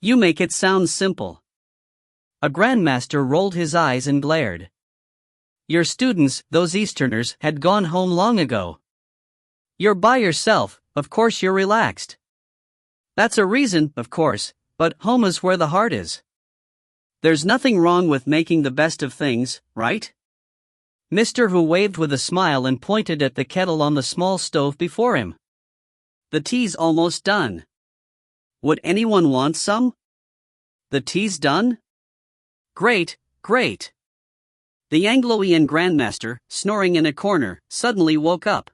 You make it sound simple. A grandmaster rolled his eyes and glared. Your students, those Easterners, had gone home long ago. You're by yourself, of course you're relaxed. That's a reason, of course, but home is where the heart is. There's nothing wrong with making the best of things, right? Mr. Hu waved with a smile and pointed at the kettle on the small stove before him. The tea's almost done. Would anyone want some? The tea's done? Great, great. The Anglo-Ian grandmaster, snoring in a corner, suddenly woke up.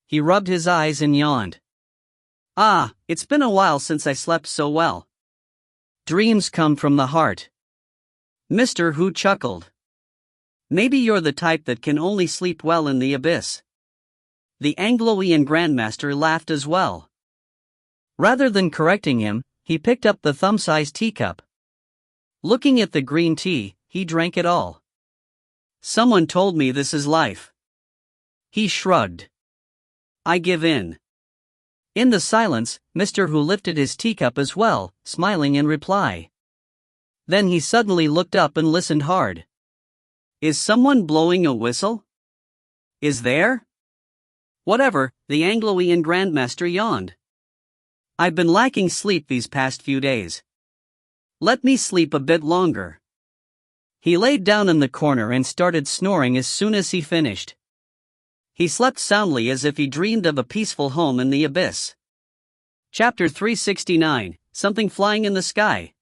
He rubbed his eyes and yawned. Ah, it's been a while since I slept so well. Dreams come from the heart. Mr. Hu chuckled. Maybe you're the type that can only sleep well in the abyss. The Anglo-Ian grandmaster laughed as well. Rather than correcting him, he picked up the thumb-sized teacup. Looking at the green tea, he drank it all. Someone told me this is life. He shrugged. I give in. In the silence, Mr. Hu lifted his teacup as well, smiling in reply. Then he suddenly looked up and listened hard. Is someone blowing a whistle? Is there? Whatever, the Anglo-Ian grandmaster yawned. I've been lacking sleep these past few days. Let me sleep a bit longer. He laid down in the corner and started snoring as soon as he finished. He slept soundly as if he dreamed of a peaceful home in the abyss. Chapter 369, Something Flying in the Sky.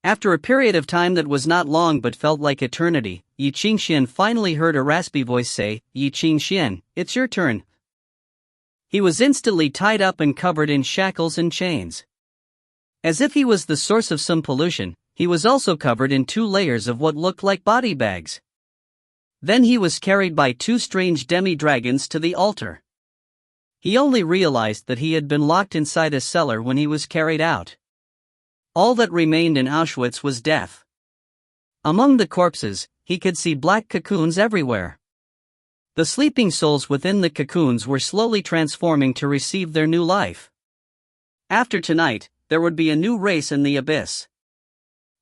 After a period of time that was not long but felt like eternity, Ye Qingxuan finally heard a raspy voice say, Ye Qingxuan, it's your turn. He was instantly tied up and covered in shackles and chains. As if he was the source of some pollution, he was also covered in 2 layers of what looked like body bags. Then he was carried by 2 strange demi-dragons to the altar. He only realized that he had been locked inside a cellar when he was carried out. All that remained in Auschwitz was death. Among the corpses, he could see black cocoons everywhere. The sleeping souls within the cocoons were slowly transforming to receive their new life. After tonight, there would be a new race in the abyss.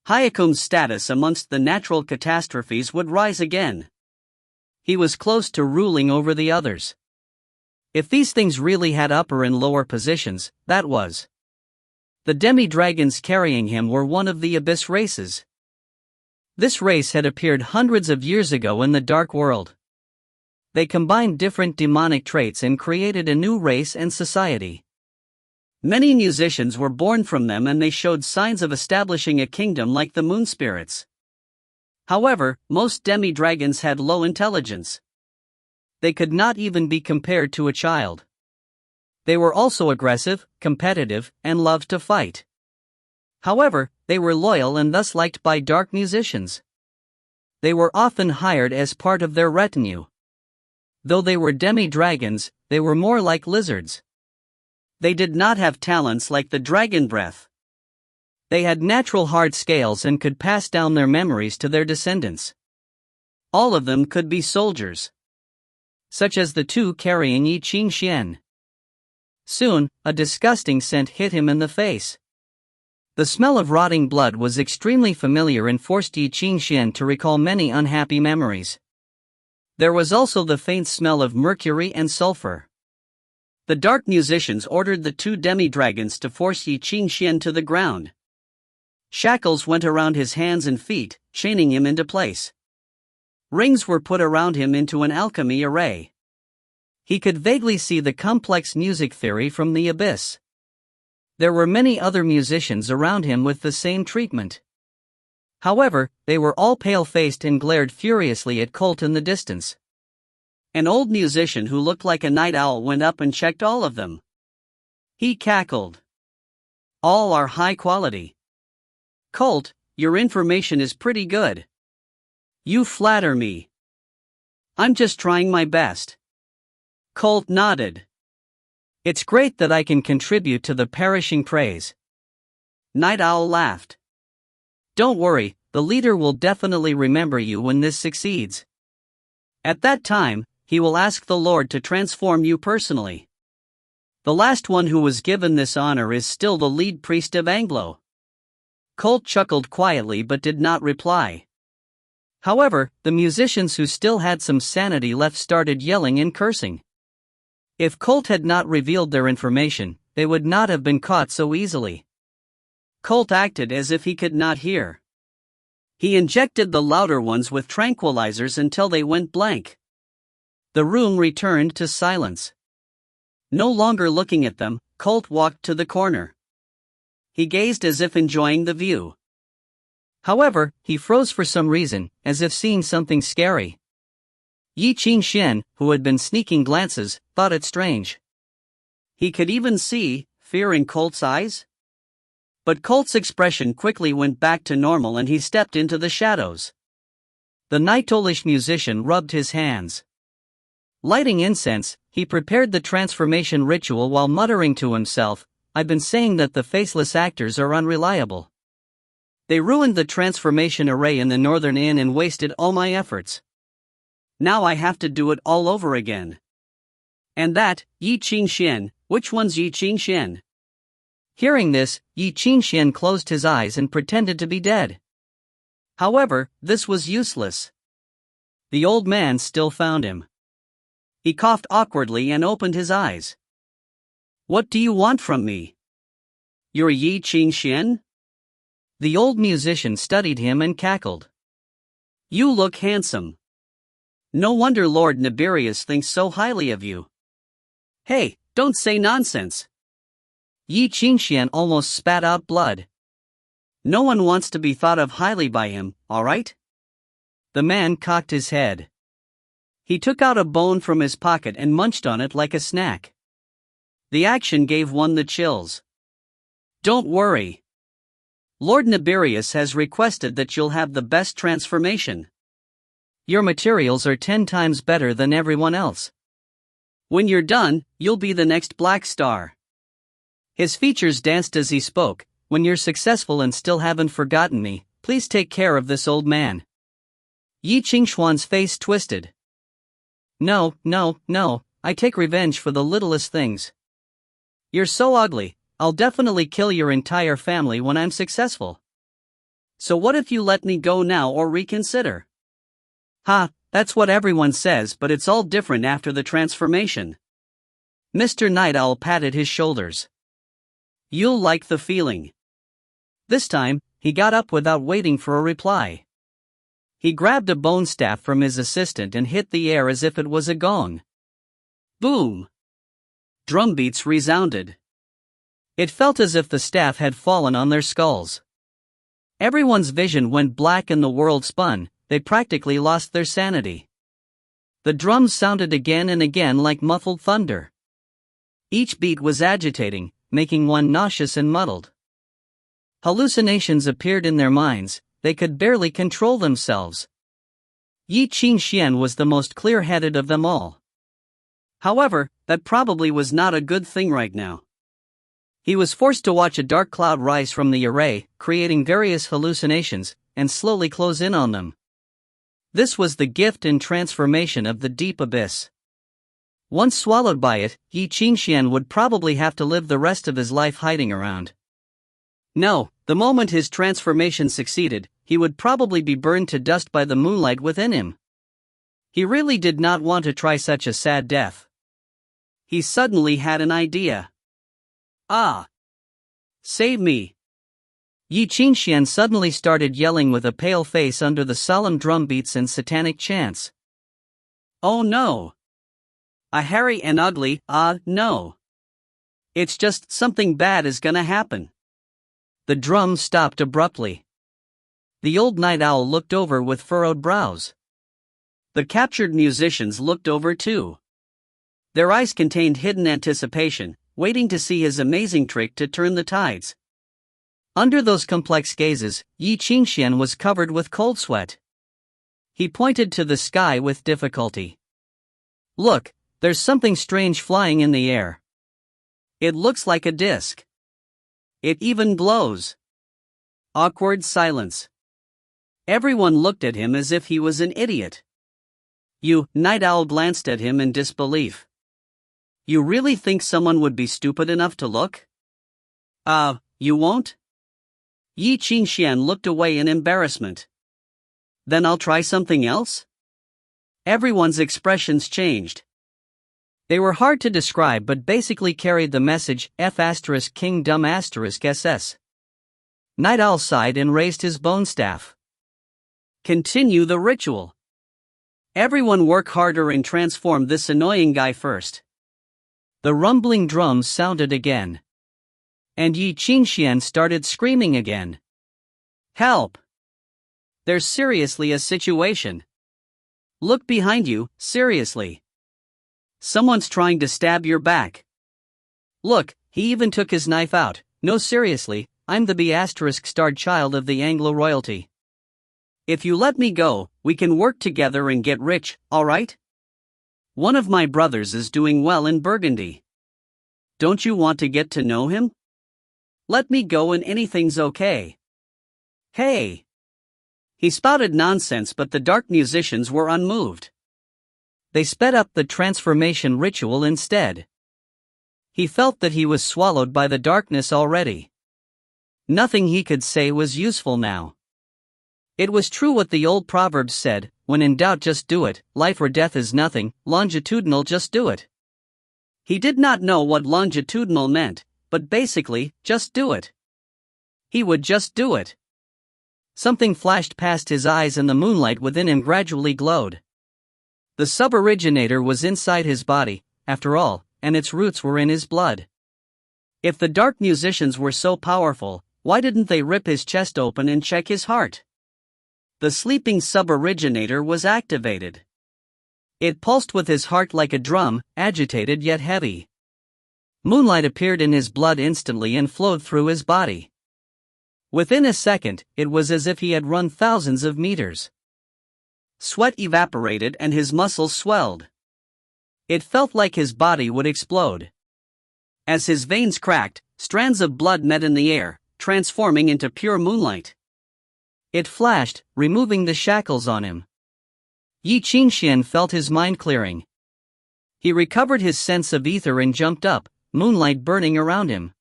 Hyakum's status amongst the natural catastrophes would rise again. He was close to ruling over the others. If these things really had upper and lower positions, that was. The demi-dragons carrying him were one of the abyss races. This race had appeared hundreds of years ago in the dark world. They combined different demonic traits and created a new race and society. Many musicians were born from them and they showed signs of establishing a kingdom like the moon spirits. However, most demi-dragons had low intelligence. They could not even be compared to a child. They were also aggressive, competitive, and loved to fight. However, they were loyal and thus liked by dark musicians. They were often hired as part of their retinue. Though they were demi-dragons, they were more like lizards. They did not have talents like the dragon breath. They had natural hard scales and could pass down their memories to their descendants. All of them could be soldiers. Such as the 2 carrying Ye Qingxuan. Soon, a disgusting scent hit him in the face. The smell of rotting blood was extremely familiar and forced Ye Qingxuan to recall many unhappy memories. There was also the faint smell of mercury and sulfur. The dark musicians ordered the 2 demi-dragons to force Ye Qingxuan to the ground. Shackles went around his hands and feet, chaining him into place. Rings were put around him into an alchemy array. He could vaguely see the complex music theory from the abyss. There were many other musicians around him with the same treatment. However, they were all pale-faced and glared furiously at Colt in the distance. An old musician who looked like a night owl went up and checked all of them. He cackled. All are high quality. Colt, your information is pretty good. You flatter me. I'm just trying my best. Colt nodded. It's great that I can contribute to the perishing praise. Night Owl laughed. Don't worry, the leader will definitely remember you when this succeeds. At that time, he will ask the Lord to transform you personally. The last one who was given this honor is still the lead priest of Anglo. Colt chuckled quietly but did not reply. However, the musicians who still had some sanity left started yelling and cursing. If Colt had not revealed their information, they would not have been caught so easily. Colt acted as if he could not hear. He injected the louder ones with tranquilizers until they went blank. The room returned to silence. No longer looking at them, Colt walked to the corner. He gazed as if enjoying the view. However, he froze for some reason, as if seeing something scary. Ye Qingxuan, who had been sneaking glances, thought it strange. He could even see fear in Colt's eyes. But Colt's expression quickly went back to normal and he stepped into the shadows. The night-owlish musician rubbed his hands. Lighting incense, he prepared the transformation ritual while muttering to himself, "I've been saying that the faceless actors are unreliable. They ruined the transformation array in the Northern Inn and wasted all my efforts. Now I have to do it all over again. And that, Ye Qingxuan, which one's Ye Qingxuan?" Hearing this, Ye Qingxuan closed his eyes and pretended to be dead. However, this was useless. The old man still found him. He coughed awkwardly and opened his eyes. "What do you want from me? You're Ye Qingxuan?" The old musician studied him and cackled. "You look handsome. No wonder Lord Nibirius thinks so highly of you." "Hey, don't say nonsense." Ye Qingxuan almost spat out blood. "No one wants to be thought of highly by him, alright?" The man cocked his head. He took out a bone from his pocket and munched on it like a snack. The action gave one the chills. "Don't worry. Lord Nibirius has requested that you'll have the best transformation. Your materials are 10 times better than everyone else. When you're done, you'll be the next black star." His features danced as he spoke. "When you're successful and still haven't forgotten me, please take care of this old man." Ye Qingxuan's face twisted. No, I take revenge for the littlest things. You're so ugly, I'll definitely kill your entire family when I'm successful. So what if you let me go now or reconsider?" "Ha, that's what everyone says, but it's all different after the transformation." Mr. Night Owl patted his shoulders. "You'll like the feeling." This time, he got up without waiting for a reply. He grabbed a bone staff from his assistant and hit the air as if it was a gong. Boom! Drumbeats resounded. It felt as if the staff had fallen on their skulls. Everyone's vision went black and the world spun. They practically lost their sanity. The drums sounded again and again like muffled thunder. Each beat was agitating, making one nauseous and muddled. Hallucinations appeared in their minds. They could barely control themselves. Ye Qingxuan was the most clear-headed of them all. However, that probably was not a good thing right now. He was forced to watch a dark cloud rise from the array, creating various hallucinations, and slowly close in on them. This was the gift and transformation of the deep abyss. Once swallowed by it, Ye Qingxuan would probably have to live the rest of his life hiding around. No, the moment his transformation succeeded, he would probably be burned to dust by the moonlight within him. He really did not want to try such a sad death. He suddenly had an idea. "Ah! Save me!" Ye Qingxuan suddenly started yelling with a pale face under the solemn drum beats and satanic chants. "Oh no! A hairy and ugly, no! It's just something bad is gonna happen." The drum stopped abruptly. The old night owl looked over with furrowed brows. The captured musicians looked over too. Their eyes contained hidden anticipation, waiting to see his amazing trick to turn the tides. Under those complex gazes, Ye Qingxuan was covered with cold sweat. He pointed to the sky with difficulty. "Look, there's something strange flying in the air. It looks like a disc. It even glows." Awkward silence. Everyone looked at him as if he was an idiot. Night Owl glanced at him in disbelief. "You really think someone would be stupid enough to look? You won't?" Ye Qingxuan looked away in embarrassment. Then I'll try something else? Everyone's expressions changed. They were hard to describe but basically carried the message F***King**SS. Night Owl sighed and raised his bone staff. Continue the ritual. Everyone work harder and transform this annoying guy first. The rumbling drums sounded again. And Ye Qingxuan started screaming again. Help! There's seriously a situation. Look behind you, seriously. Someone's trying to stab your back. Look, he even took his knife out. No, seriously, I'm the B***starred child of the Anglo royalty. If you let me go, we can work together and get rich, alright? One of my brothers is doing well in Burgundy. Don't you want to get to know him? Let me go and anything's okay. Hey! He spouted nonsense, but the dark musicians were unmoved. They sped up the transformation ritual instead. He felt that he was swallowed by the darkness already. Nothing he could say was useful now. It was true what the old proverb said, when in doubt just do it, life or death is nothing, longitudinal just do it. He did not know what longitudinal meant, but basically, just do it. He would just do it. Something flashed past his eyes and the moonlight within him gradually glowed. The sub-originator was inside his body, after all, and its roots were in his blood. If the dark musicians were so powerful, why didn't they rip his chest open and check his heart? The sleeping sub-originator was activated. It pulsed with his heart like a drum, agitated yet heavy. Moonlight appeared in his blood instantly and flowed through his body. Within a second, it was as if he had run thousands of meters. Sweat evaporated and his muscles swelled. It felt like his body would explode. As his veins cracked, strands of blood met in the air, transforming into pure moonlight. It flashed, removing the shackles on him. Ye Qingxuan felt his mind clearing. He recovered his sense of ether and jumped up, moonlight burning around him.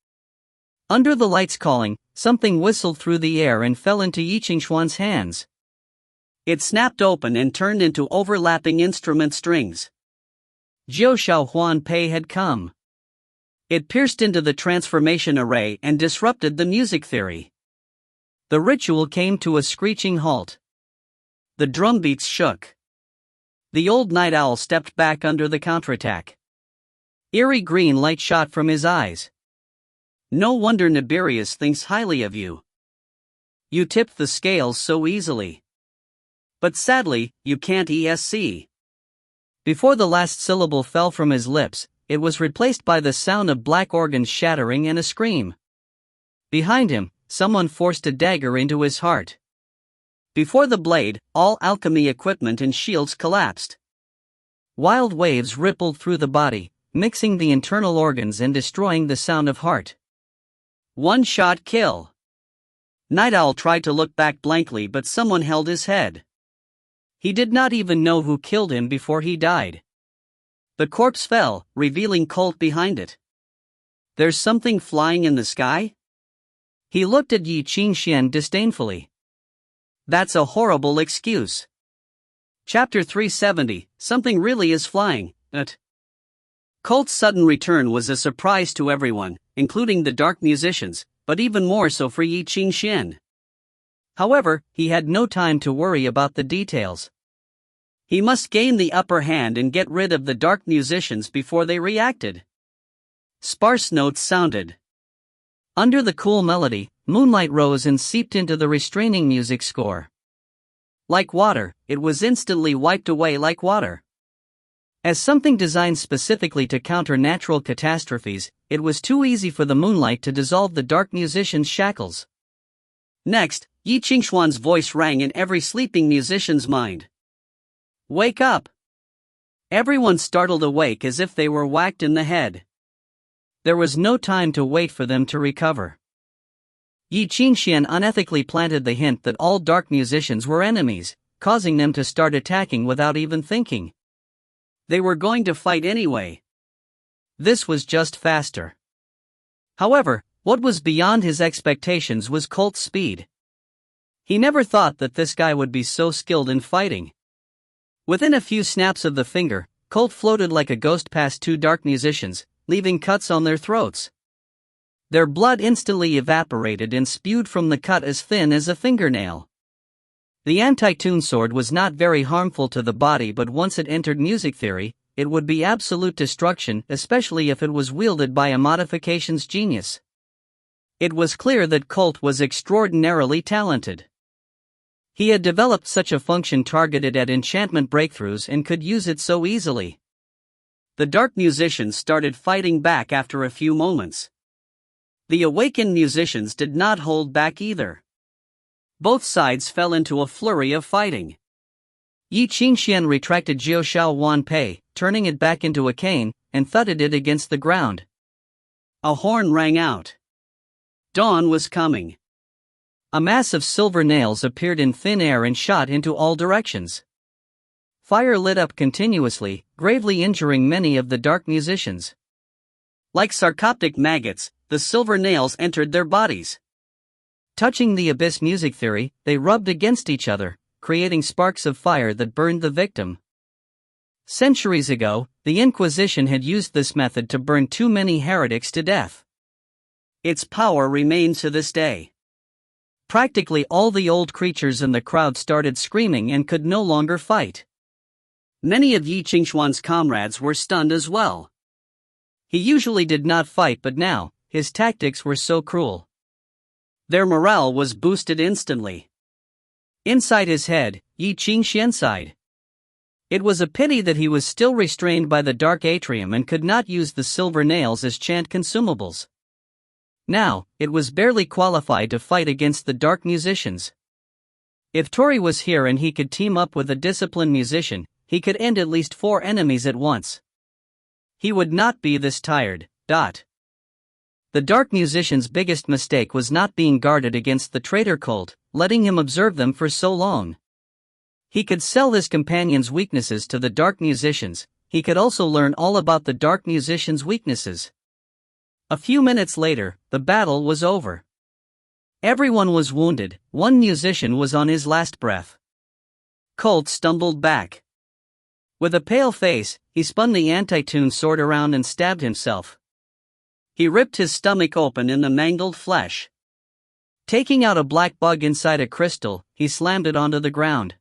Under the light's calling, something whistled through the air and fell into Ye Qingxuan's hands. It snapped open and turned into overlapping instrument strings. Jiu Shao Huan Pei had come. It pierced into the transformation array and disrupted the music theory. The ritual came to a screeching halt. The drum beats shook. The old night owl stepped back under the counterattack. Eerie green light shot from his eyes. No wonder Nibirius thinks highly of you. You tipped the scales so easily. But sadly, you can't ESC. Before the last syllable fell from his lips, it was replaced by the sound of black organs shattering and a scream. Behind him, someone forced a dagger into his heart. Before the blade, all alchemy equipment and shields collapsed. Wild waves rippled through the body, mixing the internal organs and destroying the sound of heart. One-shot kill. Night Owl tried to look back blankly, but someone held his head. He did not even know who killed him before he died. The corpse fell, revealing Colt behind it. There's something flying in the sky? He looked at Ye Qingxuan disdainfully. That's a horrible excuse. Chapter 370, Something Really Is Flying, Colt's sudden return was a surprise to everyone, including the dark musicians, but even more so for Ye Qingxuan. However, he had no time to worry about the details. He must gain the upper hand and get rid of the dark musicians before they reacted. Sparse notes sounded. Under the cool melody, moonlight rose and seeped into the restraining music score. Like water, it was instantly wiped away like water. As something designed specifically to counter natural catastrophes, it was too easy for the moonlight to dissolve the dark musician's shackles. Next, Ye Qingxuan's voice rang in every sleeping musician's mind. Wake up! Everyone startled awake as if they were whacked in the head. There was no time to wait for them to recover. Ye Qingxuan unethically planted the hint that all dark musicians were enemies, causing them to start attacking without even thinking. They were going to fight anyway. This was just faster. However, What was beyond his expectations was Colt's speed. He never thought that this guy would be so skilled in fighting. Within a few snaps of the finger, Colt floated like a ghost past two dark musicians, leaving cuts on their throats. Their blood instantly evaporated and spewed from the cut as thin as a fingernail. The anti-tune sword was not very harmful to the body, but once it entered music theory, it would be absolute destruction, especially if it was wielded by a modifications genius. It was clear that Colt was extraordinarily talented. He had developed such a function targeted at enchantment breakthroughs and could use it so easily. The dark musicians started fighting back after a few moments. The awakened musicians did not hold back either. Both sides fell into a flurry of fighting. Ye Qingxuan retracted Jiu Xiao Wan Pei, turning it back into a cane, and thudded it against the ground. A horn rang out. Dawn was coming. A mass of silver nails appeared in thin air and shot into all directions. Fire lit up continuously, gravely injuring many of the dark musicians. Like sarcoptic maggots, the silver nails entered their bodies. Touching the abyss music theory, they rubbed against each other, creating sparks of fire that burned the victim. Centuries ago, the Inquisition had used this method to burn too many heretics to death. Its power remains to this day. Practically all the old creatures in the crowd started screaming and could no longer fight. Many of Ye Qingxuan's comrades were stunned as well. He usually did not fight, but now, his tactics were so cruel. Their morale was boosted instantly. Inside his head, Ye Qingxuan sighed. It was a pity that he was still restrained by the dark atrium and could not use the silver nails as chant consumables. Now, it was barely qualified to fight against the dark musicians. If Tori was here and he could team up with a disciplined musician, he could end at least 4 enemies at once. He would not be this tired. The dark musician's biggest mistake was not being guarded against the traitor cult, letting him observe them for so long. He could sell his companion's weaknesses to the dark musicians. He could also learn all about the dark musician's weaknesses. A few minutes later, the battle was over. Everyone was wounded, one musician was on his last breath. Colt stumbled back. With a pale face, he spun the anti-tune sword around and stabbed himself. He ripped his stomach open in the mangled flesh. Taking out a black bug inside a crystal, he slammed it onto the ground.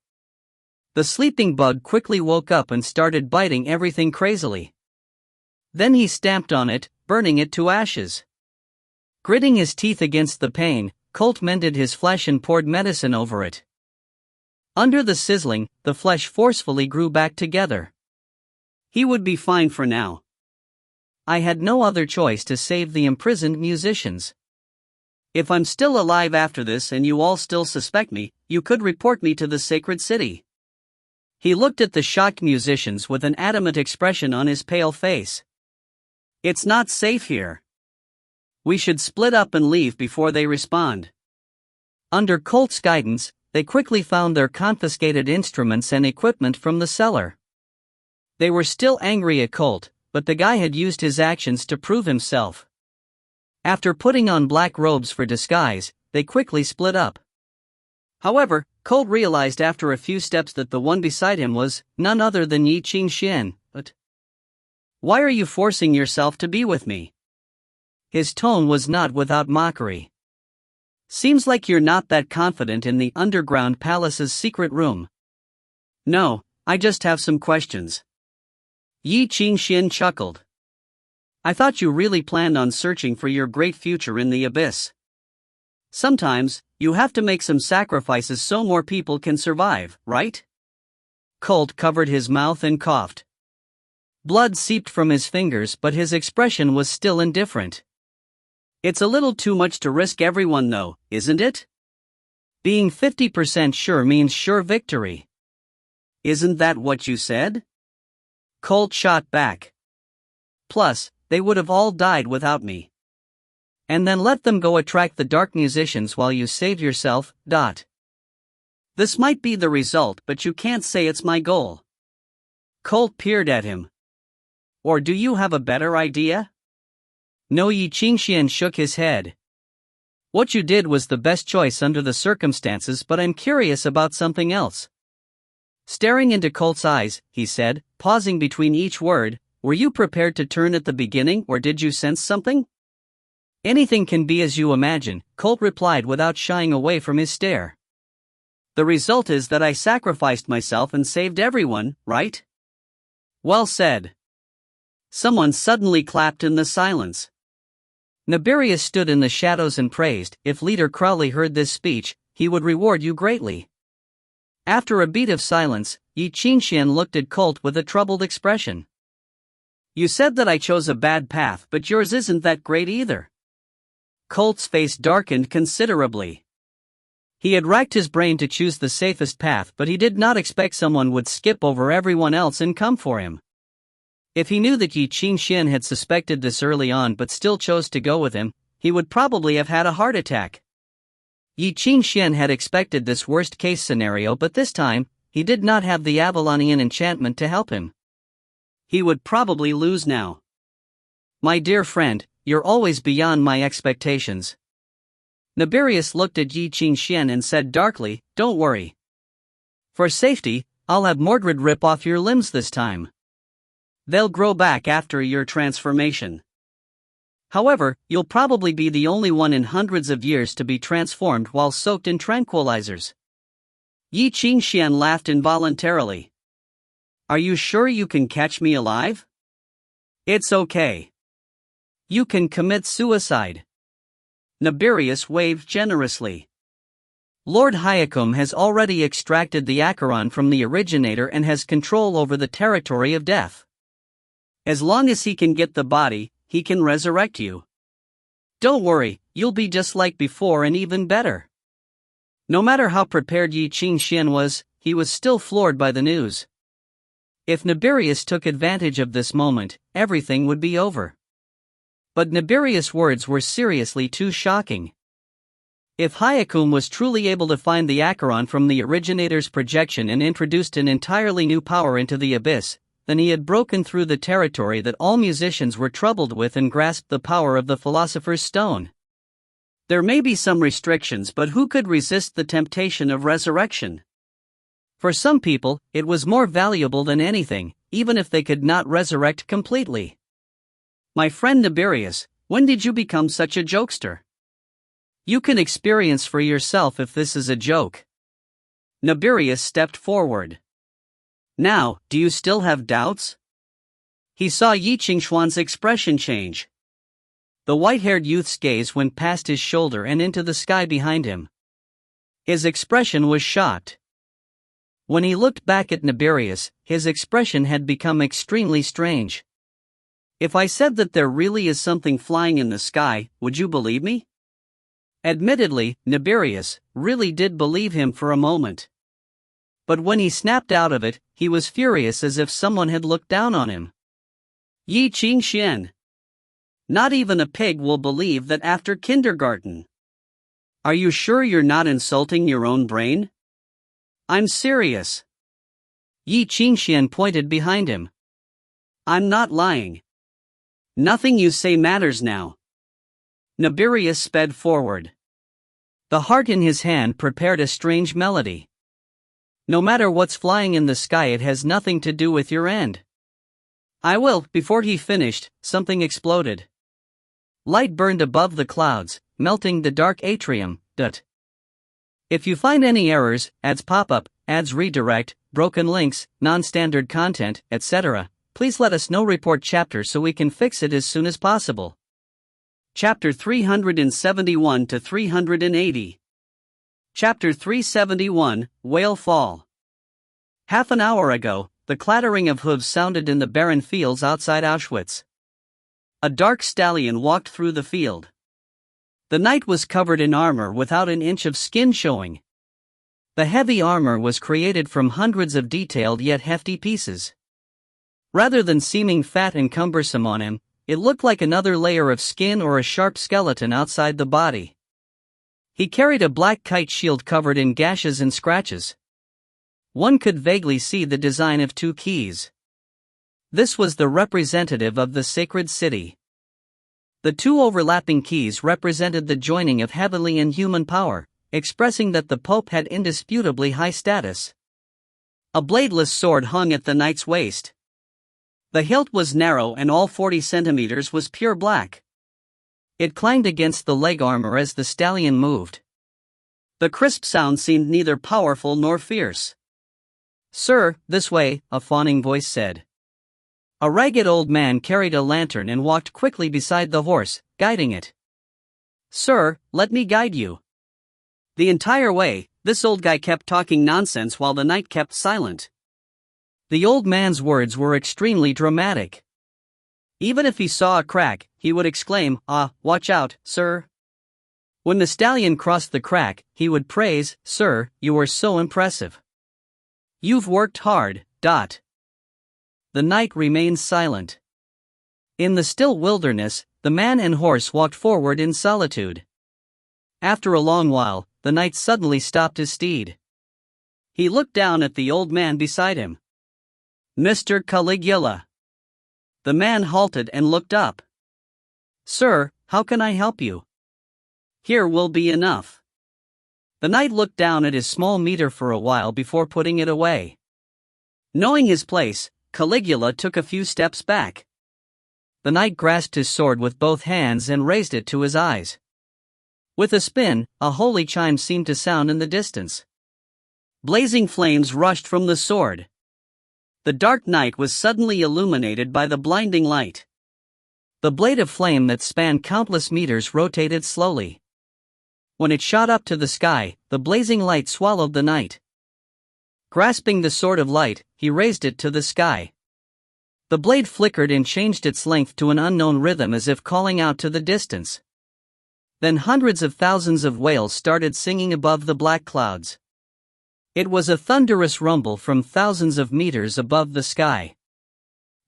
The sleeping bug quickly woke up and started biting everything crazily. Then he stamped on it, burning it to ashes. Gritting his teeth against the pain, Colt mended his flesh and poured medicine over it. Under the sizzling, the flesh forcefully grew back together. He would be fine for now. I had no other choice to save the imprisoned musicians. If I'm still alive after this and you all still suspect me, you could report me to the sacred city. He looked at the shocked musicians with an adamant expression on his pale face. It's not safe here. We should split up and leave before they respond. Under Colt's guidance, they quickly found their confiscated instruments and equipment from the cellar. They were still angry at Colt, but the guy had used his actions to prove himself. After putting on black robes for disguise, they quickly split up. However, Colt realized after a few steps that the one beside him was none other than Ye Qingxuan. But why are you forcing yourself to be with me? His tone was not without mockery. Seems like you're not that confident in the underground palace's secret room. No, I just have some questions. Ye Qingxuan chuckled. I thought you really planned on searching for your great future in the abyss. Sometimes, you have to make some sacrifices so more people can survive, right? Colt covered his mouth and coughed. Blood seeped from his fingers, but his expression was still indifferent. It's a little too much to risk everyone though, isn't it? Being 50% sure means sure victory. Isn't that what you said? Colt shot back. Plus, they would have all died without me. And then let them go attract the dark musicians while you save yourself. This might be the result, but you can't say it's my goal. Colt peered at him. Or do you have a better idea? No, Ye Qingxuan shook his head. What you did was the best choice under the circumstances, but I'm curious about something else. Staring into Colt's eyes, he said, pausing between each word, were you prepared to turn at the beginning, or did you sense something? Anything can be as you imagine, Colt replied without shying away from his stare. The result is that I sacrificed myself and saved everyone, right? Well said. Someone suddenly clapped in the silence. Nibirius stood in the shadows and praised, if Leader Crowley heard this speech, he would reward you greatly. After a beat of silence, Ye Qingxuan looked at Colt with a troubled expression. You said that I chose a bad path, but yours isn't that great either. Colt's face darkened considerably. He had racked his brain to choose the safest path, but he did not expect someone would skip over everyone else and come for him. If he knew that Ye Qingxuan had suspected this early on but still chose to go with him, he would probably have had a heart attack. Ye Qingxuan had expected this worst-case scenario, but this time, he did not have the Avalonian enchantment to help him. He would probably lose now. My dear friend, you're always beyond my expectations. Nibirius looked at Ye Qingxuan and said darkly, don't worry. For safety, I'll have Mordred rip off your limbs this time. They'll grow back after your transformation. However, you'll probably be the only one in hundreds of years to be transformed while soaked in tranquilizers. Ye Qingxuan laughed involuntarily. Are you sure you can catch me alive? It's okay. You can commit suicide. Nibirius waved generously. Lord Hyakum has already extracted the Acheron from the originator and has control over the territory of death. As long as he can get the body, he can resurrect you. Don't worry, you'll be just like before and even better. No matter how prepared Ye Qingxuan was, he was still floored by the news. If Nibirius took advantage of this moment, everything would be over. But Nibirius' words were seriously too shocking. If Hyakum was truly able to find the Acheron from the originator's projection and introduced an entirely new power into the abyss, then he had broken through the territory that all musicians were troubled with and grasped the power of the Philosopher's Stone. There may be some restrictions, but who could resist the temptation of resurrection? For some people, it was more valuable than anything, even if they could not resurrect completely. My friend Nibirius, when did you become such a jokester? You can experience for yourself if this is a joke. Nibirius stepped forward. Now, do you still have doubts? He saw Ye Qingxuan's expression change. The white-haired youth's gaze went past his shoulder and into the sky behind him. His expression was shocked. When he looked back at Nibirius, his expression had become extremely strange. If I said that there really is something flying in the sky, would you believe me? Admittedly, Nibirius really did believe him for a moment. But when he snapped out of it, he was furious as if someone had looked down on him. Ye Qingxuan. Not even a pig will believe that after kindergarten. Are you sure you're not insulting your own brain? I'm serious. Ye Qingxuan pointed behind him. I'm not lying. Nothing you say matters now. Nibirius sped forward. The heart in his hand prepared a strange melody. No matter what's flying in the sky, it has nothing to do with your end. I will. Before he finished, something exploded. Light burned above the clouds, melting the dark atrium. If you find any errors, ads pop up, ads redirect, broken links, non-standard content, etc., please let us know. Report chapter so we can fix it as soon as possible. Chapter 371 to 380. Chapter 371, Whale Fall. Half an hour ago, the clattering of hooves sounded in the barren fields outside Auschwitz. A dark stallion walked through the field. The knight was covered in armor without an inch of skin showing. The heavy armor was created from hundreds of detailed yet hefty pieces. Rather than seeming fat and cumbersome on him, it looked like another layer of skin or a sharp skeleton outside the body. He carried a black kite shield covered in gashes and scratches. One could vaguely see the design of two keys. This was the representative of the sacred city. The two overlapping keys represented the joining of heavenly and human power, expressing that the Pope had indisputably high status. A bladeless sword hung at the knight's waist. The hilt was narrow and all 40 centimeters was pure black. It clanged against the leg armor as the stallion moved. The crisp sound seemed neither powerful nor fierce. "Sir, this way," a fawning voice said. A ragged old man carried a lantern and walked quickly beside the horse, guiding it. "Sir, let me guide you." The entire way, this old guy kept talking nonsense while the knight kept silent. The old man's words were extremely dramatic. Even if he saw a crack, he would exclaim, "Ah, watch out, sir." When the stallion crossed the crack, he would praise, "Sir, you are so impressive. You've worked hard." The knight remained silent. In the still wilderness, the man and horse walked forward in solitude. After a long while, the knight suddenly stopped his steed. He looked down at the old man beside him. "Mr. Caligula." The man halted and looked up. "Sir, how can I help you?" "Here will be enough." The knight looked down at his small meter for a while before putting it away. Knowing his place, Caligula took a few steps back. The knight grasped his sword with both hands and raised it to his eyes. With a spin, a holy chime seemed to sound in the distance. Blazing flames rushed from the sword. The dark night was suddenly illuminated by the blinding light. The blade of flame that spanned countless meters rotated slowly. When it shot up to the sky, the blazing light swallowed the knight. Grasping the sword of light, he raised it to the sky. The blade flickered and changed its length to an unknown rhythm as if calling out to the distance. Then hundreds of thousands of whales started singing above the black clouds. It was a thunderous rumble from thousands of meters above the sky.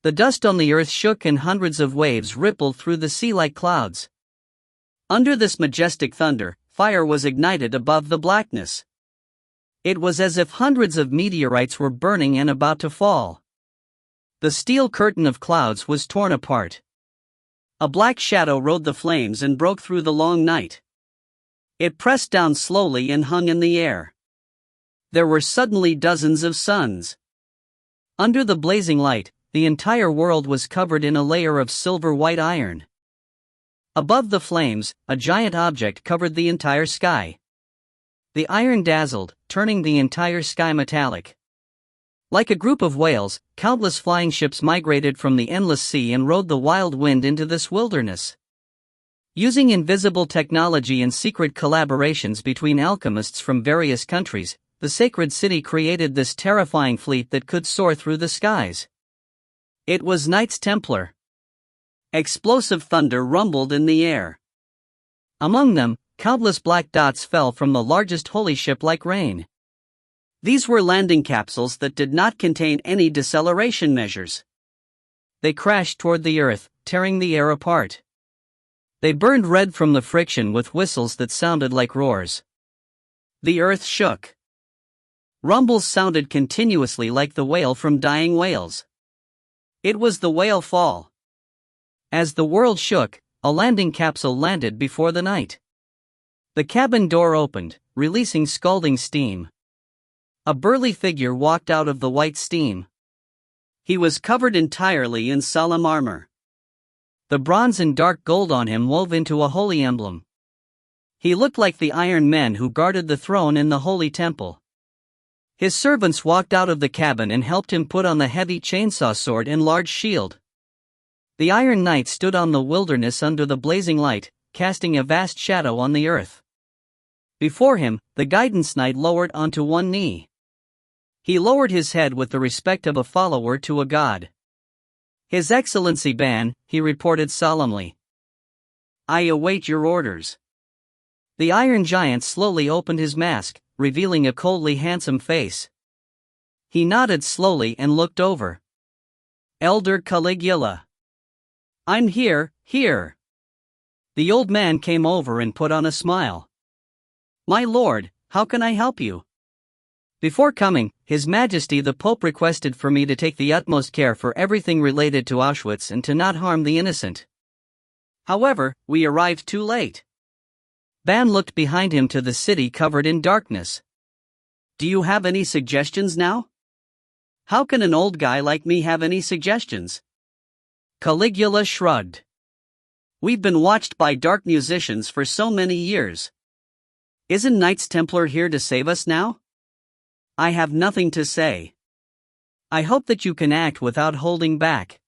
The dust on the earth shook and hundreds of waves rippled through the sea like clouds. Under this majestic thunder, fire was ignited above the blackness. It was as if hundreds of meteorites were burning and about to fall. The steel curtain of clouds was torn apart. A black shadow rode the flames and broke through the long night. It pressed down slowly and hung in the air. There were suddenly dozens of suns. Under the blazing light, the entire world was covered in a layer of silver-white iron. Above the flames, a giant object covered the entire sky. The iron dazzled, turning the entire sky metallic. Like a group of whales, countless flying ships migrated from the endless sea and rode the wild wind into this wilderness. Using invisible technology and secret collaborations between alchemists from various countries, the sacred city created this terrifying fleet that could soar through the skies. It was Knights Templar. Explosive thunder rumbled in the air. Among them, countless black dots fell from the largest holy ship like rain. These were landing capsules that did not contain any deceleration measures. They crashed toward the earth, tearing the air apart. They burned red from the friction with whistles that sounded like roars. The earth shook. Rumbles sounded continuously like the wail from dying whales. It was the whale fall. As the world shook, a landing capsule landed before the night. The cabin door opened, releasing scalding steam. A burly figure walked out of the white steam. He was covered entirely in solemn armor. The bronze and dark gold on him wove into a holy emblem. He looked like the iron men who guarded the throne in the holy temple. His servants walked out of the cabin and helped him put on the heavy chainsaw sword and large shield. The Iron Knight stood on the wilderness under the blazing light, casting a vast shadow on the earth. Before him, the Guidance Knight lowered onto one knee. He lowered his head with the respect of a follower to a god. "His Excellency Ban," he reported solemnly. "I await your orders." The Iron Giant slowly opened his mask, revealing a coldly handsome face. He nodded slowly and looked over. "Elder Caligula." "I'm here." The old man came over and put on a smile. "My lord, how can I help you?" Before coming, His Majesty the Pope requested for me to take the utmost care for everything related to Auschwitz and to not harm the innocent. However, we arrived too late. Ban looked behind him to the city covered in darkness. Do you have any suggestions now? How can an old guy like me have any suggestions? Caligula shrugged. We've been watched by dark musicians for so many years. Isn't Knights Templar here to save us now? I have nothing to say. I hope that you can act without holding back.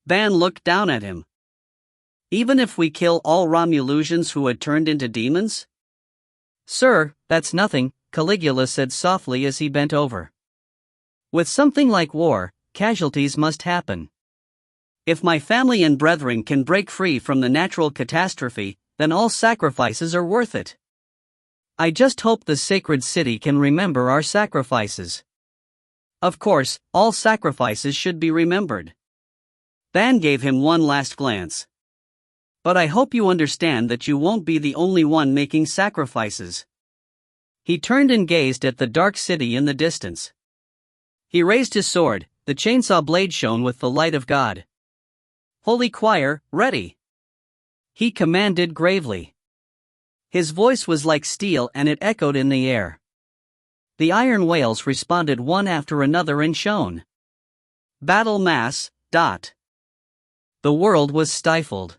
Ban looked down at him. Even if we kill all Romulans who had turned into demons? Sir, that's nothing, Caligula said softly as he bent over. With something like war, casualties must happen. If my family and brethren can break free from the natural catastrophe, then all sacrifices are worth it. I just hope the sacred city can remember our sacrifices. Of course, all sacrifices should be remembered. Ban gave him one last glance. But I hope you understand that you won't be the only one making sacrifices. He turned and gazed at the dark city in the distance. He raised his sword, the chainsaw blade shone with the light of God. Holy choir, ready! He commanded gravely. His voice was like steel and it echoed in the air. The iron whales responded one after another and shone. Battle mass, ... The world was stifled.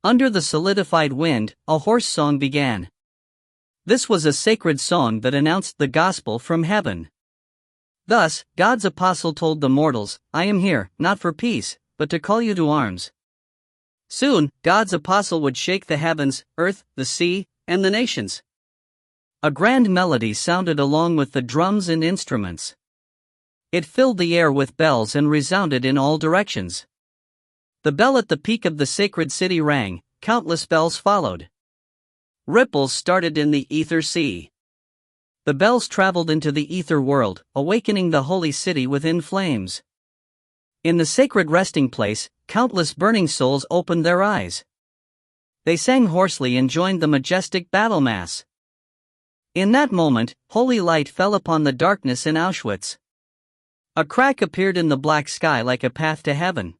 Under the solidified wind, a hoarse song began. This was a sacred song that announced the gospel from heaven. Thus, God's apostle told the mortals, I am here, not for peace, but to call you to arms. Soon, God's apostle would shake the heavens, earth, the sea, and the nations. A grand melody sounded along with the drums and instruments. It filled the air with bells and resounded in all directions. The bell at the peak of the sacred city rang, countless bells followed. Ripples started in the ether sea. The bells traveled into the ether world, awakening the holy city within flames. In the sacred resting place, countless burning souls opened their eyes. They sang hoarsely and joined the majestic battle mass. In that moment, holy light fell upon the darkness in Auschwitz. A crack appeared in the black sky like a path to heaven.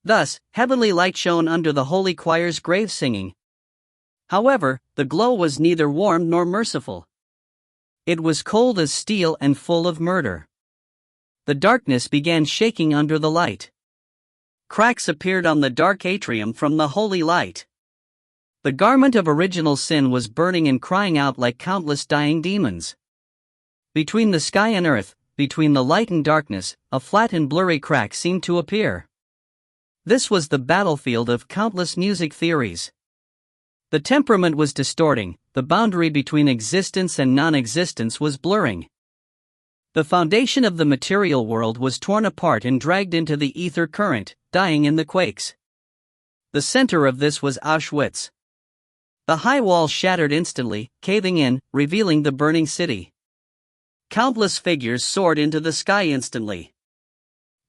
Thus, heavenly light shone under the holy choir's grave singing. However, the glow was neither warm nor merciful. It was cold as steel and full of murder. The darkness began shaking under the light. Cracks appeared on the dark atrium from the holy light. The garment of original sin was burning and crying out like countless dying demons. Between the sky and earth, between the light and darkness, a flat and blurry crack seemed to appear. This was the battlefield of countless music theories. The temperament was distorting, the boundary between existence and non-existence was blurring. The foundation of the material world was torn apart and dragged into the ether current, dying in the quakes. The center of this was Auschwitz. The high wall shattered instantly, caving in, revealing the burning city. Countless figures soared into the sky instantly.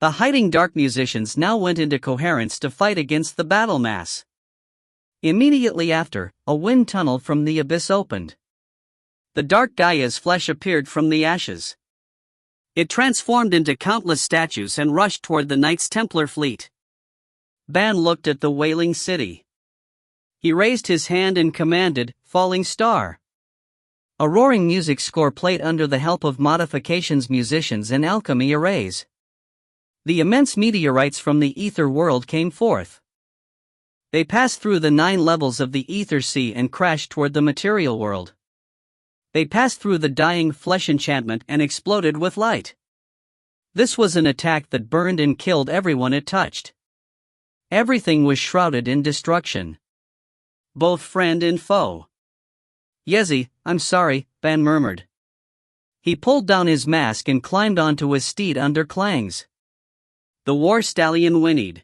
The hiding dark musicians now went into coherence to fight against the battle mass. Immediately after, a wind tunnel from the abyss opened. The dark Gaia's flesh appeared from the ashes. It transformed into countless statues and rushed toward the Knights Templar fleet. Ban looked at the wailing city. He raised his hand and commanded, Falling Star. A roaring music score played under the help of modifications musicians and alchemy arrays. The immense meteorites from the ether world came forth. They passed through the 9 levels of the ether sea and crashed toward the material world. They passed through the dying flesh enchantment and exploded with light. This was an attack that burned and killed everyone it touched. Everything was shrouded in destruction. Both friend and foe. Yezi, I'm sorry, Ban murmured. He pulled down his mask and climbed onto his steed under clangs. The war stallion whinnied.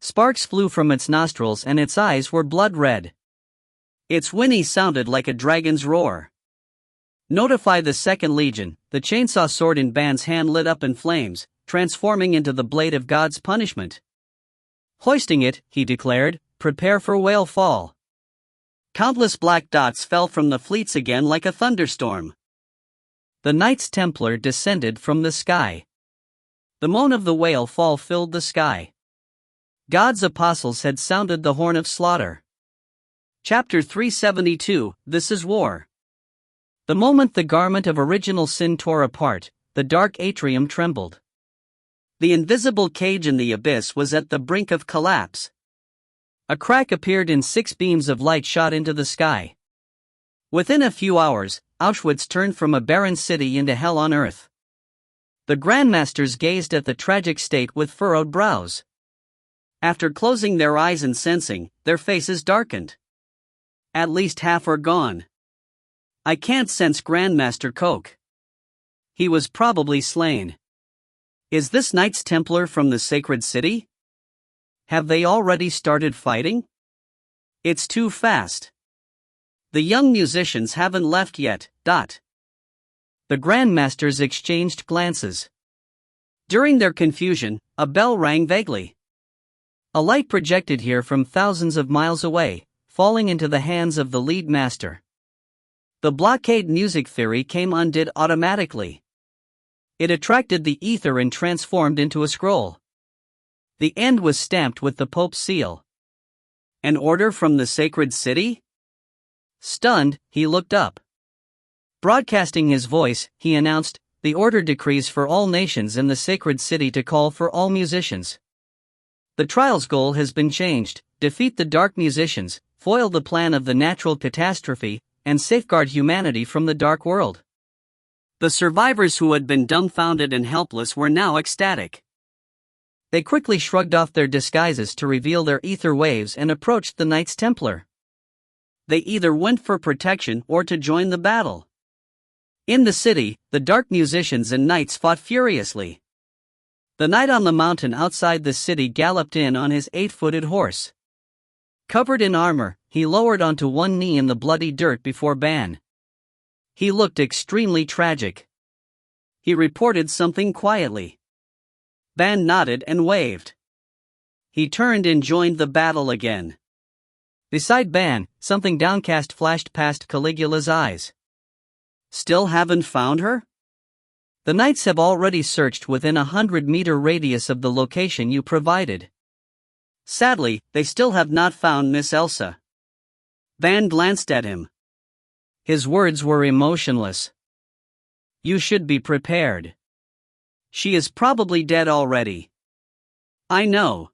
Sparks flew from its nostrils and its eyes were blood red. Its whinny sounded like a dragon's roar. Notify the 2nd Legion. The chainsaw sword in Ban's hand lit up in flames, transforming into the blade of God's punishment. Hoisting it, he declared, prepare for whale fall. Countless black dots fell from the fleets again like a thunderstorm. The Knights Templar descended from the sky. The moan of the whale fall filled the sky. God's apostles had sounded the horn of slaughter. Chapter 372, This is War. The moment the garment of original sin tore apart, the dark atrium trembled. The invisible cage in the abyss was at the brink of collapse. A crack appeared and 6 beams of light shot into the sky. Within a few hours, Auschwitz turned from a barren city into hell on earth. The Grandmasters gazed at the tragic state with furrowed brows. After closing their eyes and sensing, their faces darkened. At least half are gone. I can't sense Grandmaster Coke. He was probably slain. Is this Knights Templar from the sacred city? Have they already started fighting? It's too fast. The young musicians haven't left yet. The Grandmasters exchanged glances. During their confusion, a bell rang vaguely. A light projected here from thousands of miles away, falling into the hands of the lead master. The blockade music theory came undid automatically. It attracted the aether and transformed into a scroll. The end was stamped with the Pope's seal. An order from the sacred city? Stunned, he looked up. Broadcasting his voice, he announced, "The order decrees for all nations in the sacred city to call for all musicians. The trial's goal has been changed: defeat the dark musicians, foil the plan of the natural catastrophe, and safeguard humanity from the dark world." The survivors who had been dumbfounded and helpless were now ecstatic. They quickly shrugged off their disguises to reveal their ether waves and approached the Knights Templar. They either went for protection or to join the battle. In the city, the dark musicians and knights fought furiously. The knight on the mountain outside the city galloped in on his 8-footed horse. Covered in armor, he lowered onto one knee in the bloody dirt before Ban. He looked extremely tragic. He reported something quietly. Ban nodded and waved. He turned and joined the battle again. Beside Ban, something downcast flashed past Caligula's eyes. Still haven't found her? The knights have already searched within a 100-meter radius of the location you provided. Sadly, they still have not found Miss Elsa. Ban glanced at him. His words were emotionless. You should be prepared. She is probably dead already. I know.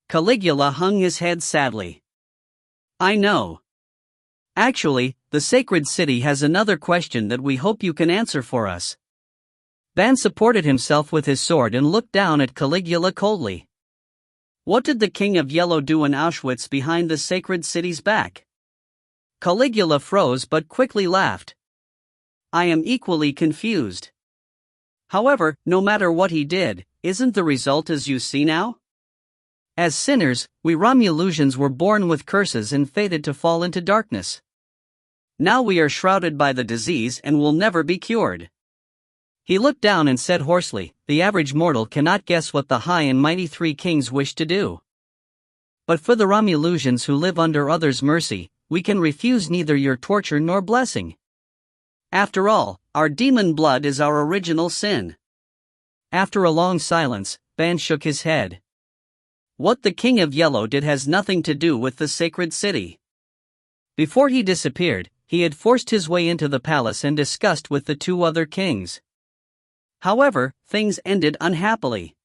Caligula hung his head sadly. I know. Actually, the sacred city has another question that we hope you can answer for us. Ban supported himself with his sword and looked down at Caligula coldly. What did the King of Yellow do in Auschwitz behind the sacred city's back? Caligula froze but quickly laughed. I am equally confused. However, no matter what he did, isn't the result as you see now? As sinners, we Romulans were born with curses and fated to fall into darkness. Now we are shrouded by the disease and will never be cured. He looked down and said hoarsely, the average mortal cannot guess what the high and mighty 3 kings wish to do. But for the Romulans who live under others' mercy, we can refuse neither your torture nor blessing. After all, our demon blood is our original sin. After a long silence, Ban shook his head. What the King of Yellow did has nothing to do with the sacred city. Before he disappeared, he had forced his way into the palace and discussed with the 2 other kings. However, things ended unhappily.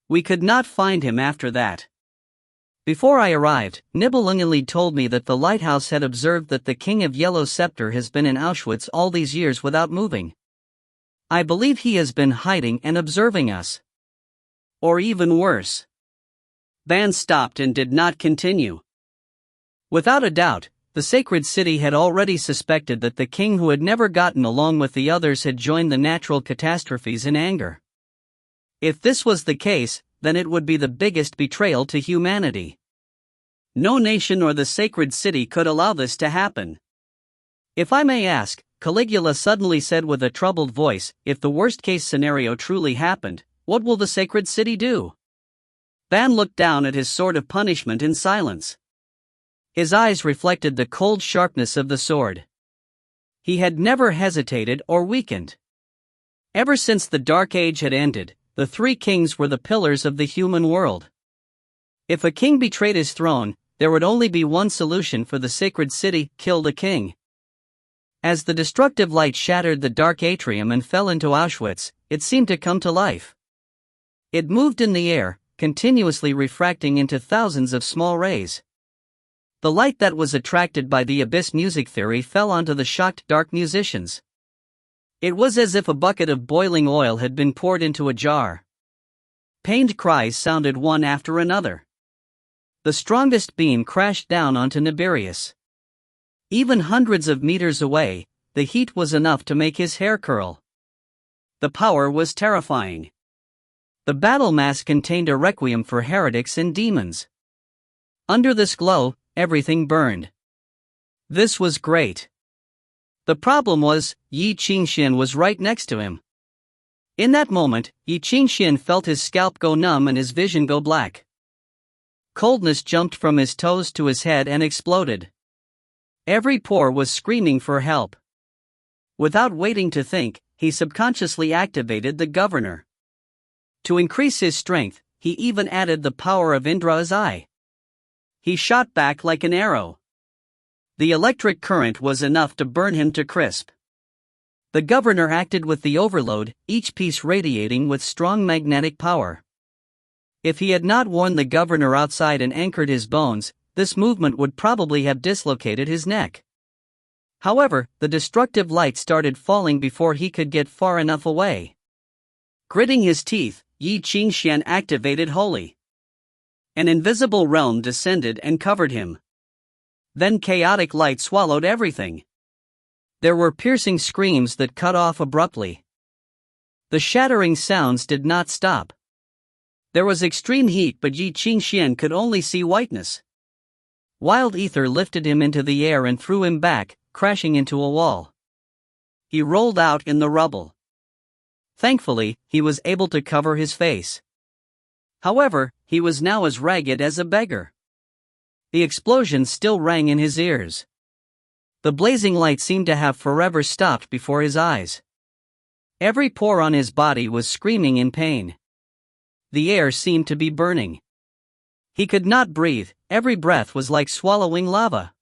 We could not find him after that. Before I arrived, Nibelungenlied told me that the lighthouse had observed that the King of Yellow's scepter has been in Auschwitz all these years without moving. I believe he has been hiding and observing us. Or even worse. Ban stopped and did not continue. Without a doubt, the sacred city had already suspected that the king who had never gotten along with the others had joined the natural catastrophes in anger. If this was the case, then it would be the biggest betrayal to humanity. No nation or the sacred city could allow this to happen. If I may ask, Caligula suddenly said with a troubled voice, if the worst-case scenario truly happened, what will the sacred city do? Ban looked down at his sword of punishment in silence. His eyes reflected the cold sharpness of the sword. He had never hesitated or weakened. Ever since the Dark Age had ended, the 3 kings were the pillars of the human world. If a king betrayed his throne, there would only be one solution for the sacred city: kill the king. As the destructive light shattered the dark atrium and fell into Auschwitz, it seemed to come to life. It moved in the air, continuously refracting into thousands of small rays. The light that was attracted by the abyss music theory fell onto the shocked dark musicians. It was as if a bucket of boiling oil had been poured into a jar. Pained cries sounded one after another. The strongest beam crashed down onto Nibirius. Even hundreds of meters away, the heat was enough to make his hair curl. The power was terrifying. The battle mass contained a requiem for heretics and demons. Under this glow, everything burned. This was great. The problem was, Ye Qingxuan was right next to him. In that moment, Ye Qingxuan felt his scalp go numb and his vision go black. Coldness jumped from his toes to his head and exploded. Every pore was screaming for help. Without waiting to think, he subconsciously activated the governor. To increase his strength, he even added the power of Indra's eye. He shot back like an arrow. The electric current was enough to burn him to crisp. The governor acted with the overload, each piece radiating with strong magnetic power. If he had not worn the governor outside and anchored his bones, this movement would probably have dislocated his neck. However, the destructive light started falling before he could get far enough away. Gritting his teeth, Ye Qingxuan activated Holy. An invisible realm descended and covered him. Then chaotic light swallowed everything. There were piercing screams that cut off abruptly. The shattering sounds did not stop. There was extreme heat, but Ye Qingxuan could only see whiteness. Wild ether lifted him into the air and threw him back, crashing into a wall. He rolled out in the rubble. Thankfully, he was able to cover his face. However, he was now as ragged as a beggar. The explosion still rang in his ears. The blazing light seemed to have forever stopped before his eyes. Every pore on his body was screaming in pain. The air seemed to be burning. He could not breathe, every breath was like swallowing lava.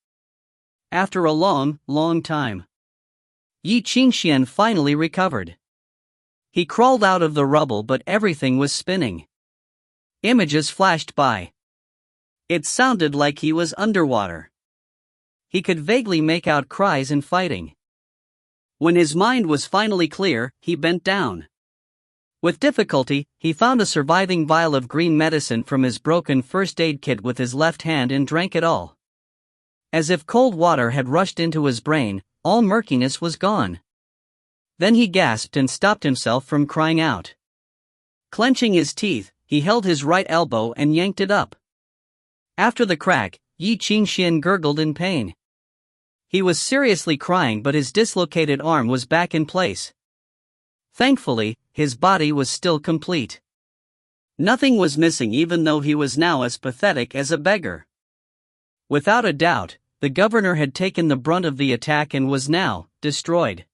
After a long, long time, Ye Qingxuan finally recovered. He crawled out of the rubble, but everything was spinning. Images flashed by. It sounded like he was underwater. He could vaguely make out cries and fighting. When his mind was finally clear, he bent down. With difficulty, he found a surviving vial of green medicine from his broken first aid kit with his left hand and drank it all. As if cold water had rushed into his brain, all murkiness was gone. Then he gasped and stopped himself from crying out. Clenching his teeth, he held his right elbow and yanked it up. After the crack, Ye Qingxuan gurgled in pain. He was seriously crying, but his dislocated arm was back in place. Thankfully, his body was still complete. Nothing was missing, even though he was now as pathetic as a beggar. Without a doubt, the governor had taken the brunt of the attack and was now destroyed.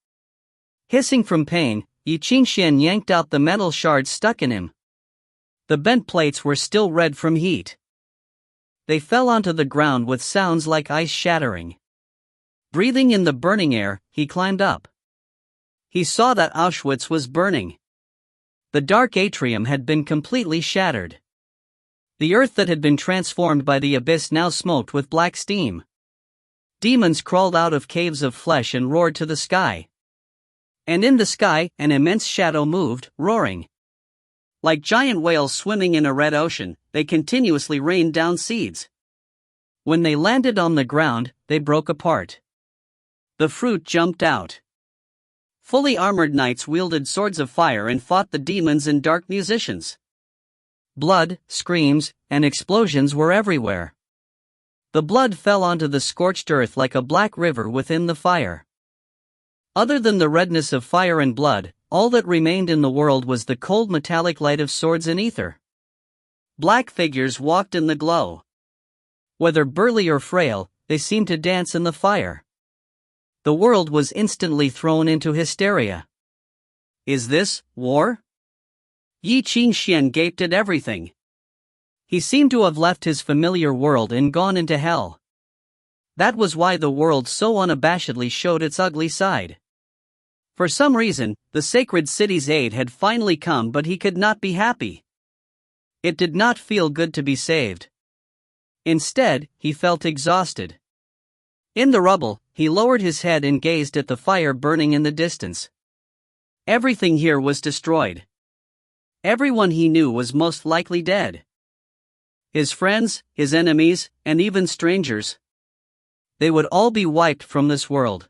Hissing from pain, Ye Qingxuan yanked out the metal shards stuck in him. The bent plates were still red from heat. They fell onto the ground with sounds like ice shattering. Breathing in the burning air, he climbed up. He saw that Auschwitz was burning. The dark atrium had been completely shattered. The earth that had been transformed by the abyss now smoked with black steam. Demons crawled out of caves of flesh and roared to the sky. And in the sky, an immense shadow moved, roaring. Like giant whales swimming in a red ocean, they continuously rained down seeds. When they landed on the ground, they broke apart. The fruit jumped out. Fully armored knights wielded swords of fire and fought the demons and dark musicians. Blood, screams, and explosions were everywhere. The blood fell onto the scorched earth like a black river within the fire. Other than the redness of fire and blood, all that remained in the world was the cold metallic light of swords and ether. Black figures walked in the glow. Whether burly or frail, they seemed to dance in the fire. The world was instantly thrown into hysteria. Is this war? Ye Qingxuan gaped at everything. He seemed to have left his familiar world and gone into hell. That was why the world so unabashedly showed its ugly side. For some reason, the sacred city's aid had finally come, but he could not be happy. It did not feel good to be saved. Instead, he felt exhausted. In the rubble, he lowered his head and gazed at the fire burning in the distance. Everything here was destroyed. Everyone he knew was most likely dead. His friends, his enemies, and even strangers. They would all be wiped from this world.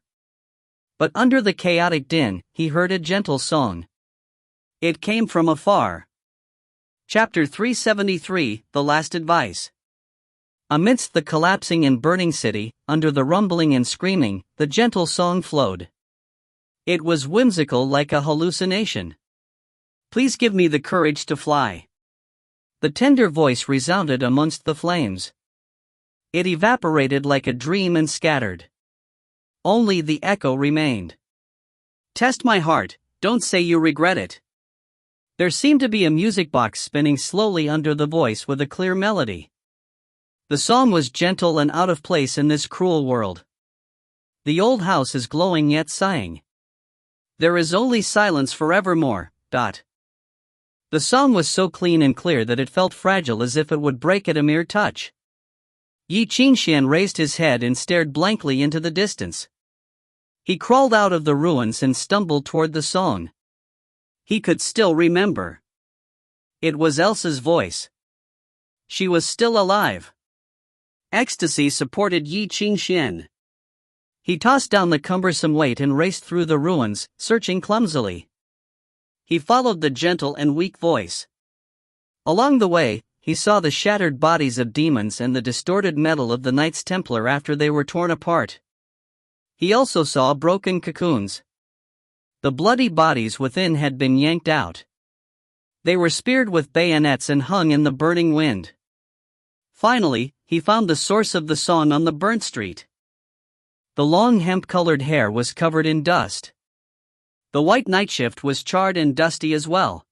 But under the chaotic din, he heard a gentle song. It came from afar. Chapter 373, The Last Advice. Amidst the collapsing and burning city, under the rumbling and screaming, the gentle song flowed. It was whimsical like a hallucination. Please give me the courage to fly. The tender voice resounded amongst the flames. It evaporated like a dream and scattered. Only the echo remained. Test my heart, don't say you regret it. There seemed to be a music box spinning slowly under the voice with a clear melody. The song was gentle and out of place in this cruel world. The old house is glowing yet sighing. There is only silence forevermore. The song was so clean and clear that it felt fragile, as if it would break at a mere touch. Ye Qingxuan raised his head and stared blankly into the distance. He crawled out of the ruins and stumbled toward the song. He could still remember. It was Elsa's voice. She was still alive. Ecstasy supported Ye Qingxuan. He tossed down the cumbersome weight and raced through the ruins, searching clumsily. He followed the gentle and weak voice. Along the way, he saw the shattered bodies of demons and the distorted metal of the Knights Templar after they were torn apart. He also saw broken cocoons. The bloody bodies within had been yanked out. They were speared with bayonets and hung in the burning wind. Finally, he found the source of the song on the burnt street. The long hemp-colored hair was covered in dust. The white nightshift was charred and dusty as well.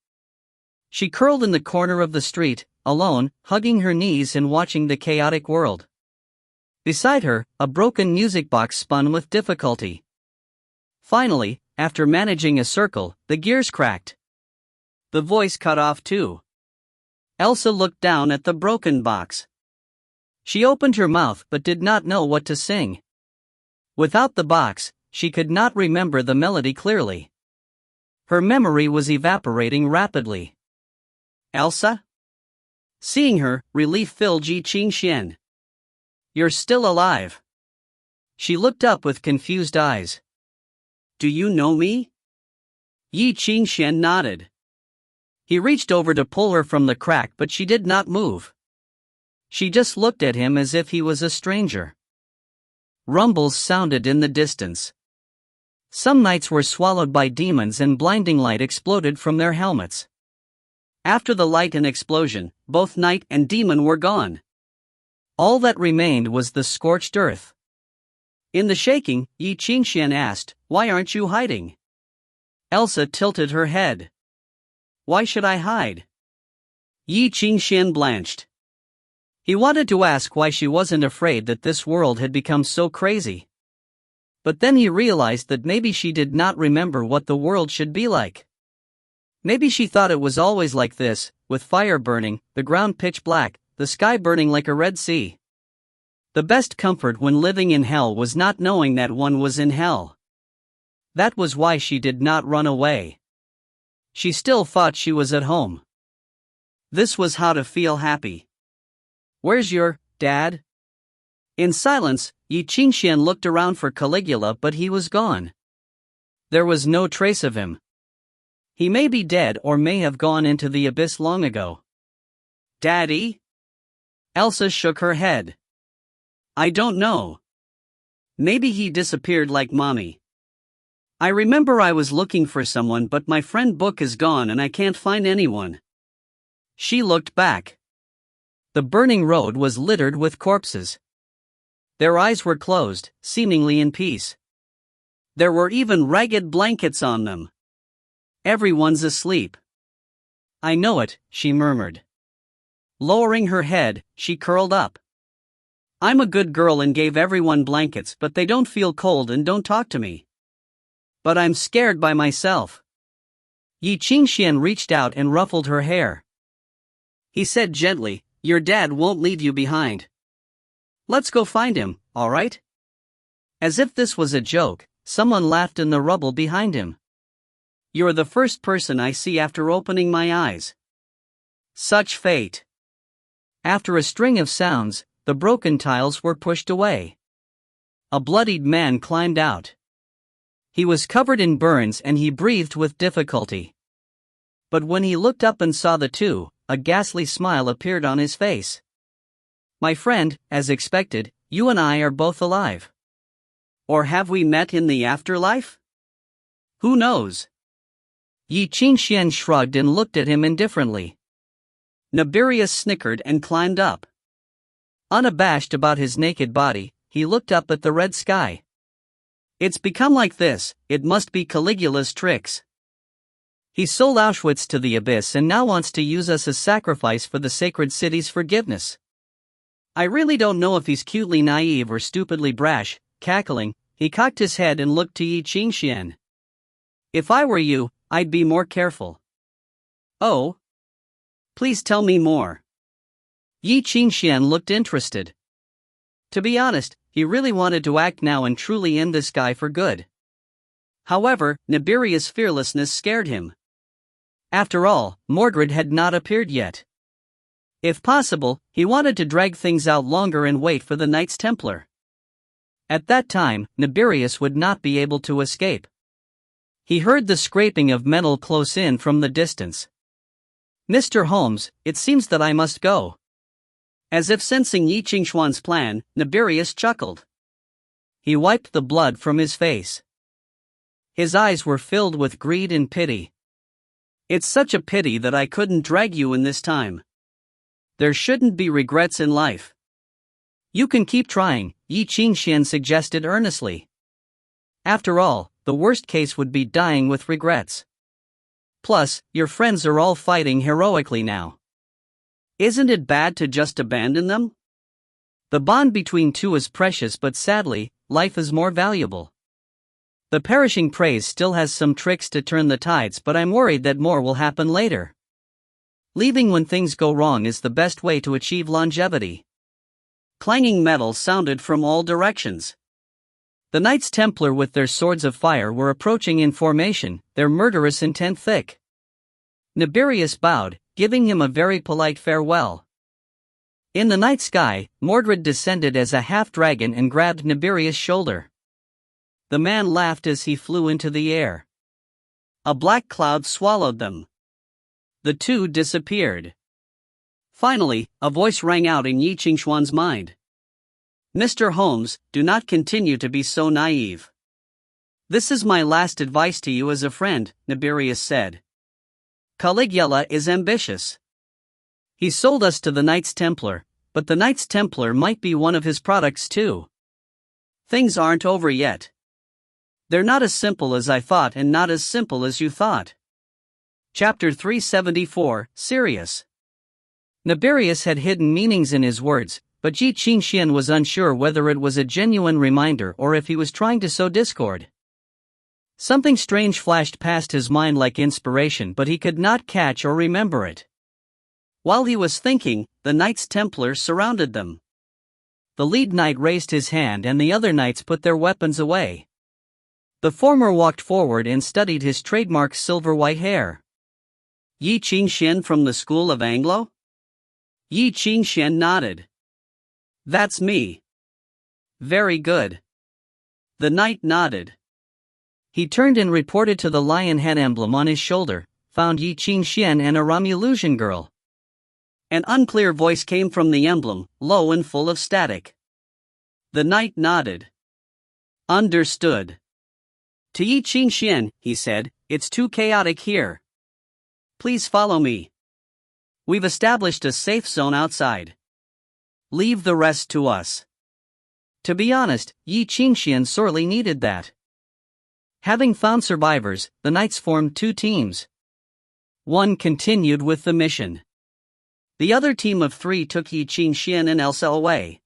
She curled in the corner of the street, alone, hugging her knees and watching the chaotic world. Beside her, a broken music box spun with difficulty. Finally, after managing a circle, the gears cracked. The voice cut off too. Elsa looked down at the broken box. She opened her mouth but did not know what to sing. Without the box, she could not remember the melody clearly. Her memory was evaporating rapidly. Elsa? Seeing her, relief filled Ye Qingxuan. You're still alive. She looked up with confused eyes. Do you know me? Ye Qingxuan nodded. He reached over to pull her from the crack, but she did not move. She just looked at him as if he was a stranger. Rumbles sounded in the distance. Some knights were swallowed by demons and blinding light exploded from their helmets. After the light and explosion, both knight and demon were gone. All that remained was the scorched earth. In the shaking, Ye Qingxuan asked, "Why aren't you hiding?" Elsa tilted her head. "Why should I hide?" Ye Qingxuan blanched. He wanted to ask why she wasn't afraid that this world had become so crazy. But then he realized that maybe she did not remember what the world should be like. Maybe she thought it was always like this, with fire burning, the ground pitch black, the sky burning like a red sea. The best comfort when living in hell was not knowing that one was in hell. That was why she did not run away. She still thought she was at home. This was how to feel happy. "Where's your dad?" In silence, Ye Qingxuan looked around for Caligula, but he was gone. There was no trace of him. He may be dead or may have gone into the abyss long ago. "Daddy?" Elsa shook her head. "I don't know. Maybe he disappeared like Mommy. I remember I was looking for someone, but my friend book is gone and I can't find anyone." She looked back. The burning road was littered with corpses. Their eyes were closed, seemingly in peace. There were even ragged blankets on them. Everyone's asleep. "I know it," she murmured. Lowering her head, she curled up. I'm a good girl and gave everyone blankets, but they don't feel cold and don't talk to me. But I'm scared by myself. Ye Qingxuan reached out and ruffled her hair. He said gently, your dad won't leave you behind. Let's go find him, alright? As if this was a joke, someone laughed in the rubble behind him. You're the first person I see after opening my eyes. Such fate. After a string of sounds, the broken tiles were pushed away. A bloodied man climbed out. He was covered in burns and he breathed with difficulty. But when he looked up and saw the two, a ghastly smile appeared on his face. My friend, as expected, you and I are both alive. Or have we met in the afterlife? Who knows? Ye Qingxuan shrugged and looked at him indifferently. Nibirius snickered and climbed up. Unabashed about his naked body, he looked up at the red sky. It's become like this, it must be Caligula's tricks. He sold Auschwitz to the abyss and now wants to use us as sacrifice for the sacred city's forgiveness. I really don't know if he's cutely naive or stupidly brash. Cackling, he cocked his head and looked to Ye Qingxuan. If I were you, I'd be more careful. Oh? Please tell me more. Ye Qingxuan looked interested. To be honest, he really wanted to act now and truly end this guy for good. However, Nibirius' fearlessness scared him. After all, Mordred had not appeared yet. If possible, he wanted to drag things out longer and wait for the Knights Templar. At that time, Nibirius would not be able to escape. He heard the scraping of metal close in from the distance. Mr. Holmes, it seems that I must go. As if sensing Ye Qingxuan's plan, Nibirius chuckled. He wiped the blood from his face. His eyes were filled with greed and pity. It's such a pity that I couldn't drag you in this time. There shouldn't be regrets in life. You can keep trying, Ye Qingxuan suggested earnestly. After all, the worst case would be dying with regrets. Plus, your friends are all fighting heroically now. Isn't it bad to just abandon them? The bond between two is precious, but sadly, life is more valuable. The perishing praise still has some tricks to turn the tides, but I'm worried that more will happen later. Leaving when things go wrong is the best way to achieve longevity. Clanging metal sounded from all directions. The Knights Templar with their swords of fire were approaching in formation, their murderous intent thick. Nibirius bowed, giving him a very polite farewell. In the night sky, Mordred descended as a half-dragon and grabbed Nibirius' shoulder. The man laughed as he flew into the air. A black cloud swallowed them. The two disappeared. Finally, a voice rang out in Ye Qingxuan's mind. Mr. Holmes, do not continue to be so naive. This is my last advice to you as a friend, Nibirius said. Caligula is ambitious. He sold us to the Knights Templar, but the Knights Templar might be one of his products too. Things aren't over yet. They're not as simple as I thought and not as simple as you thought. Chapter 374, Serious. Nibirius had hidden meanings in his words, but Ye Qingxuan was unsure whether it was a genuine reminder or if he was trying to sow discord. Something strange flashed past his mind like inspiration, but he could not catch or remember it. While he was thinking, the Knights Templar surrounded them. The lead knight raised his hand and the other knights put their weapons away. The former walked forward and studied his trademark silver-white hair. Ye Qingxuan from the School of Anglo? Ye Qingxuan nodded. That's me. Very good. The knight nodded. He turned and reported to the lion head emblem on his shoulder, found Ye Qingxuan and a Romulan girl. An unclear voice came from the emblem, low and full of static. The knight nodded. Understood. To Ye Qingxuan, he said, it's too chaotic here. Please follow me. We've established a safe zone outside. Leave the rest to us. To be honest, Ye Qingxuan sorely needed that. Having found survivors, the knights formed two teams. One continued with the mission. The other team of 3 took Ye Qingxuan and Elsa away.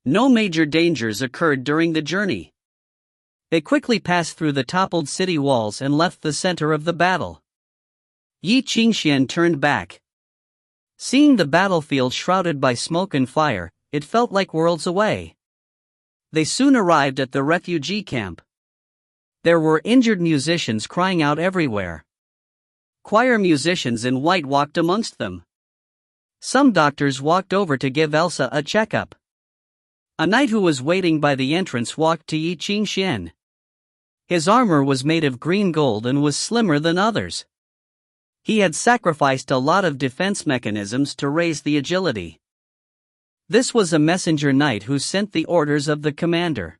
No major dangers occurred during the journey. They quickly passed through the toppled city walls and left the center of the battle. Ye Qingxuan turned back. Seeing the battlefield shrouded by smoke and fire, it felt like worlds away. They soon arrived at the refugee camp. There were injured musicians crying out everywhere. Choir musicians in white walked amongst them. Some doctors walked over to give Elsa a checkup. A knight who was waiting by the entrance walked to Ye Qingxuan. His armor was made of green gold and was slimmer than others. He had sacrificed a lot of defense mechanisms to raise the agility. This was a messenger knight who sent the orders of the commander.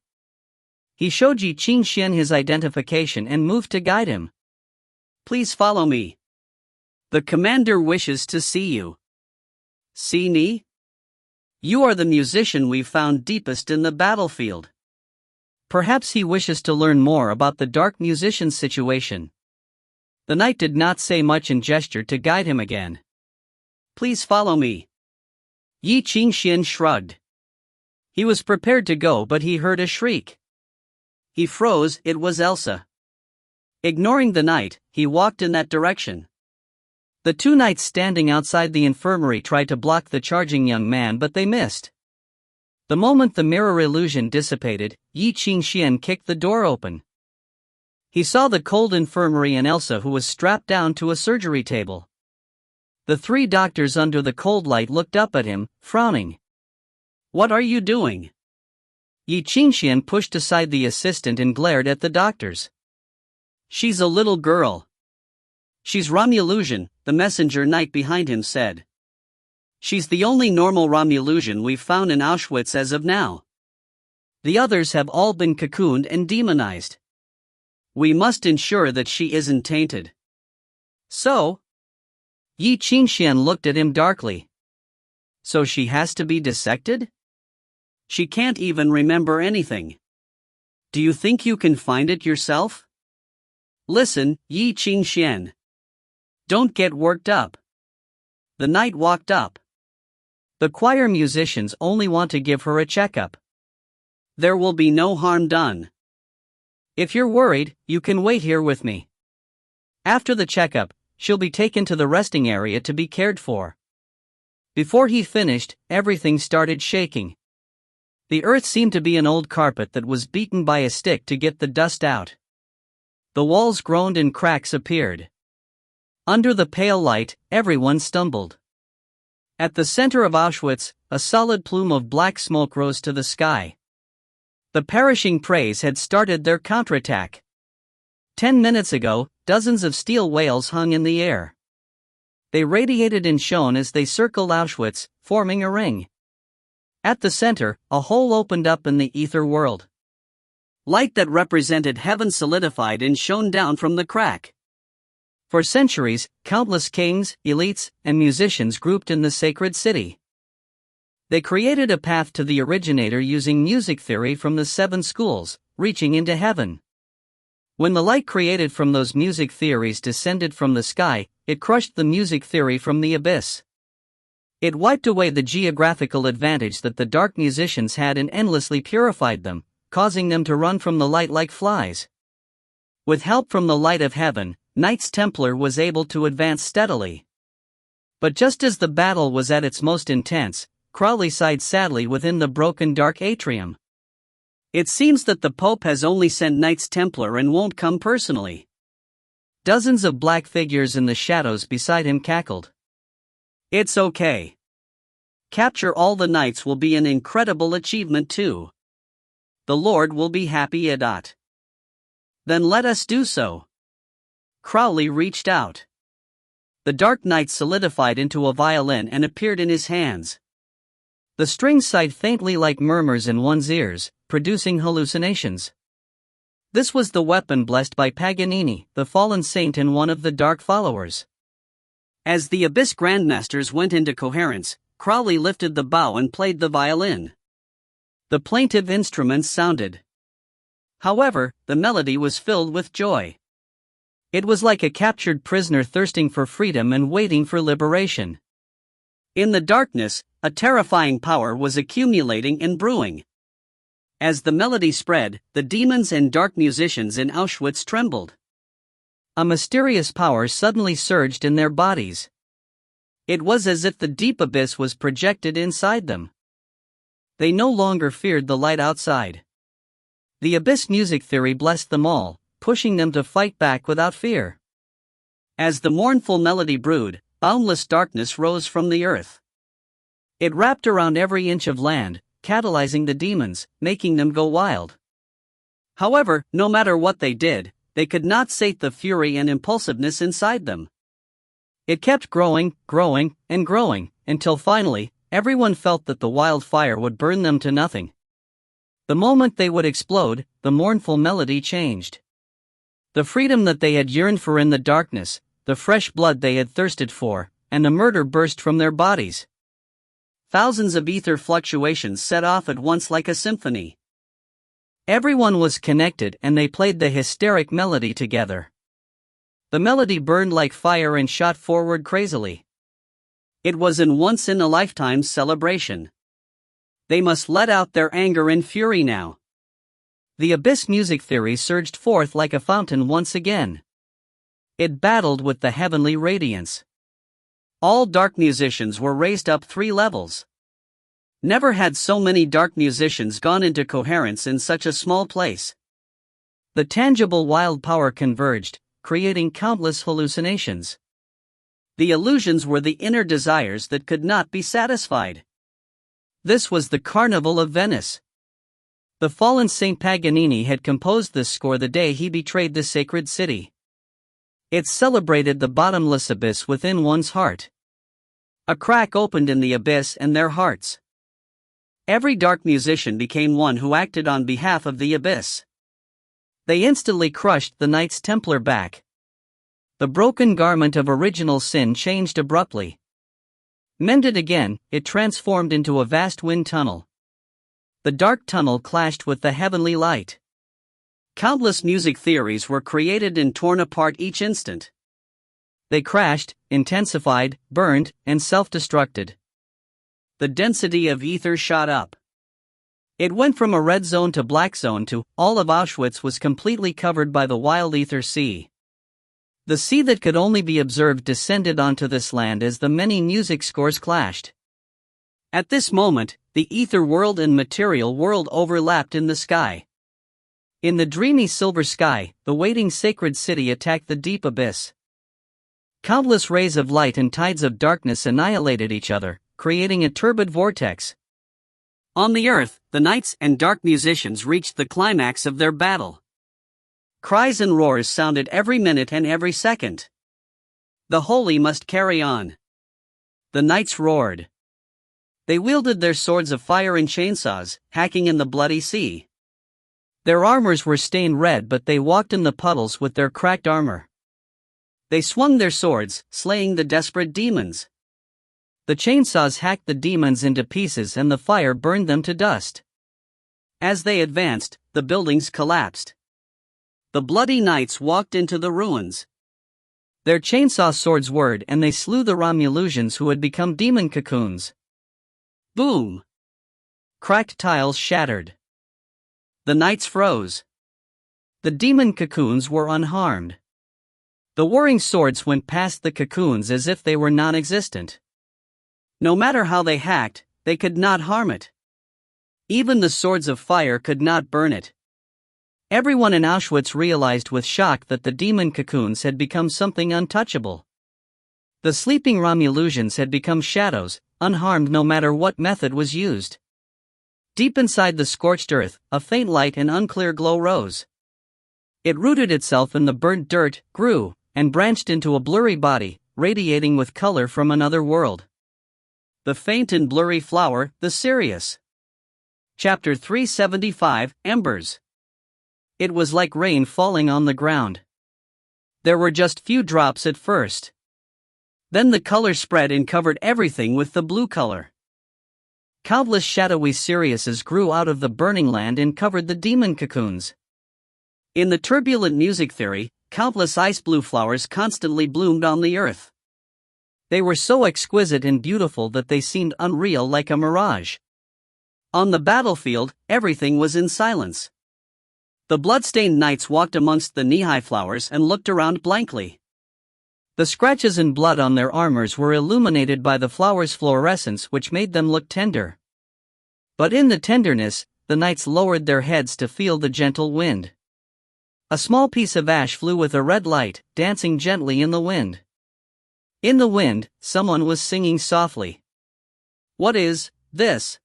He showed Ye Qingxuan his identification and moved to guide him. "Please follow me. The commander wishes to see you." "See me? You are the musician we found deepest in the battlefield." Perhaps he wishes to learn more about the dark musician's situation. The knight did not say much and gestured to guide him again. "Please follow me." Ye Qingxuan shrugged. He was prepared to go, but he heard a shriek. He froze. It was Elsa. Ignoring the knight, he walked in that direction. The 2 knights standing outside the infirmary tried to block the charging young man, but they missed. The moment the mirror illusion dissipated, Ye Qingxuan kicked the door open. He saw the cold infirmary and Elsa, who was strapped down to a surgery table. The 3 doctors under the cold light looked up at him, frowning. "What are you doing?" Ye Qingxuan pushed aside the assistant and glared at the doctors. "She's a little girl." "She's Romulusian," the messenger knight behind him said. "She's the only normal Romulusian we've found in Auschwitz as of now. The others have all been cocooned and demonized. We must ensure that she isn't tainted." "So?" Ye Qingxuan looked at him darkly. "So she has to be dissected? She can't even remember anything. Do you think you can find it yourself?" "Listen, Ye Qingxuan. Don't get worked up." The knight walked up. "The choir musicians only want to give her a checkup. There will be no harm done. If you're worried, you can wait here with me. After the checkup, she'll be taken to the resting area to be cared for." Before he finished, everything started shaking. The earth seemed to be an old carpet that was beaten by a stick to get the dust out. The walls groaned and cracks appeared. Under the pale light, everyone stumbled. At the center of Auschwitz, a solid plume of black smoke rose to the sky. The perishing prays had started their counterattack. 10 minutes ago, dozens of steel whales hung in the air. They radiated and shone as they circled Auschwitz, forming a ring. At the center, a hole opened up in the ether world. Light that represented heaven solidified and shone down from the crack. For centuries, countless kings, elites, and musicians grouped in the sacred city. They created a path to the originator using music theory from the 7 schools, reaching into heaven. When the light created from those music theories descended from the sky, it crushed the music theory from the abyss. It wiped away the geographical advantage that the dark musicians had and endlessly purified them, causing them to run from the light like flies. With help from the light of heaven, Knights Templar was able to advance steadily. But just as the battle was at its most intense, Crowley sighed sadly within the broken dark atrium. "It seems that the Pope has only sent Knights Templar and won't come personally." Dozens of black figures in the shadows beside him cackled. "It's okay. Capture all the knights will be an incredible achievement too. The Lord will be happy at it. Then let us do so." Crowley reached out. The dark knight solidified into a violin and appeared in his hands. The strings sighed faintly like murmurs in one's ears, producing hallucinations. This was the weapon blessed by Paganini, the fallen saint and one of the dark followers. As the Abyss Grandmasters went into coherence, Crowley lifted the bow and played the violin. The plaintive instruments sounded. However, the melody was filled with joy. It was like a captured prisoner thirsting for freedom and waiting for liberation. In the darkness, a terrifying power was accumulating and brewing. As the melody spread, the demons and dark musicians in Auschwitz trembled. A mysterious power suddenly surged in their bodies. It was as if the deep abyss was projected inside them. They no longer feared the light outside. The abyss music theory blessed them all, pushing them to fight back without fear. As the mournful melody brewed, boundless darkness rose from the earth. It wrapped around every inch of land, catalyzing the demons, making them go wild. However, no matter what they did, they could not sate the fury and impulsiveness inside them. It kept growing, growing, and growing, until finally, everyone felt that the wildfire would burn them to nothing. The moment they would explode, the mournful melody changed. The freedom that they had yearned for in the darkness, the fresh blood they had thirsted for, and the murder burst from their bodies. Thousands of ether fluctuations set off at once like a symphony. Everyone was connected and they played the hysteric melody together. The melody burned like fire and shot forward crazily. It was an once-in-a-lifetime celebration. They must let out their anger and fury now. The abyss music theory surged forth like a fountain once again. It battled with the heavenly radiance. All dark musicians were raised up 3 levels. Never had so many dark musicians gone into coherence in such a small place. The tangible wild power converged, creating countless hallucinations. The illusions were the inner desires that could not be satisfied. This was the Carnival of Venice. The fallen Saint Paganini had composed this score the day he betrayed the sacred city. It celebrated the bottomless abyss within one's heart. A crack opened in the abyss and their hearts. Every dark musician became one who acted on behalf of the abyss. They instantly crushed the Knights Templar back. The broken garment of original sin changed abruptly. Mended again, it transformed into a vast wind tunnel. The dark tunnel clashed with the heavenly light. Countless music theories were created and torn apart each instant. They crashed, intensified, burned, and self-destructed. The density of ether shot up. It went from a red zone to black zone to all of Auschwitz was completely covered by the wild ether sea. The sea that could only be observed descended onto this land as the many music scores clashed. At this moment, the ether world and material world overlapped in the sky. In the dreamy silver sky, the waiting sacred city attacked the deep abyss. Countless rays of light and tides of darkness annihilated each other, creating a turbid vortex. On the earth, the knights and dark musicians reached the climax of their battle. Cries and roars sounded every minute and every second. The holy must carry on. The knights roared. They wielded their swords of fire and chainsaws, hacking in the bloody sea. Their armors were stained red, but they walked in the puddles with their cracked armor. They swung their swords, slaying the desperate demons. The chainsaws hacked the demons into pieces and the fire burned them to dust. As they advanced, the buildings collapsed. The bloody knights walked into the ruins. Their chainsaw swords whirred and they slew the Romulans who had become demon cocoons. Boom! Cracked tiles shattered. The knights froze. The demon cocoons were unharmed. The whirring swords went past the cocoons as if they were non-existent. No matter how they hacked, they could not harm it. Even the swords of fire could not burn it. Everyone in Auschwitz realized with shock that the demon cocoons had become something untouchable. The sleeping Romulans had become shadows, unharmed no matter what method was used. Deep inside the scorched earth, a faint light and unclear glow rose. It rooted itself in the burnt dirt, grew, and branched into a blurry body, radiating with color from another world. The faint and blurry flower, the Sirius. Chapter 375, Embers. It was like rain falling on the ground. There were just few drops at first. Then the color spread and covered everything with the blue color. Countless shadowy Siriuses grew out of the burning land and covered the demon cocoons. In the turbulent music theory, countless ice blue flowers constantly bloomed on the earth. They were so exquisite and beautiful that they seemed unreal, like a mirage. On the battlefield, everything was in silence. The blood-stained knights walked amongst the knee-high flowers and looked around blankly. The scratches and blood on their armors were illuminated by the flowers' fluorescence, which made them look tender. But in the tenderness, the knights lowered their heads to feel the gentle wind. A small piece of ash flew with a red light, dancing gently in the wind. In the wind, someone was singing softly. "What is this?"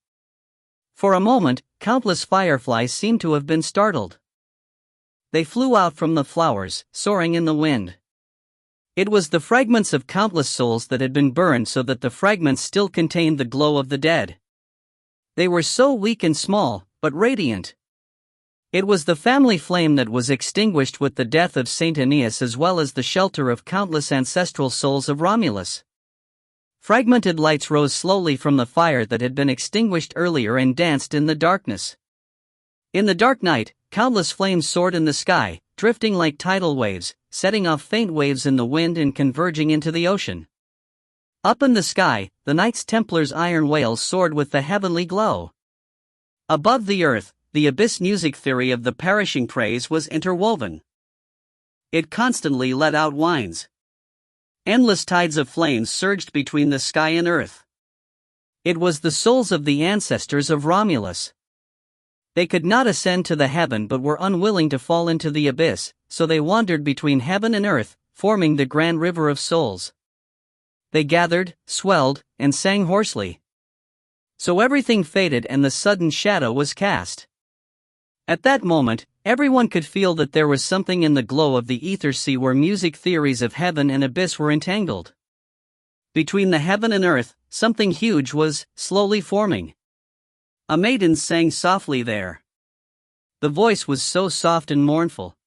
For a moment, countless fireflies seemed to have been startled. They flew out from the flowers, soaring in the wind. It was the fragments of countless souls that had been burned so that the fragments still contained the glow of the dead. They were so weak and small, but radiant. It was the family flame that was extinguished with the death of Saint Aeneas, as well as the shelter of countless ancestral souls of Romulus. Fragmented lights rose slowly from the fire that had been extinguished earlier and danced in the darkness. In the dark night, countless flames soared in the sky, drifting like tidal waves, setting off faint waves in the wind and converging into the ocean. Up in the sky, the Knights Templars' iron whales soared with the heavenly glow. Above the earth, the abyss music theory of the perishing praise was interwoven. It constantly let out whines. Endless tides of flames surged between the sky and earth. It was the souls of the ancestors of Romulus. They could not ascend to the heaven but were unwilling to fall into the abyss, so they wandered between heaven and earth, forming the grand river of souls. They gathered, swelled, and sang hoarsely. So everything faded and the sudden shadow was cast. At that moment, everyone could feel that there was something in the glow of the ether sea where music theories of heaven and abyss were entangled. Between the heaven and earth, something huge was slowly forming. A maiden sang softly there. The voice was so soft and mournful.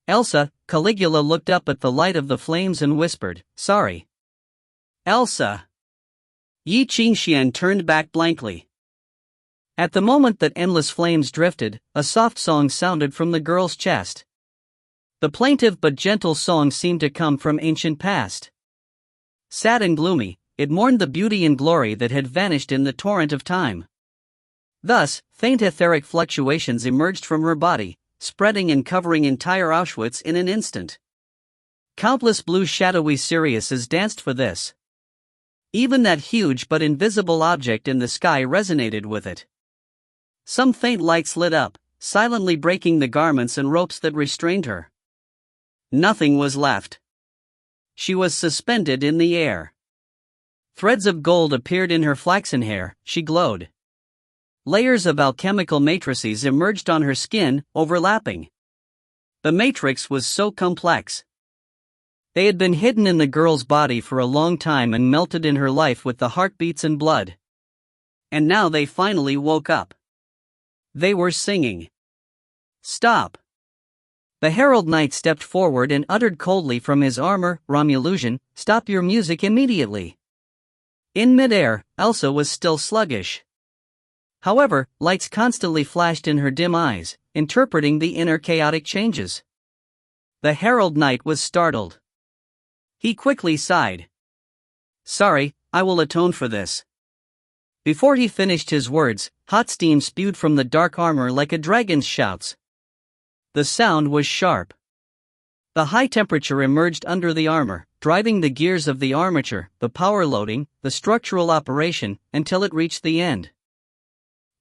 Elsa, Caligula looked up at the light of the flames and whispered, "Sorry." "Elsa." Ye Qingxuan turned back blankly. At the moment that endless flames drifted, a soft song sounded from the girl's chest. The plaintive but gentle song seemed to come from ancient past. Sad and gloomy, it mourned the beauty and glory that had vanished in the torrent of time. Thus, faint etheric fluctuations emerged from her body, spreading and covering entire Auschwitz in an instant. Countless blue shadowy Siriuses danced for this. Even that huge but invisible object in the sky resonated with it. Some faint lights lit up, silently breaking the garments and ropes that restrained her. Nothing was left. She was suspended in the air. Threads of gold appeared in her flaxen hair, she glowed. Layers of alchemical matrices emerged on her skin, overlapping. The matrix was so complex. They had been hidden in the girl's body for a long time and melted in her life with the heartbeats and blood. And now they finally woke up. They were singing. "Stop!" The Herald Knight stepped forward and uttered coldly from his armor, "Romulusian, stop your music immediately." In midair, Elsa was still sluggish. However, lights constantly flashed in her dim eyes, interpreting the inner chaotic changes. The Herald Knight was startled. He quickly sighed. "Sorry, I will atone for this." Before he finished his words, hot steam spewed from the dark armor like a dragon's shouts. The sound was sharp. The high temperature emerged under the armor, driving the gears of the armature, the power loading, the structural operation, until it reached the end.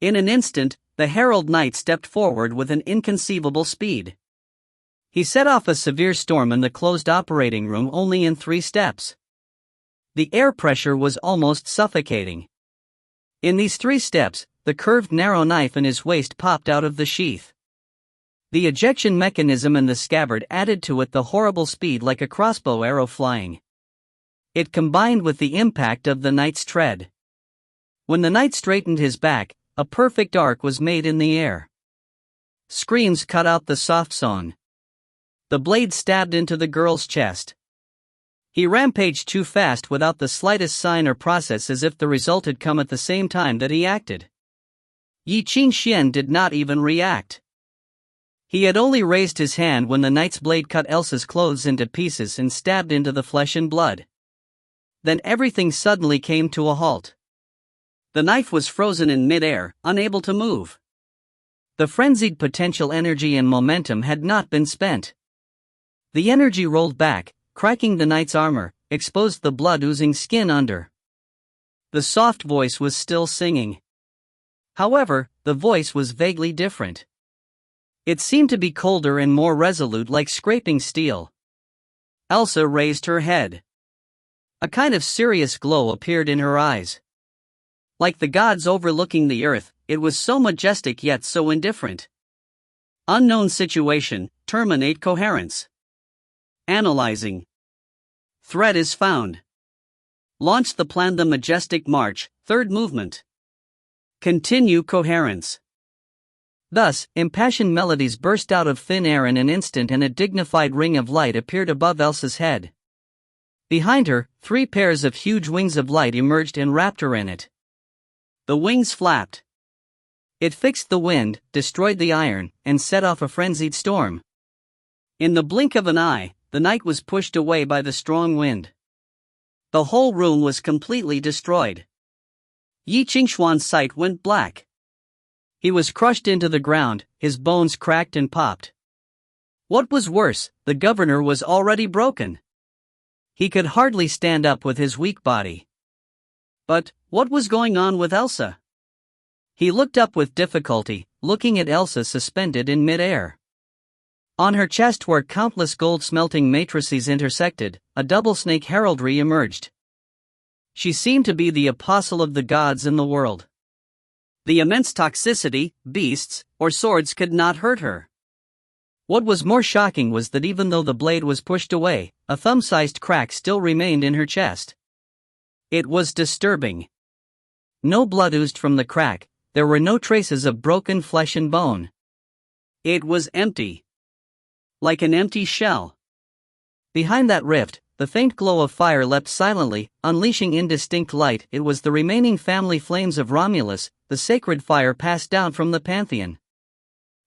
In an instant, the Herald Knight stepped forward with an inconceivable speed. He set off a severe storm in the closed operating room only in 3 steps. The air pressure was almost suffocating. In these 3 steps, the curved narrow knife in his waist popped out of the sheath. The ejection mechanism in the scabbard added to it the horrible speed like a crossbow arrow flying. It combined with the impact of the knight's tread. When the knight straightened his back, a perfect arc was made in the air. Screams cut out the soft song. The blade stabbed into the girl's chest. He rampaged too fast without the slightest sign or process, as if the result had come at the same time that he acted. Ye Qingxuan did not even react. He had only raised his hand when the knight's blade cut Elsa's clothes into pieces and stabbed into the flesh and blood. Then everything suddenly came to a halt. The knife was frozen in mid-air, unable to move. The frenzied potential energy and momentum had not been spent. The energy rolled back, cracking the knight's armor, exposed the blood-oozing skin under. The soft voice was still singing. However, the voice was vaguely different. It seemed to be colder and more resolute, like scraping steel. Elsa raised her head. A kind of serious glow appeared in her eyes. Like the gods overlooking the earth, it was so majestic yet so indifferent. Unknown situation, terminate coherence. Analyzing. Thread is found. Launch the plan, the majestic march, third movement. Continue coherence. Thus, impassioned melodies burst out of thin air in an instant, and a dignified ring of light appeared above Elsa's head. Behind her, 3 pairs of huge wings of light emerged and wrapped her in it. The wings flapped. It fixed the wind, destroyed the iron, and set off a frenzied storm. In the blink of an eye, the knight was pushed away by the strong wind. The whole room was completely destroyed. Ye Qingxuan's sight went black. He was crushed into the ground, his bones cracked and popped. What was worse, the governor was already broken. He could hardly stand up with his weak body. But what was going on with Elsa? He looked up with difficulty, looking at Elsa suspended in mid-air. On her chest, where countless gold-smelting matrices intersected, a double snake heraldry emerged. She seemed to be the apostle of the gods in the world. The immense toxicity, beasts, or swords could not hurt her. What was more shocking was that even though the blade was pushed away, a thumb-sized crack still remained in her chest. It was disturbing. No blood oozed from the crack, there were no traces of broken flesh and bone. It was empty. Like an empty shell. Behind that rift, the faint glow of fire leapt silently, unleashing indistinct light. It was the remaining family flames of Romulus, the sacred fire passed down from the Pantheon.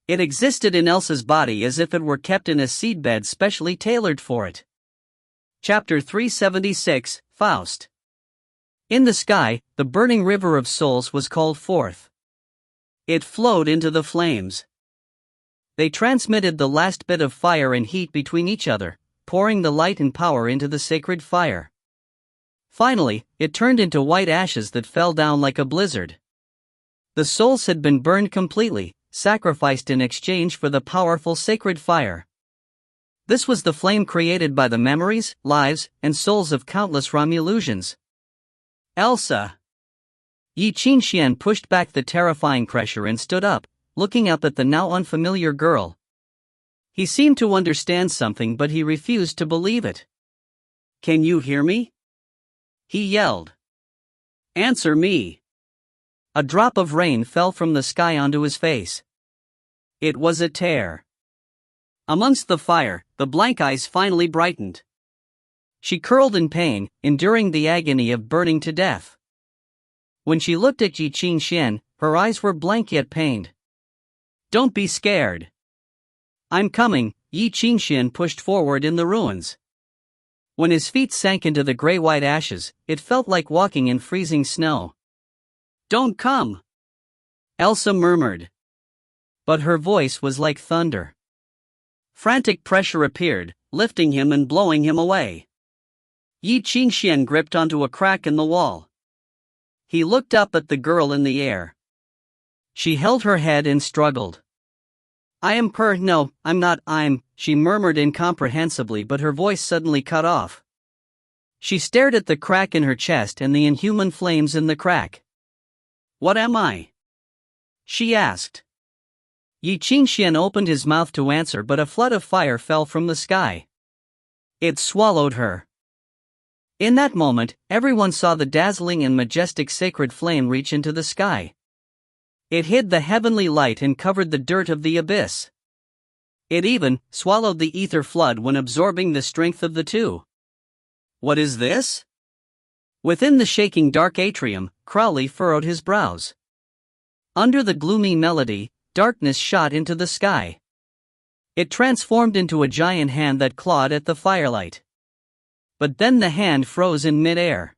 It existed in Elsa's body as if it were kept in a seedbed specially tailored for it. Chapter 376, Faust. In the sky, the burning river of souls was called forth. It flowed into the flames. They transmitted the last bit of fire and heat between each other, pouring the light and power into the sacred fire. Finally, it turned into white ashes that fell down like a blizzard. The souls had been burned completely, sacrificed in exchange for the powerful sacred fire. This was the flame created by the memories, lives, and souls of countless Romulans. Elsa! Ye Qingxuan pushed back the terrifying pressure and stood up, looking up at the now unfamiliar girl. He seemed to understand something, but he refused to believe it. "Can you hear me?" he yelled. "Answer me." A drop of rain fell from the sky onto his face. It was a tear. Amongst the fire, the blank eyes finally brightened. She curled in pain, enduring the agony of burning to death. When she looked at Ye Qingxuan, her eyes were blank yet pained. "Don't be scared. I'm coming." Ye Qingxuan pushed forward in the ruins. When his feet sank into the gray-white ashes, it felt like walking in freezing snow. "Don't come," Elsa murmured. But her voice was like thunder. Frantic pressure appeared, lifting him and blowing him away. Ye Qingxuan gripped onto a crack in the wall. He looked up at the girl in the air. She held her head and struggled. No, I'm not, she murmured incomprehensibly, but her voice suddenly cut off. She stared at the crack in her chest and the inhuman flames in the crack. "What am I?" she asked. Ye Qingxuan opened his mouth to answer, but a flood of fire fell from the sky. It swallowed her. In that moment, everyone saw the dazzling and majestic sacred flame reach into the sky. It hid the heavenly light and covered the dirt of the abyss. It even swallowed the ether flood when absorbing the strength of the two. "What is this?" Within the shaking dark atrium, Crowley furrowed his brows. Under the gloomy melody, darkness shot into the sky. It transformed into a giant hand that clawed at the firelight. But then the hand froze in mid-air.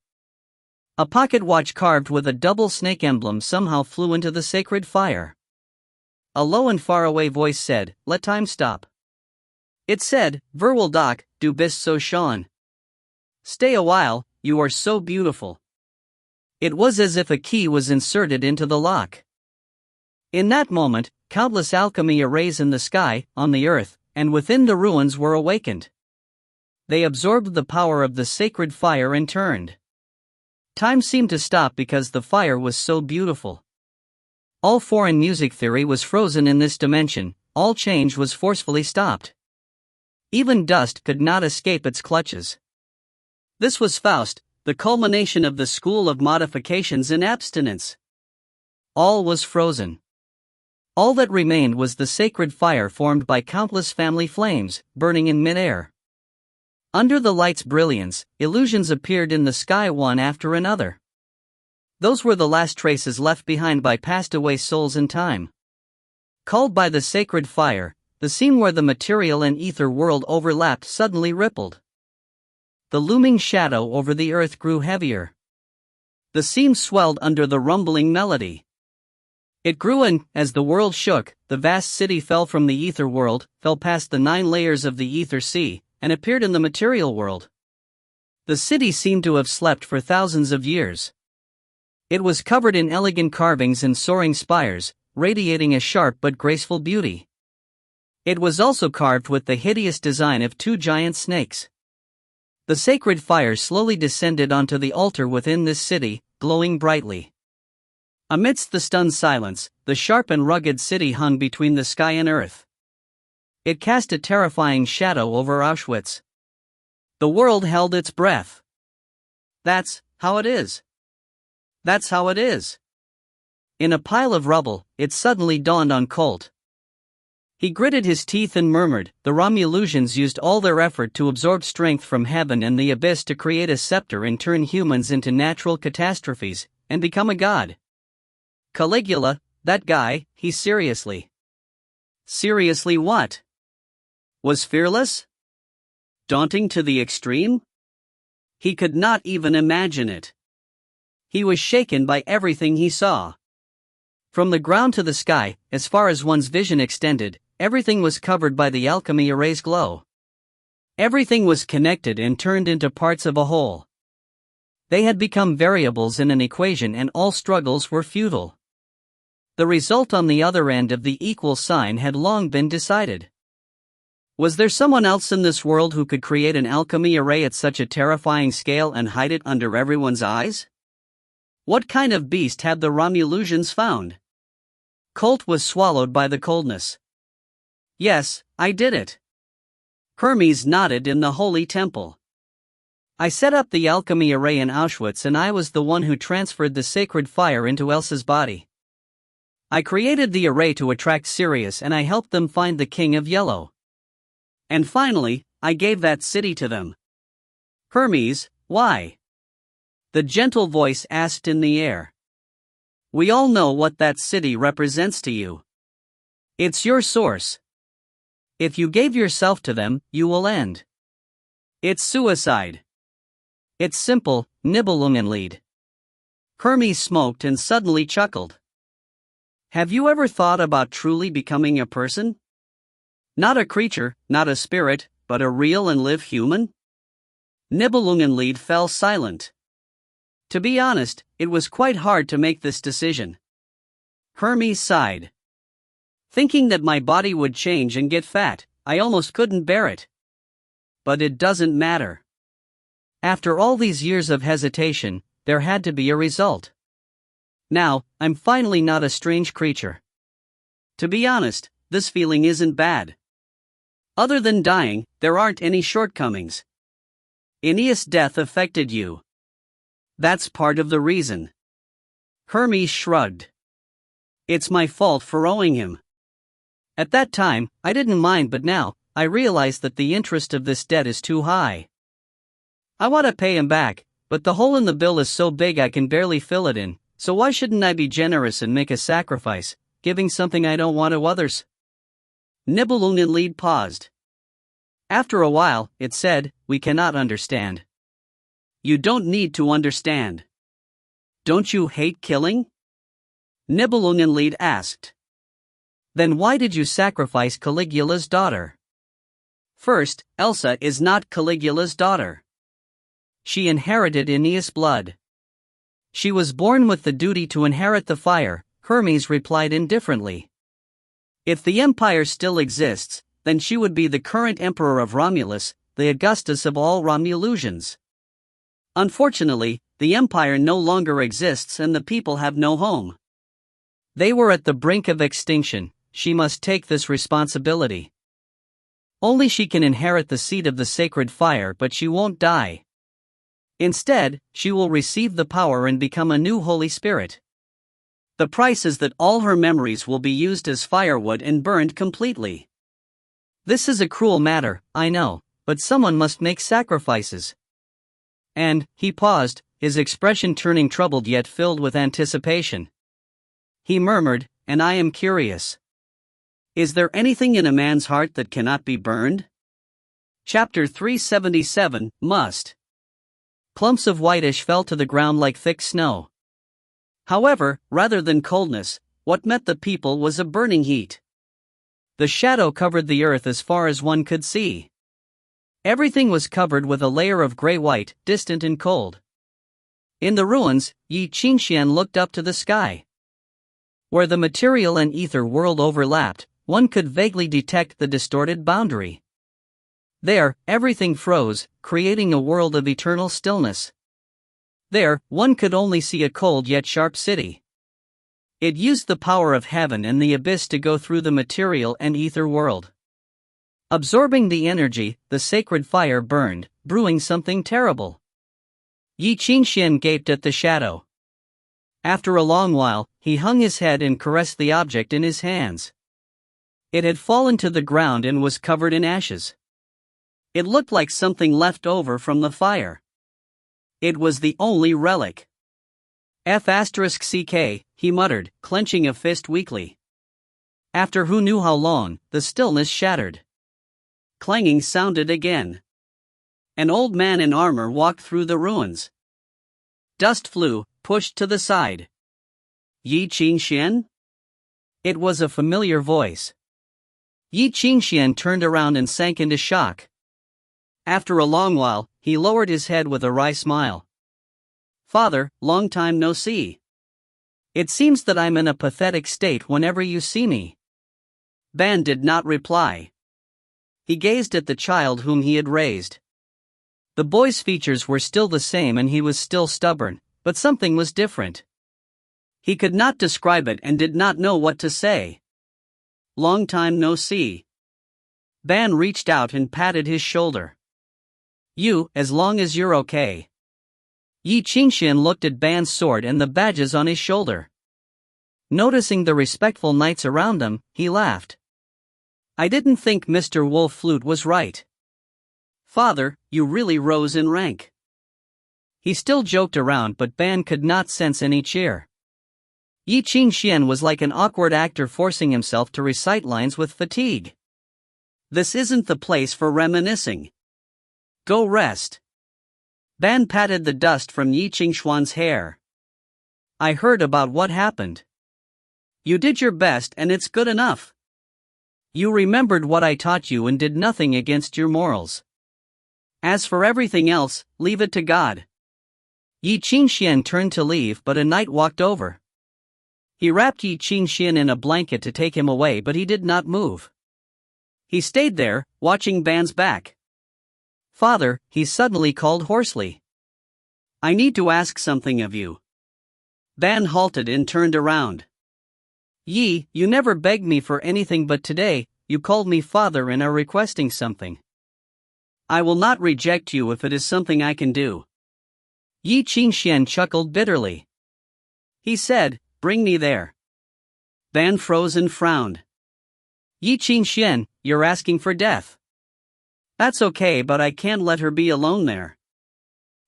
A pocket watch carved with a double snake emblem somehow flew into the sacred fire. A low and faraway voice said, "Let time stop." It said, "Verwil Doc, du bist so schön. Stay a while, you are so beautiful." It was as if a key was inserted into the lock. In that moment, countless alchemy arrays in the sky, on the earth, and within the ruins were awakened. They absorbed the power of the sacred fire and turned. Time seemed to stop because the fire was so beautiful. All foreign music theory was frozen in this dimension, all change was forcefully stopped. Even dust could not escape its clutches. This was Faust, the culmination of the school of modifications and abstinence. All was frozen. All that remained was the sacred fire formed by countless family flames, burning in mid-air. Under the light's brilliance, illusions appeared in the sky one after another. Those were the last traces left behind by passed-away souls in time. Called by the sacred fire, the scene where the material and ether world overlapped suddenly rippled. The looming shadow over the earth grew heavier. The scene swelled under the rumbling melody. It grew and, as the world shook, the vast city fell from the ether world, fell past the 9 layers of the ether sea, and appeared in the material world. The city seemed to have slept for thousands of years. It was covered in elegant carvings and soaring spires, radiating a sharp but graceful beauty. It was also carved with the hideous design of 2 giant snakes. The sacred fire slowly descended onto the altar within this city, glowing brightly. Amidst the stunned silence, the sharp and rugged city hung between the sky and earth. It cast a terrifying shadow over Auschwitz. The world held its breath. That's how it is. That's how it is. In a pile of rubble, it suddenly dawned on Colt. He gritted his teeth and murmured, "The Romulans used all their effort to absorb strength from heaven and the abyss to create a scepter and turn humans into natural catastrophes, and become a god. Caligula, that guy, he seriously. Seriously what? Was fearless? Daunting to the extreme? He could not even imagine it. He was shaken by everything he saw. From the ground to the sky, as far as one's vision extended, everything was covered by the alchemy array's glow. Everything was connected and turned into parts of a whole. They had become variables in an equation and all struggles were futile. The result on the other end of the equal sign had long been decided. Was there someone else in this world who could create an alchemy array at such a terrifying scale and hide it under everyone's eyes? What kind of beast had the Romulans found? Colt was swallowed by the coldness. Yes, I did it. Hermes nodded in the holy temple. I set up the alchemy array in Auschwitz and I was the one who transferred the sacred fire into Elsa's body. I created the array to attract Sirius and I helped them find the King of Yellow. And finally, I gave that city to them. Hermes, why? The gentle voice asked in the air. We all know what that city represents to you. It's your source. If you gave yourself to them, you will end. It's suicide. It's simple, Nibelungenlied. Hermes smoked and suddenly chuckled. Have you ever thought about truly becoming a person? Not a creature, not a spirit, but a real and live human? Nibelungenlied fell silent. To be honest, it was quite hard to make this decision. Hermes sighed. Thinking that my body would change and get fat, I almost couldn't bear it. But it doesn't matter. After all these years of hesitation, there had to be a result. Now, I'm finally not a strange creature. To be honest, this feeling isn't bad. Other than dying, there aren't any shortcomings. Aeneas' death affected you. That's part of the reason. Hermes shrugged. It's my fault for owing him. At that time, I didn't mind, but now, I realize that the interest of this debt is too high. I want to pay him back, but the hole in the bill is so big I can barely fill it in, so why shouldn't I be generous and make a sacrifice, giving something I don't want to others? Nibelungenlied paused. After a while, it said, we cannot understand. You don't need to understand. Don't you hate killing? Nibelungenlied asked. Then why did you sacrifice Caligula's daughter? First, Elsa is not Caligula's daughter. She inherited Aeneas' blood. She was born with the duty to inherit the fire, Hermes replied indifferently. If the empire still exists, then she would be the current emperor of Romulus, the Augustus of all Romulusians. Unfortunately, the empire no longer exists and the people have no home. They were at the brink of extinction. She must take this responsibility. Only she can inherit the seat of the sacred fire, but she won't die. Instead, she will receive the power and become a new Holy Spirit. The price is that all her memories will be used as firewood and burned completely. This is a cruel matter, I know, but someone must make sacrifices. And, he paused, his expression turning troubled yet filled with anticipation. He murmured, and I am curious. Is there anything in a man's heart that cannot be burned? Chapter 377, Must. Clumps of whitish fell to the ground like thick snow. However, rather than coldness, what met the people was a burning heat. The shadow covered the earth as far as one could see. Everything was covered with a layer of gray-white, distant and cold. In the ruins, Ye Qingxuan looked up to the sky. Where the material and ether world overlapped, one could vaguely detect the distorted boundary. There, everything froze, creating a world of eternal stillness. There, one could only see a cold yet sharp city. It used the power of heaven and the abyss to go through the material and ether world. Absorbing the energy, the sacred fire burned, brewing something terrible. Ye Qingxuan gaped at the shadow. After a long while, he hung his head and caressed the object in his hands. It had fallen to the ground and was covered in ashes. It looked like something left over from the fire. It was the only relic. F***ck, he muttered, clenching a fist weakly. After who knew how long, the stillness shattered. Clanging sounded again. An old man in armor walked through the ruins. Dust flew, pushed to the side. Ye Qingxuan? It was a familiar voice. Ye Qingxuan turned around and sank into shock. After a long while, he lowered his head with a wry smile. Father, long time no see. It seems that I'm in a pathetic state whenever you see me. Ban did not reply. He gazed at the child whom he had raised. The boy's features were still the same and he was still stubborn, but something was different. He could not describe it and did not know what to say. Long time no see. Ban reached out and patted his shoulder. You, as long as you're okay. Ye Qingxuan looked at Ban's sword and the badges on his shoulder. Noticing the respectful knights around him, he laughed. I didn't think Mr. Wolf Flute was right. Father, you really rose in rank. He still joked around, but Ban could not sense any cheer. Ye Qingxuan was like an awkward actor forcing himself to recite lines with fatigue. This isn't the place for reminiscing. Go rest. Ban patted the dust from Ye Qingxuan's hair. I heard about what happened. You did your best and it's good enough. You remembered what I taught you and did nothing against your morals. As for everything else, leave it to God. Ye Qingxuan turned to leave, but a knight walked over. He wrapped Ye Qingxuan in a blanket to take him away, but he did not move. He stayed there, watching Ban's back. Father, he suddenly called hoarsely. I need to ask something of you. Ban halted and turned around. Ye, you never begged me for anything, but today, you called me father and are requesting something. I will not reject you if it is something I can do. Ye Qingxuan chuckled bitterly. He said, bring me there. Ban froze and frowned. Ye Qingxuan, you're asking for death. That's okay, but I can't let her be alone there.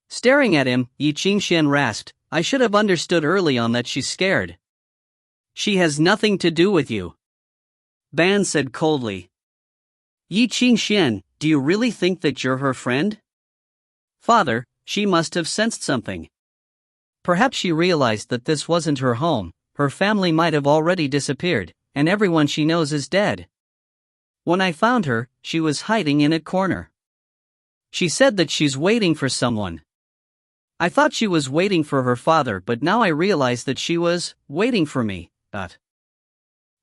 Staring at him, Ye Qingxuan rasped, I should have understood early on that she's scared. She has nothing to do with you. Ban said coldly. Ye Qingxuan, do you really think that you're her friend? Father, she must have sensed something. Perhaps she realized that this wasn't her home, her family might have already disappeared, and everyone she knows is dead. When I found her, she was hiding in a corner. She said that she's waiting for someone. I thought she was waiting for her father, but now I realize that she was waiting for me.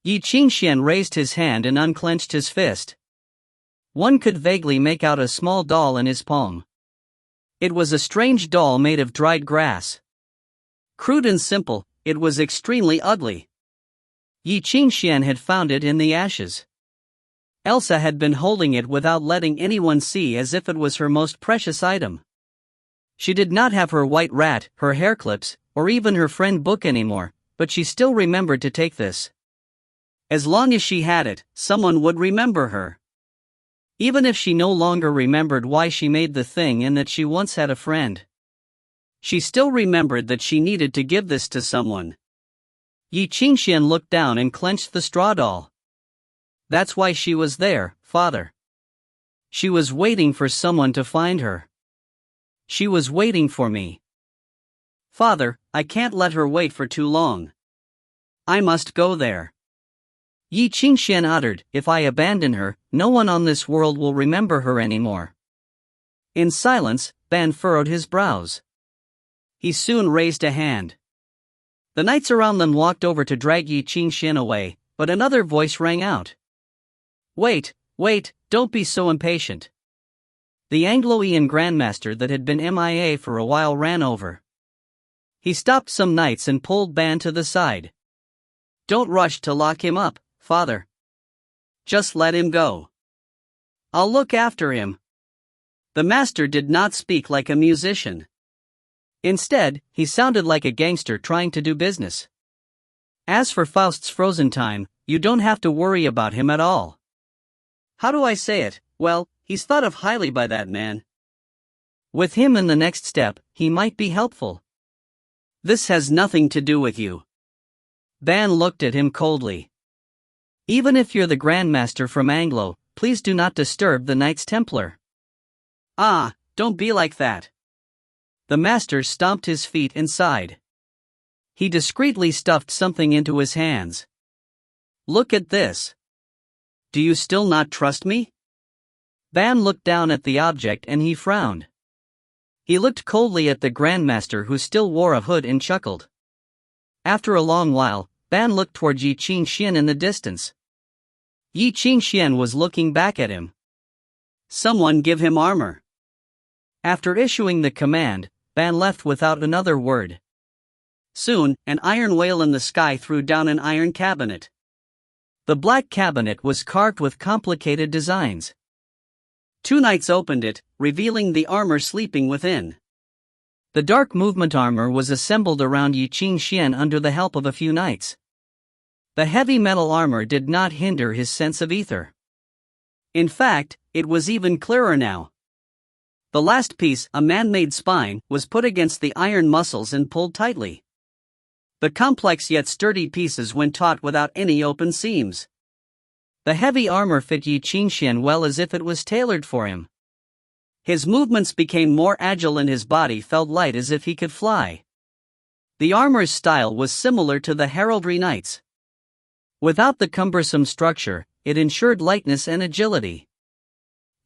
Ye Qingxuan raised his hand and unclenched his fist. One could vaguely make out a small doll in his palm. It was a strange doll made of dried grass. Crude and simple, it was extremely ugly. Ye Qingxuan had found it in the ashes. Elsa had been holding it without letting anyone see, as if it was her most precious item. She did not have her white rat, her hair clips, or even her friend book anymore, but she still remembered to take this. As long as she had it, someone would remember her. Even if she no longer remembered why she made the thing and that she once had a friend, she still remembered that she needed to give this to someone. Ye Qingxuan looked down and clenched the straw doll. That's why she was there, father. She was waiting for someone to find her. She was waiting for me. Father, I can't let her wait for too long. I must go there. Ye Qingxuan uttered, if I abandon her, no one on this world will remember her anymore. In silence, Ban furrowed his brows. He soon raised a hand. The knights around them walked over to drag Ye Qingxuan away, but another voice rang out. Wait, don't be so impatient. The Anglo-Ian Grandmaster that had been MIA for a while ran over. He stopped some knights and pulled Ban to the side. Don't rush to lock him up, father. Just let him go. I'll look after him. The master did not speak like a musician. Instead, he sounded like a gangster trying to do business. As for Faust's frozen time, you don't have to worry about him at all. How do I say it? Well, he's thought of highly by that man. With him in the next step, he might be helpful. This has nothing to do with you. Ban looked at him coldly. Even if you're the Grandmaster from Anglo, please do not disturb the Knights Templar. Ah, don't be like that. The master stomped his feet and sighed. He discreetly stuffed something into his hands. Look at this. Do you still not trust me? Ban looked down at the object and he frowned. He looked coldly at the Grandmaster, who still wore a hood, and chuckled. After a long while, Ban looked toward Ye Qingxuan in the distance. Ye Qingxuan was looking back at him. Someone give him armor. After issuing the command, Ban left without another word. Soon, an iron whale in the sky threw down an iron cabinet. The black cabinet was carved with complicated designs. Two knights opened it, revealing the armor sleeping within. The dark movement armor was assembled around Ye Qingxuan under the help of a few knights. The heavy metal armor did not hinder his sense of ether. In fact, it was even clearer now. The last piece, a man-made spine, was put against the iron muscles and pulled tightly. The complex yet sturdy pieces went taut without any open seams. The heavy armor fit Ye Qingxuan well, as if it was tailored for him. His movements became more agile and his body felt light, as if he could fly. The armor's style was similar to the heraldry knights. Without the cumbersome structure, it ensured lightness and agility.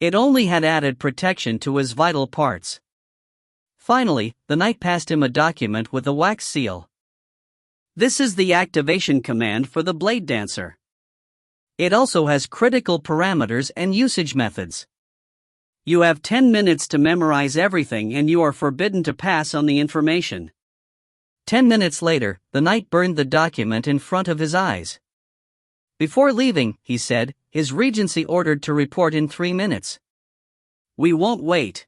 It only had added protection to his vital parts. Finally, the knight passed him a document with a wax seal. This is the activation command for the Blade Dancer. It also has critical parameters and usage methods. You have 10 minutes to memorize everything, and you are forbidden to pass on the information. 10 minutes later, the knight burned the document in front of his eyes. Before leaving, he said, His Regency ordered to report in 3 minutes. We won't wait.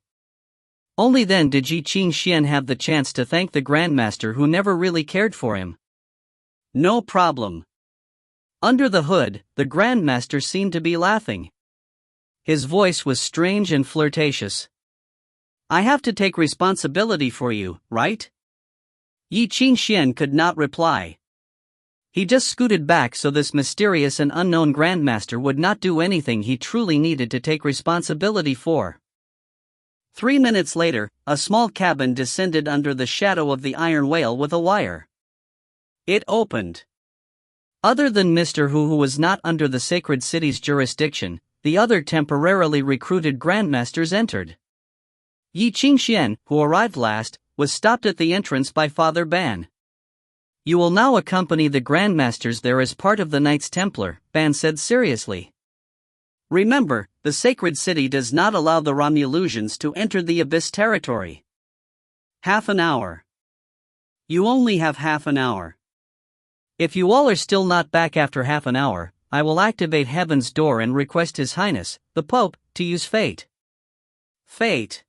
Only then did Ye Qingxuan have the chance to thank the Grandmaster, who never really cared for him. No problem. Under the hood, the Grandmaster seemed to be laughing. His voice was strange and flirtatious. I have to take responsibility for you, right? Ye Qingxuan could not reply. He just scooted back so this mysterious and unknown Grandmaster would not do anything he truly needed to take responsibility for. 3 minutes later, a small cabin descended under the shadow of the iron whale with a wire. It opened. Other than Mr. Hu, who was not under the sacred city's jurisdiction, the other temporarily recruited grandmasters entered. Ye Qingxuan, who arrived last, was stopped at the entrance by Father Ban. "You will now accompany the grandmasters there as part of the Knights Templar," Ban said seriously. "Remember, the sacred city does not allow the Romulans to enter the Abyss territory." "Half an hour." "You only have half an hour. If you all are still not back after half an hour, I will activate Heaven's door and request His Highness, the Pope, to use fate." Fate.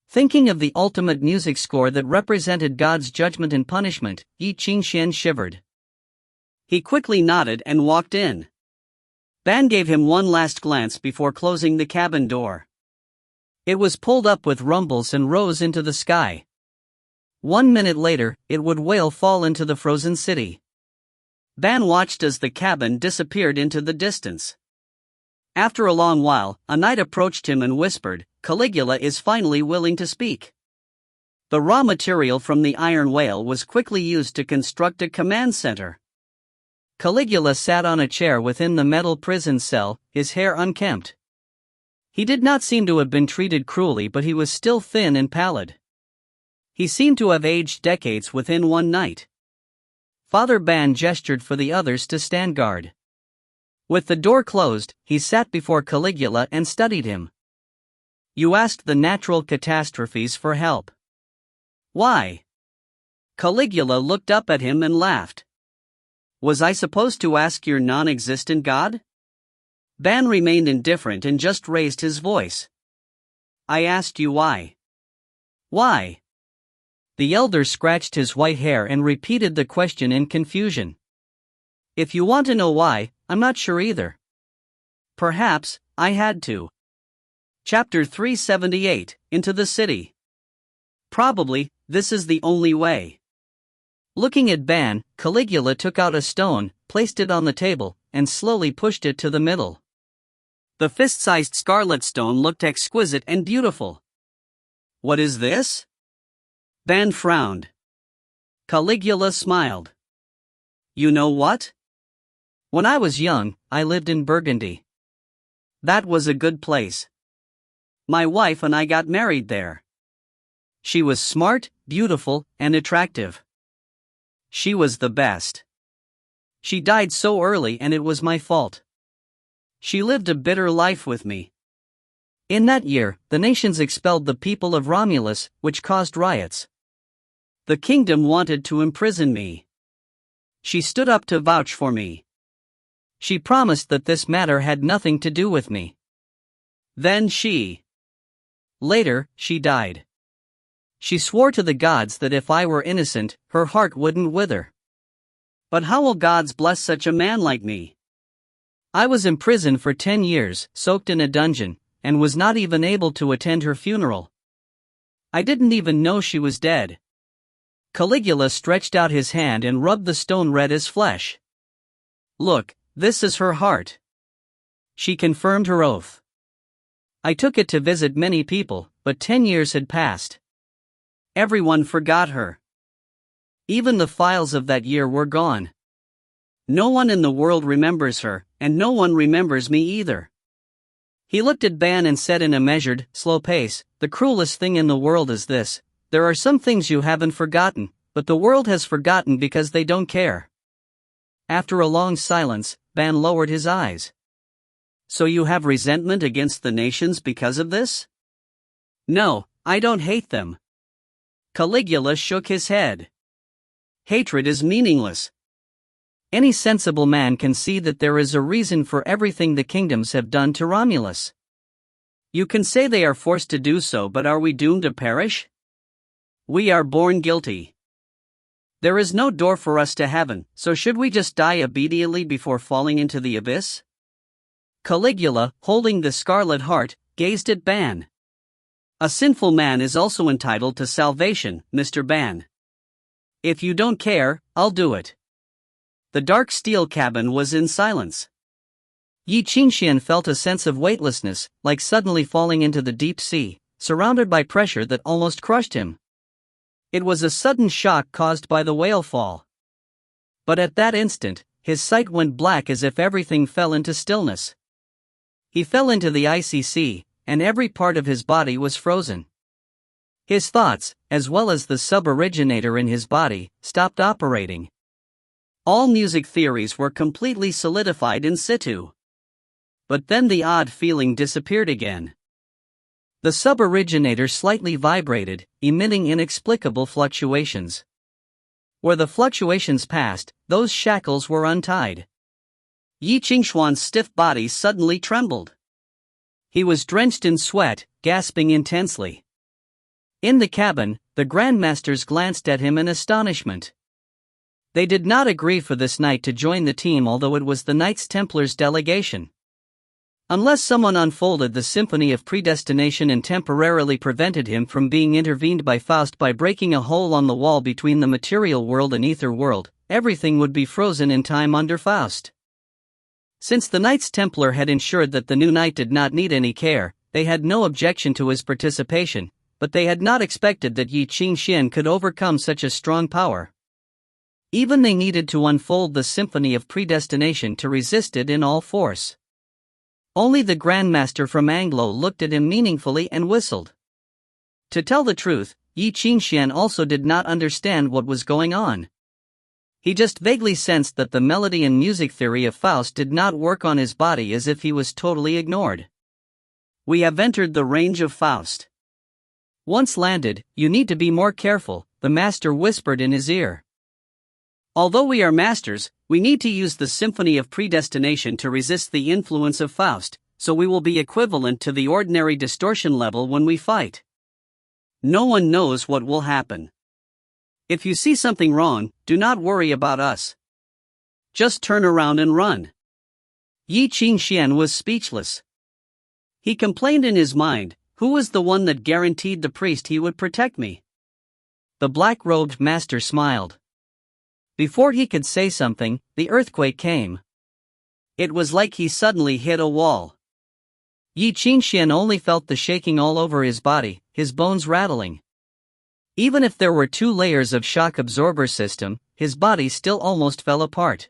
Thinking of the ultimate music score that represented God's judgment and punishment, Ye Qingxuan shivered. He quickly nodded and walked in. Ban gave him one last glance before closing the cabin door. It was pulled up with rumbles and rose into the sky. 1 minute later, it would wail fall into the frozen city. Ban watched as the cabin disappeared into the distance. After a long while, a knight approached him and whispered, "Caligula is finally willing to speak." The raw material from the iron whale was quickly used to construct a command center. Caligula sat on a chair within the metal prison cell, his hair unkempt. He did not seem to have been treated cruelly, but he was still thin and pallid. He seemed to have aged decades within one night. Father Ban gestured for the others to stand guard. With the door closed, he sat before Caligula and studied him. "You asked the natural catastrophes for help. Why?" Caligula looked up at him and laughed. "Was I supposed to ask your non-existent god?" Ban remained indifferent and just raised his voice. "I asked you why." "Why?" The elder scratched his white hair and repeated the question in confusion. "If you want to know why, I'm not sure either. Perhaps I had to." Chapter 378, Into the City. "Probably, this is the only way." Looking at Ban, Caligula took out a stone, placed it on the table, and slowly pushed it to the middle. The fist-sized scarlet stone looked exquisite and beautiful. "What is this?" Ban frowned. Caligula smiled. "You know what? When I was young, I lived in Burgundy. That was a good place. My wife and I got married there. She was smart, beautiful, and attractive. She was the best. She died so early and it was my fault. She lived a bitter life with me. In that year, the nations expelled the people of Romulus, which caused riots. The kingdom wanted to imprison me. She stood up to vouch for me. She promised that this matter had nothing to do with me. Then Later, she died. She swore to the gods that if I were innocent, her heart wouldn't wither. But how will gods bless such a man like me? I was imprisoned for 10 years, soaked in a dungeon, and was not even able to attend her funeral. I didn't even know she was dead." Caligula stretched out his hand and rubbed the stone red as flesh. "Look, this is her heart." She confirmed her oath. "I took it to visit many people, but 10 years had passed. Everyone forgot her. Even the files of that year were gone. No one in the world remembers her, and no one remembers me either." He looked at Ban and said in a measured, slow pace, "The cruelest thing in the world is this: there are some things you haven't forgotten, but the world has forgotten because they don't care." After a long silence, Ban lowered his eyes. "So you have resentment against the nations because of this?" "No, I don't hate them." Caligula shook his head. "Hatred is meaningless. Any sensible man can see that there is a reason for everything the kingdoms have done to Romulus. You can say they are forced to do so, but are we doomed to perish? We are born guilty. There is no door for us to heaven, so should we just die immediately before falling into the abyss?" Caligula, holding the scarlet heart, gazed at Ban. "A sinful man is also entitled to salvation, Mr. Ban. If you don't care, I'll do it." The dark steel cabin was in silence. Ye Qingxuan felt a sense of weightlessness, like suddenly falling into the deep sea, surrounded by pressure that almost crushed him. It was a sudden shock caused by the whale fall. But at that instant, his sight went black as if everything fell into stillness. He fell into the icy sea, and every part of his body was frozen. His thoughts, as well as the sub-originator in his body, stopped operating. All music theories were completely solidified in situ. But then the odd feeling disappeared again. The sub-originator slightly vibrated, emitting inexplicable fluctuations. Where the fluctuations passed, those shackles were untied. Ye Qingxuan's stiff body suddenly trembled. He was drenched in sweat, gasping intensely. In the cabin, the Grandmasters glanced at him in astonishment. They did not agree for this knight to join the team, although it was the Knights Templar's delegation. Unless someone unfolded the symphony of predestination and temporarily prevented him from being intervened by Faust by breaking a hole on the wall between the material world and ether world, everything would be frozen in time under Faust. Since the Knights Templar had ensured that the new knight did not need any care, they had no objection to his participation, but they had not expected that Ye Qingxuan could overcome such a strong power. Even they needed to unfold the symphony of predestination to resist it in all force. Only the Grandmaster from Anglo looked at him meaningfully and whistled. To tell the truth, Ye Qingxuan also did not understand what was going on. He just vaguely sensed that the melody and music theory of Faust did not work on his body, as if he was totally ignored. We have entered the range of Faust. Once landed, you need to be more careful, the master whispered in his ear. Although we are masters, we need to use the symphony of predestination to resist the influence of Faust, so we will be equivalent to the ordinary distortion level when we fight. No one knows what will happen. If you see something wrong, do not worry about us. Just turn around and run. Ye Qingxuan was speechless. He complained in his mind, who was the one that guaranteed the priest he would protect me? The black-robed master smiled. Before he could say something, the earthquake came. It was like he suddenly hit a wall. Ye Qingxuan only felt the shaking all over his body, his bones rattling. Even if there were 2 layers of shock absorber system, his body still almost fell apart.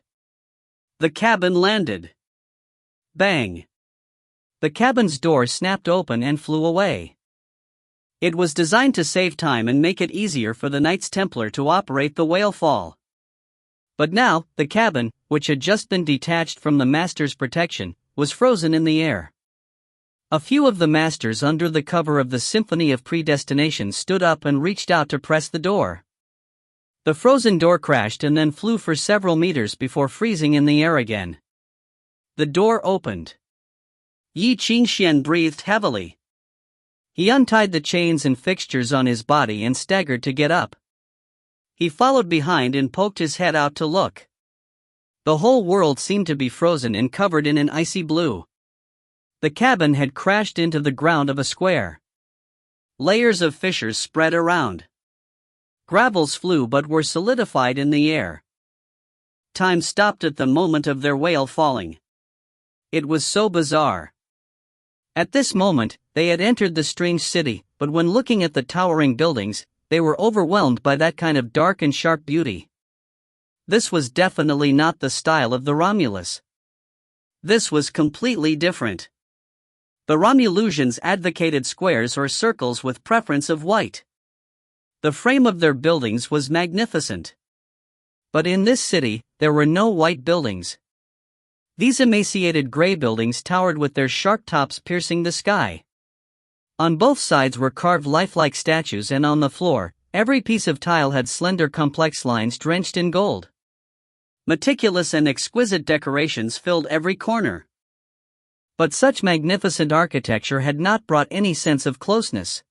The cabin landed. Bang! The cabin's door snapped open and flew away. It was designed to save time and make it easier for the Knights Templar to operate the whale fall. But now, the cabin, which had just been detached from the master's protection, was frozen in the air. A few of the masters under the cover of the Symphony of Predestination stood up and reached out to press the door. The frozen door crashed and then flew for several meters before freezing in the air again. The door opened. Ye Qingxuan breathed heavily. He untied the chains and fixtures on his body and staggered to get up. He followed behind and poked his head out to look. The whole world seemed to be frozen and covered in an icy blue. The cabin had crashed into the ground of a square. Layers of fissures spread around. Gravels flew but were solidified in the air. Time stopped at the moment of their whale falling. It was so bizarre. At this moment, they had entered the strange city, but when looking at the towering buildings, they were overwhelmed by that kind of dark and sharp beauty. This was definitely not the style of the Romulus. This was completely different. The Romulusians advocated squares or circles with preference of white. The frame of their buildings was magnificent. But in this city, there were no white buildings. These emaciated gray buildings towered with their sharp tops piercing the sky. On both sides were carved lifelike statues, and on the floor, every piece of tile had slender complex lines drenched in gold. Meticulous and exquisite decorations filled every corner. But such magnificent architecture had not brought any sense of closeness.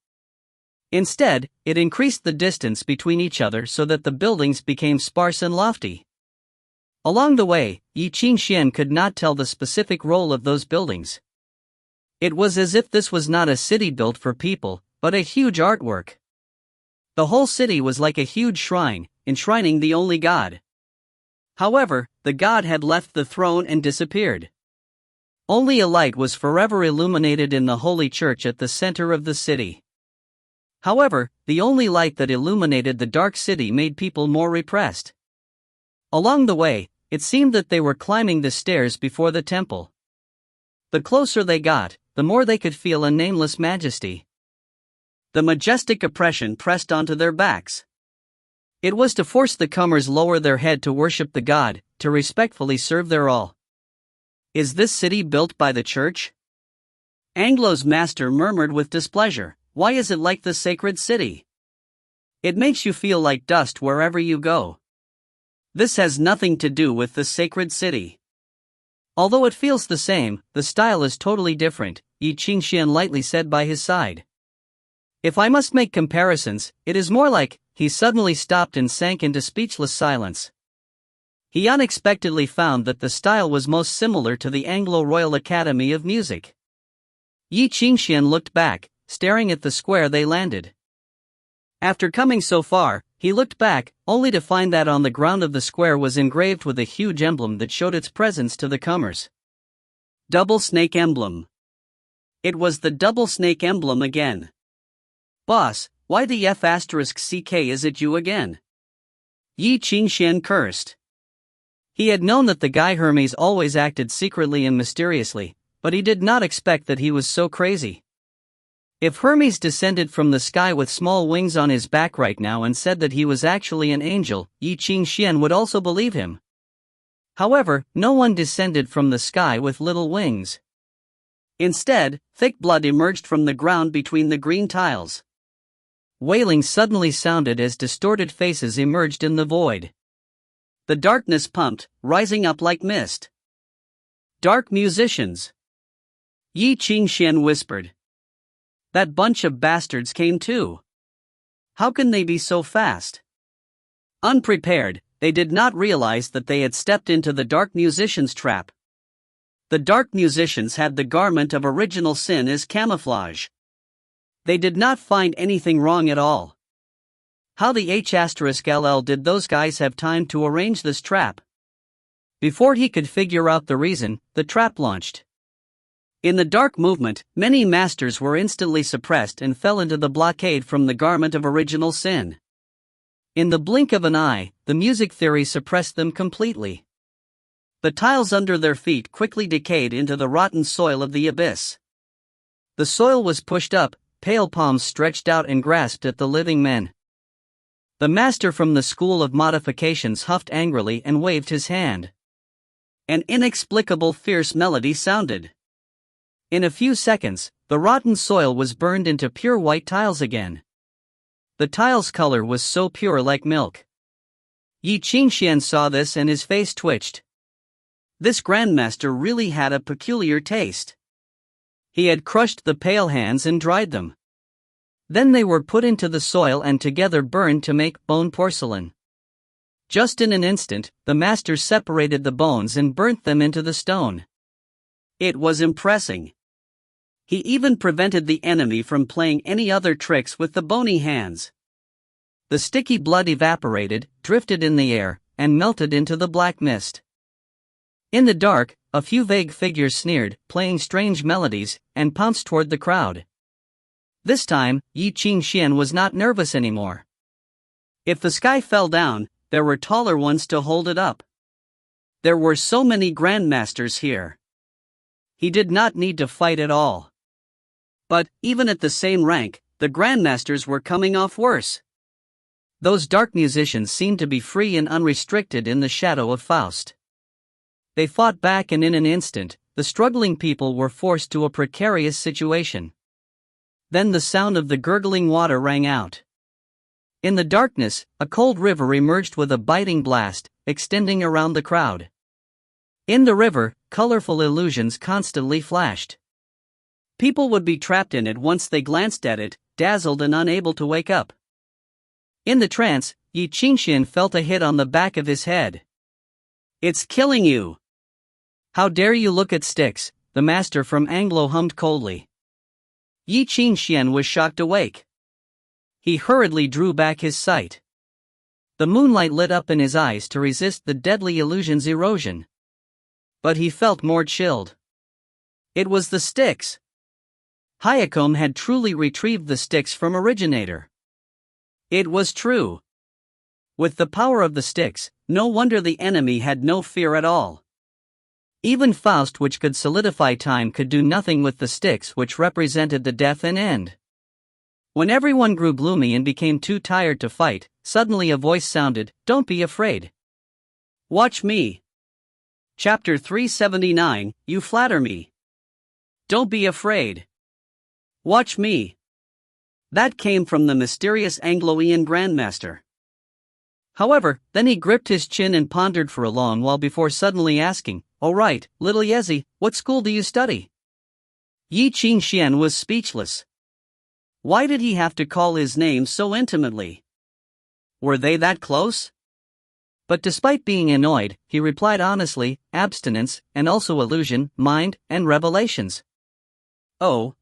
Instead, it increased the distance between each other so that the buildings became sparse and lofty. Along the way, Ye Qingxuan could not tell the specific role of those buildings. It was as if this was not a city built for people, but a huge artwork. The whole city was like a huge shrine, enshrining the only god. However, the god had left the throne and disappeared. Only a light was forever illuminated in the holy church at the center of the city. However, the only light that illuminated the dark city made people more repressed. Along the way, it seemed that they were climbing the stairs before the temple. The closer they got, the more they could feel a nameless majesty. The majestic oppression pressed onto their backs. It was to force the comers lower their head to worship the god, to respectfully serve their all. Is this city built by the church? Anglo's master murmured with displeasure, why is it like the sacred city? It makes you feel like dust wherever you go. This has nothing to do with the sacred city. Although it feels the same, the style is totally different, Ye Qingxuan lightly said by his side. If I must make comparisons, it is more like, he suddenly stopped and sank into speechless silence. He unexpectedly found that the style was most similar to the Anglo Royal Academy of Music. Ye Qingxuan looked back, staring at the square they landed. After coming so far, he looked back, only to find that on the ground of the square was engraved with a huge emblem that showed its presence to the comers. Double snake emblem. It was the double snake emblem again. Boss, why the F***CK is it you again? Ye Qingxuan cursed. He had known that the guy Hermes always acted secretly and mysteriously, but he did not expect that he was so crazy. If Hermes descended from the sky with small wings on his back right now and said that he was actually an angel, Ye Qingxuan would also believe him. However, no one descended from the sky with little wings. Instead, thick blood emerged from the ground between the green tiles. Wailing suddenly sounded as distorted faces emerged in the void. The darkness pumped, rising up like mist. Dark musicians. Ye Qingxuan whispered. That bunch of bastards came too. How can they be so fast? Unprepared, they did not realize that they had stepped into the dark musicians' trap. The dark musicians had the garment of original sin as camouflage. They did not find anything wrong at all. How the H***LL did those guys have time to arrange this trap? Before he could figure out the reason, the trap launched. In the dark movement, many masters were instantly suppressed and fell into the blockade from the garment of original sin. In the blink of an eye, the music theory suppressed them completely. The tiles under their feet quickly decayed into the rotten soil of the abyss. The soil was pushed up, pale palms stretched out and grasped at the living men. The master from the school of modifications huffed angrily and waved his hand. An inexplicable fierce melody sounded. In a few seconds, the rotten soil was burned into pure white tiles again. The tiles' color was so pure like milk. Ye Qingxuan saw this and his face twitched. This grandmaster really had a peculiar taste. He had crushed the pale hands and dried them. Then they were put into the soil and together burned to make bone porcelain. Just in an instant, the master separated the bones and burnt them into the stone. It was impressive. He even prevented the enemy from playing any other tricks with the bony hands. The sticky blood evaporated, drifted in the air, and melted into the black mist. In the dark, a few vague figures sneered, playing strange melodies, and pounced toward the crowd. This time, Ye Qingxuan was not nervous anymore. If the sky fell down, there were taller ones to hold it up. There were so many grandmasters here. He did not need to fight at all. But, even at the same rank, the grandmasters were coming off worse. Those dark musicians seemed to be free and unrestricted in the shadow of Faust. They fought back and in an instant, the struggling people were forced to a precarious situation. Then the sound of the gurgling water rang out. In the darkness, a cold river emerged with a biting blast, extending around the crowd. In the river, colorful illusions constantly flashed. People would be trapped in it once they glanced at it, dazzled and unable to wake up. In the trance, Ye Qingxuan felt a hit on the back of his head. It's killing you! How dare you look at sticks, the master from Anglo hummed coldly. Ye Qingxuan was shocked awake. He hurriedly drew back his sight. The moonlight lit up in his eyes to resist the deadly illusion's erosion. But he felt more chilled. It was the sticks. Hayakome had truly retrieved the sticks from Originator. It was true. With the power of the sticks, no wonder the enemy had no fear at all. Even Faust, which could solidify time, could do nothing with the sticks, which represented the death and end. When everyone grew gloomy and became too tired to fight, suddenly a voice sounded, "Don't be afraid. Watch me." Chapter 379, You Flatter Me. Don't be afraid. Watch me. That came from the mysterious Anglo-Ian Grandmaster. However, then he gripped his chin and pondered for a long while before suddenly asking, "Oh right, little Yezi, what school do you study?" Ye Qingxuan was speechless. Why did he have to call his name so intimately? Were they that close? But despite being annoyed, he replied honestly, "Abstinence, and also illusion, mind, and revelations." Oh?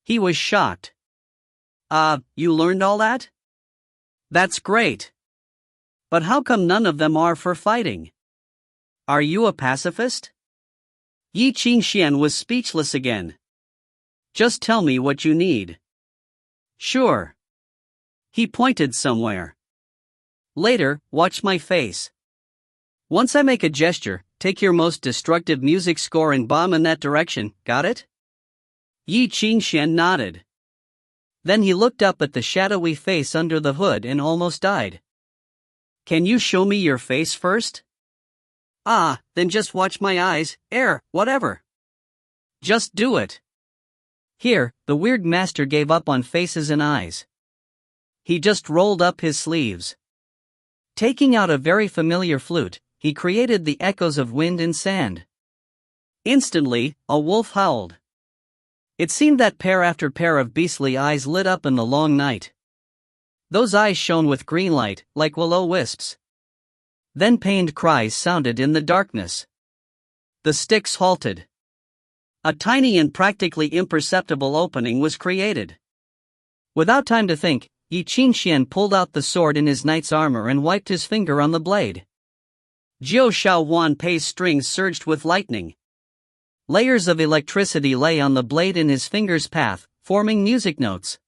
He was shocked. You learned all that? That's great. But how come none of them are for fighting? Are you a pacifist? Ye Qingxuan was speechless again. Just tell me what you need. Sure. He pointed somewhere. Later, watch my face. Once I make a gesture, take your most destructive music score and bomb in that direction, got it? Ye Qingxuan nodded. Then he looked up at the shadowy face under the hood and almost died. Can you show me your face first? Then just watch my eyes, whatever. Just do it. Here, the weird master gave up on faces and eyes. He just rolled up his sleeves. Taking out a very familiar flute, he created the echoes of wind and sand. Instantly, a wolf howled. It seemed that pair after pair of beastly eyes lit up in the long night. Those eyes shone with green light, like will-o-wisps. Then pained cries sounded in the darkness. The sticks halted. A tiny and practically imperceptible opening was created. Without time to think, Ye Qingxuan pulled out the sword in his knight's armor and wiped his finger on the blade. Jiu Shao Wan Pei's strings surged with lightning. Layers of electricity lay on the blade in his finger's path, forming music notes.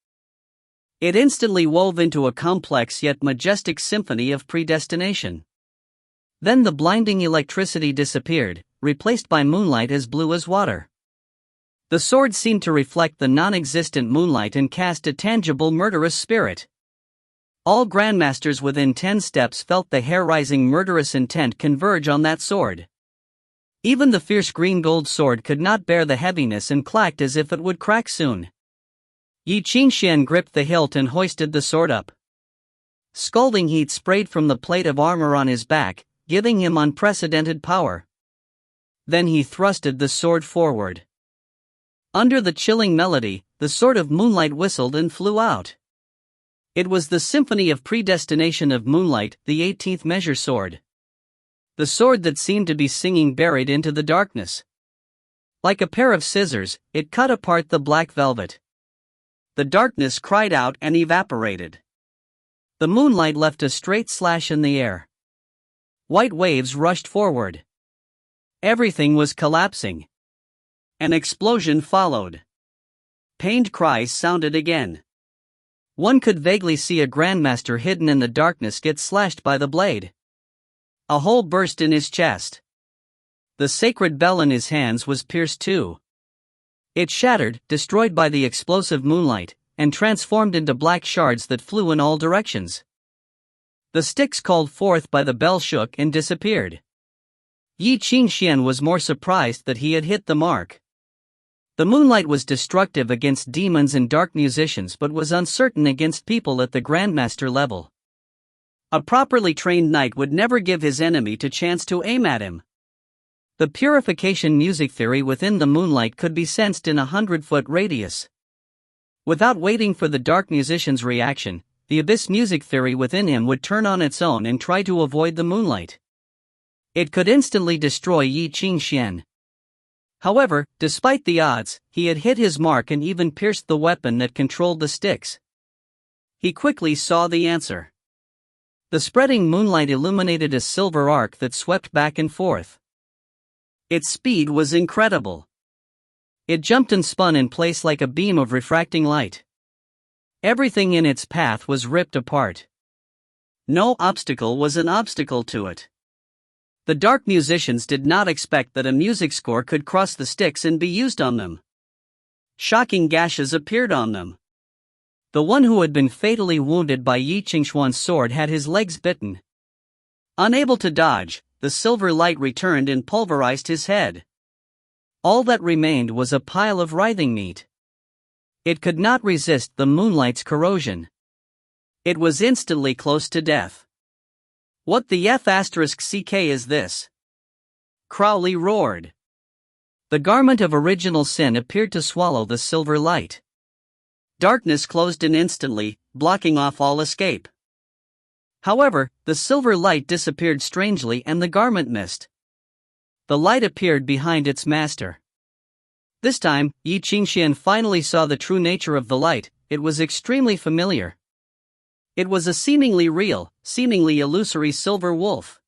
It instantly wove into a complex yet majestic symphony of predestination. Then the blinding electricity disappeared, replaced by moonlight as blue as water. The sword seemed to reflect the non-existent moonlight and cast a tangible murderous spirit. All grandmasters within 10 steps felt the hair-raising murderous intent converge on that sword. Even the fierce green-gold sword could not bear the heaviness and clacked as if it would crack soon. Ye Qingxuan gripped the hilt and hoisted the sword up. Scalding heat sprayed from the plate of armor on his back, giving him unprecedented power. Then he thrusted the sword forward. Under the chilling melody, the sword of moonlight whistled and flew out. It was the symphony of predestination of moonlight, the 18th measure sword. The sword that seemed to be singing buried into the darkness. Like a pair of scissors, it cut apart the black velvet. The darkness cried out and evaporated. The moonlight left a straight slash in the air. White waves rushed forward. Everything was collapsing. An explosion followed. Pained cries sounded again. One could vaguely see a grandmaster hidden in the darkness get slashed by the blade. A hole burst in his chest. The sacred bell in his hands was pierced too. It shattered, destroyed by the explosive moonlight, and transformed into black shards that flew in all directions. The sticks called forth by the bell shook and disappeared. Ye Qingxuan was more surprised that he had hit the mark. The moonlight was destructive against demons and dark musicians but was uncertain against people at the grandmaster level. A properly trained knight would never give his enemy a chance to aim at him. The purification music theory within the moonlight could be sensed in a 100-foot radius. Without waiting for the dark musician's reaction, the abyss music theory within him would turn on its own and try to avoid the moonlight. It could instantly destroy Ye Qingxuan. However, despite the odds, he had hit his mark and even pierced the weapon that controlled the sticks. He quickly saw the answer. The spreading moonlight illuminated a silver arc that swept back and forth. Its speed was incredible. It jumped and spun in place like a beam of refracting light. Everything in its path was ripped apart. No obstacle was an obstacle to it. The dark musicians did not expect that a music score could cross the sticks and be used on them. Shocking gashes appeared on them. The one who had been fatally wounded by Ye Qingxuan's sword had his legs bitten. Unable to dodge, the silver light returned and pulverized his head. All that remained was a pile of writhing meat. It could not resist the moonlight's corrosion. It was instantly close to death. "What the F***ck is this?" Crowley roared. The garment of original sin appeared to swallow the silver light. Darkness closed in instantly, blocking off all escape. However, the silver light disappeared strangely and the garment missed. The light appeared behind its master. This time, Ye Qingxuan finally saw the true nature of the light. It was extremely familiar. It was a seemingly real, seemingly illusory silver wolf.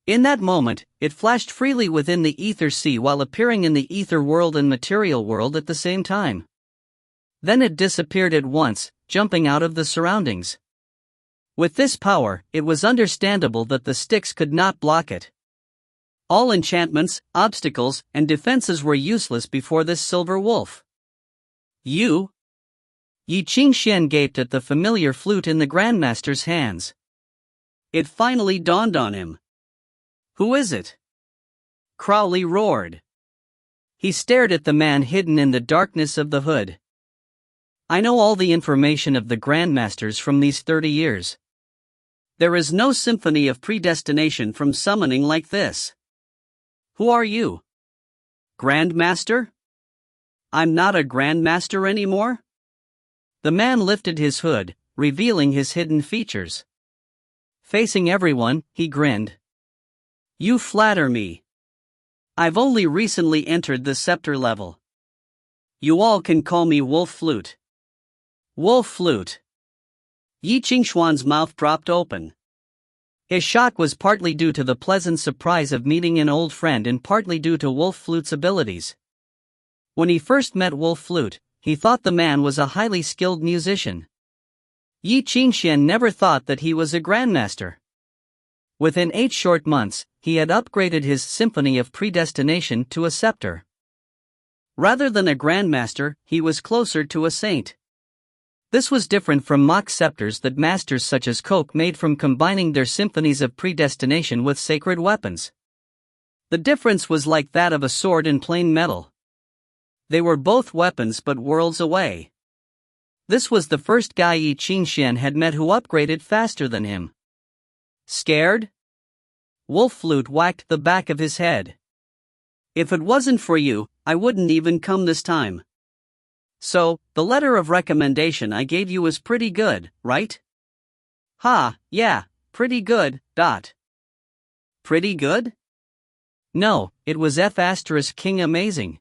In that moment, it flashed freely within the ether sea while appearing in the ether world and material world at the same time. Then it disappeared at once, jumping out of the surroundings. With this power, it was understandable that the sticks could not block it. All enchantments, obstacles, and defenses were useless before this silver wolf. "You?" Ye Qingxuan gaped at the familiar flute in the Grandmaster's hands. It finally dawned on him. "Who is it?" Crowley roared. He stared at the man hidden in the darkness of the hood. "I know all the information of the Grandmasters from these 30 years. There is no symphony of predestination from summoning like this. Who are you? Grandmaster? I'm not a Grandmaster anymore?" The man lifted his hood, revealing his hidden features. Facing everyone, he grinned. "You flatter me. I've only recently entered the scepter level. You all can call me Wolf Flute." Wolf Flute. Ye Qingxuan's mouth dropped open. His shock was partly due to the pleasant surprise of meeting an old friend and partly due to Wolf Flute's abilities. When he first met Wolf Flute, he thought the man was a highly skilled musician. Ye Qingxuan never thought that he was a grandmaster. Within 8 short months, he had upgraded his Symphony of Predestination to a scepter. Rather than a grandmaster, he was closer to a saint. This was different from mock scepters that masters such as Coke made from combining their symphonies of predestination with sacred weapons. The difference was like that of a sword and plain metal. They were both weapons but worlds away. This was the first guy Ye Qingxuan had met who upgraded faster than him. "Scared?" Wolf Flute whacked the back of his head. "If it wasn't for you, I wouldn't even come this time. So, the letter of recommendation I gave you was pretty good, right?" "Ha, yeah, pretty good, dot." "Pretty good?" "No, it was F***king amazing.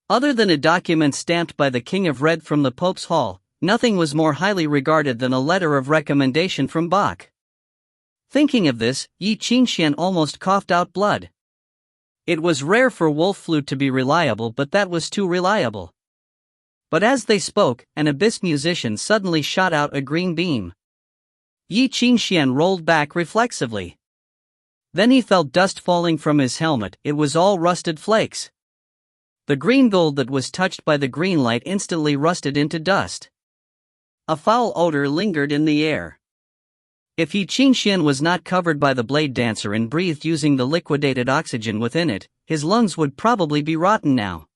Other than a document stamped by the King of Red from the Pope's Hall, nothing was more highly regarded than a letter of recommendation from Bach." Thinking of this, Ye Qingxuan almost coughed out blood. It was rare for Wolf Flute to be reliable, but that was too reliable. But as they spoke, an abyss musician suddenly shot out a green beam. Ye Qingxuan rolled back reflexively. Then he felt dust falling from his helmet. It was all rusted flakes. The green gold that was touched by the green light instantly rusted into dust. A foul odor lingered in the air. If Ye Qingxuan was not covered by the blade dancer and breathed using the liquidated oxygen within it, his lungs would probably be rotten now.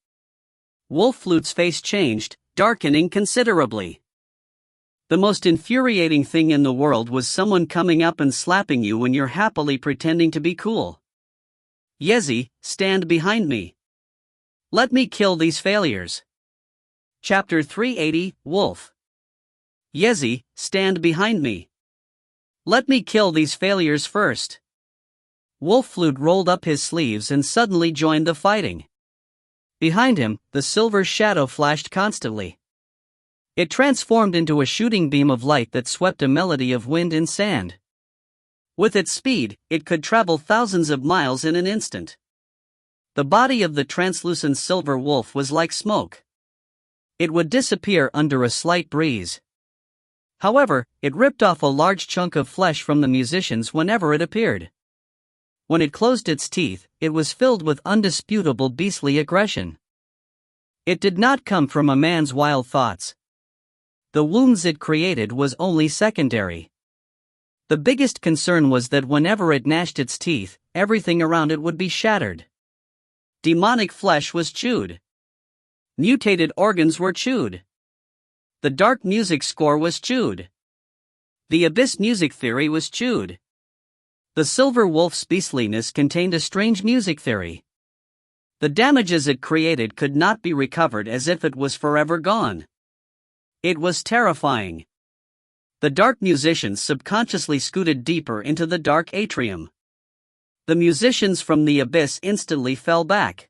Wolf Flute's face changed, darkening considerably. The most infuriating thing in the world was someone coming up and slapping you when you're happily pretending to be cool. "Yezi, stand behind me. Let me kill these failures." Chapter 380, Wolf. "Yezi, stand behind me. Let me kill these failures first." Wolf Flute rolled up his sleeves and suddenly joined the fighting. Behind him, the silver shadow flashed constantly. It transformed into a shooting beam of light that swept a melody of wind and sand. With its speed, it could travel thousands of miles in an instant. The body of the translucent silver wolf was like smoke. It would disappear under a slight breeze. However, it ripped off a large chunk of flesh from the musicians whenever it appeared. When it closed its teeth, it was filled with undisputable beastly aggression. It did not come from a man's wild thoughts. The wounds it created was only secondary. The biggest concern was that whenever it gnashed its teeth, everything around it would be shattered. Demonic flesh was chewed. Mutated organs were chewed. The dark music score was chewed. The abyss music theory was chewed. The silver wolf's beastliness contained a strange music theory. The damages it created could not be recovered, as if it was forever gone. It was terrifying. The dark musicians subconsciously scooted deeper into the dark atrium. The musicians from the abyss instantly fell back.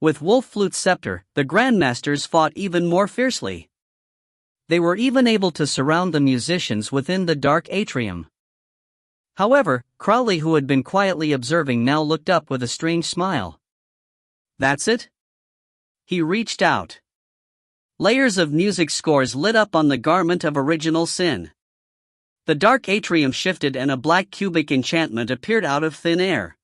With Wolf Flute's scepter, the grandmasters fought even more fiercely. They were even able to surround the musicians within the dark atrium. However, Crowley, who had been quietly observing, now looked up with a strange smile. "That's it?" He reached out. Layers of music scores lit up on the garment of original sin. The dark atrium shifted and a black cubic enchantment appeared out of thin air.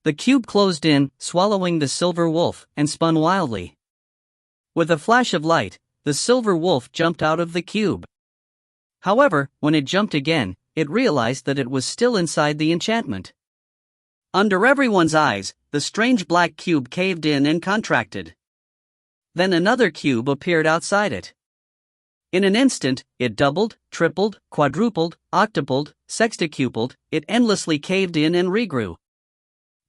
The cube closed in, swallowing the silver wolf, and spun wildly. With a flash of light, the silver wolf jumped out of the cube. However, when it jumped again, it realized that it was still inside the enchantment. Under everyone's eyes, the strange black cube caved in and contracted. Then another cube appeared outside it. In an instant, it doubled, tripled, quadrupled, octupled, sextupled, it endlessly caved in and regrew.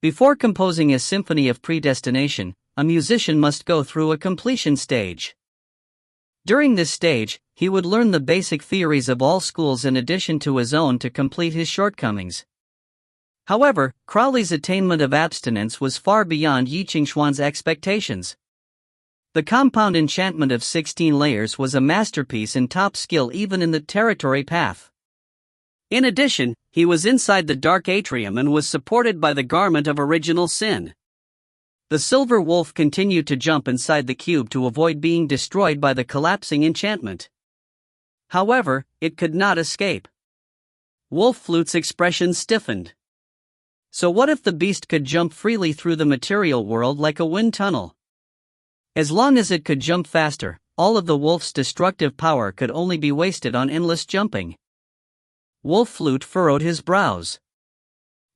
Before composing a symphony of predestination, a musician must go through a completion stage. During this stage, he would learn the basic theories of all schools in addition to his own to complete his shortcomings. However, Crowley's attainment of abstinence was far beyond Ye Qingxuan's expectations. The compound enchantment of 16 layers was a masterpiece in top skill even in the territory path. In addition, he was inside the dark atrium and was supported by the garment of original sin. The silver wolf continued to jump inside the cube to avoid being destroyed by the collapsing enchantment. However, it could not escape. Wolf Flute's expression stiffened. So what if the beast could jump freely through the material world like a wind tunnel? As long as it could jump faster, all of the wolf's destructive power could only be wasted on endless jumping. Wolf Flute furrowed his brows.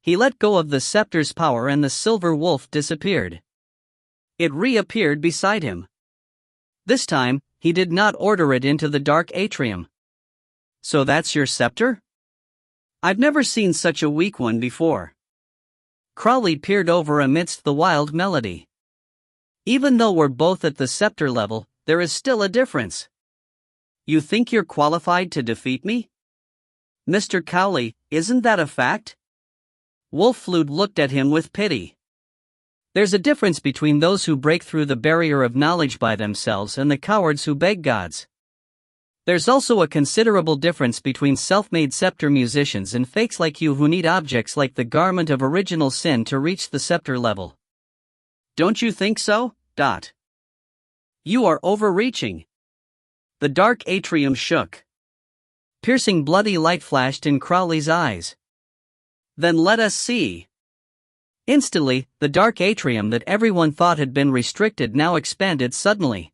He let go of the scepter's power and the silver wolf disappeared. It reappeared beside him. This time, he did not order it into the dark atrium. "So that's your scepter? I've never seen such a weak one before." Crowley peered over amidst the wild melody. "Even though we're both at the scepter level, there is still a difference. You think you're qualified to defeat me? Mr. Cowley, isn't that a fact?" Wolf Flute looked at him with pity. "There's a difference between those who break through the barrier of knowledge by themselves and the cowards who beg gods. There's also a considerable difference between self-made scepter musicians and fakes like you who need objects like the garment of original sin to reach the scepter level. Don't you think so? You are overreaching." The dark atrium shook. Piercing bloody light flashed in Crowley's eyes. "Then let us see." Instantly, the dark atrium that everyone thought had been restricted now expanded suddenly.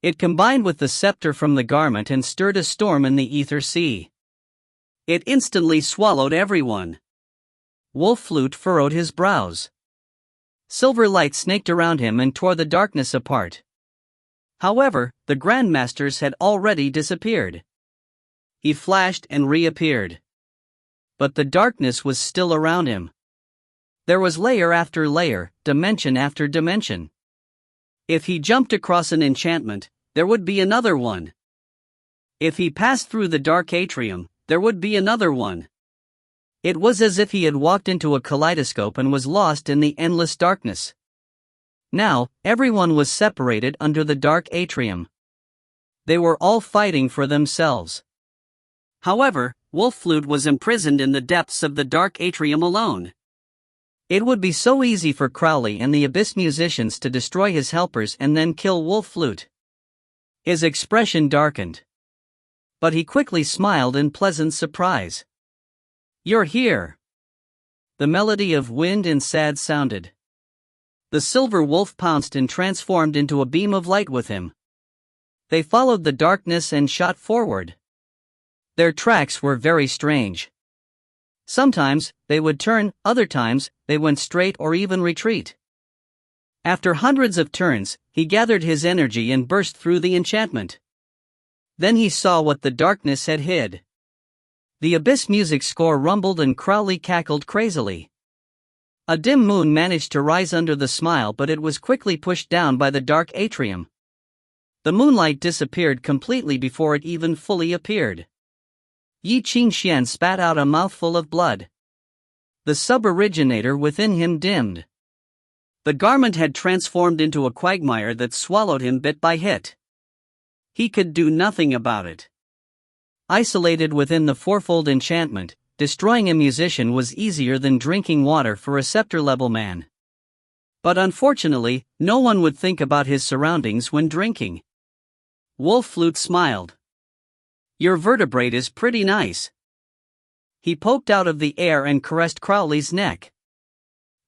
It combined with the scepter from the garment and stirred a storm in the ether sea. It instantly swallowed everyone. Wolf Flute furrowed his brows. Silver light snaked around him and tore the darkness apart. However, the grandmasters had already disappeared. He flashed and reappeared. But the darkness was still around him. There was layer after layer, dimension after dimension. If he jumped across an enchantment, there would be another one. If he passed through the dark atrium, there would be another one. It was as if he had walked into a kaleidoscope and was lost in the endless darkness. Now, everyone was separated under the dark atrium. They were all fighting for themselves. However, Wolf Flute was imprisoned in the depths of the dark atrium alone. It would be so easy for Crowley and the Abyss musicians to destroy his helpers and then kill Wolf Flute. His expression darkened. But he quickly smiled in pleasant surprise. "You're here." The melody of wind and sad sounded. The silver wolf pounced and transformed into a beam of light with him. They followed the darkness and shot forward. Their tracks were very strange. Sometimes they would turn, other times they went straight or even retreat. After hundreds of turns, he gathered his energy and burst through the enchantment. Then he saw what the darkness had hid. The Abyss music score rumbled and Crowley cackled crazily. A dim moon managed to rise under the smile, but it was quickly pushed down by the dark atrium. The moonlight disappeared completely before it even fully appeared. Ye Qingxuan spat out a mouthful of blood. The sub-originator within him dimmed. The garment had transformed into a quagmire that swallowed him bit by hit. He could do nothing about it. Isolated within the fourfold enchantment, destroying a musician was easier than drinking water for a scepter-level man. But unfortunately, no one would think about his surroundings when drinking. Wolf Flute smiled. "Your vertebrate is pretty nice." He poked out of the air and caressed Crowley's neck.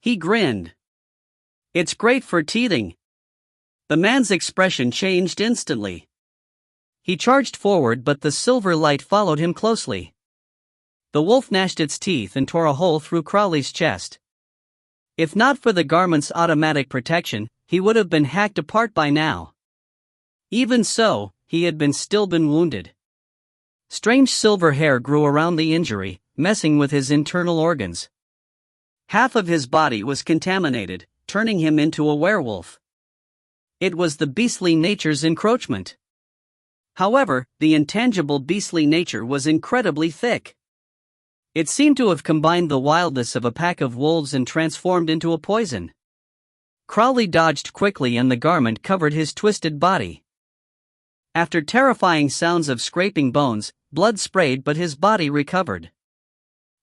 He grinned. "It's great for teething." The man's expression changed instantly. He charged forward, but the silver light followed him closely. The wolf gnashed its teeth and tore a hole through Crowley's chest. If not for the garment's automatic protection, he would have been hacked apart by now. Even so, he had still been wounded. Strange silver hair grew around the injury, messing with his internal organs. Half of his body was contaminated, turning him into a werewolf. It was the beastly nature's encroachment. However, the intangible beastly nature was incredibly thick. It seemed to have combined the wildness of a pack of wolves and transformed into a poison. Crowley dodged quickly and the garment covered his twisted body. After terrifying sounds of scraping bones, blood sprayed, but his body recovered.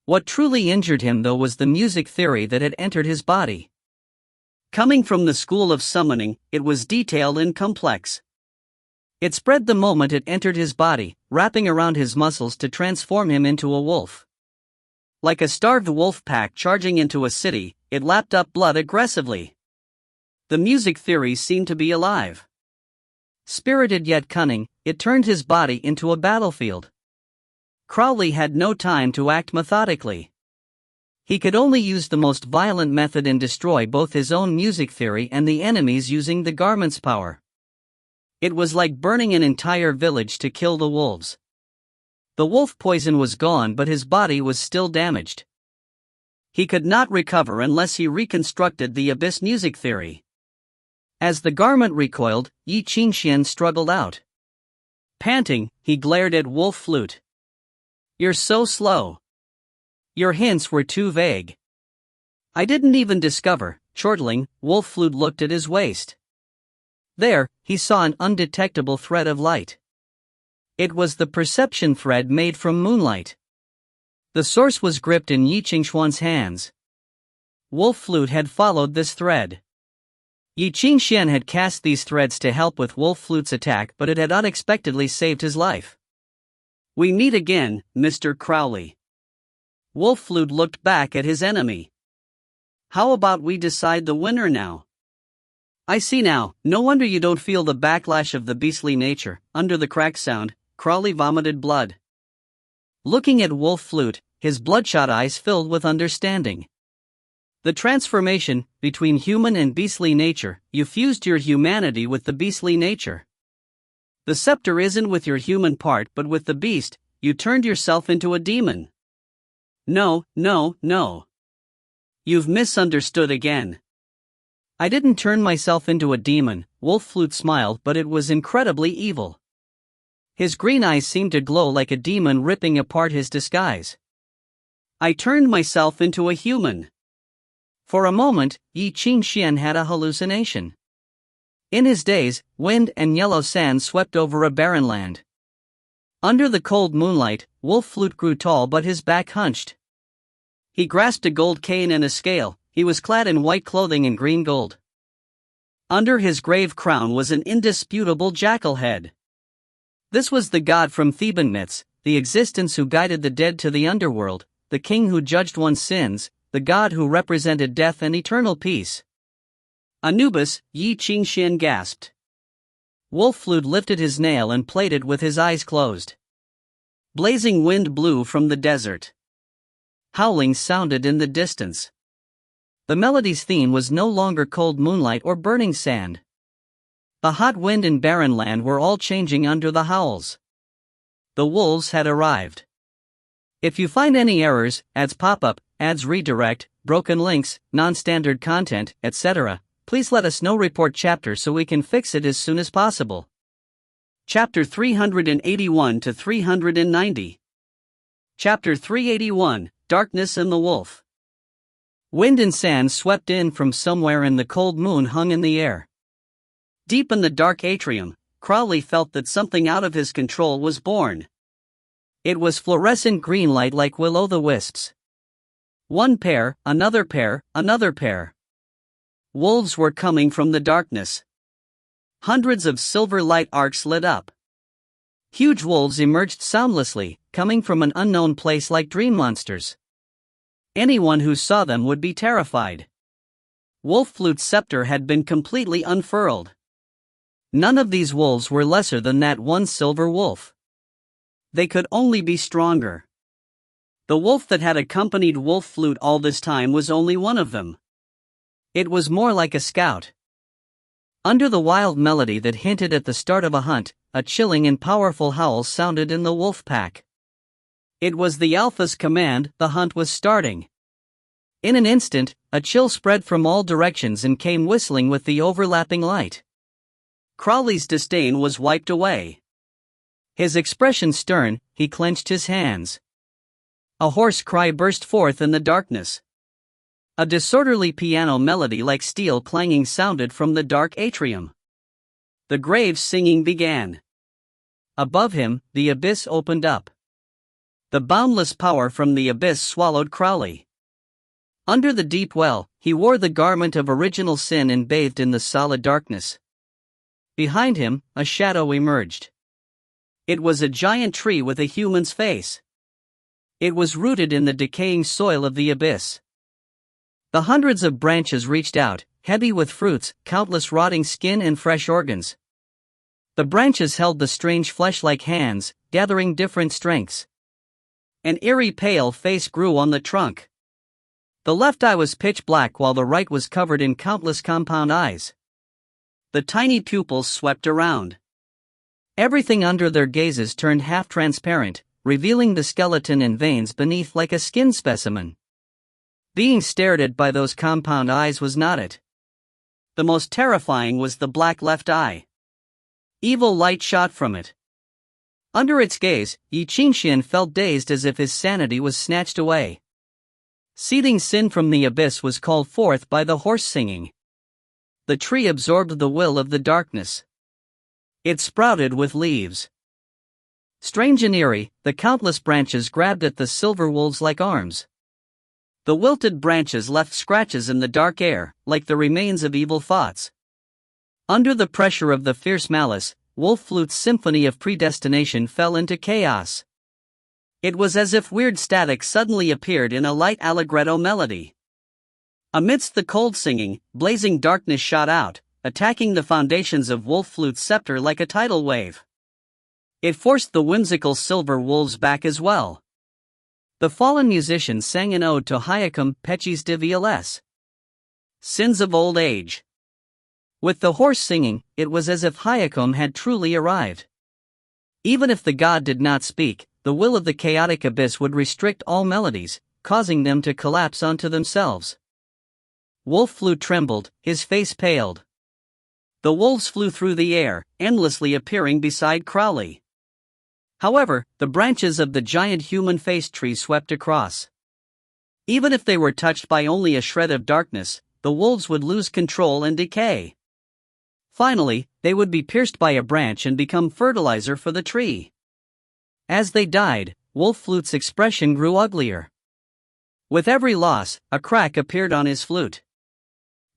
What truly injured him though was the music theory that had entered his body. Coming from the school of summoning, it was detailed and complex. It spread the moment it entered his body, wrapping around his muscles to transform him into a wolf. Like a starved wolf pack charging into a city, it lapped up blood aggressively. The music theory seemed to be alive. Spirited yet cunning, it turned his body into a battlefield. Crowley had no time to act methodically. He could only use the most violent method and destroy both his own music theory and the enemies using the garment's power. It was like burning an entire village to kill the wolves. The wolf poison was gone, but his body was still damaged. He could not recover unless he reconstructed the Abyss music theory. As the garment recoiled, Ye Qingxuan struggled out. Panting, he glared at Wolf Flute. "You're so slow. Your hints were too vague." "I didn't even discover." Chortling, Wolf Flute looked at his waist. There, he saw an undetectable thread of light. It was the perception thread made from moonlight. The source was gripped in Ye Qingxuan's hands. Wolf Flute had followed this thread. Ye Qingxuan had cast these threads to help with Wolf Flute's attack, but it had unexpectedly saved his life. "We meet again, Mr. Crowley." Wolf Flute looked back at his enemy. "How about we decide the winner now?" "I see now, no wonder you don't feel the backlash of the beastly nature." Under the crack sound, Crowley vomited blood. Looking at Wolf Flute, his bloodshot eyes filled with understanding. The transformation, between human and beastly nature, you fused your humanity with the beastly nature. The scepter isn't with your human part but with the beast, you turned yourself into a demon. No. You've misunderstood again. "I didn't turn myself into a demon," Wolf Flute smiled, but it was incredibly evil. His green eyes seemed to glow like a demon ripping apart his disguise. "I turned myself into a human." For a moment, Ye Qingxuan had a hallucination. In his daze, wind and yellow sand swept over a barren land. Under the cold moonlight, Wolf Flute grew tall but his back hunched. He grasped a gold cane and a scale, he was clad in white clothing and green gold. Under his grave crown was an indisputable jackal head. This was the god from Theban myths, the existence who guided the dead to the underworld, the king who judged one's sins, the god who represented death and eternal peace. Anubis, Ye Qingxuan gasped. Wolf Flute lifted his nail and played it with his eyes closed. Blazing wind blew from the desert. Howling sounded in the distance. The melody's theme was no longer cold moonlight or burning sand. The hot wind and barren land were all changing under the howls. The wolves had arrived. If you find any errors, ads pop up, ads redirect, broken links, non-standard content, etc., please let us know. Report chapter so we can fix it as soon as possible. Chapter 381 to 390. Chapter 381, Darkness and the Wolf. Wind and sand swept in from somewhere and the cold moon hung in the air. Deep in the dark atrium, Crowley felt that something out of his control was born. It was fluorescent green light like will-o'-the-wisps. One pair, another pair, another pair. Wolves were coming from the darkness. Hundreds of silver light arcs lit up. Huge wolves emerged soundlessly, coming from an unknown place like dream monsters. Anyone who saw them would be terrified. Wolf Flute's scepter had been completely unfurled. None of these wolves were lesser than that one silver wolf. They could only be stronger. The wolf that had accompanied Wolf Flute all this time was only one of them. It was more like a scout. Under the wild melody that hinted at the start of a hunt, a chilling and powerful howl sounded in the wolf pack. It was the Alpha's command, the hunt was starting. In an instant, a chill spread from all directions and came whistling with the overlapping light. Crowley's disdain was wiped away. His expression stern, he clenched his hands. A hoarse cry burst forth in the darkness. A disorderly piano melody like steel clanging sounded from the dark atrium. The grave singing began. Above him, the abyss opened up. The boundless power from the abyss swallowed Crowley. Under the deep well, he wore the garment of original sin and bathed in the solid darkness. Behind him, a shadow emerged. It was a giant tree with a human's face. It was rooted in the decaying soil of the abyss. The hundreds of branches reached out, heavy with fruits, countless rotting skin and fresh organs. The branches held the strange flesh-like hands, gathering different strengths. An eerie pale face grew on the trunk. The left eye was pitch black while the right was covered in countless compound eyes. The tiny pupils swept around. Everything under their gazes turned half-transparent, revealing the skeleton and veins beneath like a skin specimen. Being stared at by those compound eyes was not it. The most terrifying was the black left eye. Evil light shot from it. Under its gaze, Ye Qingxuan felt dazed as if his sanity was snatched away. Seething sin from the abyss was called forth by the horse singing. The tree absorbed the will of the darkness. It sprouted with leaves. Strange and eerie, the countless branches grabbed at the silver wolves like arms. The wilted branches left scratches in the dark air, like the remains of evil thoughts. Under the pressure of the fierce malice, Wolf Flute's symphony of predestination fell into chaos. It was as if weird static suddenly appeared in a light allegretto melody. Amidst the cold singing, blazing darkness shot out, attacking the foundations of Wolf Flute's scepter like a tidal wave. It forced the whimsical silver wolves back as well. The fallen musician sang an ode to Hyacum Peches de Violes. Sins of old age. With the horse singing, it was as if Hyacum had truly arrived. Even if the god did not speak, the will of the chaotic abyss would restrict all melodies, causing them to collapse onto themselves. Wolf Flute trembled, his face paled. The wolves flew through the air, endlessly appearing beside Crowley. However, the branches of the giant human-faced tree swept across. Even if they were touched by only a shred of darkness, the wolves would lose control and decay. Finally, they would be pierced by a branch and become fertilizer for the tree. As they died, Wolf Flute's expression grew uglier. With every loss, a crack appeared on his flute.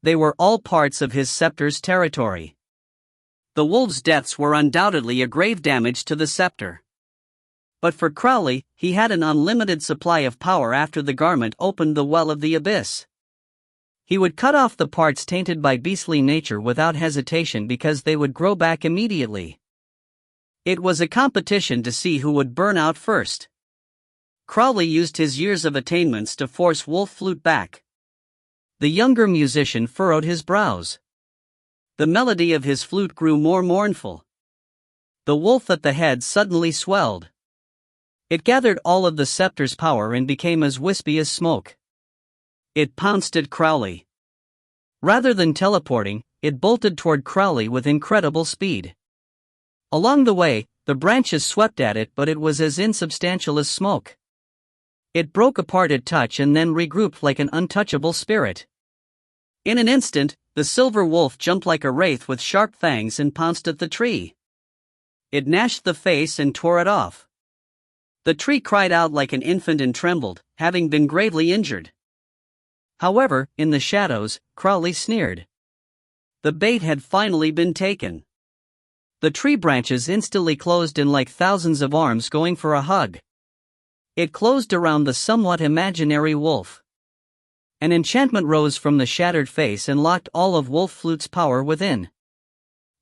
They were all parts of his scepter's territory. The wolves' deaths were undoubtedly a grave damage to the scepter. But for Crowley, he had an unlimited supply of power after the garment opened the well of the abyss. He would cut off the parts tainted by beastly nature without hesitation because they would grow back immediately. It was a competition to see who would burn out first. Crowley used his years of attainments to force Wolf Flute back. The younger musician furrowed his brows. The melody of his flute grew more mournful. The wolf at the head suddenly swelled. It gathered all of the scepter's power and became as wispy as smoke. It pounced at Crowley. Rather than teleporting, it bolted toward Crowley with incredible speed. Along the way, the branches swept at it, but it was as insubstantial as smoke. It broke apart at touch and then regrouped like an untouchable spirit. In an instant, the silver wolf jumped like a wraith with sharp fangs and pounced at the tree. It gnashed the face and tore it off. The tree cried out like an infant and trembled, having been gravely injured. However, in the shadows, Crowley sneered. The bait had finally been taken. The tree branches instantly closed in like thousands of arms going for a hug. It closed around the somewhat imaginary wolf. An enchantment rose from the shattered face and locked all of Wolf Flute's power within.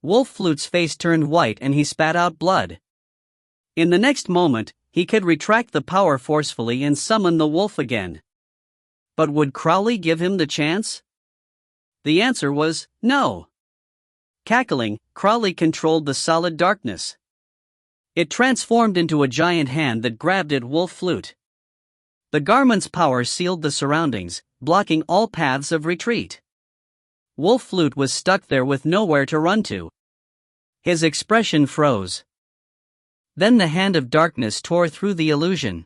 Wolf Flute's face turned white and he spat out blood. In the next moment, he could retract the power forcefully and summon the wolf again. But would Crowley give him the chance? The answer was no. Cackling, Crowley controlled the solid darkness. It transformed into a giant hand that grabbed at Wolf Flute. The garment's power sealed the surroundings, blocking all paths of retreat. Wolf Flute was stuck there with nowhere to run to. His expression froze. Then the hand of darkness tore through the illusion.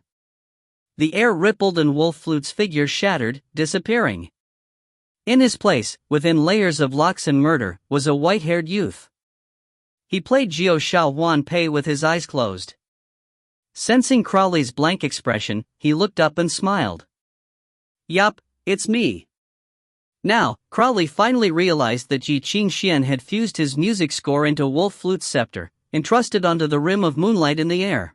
The air rippled and Wolf Flute's figure shattered, disappearing. In his place, within layers of locks and murder, was a white-haired youth. He played Jiao Shao Wan Pei with his eyes closed. Sensing Crowley's blank expression, he looked up and smiled. Yup, it's me. Now, Crowley finally realized that Ye Qingxuan had fused his music score into Wolf Flute's scepter, entrusted onto the rim of moonlight in the air.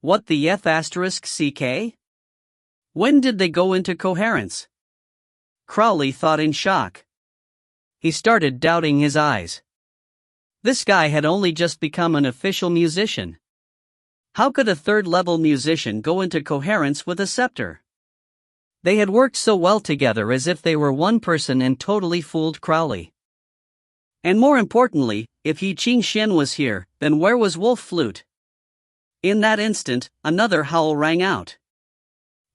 What the F***CK? When did they go into coherence? Crowley thought in shock. He started doubting his eyes. This guy had only just become an official musician. How could a third-level musician go into coherence with a scepter? They had worked so well together as if they were one person and totally fooled Crowley. And more importantly, if Ye Qingxuan was here, then where was Wolf Flute? In that instant, another howl rang out.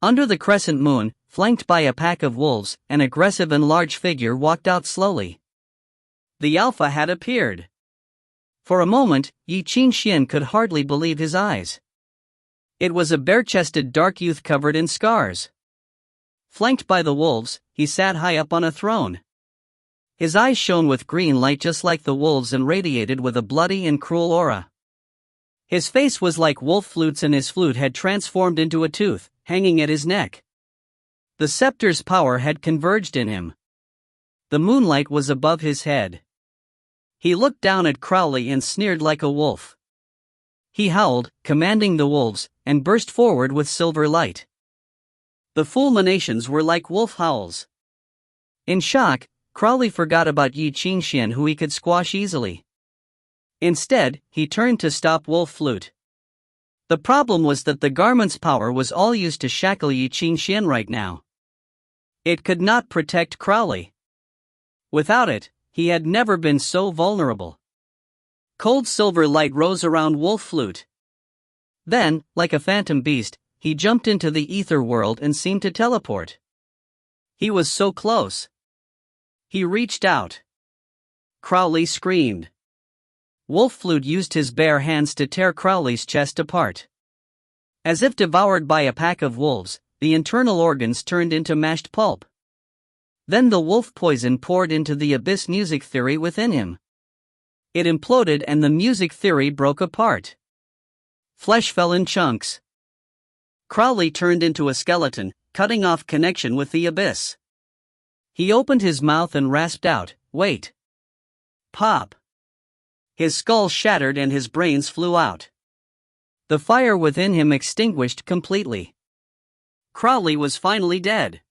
Under the crescent moon, flanked by a pack of wolves, an aggressive and large figure walked out slowly. The Alpha had appeared. For a moment, Ye Qingxuan could hardly believe his eyes. It was a bare-chested dark youth covered in scars. Flanked by the wolves, he sat high up on a throne. His eyes shone with green light just like the wolves and radiated with a bloody and cruel aura. His face was like Wolf Flute's and his flute had transformed into a tooth, hanging at his neck. The scepter's power had converged in him. The moonlight was above his head. He looked down at Crowley and sneered like a wolf. He howled, commanding the wolves, and burst forward with silver light. The fulminations were like wolf howls. In shock, Crowley forgot about Ye Qingxuan, who he could squash easily. Instead, he turned to stop Wolf Flute. The problem was that the garment's power was all used to shackle Ye Qingxuan right now. It could not protect Crowley. Without it, he had never been so vulnerable. Cold silver light rose around Wolf Flute. Then, like a phantom beast, he jumped into the ether world and seemed to teleport. He was so close. He reached out. Crowley screamed. Wolf Flute used his bare hands to tear Crowley's chest apart. As if devoured by a pack of wolves, the internal organs turned into mashed pulp. Then the wolf poison poured into the abyss music theory within him. It imploded and the music theory broke apart. Flesh fell in chunks. Crowley turned into a skeleton, cutting off connection with the abyss. He opened his mouth and rasped out, "Wait." Pop. His skull shattered and his brains flew out. The fire within him extinguished completely. Crowley was finally dead.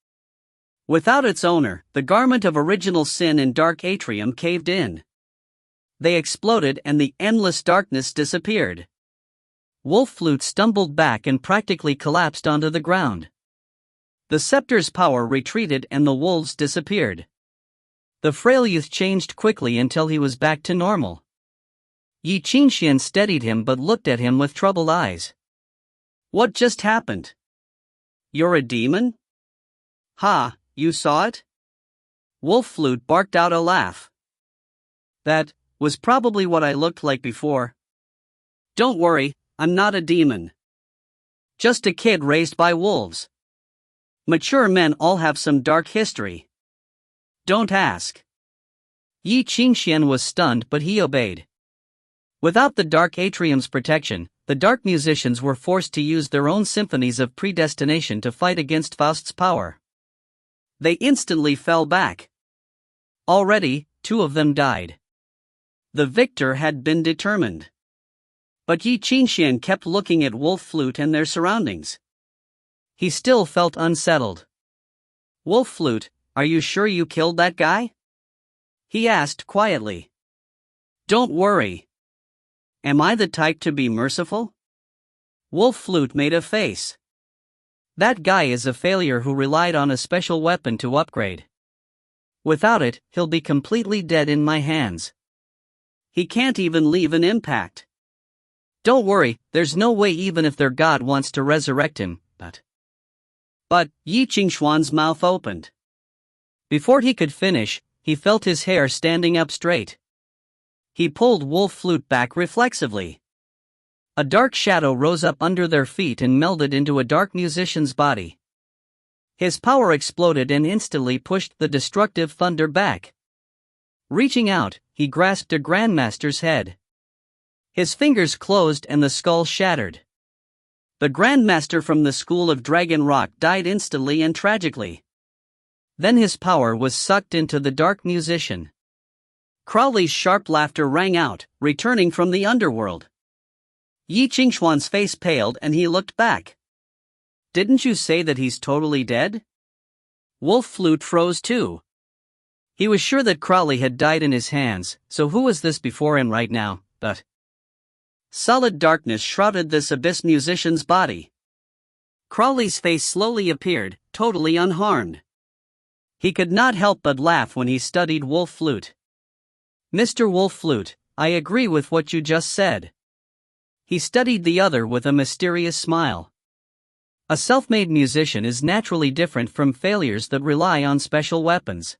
Without its owner, the garment of original sin and dark atrium caved in. They exploded and the endless darkness disappeared. Wolf Flute stumbled back and practically collapsed onto the ground. The scepter's power retreated and the wolves disappeared. The frail youth changed quickly until he was back to normal. Ye Qingxuan steadied him but looked at him with troubled eyes. "What just happened? You're a demon? Ha, you saw it?" Wolf Flute barked out a laugh. "That was probably what I looked like before. Don't worry, I'm not a demon. Just a kid raised by wolves. Mature men all have some dark history. Don't ask." Ye Qingxuan was stunned but he obeyed. Without the dark atrium's protection, the dark musicians were forced to use their own symphonies of predestination to fight against Faust's power. They instantly fell back. Already, 2 of them died. The victor had been determined. But Ye Qingxuan kept looking at Wolf Flute and their surroundings. He still felt unsettled. "Wolf Flute, are you sure you killed that guy?" he asked quietly. "Don't worry. Am I the type to be merciful?" Wolf Flute made a face. "That guy is a failure who relied on a special weapon to upgrade. Without it, he'll be completely dead in my hands. He can't even leave an impact. Don't worry, there's no way even if their god wants to resurrect him, But Ye Qingxuan's mouth opened. Before he could finish, he felt his hair standing up straight. He pulled Wolf Flute back reflexively. A dark shadow rose up under their feet and melded into a dark musician's body. His power exploded and instantly pushed the destructive thunder back. Reaching out, he grasped a Grandmaster's head. His fingers closed and the skull shattered. The Grandmaster from the School of Dragon Rock died instantly and tragically. Then his power was sucked into the dark musician. Crowley's sharp laughter rang out, returning from the underworld. Ye Qingxuan's face paled and he looked back. "Didn't you say that he's totally dead?" Wolf Flute froze too. He was sure that Crowley had died in his hands, so who was this before him right now, but... Solid darkness shrouded this abyss musician's body. Crowley's face slowly appeared, totally unharmed. He could not help but laugh when he studied Wolf Flute. "Mr. Wolf Flute, I agree with what you just said." He studied the other with a mysterious smile. A self-made musician is naturally different from failures that rely on special weapons.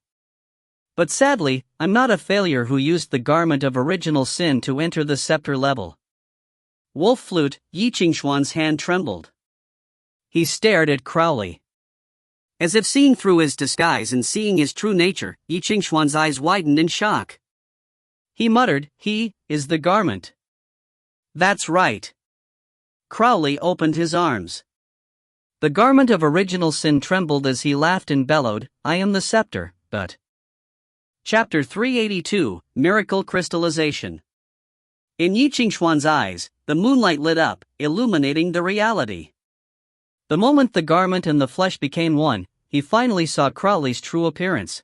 But sadly, I'm not a failure who used the garment of original sin to enter the scepter level. Wolf Flute, Ye Qingxuan's hand trembled. He stared at Crowley. As if seeing through his disguise and seeing his true nature, Ye Qingxuan's eyes widened in shock. He muttered, "He is the garment." "That's right." Crowley opened his arms. The garment of original sin trembled as he laughed and bellowed, "I am the scepter, but..." Chapter 382, Miracle Crystallization. In Ye Qingxuan's eyes, the moonlight lit up, illuminating the reality. The moment the garment and the flesh became one, he finally saw Crowley's true appearance.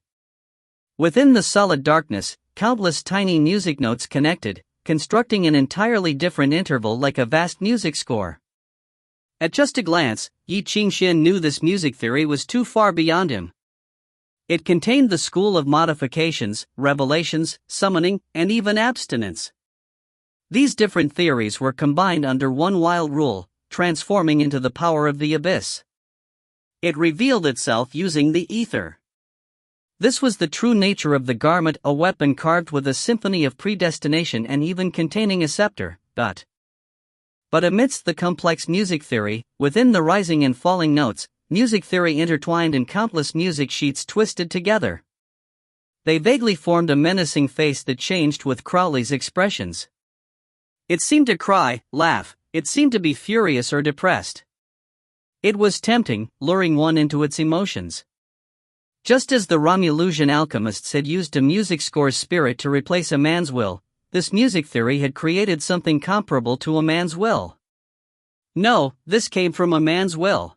Within the solid darkness, countless tiny music notes connected, constructing an entirely different interval like a vast music score. At just a glance, Ye Qingxuan knew this music theory was too far beyond him. It contained the school of modifications, revelations, summoning, and even abstinence. These different theories were combined under one wild rule, transforming into the power of the abyss. It revealed itself using the aether. This was the true nature of the garment, a weapon carved with a symphony of predestination and even containing a scepter, But amidst the complex music theory, within the rising and falling notes, music theory intertwined in countless music sheets twisted together. They vaguely formed a menacing face that changed with Crowley's expressions. It seemed to cry, laugh, it seemed to be furious or depressed. It was tempting, luring one into its emotions. Just as the Romulan alchemists had used a music score's spirit to replace a man's will, this music theory had created something comparable to a man's will. No, this came from a man's will.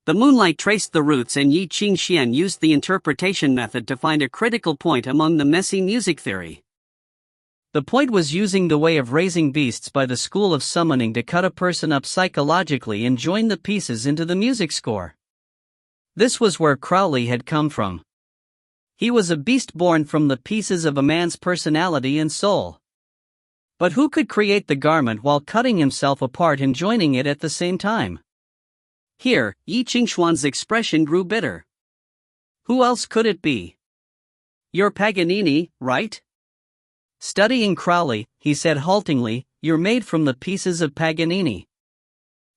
The moonlight traced the roots, and Ye Qingxuan used the interpretation method to find a critical point among the messy music theory. The point was using the way of raising beasts by the school of summoning to cut a person up psychologically and join the pieces into the music score. This was where Crowley had come from. He was a beast born from the pieces of a man's personality and soul. But who could create the garment while cutting himself apart and joining it at the same time? Here, Ye Qingxuan's expression grew bitter. Who else could it be? You're Paganini, right? Studying Crowley, he said haltingly, you're made from the pieces of Paganini.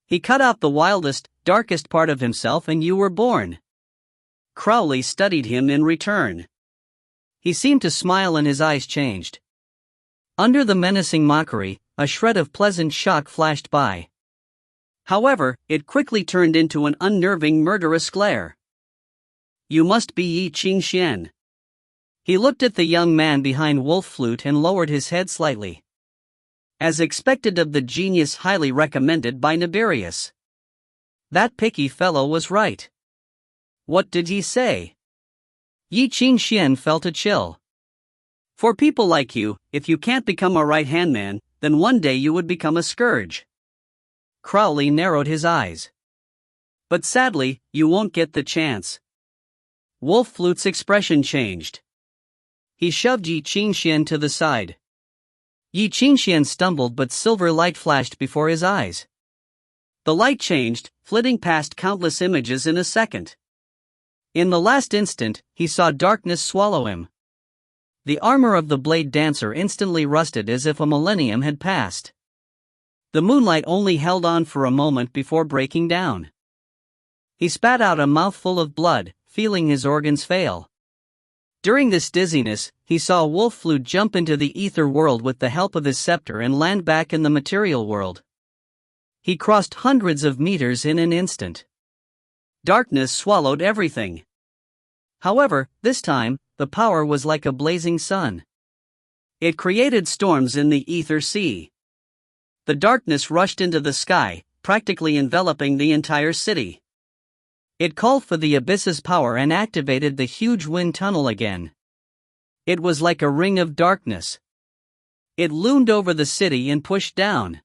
He cut out the wildest, darkest part of himself and you were born. Crowley studied him in return. He seemed to smile and his eyes changed. Under the menacing mockery, a shred of pleasant shock flashed by. However, it quickly turned into an unnerving, murderous glare. You must be Ye Qingxuan. He looked at the young man behind Wolf Flute and lowered his head slightly. As expected of the genius highly recommended by Nibirius. That picky fellow was right. What did he say? Ye Qingxuan felt a chill. For people like you, if you can't become a right-hand man, then one day you would become a scourge. Crowley narrowed his eyes. But sadly, you won't get the chance. Wolf Flute's expression changed. He shoved Ye Qingxuan to the side. Ye Qingxuan stumbled, but silver light flashed before his eyes. The light changed, flitting past countless images in a second. In the last instant, he saw darkness swallow him. The armor of the blade dancer instantly rusted as if a millennium had passed. The moonlight only held on for a moment before breaking down. He spat out a mouthful of blood, feeling his organs fail. During this dizziness, he saw Wolf Flute jump into the ether world with the help of his scepter and land back in the material world. He crossed hundreds of meters in an instant. Darkness swallowed everything. However, this time, the power was like a blazing sun. It created storms in the ether sea. The darkness rushed into the sky, practically enveloping the entire city. It called for the abyss's power and activated the huge wind tunnel again. It was like a ring of darkness. It loomed over the city and pushed down.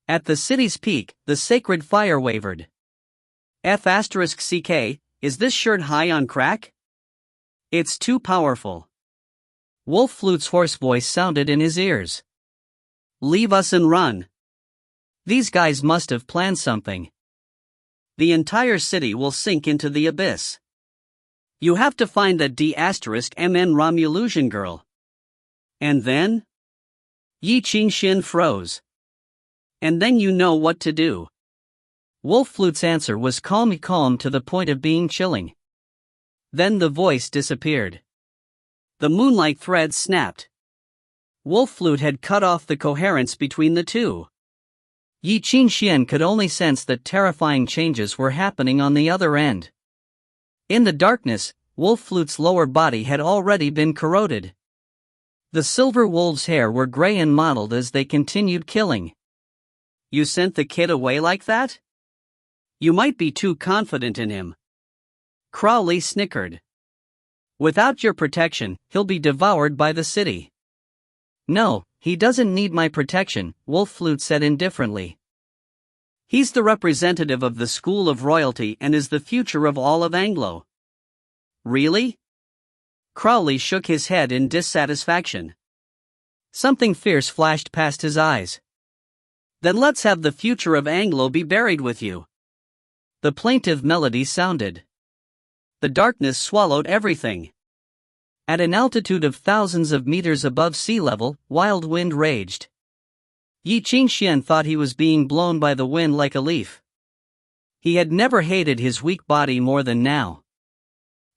At the city's peak, the sacred fire wavered. F***CK, is this shirt high on crack? It's too powerful. Wolf Flute's hoarse voice sounded in his ears. Leave us and run. These guys must have planned something. The entire city will sink into the abyss. You have to find that D**MN Romulan girl. And then? Ye Qingxuan froze. And then you know what to do. Wolf Flute's answer was calm to the point of being chilling. Then the voice disappeared. The moonlight thread snapped. Wolf Flute had cut off the coherence between the two. Ye Qingxuan could only sense that terrifying changes were happening on the other end. In the darkness, Wolf Flute's lower body had already been corroded. The silver wolf's hair were gray and mottled as they continued killing. You sent the kid away like that? You might be too confident in him. Crowley snickered. Without your protection, he'll be devoured by the city. No, he doesn't need my protection, Wolf Flute said indifferently. He's the representative of the school of royalty and is the future of all of Anglo. Really? Crowley shook his head in dissatisfaction. Something fierce flashed past his eyes. Then let's have the future of Anglo be buried with you. The plaintive melody sounded. The darkness swallowed everything. At an altitude of thousands of meters above sea level, wild wind raged. Ye Qingxuan thought he was being blown by the wind like a leaf. He had never hated his weak body more than now.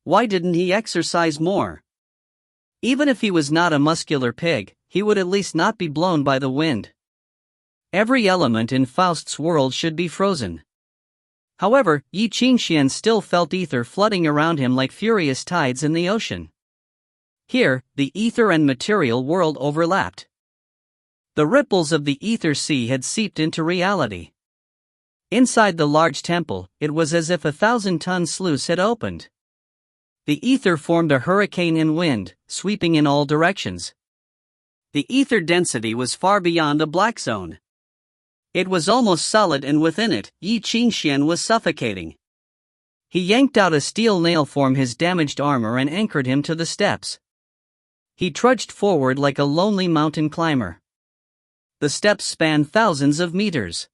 Why didn't he exercise more? Even if he was not a muscular pig, he would at least not be blown by the wind. Every element in Faust's world should be frozen. However, Ye Qingxuan still felt ether flooding around him like furious tides in the ocean. Here, the ether and material world overlapped. The ripples of the ether sea had seeped into reality. Inside the large temple, it was as if a 1,000-ton sluice had opened. The ether formed a hurricane in wind, sweeping in all directions. The ether density was far beyond a black zone. It was almost solid, and within it, Ye Qingxuan was suffocating. He yanked out a steel nail from his damaged armor and anchored him to the steps. He trudged forward like a lonely mountain climber. The steps spanned thousands of meters.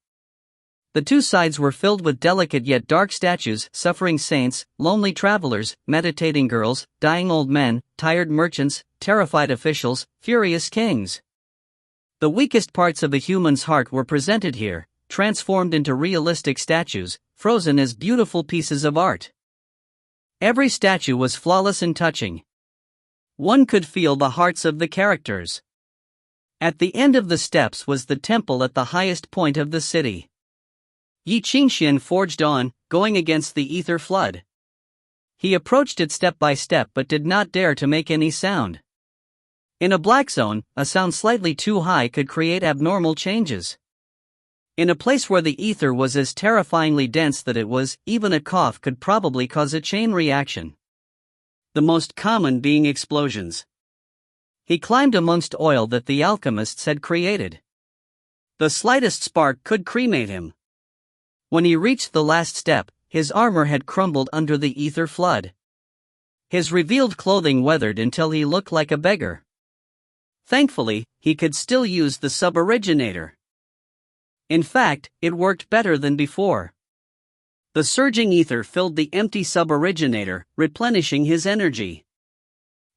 The two sides were filled with delicate yet dark statues, suffering saints, lonely travelers, meditating girls, dying old men, tired merchants, terrified officials, furious kings. The weakest parts of a human's heart were presented here, transformed into realistic statues, frozen as beautiful pieces of art. Every statue was flawless and touching. One could feel the hearts of the characters. At the end of the steps was the temple at the highest point of the city. Ye Qingxuan forged on, going against the ether flood. He approached it step by step but did not dare to make any sound. In a black zone, a sound slightly too high could create abnormal changes. In a place where the ether was as terrifyingly dense that even a cough could probably cause a chain reaction. The most common being explosions. He climbed amongst oil that the alchemists had created. The slightest spark could cremate him. When he reached the last step, his armor had crumbled under the ether flood. His revealed clothing weathered until he looked like a beggar. Thankfully, he could still use the sub-originator. In fact, it worked better than before. The surging ether filled the empty sub-originator, replenishing his energy.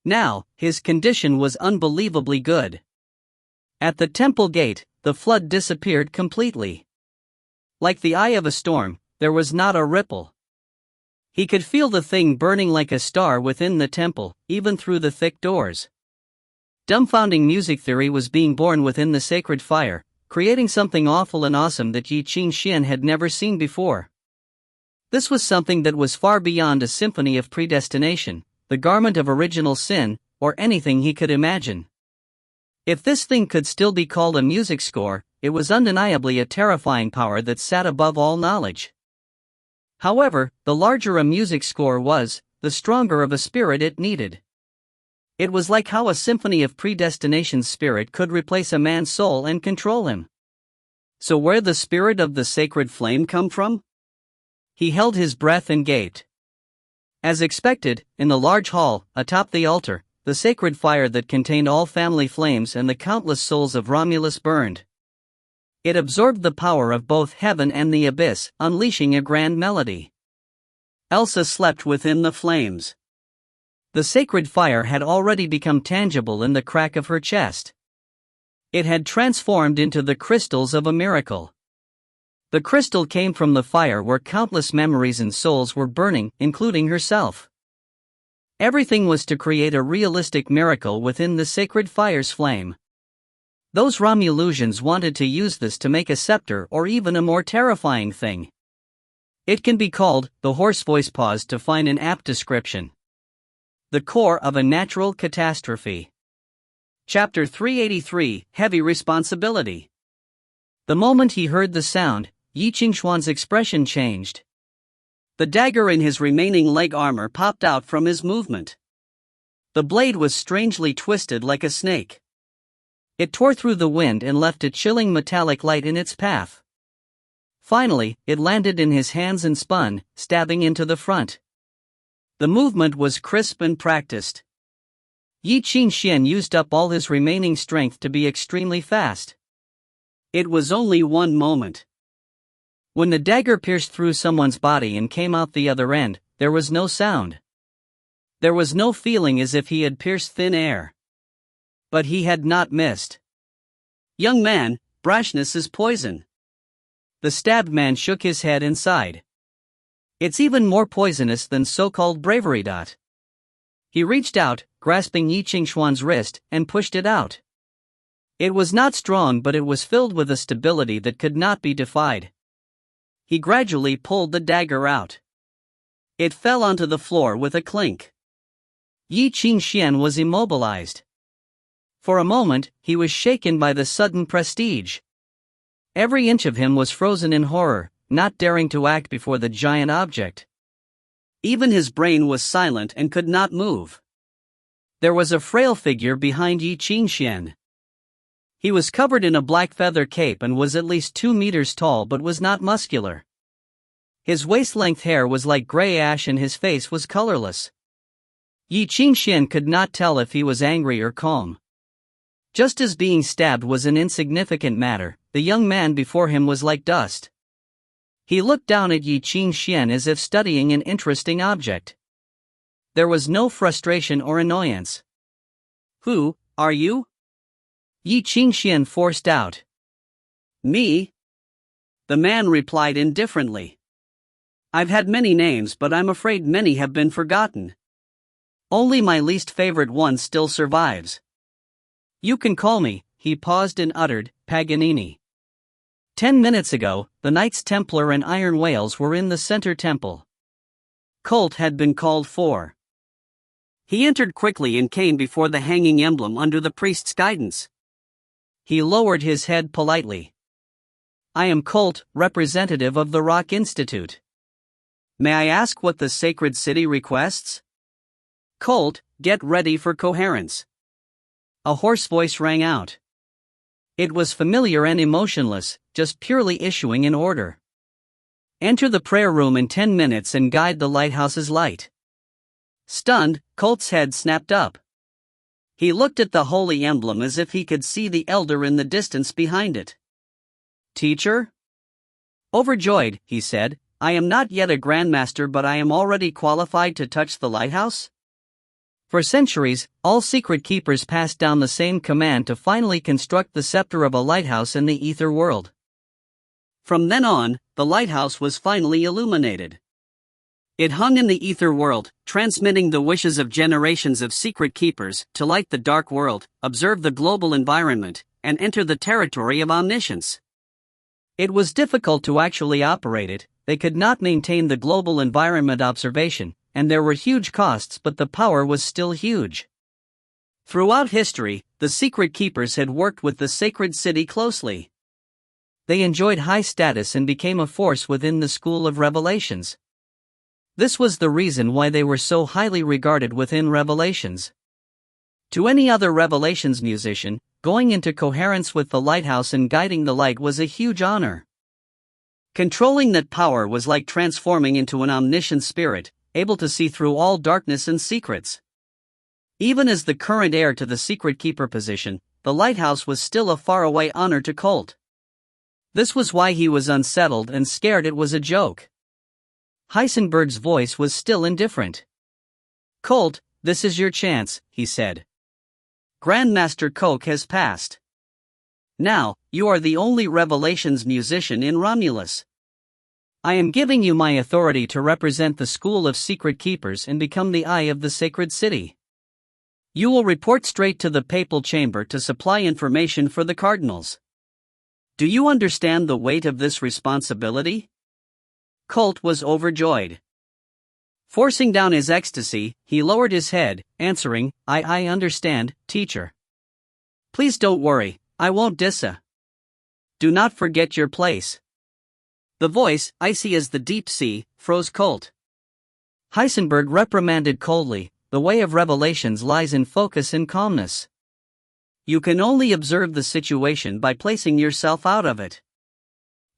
Now, his condition was unbelievably good. At the temple gate, the flood disappeared completely. Like the eye of a storm, there was not a ripple. He could feel the thing burning like a star within the temple, even through the thick doors. Dumbfounding music theory was being born within the sacred fire, creating something awful and awesome that Ye Qingxuan had never seen before. This was something that was far beyond a symphony of predestination, the garment of original sin, or anything he could imagine. If this thing could still be called a music score, it was undeniably a terrifying power that sat above all knowledge. However, the larger a music score was, the stronger of a spirit it needed. It was like how a symphony of predestination's spirit could replace a man's soul and control him. So where the spirit of the sacred flame come from? He held his breath and gaped. As expected, in the large hall, atop the altar, the sacred fire that contained all family flames and the countless souls of Romulus burned. It absorbed the power of both heaven and the abyss, unleashing a grand melody. Elsa slept within the flames. The sacred fire had already become tangible in the crack of her chest. It had transformed into the crystals of a miracle. The crystal came from the fire where countless memories and souls were burning, including herself. Everything was to create a realistic miracle within the sacred fire's flame. Those Romulans wanted to use this to make a scepter or even a more terrifying thing. It can be called, the hoarse voice paused to find an apt description. The core of a natural catastrophe. Chapter 383, Heavy Responsibility. The moment he heard the sound, Ye Qingxuan's expression changed. The dagger in his remaining leg armor popped out from his movement. The blade was strangely twisted like a snake. It tore through the wind and left a chilling metallic light in its path. Finally, it landed in his hands and spun, stabbing into the front. The movement was crisp and practiced. Ye Qingxuan used up all his remaining strength to be extremely fast. It was only one moment. When the dagger pierced through someone's body and came out the other end, there was no sound. There was no feeling as if he had pierced thin air. But he had not missed. Young man, brashness is poison. The stabbed man shook his head and sighed. It's even more poisonous than so-called bravery. He reached out, grasping Ye Qingxuan's wrist, and pushed it out. It was not strong, but it was filled with a stability that could not be defied. He gradually pulled the dagger out. It fell onto the floor with a clink. Ye Qingxuan was immobilized. For a moment, he was shaken by the sudden prestige. Every inch of him was frozen in horror, not daring to act before the giant object. Even his brain was silent and could not move. There was a frail figure behind Ye Qingxuan. He was covered in a black feather cape and was at least 2 meters tall but was not muscular. His waist-length hair was like gray ash and his face was colorless. Ye Qingxuan could not tell if he was angry or calm. Just as being stabbed was an insignificant matter, the young man before him was like dust. He looked down at Ye Qingxuan as if studying an interesting object. There was no frustration or annoyance. "Who are you?" Ye Qingxuan forced out. "Me?" The man replied indifferently. "I've had many names, but I'm afraid many have been forgotten. Only my least favorite one still survives. You can call me," he paused and uttered, "Paganini." 10 minutes ago, the Knights Templar and Iron Whales were in the center temple. Colt had been called for. He entered quickly and came before the hanging emblem under the priest's guidance. He lowered his head politely. "I am Colt, representative of the Rock Institute. May I ask what the sacred city requests?" "Colt, get ready for coherence." A hoarse voice rang out. It was familiar and emotionless, just purely issuing an order. "Enter the prayer room in 10 minutes and guide the lighthouse's light." Stunned, Colt's head snapped up. He looked at the holy emblem as if he could see the elder in the distance behind it. "Teacher?" Overjoyed, he said, "I am not yet a grandmaster, but I am already qualified to touch the lighthouse?" For centuries, all secret keepers passed down the same command to finally construct the scepter of a lighthouse in the ether world. From then on, the lighthouse was finally illuminated. It hung in the ether world, transmitting the wishes of generations of secret keepers to light the dark world, observe the global environment, and enter the territory of omniscience. It was difficult to actually operate it. They could not maintain the global environment observation, and there were huge costs, but the power was still huge. Throughout history, the secret keepers had worked with the sacred city closely. They enjoyed high status and became a force within the school of revelations. This was the reason why they were so highly regarded within Revelations. To any other Revelations musician, going into coherence with the lighthouse and guiding the light was a huge honor. Controlling that power was like transforming into an omniscient spirit, able to see through all darkness and secrets. Even as the current heir to the secret keeper position, the lighthouse was still a faraway honor to Colt. This was why he was unsettled and scared it was a joke. Heisenberg's voice was still indifferent. "Colt, this is your chance," he said. "Grandmaster Coke has passed. Now, you are the only Revelations musician in Romulus. I am giving you my authority to represent the School of Secret Keepers and become the eye of the sacred city. You will report straight to the papal chamber to supply information for the cardinals. Do you understand the weight of this responsibility?" Colt was overjoyed. Forcing down his ecstasy, he lowered his head, answering, I understand, teacher. Please don't worry, I won't dissa. Do not forget your place." The voice, icy as the deep sea, froze Colt. Heisenberg reprimanded coldly, "The way of revelations lies in focus and calmness. You can only observe the situation by placing yourself out of it.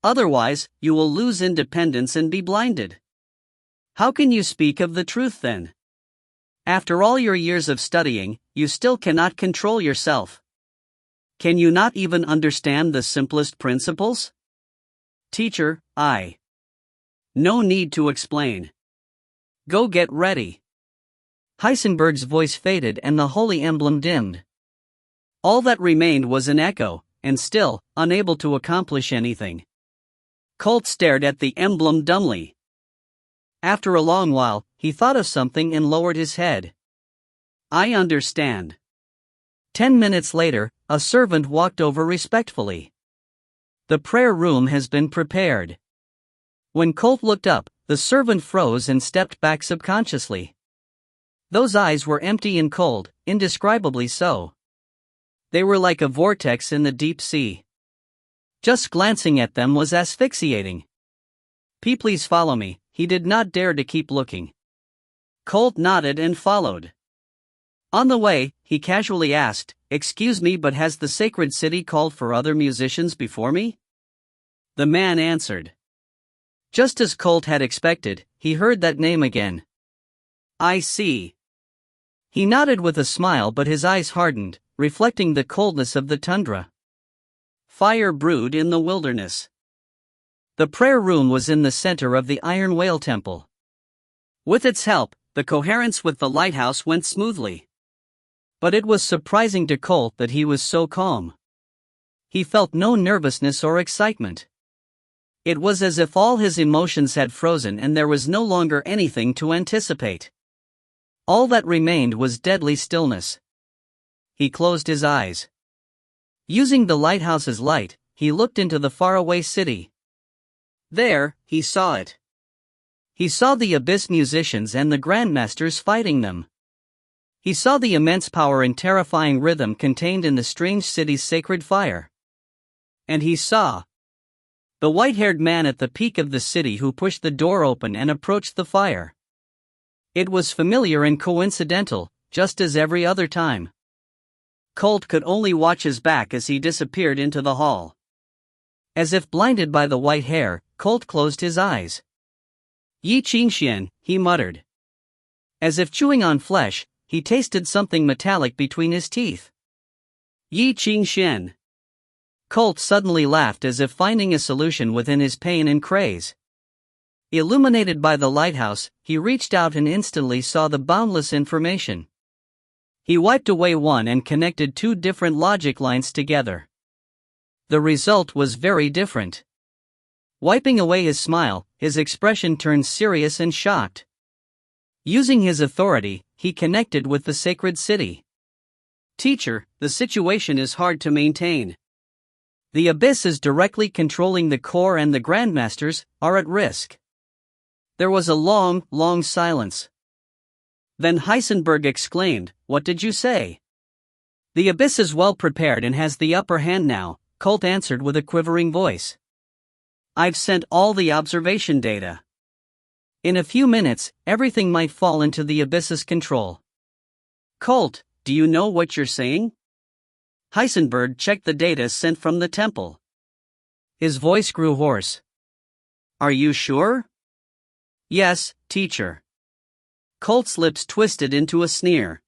Otherwise, you will lose independence and be blinded. How can you speak of the truth then? After all your years of studying, you still cannot control yourself. Can you not even understand the simplest principles?" "Teacher, No need to explain. Go get ready." Heisenberg's voice faded and the holy emblem dimmed. All that remained was an echo, and still, unable to accomplish anything. Colt stared at the emblem dumbly. After a long while, he thought of something and lowered his head. "I understand." 10 minutes later, a servant walked over respectfully. "The prayer room has been prepared." When Colt looked up, the servant froze and stepped back subconsciously. Those eyes were empty and cold, indescribably so. They were like a vortex in the deep sea. Just glancing at them was asphyxiating. Please follow me." He did not dare to keep looking. Colt nodded and followed. On the way, he casually asked, "Excuse me, but has the sacred city called for other musicians before me?" The man answered. Just as Colt had expected, he heard that name again. "I see." He nodded with a smile, but his eyes hardened, reflecting the coldness of the tundra. Fire brewed in the wilderness. The prayer room was in the center of the Iron Whale Temple. With its help, the coherence with the lighthouse went smoothly. But it was surprising to Colt that he was so calm. He felt no nervousness or excitement. It was as if all his emotions had frozen and there was no longer anything to anticipate. All that remained was deadly stillness. He closed his eyes. Using the lighthouse's light, he looked into the faraway city. There, he saw it. He saw the Abyss musicians and the Grandmasters fighting them. He saw the immense power and terrifying rhythm contained in the strange city's sacred fire. And he saw the white-haired man at the peak of the city who pushed the door open and approached the fire. It was familiar and coincidental, just as every other time. Colt could only watch his back as he disappeared into the hall. As if blinded by the white hair, Colt closed his eyes. "Ye Qingxuan," he muttered. As if chewing on flesh, he tasted something metallic between his teeth. "Ye Qingxuan." Colt suddenly laughed as if finding a solution within his pain and craze. Illuminated by the lighthouse, he reached out and instantly saw the boundless information. He wiped away one and connected two different logic lines together. The result was very different. Wiping away his smile, his expression turned serious and shocked. Using his authority, he connected with the sacred city. "Teacher, the situation is hard to maintain. The Abyss is directly controlling the core and the Grandmasters are at risk." There was a long silence. Then Heisenberg exclaimed, "What did you say?" "The Abyss is well prepared and has the upper hand now," Colt answered with a quivering voice. "I've sent all the observation data. In a few minutes, everything might fall into the Abyss's control." "Colt, do you know what you're saying?" Heisenberg checked the data sent from the temple. His voice grew hoarse. "Are you sure?" "Yes, teacher." Colt's lips twisted into a sneer.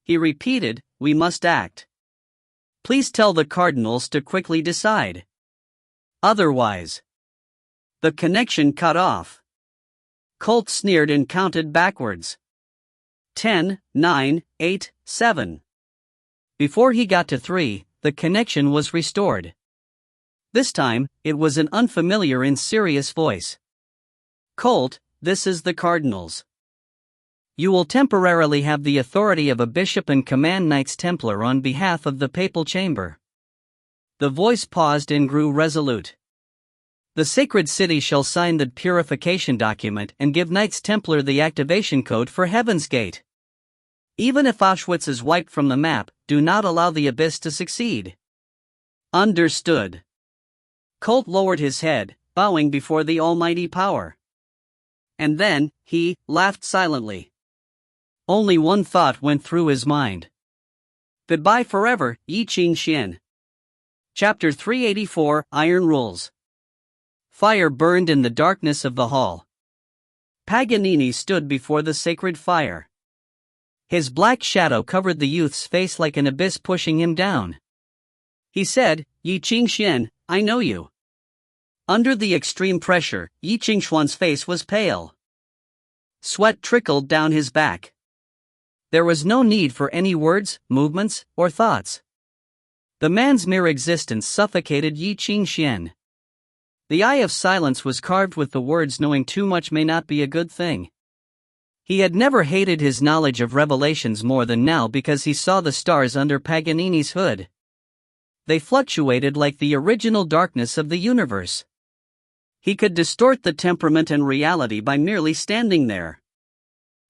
He repeated, "We must act. Please tell the cardinals to quickly decide. Otherwise." The connection cut off. Colt sneered and counted backwards. 10, 9, 8, 7. Before he got to 3, the connection was restored. This time, it was an unfamiliar and serious voice. "Colt, this is the cardinals. You will temporarily have the authority of a bishop and command Knights Templar on behalf of the papal chamber." The voice paused and grew resolute. "The sacred city shall sign the purification document and give Knights Templar the activation code for Heaven's Gate. Even if Auschwitz is wiped from the map, do not allow the Abyss to succeed." "Understood." Colt lowered his head, bowing before the almighty power. And then, he laughed silently. Only one thought went through his mind. Goodbye forever, Ye Qingxuan. Chapter 384, Iron Rules. Fire burned in the darkness of the hall. Paganini stood before the sacred fire. His black shadow covered the youth's face like an abyss pushing him down. He said, "Ye Qingxuan, I know you." Under the extreme pressure, Ye Qingxuan's face was pale. Sweat trickled down his back. There was no need for any words, movements, or thoughts. The man's mere existence suffocated Ye Qingxuan. The eye of silence was carved with the words, "Knowing too much may not be a good thing." He had never hated his knowledge of revelations more than now because he saw the stars under Paganini's hood. They fluctuated like the original darkness of the universe. He could distort the temperament and reality by merely standing there.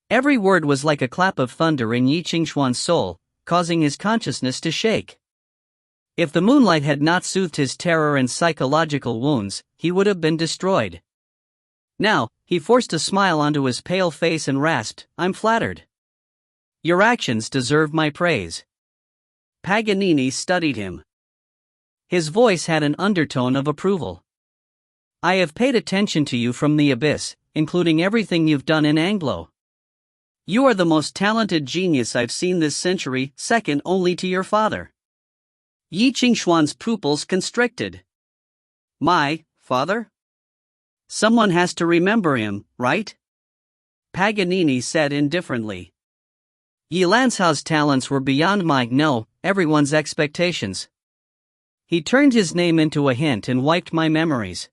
Every word was like a clap of thunder in Ye Qingxuan's soul, causing his consciousness to shake. If the moonlight had not soothed his terror and psychological wounds, he would have been destroyed. Now, he forced a smile onto his pale face and rasped, "I'm flattered. Your actions deserve my praise." Paganini studied him. His voice had an undertone of approval. "I have paid attention to you from the abyss, including everything you've done in Anglo. You are the most talented genius I've seen this century, second only to your father." Ye Qingxuan's pupils constricted. "My father? Someone has to remember him, right?" Paganini said indifferently. "Ye Lancao's talents were beyond everyone's expectations. He turned his name into a hint and wiped my memories.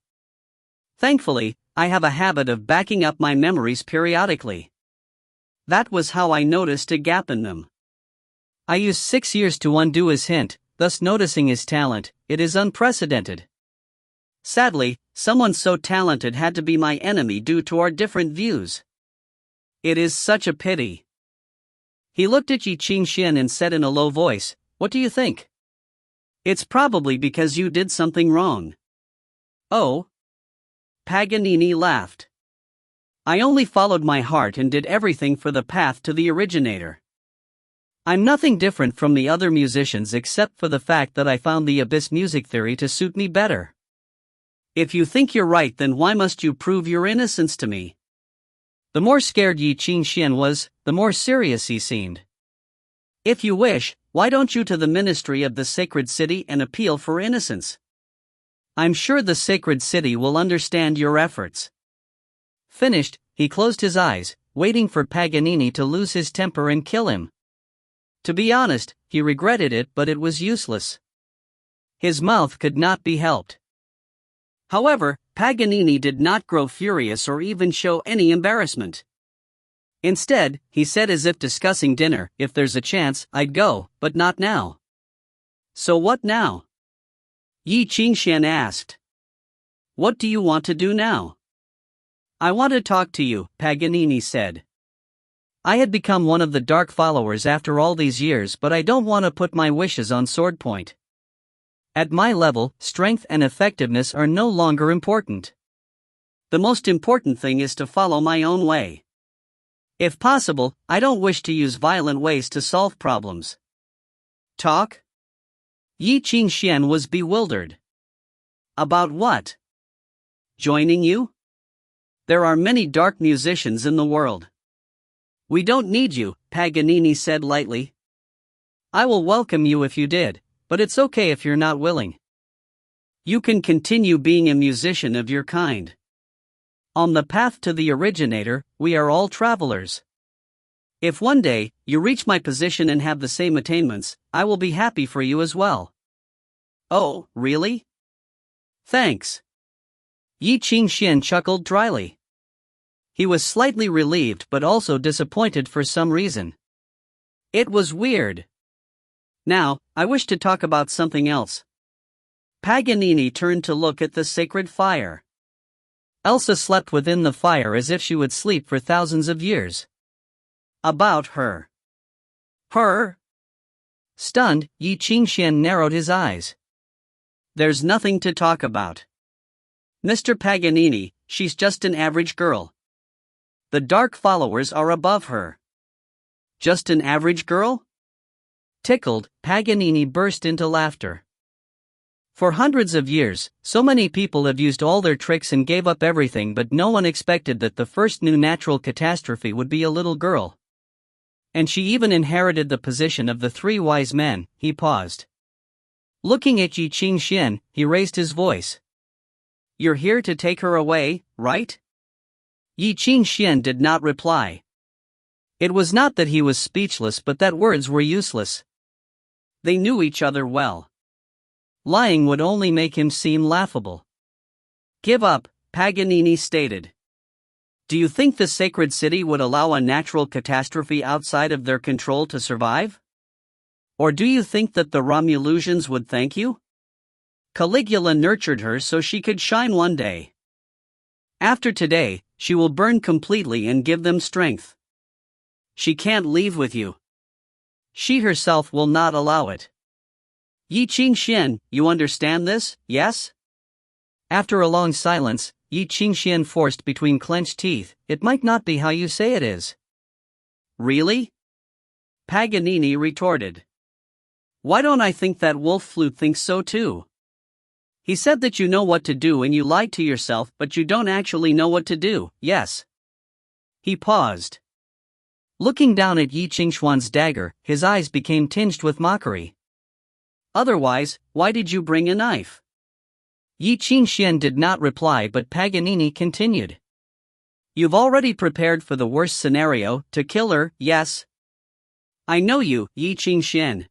Thankfully, I have a habit of backing up my memories periodically. That was how I noticed a gap in them. I used 6 years to undo his hint, thus noticing his talent. It is unprecedented. Sadly, someone so talented had to be my enemy due to our different views. It is such a pity." He looked at Ye Qingxuan and said in a low voice, "What do you think?" "It's probably because you did something wrong." "Oh?" Paganini laughed. "I only followed my heart and did everything for the path to the originator. I'm nothing different from the other musicians except for the fact that I found the abyss music theory to suit me better. If you think you're right, then why must you prove your innocence to me?" The more scared Ye Qingxuan was, the more serious he seemed. "If you wish, why don't you to the Ministry of the Sacred City and appeal for innocence? I'm sure the Sacred City will understand your efforts." Finished, he closed his eyes, waiting for Paganini to lose his temper and kill him. To be honest, he regretted it, but it was useless. His mouth could not be helped. However, Paganini did not grow furious or even show any embarrassment. Instead, he said as if discussing dinner, "If there's a chance, I'd go, but not now." "So what now?" Ye Qingxuan asked. "What do you want to do now?" "I want to talk to you," Paganini said. "I had become one of the dark followers after all these years, but I don't want to put my wishes on sword point. At my level, strength and effectiveness are no longer important. The most important thing is to follow my own way. If possible, I don't wish to use violent ways to solve problems." "Talk?" Ye Qingxuan was bewildered. "About what? Joining you? There are many dark musicians in the world." "We don't need you," Paganini said lightly. "I will welcome you if you did, but it's okay if you're not willing. You can continue being a musician of your kind. On the path to the originator, we are all travelers. If one day, you reach my position and have the same attainments, I will be happy for you as well." "Oh, really? Thanks." Ye Qingxuan chuckled dryly. He was slightly relieved but also disappointed for some reason. It was weird. "Now, I wish to talk about something else." Paganini turned to look at the sacred fire. Elsa slept within the fire as if she would sleep for thousands of years. "About her." "Her?" Stunned, Ye Qingxuan narrowed his eyes. "There's nothing to talk about. Mr. Paganini, she's just an average girl. The dark followers are above her." "Just an average girl?" Tickled, Paganini burst into laughter. "For hundreds of years, so many people have used all their tricks and gave up everything, but no one expected that the first new natural catastrophe would be a little girl. And she even inherited the position of the 3 wise men." He paused. Looking at Ye Qingxuan, he raised his voice. "You're here to take her away, right?" Ye Qingxuan did not reply. It was not that he was speechless, but that words were useless. They knew each other well. Lying would only make him seem laughable. "Give up," Paganini stated. "Do you think the sacred city would allow a natural catastrophe outside of their control to survive? Or do you think that the Romulans would thank you? Caligula nurtured her so she could shine one day. After today, she will burn completely and give them strength. She can't leave with you. She herself will not allow it. Ye Qingxuan, you understand this, yes? After a long silence, Ye Qingxuan forced between clenched teeth, it might not be how you say it is. Really? Paganini retorted. Why don't I think that Wolf Flute thinks so too? He said that you know what to do and you lied to yourself, but you don't actually know what to do, yes. He paused. Looking down at Ye Qingxuan's dagger, his eyes became tinged with mockery. Otherwise, why did you bring a knife? Ye Qingxuan did not reply, but Paganini continued. You've already prepared for the worst scenario, to kill her, yes? I know you, Ye Qingxuan.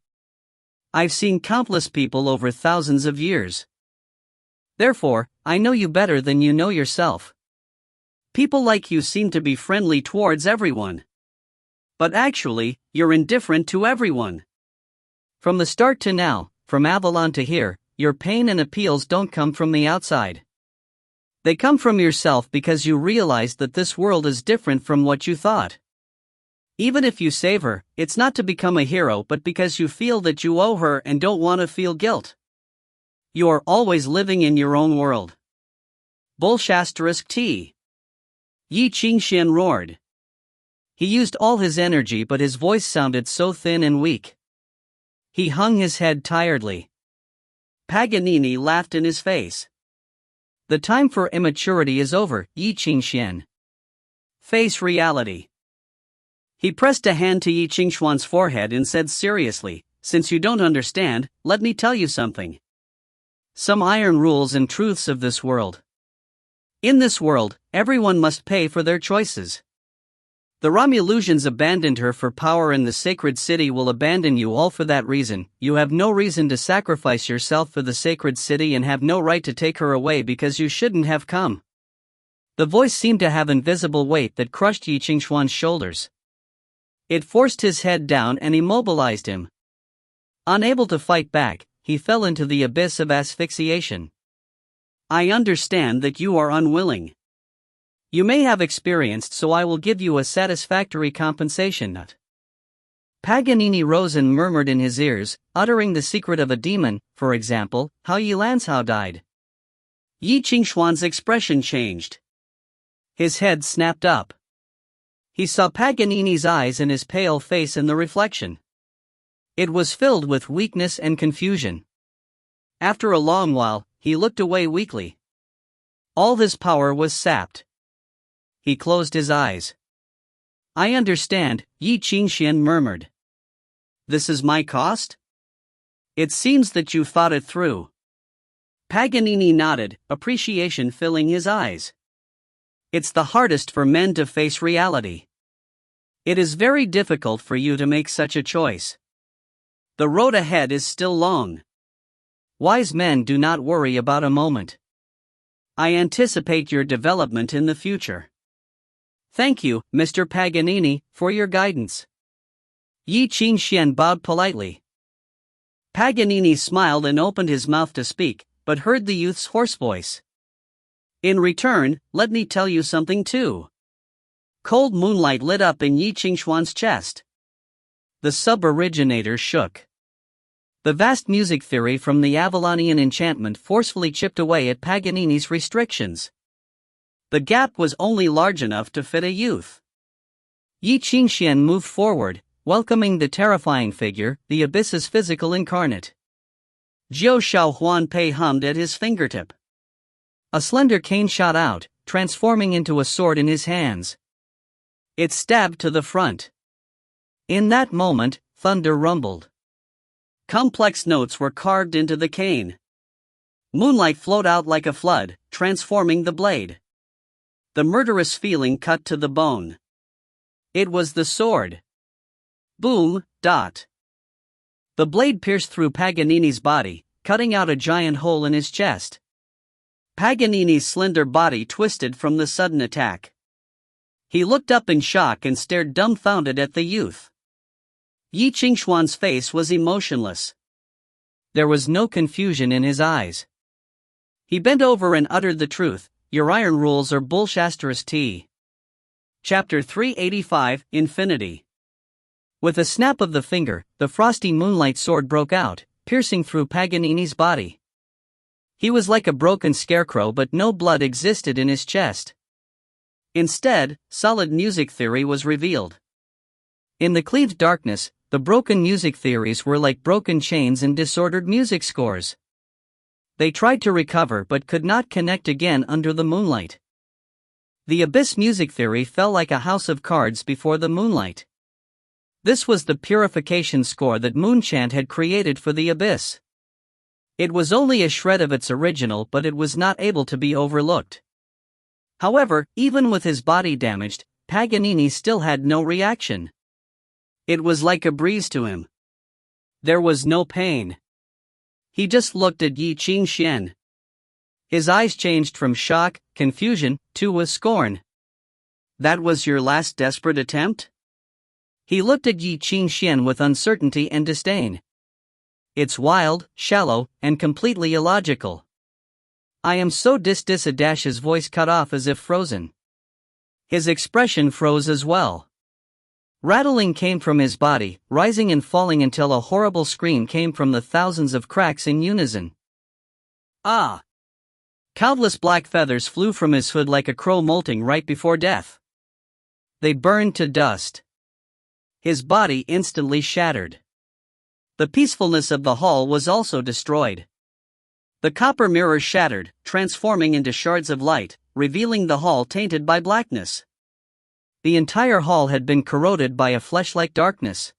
I've seen countless people over thousands of years. Therefore, I know you better than you know yourself. People like you seem to be friendly towards everyone. But actually, you're indifferent to everyone. From the start to now, from Avalon to here, your pain and appeals don't come from the outside. They come from yourself because you realize that this world is different from what you thought. Even if you save her, it's not to become a hero but because you feel that you owe her and don't want to feel guilt. You are always living in your own world. Bullshit. Ye Qingxuan roared. He used all his energy, but his voice sounded so thin and weak. He hung his head tiredly. Paganini laughed in his face. The time for immaturity is over, Ye Qingxuan. Face reality. He pressed a hand to Ye Qingxuan's forehead and said seriously, since you don't understand, let me tell you something. Some iron rules and truths of this world. In this world, everyone must pay for their choices. The Romulans abandoned her for power and the sacred city will abandon you all for that reason. You have no reason to sacrifice yourself for the sacred city and have no right to take her away because you shouldn't have come. The voice seemed to have invisible weight that crushed Ye Qingxuan's shoulders. It forced his head down and immobilized him. Unable to fight back, he fell into the abyss of asphyxiation. I understand that you are unwilling. You may have experienced, so I will give you a satisfactory compensation. Paganini rose and murmured in his ears, uttering the secret of a demon, for example, how Ye Lansao died. Ye Qingxuan's expression changed. His head snapped up. He saw Paganini's eyes and his pale face in the reflection. It was filled with weakness and confusion. After a long while, he looked away weakly. All his power was sapped. He closed his eyes. I understand, Ye Qingxuan murmured. This is my cost? It seems that you thought it through. Paganini nodded, appreciation filling his eyes. It's the hardest for men to face reality. It is very difficult for you to make such a choice. The road ahead is still long. Wise men do not worry about a moment. I anticipate your development in the future. Thank you, Mr. Paganini, for your guidance. Ye Qingxuan bowed politely. Paganini smiled and opened his mouth to speak, but heard the youth's hoarse voice. In return, let me tell you something too. Cold moonlight lit up in Ye Qingxuan's chest. The sub-originator shook. The vast music theory from the Avalonian enchantment forcefully chipped away at Paganini's restrictions. The gap was only large enough to fit a youth. Ye Qingxuan moved forward, welcoming the terrifying figure, the abyss's physical incarnate. Jiu Shaohuan Pei hummed at his fingertip. A slender cane shot out, transforming into a sword in his hands. It stabbed to the front. In that moment, thunder rumbled. Complex notes were carved into the cane. Moonlight flowed out like a flood, transforming the blade. The murderous feeling cut to the bone. It was the sword. Boom, dot. The blade pierced through Paganini's body, cutting out a giant hole in his chest. Paganini's slender body twisted from the sudden attack. He looked up in shock and stared dumbfounded at the youth. Ye Qingxuan's face was emotionless. There was no confusion in his eyes. He bent over and uttered the truth. Your iron rules are bullshit. Chapter 385, Infinity. With a snap of the finger, the frosty moonlight sword broke out, piercing through Paganini's body. He was like a broken scarecrow, but no blood existed in his chest. Instead, solid music theory was revealed. In the cleaved darkness, the broken music theories were like broken chains and disordered music scores. They tried to recover but could not connect again under the moonlight. The abyss music theory fell like a house of cards before the moonlight. This was the purification score that Moonchant had created for the abyss. It was only a shred of its original, but it was not able to be overlooked. However, even with his body damaged, Paganini still had no reaction. It was like a breeze to him. There was no pain. He just looked at Ye Qingxuan. His eyes changed from shock, confusion, to scorn. That was your last desperate attempt? He looked at Ye Qingxuan with uncertainty and disdain. It's wild, shallow, and completely illogical. I am so His voice cut off as if frozen. His expression froze as well. Rattling came from his body, rising and falling until a horrible scream came from the thousands of cracks in unison. Ah! Countless black feathers flew from his hood like a crow molting right before death. They burned to dust. His body instantly shattered. The peacefulness of the hall was also destroyed. The copper mirror shattered, transforming into shards of light, revealing the hall tainted by blackness. The entire hall had been corroded by a flesh-like darkness.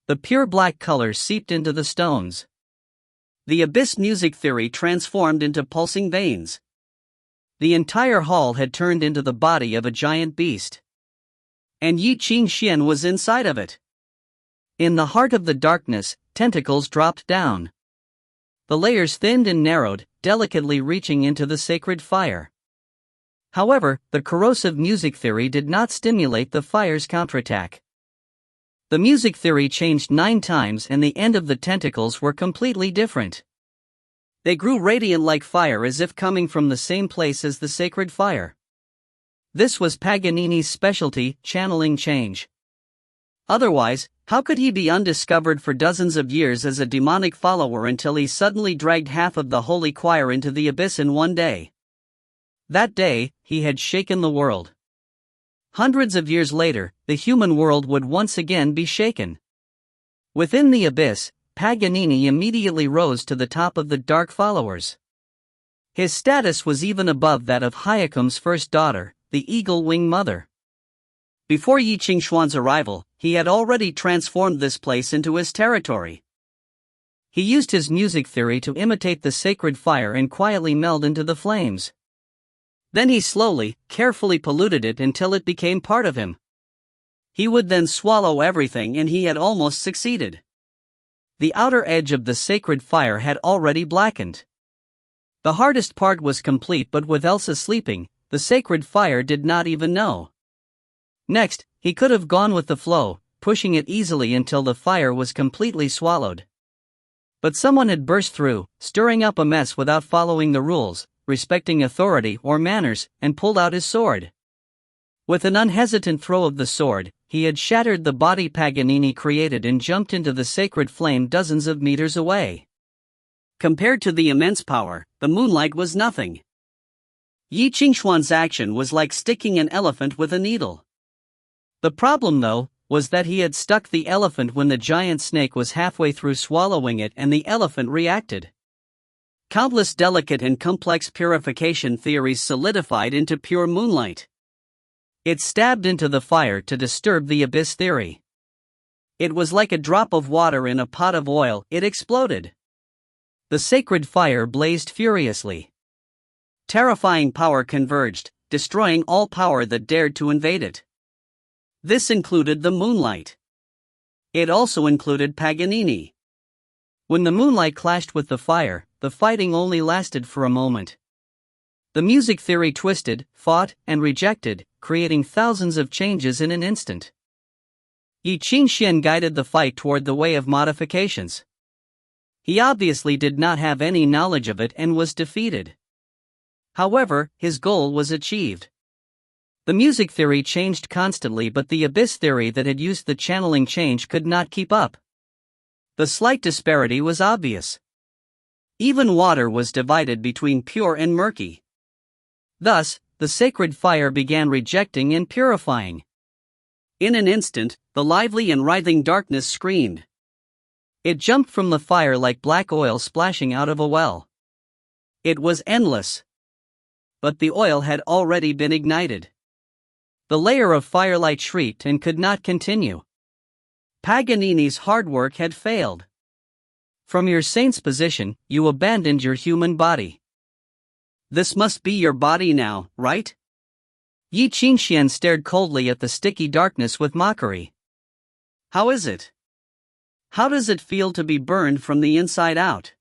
The pure black color seeped into the stones. The abyss music theory transformed into pulsing veins. The entire hall had turned into the body of a giant beast. And Ye Qingxuan was inside of it. In the heart of the darkness, tentacles dropped down. The layers thinned and narrowed, delicately reaching into the sacred fire. However, the corrosive music theory did not stimulate the fire's counterattack. The music theory changed 9 times and the end of the tentacles were completely different. They grew radiant like fire, as if coming from the same place as the sacred fire. This was Paganini's specialty, channeling change. Otherwise, how could he be undiscovered for dozens of years as a demonic follower until he suddenly dragged half of the holy choir into the abyss in one day? That day, he had shaken the world. Hundreds of years later, the human world would once again be shaken. Within the abyss, Paganini immediately rose to the top of the dark followers. His status was even above that of Hyakum's first daughter, the eagle-wing mother. Before Ye Qingxuan's arrival, he had already transformed this place into his territory. He used his music theory to imitate the sacred fire and quietly meld into the flames. Then he slowly, carefully polluted it until it became part of him. He would then swallow everything, and he had almost succeeded. The outer edge of the sacred fire had already blackened. The hardest part was complete, but with Elsa sleeping, the sacred fire did not even know. Next, he could have gone with the flow, pushing it easily until the fire was completely swallowed. But someone had burst through, stirring up a mess without following the rules, respecting authority or manners, and pulled out his sword. With an unhesitant throw of the sword, he had shattered the body Paganini created and jumped into the sacred flame dozens of meters away. Compared to the immense power, the moonlight was nothing. Ye Qingxuan's action was like sticking an elephant with a needle. The problem, though, was that he had stuck the elephant when the giant snake was halfway through swallowing it and the elephant reacted. Countless delicate and complex purification theories solidified into pure moonlight. It stabbed into the fire to disturb the abyss theory. It was like a drop of water in a pot of oil, it exploded. The sacred fire blazed furiously. Terrifying power converged, destroying all power that dared to invade it. This included the moonlight. It also included Paganini. When the moonlight clashed with the fire, the fighting only lasted for a moment. The music theory twisted, fought, and rejected, creating thousands of changes in an instant. Ye Qingxuan guided the fight toward the way of modifications. He obviously did not have any knowledge of it and was defeated. However, his goal was achieved. The music theory changed constantly, but the abyss theory that had used the channeling change could not keep up. The slight disparity was obvious. Even water was divided between pure and murky. Thus, the sacred fire began rejecting and purifying. In an instant, the lively and writhing darkness screamed. It jumped from the fire like black oil splashing out of a well. It was endless. But the oil had already been ignited. The layer of firelight shrieked and could not continue. Paganini's hard work had failed. From your saint's position, you abandoned your human body. This must be your body now, right? Ye Qingxuan stared coldly at the sticky darkness with mockery. How is it? How does it feel to be burned from the inside out?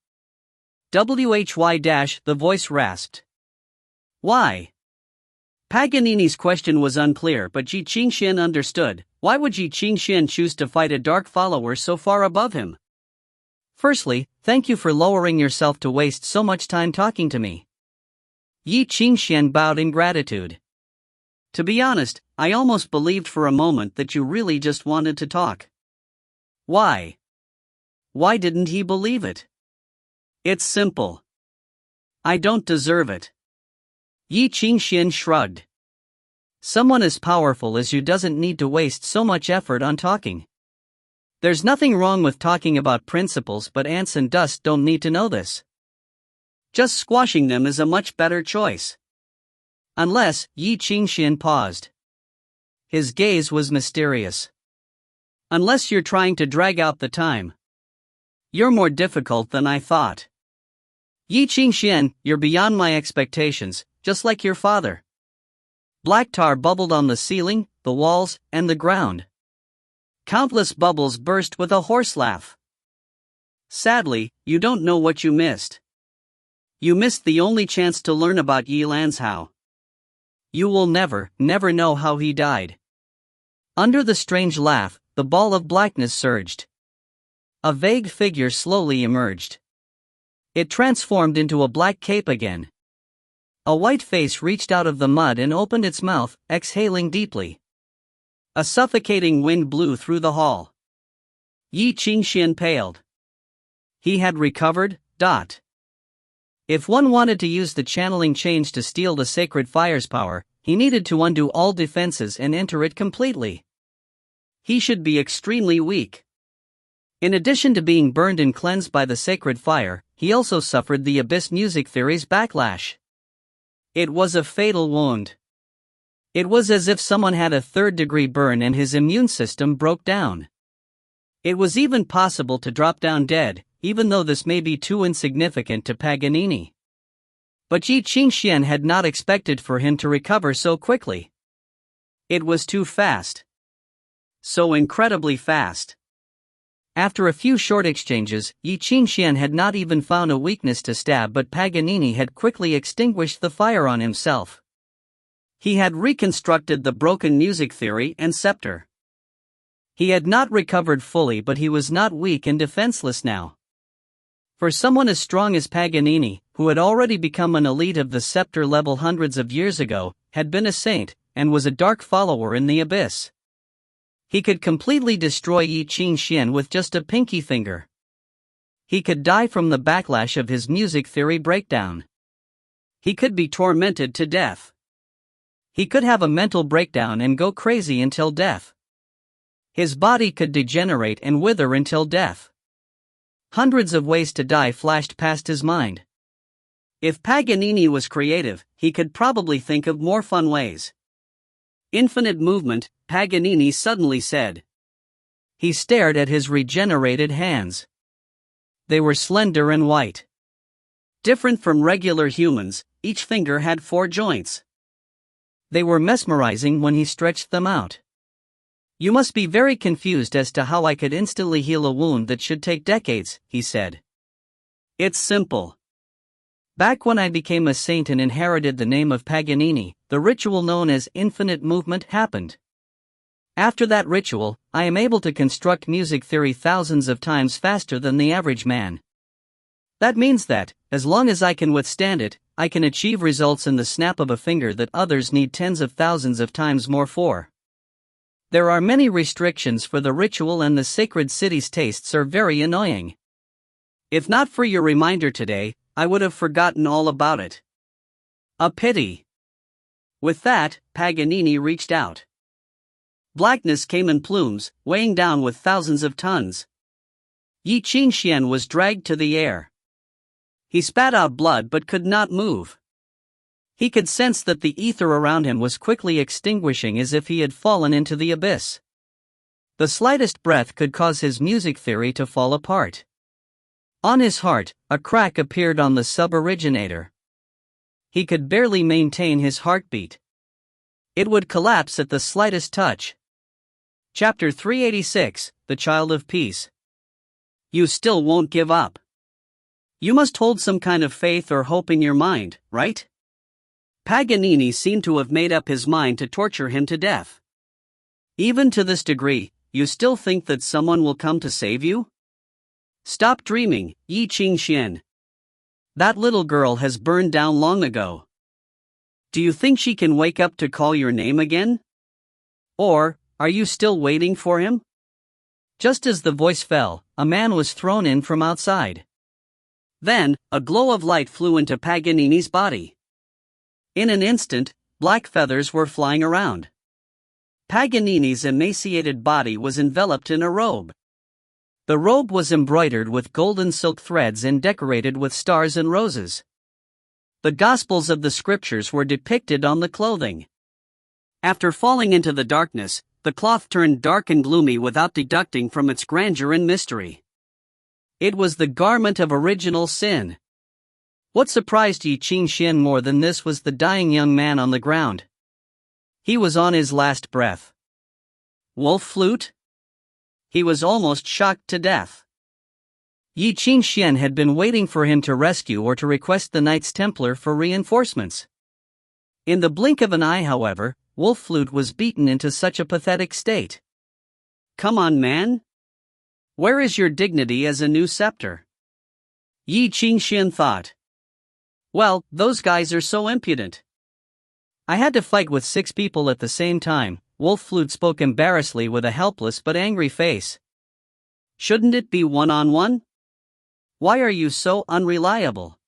The voice rasped. Why? Paganini's question was unclear, but Ye Qingxuan understood. Why would Ye Qingxuan choose to fight a dark follower so far above him? Firstly, thank you for lowering yourself to waste so much time talking to me. Ye Qingxuan bowed in gratitude. To be honest, I almost believed for a moment that you really just wanted to talk. Why? Why didn't he believe it? It's simple. I don't deserve it. Ye Qingxuan shrugged. Someone as powerful as you doesn't need to waste so much effort on talking. There's nothing wrong with talking about principles, but ants and dust don't need to know this. Just squashing them is a much better choice. Unless, Ye Qingxuan paused. His gaze was mysterious. Unless you're trying to drag out the time. You're more difficult than I thought. Ye Qingxuan, you're beyond my expectations, just like your father. Black tar bubbled on the ceiling, the walls, and the ground. Countless bubbles burst with a hoarse laugh. Sadly, you don't know what you missed. You missed the only chance to learn about Yi Lanzhao. You will never know how he died. Under the strange laugh, the ball of blackness surged. A vague figure slowly emerged. It transformed into a black cape again. A white face reached out of the mud and opened its mouth, exhaling deeply. A suffocating wind blew through the hall. Ye Qingxuan paled. He had recovered. If one wanted to use the channeling change to steal the sacred fire's power, he needed to undo all defenses and enter it completely. He should be extremely weak. In addition to being burned and cleansed by the sacred fire, he also suffered the abyss music theory's backlash. It was a fatal wound. It was as if someone had a third-degree burn and his immune system broke down. It was even possible to drop down dead, even though this may be too insignificant to Paganini. But Ye Qingxuan had not expected for him to recover so quickly. It was too fast. So incredibly fast. After a few short exchanges, Ye Qingxuan had not even found a weakness to stab, but Paganini had quickly extinguished the fire on himself. He had reconstructed the broken music theory and scepter. He had not recovered fully, but he was not weak and defenseless now. For someone as strong as Paganini, who had already become an elite of the scepter level hundreds of years ago, had been a saint, and was a dark follower in the abyss. He could completely destroy Ye Qingxuan with just a pinky finger. He could die from the backlash of his music theory breakdown. He could be tormented to death. He could have a mental breakdown and go crazy until death. His body could degenerate and wither until death. Hundreds of ways to die flashed past his mind. If Paganini was creative, he could probably think of more fun ways. Infinite movement, Paganini suddenly said. He stared at his regenerated hands. They were slender and white. Different from regular humans, each finger had 4 joints. They were mesmerizing when he stretched them out. You must be very confused as to how I could instantly heal a wound that should take decades, he said. It's simple. Back when I became a saint and inherited the name of Paganini, the ritual known as infinite movement happened. After that ritual, I am able to construct music theory thousands of times faster than the average man. That means that, as long as I can withstand it, I can achieve results in the snap of a finger that others need tens of thousands of times more for. There are many restrictions for the ritual, and the sacred city's tastes are very annoying. If not for your reminder today, I would have forgotten all about it. A pity. With that, Paganini reached out. Blackness came in plumes, weighing down with thousands of tons. Ye Qingxuan was dragged to the air. He spat out blood but could not move. He could sense that the ether around him was quickly extinguishing, as if he had fallen into the abyss. The slightest breath could cause his music theory to fall apart. On his heart, a crack appeared on the sub-originator. He could barely maintain his heartbeat. It would collapse at the slightest touch. Chapter 386, The Child of Peace. You still won't give up. You must hold some kind of faith or hope in your mind, right? Paganini seemed to have made up his mind to torture him to death. Even to this degree, you still think that someone will come to save you? Stop dreaming, Ye Qingxuan. That little girl has burned down long ago. Do you think she can wake up to call your name again? Or, are you still waiting for him? Just as the voice fell, a man was thrown in from outside. Then, a glow of light flew into Paganini's body. In an instant, black feathers were flying around. Paganini's emaciated body was enveloped in a robe. The robe was embroidered with golden silk threads and decorated with stars and roses. The Gospels of the Scriptures were depicted on the clothing. After falling into the darkness, the cloth turned dark and gloomy without deducting from its grandeur and mystery. It was the garment of original sin. What surprised Ye Qingxuan more than this was the dying young man on the ground. He was on his last breath. Wolf Flute? He was almost shocked to death. Ye Qingxuan had been waiting for him to rescue or to request the Knights Templar for reinforcements. In the blink of an eye, however, Wolf Flute was beaten into such a pathetic state. Come on, man. Where is your dignity as a new scepter? Ye Qingxuan thought. Well, those guys are so impudent. I had to fight with 6 people at the same time. Wolf Flute spoke embarrassedly with a helpless but angry face. Shouldn't it be one-on-one? Why are you so unreliable?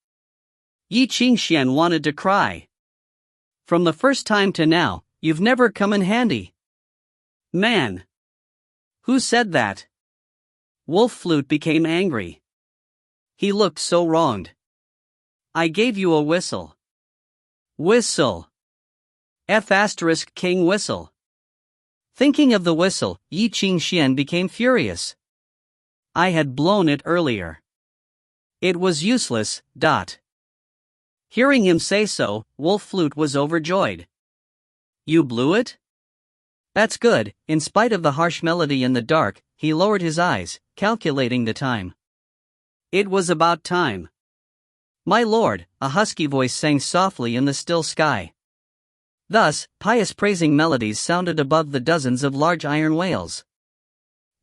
Ye Qingxuan wanted to cry. From the first time to now, you've never come in handy. Man! Who said that? Wolf Flute became angry. He looked so wronged. I gave you a whistle. Whistle. King whistle. Thinking of the whistle, Ye Qingxuan became furious. I had blown it earlier. It was useless. Hearing him say so, Wolf Flute was overjoyed. You blew it? That's good. In spite of the harsh melody in the dark, he lowered his eyes, calculating the time. It was about time. My lord, a husky voice sang softly in the still sky. Thus, pious praising melodies sounded above the dozens of large iron whales.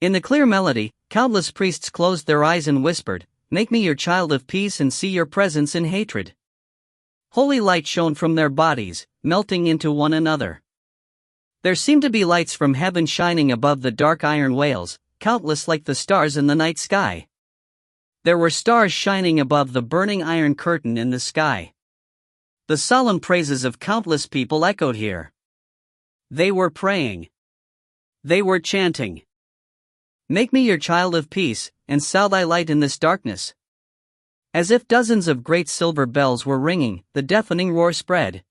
In the clear melody, countless priests closed their eyes and whispered, "Make me your child of peace and see your presence in hatred." Holy light shone from their bodies, melting into one another. There seemed to be lights from heaven shining above the dark iron whales, countless like the stars in the night sky. There were stars shining above the burning iron curtain in the sky. The solemn praises of countless people echoed here. They were praying. They were chanting. Make me your child of peace, and sow thy light in this darkness. As if dozens of great silver bells were ringing, the deafening roar spread.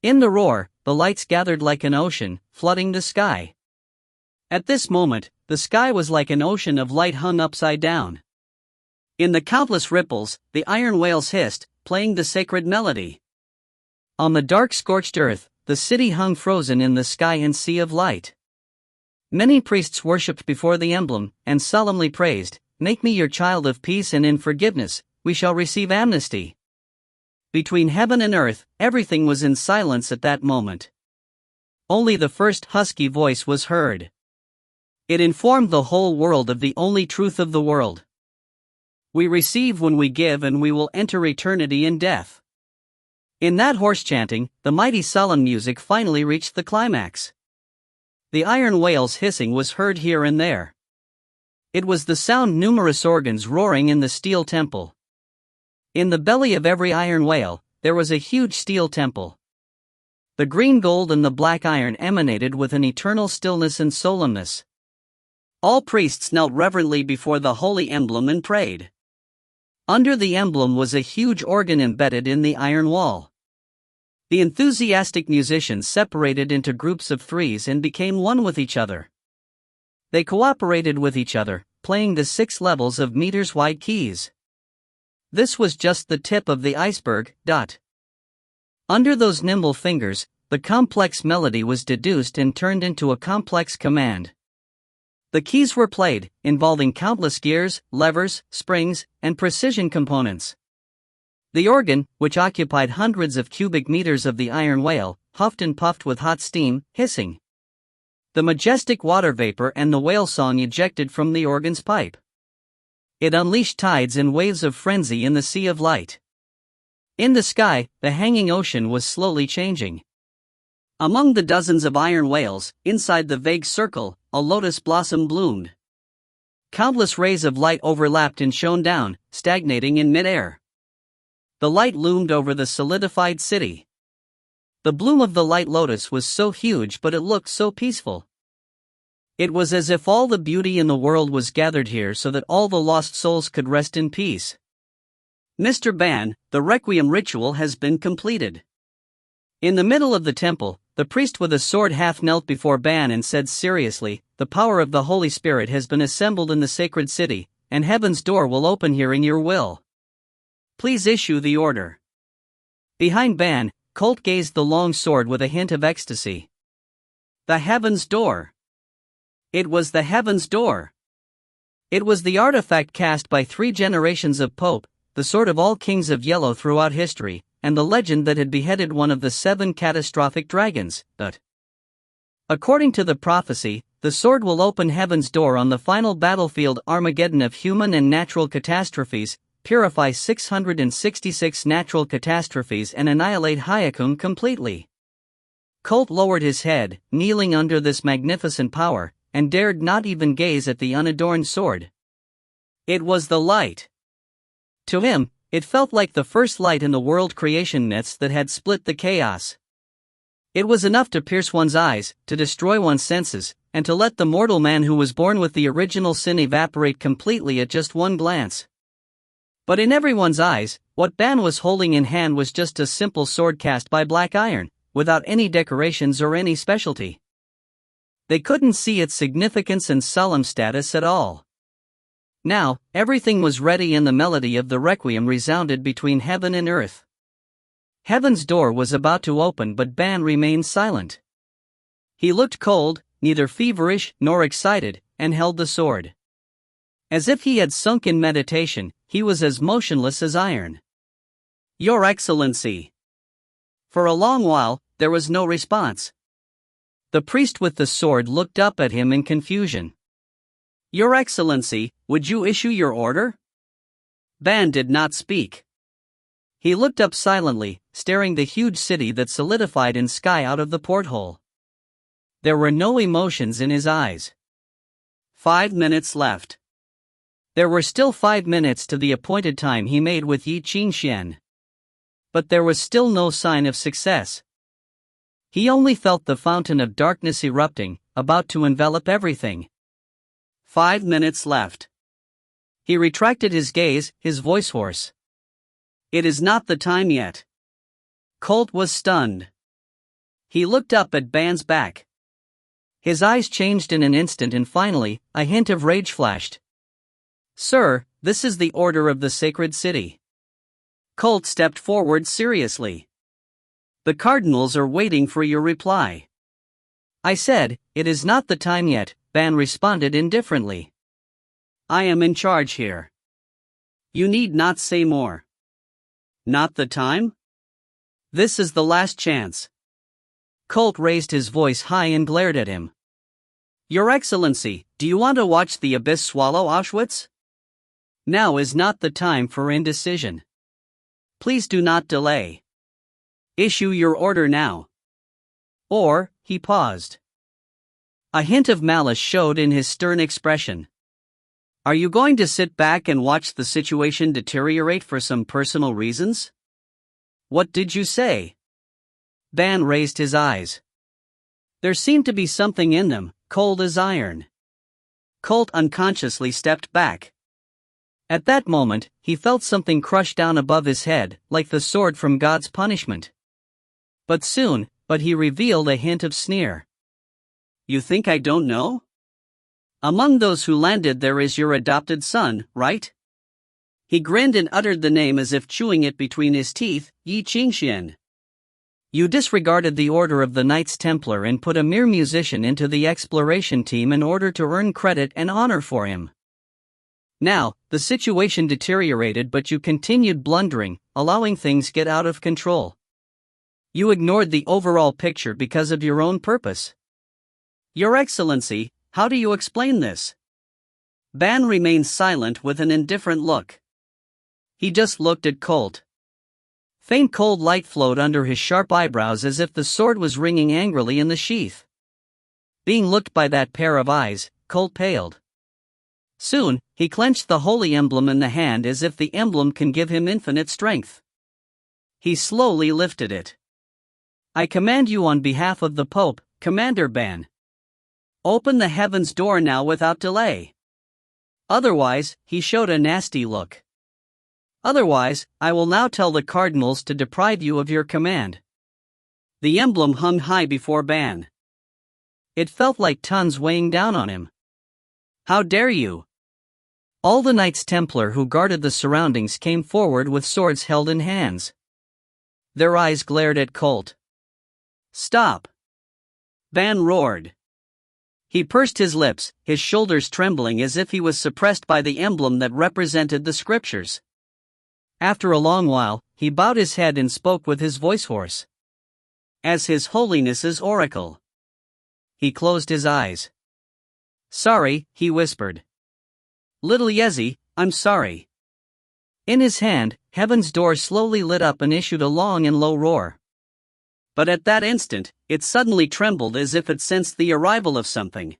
In the roar, the lights gathered like an ocean, flooding the sky. At this moment, the sky was like an ocean of light hung upside down. In the countless ripples, the iron whales hissed, playing the sacred melody. On the dark scorched earth, the city hung frozen in the sky and sea of light. Many priests worshipped before the emblem, and solemnly praised, "Make me your child of peace, and in forgiveness, we shall receive amnesty." Between heaven and earth, everything was in silence at that moment. Only the first husky voice was heard. It informed the whole world of the only truth of the world. We receive when we give, and we will enter eternity in death. In that hoarse chanting, the mighty sullen music finally reached the climax. The iron whale's hissing was heard here and there. It was the sound numerous organs roaring in the steel temple. In the belly of every iron whale, there was a huge steel temple. The green gold and the black iron emanated with an eternal stillness and solemnness. All priests knelt reverently before the holy emblem and prayed. Under the emblem was a huge organ embedded in the iron wall. The enthusiastic musicians separated into groups of threes and became one with each other. They cooperated with each other, playing the 6 levels of meters-wide keys. This was just the tip of the iceberg. Under those nimble fingers, the complex melody was deduced and turned into a complex command. The keys were played, involving countless gears, levers, springs, and precision components. The organ, which occupied hundreds of cubic meters of the iron whale, huffed and puffed with hot steam, hissing. The majestic water vapor and the whale song ejected from the organ's pipe. It unleashed tides and waves of frenzy in the sea of light. In the sky, the hanging ocean was slowly changing. Among the dozens of iron whales, inside the vague circle, a lotus blossom bloomed. Countless rays of light overlapped and shone down, stagnating in midair. The light loomed over the solidified city. The bloom of the light lotus was so huge, but it looked so peaceful. It was as if all the beauty in the world was gathered here so that all the lost souls could rest in peace. Mr. Ban, the requiem ritual has been completed. In the middle of the temple, the priest with a sword half knelt before Ban and said seriously, "The power of the Holy Spirit has been assembled in the sacred city, and heaven's door will open here in your will. Please issue the order." Behind Ban, Colt gazed the long sword with a hint of ecstasy. The heaven's door. It was the heaven's door. It was the artifact cast by 3 generations of Pope, the sword of all kings of yellow throughout history, and the legend that had beheaded one of the 7 catastrophic dragons. But according to the prophecy, the sword will open heaven's door on the final battlefield Armageddon of human and natural catastrophes, purify 666 natural catastrophes and annihilate Hyakun completely. Colt lowered his head, kneeling under this magnificent power, and dared not even gaze at the unadorned sword. It was the light. To him, it felt like the first light in the world creation nets that had split the chaos. It was enough to pierce one's eyes, to destroy one's senses, and to let the mortal man who was born with the original sin evaporate completely at just one glance. But in everyone's eyes, what Ban was holding in hand was just a simple sword cast by black iron, without any decorations or any specialty. They couldn't see its significance and solemn status at all. Now, everything was ready and the melody of the requiem resounded between heaven and earth. Heaven's door was about to open, but Ban remained silent. He looked cold, neither feverish nor excited, and held the sword. As if he had sunk in meditation, he was as motionless as iron. "Your Excellency." For a long while, there was no response. The priest with the sword looked up at him in confusion. "Your Excellency, would you issue your order?" Ban did not speak. He looked up silently, staring the huge city that solidified in sky out of the porthole. There were no emotions in his eyes. 5 minutes left. There were still 5 minutes to the appointed time he made with Ye Qingxuan. But there was still no sign of success. He only felt the fountain of darkness erupting, about to envelop everything. 5 minutes left. He retracted his gaze, his voice hoarse. "It is not the time yet." Colt was stunned. He looked up at Ban's back. His eyes changed in an instant and finally, a hint of rage flashed. "Sir, this is the order of the sacred city." Colt stepped forward seriously. "The cardinals are waiting for your reply." "I said, it is not the time yet," Ban responded indifferently. "I am in charge here. You need not say more." "Not the time? This is the last chance." Colt raised his voice high and glared at him. "Your Excellency, do you want to watch the abyss swallow Auschwitz? Now is not the time for indecision. Please do not delay." Issue your order now. Or, he paused. A hint of malice showed in his stern expression. Are you going to sit back and watch the situation deteriorate for some personal reasons? What did you say? Ban raised his eyes. There seemed to be something in them, cold as iron. Colt unconsciously stepped back. At that moment, he felt something crush down above his head, like the sword from God's punishment. But he revealed a hint of sneer. You think I don't know? Among those who landed there is your adopted son, right? He grinned and uttered the name as if chewing it between his teeth, Ye Qingxuan. You disregarded the order of the Knights Templar and put a mere musician into the exploration team in order to earn credit and honor for him. Now, the situation deteriorated but you continued blundering, allowing things get out of control. You ignored the overall picture because of your own purpose. Your Excellency, how do you explain this? Ban remained silent with an indifferent look. He just looked at Colt. Faint cold light flowed under his sharp eyebrows as if the sword was ringing angrily in the sheath. Being looked by that pair of eyes, Colt paled. Soon, he clenched the holy emblem in the hand as if the emblem can give him infinite strength. He slowly lifted it. I command you on behalf of the Pope, Commander Ban. Open the heaven's door now without delay. Otherwise, he showed a nasty look. Otherwise, I will now tell the cardinals to deprive you of your command. The emblem hung high before Ban. It felt like tons weighing down on him. How dare you? All the Knights Templar who guarded the surroundings came forward with swords held in hands. Their eyes glared at Colt. Stop! Ban roared. He pursed his lips, his shoulders trembling as if he was suppressed by the emblem that represented the scriptures. After a long while, he bowed his head and spoke with his voice hoarse. As His Holiness's oracle. He closed his eyes. Sorry, he whispered. Little Yezi, I'm sorry. In his hand, heaven's door slowly lit up and issued a long and low roar. But at that instant, it suddenly trembled as if it sensed the arrival of something.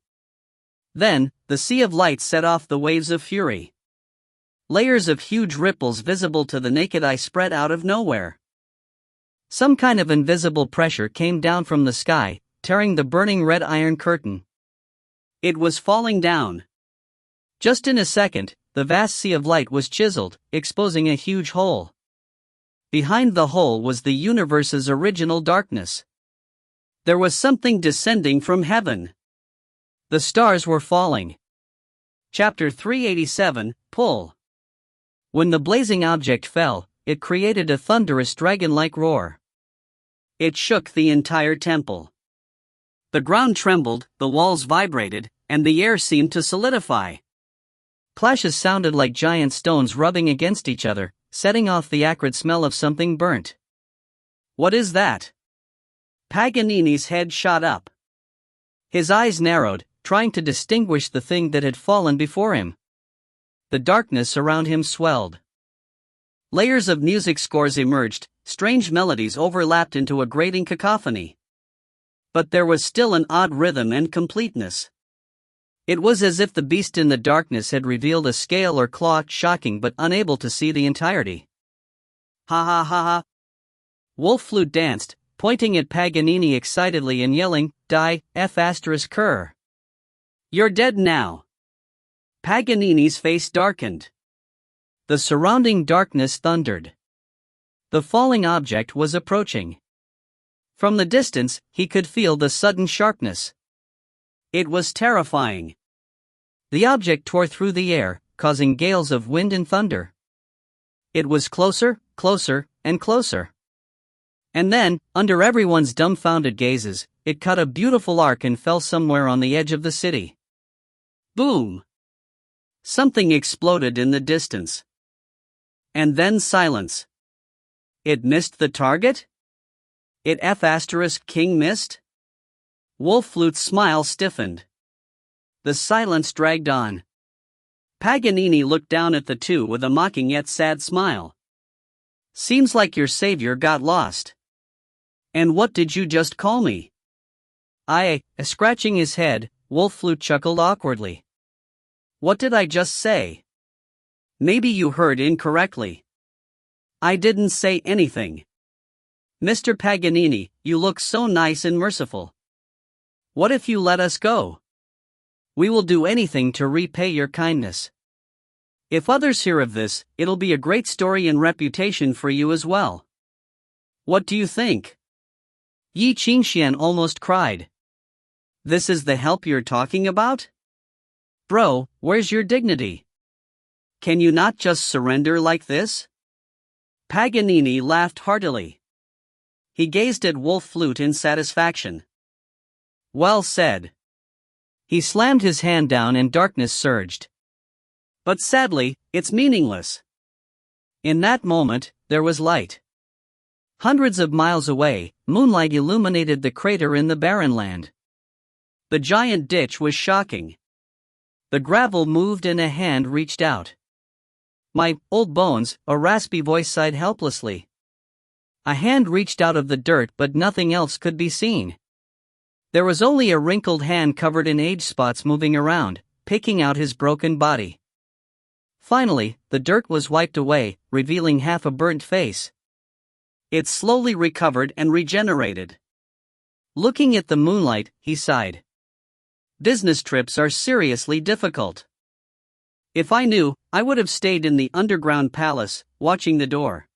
Then, the sea of light set off the waves of fury. Layers of huge ripples visible to the naked eye spread out of nowhere. Some kind of invisible pressure came down from the sky, tearing the burning red iron curtain. It was falling down. Just in a second, the vast sea of light was chiseled, exposing a huge hole. Behind the hole was the universe's original darkness. There was something descending from heaven. The stars were falling. Chapter 387, Pull. When the blazing object fell, it created a thunderous dragon-like roar. It shook the entire temple. The ground trembled, the walls vibrated, and the air seemed to solidify. Clashes sounded like giant stones rubbing against each other, setting off the acrid smell of something burnt. What is that? Paganini's head shot up. His eyes narrowed, trying to distinguish the thing that had fallen before him. The darkness around him swelled. Layers of music scores emerged, strange melodies overlapped into a grating cacophony. But there was still an odd rhythm and completeness. It was as if the beast in the darkness had revealed a scale or claw, shocking but unable to see the entirety. Ha ha ha ha! Wolf Flute danced, pointing at Paganini excitedly and yelling, Die, F***. You're dead now. Paganini's face darkened. The surrounding darkness thundered. The falling object was approaching. From the distance, he could feel the sudden sharpness. It was terrifying. The object tore through the air, causing gales of wind and thunder. It was closer, closer, and closer. And then, under everyone's dumbfounded gazes, it cut a beautiful arc and fell somewhere on the edge of the city. Boom! Something exploded in the distance. And then silence. It missed the target? It King missed? Wolf Flute's smile stiffened. The silence dragged on. Paganini looked down at the two with a mocking yet sad smile. Seems like your savior got lost. And what did you just call me? Scratching his head, Wolf Flute chuckled awkwardly. What did I just say? Maybe you heard incorrectly. I didn't say anything. Mr. Paganini, you look so nice and merciful. What if you let us go? We will do anything to repay your kindness. If others hear of this, it'll be a great story and reputation for you as well. What do you think? Ye Qingxuan almost cried. This is the help you're talking about? Bro, where's your dignity? Can you not just surrender like this? Paganini laughed heartily. He gazed at Wolf Flute in satisfaction. Well said. He slammed his hand down and darkness surged. But sadly, it's meaningless. In that moment, there was light. Hundreds of miles away, moonlight illuminated the crater in the barren land. The giant ditch was shocking. The gravel moved and a hand reached out. My old bones, a raspy voice sighed helplessly. A hand reached out of the dirt, but nothing else could be seen. There was only a wrinkled hand covered in age spots moving around, picking out his broken body. Finally, the dirt was wiped away, revealing half a burnt face. It slowly recovered and regenerated. Looking at the moonlight, he sighed. Business trips are seriously difficult. If I knew, I would have stayed in the underground palace, watching the door.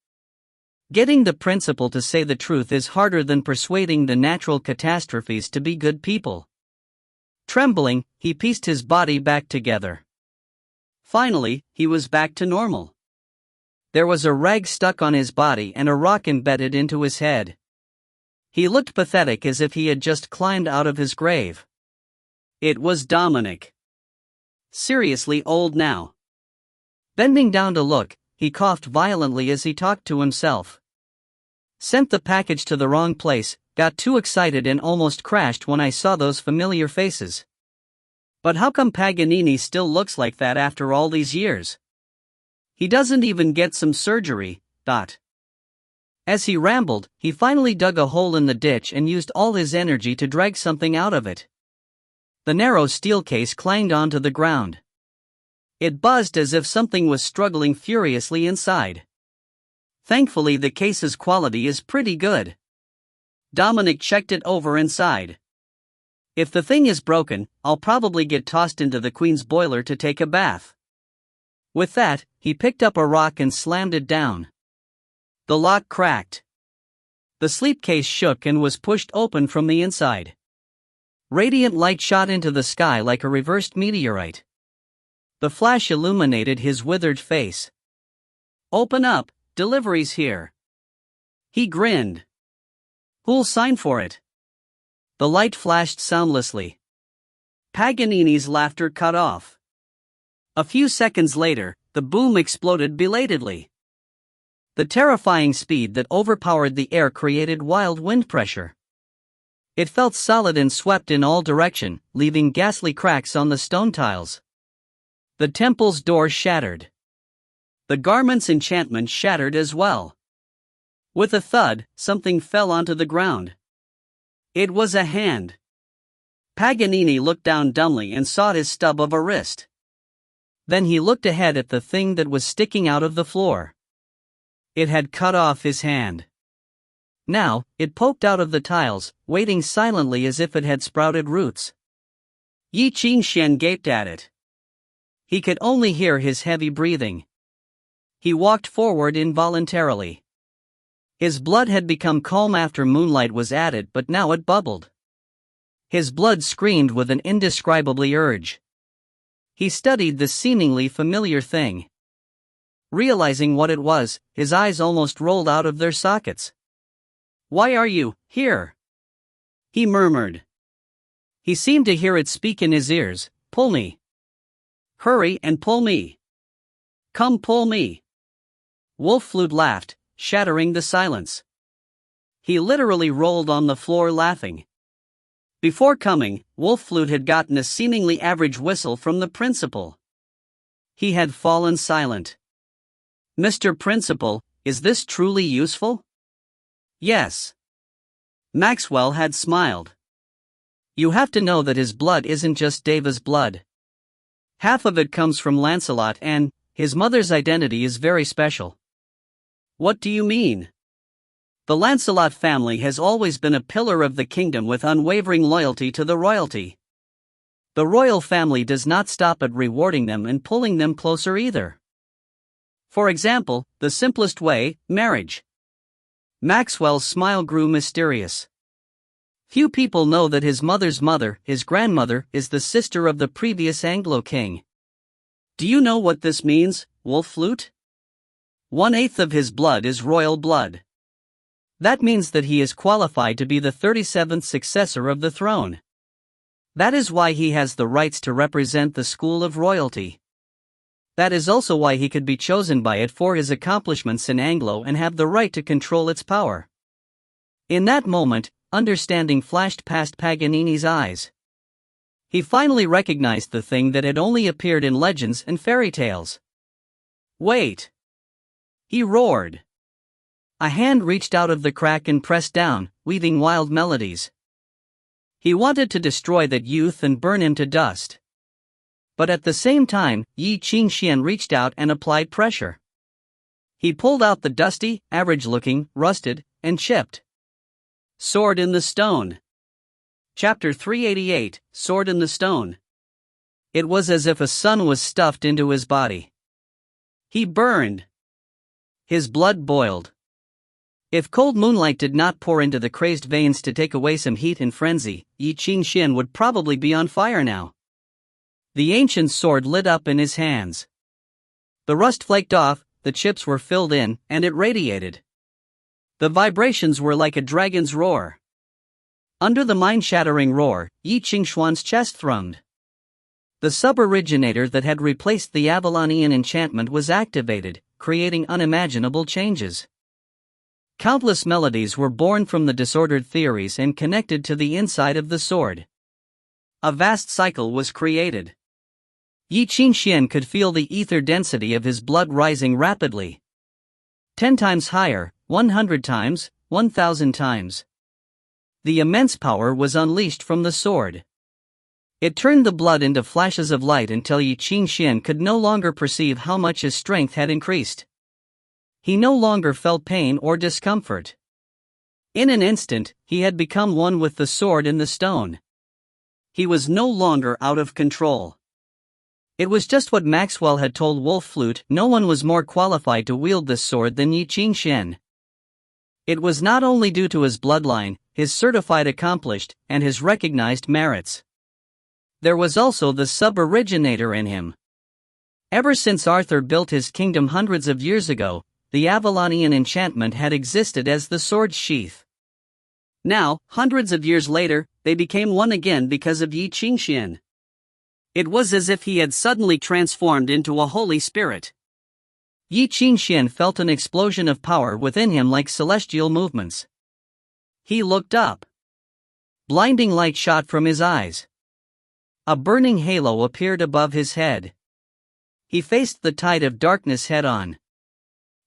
Getting the principal to say the truth is harder than persuading the natural catastrophes to be good people. Trembling, he pieced his body back together. Finally, he was back to normal. There was a rag stuck on his body and a rock embedded into his head. He looked pathetic, as if he had just climbed out of his grave. It was Dominic. Seriously old now. Bending down to look, he coughed violently as he talked to himself. Sent the package to the wrong place, got too excited and almost crashed when I saw those familiar faces. But how come Paganini still looks like that after all these years? He doesn't even get some surgery. As he rambled, he finally dug a hole in the ditch and used all his energy to drag something out of it. The narrow steel case clanged onto the ground. It buzzed as if something was struggling furiously inside. Thankfully, the case's quality is pretty good. Dominic checked it over and sighed. If the thing is broken, I'll probably get tossed into the Queen's boiler to take a bath. With that, he picked up a rock and slammed it down. The lock cracked. The sleep case shook and was pushed open from the inside. Radiant light shot into the sky like a reversed meteorite. The flash illuminated his withered face. Open up, delivery's here. He grinned. Who'll sign for it? The light flashed soundlessly. Paganini's laughter cut off. A few seconds later, the boom exploded belatedly. The terrifying speed that overpowered the air created wild wind pressure. It felt solid and swept in all directions, leaving ghastly cracks on the stone tiles. The temple's door shattered. The garment's enchantment shattered as well. With a thud, something fell onto the ground. It was a hand. Paganini looked down dumbly and saw his stub of a wrist. Then he looked ahead at the thing that was sticking out of the floor. It had cut off his hand. Now, it poked out of the tiles, waiting silently as if it had sprouted roots. Ye Qingxuan gaped at it. He could only hear his heavy breathing. He walked forward involuntarily. His blood had become calm after moonlight was added, but now it bubbled. His blood screamed with an indescribable urge. He studied the seemingly familiar thing. Realizing what it was, his eyes almost rolled out of their sockets. "Why are you here?" he murmured. He seemed to hear it speak in his ears. "Pull me. Hurry and pull me. Come pull me." Wolf Flute laughed, shattering the silence. He literally rolled on the floor laughing. Before coming, Wolf Flute had gotten a seemingly average whistle from the principal. He had fallen silent. "Mr. Principal, is this truly useful?" "Yes. Maxwell had smiled. You have to know that his blood isn't just Deva's blood. Half of it comes from Lancelot, and his mother's identity is very special. What do you mean? The Lancelot family has always been a pillar of the kingdom with unwavering loyalty to the royalty. The royal family does not stop at rewarding them and pulling them closer either. For example, the simplest way, marriage. Maxwell's smile grew mysterious. Few people know that his mother's mother, his grandmother, is the sister of the previous Anglo king. Do you know what this means, Wolf Flute? 1/8 of his blood is royal blood. That means that he is qualified to be the 37th successor of the throne. That is why he has the rights to represent the school of royalty. That is also why he could be chosen by it for his accomplishments in Anglo and have the right to control its power. In that moment, understanding flashed past Paganini's eyes. He finally recognized the thing that had only appeared in legends and fairy tales. Wait! He roared. A hand reached out of the crack and pressed down, weaving wild melodies. He wanted to destroy that youth and burn him to dust. But at the same time, Ye Qingxuan reached out and applied pressure. He pulled out the dusty, average-looking, rusted, and chipped sword in the stone. Chapter 388, Sword in the Stone. It was as if a sun was stuffed into his body. He burned. His blood boiled. If cold moonlight did not pour into the crazed veins to take away some heat and frenzy, Ye Qingxuan would probably be on fire now. The ancient sword lit up in his hands. The rust flaked off, the chips were filled in, and it radiated. The vibrations were like a dragon's roar. Under the mind-shattering roar, Ye Qingxuan's chest thrummed. The sub-originator that had replaced the Avalonian enchantment was activated, creating unimaginable changes. Countless melodies were born from the disordered theories and connected to the inside of the sword. A vast cycle was created. Ye Qingxuan could feel the ether density of his blood rising rapidly. 10 times higher, 100 times, 1,000 times. The immense power was unleashed from the sword. It turned the blood into flashes of light until Ye Qingxuan could no longer perceive how much his strength had increased. He no longer felt pain or discomfort. In an instant, he had become one with the sword in the stone. He was no longer out of control. It was just what Maxwell had told Wolf Flute: no one was more qualified to wield this sword than Ye Qingxuan. It was not only due to his bloodline, his certified accomplished, and his recognized merits. There was also the sub-originator in him. Ever since Arthur built his kingdom hundreds of years ago, the Avalonian enchantment had existed as the sword's sheath. Now, hundreds of years later, they became one again because of Ye Qingxuan. It was as if he had suddenly transformed into a holy spirit. Ye Qingxuan felt an explosion of power within him like celestial movements. He looked up. Blinding light shot from his eyes. A burning halo appeared above his head. He faced the tide of darkness head-on.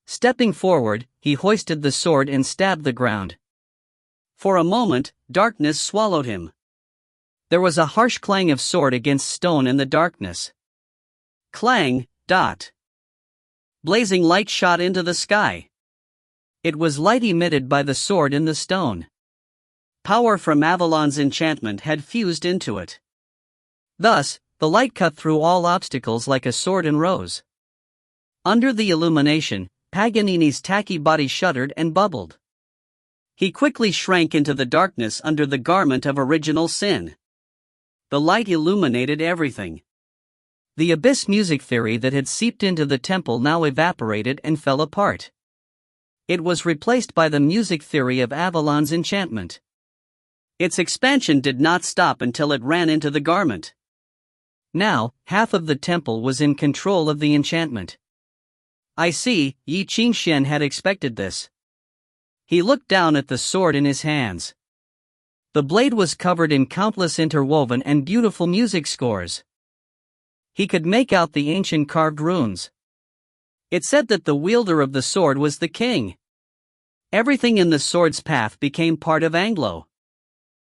Stepping forward, he hoisted the sword and stabbed the ground. For a moment, darkness swallowed him. There was a harsh clang of sword against stone in the darkness. Clang, dot. Blazing light shot into the sky. It was light emitted by the sword in the stone. Power from Avalon's enchantment had fused into it. Thus, the light cut through all obstacles like a sword in rose. Under the illumination, Paganini's tacky body shuddered and bubbled. He quickly shrank into the darkness under the garment of original sin. The light illuminated everything. The abyss music theory that had seeped into the temple now evaporated and fell apart. It was replaced by the music theory of Avalon's enchantment. Its expansion did not stop until it ran into the garment. Now, half of the temple was in control of the enchantment. I see, Ye Qingxuan had expected this. He looked down at the sword in his hands. The blade was covered in countless interwoven and beautiful music scores. He could make out the ancient carved runes. It said that the wielder of the sword was the king. Everything in the sword's path became part of Anglo.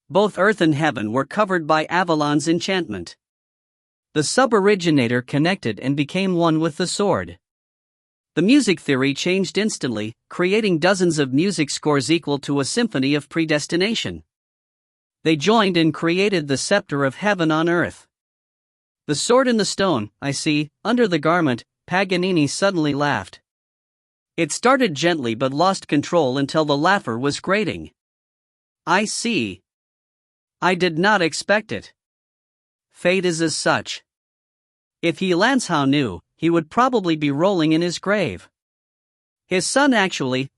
Both earth and heaven were covered by Avalon's enchantment. The sub-originator connected and became one with the sword. The music theory changed instantly, creating dozens of music scores equal to a symphony of predestination. They joined and created the scepter of heaven on earth. The sword in the stone, I see, under the garment, Paganini suddenly laughed. It started gently but lost control until the laughter was grating. I see. I did not expect it. Fate is as such. If he Lanshow knew, he would probably be rolling in his grave. His son actually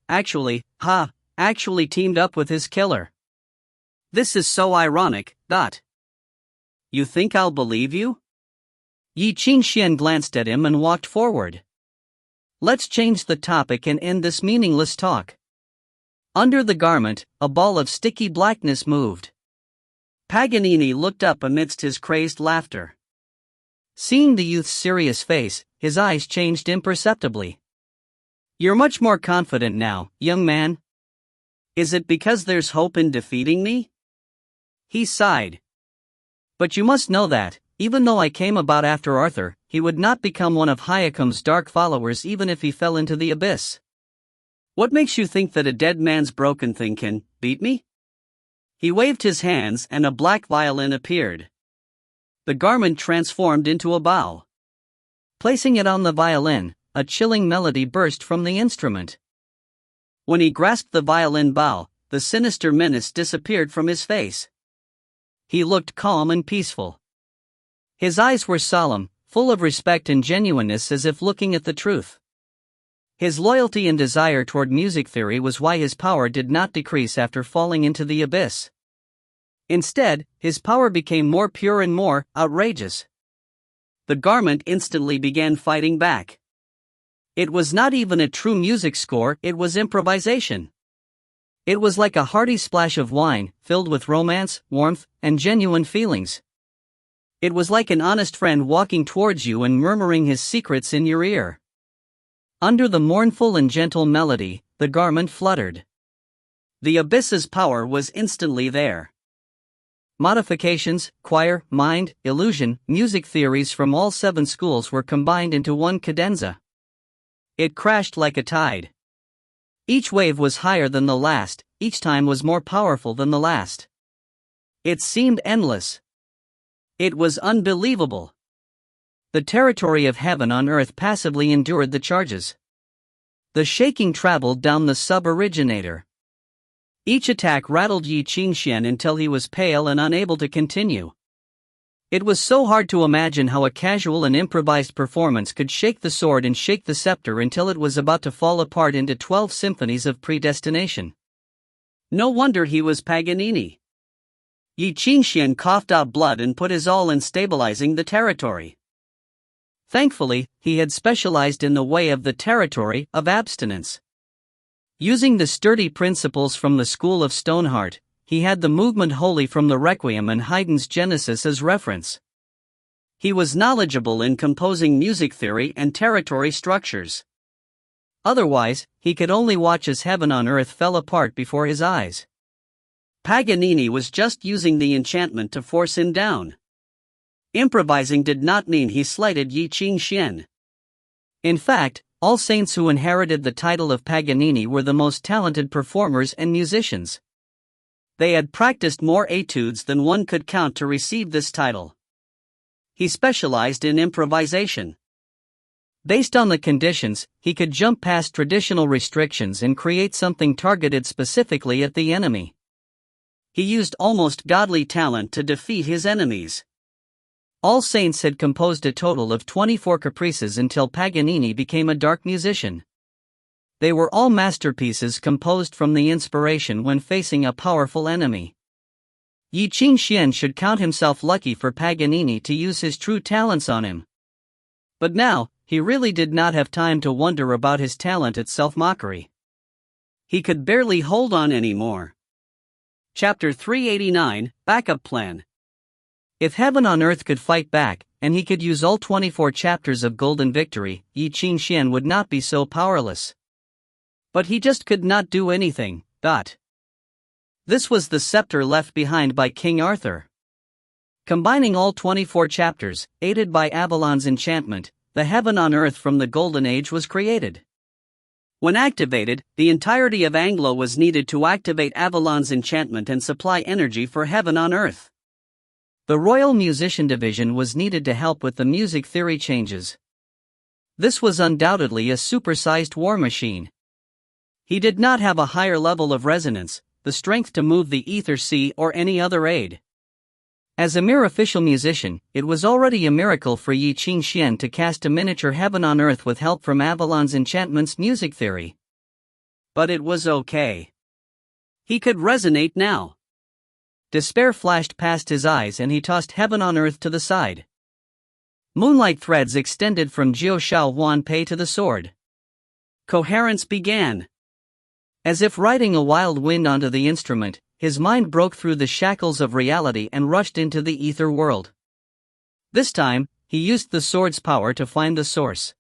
teamed up with his killer. This is so ironic, . You think I'll believe you? Ye Qingxuan glanced at him and walked forward. Let's change the topic and end this meaningless talk. Under the garment, a ball of sticky blackness moved. Paganini looked up amidst his crazed laughter. Seeing the youth's serious face, his eyes changed imperceptibly. You're much more confident now, young man. Is it because there's hope in defeating me? He sighed. But you must know that, even though I came about after Arthur, he would not become one of Hyakum's dark followers even if he fell into the abyss. What makes you think that a dead man's broken thing can beat me? He waved his hands and a black violin appeared. The garment transformed into a bow. Placing it on the violin, a chilling melody burst from the instrument. When he grasped the violin bow, the sinister menace disappeared from his face. He looked calm and peaceful. His eyes were solemn, full of respect and genuineness, as if looking at the truth. His loyalty and desire toward music theory was why his power did not decrease after falling into the abyss. Instead, his power became more pure and more outrageous. The garment instantly began fighting back. It was not even a true music score, it was improvisation. It was like a hearty splash of wine, filled with romance, warmth, and genuine feelings. It was like an honest friend walking towards you and murmuring his secrets in your ear. Under the mournful and gentle melody, the garment fluttered. The abyss's power was instantly there. Modifications, choir, mind, illusion, music theories from all 7 schools were combined into one cadenza. It crashed like a tide. Each wave was higher than the last, each time was more powerful than the last. It seemed endless. It was unbelievable. The territory of heaven on earth passively endured the charges. The shaking traveled down the sub-originator. Each attack rattled Ye Qingxuan until he was pale and unable to continue. It was so hard to imagine how a casual and improvised performance could shake the sword and shake the scepter until it was about to fall apart into 12 symphonies of predestination. No wonder he was Paganini. Ye Qingxuan coughed out blood and put his all in stabilizing the territory. Thankfully, he had specialized in the way of the territory of abstinence. Using the sturdy principles from the school of Stoneheart, he had the movement wholly from the Requiem and Haydn's Genesis as reference. He was knowledgeable in composing music theory and territory structures. Otherwise, he could only watch as heaven on earth fell apart before his eyes. Paganini was just using the enchantment to force him down. Improvising did not mean he slighted Ye Qingxuan. In fact, all saints who inherited the title of Paganini were the most talented performers and musicians. They had practiced more etudes than one could count to receive this title. He specialized in improvisation. Based on the conditions, he could jump past traditional restrictions and create something targeted specifically at the enemy. He used almost godly talent to defeat his enemies. All Saints had composed a total of 24 caprices until Paganini became a dark musician. They were all masterpieces composed from the inspiration when facing a powerful enemy. Ye Qingxuan should count himself lucky for Paganini to use his true talents on him. But now, he really did not have time to wonder about his talent at self-mockery. He could barely hold on anymore. Chapter 389, Backup Plan. If heaven on earth could fight back, and he could use all 24 chapters of Golden Victory, Ye Qingxuan would not be so powerless. But he just could not do anything. This was the scepter left behind by King Arthur. Combining all 24 chapters, aided by Avalon's enchantment, the heaven on earth from the Golden Age was created. When activated, the entirety of Anglo was needed to activate Avalon's enchantment and supply energy for heaven on earth. The Royal Musician Division was needed to help with the music theory changes. This was undoubtedly a supersized war machine. He did not have a higher level of resonance, the strength to move the ether sea or any other aid. As a mere official musician, it was already a miracle for Ye Qingxuan to cast a miniature heaven on earth with help from Avalon's enchantment's music theory. But it was okay. He could resonate now. Despair flashed past his eyes and he tossed heaven on earth to the side. Moonlight threads extended from Jiu Shao Wan Pei to the sword. Coherence began. As if riding a wild wind onto the instrument, his mind broke through the shackles of reality and rushed into the ether world. This time, he used the sword's power to find the source.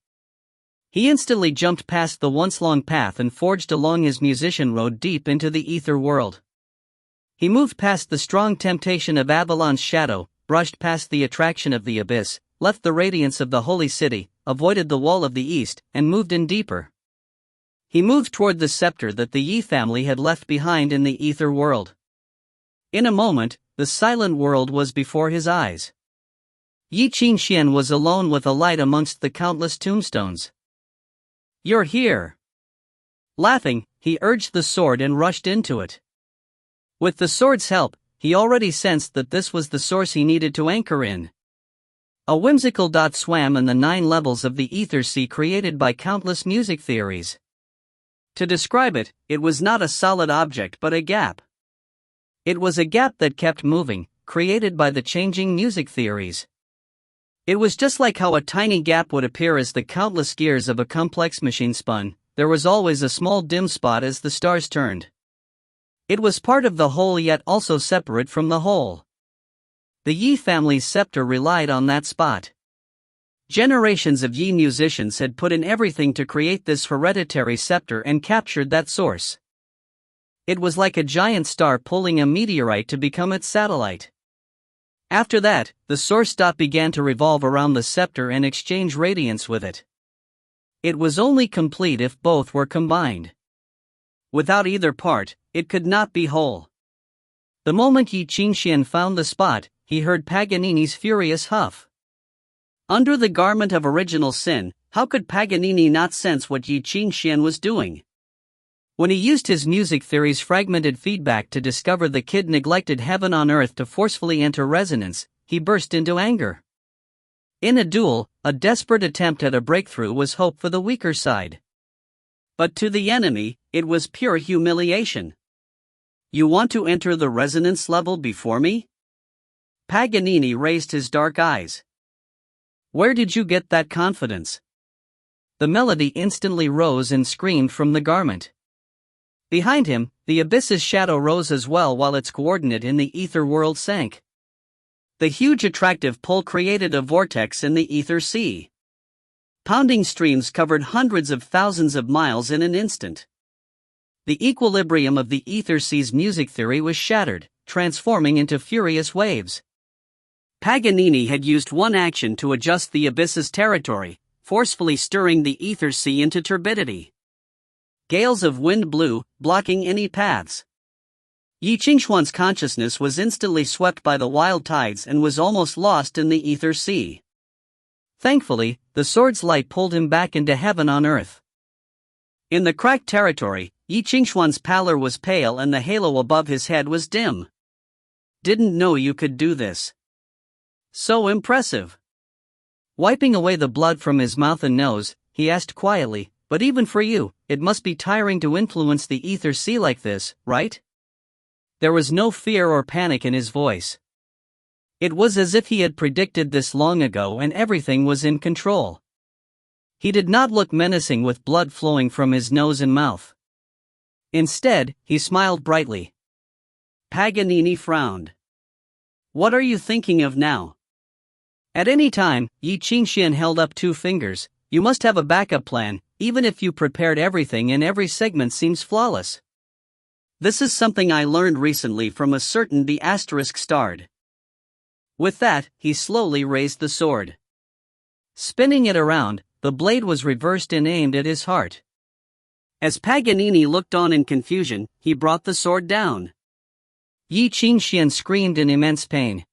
He instantly jumped past the once-long path and forged along his musician road deep into the ether world. He moved past the strong temptation of Avalon's shadow, brushed past the attraction of the abyss, left the radiance of the holy city, avoided the wall of the east, and moved in deeper. He moved toward the scepter that the Ye family had left behind in the ether world. In a moment, the silent world was before his eyes. Ye Qingxuan was alone with a light amongst the countless tombstones. "You're here." Laughing, he urged the sword and rushed into it. With the sword's help, he already sensed that this was the source he needed to anchor in. A whimsical dot swam in the 9 levels of the ether sea created by countless music theories. To describe it, it was not a solid object but a gap. It was a gap that kept moving, created by the changing music theories. It was just like how a tiny gap would appear as the countless gears of a complex machine spun, there was always a small dim spot as the stars turned. It was part of the whole yet also separate from the whole. The Ye family's scepter relied on that spot. Generations of Ye musicians had put in everything to create this hereditary scepter and captured that source. It was like a giant star pulling a meteorite to become its satellite. After that, the source dot began to revolve around the scepter and exchange radiance with it. It was only complete if both were combined. Without either part, it could not be whole. The moment Ye Qingxuan found the spot, he heard Paganini's furious huff. Under the garment of original sin, how could Paganini not sense what Ye Qingxuan was doing? When he used his music theory's fragmented feedback to discover the kid neglected heaven on earth to forcefully enter resonance, he burst into anger. In a duel, a desperate attempt at a breakthrough was hope for the weaker side. But to the enemy, it was pure humiliation. "You want to enter the resonance level before me?" Paganini raised his dark eyes. "Where did you get that confidence?" The melody instantly rose and screamed from the garment. Behind him, the abyss's shadow rose as well while its coordinate in the ether world sank. The huge attractive pull created a vortex in the ether sea. Pounding streams covered hundreds of thousands of miles in an instant. The equilibrium of the ether sea's music theory was shattered, transforming into furious waves. Paganini had used one action to adjust the abyss's territory, forcefully stirring the ether sea into turbidity. Gales of wind blew, blocking any paths. Ye Qingxuan's consciousness was instantly swept by the wild tides and was almost lost in the ether sea. Thankfully, the sword's light pulled him back into heaven on earth. In the cracked territory, Ye Qingxuan's pallor was pale and the halo above his head was dim. "Didn't know you could do this. So impressive." Wiping away the blood from his mouth and nose, he asked quietly, "But even for you, it must be tiring to influence the ether sea like this, right?" There was no fear or panic in his voice. It was as if he had predicted this long ago and everything was in control. He did not look menacing with blood flowing from his nose and mouth. Instead, he smiled brightly. Paganini frowned. "What are you thinking of now?" At any time, Ye Qingxuan held up 2 fingers. "You must have a backup plan. even if you prepared everything and every segment seems flawless. This is something I learned recently from a certain the asterisk starred. With that, he slowly raised the sword. Spinning it around, the blade was reversed and aimed at his heart. As Paganini looked on in confusion, he brought the sword down. Ye Qingxuan screamed in immense pain.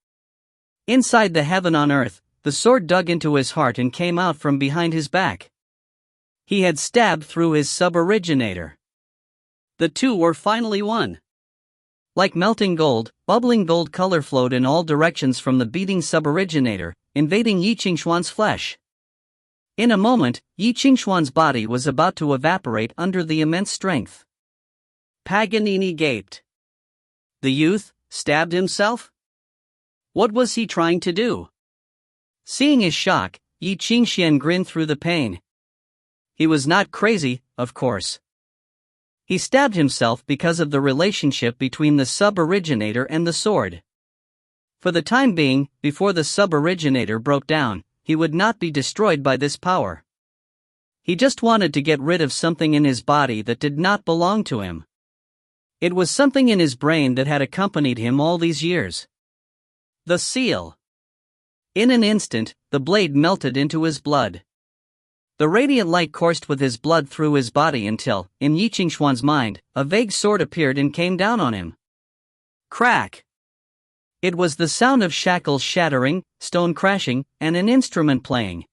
Inside the heaven on earth, the sword dug into his heart and came out from behind his back. He had stabbed through his sub-originator. The two were finally one. Like melting gold, bubbling gold color flowed in all directions from the beating sub-originator, invading Ye Qingxuan's flesh. In a moment, Ye Qingxuan's body was about to evaporate under the immense strength. Paganini gaped. The youth stabbed himself? What was he trying to do? Seeing his shock, Ye Qingxuan grinned through the pain. He was not crazy, of course. He stabbed himself because of the relationship between the sub-originator and the sword. For the time being, before the sub-originator broke down, he would not be destroyed by this power. He just wanted to get rid of something in his body that did not belong to him. It was something in his brain that had accompanied him all these years. The seal. In an instant, the blade melted into his blood. The radiant light coursed with his blood through his body until, in Ye Qingxuan's mind, a vague sword appeared and came down on him. Crack! It was the sound of shackles shattering, stone crashing, and an instrument playing.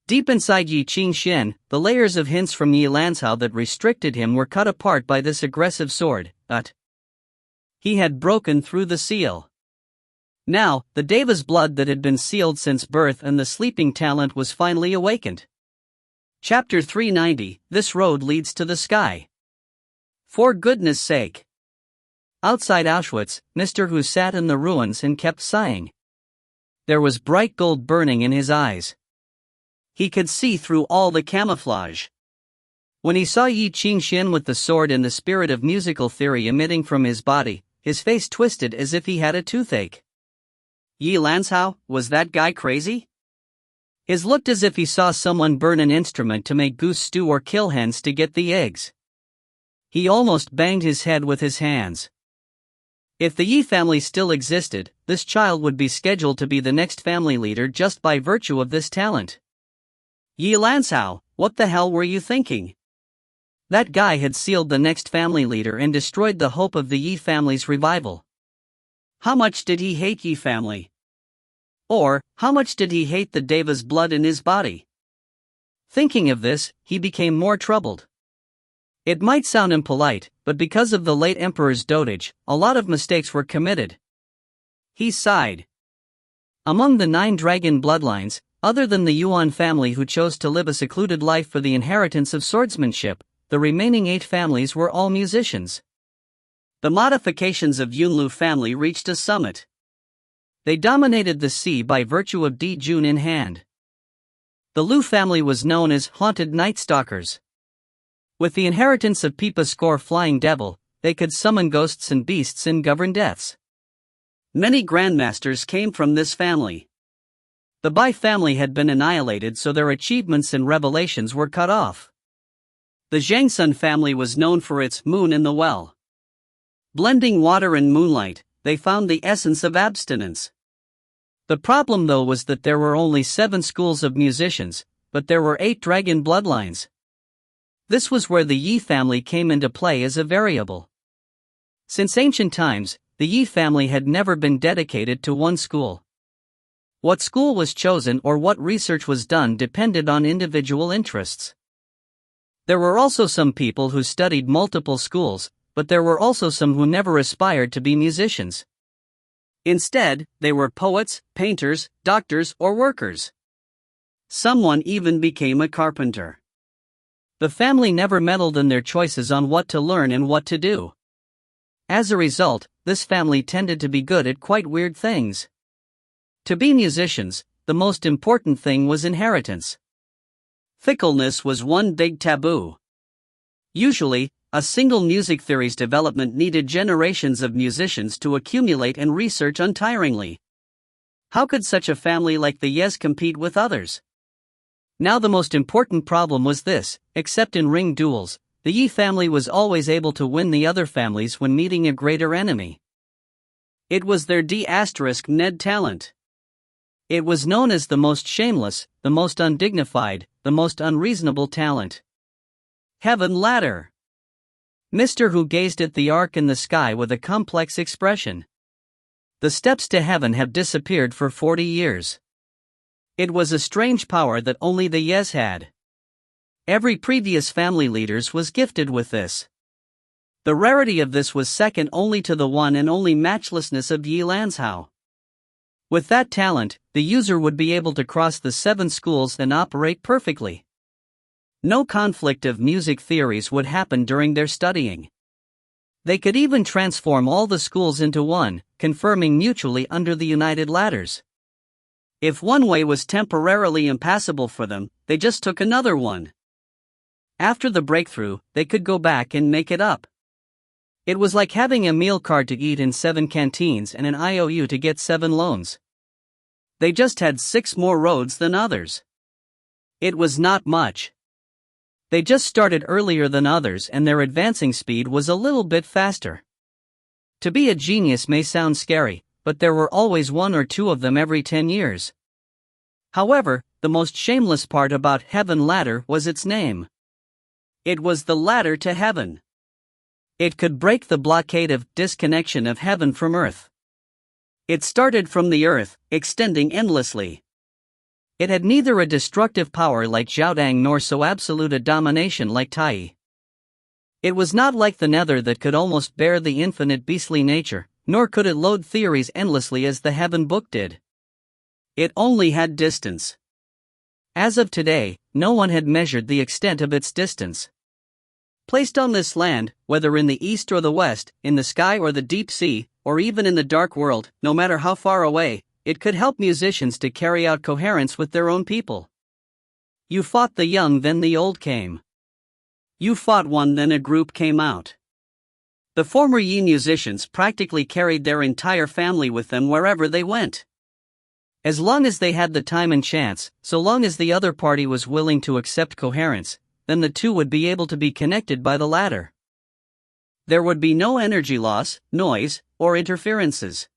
Deep inside Ye Qingxuan, the layers of hints from Ye Lanzhao that restricted him were cut apart by this aggressive sword, but he had broken through the seal. Now, the Deva's blood that had been sealed since birth and the sleeping talent was finally awakened. Chapter 390, This Road Leads to the Sky. For goodness sake. Outside Auschwitz, Mr. Hu sat in the ruins and kept sighing. There was bright gold burning in his eyes. He could see through all the camouflage. When he saw Ye Qingxuan with the sword and the spirit of musical theory emitting from his body, his face twisted as if he had a toothache. Ye Lanzhao, was that guy crazy? His looked as if he saw someone burn an instrument to make goose stew or kill hens to get the eggs. He almost banged his head with his hands. If the Ye family still existed, this child would be scheduled to be the next family leader just by virtue of this talent. Ye Lanzhao, what the hell were you thinking? That guy had sealed the next family leader and destroyed the hope of the Ye family's revival. How much did he hate Ye family? Or, how much did he hate the Deva's blood in his body? Thinking of this, he became more troubled. It might sound impolite, but because of the late emperor's dotage, a lot of mistakes were committed. He sighed. Among the 9 dragon bloodlines, other than the Yuan family who chose to live a secluded life for the inheritance of swordsmanship, the remaining 8 families were all musicians. The modifications of Yunlu family reached a summit. They dominated the sea by virtue of Di Jun in hand. The Lu family was known as haunted night stalkers. With the inheritance of Pipa Score Flying Devil, they could summon ghosts and beasts and govern deaths. Many grandmasters came from this family. The Bai family had been annihilated, so their achievements and revelations were cut off. The Zhangsun family was known for its moon in the well. Blending water and moonlight, they found the essence of abstinence. The problem though was that there were only 7 schools of musicians, but there were 8 dragon bloodlines. This was where the Yi family came into play as a variable. Since ancient times, the Yi family had never been dedicated to one school. What school was chosen or what research was done depended on individual interests. There were also some people who studied multiple schools, but there were also some who never aspired to be musicians. Instead, they were poets, painters, doctors, or workers. Someone even became a carpenter. The family never meddled in their choices on what to learn and what to do. As a result, this family tended to be good at quite weird things. To be musicians, the most important thing was inheritance. Fickleness was one big taboo. Usually, a single music theory's development needed generations of musicians to accumulate and research untiringly. How could such a family like the Yes compete with others? Now the most important problem was this: except in ring duels, the Yi family was always able to win the other families when meeting a greater enemy. It was their D*Ned talent. It was known as the most shameless, the most undignified, the most unreasonable talent. Heaven Ladder. Mr. Hu gazed at the arc in the sky with a complex expression. The steps to heaven have disappeared for 40 years. It was a strange power that only the Yes had. Every previous family leaders was gifted with this. The rarity of this was second only to the one and only matchlessness of Yi Lanzhao. With that talent, the user would be able to cross the 7 schools and operate perfectly. No conflict of music theories would happen during their studying. They could even transform all the schools into one, confirming mutually under the united ladders. If one way was temporarily impassable for them, they just took another one. After the breakthrough, they could go back and make it up. It was like having a meal card to eat in 7 canteens and an IOU to get 7 loans. They just had 6 more roads than others. It was not much. They just started earlier than others and their advancing speed was a little bit faster. To be a genius may sound scary, but there were always 1 or 2 of them every 10 years. However, the most shameless part about Heaven Ladder was its name. It was the ladder to heaven. It could break the blockade of disconnection of heaven from earth. It started from the earth, extending endlessly. It had neither a destructive power like Zhaodang nor so absolute a domination like Tai. It was not like the nether that could almost bear the infinite beastly nature, nor could it load theories endlessly as the Heaven Book did. It only had distance. As of today, no one had measured the extent of its distance. Placed on this land, whether in the east or the west, in the sky or the deep sea, or even in the dark world, no matter how far away, it could help musicians to carry out coherence with their own people. You fought the young, then the old came. You fought one, then a group came out. The former Yi musicians practically carried their entire family with them wherever they went. As long as they had the time and chance, so long as the other party was willing to accept coherence, then the two would be able to be connected by the ladder. There would be no energy loss, noise, or interferences.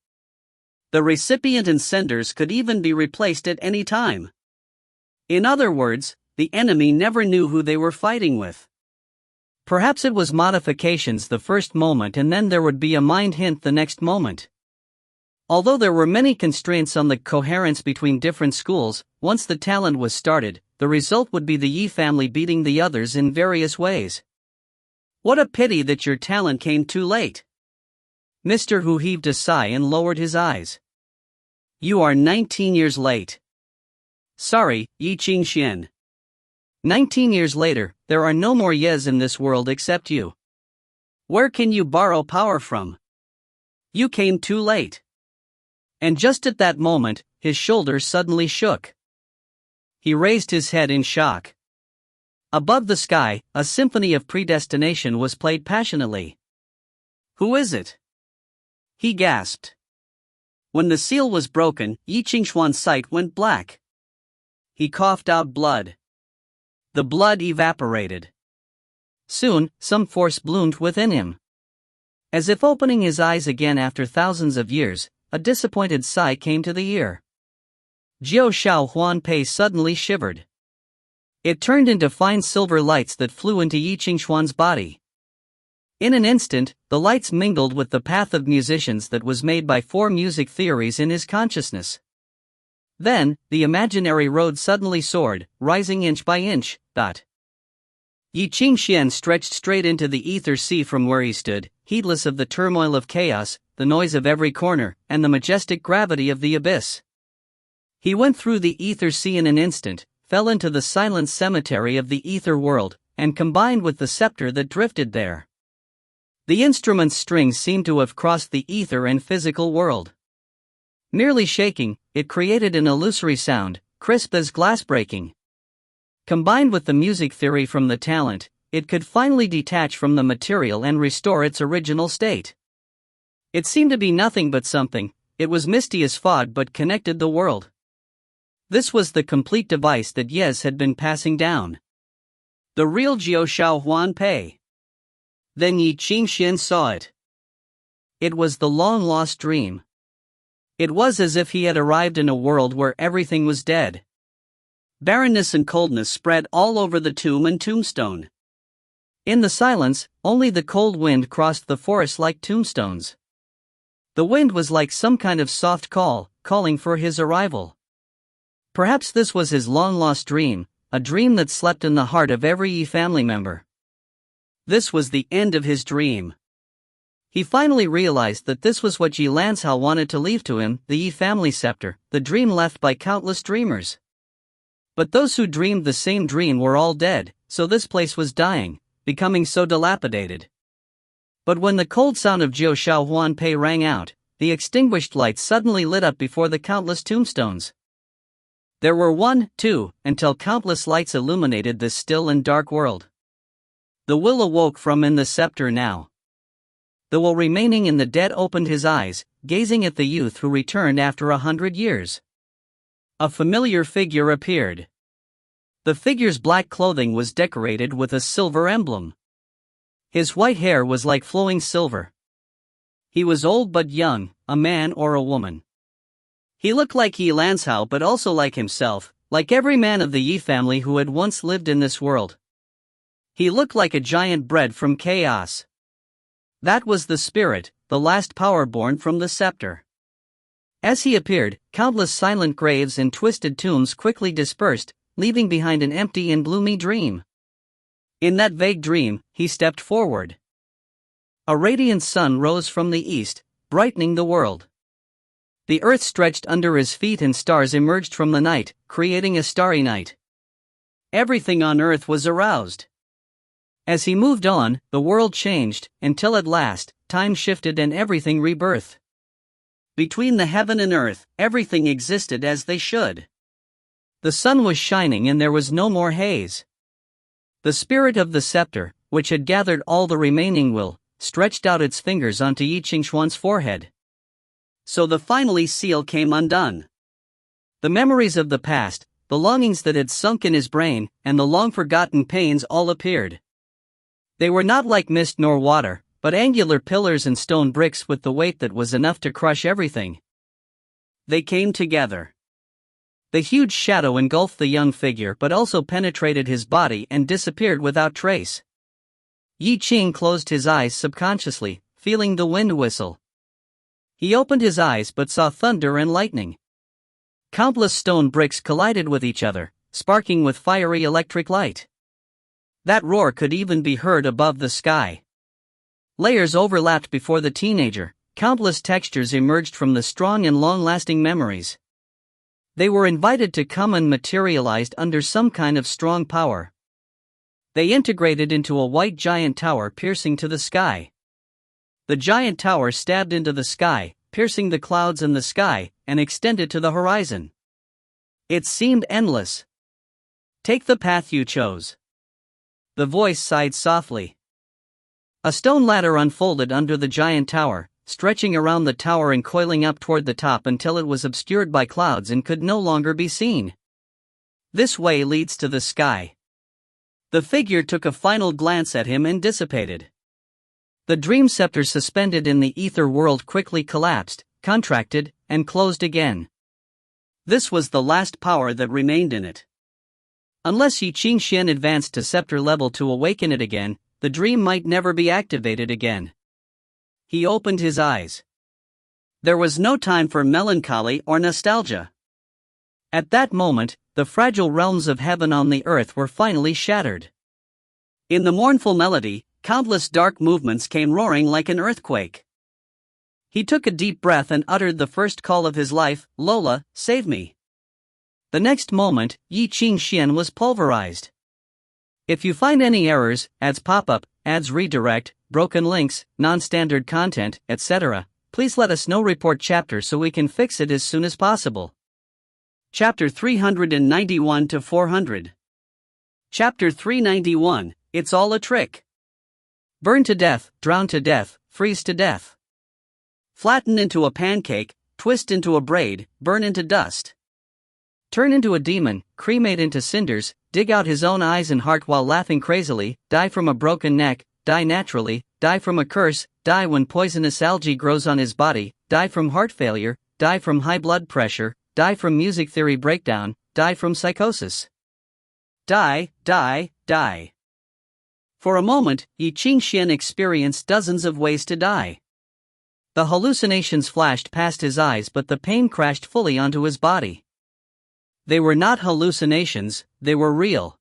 The recipient and senders could even be replaced at any time. In other words, the enemy never knew who they were fighting with. Perhaps it was modifications the first moment and then there would be a mind hint the next moment. Although there were many constraints on the coherence between different schools, once the talent was started, the result would be the Yi family beating the others in various ways. What a pity that your talent came too late. Mr. Hu heaved a sigh and lowered his eyes. You are 19 years late. Sorry, Ye Qingxuan. 19 years later, there are no more Yes in this world except you. Where can you borrow power from? You came too late. And just at that moment, his shoulders suddenly shook. He raised his head in shock. Above the sky, a symphony of predestination was played passionately. Who is it? He gasped. When the seal was broken, Ye Qingxuan's sight went black. He coughed out blood. The blood evaporated. Soon, some force bloomed within him. As if opening his eyes again after thousands of years, a disappointed sigh came to the ear. Jiao Shao Huan Pei suddenly shivered. It turned into fine silver lights that flew into Ye Qingxuan's body. In an instant, the lights mingled with the path of musicians that was made by 4 music theories in his consciousness. Then, the imaginary road suddenly soared, rising inch by inch. Ye Qingxuan stretched straight into the ether sea from where he stood, heedless of the turmoil of chaos, the noise of every corner, and the majestic gravity of the abyss. He went through the ether sea in an instant, fell into the silent cemetery of the ether world, and combined with the scepter that drifted there. The instrument's strings seemed to have crossed the ether and physical world. Merely shaking, it created an illusory sound, crisp as glass breaking. Combined with the music theory from the talent, it could finally detach from the material and restore its original state. It seemed to be nothing but something. It was misty as fog but connected the world. This was the complete device that Yes had been passing down. The real Jiu Shao Huan Pei. Then Ye Qingxuan saw it. It was the long-lost dream. It was as if he had arrived in a world where everything was dead. Barrenness and coldness spread all over the tomb and tombstone. In the silence, only the cold wind crossed the forest like tombstones. The wind was like some kind of soft call, calling for his arrival. Perhaps this was his long-lost dream, a dream that slept in the heart of every Yi family member. This was the end of his dream. He finally realized that this was what Yi Lanzhao wanted to leave to him, the Yi family scepter, the dream left by countless dreamers. But those who dreamed the same dream were all dead, so this place was dying, becoming so dilapidated. But when the cold sound of Jiu Shao Huan Pei rang out, the extinguished lights suddenly lit up before the countless tombstones. There were 1, 2, until countless lights illuminated this still and dark world. The will awoke from in the scepter now. The will remaining in the dead opened his eyes, gazing at the youth who returned after 100 years. A familiar figure appeared. The figure's black clothing was decorated with a silver emblem. His white hair was like flowing silver. He was old but young, a man or a woman. He looked like Yi Lanzhao but also like himself, like every man of the Yi family who had once lived in this world. He looked like a giant bred from chaos. That was the spirit, the last power born from the scepter. As he appeared, countless silent graves and twisted tombs quickly dispersed, leaving behind an empty and gloomy dream. In that vague dream, he stepped forward. A radiant sun rose from the east, brightening the world. The earth stretched under his feet and stars emerged from the night, creating a starry night. Everything on earth was aroused. As he moved on, the world changed, until at last, time shifted and everything rebirthed. Between the heaven and earth, everything existed as they should. The sun was shining and there was no more haze. The spirit of the scepter, which had gathered all the remaining will, stretched out its fingers onto Ye Qingxuan's forehead. So the finally seal came undone. The memories of the past, the longings that had sunk in his brain, and the long-forgotten pains all appeared. They were not like mist nor water, but angular pillars and stone bricks with the weight that was enough to crush everything. They came together. The huge shadow engulfed the young figure but also penetrated his body and disappeared without trace. Yi Qing closed his eyes subconsciously, feeling the wind whistle. He opened his eyes but saw thunder and lightning. Countless stone bricks collided with each other, sparking with fiery electric light. That roar could even be heard above the sky. Layers overlapped before the teenager, countless textures emerged from the strong and long-lasting memories. They were invited to come and materialized under some kind of strong power. They integrated into a white giant tower piercing to the sky. The giant tower stabbed into the sky, piercing the clouds and the sky, and extended to the horizon. It seemed endless. Take the path you chose. The voice sighed softly. A stone ladder unfolded under the giant tower, stretching around the tower and coiling up toward the top until it was obscured by clouds and could no longer be seen. This way leads to the sky. The figure took a final glance at him and dissipated. The dream scepter suspended in the ether world quickly collapsed, contracted, and closed again. This was the last power that remained in it. Unless Ye Qingxuan advanced to scepter level to awaken it again, the dream might never be activated again. He opened his eyes. There was no time for melancholy or nostalgia. At that moment, the fragile realms of heaven on the earth were finally shattered. In the mournful melody, countless dark movements came roaring like an earthquake. He took a deep breath and uttered the first call of his life, "Lola, save me." The next moment, Ye Qingxuan was pulverized. If you find any errors, ads pop up, ads redirect, broken links, non-standard content, etc., please let us know. Report chapter so we can fix it as soon as possible. Chapter 391 to 400. Chapter 391, It's all a trick. Burn to death, drown to death, freeze to death. Flatten into a pancake, twist into a braid, burn into dust. turn into a demon, cremate into cinders, dig out his own eyes and heart while laughing crazily, die from a broken neck, die naturally, die from a curse, die when poisonous algae grows on his body, die from heart failure, die from high blood pressure, die from music theory breakdown, die from psychosis. Die, die, die. For a moment, Ye Qingxuan experienced dozens of ways to die. The hallucinations flashed past his eyes, but the pain crashed fully onto his body. They were not hallucinations, they were real.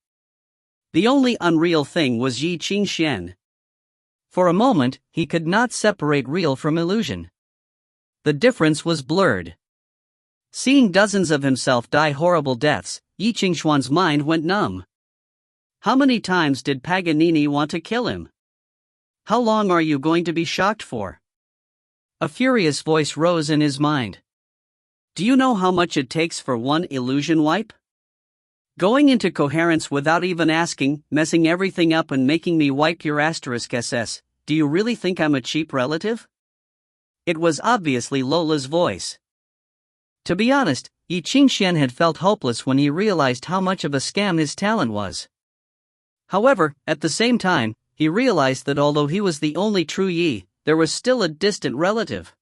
The only unreal thing was Ye Qingxuan. For a moment, he could not separate real from illusion. The difference was blurred. Seeing dozens of himself die horrible deaths, Ye Qingxuan's mind went numb. How many times did Paganini want to kill him? How long are you going to be shocked for? A furious voice rose in his mind. Do you know how much it takes for one illusion wipe? Going into coherence without even asking, messing everything up and making me wipe your *SS. Do you really think I'm a cheap relative? It was obviously Lola's voice. To be honest, Ye Qingxuan had felt hopeless when he realized how much of a scam his talent was. However, at the same time, he realized that although he was the only true Yi, there was still a distant relative.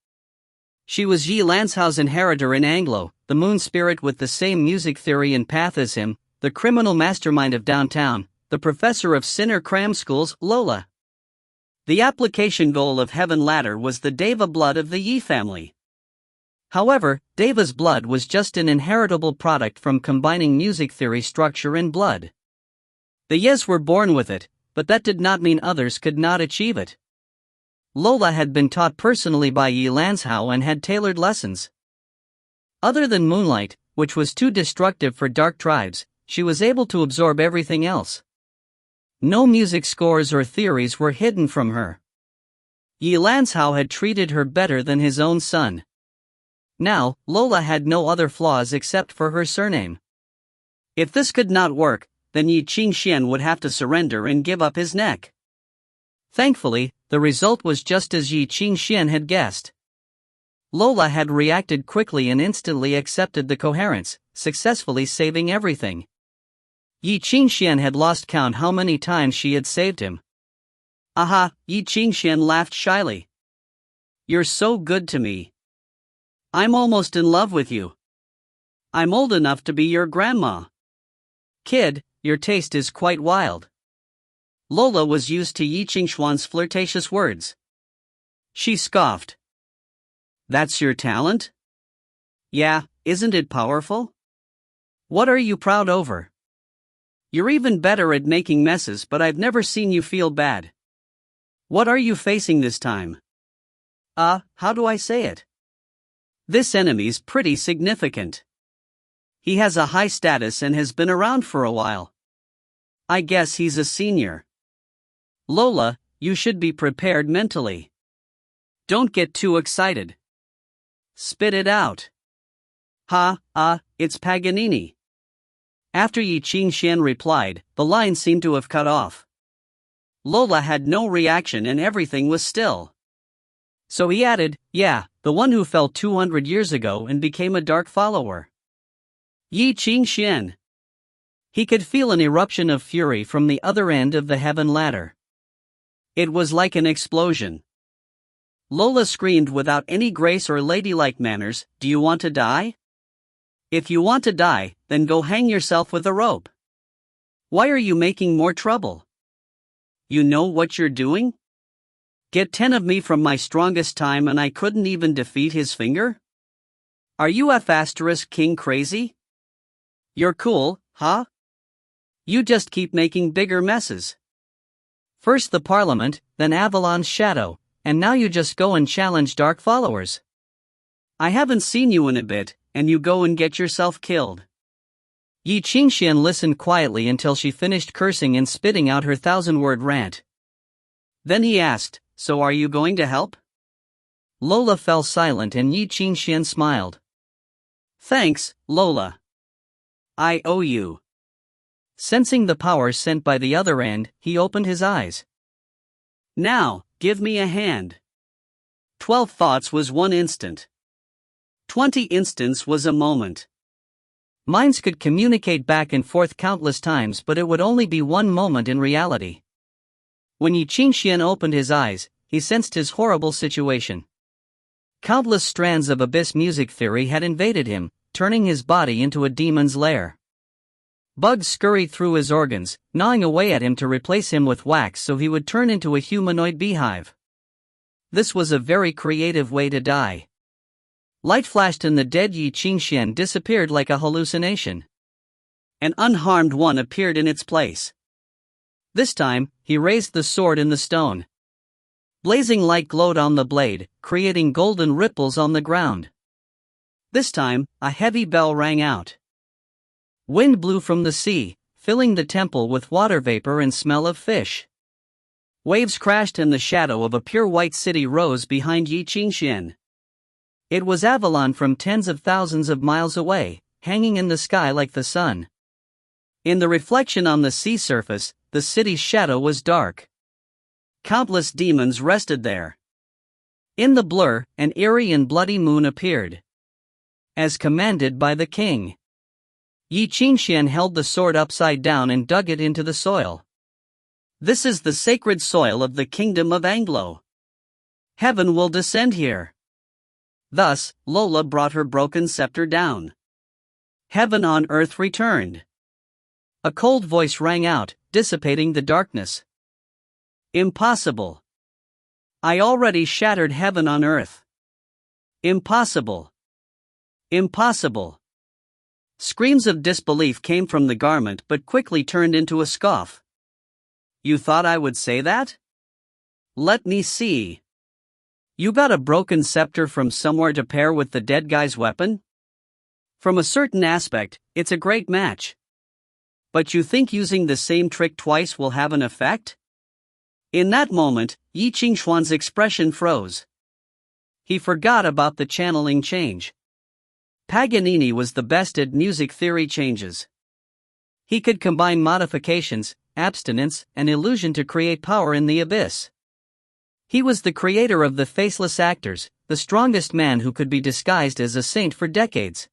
She was Yi Lancao's inheritor in Anglo, the moon spirit with the same music theory and path as him, the criminal mastermind of downtown, the professor of sinner cram schools, Lola. The application goal of Heaven Ladder was the Deva blood of the Yi family. However, Deva's blood was just an inheritable product from combining music theory structure and blood. The Yes were born with it, but that did not mean others could not achieve it. Lola had been taught personally by Yi Lancao and had tailored lessons. Other than moonlight, which was too destructive for dark tribes, she was able to absorb everything else. No music scores or theories were hidden from her. Yi Lancao had treated her better than his own son. Now, Lola had no other flaws except for her surname. If this could not work, then Ye Qingxuan would have to surrender and give up his neck. Thankfully, the result was just as Ye Qingxuan had guessed. Lola had reacted quickly and instantly accepted the coherence, successfully saving everything. Ye Qingxuan had lost count how many times she had saved him. Aha, Ye Qingxuan laughed shyly. You're so good to me. I'm almost in love with you. I'm old enough to be your grandma. Kid, your taste is quite wild. Lola was used to Ye Qingxuan's flirtatious words. She scoffed. That's your talent? Yeah, isn't it powerful? What are you proud over? You're even better at making messes, but I've never seen you feel bad. What are you facing this time? How do I say it? This enemy's pretty significant. He has a high status and has been around for a while. I guess he's a senior. Lola, you should be prepared mentally. Don't get too excited. Spit it out. It's Paganini. After Ye Qingxuan replied, the line seemed to have cut off. Lola had no reaction and everything was still. So he added, yeah, the one who fell 200 years ago and became a dark follower. Ye Qingxuan. He could feel an eruption of fury from the other end of the heaven ladder. It was like an explosion. Lola screamed without any grace or ladylike manners, "Do you want to die? If you want to die, then go hang yourself with a rope. Why are you making more trouble? You know what you're doing? Get 10 of me from my strongest time and I couldn't even defeat his finger? Are you F***king crazy? You're cool, huh? You just keep making bigger messes. First the Parliament, then Avalon's shadow, and now you just go and challenge dark followers. I haven't seen you in a bit, and you go and get yourself killed." Ye Qingxuan listened quietly until she finished cursing and spitting out her 1,000-word rant. Then he asked, "So are you going to help?" Lola fell silent and Ye Qingxuan smiled. "Thanks, Lola. I owe you." Sensing the power sent by the other end, he opened his eyes. "Now, give me a hand." 12 thoughts was 1 instant. 20 instants was a moment. Minds could communicate back and forth countless times, but it would only be one moment in reality. When Ye Qingxuan opened his eyes, he sensed his horrible situation. Countless strands of abyss music theory had invaded him, turning his body into a demon's lair. Bugs scurried through his organs, gnawing away at him to replace him with wax so he would turn into a humanoid beehive. This was a very creative way to die. Light flashed and the dead Ye Qingxuan disappeared like a hallucination. An unharmed one appeared in its place. This time, he raised the sword in the stone. Blazing light glowed on the blade, creating golden ripples on the ground. This time, a heavy bell rang out. Wind blew from the sea, filling the temple with water vapor and smell of fish. Waves crashed and the shadow of a pure white city rose behind Ye Qingxuan. It was Avalon from tens of thousands of miles away, hanging in the sky like the sun. In the reflection on the sea surface, the city's shadow was dark. Countless demons rested there. In the blur, an eerie and bloody moon appeared. As commanded by the king. Ye Qingxuan held the sword upside down and dug it into the soil. This is the sacred soil of the kingdom of Anglo. Heaven will descend here. Thus, Lola brought her broken scepter down. Heaven on earth returned. A cold voice rang out, dissipating the darkness. Impossible. I already shattered heaven on earth. Impossible. Impossible. Screams of disbelief came from the garment but quickly turned into a scoff. You thought I would say that? Let me see. You got a broken scepter from somewhere to pair with the dead guy's weapon? From a certain aspect, it's a great match. But you think using the same trick twice will have an effect? In that moment, Ye Qingxuan's expression froze. He forgot about the channeling change. Paganini was the best at music theory changes. He could combine modifications, abstinence, and illusion to create power in the abyss. He was the creator of the faceless actors, the strongest man who could be disguised as a saint for decades.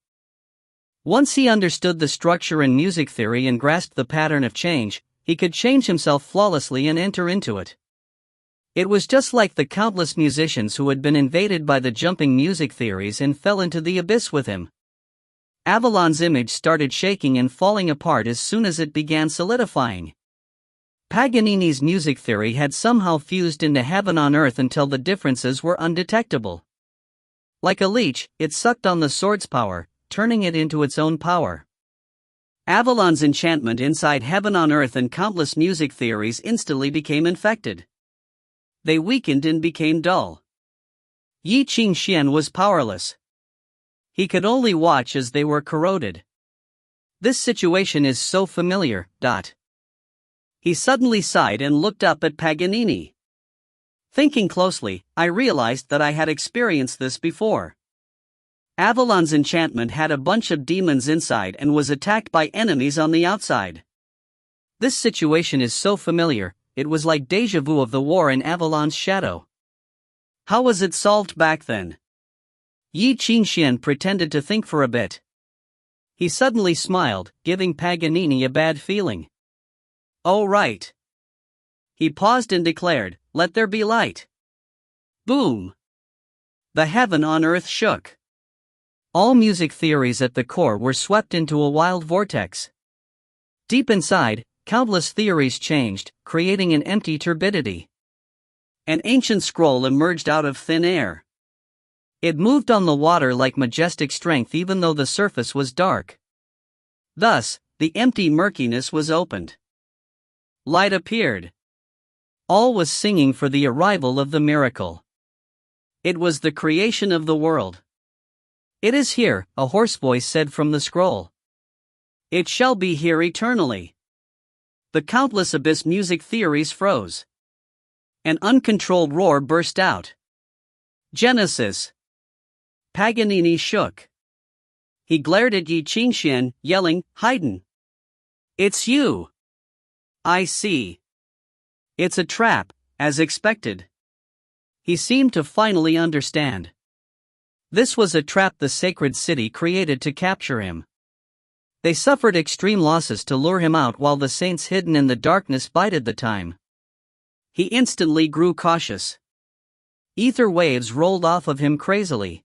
Once he understood the structure in music theory and grasped the pattern of change, he could change himself flawlessly and enter into it. It was just like the countless musicians who had been invaded by the jumping music theories and fell into the abyss with him. Avalon's image started shaking and falling apart as soon as it began solidifying. Paganini's music theory had somehow fused into heaven on earth until the differences were undetectable. Like a leech, it sucked on the sword's power, turning it into its own power. Avalon's enchantment inside heaven on earth and countless music theories instantly became infected. They weakened and became dull. Ye Qingxuan was powerless. He could only watch as they were corroded. This situation is so familiar. He suddenly sighed and looked up at Paganini. Thinking closely, I realized that I had experienced this before. Avalon's enchantment had a bunch of demons inside and was attacked by enemies on the outside. This situation is so familiar, it was like déjà vu of the war in Avalon's shadow. How was it solved back then? Ye Qingxuan pretended to think for a bit. He suddenly smiled, giving Paganini a bad feeling. Oh right. He paused and declared, let there be light. Boom! The heaven on earth shook. All music theories at the core were swept into a wild vortex. Deep inside, countless theories changed, creating an empty turbidity. An ancient scroll emerged out of thin air. It moved on the water like majestic strength even though the surface was dark. Thus, the empty murkiness was opened. Light appeared. All was singing for the arrival of the miracle. It was the creation of the world. It is here, a hoarse voice said from the scroll. It shall be here eternally. The countless abyss music theories froze. An uncontrolled roar burst out. Genesis. Paganini shook. He glared at Ye Qingxuan, yelling, Haydn. It's you. I see. It's a trap, as expected. He seemed to finally understand. This was a trap the sacred city created to capture him. They suffered extreme losses to lure him out while the saints hidden in the darkness bided the time. He instantly grew cautious. Ether waves rolled off of him crazily.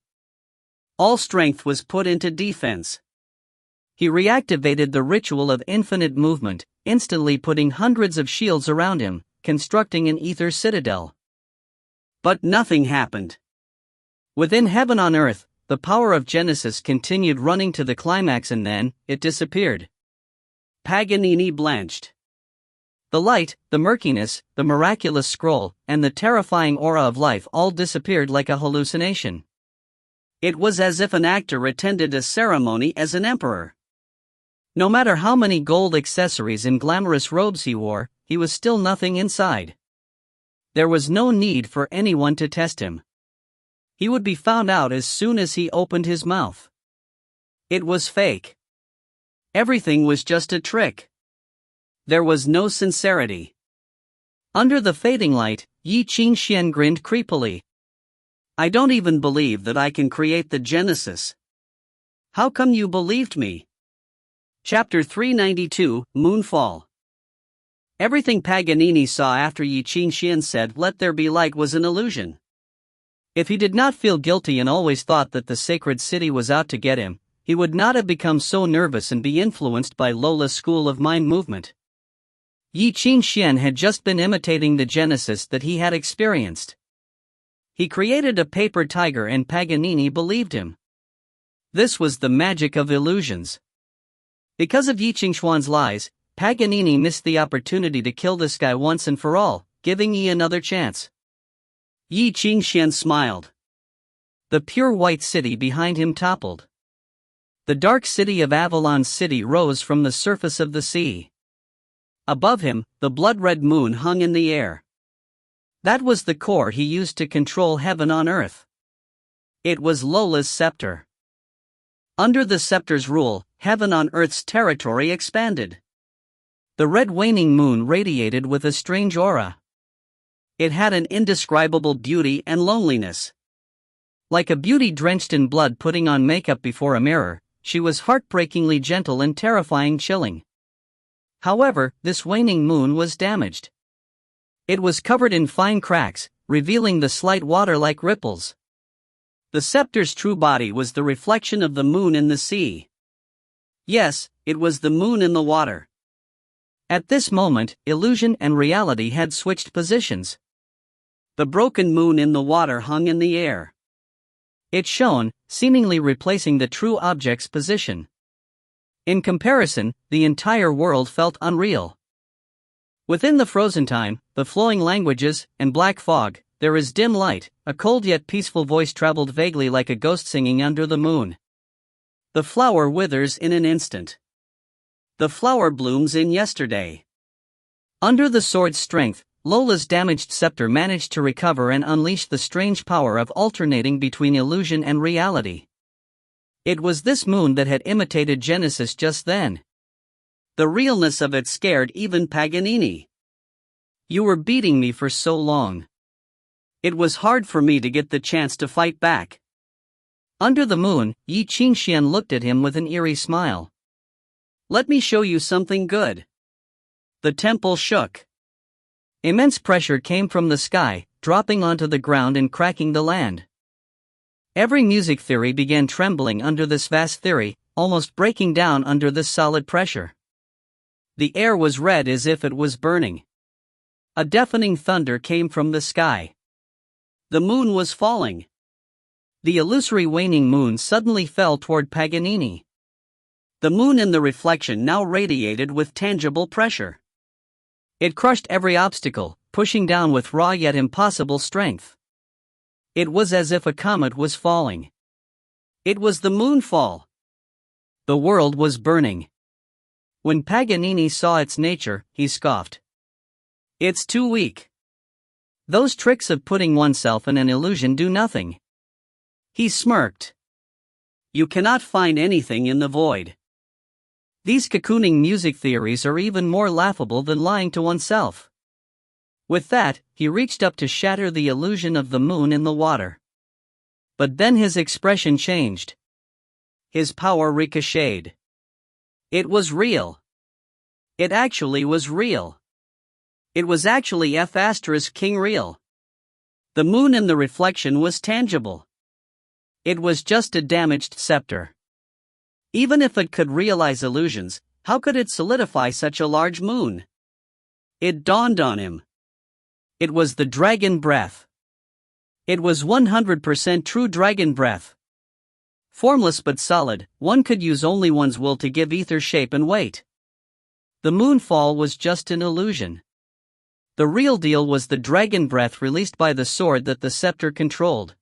All strength was put into defense. He reactivated the ritual of infinite movement, instantly putting hundreds of shields around him, constructing an ether citadel. But nothing happened. Within heaven on earth, the power of Genesis continued running to the climax and then, it disappeared. Paganini blanched. The light, the murkiness, the miraculous scroll, and the terrifying aura of life all disappeared like a hallucination. It was as if an actor attended a ceremony as an emperor. No matter how many gold accessories and glamorous robes he wore, he was still nothing inside. There was no need for anyone to test him. He would be found out as soon as he opened his mouth. It was fake. Everything was just a trick. There was no sincerity. Under the fading light, Ye Qingxuan grinned creepily. I don't even believe that I can create the Genesis. How come you believed me? Chapter 392, Moonfall. Everything Paganini saw after Ye Qingxuan said "Let there be light" was an illusion. If he did not feel guilty and always thought that the sacred city was out to get him, he would not have become so nervous and be influenced by Lola's school of mind movement. Ye Qingxuan had just been imitating the Genesis that he had experienced. He created a paper tiger and Paganini believed him. This was the magic of illusions. Because of Ye Qingxuan's lies, Paganini missed the opportunity to kill this guy once and for all, giving Ye another chance. Ye Qingxuan smiled. The pure white city behind him toppled. The dark city of Avalon City rose from the surface of the sea. Above him, the blood-red moon hung in the air. That was the core he used to control heaven on earth. It was Lola's scepter. Under the scepter's rule, heaven on earth's territory expanded. The red waning moon radiated with a strange aura. It had an indescribable beauty and loneliness. Like a beauty drenched in blood putting on makeup before a mirror, she was heartbreakingly gentle and terrifying chilling. However, this waning moon was damaged. It was covered in fine cracks, revealing the slight water-like ripples. The scepter's true body was the reflection of the moon in the sea. Yes, it was the moon in the water. At this moment, illusion and reality had switched positions. The broken moon in the water hung in the air. It shone, seemingly replacing the true object's position. In comparison, the entire world felt unreal. Within the frozen time, the flowing languages, and black fog, there is dim light. A cold yet peaceful voice traveled vaguely like a ghost singing under the moon. The flower withers in an instant. The flower blooms in yesterday. Under the sword's strength, Lola's damaged scepter managed to recover and unleash the strange power of alternating between illusion and reality. It was this moon that had imitated Genesis just then. The realness of it scared even Paganini. You were beating me for so long. It was hard for me to get the chance to fight back. Under the moon, Ye Qingxuan looked at him with an eerie smile. Let me show you something good. The temple shook. Immense pressure came from the sky, dropping onto the ground and cracking the land. Every music theory began trembling under this vast theory, almost breaking down under this solid pressure. The air was red as if it was burning. A deafening thunder came from the sky. The moon was falling. The illusory waning moon suddenly fell toward Paganini. The moon in the reflection now radiated with tangible pressure. It crushed every obstacle, pushing down with raw yet impossible strength. It was as if a comet was falling. It was the moonfall. The world was burning. When Paganini saw its nature, he scoffed. It's too weak. Those tricks of putting oneself in an illusion do nothing. He smirked. You cannot find anything in the void. These cocooning music theories are even more laughable than lying to oneself. With that, he reached up to shatter the illusion of the moon in the water. But then his expression changed. His power ricocheted. It was real. It actually was real. It was actually King real. The moon in the reflection was tangible. It was just a damaged scepter. Even if it could realize illusions, how could it solidify such a large moon? It dawned on him. It was the dragon breath. It was 100% true dragon breath. Formless but solid, one could use only one's will to give ether shape and weight. The moonfall was just an illusion. The real deal was the dragon breath released by the sword that the scepter controlled.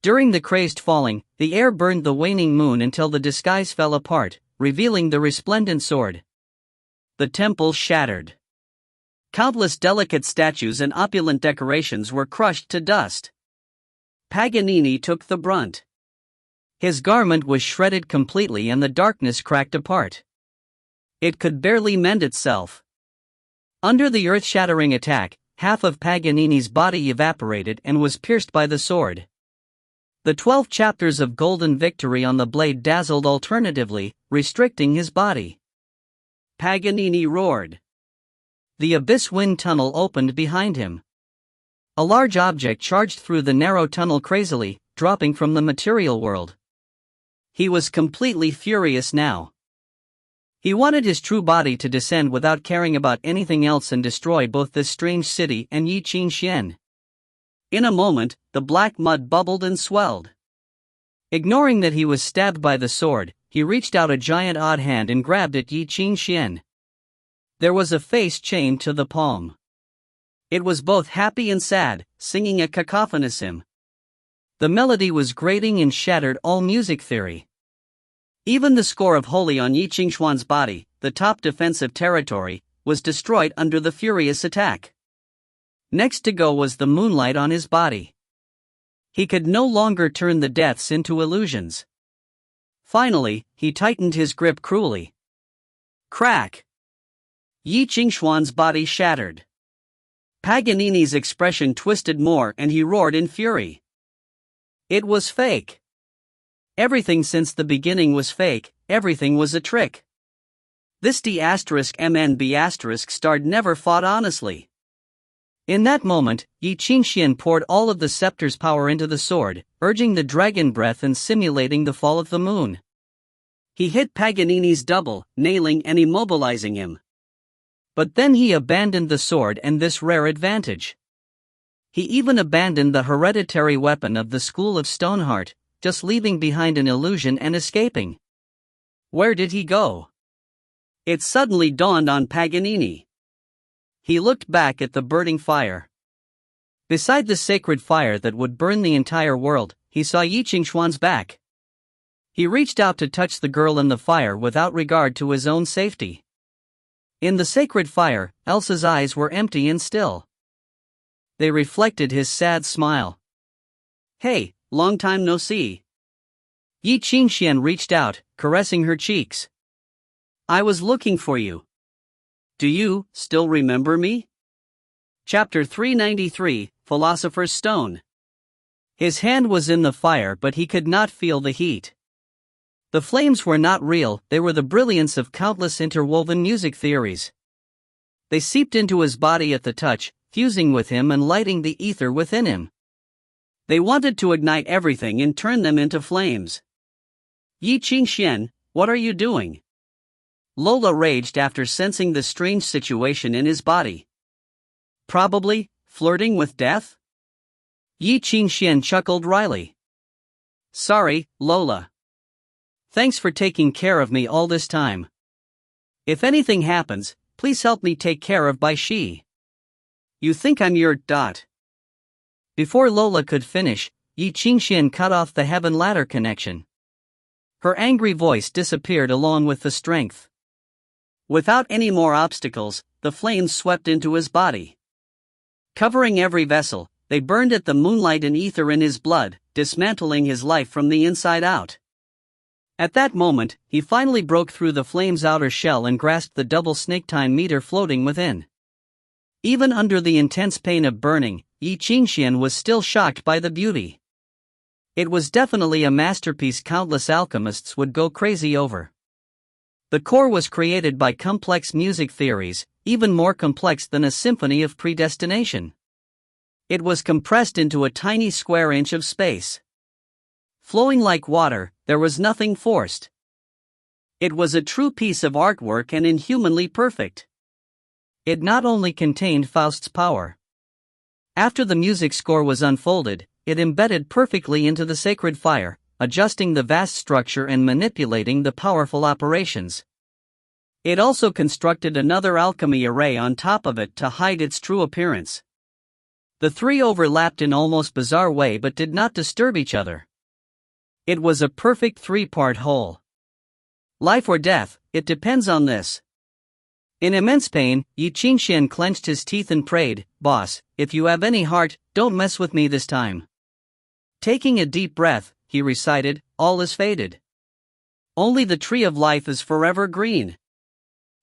During the crazed falling, the air burned the waning moon until the disguise fell apart, revealing the resplendent sword. The temple shattered. Countless delicate statues and opulent decorations were crushed to dust. Paganini took the brunt. His garment was shredded completely and the darkness cracked apart. It could barely mend itself. Under the earth-shattering attack, half of Paganini's body evaporated and was pierced by the sword. The 12 chapters of golden victory on the blade dazzled alternatively, restricting his body. Paganini roared. The abyss wind tunnel opened behind him. A large object charged through the narrow tunnel crazily, dropping from the material world. He was completely furious now. He wanted his true body to descend without caring about anything else and destroy both this strange city and Ye Qingxuan. In a moment, the black mud bubbled and swelled. Ignoring that he was stabbed by the sword, he reached out a giant odd hand and grabbed at Ye Qingxuan. There was a face chained to the palm. It was both happy and sad, singing a cacophonous hymn. The melody was grating and shattered all music theory. Even the score of holy on Ye Qingxuan's body, the top defensive territory, was destroyed under the furious attack. Next to go was the moonlight on his body. He could no longer turn the deaths into illusions. Finally, he tightened his grip cruelly. Crack! Ye Qingxuan's body shattered. Paganini's expression twisted more and he roared in fury. It was fake. Everything since the beginning was fake, everything was a trick. This D*MNB* starred never fought honestly. In that moment, Ye Qingxuan poured all of the scepter's power into the sword, urging the dragon breath and simulating the fall of the moon. He hit Paganini's double, nailing and immobilizing him. But then he abandoned the sword and this rare advantage. He even abandoned the hereditary weapon of the School of Stoneheart, just leaving behind an illusion and escaping. Where did he go? It suddenly dawned on Paganini. He looked back at the burning fire. Beside the sacred fire that would burn the entire world, he saw Ye Qingxuan's back. He reached out to touch the girl in the fire without regard to his own safety. In the sacred fire, Elsa's eyes were empty and still. They reflected his sad smile. Hey, long time no see. Ye Qingxuan reached out, caressing her cheeks. I was looking for you. Do you still remember me? Chapter 393, Philosopher's Stone. His hand was in the fire but he could not feel the heat. The flames were not real, they were the brilliance of countless interwoven music theories. They seeped into his body at the touch, fusing with him and lighting the ether within him. They wanted to ignite everything and turn them into flames. Ye Qingxuan, what are you doing? Lola raged after sensing the strange situation in his body. Probably flirting with death? Ye Qingxuan chuckled wryly. Sorry, Lola. Thanks for taking care of me all this time. If anything happens, please help me take care of Bai Xi. You think I'm your ... Before Lola could finish, Ye Qingxuan cut off the heaven ladder connection. Her angry voice disappeared along with the strength. Without any more obstacles, the flames swept into his body. Covering every vessel, they burned at the moonlight and ether in his blood, dismantling his life from the inside out. At that moment, he finally broke through the flame's outer shell and grasped the double snake-time meter floating within. Even under the intense pain of burning, Ye Qingxuan was still shocked by the beauty. It was definitely a masterpiece countless alchemists would go crazy over. The core was created by complex music theories, even more complex than a symphony of predestination. It was compressed into a tiny square inch of space. Flowing like water, there was nothing forced. It was a true piece of artwork and inhumanly perfect. It not only contained Faust's power. After the music score was unfolded, it embedded perfectly into the sacred fire, adjusting the vast structure and manipulating the powerful operations. It also constructed another alchemy array on top of it to hide its true appearance. The three overlapped in almost bizarre way but did not disturb each other. It was a perfect three-part whole. Life or death, it depends on this. In immense pain, Ye Qingxuan clenched his teeth and prayed, "Boss, if you have any heart, don't mess with me this time." Taking a deep breath, he recited, "All is faded. Only the tree of life is forever green."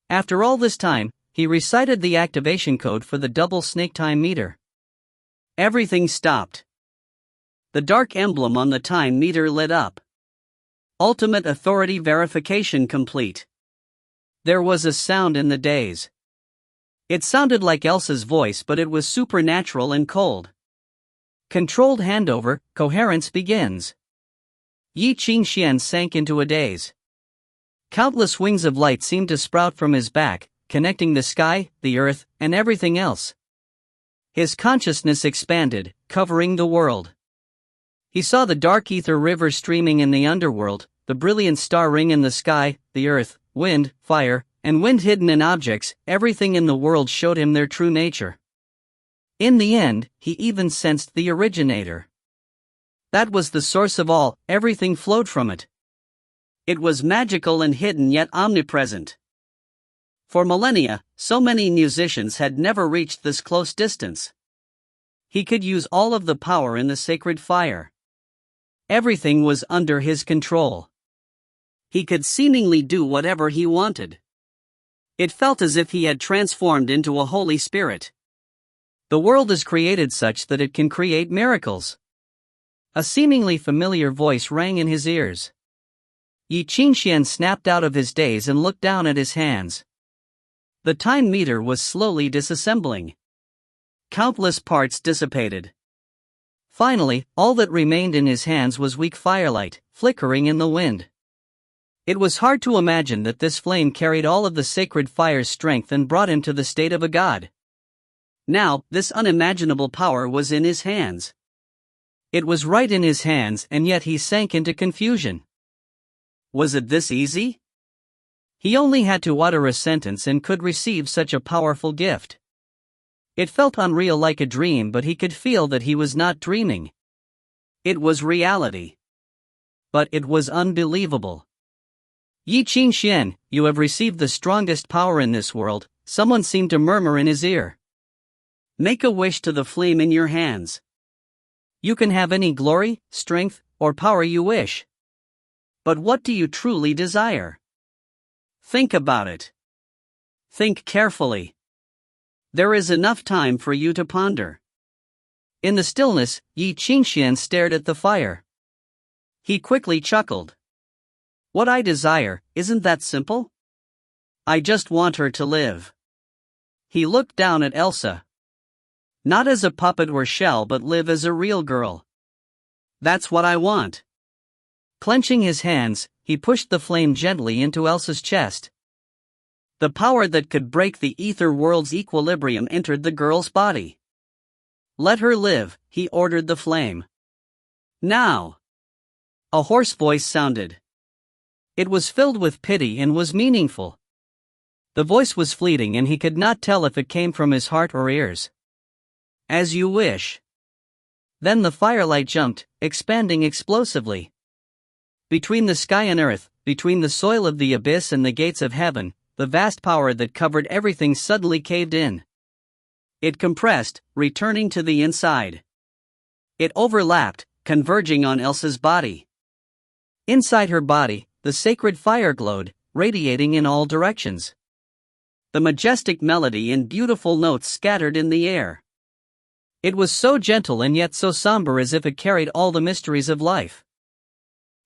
After all this time, he recited the activation code for the double snake time meter. Everything stopped. The dark emblem on the time meter lit up. Ultimate authority verification complete. There was a sound in the daze. It sounded like Elsa's voice, but it was supernatural and cold. Controlled handover, coherence begins. Ye Qingxuan sank into a daze. Countless wings of light seemed to sprout from his back, connecting the sky, the earth, and everything else. His consciousness expanded, covering the world. He saw the dark ether river streaming in the underworld, the brilliant star ring in the sky, the earth, wind, fire, and wind hidden in objects. Everything in the world showed him their true nature. In the end, he even sensed the originator. That was the source of all, everything flowed from it. It was magical and hidden yet omnipresent. For millennia, so many musicians had never reached this close distance. He could use all of the power in the sacred fire. Everything was under his control. He could seemingly do whatever he wanted. It felt as if he had transformed into a Holy Spirit. The world is created such that it can create miracles. A seemingly familiar voice rang in his ears. Ye Qingxuan snapped out of his daze and looked down at his hands. The time meter was slowly disassembling. Countless parts dissipated. Finally, all that remained in his hands was weak firelight, flickering in the wind. It was hard to imagine that this flame carried all of the sacred fire's strength and brought him to the state of a god. Now, this unimaginable power was in his hands. It was right in his hands, and yet he sank into confusion. Was it this easy? He only had to utter a sentence and could receive such a powerful gift. It felt unreal, like a dream, but he could feel that he was not dreaming. It was reality. But it was unbelievable. Ye Qingxuan, you have received the strongest power in this world, someone seemed to murmur in his ear. Make a wish to the flame in your hands. You can have any glory, strength, or power you wish. But what do you truly desire? Think about it. Think carefully. There is enough time for you to ponder. In the stillness, Ye Qingxuan stared at the fire. He quickly chuckled. What I desire, isn't that simple? I just want her to live. He looked down at Elsa. Not as a puppet or shell, but live as a real girl. That's what I want. Clenching his hands, he pushed the flame gently into Elsa's chest. The power that could break the ether world's equilibrium entered the girl's body. Let her live, he ordered the flame. Now! A hoarse voice sounded. It was filled with pity and was meaningful. The voice was fleeting and he could not tell if it came from his heart or ears. As you wish. Then the firelight jumped, expanding explosively. Between the sky and earth, between the soil of the abyss and the gates of heaven, the vast power that covered everything suddenly caved in. It compressed, returning to the inside. It overlapped, converging on Elsa's body. Inside her body, the sacred fire glowed, radiating in all directions. The majestic melody and beautiful notes scattered in the air. It was so gentle and yet so somber, as if it carried all the mysteries of life.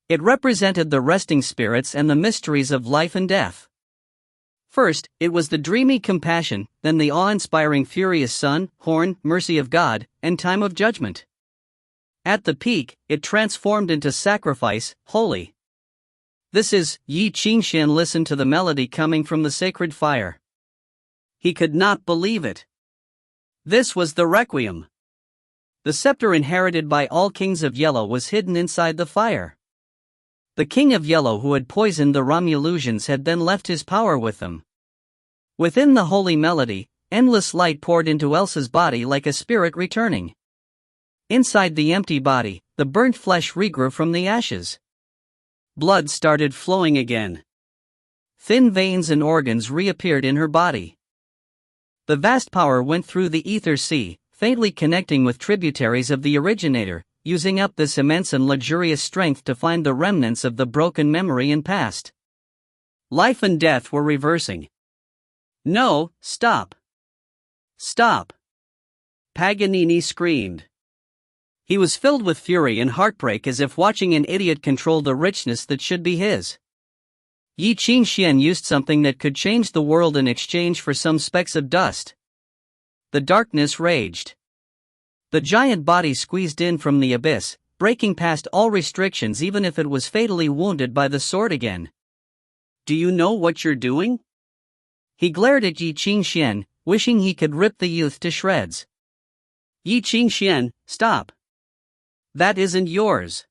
It represented the resting spirits and the mysteries of life and death. First, it was the dreamy compassion, then the awe-inspiring furious sun, horn, mercy of God, and time of judgment. At the peak, it transformed into sacrifice, holy. This is, Ye Qingxuan listened to the melody coming from the sacred fire. He could not believe it. This was the requiem. The scepter inherited by all kings of Yellow was hidden inside the fire. The king of Yellow who had poisoned the Romulans had then left his power with them. Within the holy melody, endless light poured into Elsa's body like a spirit returning. Inside the empty body, the burnt flesh regrew from the ashes. Blood started flowing again. Thin veins and organs reappeared in her body. The vast power went through the ether sea, faintly connecting with tributaries of the originator, using up this immense and luxurious strength to find the remnants of the broken memory and past. Life and death were reversing. No, stop. Stop. Paganini screamed. He was filled with fury and heartbreak as if watching an idiot control the richness that should be his. Ye Qingxuan used something that could change the world in exchange for some specks of dust. The darkness raged. The giant body squeezed in from the abyss, breaking past all restrictions even if it was fatally wounded by the sword again. Do you know what you're doing? He glared at Ye Qingxuan, wishing he could rip the youth to shreds. Ye Qingxuan, stop. That isn't yours.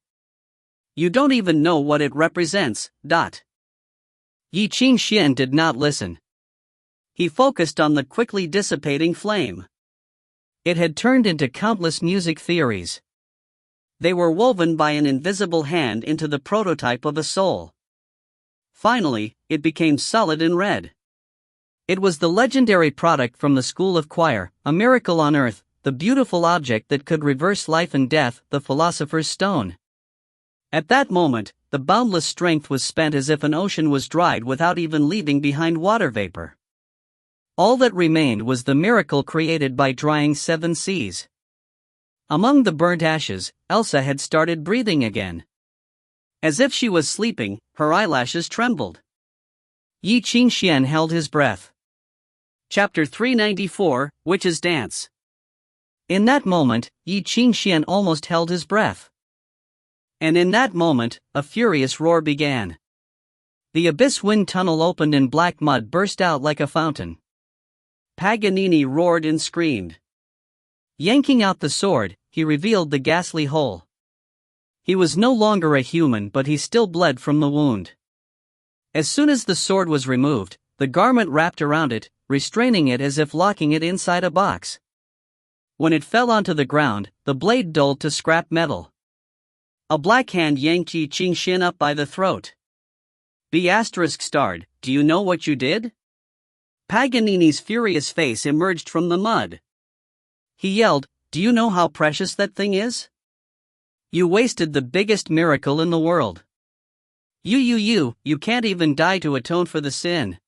You don't even know what it represents. Ye Qingxuan did not listen. He focused on the quickly dissipating flame. It had turned into countless music theories. They were woven by an invisible hand into the prototype of a soul. Finally, it became solid and red. It was the legendary product from the School of Choir, a miracle on earth, the beautiful object that could reverse life and death, the Philosopher's Stone. At that moment, the boundless strength was spent as if an ocean was dried without even leaving behind water vapor. All that remained was the miracle created by drying 7 seas. Among the burnt ashes, Elsa had started breathing again. As if she was sleeping, her eyelashes trembled. Ye Qingxuan held his breath. Chapter 394, Witch's Dance. In that moment, Ye Qingxuan almost held his breath. And in that moment, a furious roar began. The abyss wind tunnel opened and black mud burst out like a fountain. Paganini roared and screamed. Yanking out the sword, he revealed the ghastly hole. He was no longer a human, but he still bled from the wound. As soon as the sword was removed, the garment wrapped around it, restraining it as if locking it inside a box. When it fell onto the ground, the blade dulled to scrap metal. A black hand yanked Ye Qingxuan up by the throat. ****, do you know what you did? Paganini's furious face emerged from the mud. He yelled, do you know how precious that thing is? You wasted the biggest miracle in the world. You can't even die to atone for the sin.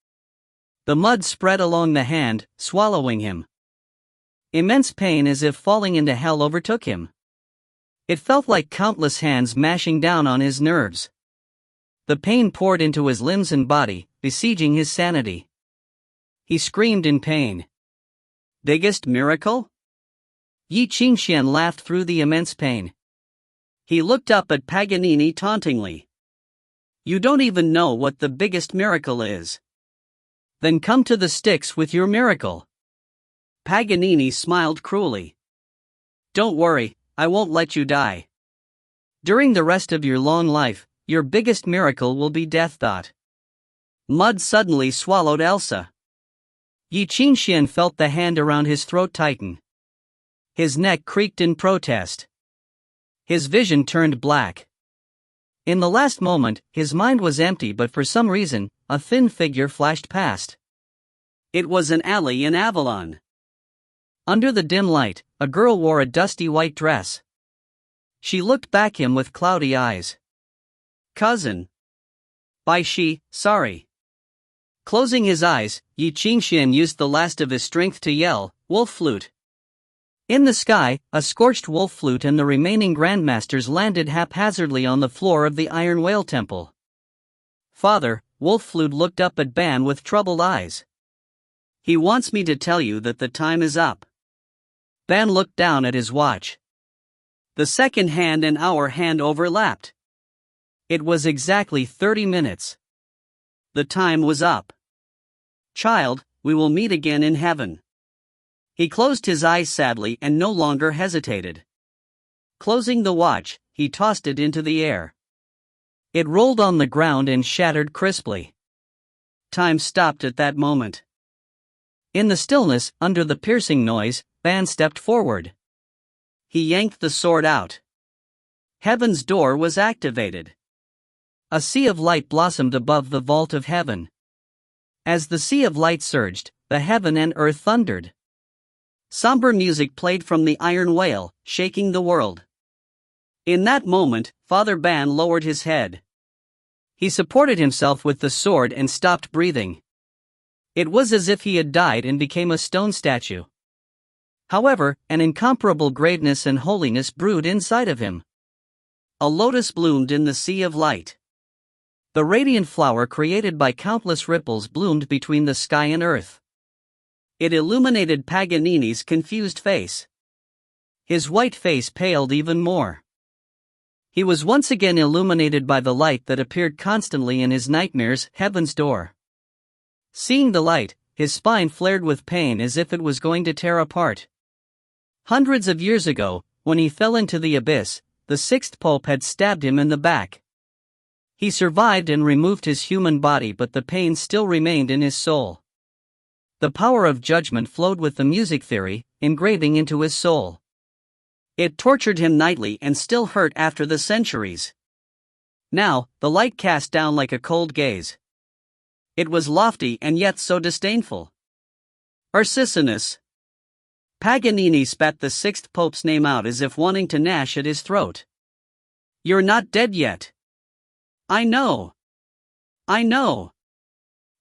The mud spread along the hand, swallowing him. Immense pain as if falling into hell overtook him. It felt like countless hands mashing down on his nerves. The pain poured into his limbs and body, besieging his sanity. He screamed in pain. Biggest miracle? Ye Qingxuan laughed through the immense pain. He looked up at Paganini tauntingly. You don't even know what the biggest miracle is. Then come to the sticks with your miracle. Paganini smiled cruelly. Don't worry, I won't let you die. During the rest of your long life, your biggest miracle will be death. Mud suddenly swallowed Elsa. Ye Qingxuan felt the hand around his throat tighten. His neck creaked in protest. His vision turned black. In the last moment, his mind was empty, but for some reason, a thin figure flashed past. It was an alley in Avalon. Under the dim light, a girl wore a dusty white dress. She looked back at him with cloudy eyes. Cousin. Bai Xi, sorry. Closing his eyes, Ye Qingxuan used the last of his strength to yell, Wolf Flute. In the sky, a scorched wolf flute and the remaining grandmasters landed haphazardly on the floor of the Iron Whale Temple. Father, Wolf Flute looked up at Ban with troubled eyes. He wants me to tell you that the time is up. Ban looked down at his watch. The second hand and hour hand overlapped. It was exactly 30 minutes. The time was up. Child, we will meet again in heaven. He closed his eyes sadly and no longer hesitated. Closing the watch, he tossed it into the air. It rolled on the ground and shattered crisply. Time stopped at that moment. In the stillness, under the piercing noise, Ban stepped forward. He yanked the sword out. Heaven's door was activated. A sea of light blossomed above the vault of heaven. As the sea of light surged, the heaven and earth thundered. Somber music played from the iron whale, shaking the world. In that moment, Father Ban lowered his head. He supported himself with the sword and stopped breathing. It was as if he had died and became a stone statue. However, an incomparable greatness and holiness brewed inside of him. A lotus bloomed in the sea of light. The radiant flower created by countless ripples bloomed between the sky and earth. It illuminated Paganini's confused face. His white face paled even more. He was once again illuminated by the light that appeared constantly in his nightmares, heaven's door. Seeing the light, his spine flared with pain as if it was going to tear apart. Hundreds of years ago, when he fell into the abyss, the sixth pope had stabbed him in the back. He survived and removed his human body, but the pain still remained in his soul. The power of judgment flowed with the music theory, engraving into his soul. It tortured him nightly and still hurt after the centuries. Now, the light cast down like a cold gaze. It was lofty and yet so disdainful. Ursicinus. Paganini spat the sixth pope's name out as if wanting to gnash at his throat. You're not dead yet. I know. I know.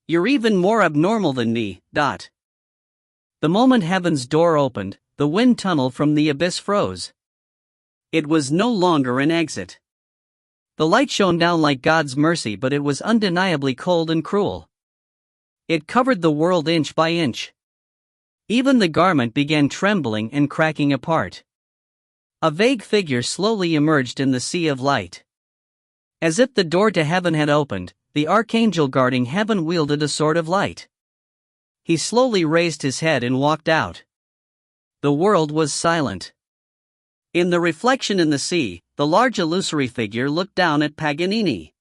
You're even more abnormal than me. The moment heaven's door opened, the wind tunnel from the abyss froze. It was no longer an exit. The light shone down like God's mercy, but it was undeniably cold and cruel. It covered the world inch by inch. Even the garment began trembling and cracking apart. A vague figure slowly emerged in the sea of light. As if the door to heaven had opened, the archangel guarding heaven wielded a sword of light. He slowly raised his head and walked out. The world was silent. In the reflection in the sea, the large illusory figure looked down at Paganini.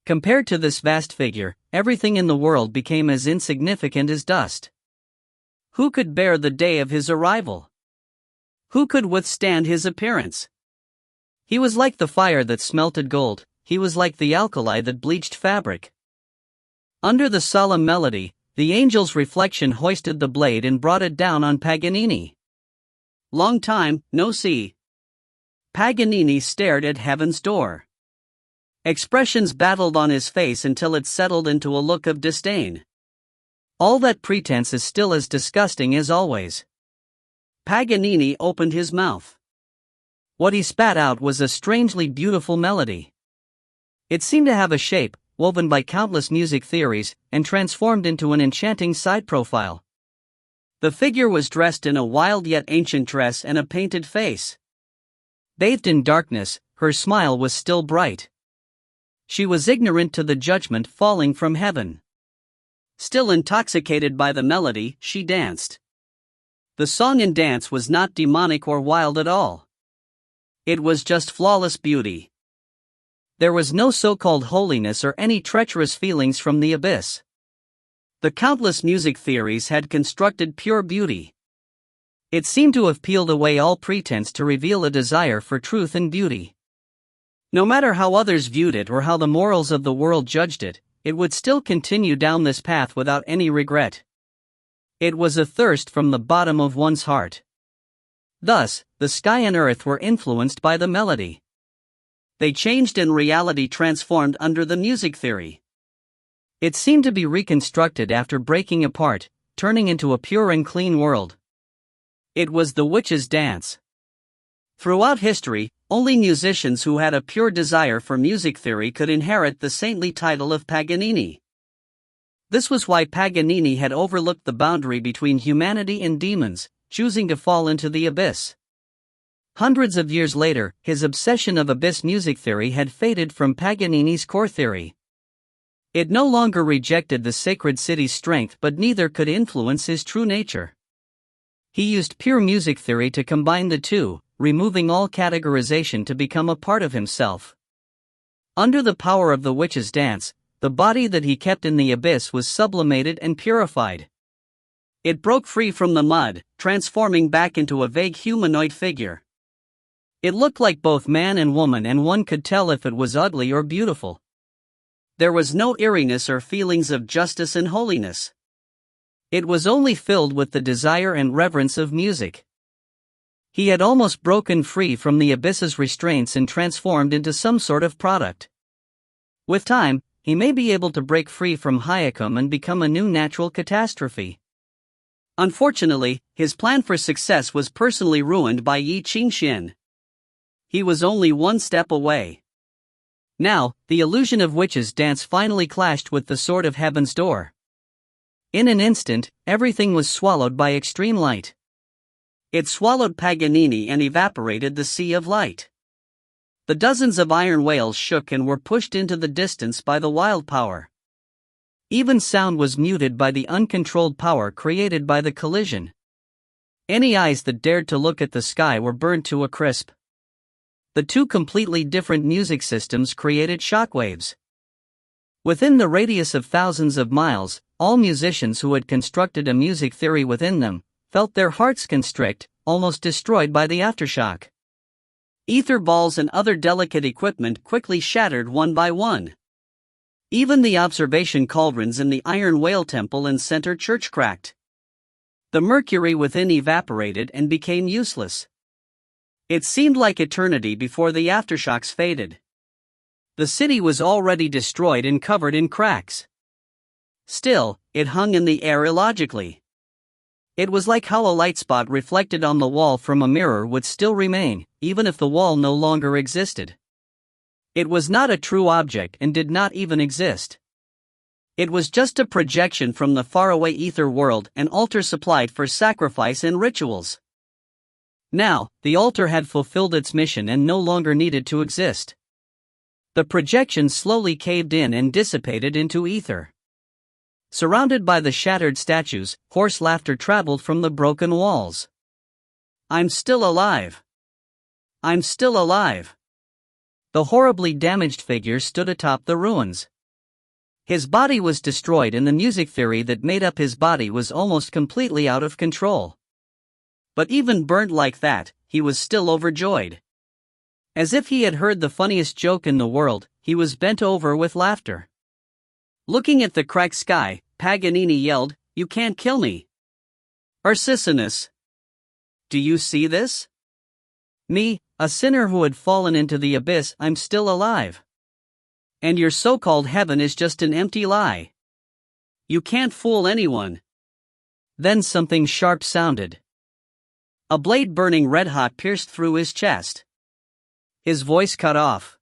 Compared to this vast figure, everything in the world became as insignificant as dust. Who could bear the day of his arrival? Who could withstand his appearance? He was like the fire that smelted gold, he was like the alkali that bleached fabric. Under the solemn melody, the angel's reflection hoisted the blade and brought it down on Paganini. Long time, no see. Paganini stared at heaven's door. Expressions battled on his face until it settled into a look of disdain. All that pretense is still as disgusting as always. Paganini opened his mouth. What he spat out was a strangely beautiful melody. It seemed to have a shape, woven by countless music theories, and transformed into an enchanting side profile. The figure was dressed in a wild yet ancient dress and a painted face. Bathed in darkness, her smile was still bright. She was ignorant to the judgment falling from heaven. Still intoxicated by the melody, she danced. The song and dance was not demonic or wild at all. It was just flawless beauty. There was no so-called holiness or any treacherous feelings from the abyss. The countless music theories had constructed pure beauty. It seemed to have peeled away all pretense to reveal a desire for truth and beauty. No matter how others viewed it or how the morals of the world judged it, it would still continue down this path without any regret. It was a thirst from the bottom of one's heart. Thus, the sky and earth were influenced by the melody. They changed and reality transformed under the music theory. It seemed to be reconstructed after breaking apart, turning into a pure and clean world. It was the witch's dance. Throughout history, Only musicians who had a pure desire for music theory could inherit the saintly title of Paganini. This was why Paganini had overlooked the boundary between humanity and demons, choosing to fall into the abyss. Hundreds of years later, his obsession of abyss music theory had faded from Paganini's core theory. It no longer rejected the sacred city's strength, but neither could influence his true nature. He used pure music theory to combine the two, removing all categorization to become a part of himself. Under the power of the witch's dance, the body that he kept in the abyss was sublimated and purified. It broke free from the mud, transforming back into a vague humanoid figure. It looked like both man and woman, and one could tell if it was ugly or beautiful. There was no eeriness or feelings of justice and holiness. It was only filled with the desire and reverence of music. He had almost broken free from the abyss's restraints and transformed into some sort of product. With time, he may be able to break free from Hyakum and become a new natural catastrophe. Unfortunately, his plan for success was personally ruined by Ye Qingxuan. He was only one step away. Now, the illusion of witches' dance finally clashed with the sword of heaven's door. In an instant, everything was swallowed by extreme light. It swallowed Paganini and evaporated the sea of light. The dozens of iron whales shook and were pushed into the distance by the wild power. Even sound was muted by the uncontrolled power created by the collision. Any eyes that dared to look at the sky were burned to a crisp. The two completely different music systems created shockwaves. Within the radius of thousands of miles, all musicians who had constructed a music theory within them felt their hearts constrict, almost destroyed by the aftershock. Ether balls and other delicate equipment quickly shattered one by one. Even the observation cauldrons in the Iron Whale Temple and Center Church cracked. The mercury within evaporated and became useless. It seemed like eternity before the aftershocks faded. The city was already destroyed and covered in cracks. Still, it hung in the air illogically. It was like how a light spot reflected on the wall from a mirror would still remain, even if the wall no longer existed. It was not a true object and did not even exist. It was just a projection from the faraway ether world, an altar supplied for sacrifice and rituals. Now, the altar had fulfilled its mission and no longer needed to exist. The projection slowly caved in and dissipated into ether. Surrounded by the shattered statues, hoarse laughter traveled from the broken walls. "I'm still alive. I'm still alive." The horribly damaged figure stood atop the ruins. His body was destroyed and the music theory that made up his body was almost completely out of control. But even burnt like that, he was still overjoyed. As if he had heard the funniest joke in the world, he was bent over with laughter. Looking at the cracked sky, Paganini yelled, "You can't kill me. Arsisinus. Do you see this? Me, a sinner who had fallen into the abyss, I'm still alive. And your so-called heaven is just an empty lie. You can't fool anyone." Then something sharp sounded. A blade burning red-hot pierced through his chest. His voice cut off.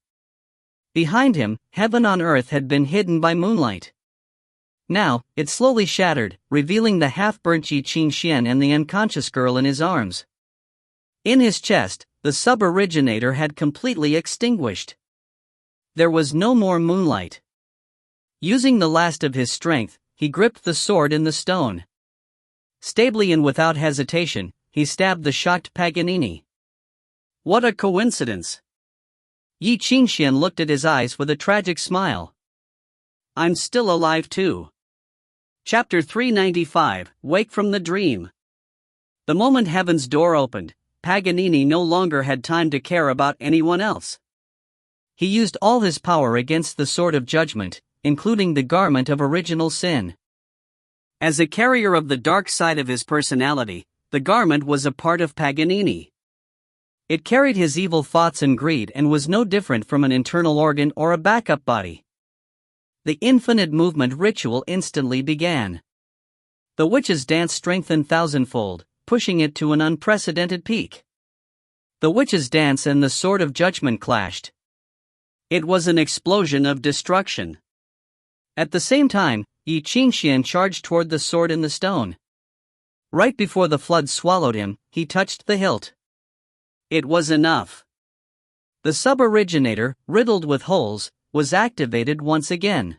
Behind him, heaven on earth had been hidden by moonlight. Now, it slowly shattered, revealing the half-burnt Ye Qingxuan and the unconscious girl in his arms. In his chest, the sub-originator had completely extinguished. There was no more moonlight. Using the last of his strength, he gripped the sword in the stone. Stably and without hesitation, he stabbed the shocked Paganini. What a coincidence! Ye Qingxuan looked at his eyes with a tragic smile. I'm still alive too. Chapter 395, Wake from the Dream. The moment heaven's door opened, Paganini no longer had time to care about anyone else. He used all his power against the sword of judgment, including the garment of original sin. As a carrier of the dark side of his personality, the garment was a part of Paganini. It carried his evil thoughts and greed and was no different from an internal organ or a backup body. The infinite movement ritual instantly began. The witch's dance strengthened thousandfold, pushing it to an unprecedented peak. The witch's dance and the sword of judgment clashed. It was an explosion of destruction. At the same time, Ye Qingxuan charged toward the sword in the stone. Right before the flood swallowed him, he touched the hilt. It was enough. The sub-originator, riddled with holes, was activated once again.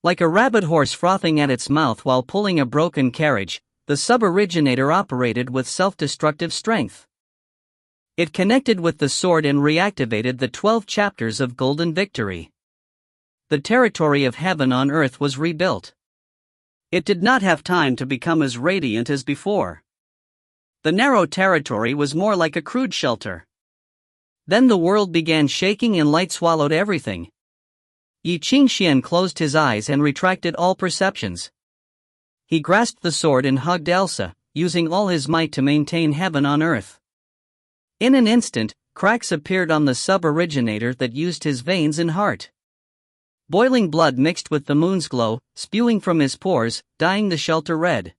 Like a rabid horse frothing at its mouth while pulling a broken carriage, the sub-originator operated with self-destructive strength. It connected with the sword and reactivated the 12 chapters of Golden Victory. The territory of heaven on earth was rebuilt. It did not have time to become as radiant as before. The narrow territory was more like a crude shelter. Then the world began shaking and light swallowed everything. Ye Qingxuan closed his eyes and retracted all perceptions. He grasped the sword and hugged Elsa, using all his might to maintain heaven on earth. In an instant, cracks appeared on the sub-originator that used his veins and heart. Boiling blood mixed with the moon's glow, spewing from his pores, dyeing the shelter red.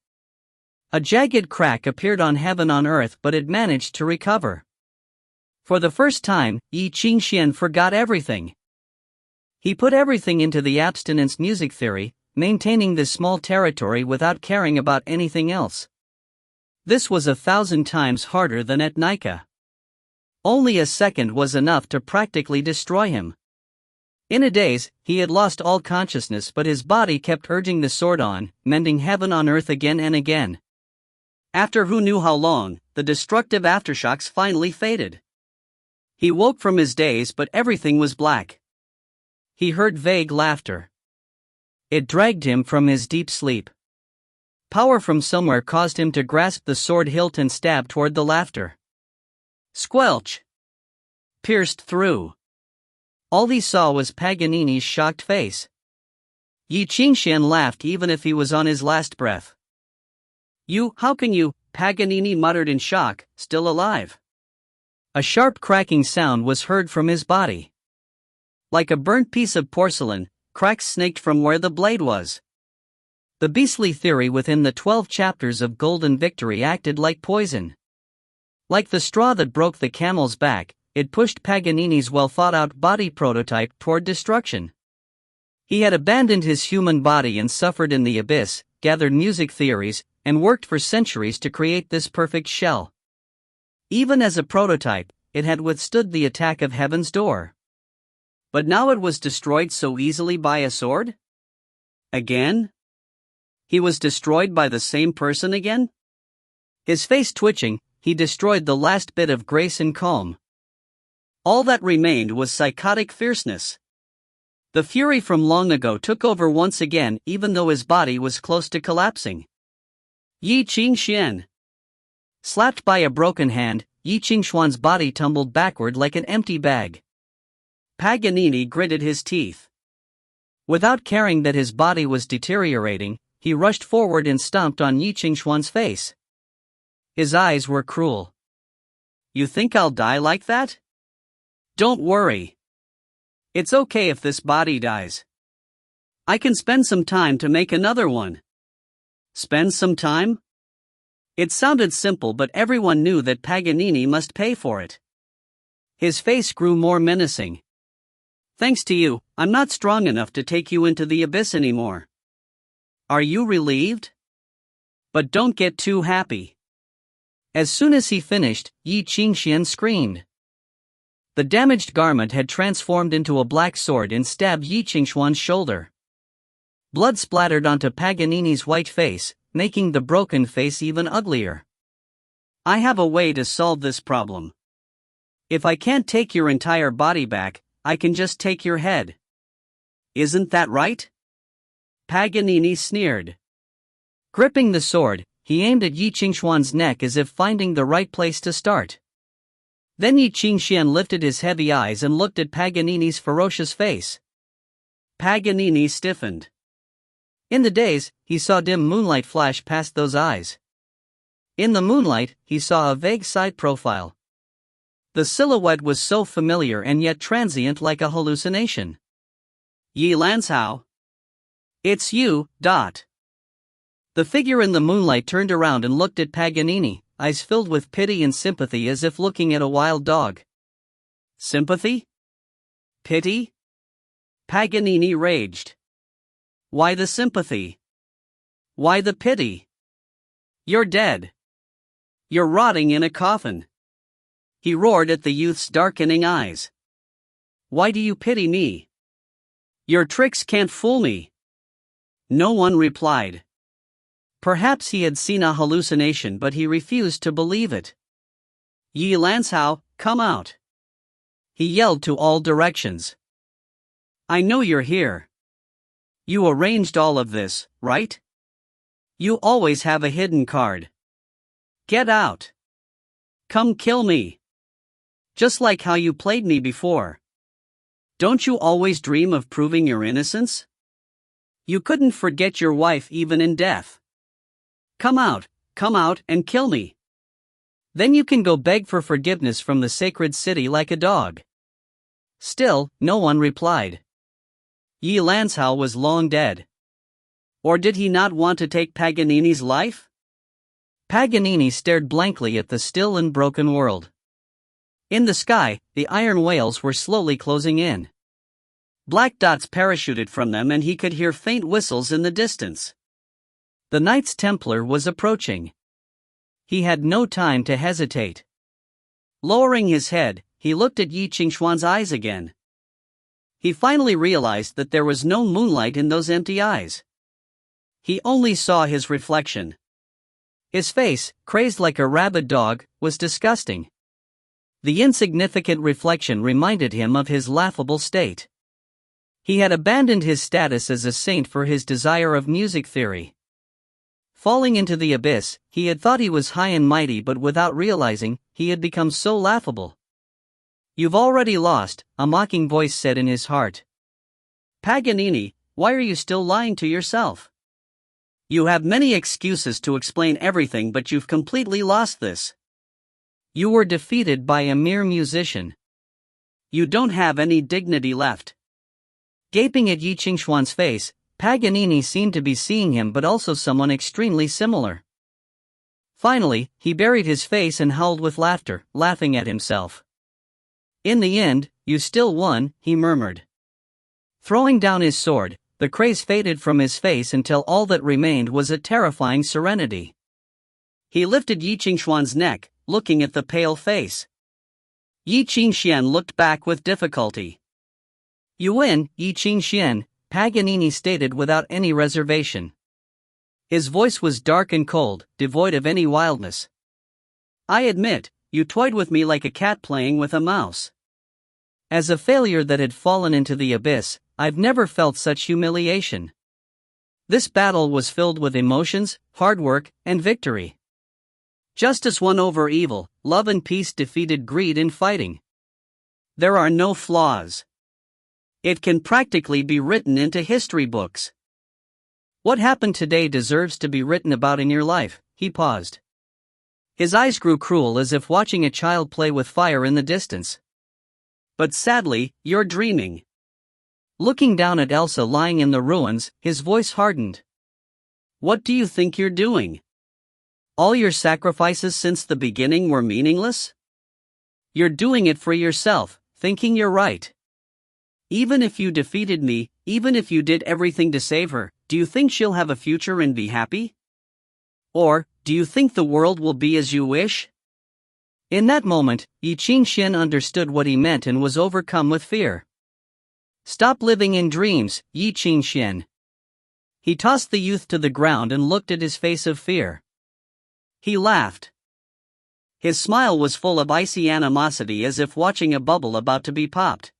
A jagged crack appeared on heaven on earth, but it managed to recover. For the first time, Ye Qingxuan forgot everything. He put everything into the abstinence music theory, maintaining this small territory without caring about anything else. This was 1,000 times harder than at Nika. Only a second was enough to practically destroy him. In a daze, he had lost all consciousness, but his body kept urging the sword on, mending heaven on earth again and again. After who knew how long, the destructive aftershocks finally faded. He woke from his daze, but everything was black. He heard vague laughter. It dragged him from his deep sleep. Power from somewhere caused him to grasp the sword hilt and stab toward the laughter. Squelch! Pierced through. All he saw was Paganini's shocked face. Ye Qingxuan laughed even if he was on his last breath. How can you, Paganini muttered in shock, still alive? A sharp cracking sound was heard from his body. Like a burnt piece of porcelain, cracks snaked from where the blade was. The beastly theory within the 12 chapters of Golden Victory acted like poison. Like the straw that broke the camel's back, it pushed Paganini's well-thought-out body prototype toward destruction. He had abandoned his human body and suffered in the abyss, gathered music theories, and worked for centuries to create this perfect shell. Even as a prototype, it had withstood the attack of heaven's door. But now it was destroyed so easily by a sword? Again? He was destroyed by the same person again? His face twitching, he destroyed the last bit of grace and calm. All that remained was psychotic fierceness. The fury from long ago took over once again, even though his body was close to collapsing. Ye Qingxuan. Slapped by a broken hand, Ye Qingxuan's body tumbled backward like an empty bag. Paganini gritted his teeth. Without caring that his body was deteriorating, he rushed forward and stomped on Ye Qingxuan's face. His eyes were cruel. You think I'll die like that? Don't worry. It's okay if this body dies. I can spend some time to make another one. Spend some time? It sounded simple, but everyone knew that Paganini must pay for it. His face grew more menacing. Thanks to you, I'm not strong enough to take you into the abyss anymore. Are you relieved? But don't get too happy. As soon as he finished, Ye Qingxuan screamed. The damaged garment had transformed into a black sword and stabbed Ye Qingxuan's shoulder. Blood splattered onto Paganini's white face, making the broken face even uglier. I have a way to solve this problem. If I can't take your entire body back, I can just take your head. Isn't that right? Paganini sneered. Gripping the sword, he aimed at Ye Qingxuan's neck as if finding the right place to start. Then Ye Qingxuan lifted his heavy eyes and looked at Paganini's ferocious face. Paganini stiffened. In the daze, he saw dim moonlight flash past those eyes. In the moonlight, he saw a vague side profile. The silhouette was so familiar and yet transient, like a hallucination. Ye Lanzhao. It's you, Dot. The figure in the moonlight turned around and looked at Paganini, eyes filled with pity and sympathy as if looking at a wild dog. Sympathy? Pity? Paganini raged. Why the sympathy? Why the pity? You're dead. You're rotting in a coffin. He roared at the youth's darkening eyes. Why do you pity me? Your tricks can't fool me. No one replied. Perhaps he had seen a hallucination, but he refused to believe it. Ye Lancao, come out. He yelled to all directions. I know you're here. You arranged all of this, right? You always have a hidden card. Get out. Come kill me. Just like how you played me before. Don't you always dream of proving your innocence? You couldn't forget your wife even in death. Come out and kill me. Then you can go beg for forgiveness from the sacred city like a dog. Still, no one replied. Ye Lancao was long dead. Or did he not want to take Paganini's life? Paganini stared blankly at the still and broken world. In the sky, the iron whales were slowly closing in. Black dots parachuted from them and he could hear faint whistles in the distance. The Knights Templar was approaching. He had no time to hesitate. Lowering his head, he looked at Ye Qingxuan's eyes again. He finally realized that there was no moonlight in those empty eyes. He only saw his reflection. His face, crazed like a rabid dog, was disgusting. The insignificant reflection reminded him of his laughable state. He had abandoned his status as a saint for his desire of music theory. Falling into the abyss, he had thought he was high and mighty, but without realizing, he had become so laughable. You've already lost, a mocking voice said in his heart. Paganini, why are you still lying to yourself? You have many excuses to explain everything, but you've completely lost this. You were defeated by a mere musician. You don't have any dignity left. Gaping at Ye Qingxuan's face, Paganini seemed to be seeing him, but also someone extremely similar. Finally, he buried his face and howled with laughter, laughing at himself. In the end, you still won, he murmured. Throwing down his sword, the craze faded from his face until all that remained was a terrifying serenity. He lifted Ye Qingxuan's neck, looking at the pale face. Ye Qingxian looked back with difficulty. You win, Ye Qingxian, Paganini stated without any reservation. His voice was dark and cold, devoid of any wildness. I admit, you toyed with me like a cat playing with a mouse. As a failure that had fallen into the abyss, I've never felt such humiliation. This battle was filled with emotions, hard work, and victory. Justice won over evil, love and peace defeated greed in fighting. There are no flaws. It can practically be written into history books. What happened today deserves to be written about in your life, he paused. His eyes grew cruel as if watching a child play with fire in the distance. But sadly, you're dreaming. Looking down at Elsa lying in the ruins, his voice hardened. What do you think you're doing? All your sacrifices since the beginning were meaningless? You're doing it for yourself, thinking you're right. Even if you defeated me, even if you did everything to save her, do you think she'll have a future and be happy? Or, do you think the world will be as you wish? In that moment, Ye Qingxian understood what he meant and was overcome with fear. Stop living in dreams, Ye Qingxian. He tossed the youth to the ground and looked at his face of fear. He laughed. His smile was full of icy animosity, as if watching a bubble about to be popped.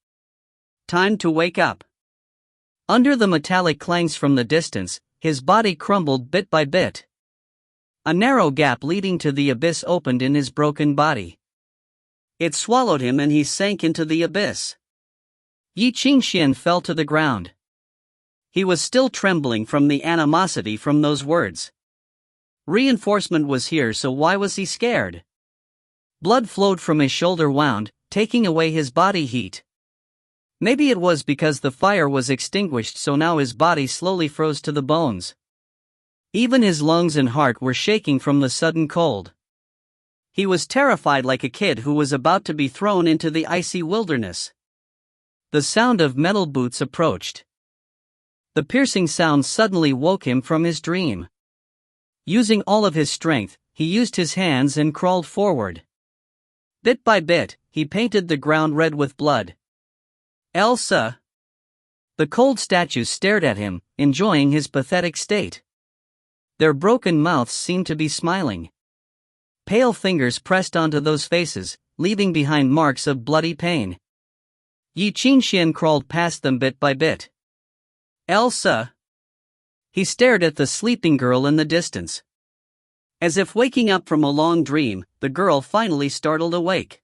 Time to wake up. Under the metallic clangs from the distance, his body crumbled bit by bit. A narrow gap leading to the abyss opened in his broken body. It swallowed him and he sank into the abyss. Ye Qingxian fell to the ground. He was still trembling from the animosity from those words. Reinforcement was here, so why was he scared? Blood flowed from his shoulder wound, taking away his body heat. Maybe it was because the fire was extinguished, so now his body slowly froze to the bones. Even his lungs and heart were shaking from the sudden cold. He was terrified like a kid who was about to be thrown into the icy wilderness. The sound of metal boots approached. The piercing sound suddenly woke him from his dream. Using all of his strength, he used his hands and crawled forward. Bit by bit, he painted the ground red with blood. Elsa! The cold statues stared at him, enjoying his pathetic state. Their broken mouths seemed to be smiling. Pale fingers pressed onto those faces, leaving behind marks of bloody pain. Ye Qingxuan crawled past them bit by bit. Elsa! He stared at the sleeping girl in the distance. As if waking up from a long dream, the girl finally startled awake.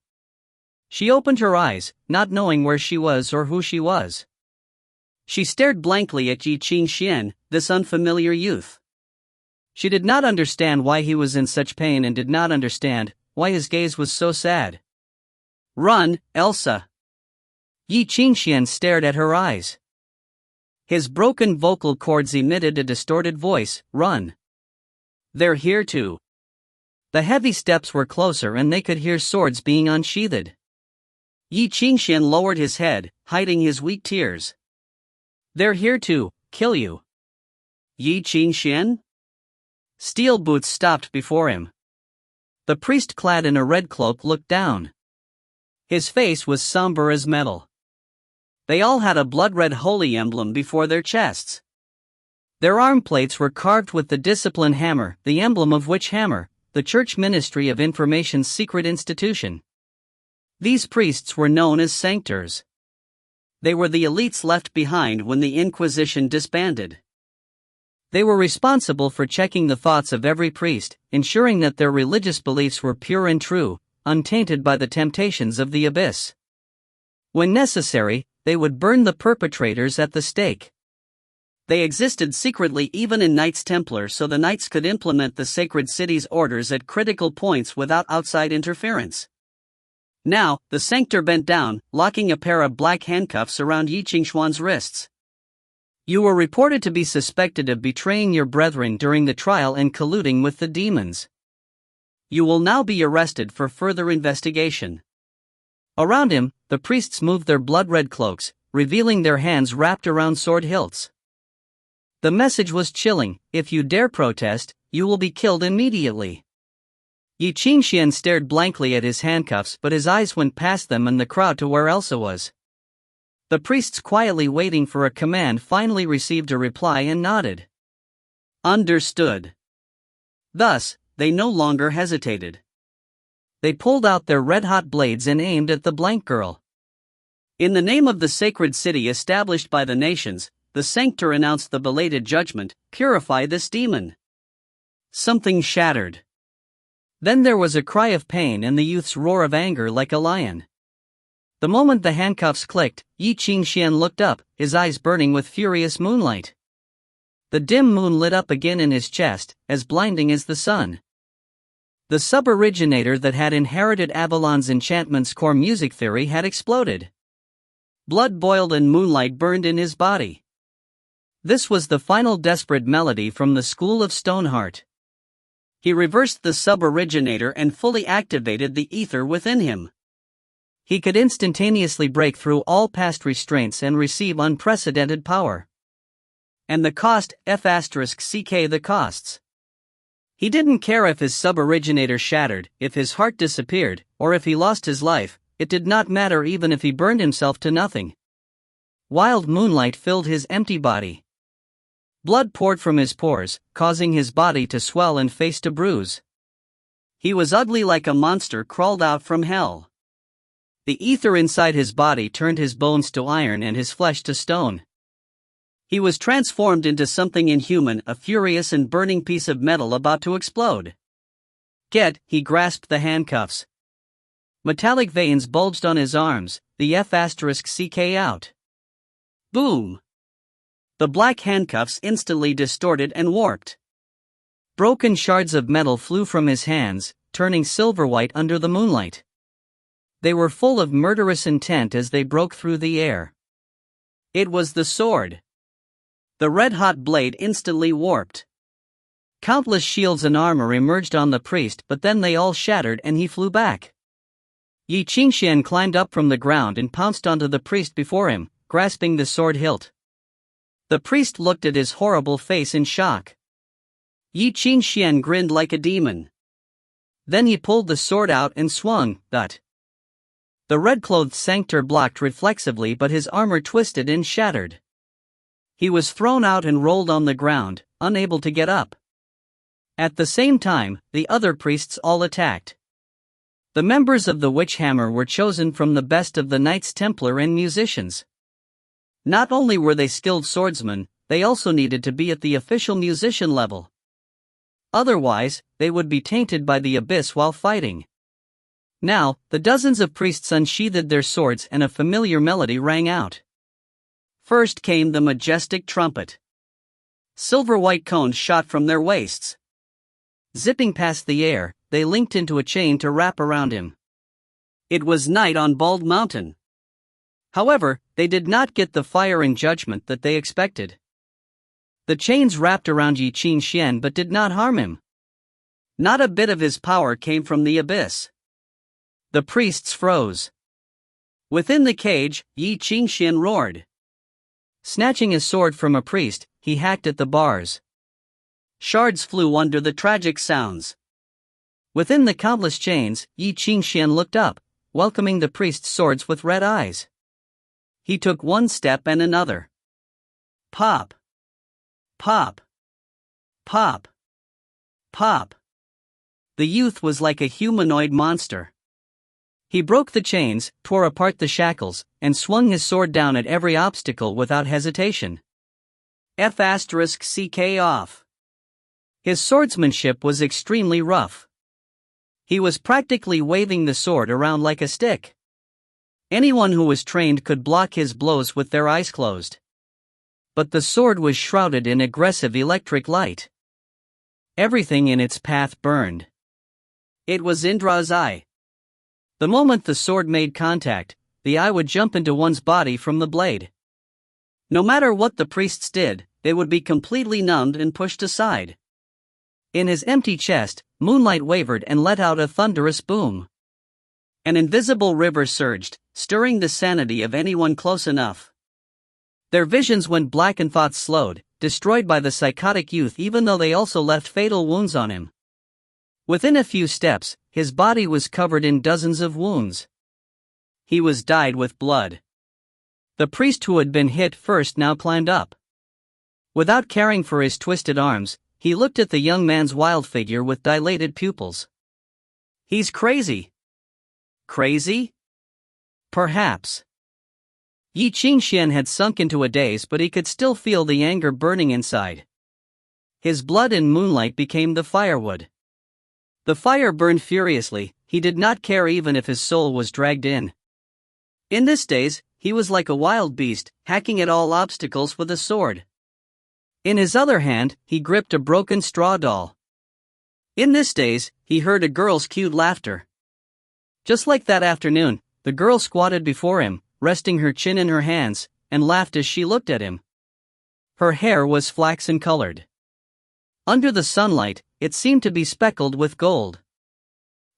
She opened her eyes, not knowing where she was or who she was. She stared blankly at Ye Qingxuan, this unfamiliar youth. She did not understand why he was in such pain and did not understand why his gaze was so sad. Run, Elsa! Ye Qingxuan stared at her eyes. His broken vocal cords emitted a distorted voice, run. They're here too. The heavy steps were closer and they could hear swords being unsheathed. Ye Qingxuan lowered his head, hiding his weak tears. They're here to kill you. Ye Qingxuan? Steel boots stopped before him. The priest clad in a red cloak looked down. His face was somber as metal. They all had a blood-red holy emblem before their chests. Their arm plates were carved with the discipline hammer, the emblem of which hammer, the Church Ministry of Information's secret institution. These priests were known as sanctors. They were the elites left behind when the Inquisition disbanded. They were responsible for checking the thoughts of every priest, ensuring that their religious beliefs were pure and true, untainted by the temptations of the abyss. When necessary, they would burn the perpetrators at the stake. They existed secretly even in Knights Templar so the Knights could implement the sacred city's orders at critical points without outside interference. Now, the sanctor bent down, locking a pair of black handcuffs around Ye Qingxuan's wrists. You were reported to be suspected of betraying your brethren during the trial and colluding with the demons. You will now be arrested for further investigation. Around him, the priests moved their blood-red cloaks, revealing their hands wrapped around sword hilts. The message was chilling: if you dare protest, you will be killed immediately. Ye Qingxuan stared blankly at his handcuffs, but his eyes went past them and the crowd to where Elsa was. The priests, quietly waiting for a command, finally received a reply and nodded. Understood. Thus, they no longer hesitated. They pulled out their red-hot blades and aimed at the blank girl. In the name of the sacred city established by the nations, the sanctor announced the belated judgment: purify this demon. Something shattered. Then there was a cry of pain and the youth's roar of anger like a lion. The moment the handcuffs clicked, Ye Qingxuan looked up, his eyes burning with furious moonlight. The dim moon lit up again in his chest, as blinding as the sun. The sub-originator that had inherited Avalon's enchantment's core music theory had exploded. Blood boiled and moonlight burned in his body. This was the final desperate melody from the school of Stoneheart. He reversed the sub-originator and fully activated the aether within him. He could instantaneously break through all past restraints and receive unprecedented power. And the cost, F***ck the costs. He didn't care if his sub-originator shattered, if his heart disappeared, or if he lost his life. It did not matter even if he burned himself to nothing. Wild moonlight filled his empty body. Blood poured from his pores, causing his body to swell and face to bruise. He was ugly like a monster crawled out from hell. The ether inside his body turned his bones to iron and his flesh to stone. He was transformed into something inhuman, a furious and burning piece of metal about to explode. He grasped the handcuffs. Metallic veins bulged on his arms, the F***ck out. Boom! The black handcuffs instantly distorted and warped. Broken shards of metal flew from his hands, turning silver-white under the moonlight. They were full of murderous intent as they broke through the air. It was the sword. The red-hot blade instantly warped. Countless shields and armor emerged on the priest, but then they all shattered and he flew back. Ye Qingxuan climbed up from the ground and pounced onto the priest before him, grasping the sword hilt. The priest looked at his horrible face in shock. Ye Qingxuan grinned like a demon. Then he pulled the sword out and swung, that. The red-clothed sanctor blocked reflexively, but his armor twisted and shattered. He was thrown out and rolled on the ground, unable to get up. At the same time, the other priests all attacked. The members of the Witch Hammer were chosen from the best of the Knights Templar and musicians. Not only were they skilled swordsmen, they also needed to be at the official musician level. Otherwise, they would be tainted by the abyss while fighting. Now, the dozens of priests unsheathed their swords and a familiar melody rang out. First came the majestic trumpet. Silver-white cones shot from their waists. Zipping past the air, they linked into a chain to wrap around him. It was night on Bald Mountain. However, they did not get the fire and judgment that they expected. The chains wrapped around Ye Qingxuan but did not harm him. Not a bit of his power came from the abyss. The priests froze. Within the cage, Ye Qingxuan roared. Snatching a sword from a priest, he hacked at the bars. Shards flew under the tragic sounds. Within the countless chains, Ye Qingxuan looked up, welcoming the priest's swords with red eyes. He took one step and another. Pop. Pop. Pop. Pop. The youth was like a humanoid monster. He broke the chains, tore apart the shackles, and swung his sword down at every obstacle without hesitation. F***ck off. His swordsmanship was extremely rough. He was practically waving the sword around like a stick. Anyone who was trained could block his blows with their eyes closed. But the sword was shrouded in aggressive electric light. Everything in its path burned. It was Indra's eye. The moment the sword made contact, the eye would jump into one's body from the blade. No matter what the priests did, they would be completely numbed and pushed aside. In his empty chest, moonlight wavered and let out a thunderous boom. An invisible river surged, stirring the sanity of anyone close enough. Their visions went black and thoughts slowed, destroyed by the psychotic youth, even though they also left fatal wounds on him. Within a few steps, his body was covered in dozens of wounds. He was dyed with blood. The priest who had been hit first now climbed up. Without caring for his twisted arms, he looked at the young man's wild figure with dilated pupils. He's crazy. Crazy? Perhaps. Ye Qingxuan had sunk into a daze, but he could still feel the anger burning inside. His blood and moonlight became the firewood. The fire burned furiously, he did not care even if his soul was dragged in. In this daze, he was like a wild beast, hacking at all obstacles with a sword. In his other hand, he gripped a broken straw doll. In this daze, he heard a girl's cute laughter. Just like that afternoon, the girl squatted before him, resting her chin in her hands, and laughed as she looked at him. Her hair was flaxen-colored. Under the sunlight, it seemed to be speckled with gold.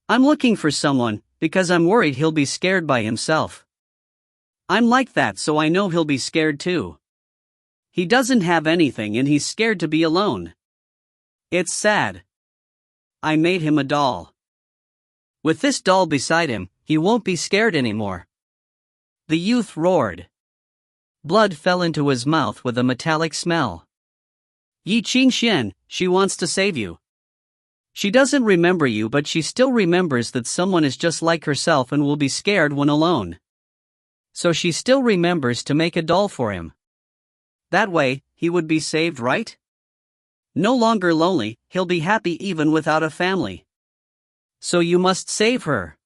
I'm looking for someone, because I'm worried he'll be scared by himself. I'm like that, so I know he'll be scared too. He doesn't have anything and he's scared to be alone. It's sad. I made him a doll. With this doll beside him, he won't be scared anymore. The youth roared. Blood fell into his mouth with a metallic smell. Ye Qingxuan, she wants to save you. She doesn't remember you, but she still remembers that someone is just like herself and will be scared when alone. So she still remembers to make a doll for him. That way, he would be saved, right? No longer lonely, he'll be happy even without a family. So you must save her.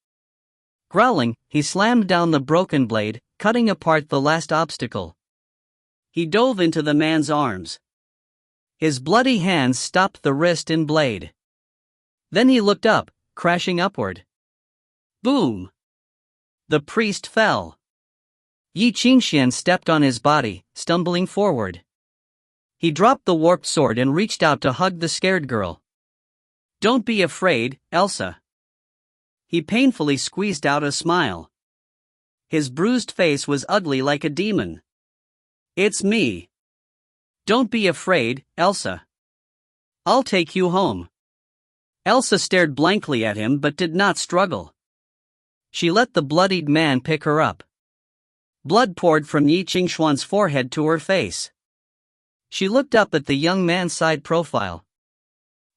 Growling, he slammed down the broken blade, cutting apart the last obstacle. He dove into the man's arms. His bloody hands stopped the wrist and blade. Then he looked up, crashing upward. Boom! The priest fell. Ye Qingxuan stepped on his body, stumbling forward. He dropped the warped sword and reached out to hug the scared girl. "Don't be afraid, Elsa." He painfully squeezed out a smile. His bruised face was ugly like a demon. "It's me. Don't be afraid, Elsa. I'll take you home." Elsa stared blankly at him but did not struggle. She let the bloodied man pick her up. Blood poured from Ye Qingxuan's forehead to her face. She looked up at the young man's side profile.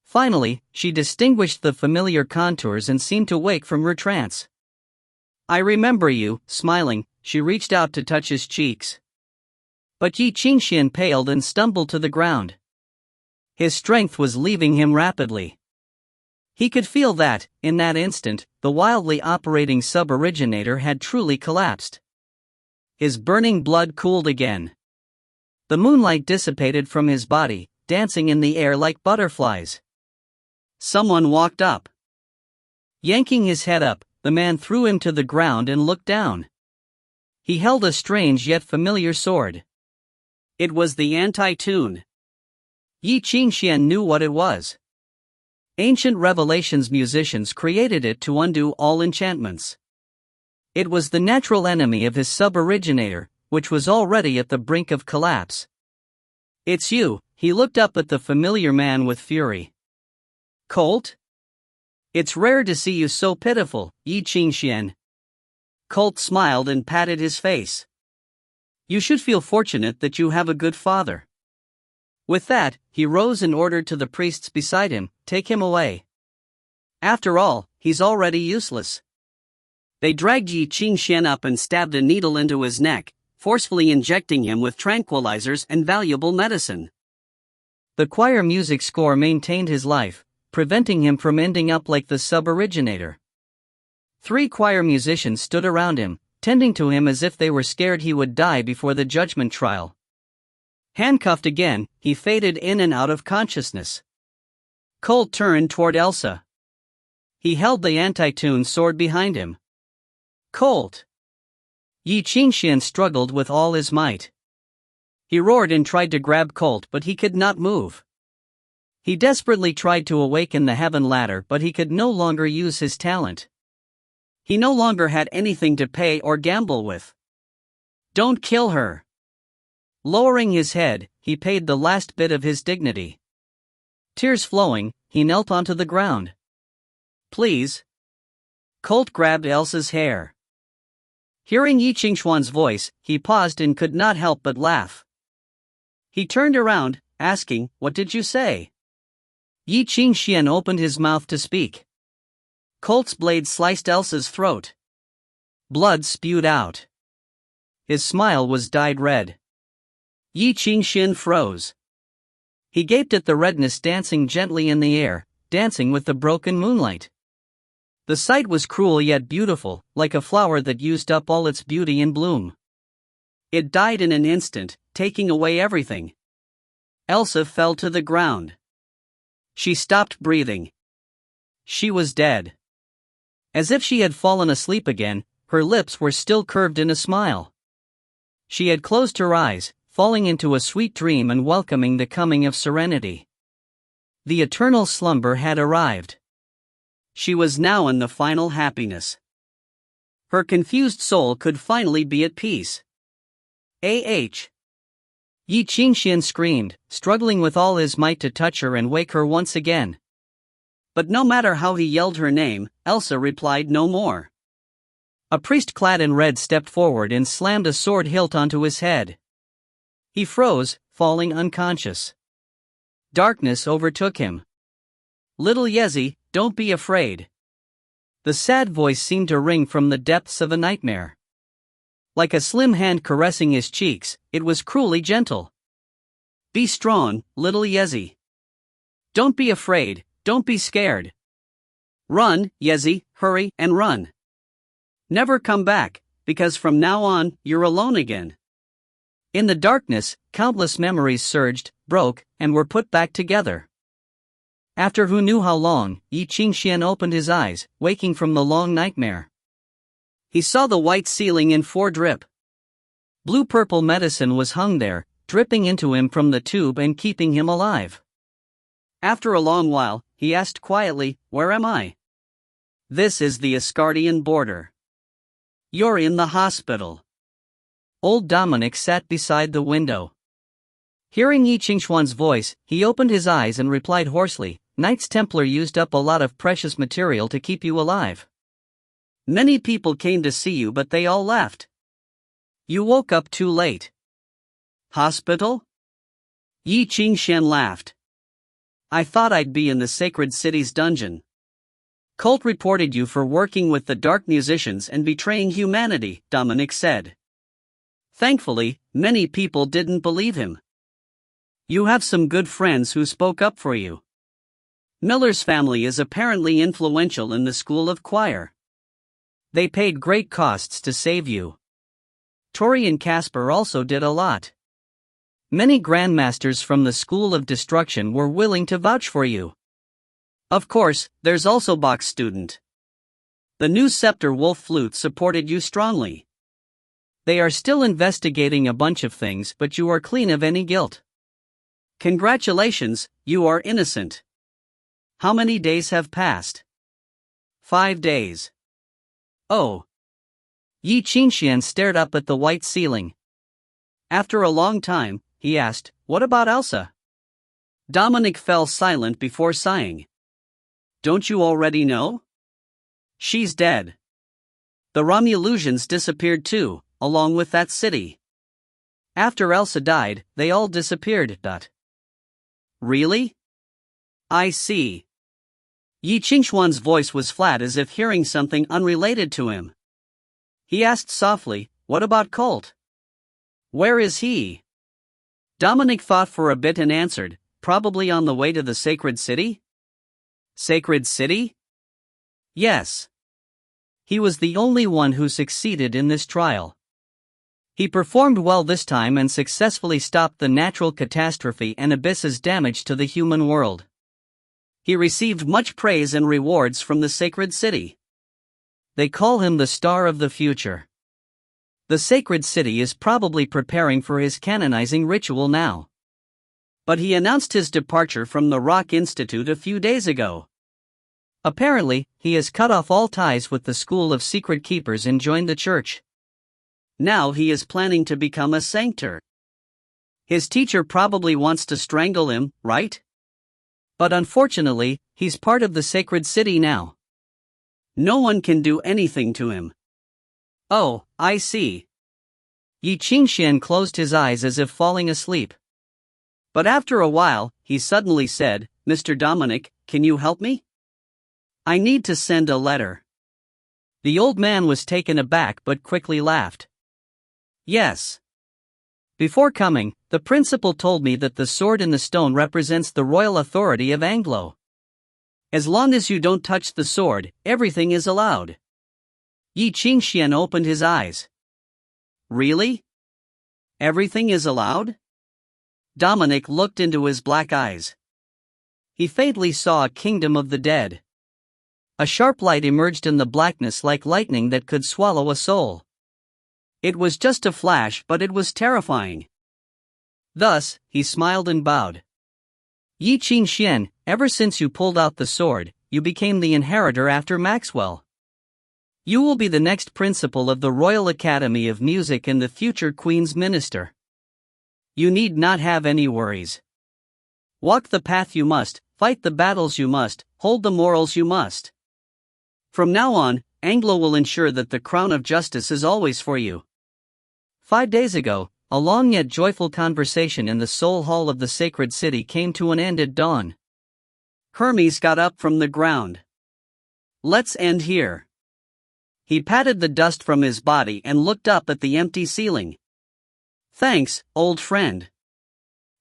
Finally, she distinguished the familiar contours and seemed to wake from her trance. "I remember you." Smiling, she reached out to touch his cheeks. But Ye Qingxuan paled and stumbled to the ground. His strength was leaving him rapidly. He could feel that, in that instant, the wildly operating sub-originator had truly collapsed. His burning blood cooled again. The moonlight dissipated from his body, dancing in the air like butterflies. Someone walked up. Yanking his head up, the man threw him to the ground and looked down. He held a strange yet familiar sword. It was the anti-tune. Ye Qingxuan knew what it was. Ancient Revelations musicians created it to undo all enchantments. It was the natural enemy of his sub-originator, which was already at the brink of collapse. "It's you." He looked up at the familiar man with fury. "Colt? It's rare to see you so pitiful, Ye Qingxuan." Colt smiled and patted his face. "You should feel fortunate that you have a good father." With that, he rose and ordered to the priests beside him, "Take him away. After all, he's already useless." They dragged Ye Qingxuan up and stabbed a needle into his neck, forcefully injecting him with tranquilizers and valuable medicine. The choir music score maintained his life, preventing him from ending up like the sub-originator. 3 choir musicians stood around him, tending to him as if they were scared he would die before the judgment trial. Handcuffed again, he faded in and out of consciousness. Colt turned toward Elsa. He held the anti-tune sword behind him. "Colt!" Ye Qingxuan struggled with all his might. He roared and tried to grab Colt, but he could not move. He desperately tried to awaken the heaven ladder, but he could no longer use his talent. He no longer had anything to pay or gamble with. "Don't kill her." Lowering his head, he paid the last bit of his dignity. Tears flowing, he knelt onto the ground. "Please." Colt grabbed Elsa's hair. Hearing Ye Qingxuan's voice, he paused and could not help but laugh. He turned around, asking, "What did you say?" Ye Qingxuan opened his mouth to speak. Colt's blade sliced Elsa's throat. Blood spewed out. His smile was dyed red. Ye Qingxuan froze. He gaped at the redness dancing gently in the air, dancing with the broken moonlight. The sight was cruel yet beautiful, like a flower that used up all its beauty in bloom. It died in an instant, taking away everything. Elsa fell to the ground. She stopped breathing. She was dead. As if she had fallen asleep again, her lips were still curved in a smile. She had closed her eyes, falling into a sweet dream and welcoming the coming of serenity. The eternal slumber had arrived. She was now in the final happiness. Her confused soul could finally be at peace. Ah! Ye Qingxuan screamed, struggling with all his might to touch her and wake her once again. But no matter how he yelled her name, Elsa replied no more. A priest clad in red stepped forward and slammed a sword hilt onto his head. He froze, falling unconscious. Darkness overtook him. "Little Yezi, don't be afraid." The sad voice seemed to ring from the depths of a nightmare. Like a slim hand caressing his cheeks, it was cruelly gentle. "Be strong, little Yezi. Don't be afraid, don't be scared. Run, Yezi, hurry and run. Never come back, because from now on, you're alone again." In the darkness, countless memories surged, broke, and were put back together. After who knew how long, Ye Qingxuan opened his eyes, waking from the long nightmare. He saw the white ceiling in 4 drip. Blue-purple medicine was hung there, dripping into him from the tube and keeping him alive. After a long while, he asked quietly, "Where am I?" "This is the Asgardian border. You're in the hospital." Old Dominic sat beside the window. Hearing Ye Qingxuan's voice, he opened his eyes and replied hoarsely, "Knights Templar used up a lot of precious material to keep you alive. Many people came to see you, but they all left. You woke up too late." "Hospital?" Ye Qingxuan laughed. "I thought I'd be in the sacred city's dungeon. Cult reported you for working with the dark musicians and betraying humanity," Dominic said. "Thankfully, many people didn't believe him. You have some good friends who spoke up for you. Miller's family is apparently influential in the school of choir. They paid great costs to save you. Tori and Casper also did a lot. Many grandmasters from the School of Destruction were willing to vouch for you. Of course, there's also Bach's student. The new scepter Wolf Flute supported you strongly. They are still investigating a bunch of things, but you are clean of any guilt. Congratulations, you are innocent. How many days have passed?" 5 days. "Oh." Ye Qingxuan stared up at the white ceiling. After a long time, he asked, "What about Elsa?" Dominic fell silent before sighing. "Don't you already know? She's dead. The Romulans disappeared too, along with that city. After Elsa died, they all disappeared. Really? I see." Ye Qingxuan's voice was flat, as if hearing something unrelated to him. He asked softly, "What about Colt? Where is he?" Dominic thought for a bit and answered, "Probably on the way to the sacred city." "Sacred city?" "Yes. He was the only one who succeeded in this trial. He performed well this time and successfully stopped the natural catastrophe and Abyss's damage to the human world. He received much praise and rewards from the sacred city. They call him the Star of the Future. The sacred city is probably preparing for his canonizing ritual now. But he announced his departure from the Rock Institute a few days ago. Apparently, he has cut off all ties with the School of Secret Keepers and joined the church. Now he is planning to become a sanctor. His teacher probably wants to strangle him, right? But unfortunately, he's part of the sacred city now. No one can do anything to him." "Oh, I see." Ye Qingxuan closed his eyes as if falling asleep. But after a while, he suddenly said, "Mr. Dominic, can you help me? I need to send a letter." The old man was taken aback but quickly laughed. "Yes. Before coming, the principal told me that the sword in the stone represents the royal authority of Anglo. As long as you don't touch the sword, everything is allowed." Ye Qingxuan opened his eyes. "Really? Everything is allowed?" Dominic looked into his black eyes. He faintly saw a kingdom of the dead. A sharp light emerged in the blackness like lightning that could swallow a soul. It was just a flash, but it was terrifying. Thus, he smiled and bowed. "Ye Qingxuan, ever since you pulled out the sword, you became the inheritor after Maxwell. You will be the next principal of the Royal Academy of Music and the future Queen's Minister. You need not have any worries. Walk the path you must, fight the battles you must, hold the morals you must. From now on, Anglo will ensure that the crown of justice is always for you." 5 days ago, a long yet joyful conversation in the Soul Hall of the sacred city came to an end at dawn. Hermes got up from the ground. "Let's end here." He patted the dust from his body and looked up at the empty ceiling. "Thanks, old friend.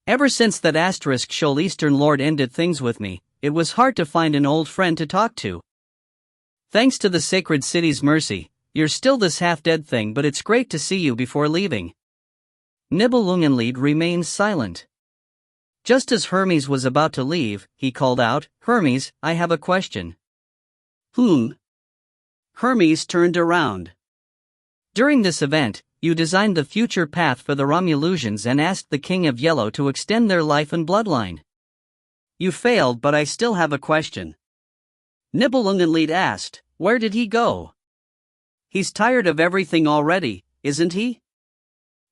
Ever since that *Shoal Eastern Lord ended things with me, it was hard to find an old friend to talk to. Thanks to the sacred city's mercy, you're still this half-dead thing, but it's great to see you before leaving." Nibelungenlied remained silent. Just as Hermes was about to leave, he called out, "Hermes, I have a question." "Whom?" Hermes turned around. During this event, you designed the future path for the Romulans and asked the King of Yellow to extend their life and bloodline. You failed, but I still have a question. Nibelungenlied asked, where did he go? He's tired of everything already, isn't he?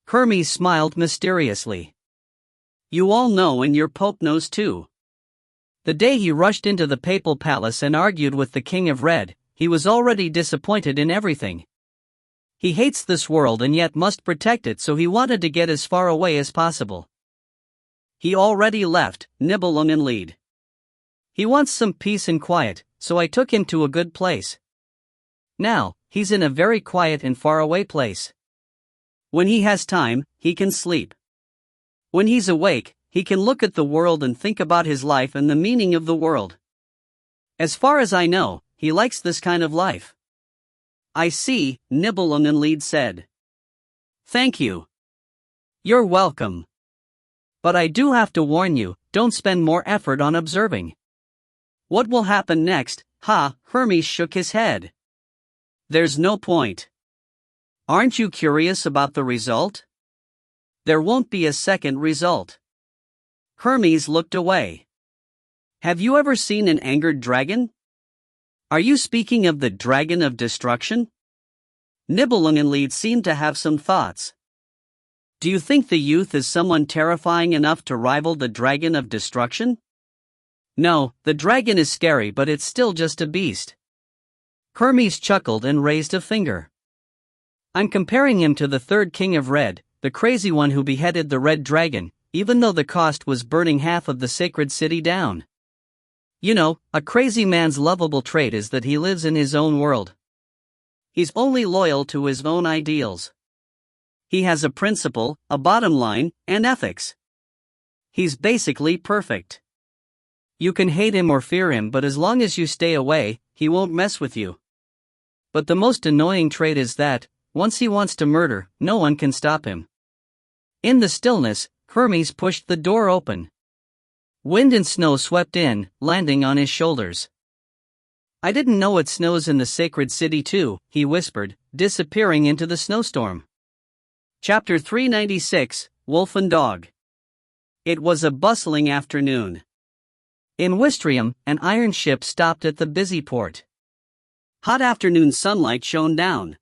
Hermes smiled mysteriously. You all know, and your Pope knows too. The day he rushed into the papal palace and argued with the King of Red, he was already disappointed in everything. He hates this world and yet must protect it, so he wanted to get as far away as possible. He already left, Nibelungenlied. He wants some peace and quiet, so I took him to a good place. Now, he's in a very quiet and faraway place. When he has time, he can sleep. When he's awake, he can look at the world and think about his life and the meaning of the world. As far as I know, he likes this kind of life. I see, Nibelungenlied said. Thank you. You're welcome. But I do have to warn you, don't spend more effort on observing. What will happen next? Hermes shook his head. There's no point. Aren't you curious about the result? There won't be a second result. Hermes looked away. Have you ever seen an angered dragon? Are you speaking of the dragon of destruction? Nibelungenlied seemed to have some thoughts. Do you think the youth is someone terrifying enough to rival the dragon of destruction? No, the dragon is scary, but it's still just a beast. Hermes chuckled and raised a finger. I'm comparing him to the third King of Red, the crazy one who beheaded the red dragon, even though the cost was burning half of the sacred city down. You know, a crazy man's lovable trait is that he lives in his own world. He's only loyal to his own ideals. He has a principle, a bottom line, and ethics. He's basically perfect. You can hate him or fear him, but as long as you stay away, he won't mess with you. But the most annoying trait is that, once he wants to murder, no one can stop him. In the stillness, Hermes pushed the door open. Wind and snow swept in, landing on his shoulders. I didn't know it snows in the sacred city too, he whispered, disappearing into the snowstorm. Chapter 396, Wolf and Dog. It was a bustling afternoon. In Wistrium, an iron ship stopped at the busy port. Hot afternoon sunlight shone down.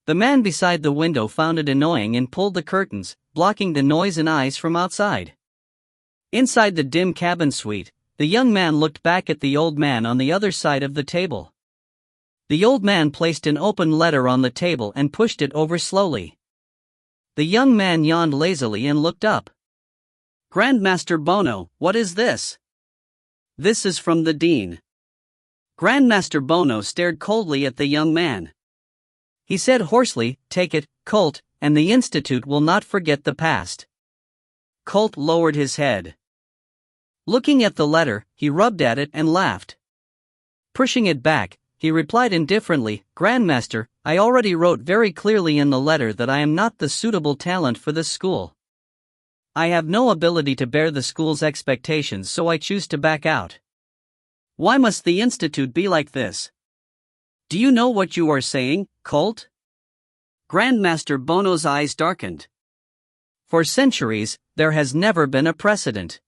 The man beside the window found it annoying and pulled the curtains, blocking the noise and eyes from outside. Inside the dim cabin suite, the young man looked back at the old man on the other side of the table. The old man placed an open letter on the table and pushed it over slowly. The young man yawned lazily and looked up. Grandmaster Bono, what is this? This is from the Dean. Grandmaster Bono stared coldly at the young man. He said hoarsely, take it, Colt, and the Institute will not forget the past. Colt lowered his head. Looking at the letter, he rubbed at it and laughed. Pushing it back, he replied indifferently, Grandmaster, I already wrote very clearly in the letter that I am not the suitable talent for this school. I have no ability to bear the school's expectations, so I choose to back out. Why must the Institute be like this? Do you know what you are saying, Colt? Grandmaster Bono's eyes darkened. For centuries, there has never been a precedent.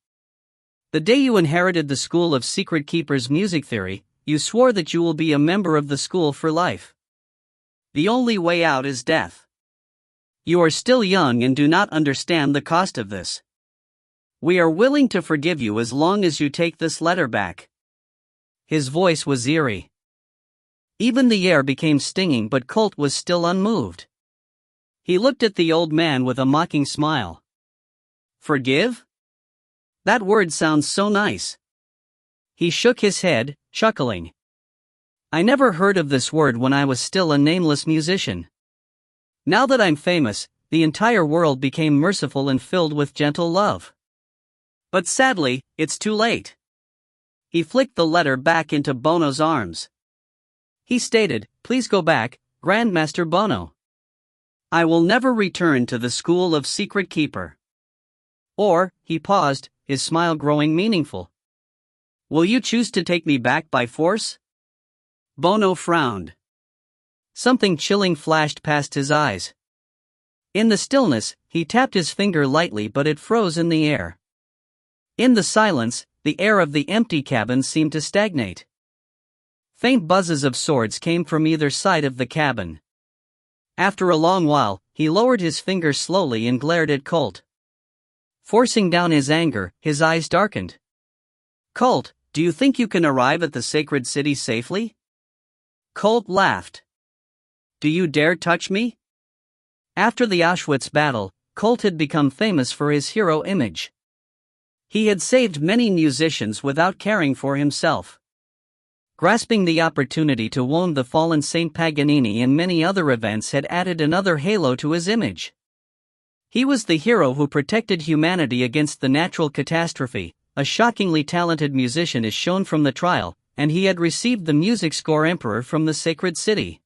The day you inherited the School of Secret Keepers music theory, you swore that you will be a member of the school for life. The only way out is death. You are still young and do not understand the cost of this. We are willing to forgive you as long as you take this letter back. His voice was eerie. Even the air became stinging, but Colt was still unmoved. He looked at the old man with a mocking smile. Forgive? That word sounds so nice. He shook his head, chuckling. I never heard of this word when I was still a nameless musician. Now that I'm famous, the entire world became merciful and filled with gentle love. But sadly, it's too late. He flicked the letter back into Bono's arms. He stated, please go back, Grandmaster Bono. I will never return to the School of Secret Keeper. Or, he paused, his smile growing meaningful. Will you choose to take me back by force? Bono frowned. Something chilling flashed past his eyes. In the stillness, he tapped his finger lightly, but it froze in the air. In the silence, the air of the empty cabin seemed to stagnate. Faint buzzes of swords came from either side of the cabin. After a long while, he lowered his finger slowly and glared at Colt. Forcing down his anger, his eyes darkened. "Colt, do you think you can arrive at the sacred city safely?" Colt laughed. "Do you dare touch me?" After the Auschwitz battle, Colt had become famous for his hero image. He had saved many musicians without caring for himself. Grasping the opportunity to wound the fallen Saint Paganini and many other events had added another halo to his image. He was the hero who protected humanity against the natural catastrophe. A shockingly talented musician is shown from the trial, and he had received the music score emperor from the sacred city.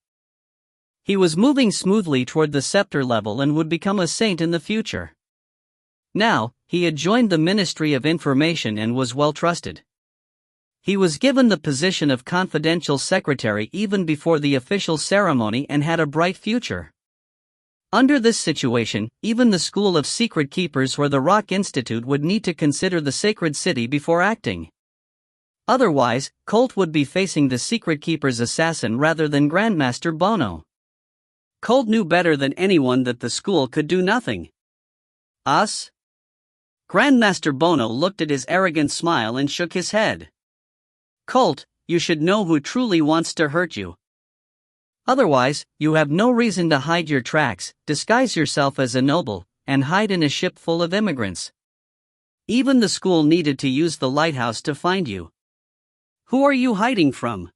He was moving smoothly toward the scepter level and would become a saint in the future. Now, he had joined the Ministry of Information and was well trusted. He was given the position of confidential secretary even before the official ceremony and had a bright future. Under this situation, even the School of Secret Keepers or the Rock Institute would need to consider the sacred city before acting. Otherwise, Colt would be facing the Secret Keeper's assassin rather than Grandmaster Bono. Colt knew better than anyone that the school could do nothing. Us? Grandmaster Bono looked at his arrogant smile and shook his head. Colt, you should know who truly wants to hurt you. Otherwise, you have no reason to hide your tracks, disguise yourself as a noble, and hide in a ship full of immigrants. Even the school needed to use the lighthouse to find you. Who are you hiding from?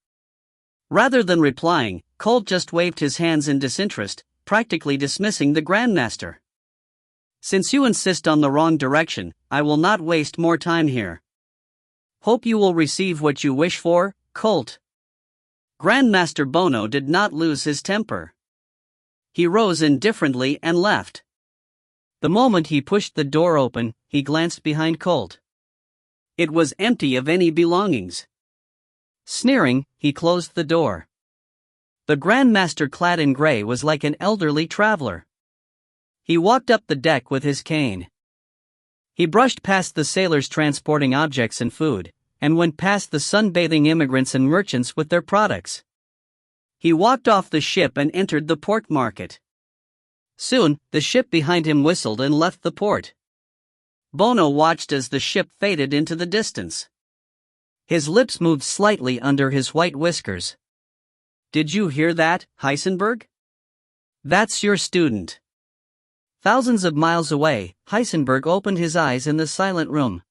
Rather than replying, Colt just waved his hands in disinterest, practically dismissing the Grandmaster. Since you insist on the wrong direction, I will not waste more time here. Hope you will receive what you wish for, Colt. Grandmaster Bono did not lose his temper. He rose indifferently and left. The moment he pushed the door open, he glanced behind Colt. It was empty of any belongings. Sneering, he closed the door. The Grandmaster, clad in gray, was like an elderly traveler. He walked up the deck with his cane. He brushed past the sailors transporting objects and food, and went past the sunbathing immigrants and merchants with their products. He walked off the ship and entered the port market. Soon, the ship behind him whistled and left the port. Bono watched as the ship faded into the distance. His lips moved slightly under his white whiskers. Did you hear that, Heisenberg? That's your student. Thousands of miles away, Heisenberg opened his eyes in the silent room.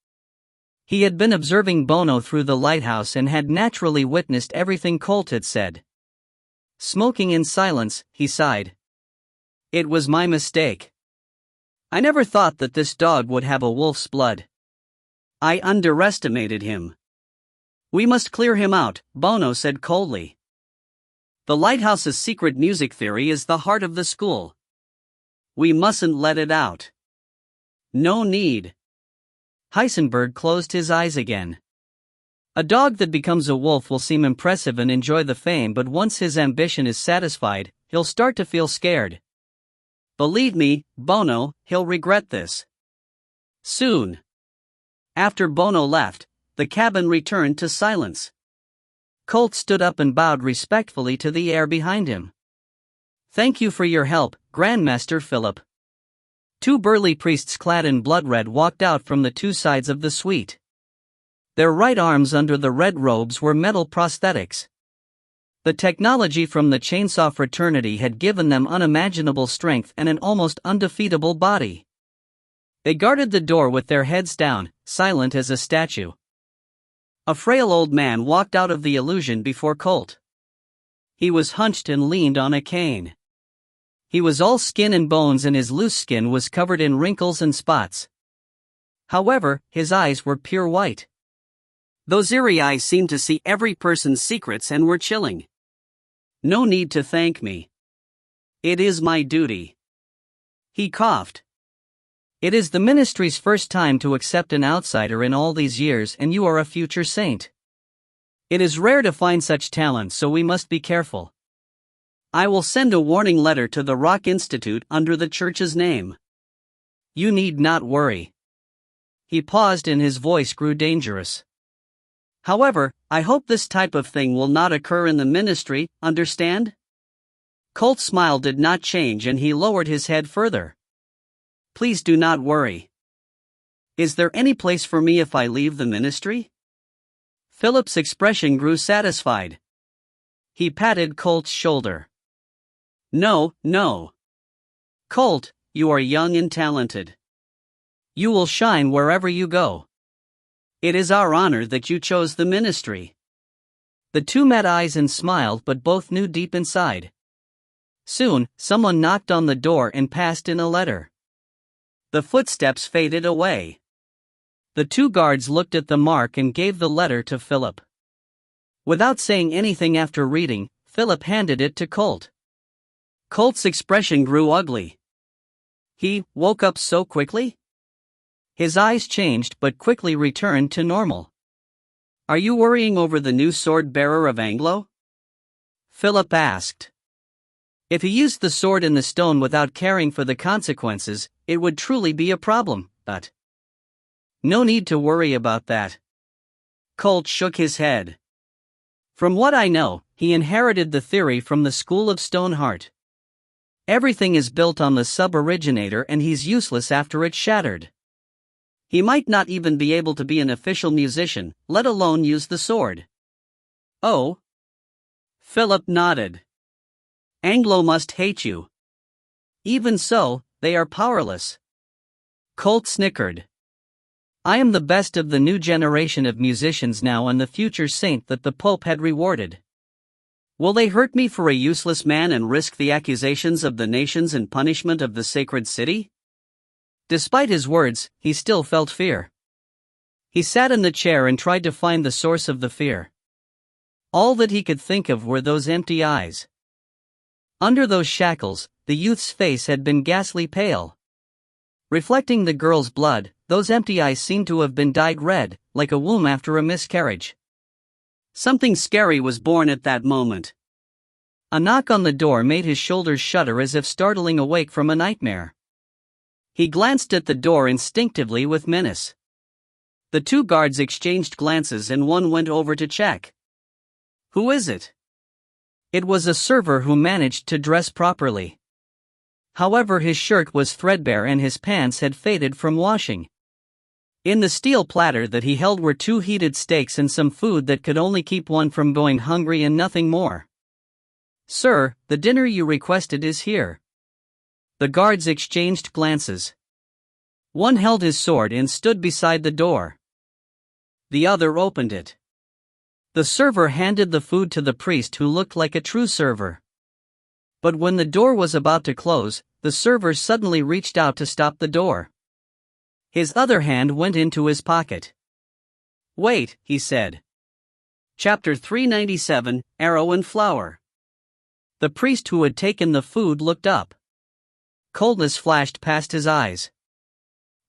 He had been observing Bono through the lighthouse and had naturally witnessed everything Colt had said. Smoking in silence, he sighed. It was my mistake. I never thought that this dog would have a wolf's blood. I underestimated him. We must clear him out, Bono said coldly. The lighthouse's secret music theory is the heart of the school. We mustn't let it out. No need. Heisenberg closed his eyes again. A dog that becomes a wolf will seem impressive and enjoy the fame, but once his ambition is satisfied, he'll start to feel scared. Believe me, Bono, he'll regret this. Soon. After Bono left, the cabin returned to silence. Colt stood up and bowed respectfully to the air behind him. Thank you for your help, Grandmaster Philip. Two burly priests clad in blood red walked out from the two sides of the suite. Their right arms under the red robes were metal prosthetics. The technology from the Chainsaw Fraternity had given them unimaginable strength and an almost undefeatable body. They guarded the door with their heads down, silent as a statue. A frail old man walked out of the illusion before Colt. He was hunched and leaned on a cane. He was all skin and bones, and his loose skin was covered in wrinkles and spots. However, his eyes were pure white. Those eerie eyes seemed to see every person's secrets and were chilling. No need to thank me. It is my duty. He coughed. It is the ministry's first time to accept an outsider in all these years, and you are a future saint. It is rare to find such talent, so we must be careful. I will send a warning letter to the Rock Institute under the church's name. You need not worry. He paused and his voice grew dangerous. However, I hope this type of thing will not occur in the ministry, understand? Colt's smile did not change and he lowered his head further. Please do not worry. Is there any place for me if I leave the ministry? Philip's expression grew satisfied. He patted Colt's shoulder. No, no. Colt, you are young and talented. You will shine wherever you go. It is our honor that you chose the ministry. The two met eyes and smiled, but both knew deep inside. Soon, someone knocked on the door and passed in a letter. The footsteps faded away. The two guards looked at the mark and gave the letter to Philip. Without saying anything after reading, Philip handed it to Colt. Colt's expression grew ugly. He woke up so quickly? His eyes changed but quickly returned to normal. Are you worrying over the new sword-bearer of Anglo? Philip asked. If he used the sword in the stone without caring for the consequences, it would truly be a problem, but... No need to worry about that. Colt shook his head. From what I know, he inherited the theory from the school of Stoneheart. Everything is built on the sub-originator and he's useless after it's shattered. He might not even be able to be an official musician, let alone use the sword. Oh? Philip nodded. Anglo must hate you. Even so, they are powerless. Colt snickered. I am the best of the new generation of musicians now and the future saint that the Pope had rewarded. Will they hurt me for a useless man and risk the accusations of the nations and punishment of the sacred city? Despite his words, he still felt fear. He sat in the chair and tried to find the source of the fear. All that he could think of were those empty eyes. Under those shackles, the youth's face had been ghastly pale. Reflecting the girl's blood, those empty eyes seemed to have been dyed red, like a womb after a miscarriage. Something scary was born at that moment. A knock on the door made his shoulders shudder as if startling awake from a nightmare. He glanced at the door instinctively with menace. The two guards exchanged glances and one went over to check. Who is it? It was a server who managed to dress properly. However, his shirt was threadbare and his pants had faded from washing. In the steel platter that he held were 2 heated steaks and some food that could only keep one from going hungry and nothing more. Sir, the dinner you requested is here. The guards exchanged glances. One held his sword and stood beside the door. The other opened it. The server handed the food to the priest who looked like a true server. But when the door was about to close, the server suddenly reached out to stop the door. His other hand went into his pocket. Wait, he said. Chapter 397, Arrow and Flower. The priest who had taken the food looked up. Coldness flashed past his eyes.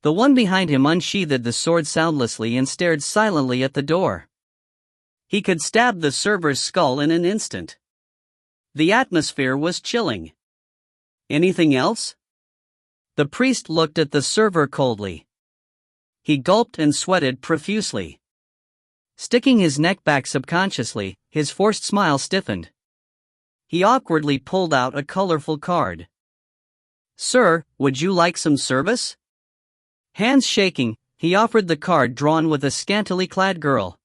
The one behind him unsheathed the sword soundlessly and stared silently at the door. He could stab the server's skull in an instant. The atmosphere was chilling. Anything else? The priest looked at the server coldly. He gulped and sweated profusely. Sticking his neck back subconsciously, his forced smile stiffened. He awkwardly pulled out a colorful card. Sir, would you like some service? Hands shaking, he offered the card drawn with a scantily clad girl.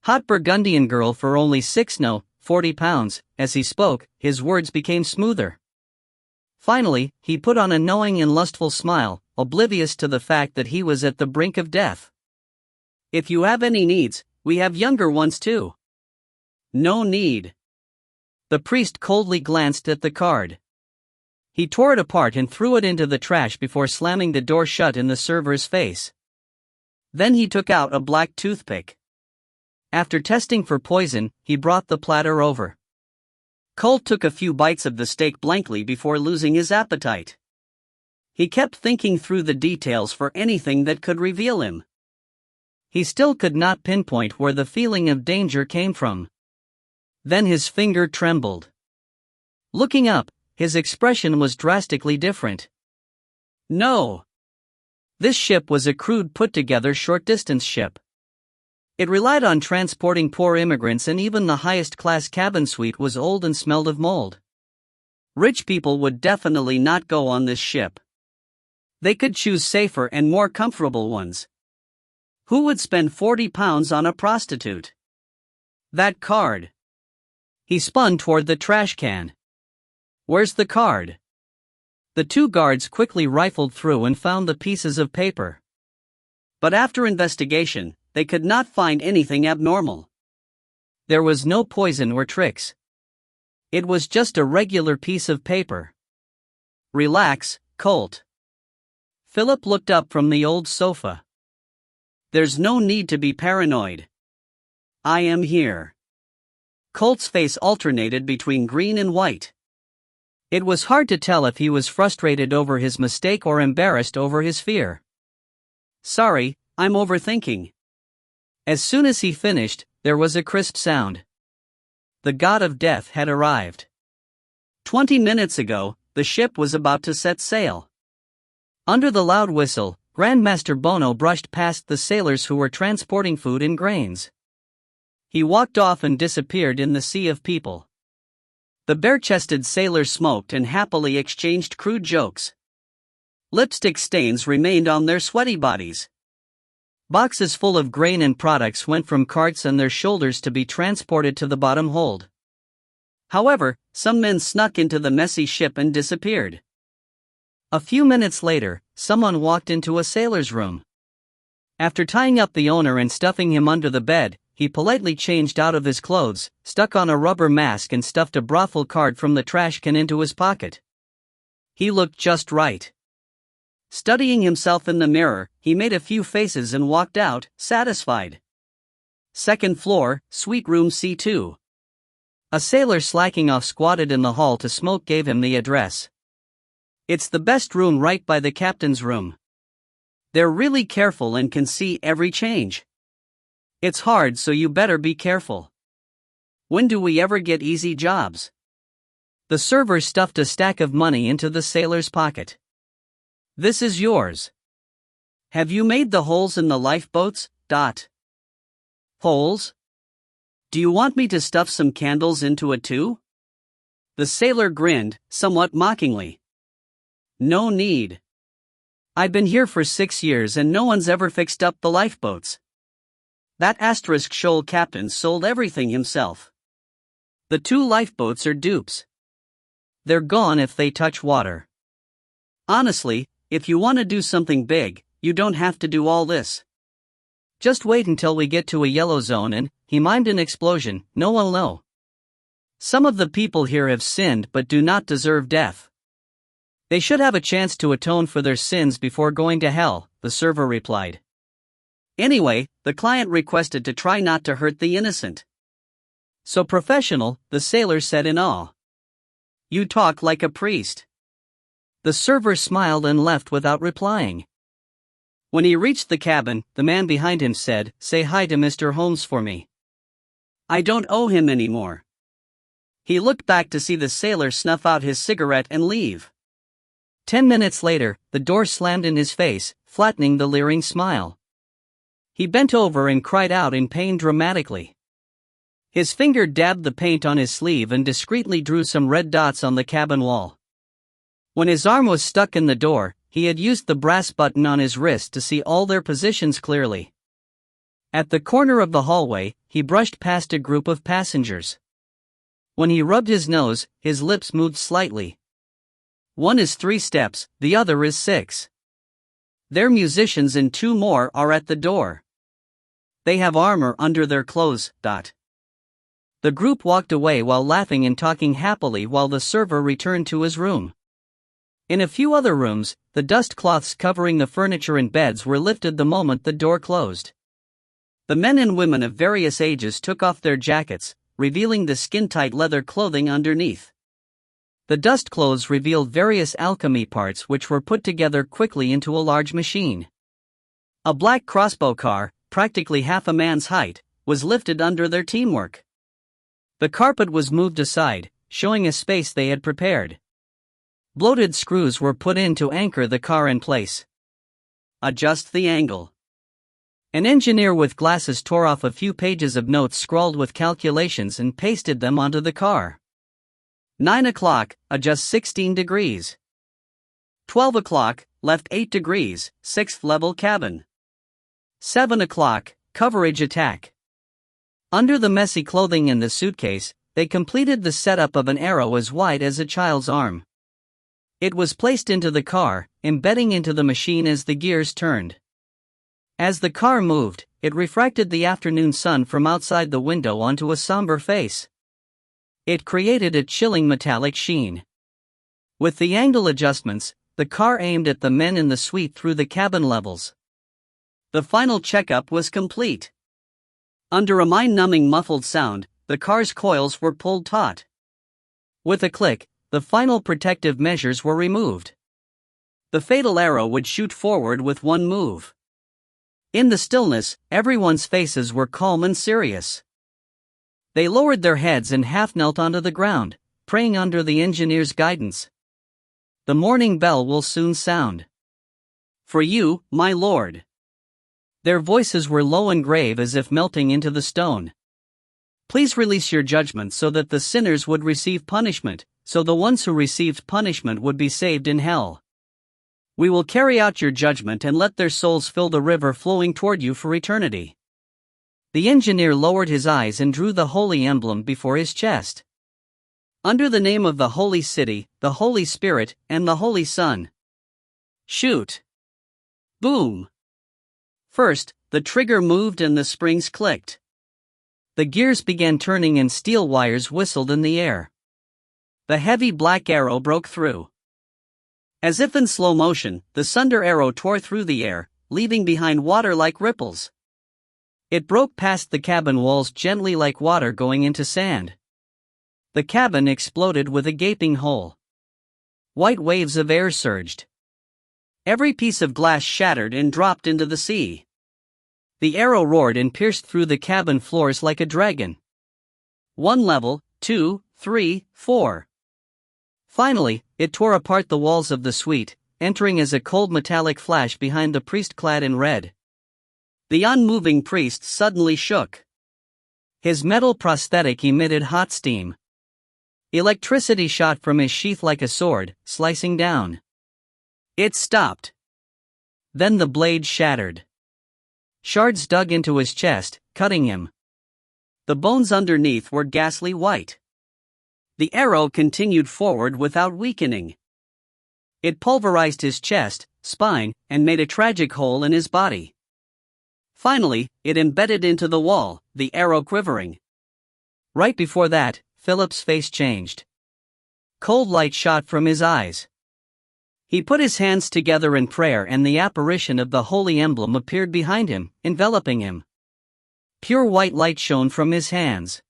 Hot Burgundian girl for only 40 pounds, as he spoke, his words became smoother. Finally, he put on a knowing and lustful smile, oblivious to the fact that he was at the brink of death. If you have any needs, we have younger ones too. No need. The priest coldly glanced at the card. He tore it apart and threw it into the trash before slamming the door shut in the server's face. Then he took out a black toothpick. After testing for poison, he brought the platter over. Colt took a few bites of the steak blankly before losing his appetite. He kept thinking through the details for anything that could reveal him. He still could not pinpoint where the feeling of danger came from. Then his finger trembled. Looking up, his expression was drastically different. No. This ship was a crude put-together short-distance ship. It relied on transporting poor immigrants, and even the highest-class cabin suite was old and smelled of mold. Rich people would definitely not go on this ship. They could choose safer and more comfortable ones. Who would spend £40 on a prostitute? That card. He spun toward the trash can. Where's the card? The two guards quickly rifled through and found the pieces of paper. But after investigation, they could not find anything abnormal. There was no poison or tricks. It was just a regular piece of paper. Relax, Colt. Philip looked up from the old sofa. There's no need to be paranoid. I am here. Colt's face alternated between green and white. It was hard to tell if he was frustrated over his mistake or embarrassed over his fear. Sorry, I'm overthinking. As soon as he finished, there was a crisp sound. The god of death had arrived. 20 minutes ago, the ship was about to set sail. Under the loud whistle, Grandmaster Bono brushed past the sailors who were transporting food and grains. He walked off and disappeared in the sea of people. The bare-chested sailors smoked and happily exchanged crude jokes. Lipstick stains remained on their sweaty bodies. Boxes full of grain and products went from carts and their shoulders to be transported to the bottom hold. However, some men snuck into the messy ship and disappeared. A few minutes later, someone walked into a sailor's room. After tying up the owner and stuffing him under the bed, he politely changed out of his clothes, stuck on a rubber mask and stuffed a brothel card from the trash can into his pocket. He looked just right. Studying himself in the mirror, he made a few faces and walked out, satisfied. Second floor, suite room C2. A sailor slacking off squatted in the hall to smoke gave him the address. It's the best room right by the captain's room. They're really careful and can see every change. It's hard, so you better be careful. When do we ever get easy jobs? The server stuffed a stack of money into the sailor's pocket. This is yours. Have you made the holes in the lifeboats? Holes? Do you want me to stuff some candles into it too? The sailor grinned, somewhat mockingly. No need. I've been here for 6 years and no one's ever fixed up the lifeboats. That asterisk shoal captain sold everything himself. The 2 lifeboats are dupes. They're gone if they touch water. Honestly, if you want to do something big, you don't have to do all this. Just wait until we get to a yellow zone and, he mimed an explosion, no one'll know. Some of the people here have sinned but do not deserve death. They should have a chance to atone for their sins before going to hell, the server replied. Anyway, the client requested to try not to hurt the innocent. So professional, the sailor said in awe. You talk like a priest. The server smiled and left without replying. When he reached the cabin, the man behind him said, Say hi to Mr. Holmes for me. I don't owe him anymore. He looked back to see the sailor snuff out his cigarette and leave. 10 minutes later, the door slammed in his face, flattening the leering smile. He bent over and cried out in pain dramatically. His finger dabbed the paint on his sleeve and discreetly drew some red dots on the cabin wall. When his arm was stuck in the door, he had used the brass button on his wrist to see all their positions clearly. At the corner of the hallway, he brushed past a group of passengers. When he rubbed his nose, his lips moved slightly. One is 3 steps, the other is 6. They're musicians and 2 more are at the door. They have armor under their clothes. The group walked away while laughing and talking happily while the server returned to his room. In a few other rooms, the dust cloths covering the furniture and beds were lifted the moment the door closed. The men and women of various ages took off their jackets, revealing the skin-tight leather clothing underneath. The dust clothes revealed various alchemy parts which were put together quickly into a large machine. A black crossbow car, practically half a man's height, was lifted under their teamwork. The carpet was moved aside, showing a space they had prepared. Bloated screws were put in to anchor the car in place. Adjust the angle. An engineer with glasses tore off a few pages of notes scrawled with calculations and pasted them onto the car. 9 o'clock, adjust 16 degrees. 12 o'clock, left 8 degrees, 6th level cabin. 7 o'clock, coverage attack. Under the messy clothing in the suitcase, they completed the setup of an arrow as wide as a child's arm. It was placed into the car, embedding into the machine as the gears turned. As the car moved, it refracted the afternoon sun from outside the window onto a somber face. It created a chilling metallic sheen. With the angle adjustments, the car aimed at the men in the suite through the cabin levels. The final checkup was complete. Under a mind-numbing muffled sound, the car's coils were pulled taut. With a click, the final protective measures were removed. The fatal arrow would shoot forward with one move. In the stillness, everyone's faces were calm and serious. They lowered their heads and half-knelt onto the ground, praying under the engineer's guidance. The morning bell will soon sound. For you, my lord. Their voices were low and grave as if melting into the stone. Please release your judgment so that the sinners would receive punishment, so the ones who received punishment would be saved in hell. We will carry out your judgment and let their souls fill the river flowing toward you for eternity. The engineer lowered his eyes and drew the holy emblem before his chest. Under the name of the Holy City, the Holy Spirit, and the Holy Son. Shoot! Boom! First, the trigger moved and the springs clicked. The gears began turning and steel wires whistled in the air. The heavy black arrow broke through. As if in slow motion, the sunder arrow tore through the air, leaving behind water like ripples. It broke past the cabin walls gently like water going into sand. The cabin exploded with a gaping hole. White waves of air surged. Every piece of glass shattered and dropped into the sea. The arrow roared and pierced through the cabin floors like a dragon. 1 level, 2, 3, 4. Finally, it tore apart the walls of the suite, entering as a cold metallic flash behind the priest clad in red. The unmoving priest suddenly shook. His metal prosthetic emitted hot steam. Electricity shot from his sheath like a sword, slicing down. It stopped. Then the blade shattered. Shards dug into his chest, cutting him. The bones underneath were ghastly white. The arrow continued forward without weakening. It pulverized his chest, spine, and made a tragic hole in his body. Finally, it embedded into the wall, the arrow quivering. Right before that, Philip's face changed. Cold light shot from his eyes. He put his hands together in prayer and the apparition of the holy emblem appeared behind him, enveloping him. Pure white light shone from his hands.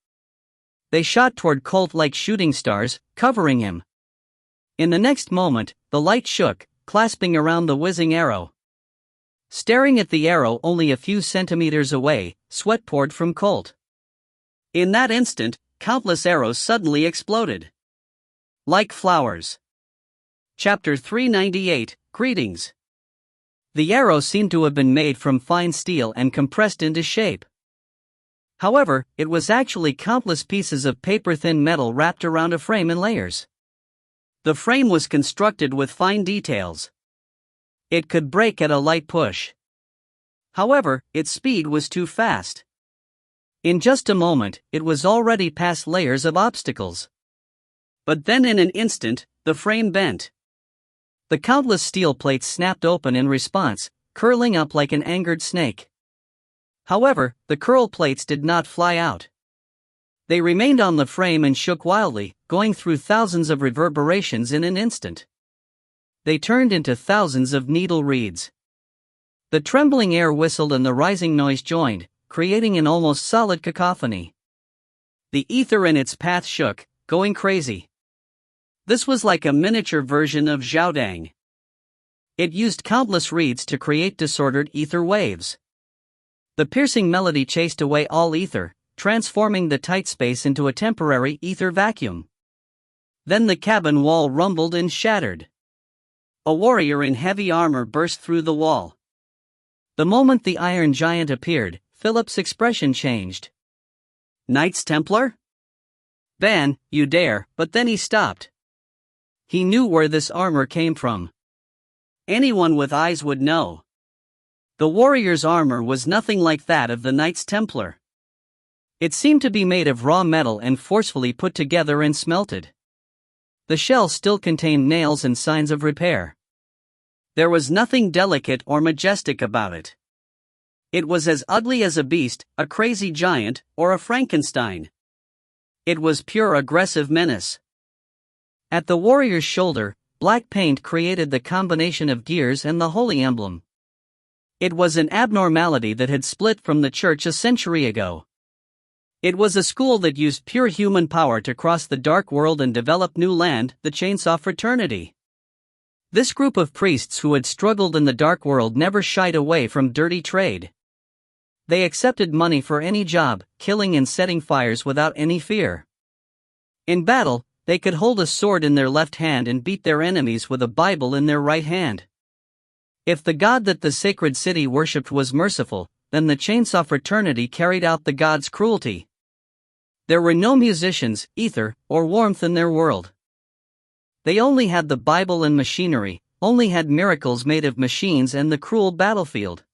They shot toward Colt like shooting stars, covering him. In the next moment, the light shook, clasping around the whizzing arrow. Staring at the arrow only a few centimeters away, sweat poured from Colt. In that instant, countless arrows suddenly exploded. Like flowers. Chapter 398, Greetings. The arrow seemed to have been made from fine steel and compressed into shape. However, it was actually countless pieces of paper-thin metal wrapped around a frame in layers. The frame was constructed with fine details. It could break at a light push. However, its speed was too fast. In just a moment, it was already past layers of obstacles. But then in an instant, the frame bent. The countless steel plates snapped open in response, curling up like an angered snake. However, the curl plates did not fly out. They remained on the frame and shook wildly, going through thousands of reverberations in an instant. They turned into thousands of needle reeds. The trembling air whistled and the rising noise joined, creating an almost solid cacophony. The ether in its path shook, going crazy. This was like a miniature version of Zhaodang. It used countless reeds to create disordered ether waves. The piercing melody chased away all ether, transforming the tight space into a temporary ether vacuum. Then the cabin wall rumbled and shattered. A warrior in heavy armor burst through the wall. The moment the Iron Giant appeared, Philip's expression changed. "Knights Templar? Ban, you dare," but then he stopped. He knew where this armor came from. Anyone with eyes would know. The warrior's armor was nothing like that of the Knights Templar. It seemed to be made of raw metal and forcefully put together and smelted. The shell still contained nails and signs of repair. There was nothing delicate or majestic about it. It was as ugly as a beast, a crazy giant, or a Frankenstein. It was pure aggressive menace. At the warrior's shoulder, black paint created the combination of gears and the holy emblem. It was an abnormality that had split from the church a century ago. It was a school that used pure human power to cross the dark world and develop new land, the Chainsaw Fraternity. This group of priests who had struggled in the dark world never shied away from dirty trade. They accepted money for any job, killing and setting fires without any fear. In battle, they could hold a sword in their left hand and beat their enemies with a Bible in their right hand. If the god that the sacred city worshipped was merciful, then the Chainsaw Fraternity carried out the god's cruelty. There were no musicians, ether, or warmth in their world. They only had the Bible and machinery, only had miracles made of machines and the cruel battlefield.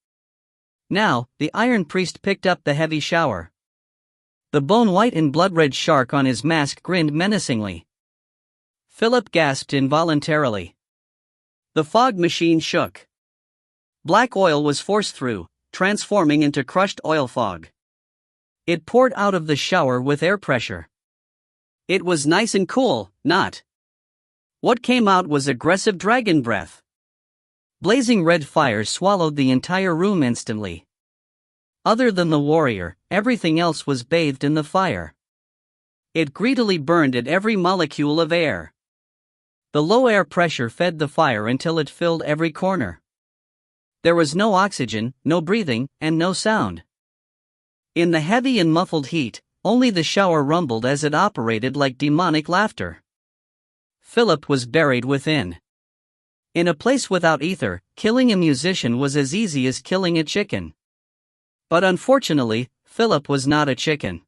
Now, the Iron Priest picked up the heavy shower. The bone-white and blood-red shark on his mask grinned menacingly. Philip gasped involuntarily. The fog machine shook. Black oil was forced through, transforming into crushed oil fog. It poured out of the shower with air pressure. It was nice and cool, not. What came out was aggressive dragon breath. Blazing red fire swallowed the entire room instantly. Other than the warrior, everything else was bathed in the fire. It greedily burned at every molecule of air. The low air pressure fed the fire until it filled every corner. There was no oxygen, no breathing, and no sound. In the heavy and muffled heat, only the shower rumbled as it operated like demonic laughter. Philip was buried within. In a place without ether, killing a musician was as easy as killing a chicken. But unfortunately, Philip was not a chicken.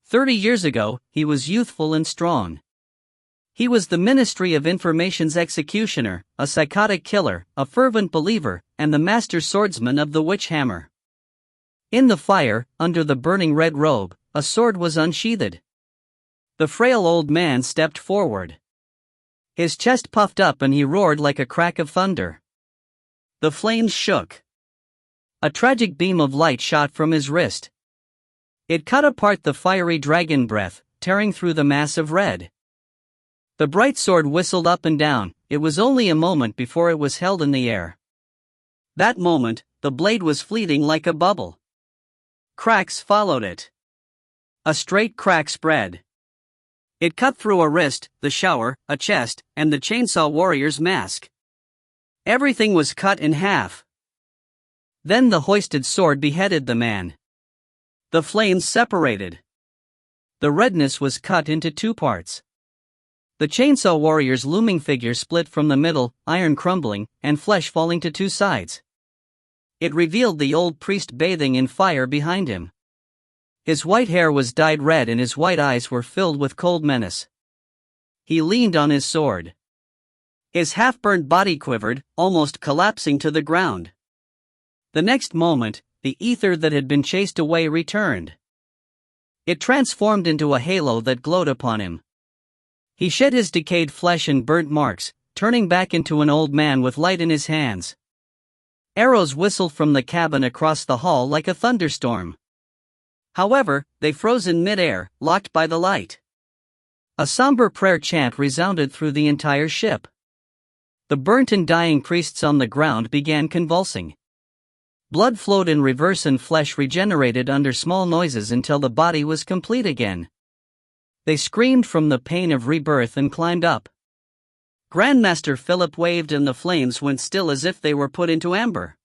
30 years ago, he was youthful and strong. He was the Ministry of Information's executioner, a psychotic killer, a fervent believer, and the master swordsman of the witch hammer. In the fire, under the burning red robe, a sword was unsheathed. The frail old man stepped forward. His chest puffed up and he roared like a crack of thunder. The flames shook. A tragic beam of light shot from his wrist. It cut apart the fiery dragon breath, tearing through the mass of red. The bright sword whistled up and down. It was only a moment before it was held in the air. That moment, the blade was fleeting like a bubble. Cracks followed it. A straight crack spread. It cut through a wrist, the shower, a chest, and the chainsaw warrior's mask. Everything was cut in half. Then the hoisted sword beheaded the man. The flames separated. The redness was cut into two parts. The chainsaw warrior's looming figure split from the middle, iron crumbling, and flesh falling to two sides. It revealed the old priest bathing in fire behind him. His white hair was dyed red and his white eyes were filled with cold menace. He leaned on his sword. His half-burned body quivered, almost collapsing to the ground. The next moment, the ether that had been chased away returned. It transformed into a halo that glowed upon him. He shed his decayed flesh and burnt marks, turning back into an old man with light in his hands. Arrows whistled from the cabin across the hall like a thunderstorm. However, they froze in mid-air, locked by the light. A somber prayer chant resounded through the entire ship. The burnt and dying priests on the ground began convulsing. Blood flowed in reverse and flesh regenerated under small noises until the body was complete again. They screamed from the pain of rebirth and climbed up. Grandmaster Philip waved and the flames went still as if they were put into amber.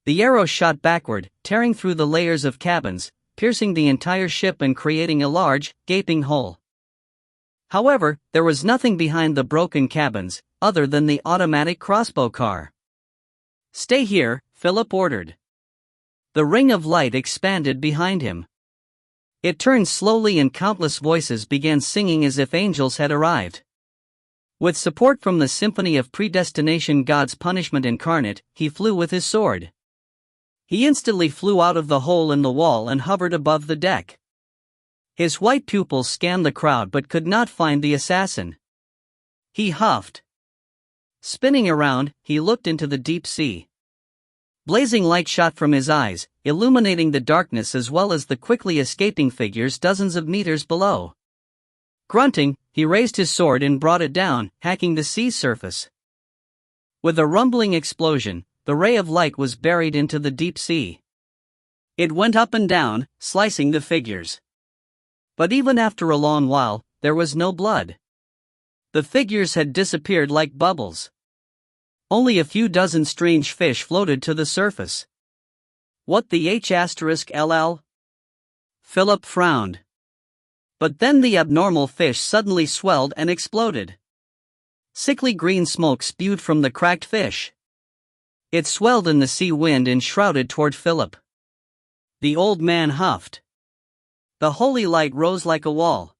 The arrow shot backward, tearing through the layers of cabins, piercing the entire ship and creating a large, gaping hole. However, there was nothing behind the broken cabins, other than the automatic crossbow car. "Stay here," Philip ordered. The ring of light expanded behind him. It turned slowly and countless voices began singing as if angels had arrived. With support from the symphony of predestination, God's punishment incarnate, he flew with his sword. He instantly flew out of the hole in the wall and hovered above the deck. His white pupils scanned the crowd but could not find the assassin. He huffed. Spinning around, he looked into the deep sea. Blazing light shot from his eyes, illuminating the darkness as well as the quickly escaping figures dozens of meters below. Grunting, he raised his sword and brought it down, hacking the sea's surface. With a rumbling explosion, the ray of light was buried into the deep sea. It went up and down, slicing the figures. But even after a long while, there was no blood. The figures had disappeared like bubbles. Only a few dozen strange fish floated to the surface. "What the H*LL?" Philip frowned. But then the abnormal fish suddenly swelled and exploded. Sickly green smoke spewed from the cracked fish. It swelled in the sea wind and shrouded toward Philip. The old man huffed. The holy light rose like a wall.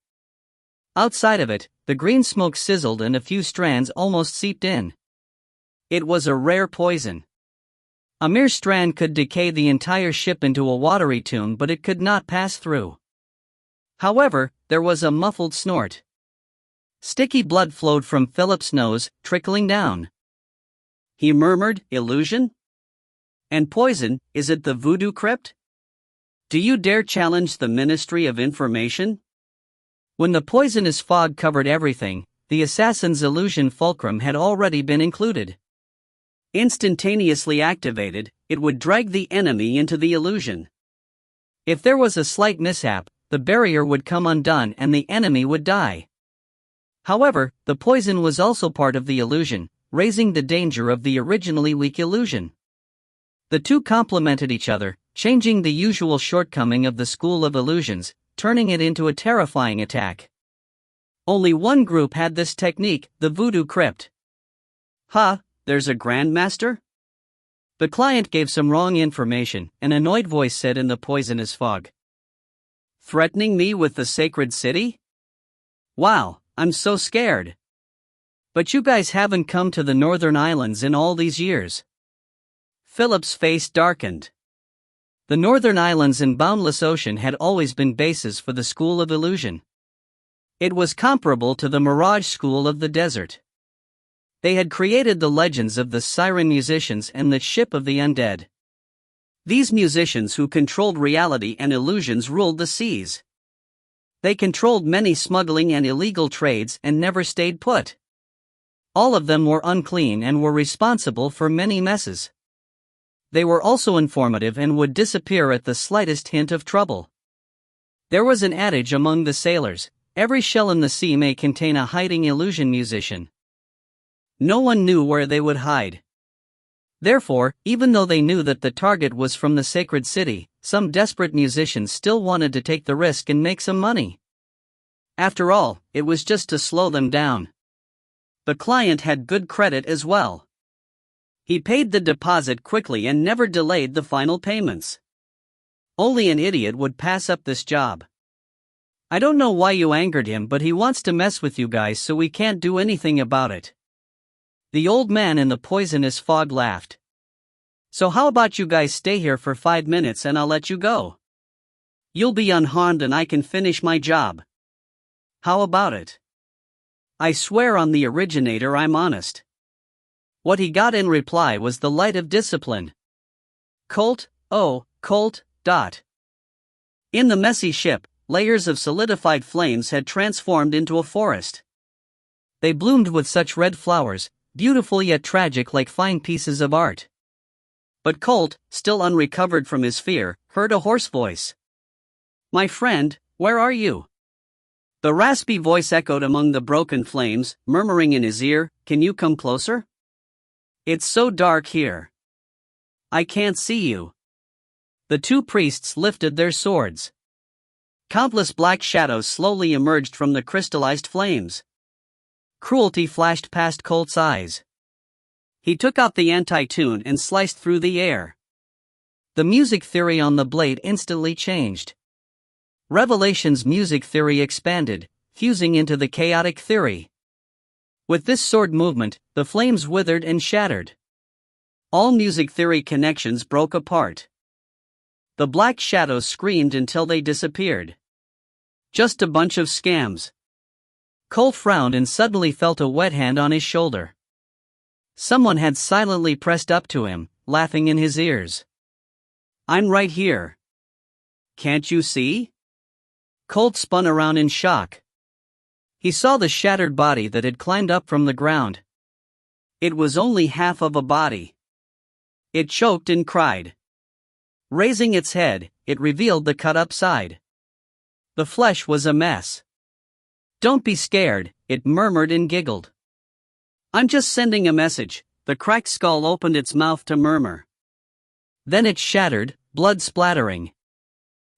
Outside of it, the green smoke sizzled and a few strands almost seeped in. It was a rare poison. A mere strand could decay the entire ship into a watery tomb, but it could not pass through. However, there was a muffled snort. Sticky blood flowed from Philip's nose, trickling down. He murmured, "Illusion? And poison, is it the voodoo crypt? Do you dare challenge the Ministry of Information?" When the poisonous fog covered everything, the assassin's illusion fulcrum had already been included. Instantaneously activated, it would drag the enemy into the illusion. If there was a slight mishap, the barrier would come undone and the enemy would die. However, the poison was also part of the illusion, raising the danger of the originally weak illusion. The two complemented each other, changing the usual shortcoming of the School of Illusions, turning it into a terrifying attack. Only one group had this technique, the Voodoo Crypt. "Huh, there's a Grandmaster?" The client gave some wrong information, an annoyed voice said in the poisonous fog. "Threatening me with the sacred city? Wow, I'm so scared. But you guys haven't come to the Northern Islands in all these years." Philip's face darkened. The Northern Islands and Boundless Ocean had always been bases for the School of Illusion. It was comparable to the Mirage School of the Desert. They had created the legends of the Siren musicians and the Ship of the Undead. These musicians who controlled reality and illusions ruled the seas. They controlled many smuggling and illegal trades and never stayed put. All of them were unclean and were responsible for many messes. They were also informative and would disappear at the slightest hint of trouble. There was an adage among the sailors, every shell in the sea may contain a hiding illusion musician. No one knew where they would hide. Therefore, even though they knew that the target was from the sacred city, some desperate musicians still wanted to take the risk and make some money. After all, it was just to slow them down. The client had good credit as well. He paid the deposit quickly and never delayed the final payments. Only an idiot would pass up this job. "I don't know why you angered him, but he wants to mess with you guys, so we can't do anything about it." The old man in the poisonous fog laughed. "So how about you guys stay here for 5 minutes and I'll let you go? You'll be unharmed and I can finish my job. How about it? I swear on the originator I'm honest." What he got in reply was the light of discipline. Colt, oh, Colt, dot. In the messy ship, layers of solidified flames had transformed into a forest. They bloomed with such red flowers, beautiful yet tragic like fine pieces of art. But Colt, still unrecovered from his fear, heard a hoarse voice. "My friend, where are you?" The raspy voice echoed among the broken flames, murmuring in his ear, "Can you come closer? It's so dark here. I can't see you." The two priests lifted their swords. Countless black shadows slowly emerged from the crystallized flames. Cruelty flashed past Colt's eyes. He took out the anti-tune and sliced through the air. The music theory on the blade instantly changed. Revelation's music theory expanded, fusing into the chaotic theory. With this sword movement, the flames withered and shattered. All music theory connections broke apart. The black shadows screamed until they disappeared. Just a bunch of scams. Colt frowned and suddenly felt a wet hand on his shoulder. Someone had silently pressed up to him, laughing in his ears. "I'm right here. Can't you see?" Colt spun around in shock. He saw the shattered body that had climbed up from the ground. It was only half of a body. It choked and cried. Raising its head, it revealed the cut-up side. The flesh was a mess. "Don't be scared," it murmured and giggled. "I'm just sending a message." The cracked skull opened its mouth to murmur. Then it shattered, blood splattering.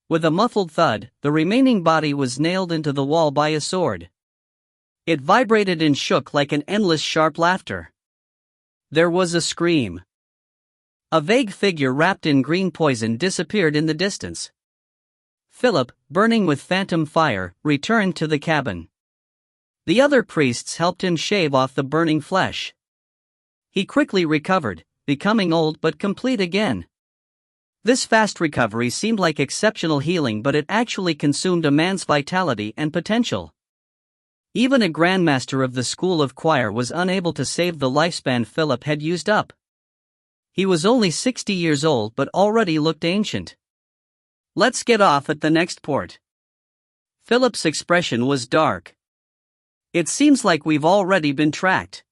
With a muffled thud, the remaining body was nailed into the wall by a sword. It vibrated and shook like an endless sharp laughter. There was a scream. A vague figure wrapped in green poison disappeared in the distance. Philip, burning with phantom fire, returned to the cabin. The other priests helped him shave off the burning flesh. He quickly recovered, becoming old but complete again. This fast recovery seemed like exceptional healing, but it actually consumed a man's vitality and potential. Even a grandmaster of the school of choir was unable to save the lifespan Philip had used up. He was only 60 years old but already looked ancient. "Let's get off at the next port." Philip's expression was dark. "It seems like we've already been tracked.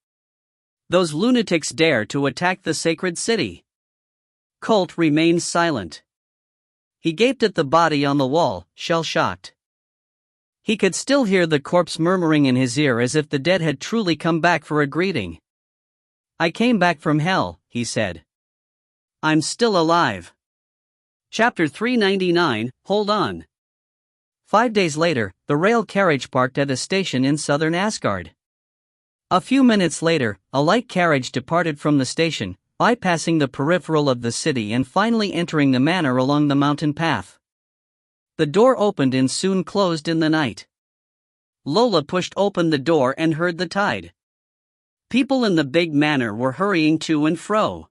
Those lunatics dare to attack the sacred city." Colt remained silent. He gaped at the body on the wall, shell-shocked. He could still hear the corpse murmuring in his ear as if the dead had truly come back for a greeting. "I came back from hell," he said. "I'm still alive." Chapter 399, Hold On. 5 days later, the rail carriage parked at a station in southern Asgard. A few minutes later, a light carriage departed from the station, bypassing the peripheral of the city and finally entering the manor along the mountain path. The door opened and soon closed in the night. Lola pushed open the door and heard the tide. People in the big manor were hurrying to and fro.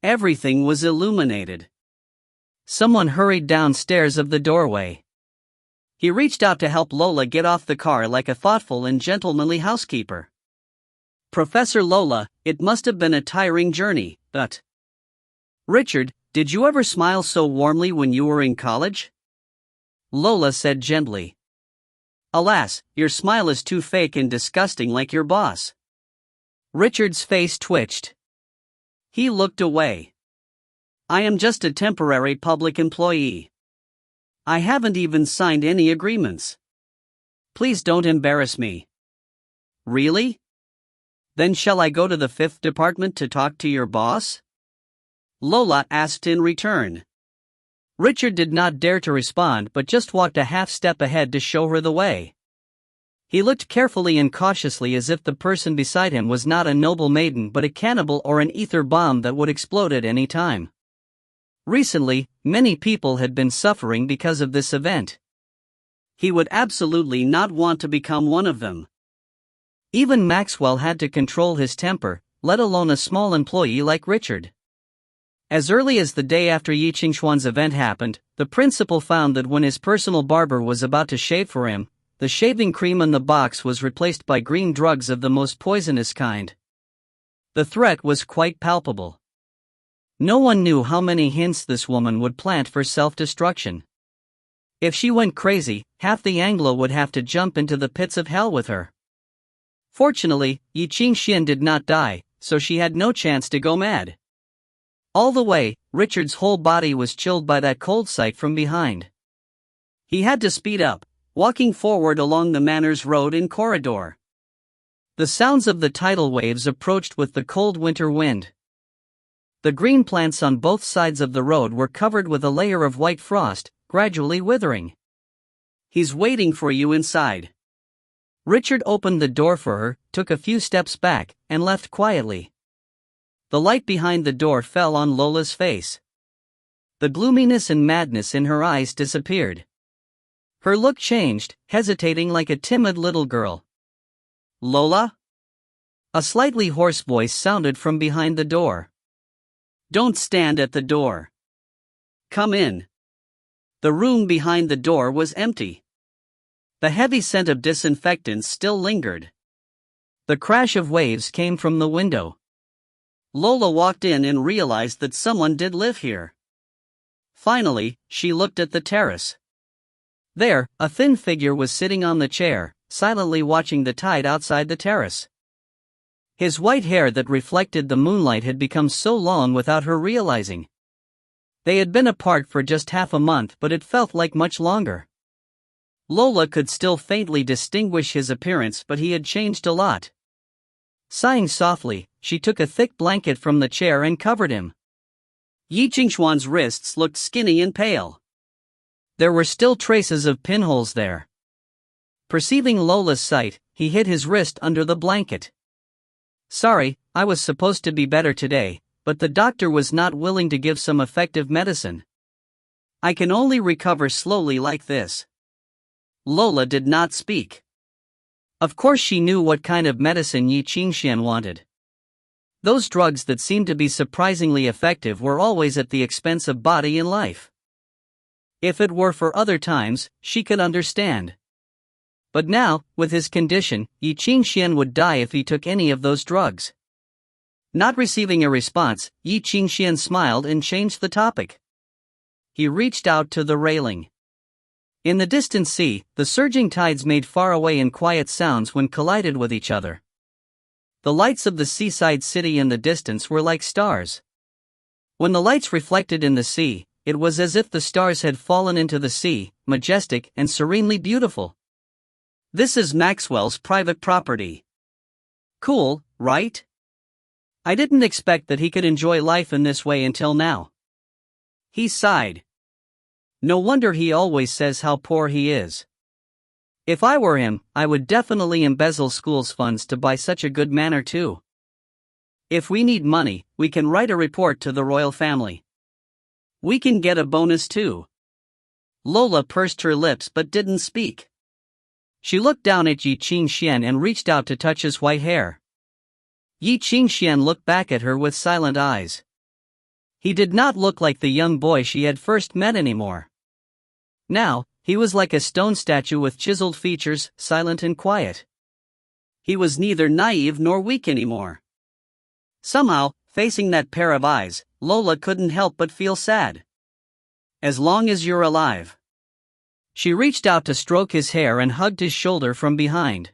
Everything was illuminated. Someone hurried downstairs of the doorway. He reached out to help Lola get off the car like a thoughtful and gentlemanly housekeeper. "Professor Lola, it must have been a tiring journey, but..." "Richard, did you ever smile so warmly when you were in college?" Lola said gently. "Alas, your smile is too fake and disgusting like your boss." Richard's face twitched. He looked away. "I am just a temporary public employee. I haven't even signed any agreements. Please don't embarrass me." "Really? Then shall I go to the 5th department to talk to your boss?" Lola asked in return. Richard did not dare to respond but just walked a half step ahead to show her the way. He looked carefully and cautiously as if the person beside him was not a noble maiden but a cannibal or an ether bomb that would explode at any time. Recently, many people had been suffering because of this event. He would absolutely not want to become one of them. Even Maxwell had to control his temper, let alone a small employee like Richard. As early as the day after Ye Qingxuan's event happened, the principal found that when his personal barber was about to shave for him, the shaving cream in the box was replaced by green drugs of the most poisonous kind. The threat was quite palpable. No one knew how many hints this woman would plant for self-destruction. If she went crazy, half the Anglo would have to jump into the pits of hell with her. Fortunately, Ye Qingxuan did not die, so she had no chance to go mad. All the way, Richard's whole body was chilled by that cold sight from behind. He had to speed up, walking forward along the manor's road and corridor. The sounds of the tidal waves approached with the cold winter wind. The green plants on both sides of the road were covered with a layer of white frost, gradually withering. He's waiting for you inside. Richard opened the door for her, took a few steps back, and left quietly. The light behind the door fell on Lola's face. The gloominess and madness in her eyes disappeared. Her look changed, hesitating like a timid little girl. "Lola?" A slightly hoarse voice sounded from behind the door. "Don't stand at the door. Come in." The room behind the door was empty. The heavy scent of disinfectants still lingered. The crash of waves came from the window. Lola walked in and realized that someone did live here. Finally, she looked at the terrace. There, a thin figure was sitting on the chair, silently watching the tide outside the terrace. His white hair that reflected the moonlight had become so long without her realizing. They had been apart for just half a month, but it felt like much longer. Lola could still faintly distinguish his appearance, but he had changed a lot. Sighing softly, she took a thick blanket from the chair and covered him. Ye Qingxuan's wrists looked skinny and pale. There were still traces of pinholes there. Perceiving Lola's sight, he hid his wrist under the blanket. "Sorry, I was supposed to be better today, but the doctor was not willing to give some effective medicine. I can only recover slowly like this." Lola did not speak. Of course she knew what kind of medicine Ye Qingxuan wanted. Those drugs that seemed to be surprisingly effective were always at the expense of body and life. If it were for other times, she could understand. But now, with his condition, Ye Qingxuan would die if he took any of those drugs. Not receiving a response, Ye Qingxuan smiled and changed the topic. He reached out to the railing. In the distant sea, the surging tides made faraway and quiet sounds when collided with each other. The lights of the seaside city in the distance were like stars. When the lights reflected in the sea, it was as if the stars had fallen into the sea, majestic and serenely beautiful. "This is Maxwell's private property. Cool, right? I didn't expect that he could enjoy life in this way until now." He sighed. No wonder he always says how poor he is. If I were him, I would definitely embezzle school's funds to buy such a good manor too. If we need money, we can write a report to the royal family. We can get a bonus too. Lola pursed her lips but didn't speak. She looked down at Ye Qingxuan and reached out to touch his white hair. Ye Qingxuan looked back at her with silent eyes. He did not look like the young boy she had first met anymore. Now, he was like a stone statue with chiseled features, silent and quiet. He was neither naive nor weak anymore. Somehow, facing that pair of eyes, Lola couldn't help but feel sad. "As long as you're alive." She reached out to stroke his hair and hugged his shoulder from behind.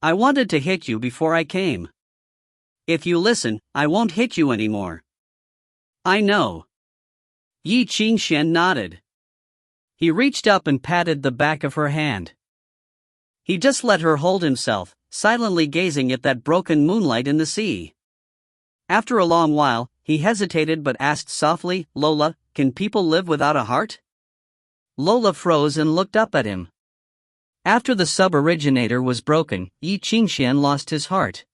"I wanted to hit you before I came. If you listen, I won't hit you anymore." "I know." Ye Qingxuan nodded. He reached up and patted the back of her hand. He just let her hold himself, silently gazing at that broken moonlight in the sea. After a long while, he hesitated but asked softly, "Lola, can people live without a heart?" Lola froze and looked up at him. After the sub-originator was broken, Ye Qingxuan lost his heart.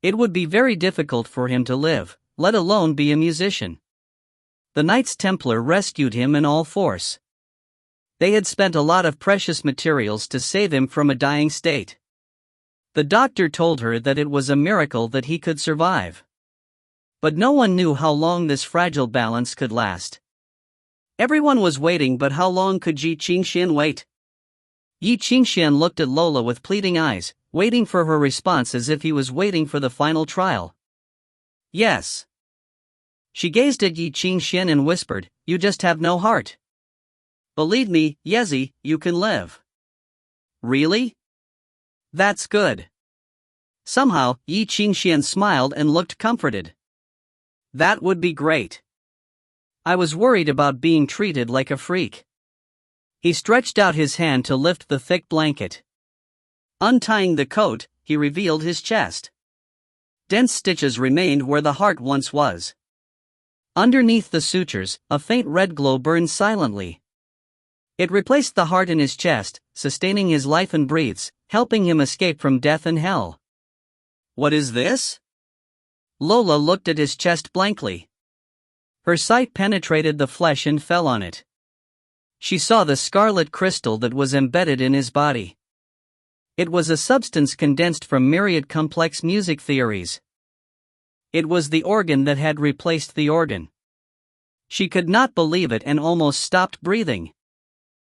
It would be very difficult for him to live, let alone be a musician. The Knights Templar rescued him in all force. They had spent a lot of precious materials to save him from a dying state. The doctor told her that it was a miracle that he could survive. But no one knew how long this fragile balance could last. Everyone was waiting, but how long could Ye Qingxuan wait? Ye Qingxuan looked at Lola with pleading eyes, waiting for her response as if he was waiting for the final trial. "Yes." She gazed at Ye Qingxuan and whispered, "You just have no heart. Believe me, Yezi, you can live." "Really? That's good." Somehow, Ye Qingxuan smiled and looked comforted. "That would be great. I was worried about being treated like a freak." He stretched out his hand to lift the thick blanket. Untying the coat, he revealed his chest. Dense stitches remained where the heart once was. Underneath the sutures, a faint red glow burned silently. It replaced the heart in his chest, sustaining his life and breaths, helping him escape from death and hell. What is this? Lola looked at his chest blankly. Her sight penetrated the flesh and fell on it. She saw the scarlet crystal that was embedded in his body. It was a substance condensed from myriad complex music theories. It was the organ that had replaced the organ. She could not believe it and almost stopped breathing.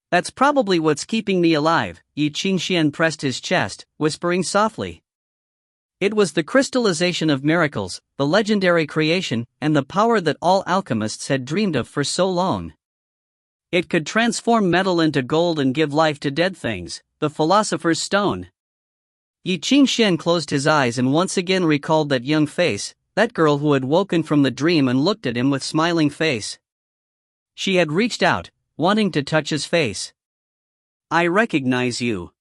That's probably what's keeping me alive, Ye Qingxuan pressed his chest, whispering softly. It was the crystallization of miracles, the legendary creation, and the power that all alchemists had dreamed of for so long. It could transform metal into gold and give life to dead things, the philosopher's stone. Ye Qingxuan closed his eyes and once again recalled that young face, that girl who had woken from the dream and looked at him with smiling face. She had reached out, wanting to touch his face. I recognize you.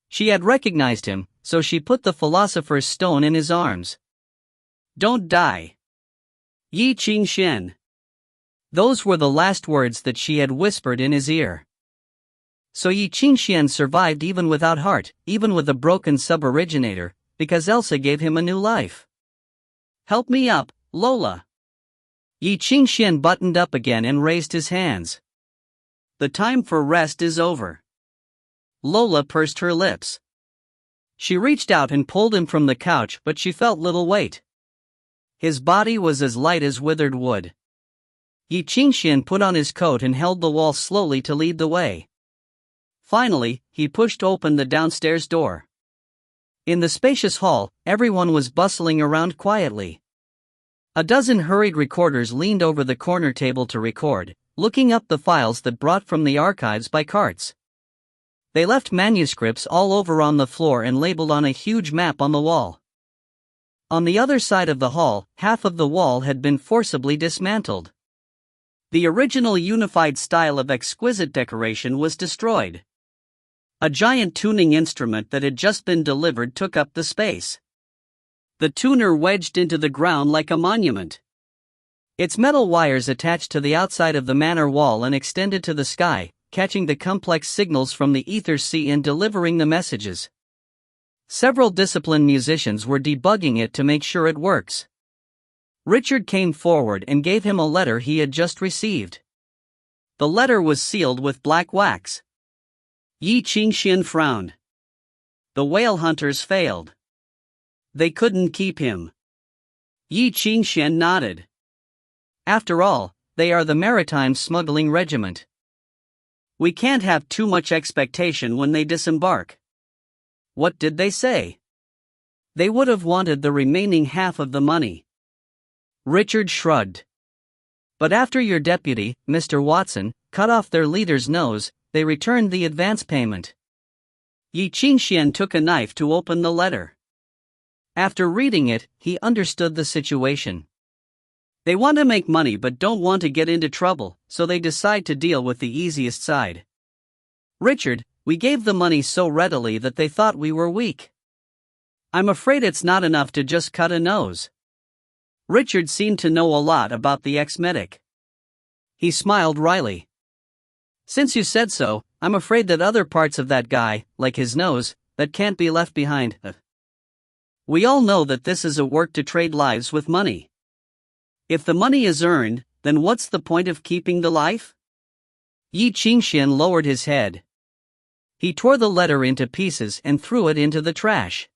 She had recognized him, so she put the philosopher's stone in his arms. Don't die. Ye Qingxuan. Those were the last words that she had whispered in his ear. So Ye Qingxuan survived even without heart, even with a broken sub-originator, because Elsa gave him a new life. Help me up, Lola. Ye Qingxuan buttoned up again and raised his hands. The time for rest is over. Lola pursed her lips. She reached out and pulled him from the couch, but she felt little weight. His body was as light as withered wood. Ye Qingxuan put on his coat and held the wall slowly to lead the way. Finally, he pushed open the downstairs door. In the spacious hall, everyone was bustling around quietly. A dozen hurried recorders leaned over the corner table to record, looking up the files that brought from the archives by carts. They left manuscripts all over on the floor and labeled on a huge map on the wall. On the other side of the hall, half of the wall had been forcibly dismantled. The original unified style of exquisite decoration was destroyed. A giant tuning instrument that had just been delivered took up the space. The tuner wedged into the ground like a monument. Its metal wires attached to the outside of the manor wall and extended to the sky, catching the complex signals from the ether sea and delivering the messages. Several disciplined musicians were debugging it to make sure it works. Richard came forward and gave him a letter he had just received. The letter was sealed with black wax. Ye Qingxuan frowned. The whale hunters failed. They couldn't keep him. Ye Qingxuan nodded. After all, they are the maritime smuggling regiment. We can't have too much expectation when they disembark. What did they say? They would have wanted the remaining half of the money. Richard shrugged. But after your deputy, Mr. Watson, cut off their leader's nose, they returned the advance payment. Ye Qingxuan took a knife to open the letter. After reading it, he understood the situation. They want to make money but don't want to get into trouble, so they decide to deal with the easiest side. Richard, we gave the money so readily that they thought we were weak. I'm afraid it's not enough to just cut a nose. Richard seemed to know a lot about the ex-medic. He smiled wryly. Since you said so, I'm afraid that other parts of that guy, like his nose, that can't be left behind. We all know that this is a work to trade lives with money. If the money is earned, then what's the point of keeping the life? Ye Qingxuan lowered his head. He tore the letter into pieces and threw it into the trash.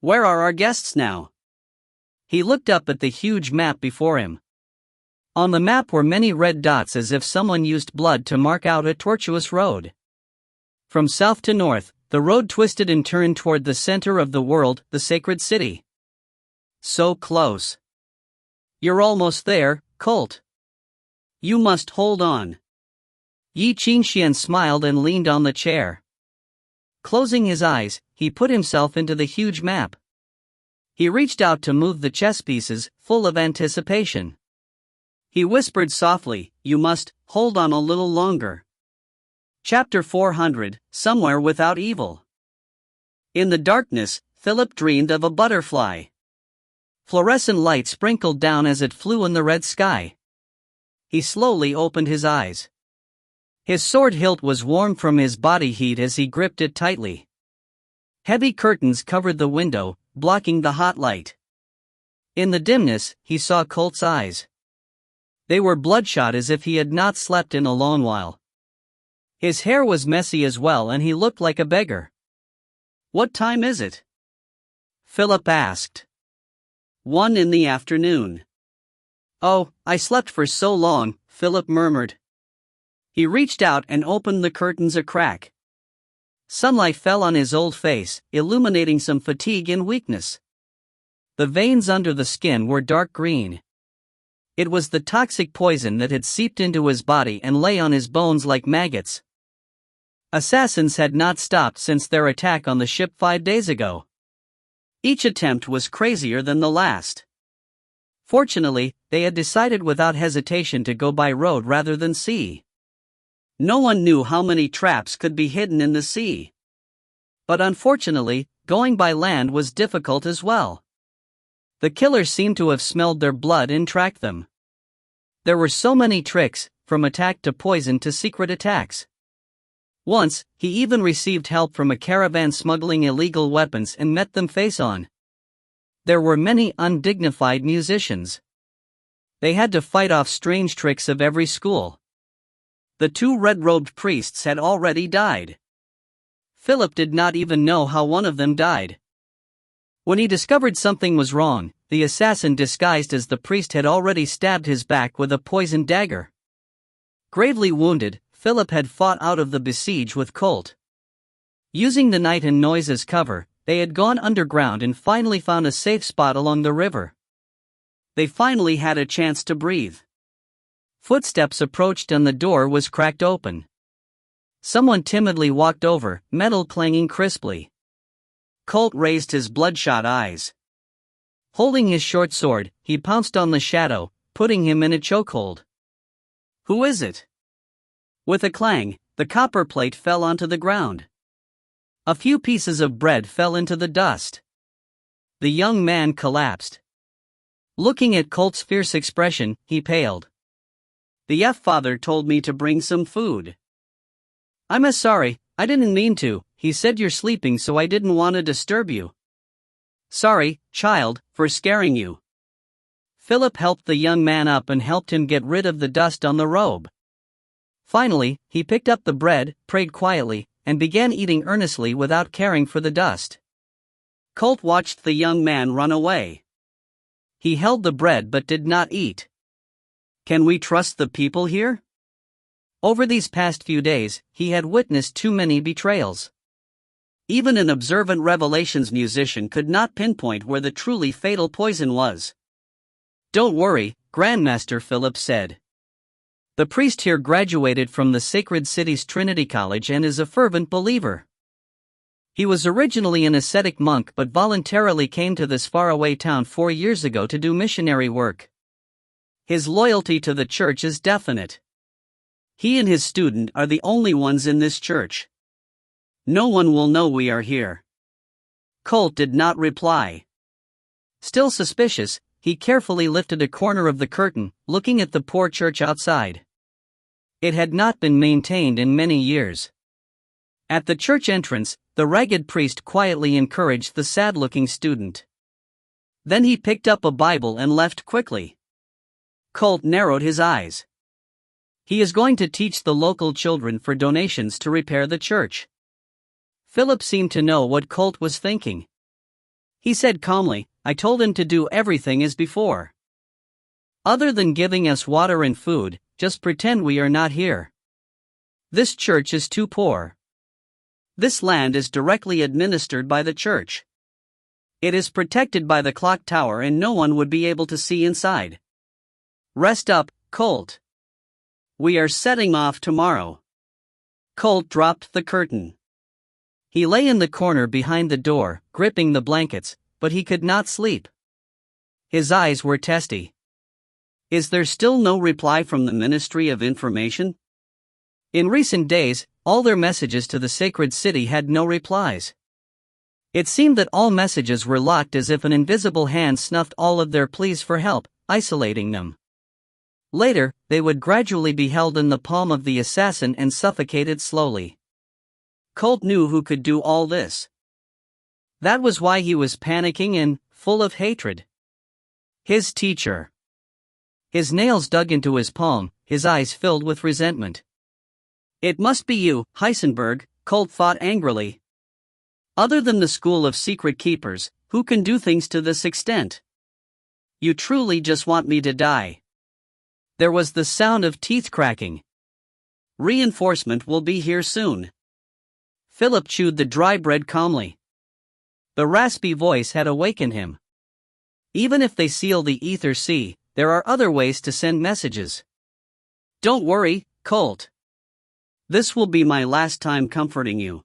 Where are our guests now? He looked up at the huge map before him. On the map were many red dots as if someone used blood to mark out a tortuous road. From south to north, the road twisted and turned toward the center of the world, the sacred city. So close. You're almost there, Colt. You must hold on. Ye Qingxuan smiled and leaned on the chair. Closing his eyes, he put himself into the huge map. He reached out to move the chess pieces, full of anticipation. He whispered softly, "You must hold on a little longer." Chapter 400, Somewhere Without Evil. In the darkness, Philip dreamed of a butterfly. Fluorescent light sprinkled down as it flew in the red sky. He slowly opened his eyes. His sword hilt was warm from his body heat as he gripped it tightly. Heavy curtains covered the window, blocking the hot light. In the dimness, he saw Colt's eyes. They were bloodshot as if he had not slept in a long while. His hair was messy as well and he looked like a beggar. "What time is it?" Philip asked. 1 in the afternoon. "Oh, I slept for so long," Philip murmured. He reached out and opened the curtains a crack. Sunlight fell on his old face, illuminating some fatigue and weakness. The veins under the skin were dark green. It was the toxic poison that had seeped into his body and lay on his bones like maggots. Assassins had not stopped since their attack on the ship 5 days ago. Each attempt was crazier than the last. Fortunately, they had decided without hesitation to go by road rather than sea. No one knew how many traps could be hidden in the sea. But unfortunately, going by land was difficult as well. The killers seemed to have smelled their blood and tracked them. There were so many tricks, from attack to poison to secret attacks. Once, he even received help from a caravan smuggling illegal weapons and met them face-on. There were many undignified musicians. They had to fight off strange tricks of every school. The 2 red-robed priests had already died. Philip did not even know how one of them died. When he discovered something was wrong, the assassin disguised as the priest had already stabbed his back with a poisoned dagger. Gravely wounded, Philip had fought out of the besiege with Colt. Using the night and noise as cover, they had gone underground and finally found a safe spot along the river. They finally had a chance to breathe. Footsteps approached and the door was cracked open. Someone timidly walked over, metal clanging crisply. Colt raised his bloodshot eyes. Holding his short sword, he pounced on the shadow, putting him in a chokehold. "Who is it?" With a clang, the copper plate fell onto the ground. A few pieces of bread fell into the dust. The young man collapsed. Looking at Colt's fierce expression, he paled. "The F-father told me to bring some food." "I'm sorry, I didn't mean to. He said you're sleeping so I didn't want to disturb you." "Sorry, child, for scaring you." Philip helped the young man up and helped him get rid of the dust on the robe. Finally, he picked up the bread, prayed quietly, and began eating earnestly without caring for the dust. Colt watched the young man run away. He held the bread but did not eat. Can we trust the people here? Over these past few days, he had witnessed too many betrayals. Even an observant Revelations musician could not pinpoint where the truly fatal poison was. "Don't worry, Grandmaster," Philip said. "The priest here graduated from the Sacred City's Trinity College and is a fervent believer. He was originally an ascetic monk but voluntarily came to this faraway town 4 years ago to do missionary work. His loyalty to the church is definite. He and his student are the only ones in this church. No one will know we are here." Colt did not reply. Still suspicious, he carefully lifted a corner of the curtain, looking at the poor church outside. It had not been maintained in many years. At the church entrance, the ragged priest quietly encouraged the sad-looking student. Then he picked up a Bible and left quickly. Colt narrowed his eyes. He is going to teach the local children for donations to repair the church. Philip seemed to know what Colt was thinking. He said calmly, "I told him to do everything as before. Other than giving us water and food, just pretend we are not here. This church is too poor. This land is directly administered by the church. It is protected by the clock tower and no one would be able to see inside. Rest up, Colt. We are setting off tomorrow." Colt dropped the curtain. He lay in the corner behind the door, gripping the blankets, but he could not sleep. His eyes were testy. Is there still no reply from the Ministry of Information? In recent days, all their messages to the sacred city had no replies. It seemed that all messages were locked as if an invisible hand snuffed all of their pleas for help, isolating them. Later, they would gradually be held in the palm of the assassin and suffocated slowly. Colt knew who could do all this. That was why he was panicking and full of hatred. His teacher. His nails dug into his palm, his eyes filled with resentment. It must be you, Heisenberg, Colt thought angrily. Other than the school of secret keepers, who can do things to this extent? You truly just want me to die. There was the sound of teeth cracking. Reinforcement will be here soon. Philip chewed the dry bread calmly. The raspy voice had awakened him. Even if they seal the Aether Sea, there are other ways to send messages. Don't worry, Colt. This will be my last time comforting you.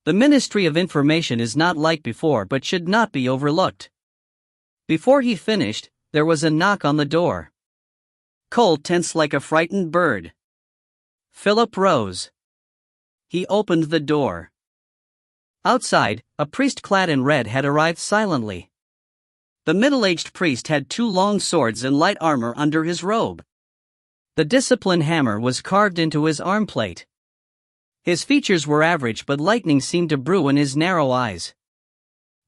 The Ministry of Information is not like before but should not be overlooked. Before he finished, there was a knock on the door. Colt tensed like a frightened bird. Philip rose. He opened the door. Outside, a priest clad in red had arrived silently. The middle-aged priest had 2 long swords and light armor under his robe. The discipline hammer was carved into his armplate. His features were average but lightning seemed to brew in his narrow eyes.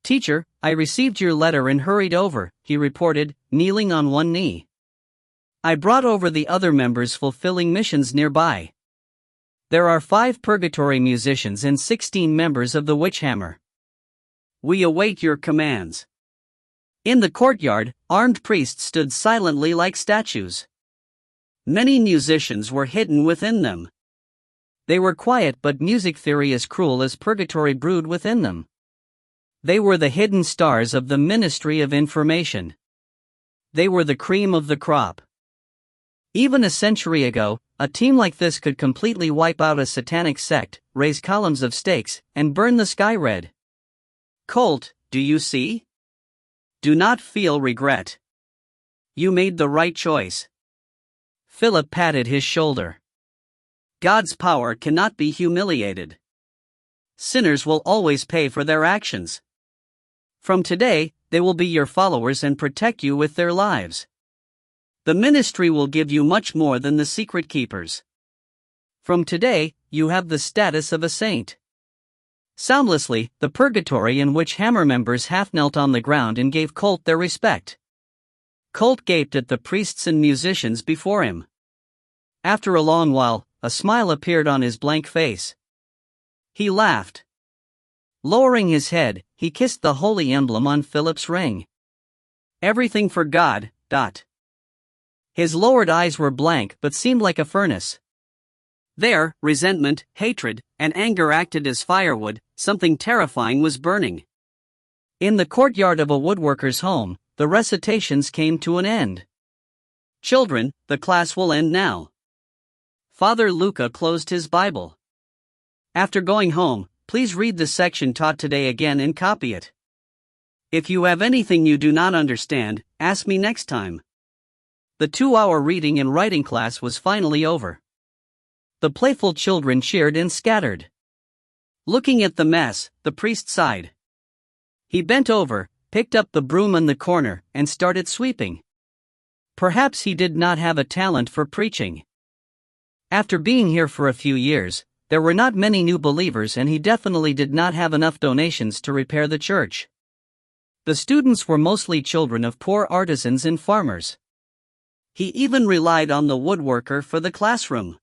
Teacher, I received your letter and hurried over, he reported, kneeling on one knee. I brought over the other members fulfilling missions nearby. There are 5 purgatory musicians and 16 members of the Witchhammer. We await your commands. In the courtyard, armed priests stood silently like statues. Many musicians were hidden within them. They were quiet but music theory as cruel as purgatory brewed within them. They were the hidden stars of the Ministry of Information. They were the cream of the crop. Even a century ago, a team like this could completely wipe out a satanic sect, raise columns of stakes, and burn the sky red. Colt, do you see? Do not feel regret. You made the right choice. Philip patted his shoulder. God's power cannot be humiliated. Sinners will always pay for their actions. From today, they will be your followers and protect you with their lives. The ministry will give you much more than the secret keepers. From today, you have the status of a saint. Soundlessly, the purgatory in which Hammer members half knelt on the ground and gave Colt their respect. Colt gaped at the priests and musicians before him. After a long while, a smile appeared on his blank face. He laughed. Lowering his head, he kissed the holy emblem on Philip's ring. Everything for God, ... His lowered eyes were blank but seemed like a furnace. There, resentment, hatred, and anger acted as firewood, something terrifying was burning. In the courtyard of a woodworker's home, the recitations came to an end. Children, the class will end now. Father Luca closed his Bible. After going home, please read the section taught today again and copy it. If you have anything you do not understand, ask me next time. The 2-hour reading and writing class was finally over. The playful children cheered and scattered. Looking at the mess, the priest sighed. He bent over, picked up the broom in the corner, and started sweeping. Perhaps he did not have a talent for preaching. After being here for a few years, there were not many new believers and he definitely did not have enough donations to repair the church. The students were mostly children of poor artisans and farmers. He even relied on the woodworker for the classroom.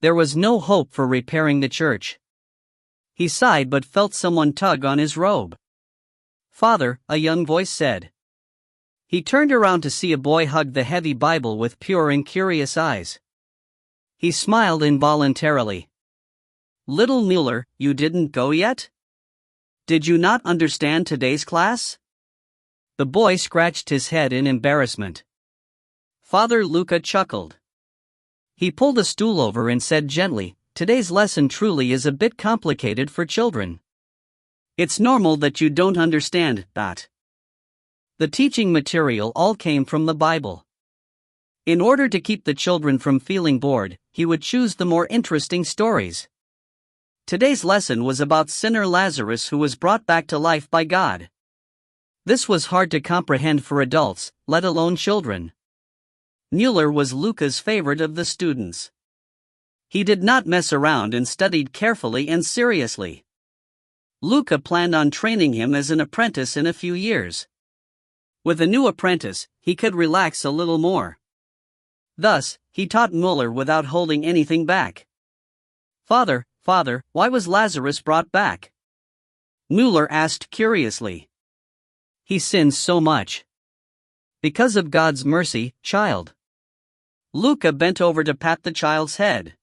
There was no hope for repairing the church. He sighed but felt someone tug on his robe. Father, a young voice said. He turned around to see a boy hug the heavy Bible with pure and curious eyes. He smiled involuntarily. Little Mueller, you didn't go yet? Did you not understand today's class? The boy scratched his head in embarrassment. Father Luca chuckled. He pulled a stool over and said gently, today's lesson truly is a bit complicated for children. It's normal that you don't understand that. The teaching material all came from the Bible. In order to keep the children from feeling bored, he would choose the more interesting stories. Today's lesson was about sinner Lazarus who was brought back to life by God. This was hard to comprehend for adults, let alone children. Mueller was Luca's favorite of the students. He did not mess around and studied carefully and seriously. Luca planned on training him as an apprentice in a few years. With a new apprentice, he could relax a little more. Thus, he taught Mueller without holding anything back. Father, why was Lazarus brought back? Mueller asked curiously. He sins so much. Because of God's mercy, child. Luca bent over to pat the child's head.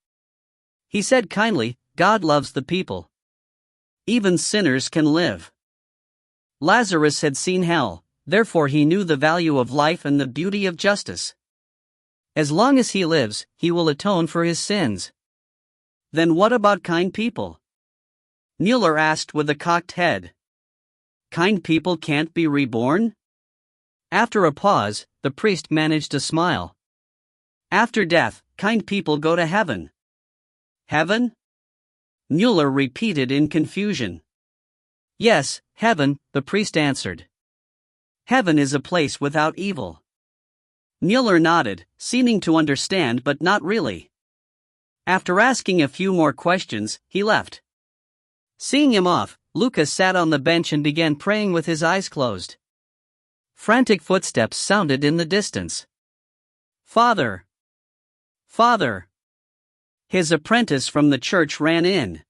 He said kindly, God loves the people. Even sinners can live. Lazarus had seen hell, therefore he knew the value of life and the beauty of justice. As long as he lives, he will atone for his sins. Then what about kind people? Mueller asked with a cocked head. Kind people can't be reborn? After a pause, the priest managed to smile. After death, kind people go to heaven. Heaven? Mueller repeated in confusion. Yes, heaven, the priest answered. Heaven is a place without evil. Mueller nodded, seeming to understand but not really. After asking a few more questions, he left. Seeing him off, Luca sat on the bench and began praying with his eyes closed. Frantic footsteps sounded in the distance. Father! Father! His apprentice from the church ran in.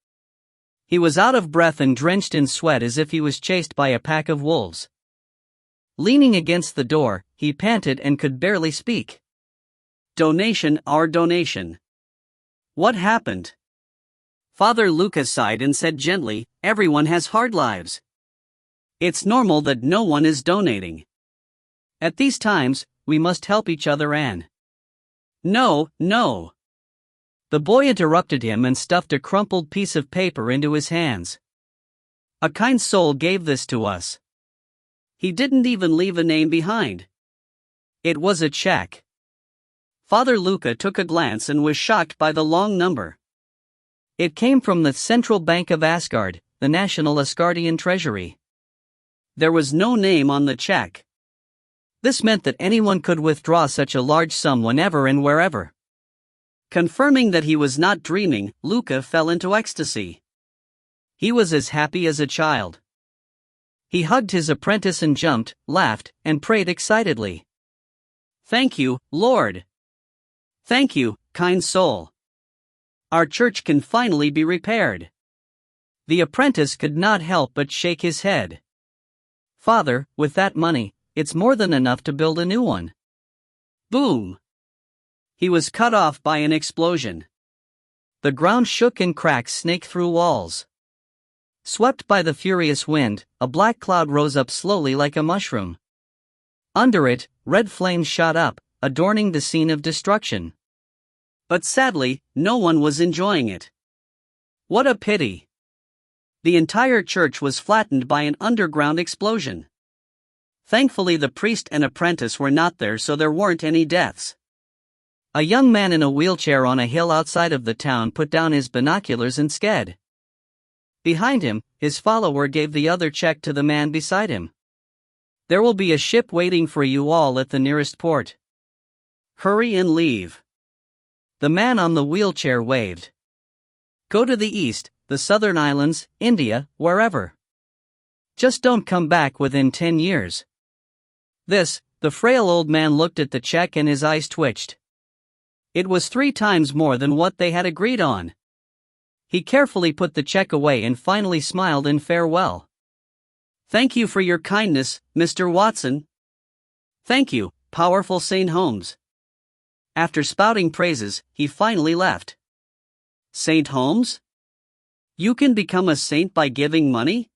He was out of breath and drenched in sweat as if he was chased by a pack of wolves. Leaning against the door, he panted and could barely speak. Donation, our donation. What happened? Father Luca sighed and said gently, everyone has hard lives. It's normal that no one is donating. At these times, we must help each other and... No. The boy interrupted him and stuffed a crumpled piece of paper into his hands. A kind soul gave this to us. He didn't even leave a name behind. It was a check. Father Luca took a glance and was shocked by the long number. It came from the Central Bank of Asgard, the National Asgardian Treasury. There was no name on the check. This meant that anyone could withdraw such a large sum whenever and wherever. Confirming that he was not dreaming, Luca fell into ecstasy. He was as happy as a child. He hugged his apprentice and jumped, laughed, and prayed excitedly. Thank you, Lord. Thank you, kind soul. Our church can finally be repaired. The apprentice could not help but shake his head. Father, with that money, it's more than enough to build a new one. Boom! He was cut off by an explosion. The ground shook and cracks snaked through walls. Swept by the furious wind, a black cloud rose up slowly like a mushroom. Under it, red flames shot up, adorning the scene of destruction. But sadly, no one was enjoying it. What a pity! The entire church was flattened by an underground explosion. Thankfully, the priest and apprentice were not there, so there weren't any deaths. A young man in a wheelchair on a hill outside of the town put down his binoculars and sked. Behind him, his follower gave the other check to the man beside him. There will be a ship waiting for you all at the nearest port. Hurry and leave. The man on the wheelchair waved. Go to the east, the southern islands, India, wherever. Just don't come back within 10 years. The frail old man looked at the check and his eyes twitched. It was 3 times more than what they had agreed on. He carefully put the check away and finally smiled in farewell. Thank you for your kindness, Mr. Watson. Thank you, powerful St. Holmes. After spouting praises, he finally left. St. Holmes? You can become a saint by giving money?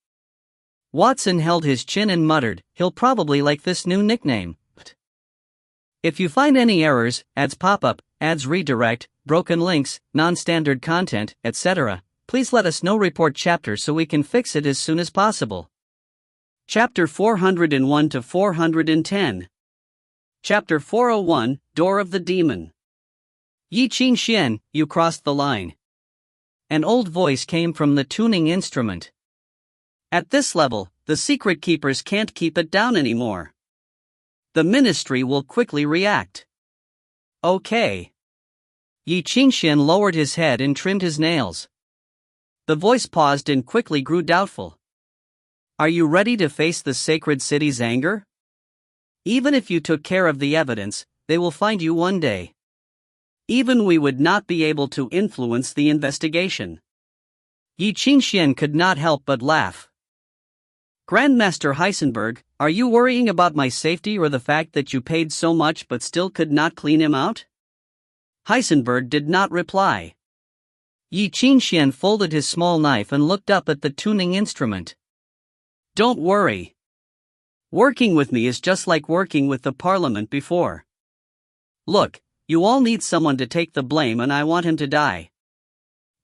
Watson held his chin and muttered, he'll probably like this new nickname. If you find any errors, ads pop up, ads redirect, broken links, non-standard content, etc., please let us know. Report chapter so we can fix it as soon as possible. Chapter 401 to 410. Chapter 401, Door of the Demon. Ye Qingxuan, you crossed the line. An old voice came from the tuning instrument. At this level, the secret keepers can't keep it down anymore. The ministry will quickly react. Okay. Ye Qingxuan lowered his head and trimmed his nails. The voice paused and quickly grew doubtful. Are you ready to face the sacred city's anger? Even if you took care of the evidence, they will find you one day. Even we would not be able to influence the investigation. Ye Qingxuan could not help but laugh. Grandmaster Heisenberg, are you worrying about my safety or the fact that you paid so much but still could not clean him out? Heisenberg did not reply. Ye Qingxuan folded his small knife and looked up at the tuning instrument. Don't worry. Working with me is just like working with the parliament before. Look, you all need someone to take the blame and I want him to die.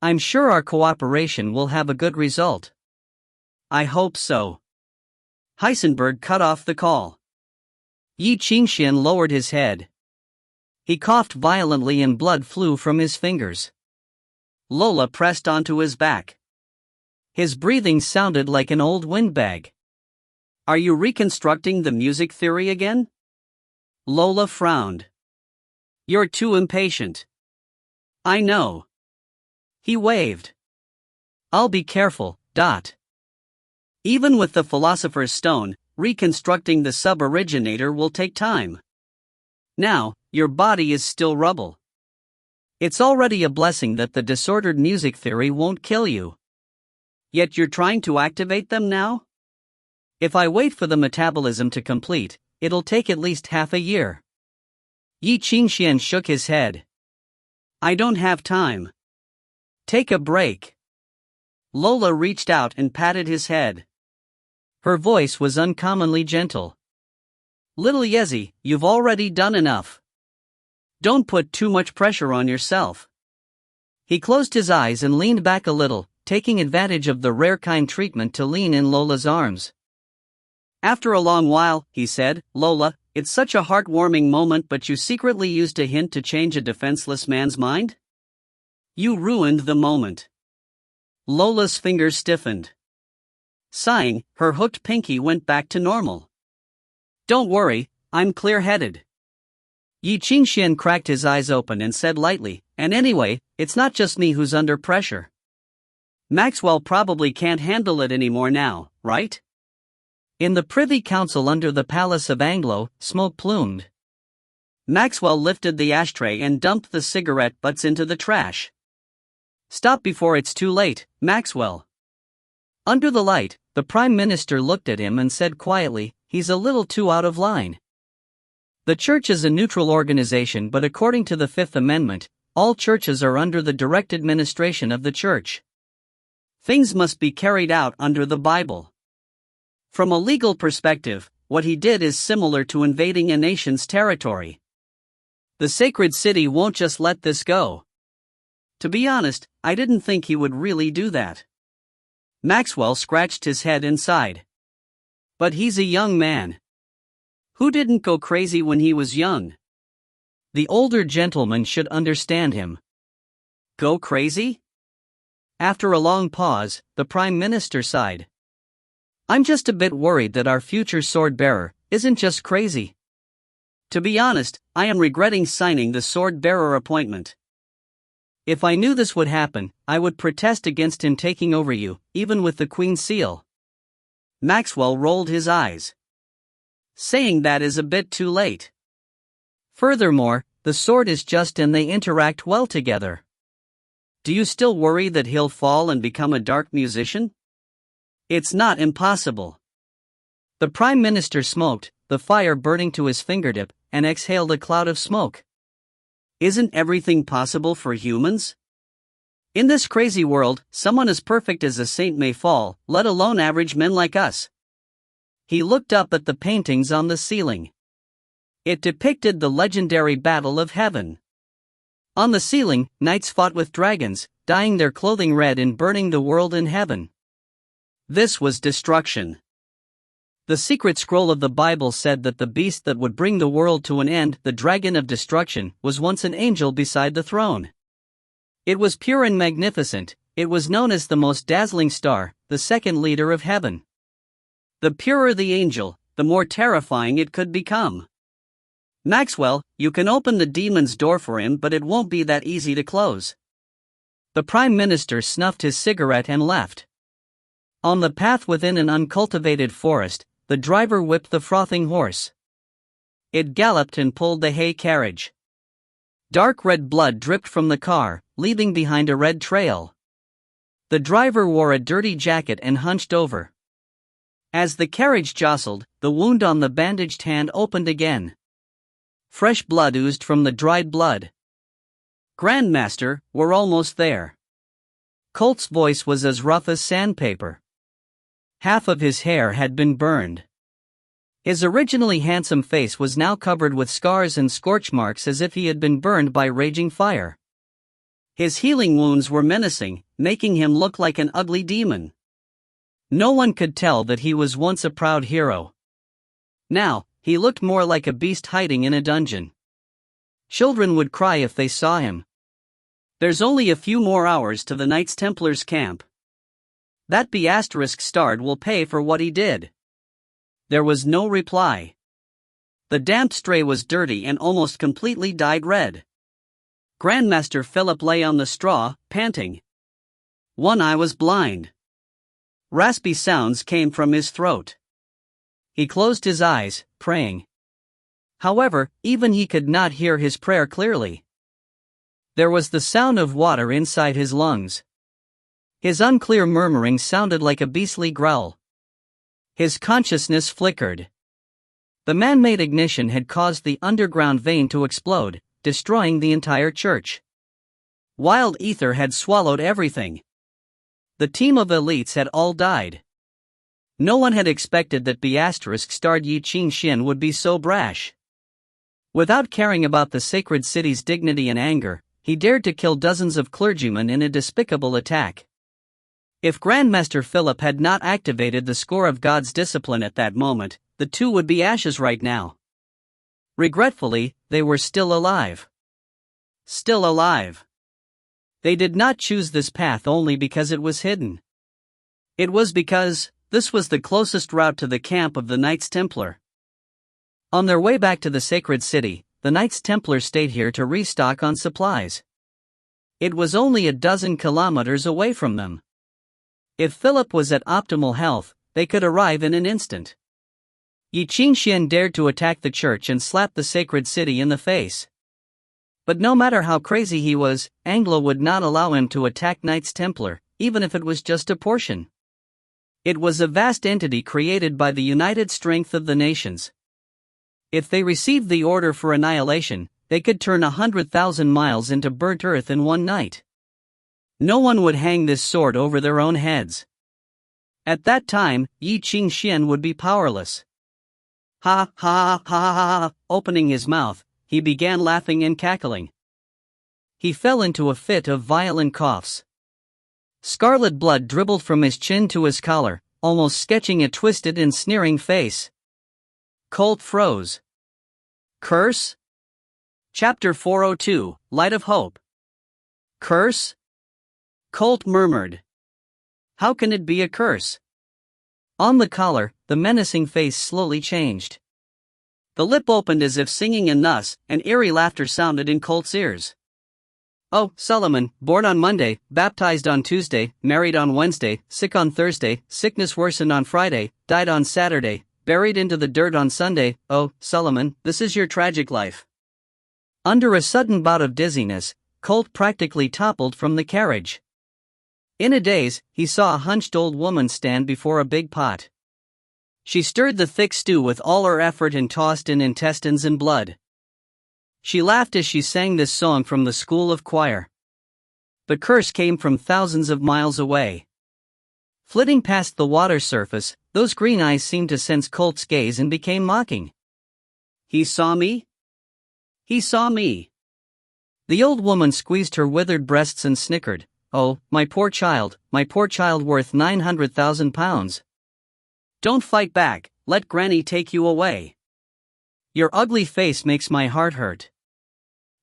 I'm sure our cooperation will have a good result. I hope so. Heisenberg cut off the call. Ye Qingxuan lowered his head. He coughed violently and blood flew from his fingers. Lola pressed onto his back. His breathing sounded like an old windbag. Are you reconstructing the music theory again? Lola frowned. You're too impatient. I know. He waved. I'll be careful. Even with the Philosopher's Stone, reconstructing the sub-originator will take time. Now, your body is still rubble. It's already a blessing that the disordered music theory won't kill you. Yet you're trying to activate them now? If I wait for the metabolism to complete, it'll take at least half a year. Ye Qingxuan shook his head. I don't have time. Take a break. Lola reached out and patted his head. Her voice was uncommonly gentle. Little Yezi, you've already done enough. Don't put too much pressure on yourself. He closed his eyes and leaned back a little, taking advantage of the rare kind treatment to lean in Lola's arms. After a long while, he said, Lola, it's such a heartwarming moment, but you secretly used a hint to change a defenseless man's mind? You ruined the moment. Lola's fingers stiffened. Sighing, her hooked pinky went back to normal. Don't worry, I'm clear-headed. Ye Qingxuan cracked his eyes open and said lightly, and anyway, it's not just me who's under pressure. Maxwell probably can't handle it anymore now, right? In the Privy Council under the Palace of Anglo, smoke plumed. Maxwell lifted the ashtray and dumped the cigarette butts into the trash. Stop before it's too late, Maxwell. Under the light, the Prime Minister looked at him and said quietly, he's a little too out of line. The church is a neutral organization, but according to the Fifth Amendment, all churches are under the direct administration of the church. Things must be carried out under the Bible. From a legal perspective, what he did is similar to invading a nation's territory. The sacred city won't just let this go. To be honest, I didn't think he would really do that. Maxwell scratched his head and sighed. But he's a young man. Who didn't go crazy when he was young? The older gentleman should understand him. Go crazy? After a long pause, the Prime Minister sighed. I'm just a bit worried that our future sword-bearer isn't just crazy. To be honest, I am regretting signing the sword-bearer appointment. If I knew this would happen, I would protest against him taking over you, even with the Queen's seal. Maxwell rolled his eyes. Saying that is a bit too late. Furthermore, the sword is just and they interact well together. Do you still worry that he'll fall and become a dark musician? It's not impossible. The Prime Minister smoked, the fire burning to his fingertip, and exhaled a cloud of smoke. Isn't everything possible for humans? In this crazy world, someone as perfect as a saint may fall, let alone average men like us. He looked up at the paintings on the ceiling. It depicted the legendary Battle of Heaven. On the ceiling, knights fought with dragons, dyeing their clothing red and burning the world in heaven. This was destruction. The secret scroll of the Bible said that the beast that would bring the world to an end, the dragon of destruction, was once an angel beside the throne. It was pure and magnificent. It was known as the most dazzling star, the second leader of heaven. The purer the angel, the more terrifying it could become. Maxwell, you can open the demon's door for him, but it won't be that easy to close. The Prime Minister snuffed his cigarette and left. On the path within an uncultivated forest, the driver whipped the frothing horse. It galloped and pulled the hay carriage. Dark red blood dripped from the car, leaving behind a red trail. The driver wore a dirty jacket and hunched over. As the carriage jostled, the wound on the bandaged hand opened again. Fresh blood oozed from the dried blood. Grandmaster, we're almost there. Colt's voice was as rough as sandpaper. Half of his hair had been burned. His originally handsome face was now covered with scars and scorch marks as if he had been burned by raging fire. His healing wounds were menacing, making him look like an ugly demon. No one could tell that he was once a proud hero. Now, he looked more like a beast hiding in a dungeon. Children would cry if they saw him. There's only a few more hours to the Knights Templars camp. That *** will pay for what he did. There was no reply. The damp stray was dirty and almost completely dyed red. Grandmaster Philip lay on the straw, panting. One eye was blind. Raspy sounds came from his throat. He closed his eyes, praying. However, even he could not hear his prayer clearly. There was the sound of water inside his lungs. His unclear murmuring sounded like a beastly growl. His consciousness flickered. The man-made ignition had caused the underground vein to explode, destroying the entire church. Wild ether had swallowed everything. The team of elites had all died. No one had expected that ***starred Ye Qingxuan would be so brash. Without caring about the sacred city's dignity and anger, he dared to kill dozens of clergymen in a despicable attack. If Grandmaster Philip had not activated the score of God's discipline at that moment, the two would be ashes right now. Regretfully, they were still alive. Still alive. They did not choose this path only because it was hidden. It was because this was the closest route to the camp of the Knights Templar. On their way back to the sacred city, the Knights Templar stayed here to restock on supplies. It was only a dozen kilometers away from them. If Philip was at optimal health, they could arrive in an instant. Ye Qingxuan dared to attack the church and slap the sacred city in the face. But no matter how crazy he was, Anglo would not allow him to attack Knights Templar, even if it was just a portion. It was a vast entity created by the united strength of the nations. If they received the order for annihilation, they could turn 100,000 miles into burnt earth in one night. No one would hang this sword over their own heads. At that time, Ye Qingxuan would be powerless. Ha ha ha ha ha! Opening his mouth, he began laughing and cackling. He fell into a fit of violent coughs. Scarlet blood dribbled from his chin to his collar, almost sketching a twisted and sneering face. Colt froze. Curse? Chapter 402, Light of Hope. Curse? Colt murmured. How can it be a curse? On the collar, the menacing face slowly changed. The lip opened as if singing, and thus, an eerie laughter sounded in Colt's ears. Oh, Solomon, born on Monday, baptized on Tuesday, married on Wednesday, sick on Thursday, sickness worsened on Friday, died on Saturday, buried into the dirt on Sunday. Oh, Solomon, this is your tragic life. Under a sudden bout of dizziness, Colt practically toppled from the carriage. In a daze, he saw a hunched old woman stand before a big pot. She stirred the thick stew with all her effort and tossed in intestines and blood. She laughed as she sang this song from the school of choir. The curse came from thousands of miles away. Flitting past the water surface, those green eyes seemed to sense Colt's gaze and became mocking. He saw me? He saw me. The old woman squeezed her withered breasts and snickered. Oh, my poor child worth 900,000 pounds. Don't fight back, let Granny take you away. Your ugly face makes my heart hurt.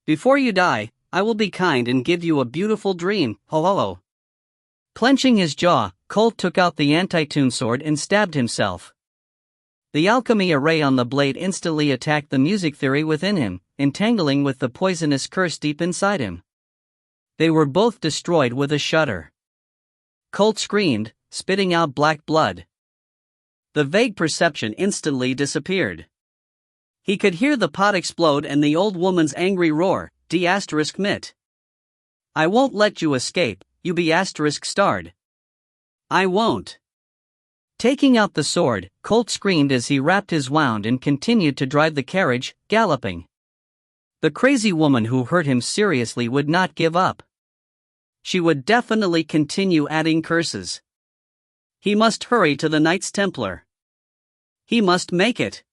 Before you die, I will be kind and give you a beautiful dream, ho ho ho. Clenching his jaw, Colt took out the anti-tune sword and stabbed himself. The alchemy array on the blade instantly attacked the music theory within him, entangling with the poisonous curse deep inside him. They were both destroyed with a shudder. Colt screamed, spitting out black blood. The vague perception instantly disappeared. He could hear the pot explode and the old woman's angry roar, D*mit. I won't let you escape, you be *starred. I won't. Taking out the sword, Colt screamed as he wrapped his wound and continued to drive the carriage, galloping. The crazy woman who hurt him seriously would not give up. She would definitely continue adding curses. He must hurry to the Knights Templar. He must make it.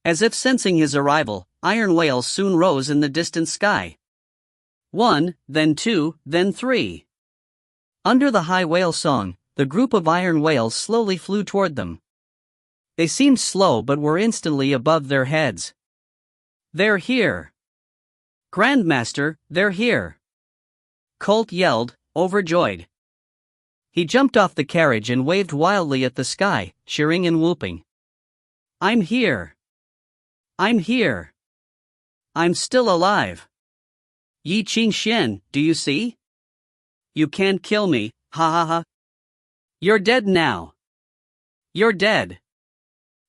As if sensing his arrival, iron whales soon rose in the distant sky. 1, then 2, then 3. Under the high whale song, the group of iron whales slowly flew toward them. They seemed slow but were instantly above their heads. They're here. Grandmaster, they're here. Colt yelled, overjoyed. He jumped off the carriage and waved wildly at the sky, cheering and whooping. I'm here. I'm here. I'm still alive. Ye Qingxuan, do you see? You can't kill me, ha ha ha. You're dead now. You're dead.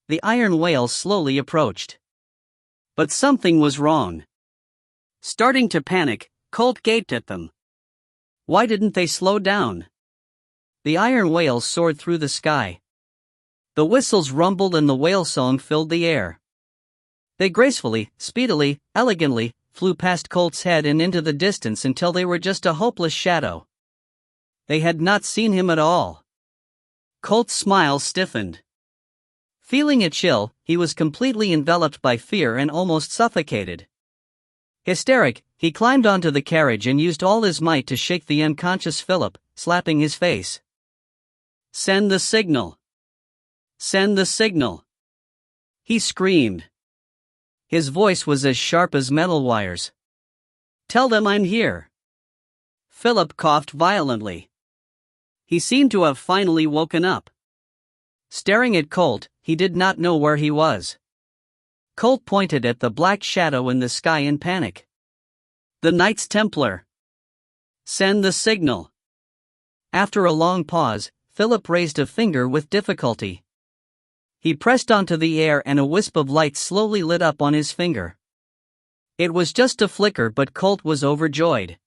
The iron whale slowly approached. But something was wrong. Starting to panic, Colt gaped at them. Why didn't they slow down? The iron whales soared through the sky. The whistles rumbled and the whale song filled the air. They gracefully, speedily, elegantly, flew past Colt's head and into the distance until they were just a hopeless shadow. They had not seen him at all. Colt's smile stiffened. Feeling a chill, he was completely enveloped by fear and almost suffocated. Hysteric, he climbed onto the carriage and used all his might to shake the unconscious Philip, slapping his face. Send the signal. Send the signal. He screamed. His voice was as sharp as metal wires. Tell them I'm here. Philip coughed violently. He seemed to have finally woken up. Staring at Colt, he did not know where he was. Colt pointed at the black shadow in the sky in panic. The Knights Templar. Send the signal. After a long pause, Philip raised a finger with difficulty. He pressed onto the air and a wisp of light slowly lit up on his finger. It was just a flicker, but Colt was overjoyed.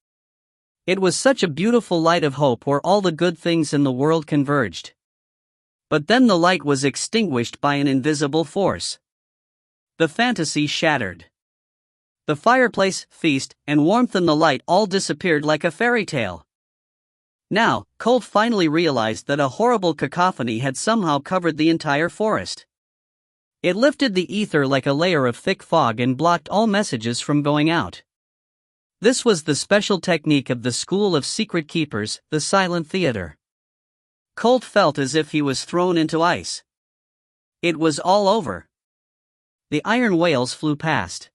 It was such a beautiful light of hope where all the good things in the world converged. But then the light was extinguished by an invisible force. The fantasy shattered. The fireplace, feast, and warmth and the light all disappeared like a fairy tale. Now, Colt finally realized that a horrible cacophony had somehow covered the entire forest. It lifted the ether like a layer of thick fog and blocked all messages from going out. This was the special technique of the School of Secret Keepers, the Silent Theater. Colt felt as if he was thrown into ice. It was all over. The iron whales flew past.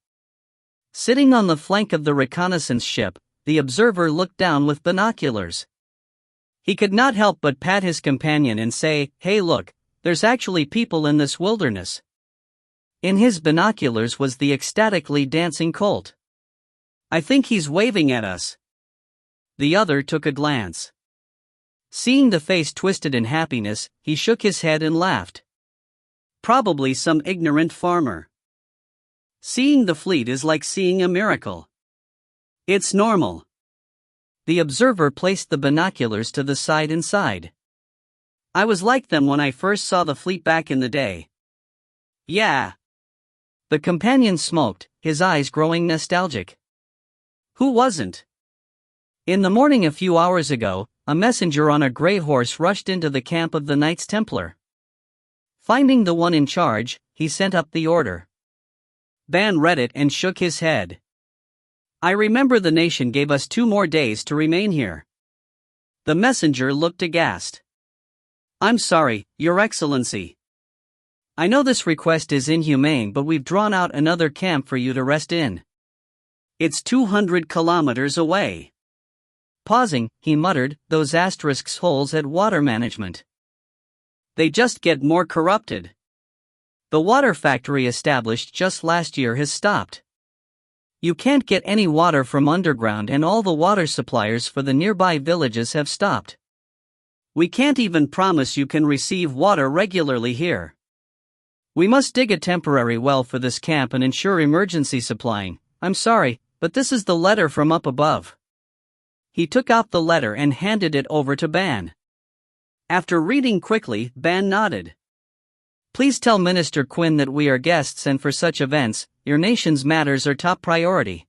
Sitting on the flank of the reconnaissance ship, the observer looked down with binoculars. He could not help but pat his companion and say, "Hey look, there's actually people in this wilderness." In his binoculars was the ecstatically dancing Colt. "I think he's waving at us." The other took a glance. Seeing the face twisted in happiness, he shook his head and laughed. Probably some ignorant farmer. Seeing the fleet is like seeing a miracle. It's normal. The observer placed the binoculars to the side and sighed. I was like them when I first saw the fleet back in the day. Yeah. The companion smoked, his eyes growing nostalgic. Who wasn't? In the morning a few hours ago, a messenger on a gray horse rushed into the camp of the Knights Templar. Finding the one in charge, he sent up the order. Ban read it and shook his head. I remember the nation gave us 2 more days to remain here. The messenger looked aghast. I'm sorry, Your Excellency. I know this request is inhumane, but we've drawn out another camp for you to rest in. It's 200 kilometers away. Pausing, he muttered, those asterisks holes at water management. They just get more corrupted. The water factory established just last year has stopped. You can't get any water from underground, and all the water suppliers for the nearby villages have stopped. We can't even promise you can receive water regularly here. We must dig a temporary well for this camp and ensure emergency supplying. I'm sorry, but this is the letter from up above. He took out the letter and handed it over to Ban. After reading quickly, Ban nodded. Please tell Minister Quinn that we are guests, and for such events, your nation's matters are top priority.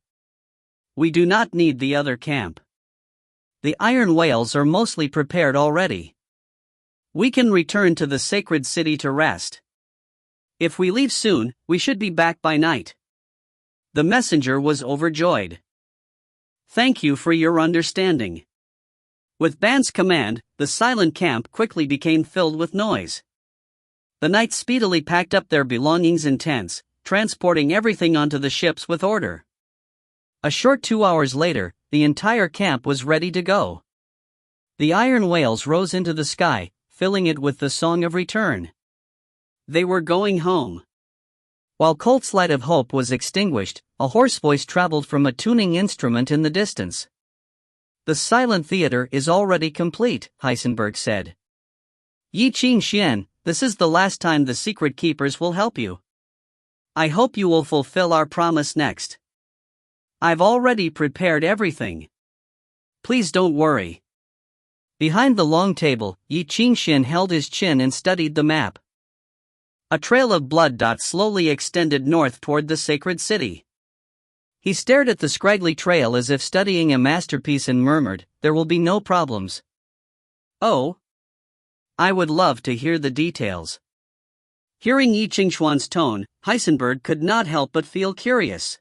We do not need the other camp. The iron whales are mostly prepared already. We can return to the sacred city to rest. If we leave soon, we should be back by night. The messenger was overjoyed. Thank you for your understanding. With Ban's command, the silent camp quickly became filled with noise. The knights speedily packed up their belongings in tents, transporting everything onto the ships with order. A short 2 hours later, the entire camp was ready to go. The iron whales rose into the sky, filling it with the song of return. They were going home. While Colt's light of hope was extinguished, a hoarse voice traveled from a tuning instrument in the distance. The silent theater is already complete, Heisenberg said. Ye Qingxuan, this is the last time the secret keepers will help you. I hope you will fulfill our promise next. I've already prepared everything. Please don't worry. Behind the long table, Ye Qingxuan held his chin and studied the map. A trail of blood dots slowly extended north toward the sacred city. He stared at the scraggly trail as if studying a masterpiece and murmured, "There will be no problems." Oh? I would love to hear the details. Hearing Ye Qingxuan's tone, Heisenberg could not help but feel curious.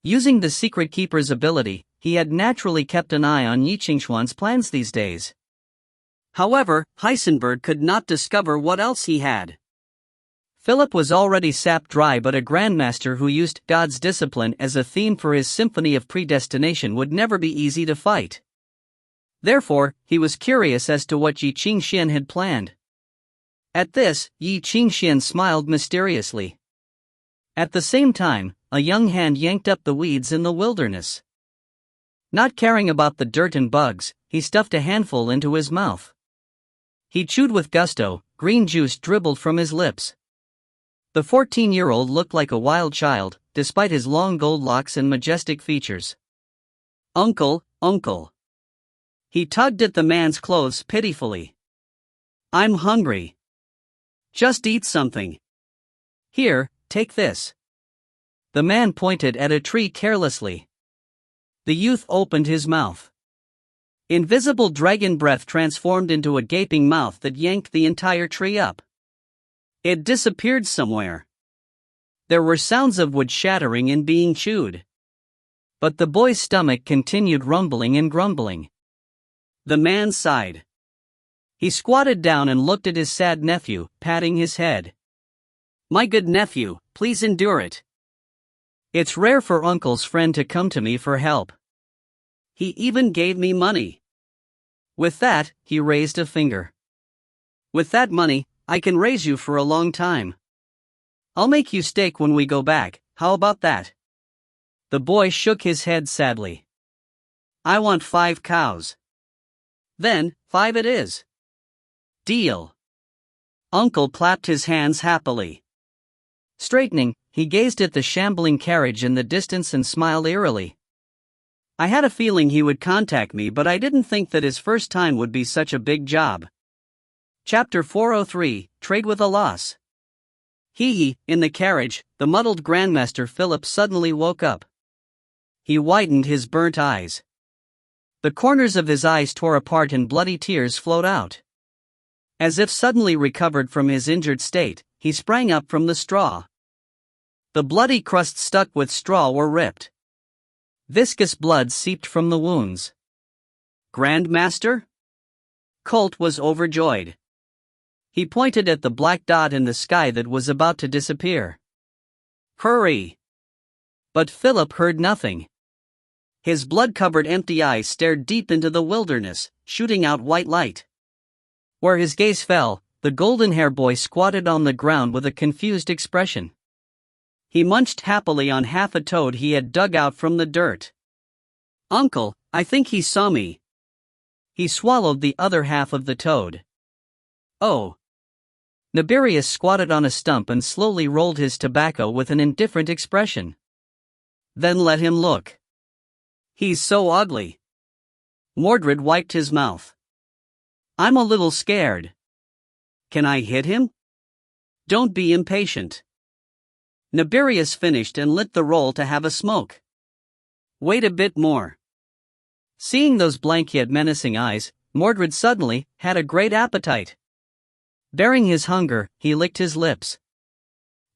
Using the secret keeper's ability, he had naturally kept an eye on Ye Qingxuan's plans these days. However, Heisenberg could not discover what else he had. Philip was already sapped dry, but a grandmaster who used God's discipline as a theme for his symphony of predestination would never be easy to fight. Therefore, he was curious as to what Ye Qingxuan had planned. At this, Ye Qingxuan smiled mysteriously. At the same time, a young hand yanked up the weeds in the wilderness. Not caring about the dirt and bugs, he stuffed a handful into his mouth. He chewed with gusto, green juice dribbled from his lips. The 14-year-old looked like a wild child, despite his long gold locks and majestic features. "Uncle, uncle." He tugged at the man's clothes pitifully. "I'm hungry. Just eat something. Here, take this." The man pointed at a tree carelessly. The youth opened his mouth. Invisible dragon breath transformed into a gaping mouth that yanked the entire tree up. It disappeared somewhere. There were sounds of wood shattering and being chewed. But the boy's stomach continued rumbling and grumbling. The man sighed. He squatted down and looked at his sad nephew, patting his head. "My good nephew, please endure it. It's rare for Uncle's friend to come to me for help. He even gave me money." With that, he raised a finger. "With that money, I can raise you for a long time. I'll make you steak when we go back, how about that?" The boy shook his head sadly. "I want 5 cows. Then, 5 it is. Deal." Uncle clapped his hands happily. Straightening, he gazed at the shambling carriage in the distance and smiled eerily. "I had a feeling he would contact me, but I didn't think that his first time would be such a big job." Chapter 403, Trade with a Loss. In the carriage, the muddled Grandmaster Philip suddenly woke up. He widened his burnt eyes. The corners of his eyes tore apart and bloody tears flowed out. As if suddenly recovered from his injured state, he sprang up from the straw. The bloody crusts stuck with straw were ripped. Viscous blood seeped from the wounds. "Grandmaster?" Colt was overjoyed. He pointed at the black dot in the sky that was about to disappear. "Hurry!" But Philip heard nothing. His blood-covered empty eyes stared deep into the wilderness, shooting out white light. Where his gaze fell, the golden-haired boy squatted on the ground with a confused expression. He munched happily on half a toad he had dug out from the dirt. "Uncle, I think he saw me." He swallowed the other half of the toad. "Oh." Nibirius squatted on a stump and slowly rolled his tobacco with an indifferent expression. "Then let him look. He's so ugly." Mordred wiped his mouth. "I'm a little scared. Can I hit him?" "Don't be impatient." Nibirius finished and lit the roll to have a smoke. "Wait a bit more." Seeing those blank yet menacing eyes, Mordred suddenly had a great appetite. Bearing his hunger, he licked his lips.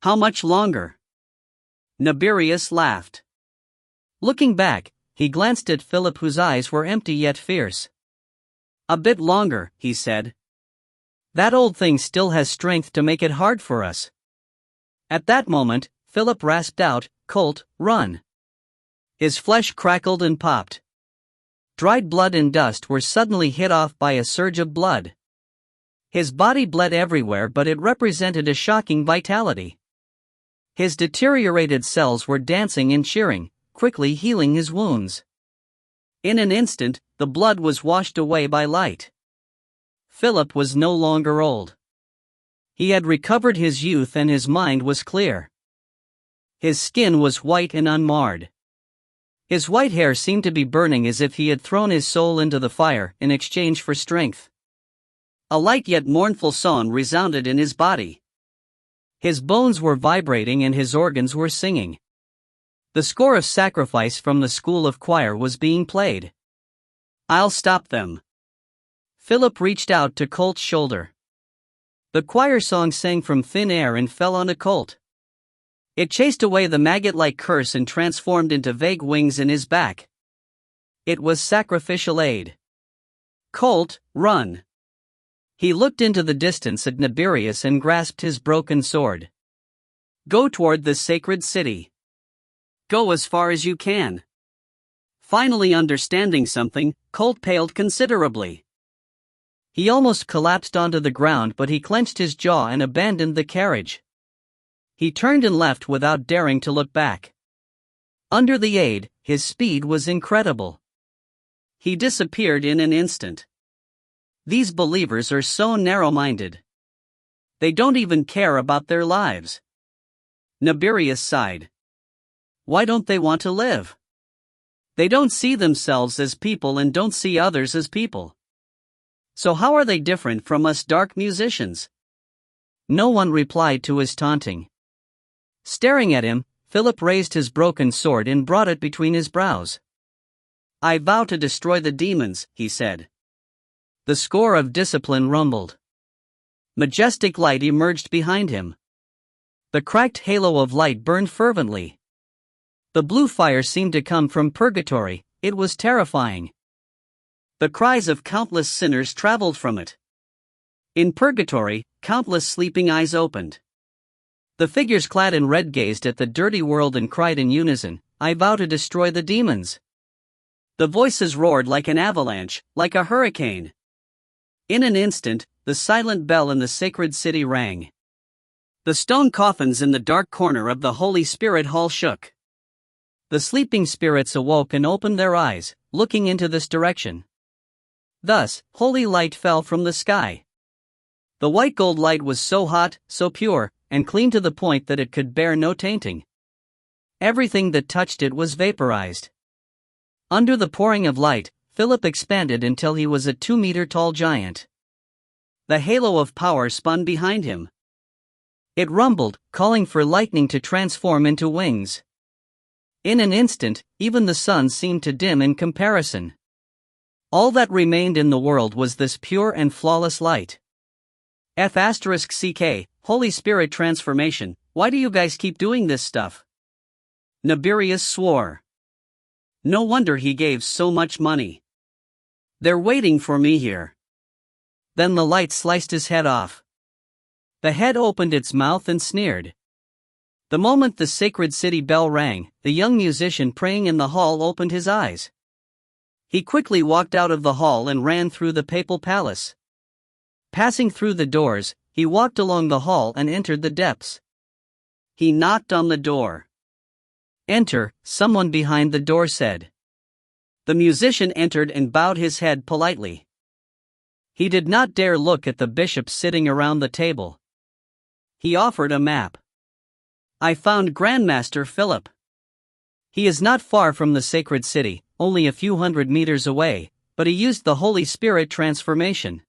"How much longer?" Nibirius laughed. Looking back, he glanced at Philip, whose eyes were empty yet fierce. "A bit longer," he said. "That old thing still has strength to make it hard for us." At that moment, Philip rasped out, "Colt, run!" His flesh crackled and popped. Dried blood and dust were suddenly hit off by a surge of blood. His body bled everywhere, but it represented a shocking vitality. His deteriorated cells were dancing and cheering, quickly healing his wounds. In an instant, the blood was washed away by light. Philip was no longer old. He had recovered his youth and his mind was clear. His skin was white and unmarred. His white hair seemed to be burning as if he had thrown his soul into the fire in exchange for strength. A light yet mournful song resounded in his body. His bones were vibrating and his organs were singing. The score of sacrifice from the school of choir was being played. "I'll stop them." Philip reached out to Colt's shoulder. The choir song sang from thin air and fell on a Colt. It chased away the maggot-like curse and transformed into vague wings in his back. It was sacrificial aid. "Colt, run!" He looked into the distance at Nibirius and grasped his broken sword. "Go toward the sacred city. Go as far as you can." Finally understanding something, Colt paled considerably. He almost collapsed onto the ground, but he clenched his jaw and abandoned the carriage. He turned and left without daring to look back. Under the aid, his speed was incredible. He disappeared in an instant. These believers are so narrow-minded. They don't even care about their lives. Nibirius sighed. Why don't they want to live? They don't see themselves as people and don't see others as people. So how are they different from us dark musicians? No one replied to his taunting. Staring at him, Philip raised his broken sword and brought it between his brows. "I vow to destroy the demons," he said. The score of discipline rumbled. Majestic light emerged behind him. The cracked halo of light burned fervently. The blue fire seemed to come from purgatory. It was terrifying. The cries of countless sinners traveled from it. In purgatory, countless sleeping eyes opened. The figures clad in red gazed at the dirty world and cried in unison, "I vow to destroy the demons." The voices roared like an avalanche, like a hurricane. In an instant, the silent bell in the sacred city rang. The stone coffins in the dark corner of the Holy Spirit Hall shook. The sleeping spirits awoke and opened their eyes, looking into this direction. Thus, holy light fell from the sky. The white gold light was so hot, so pure, and clean to the point that it could bear no tainting. Everything that touched it was vaporized. Under the pouring of light, Philip expanded until he was a 2-meter-tall giant. The halo of power spun behind him. It rumbled, calling for lightning to transform into wings. In an instant, even the sun seemed to dim in comparison. All that remained in the world was this pure and flawless light. F***CK, Holy Spirit transformation, why do you guys keep doing this stuff? Nibirius swore. No wonder he gave so much money. They're waiting for me here. Then the light sliced his head off. The head opened its mouth and sneered. The moment the sacred city bell rang, the young musician praying in the hall opened his eyes. He quickly walked out of the hall and ran through the papal palace. Passing through the doors, he walked along the hall and entered the depths. He knocked on the door. "Enter," someone behind the door said. The musician entered and bowed his head politely. He did not dare look at the bishops sitting around the table. He offered a map. "I found Grandmaster Philip. He is not far from the sacred city, only a few hundred meters away, but he used the Holy Spirit transformation.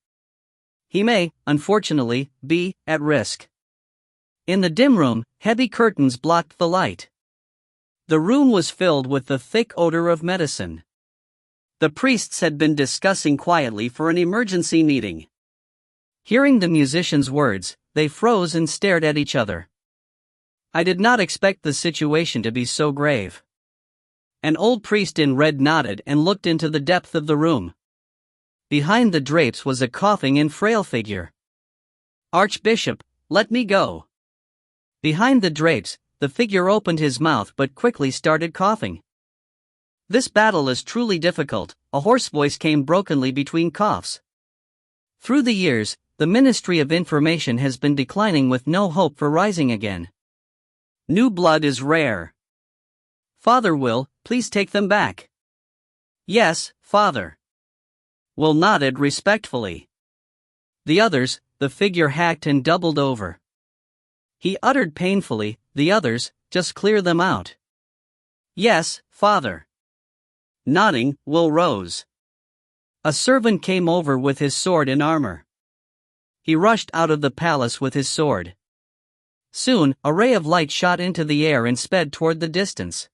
He may, unfortunately, be at risk." In the dim room, heavy curtains blocked the light. The room was filled with the thick odor of medicine. The priests had been discussing quietly for an emergency meeting. Hearing the musician's words, they froze and stared at each other. "I did not expect the situation to be so grave." An old priest in red nodded and looked into the depth of the room. Behind the drapes was a coughing and frail figure. "Archbishop, let me go." Behind the drapes, the figure opened his mouth but quickly started coughing. "This battle is truly difficult," a hoarse voice came brokenly between coughs. "Through the years, the Ministry of Information has been declining with no hope for rising again. New blood is rare. Father Will, please take them back." "Yes, Father." Will nodded respectfully. The others, the figure hacked and doubled over. He uttered painfully, "The others, just clear them out." "Yes, Father." Nodding, Will rose. A servant came over with his sword and armor. He rushed out of the palace with his sword. Soon, a ray of light shot into the air and sped toward the distance.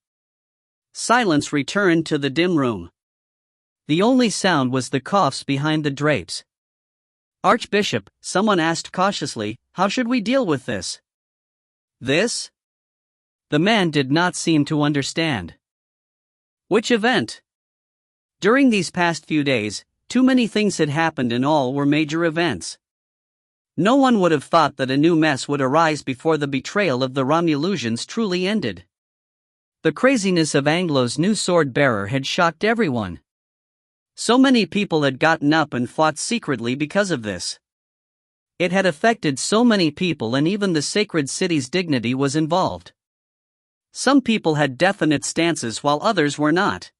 Silence returned to the dim room. The only sound was the coughs behind the drapes. "Archbishop," someone asked cautiously, "how should we deal with this?" "This?" The man did not seem to understand. "Which event?" During these past few days, too many things had happened and all were major events. No one would have thought that a new mess would arise before the betrayal of the Romulans truly ended. The craziness of Anglo's new sword-bearer had shocked everyone. So many people had gotten up and fought secretly because of this. It had affected so many people and even the sacred city's dignity was involved. Some people had definite stances while others were not.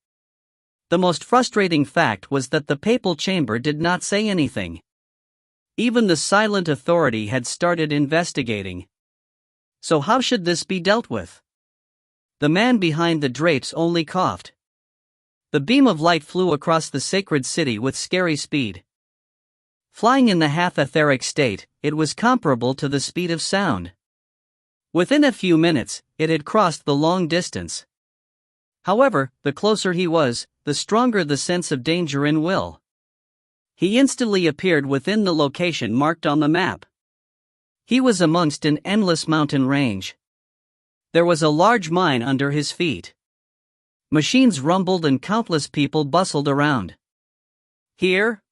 The most frustrating fact was that the papal chamber did not say anything. Even the silent authority had started investigating. So how should this be dealt with? The man behind the drapes only coughed. The beam of light flew across the sacred city with scary speed. Flying in the half-etheric state, it was comparable to the speed of sound. Within a few minutes, it had crossed the long distance. However, the closer he was, the stronger the sense of danger in Will. He instantly appeared within the location marked on the map. He was amongst an endless mountain range. There was a large mine under his feet. Machines rumbled and countless people bustled around. "Here?"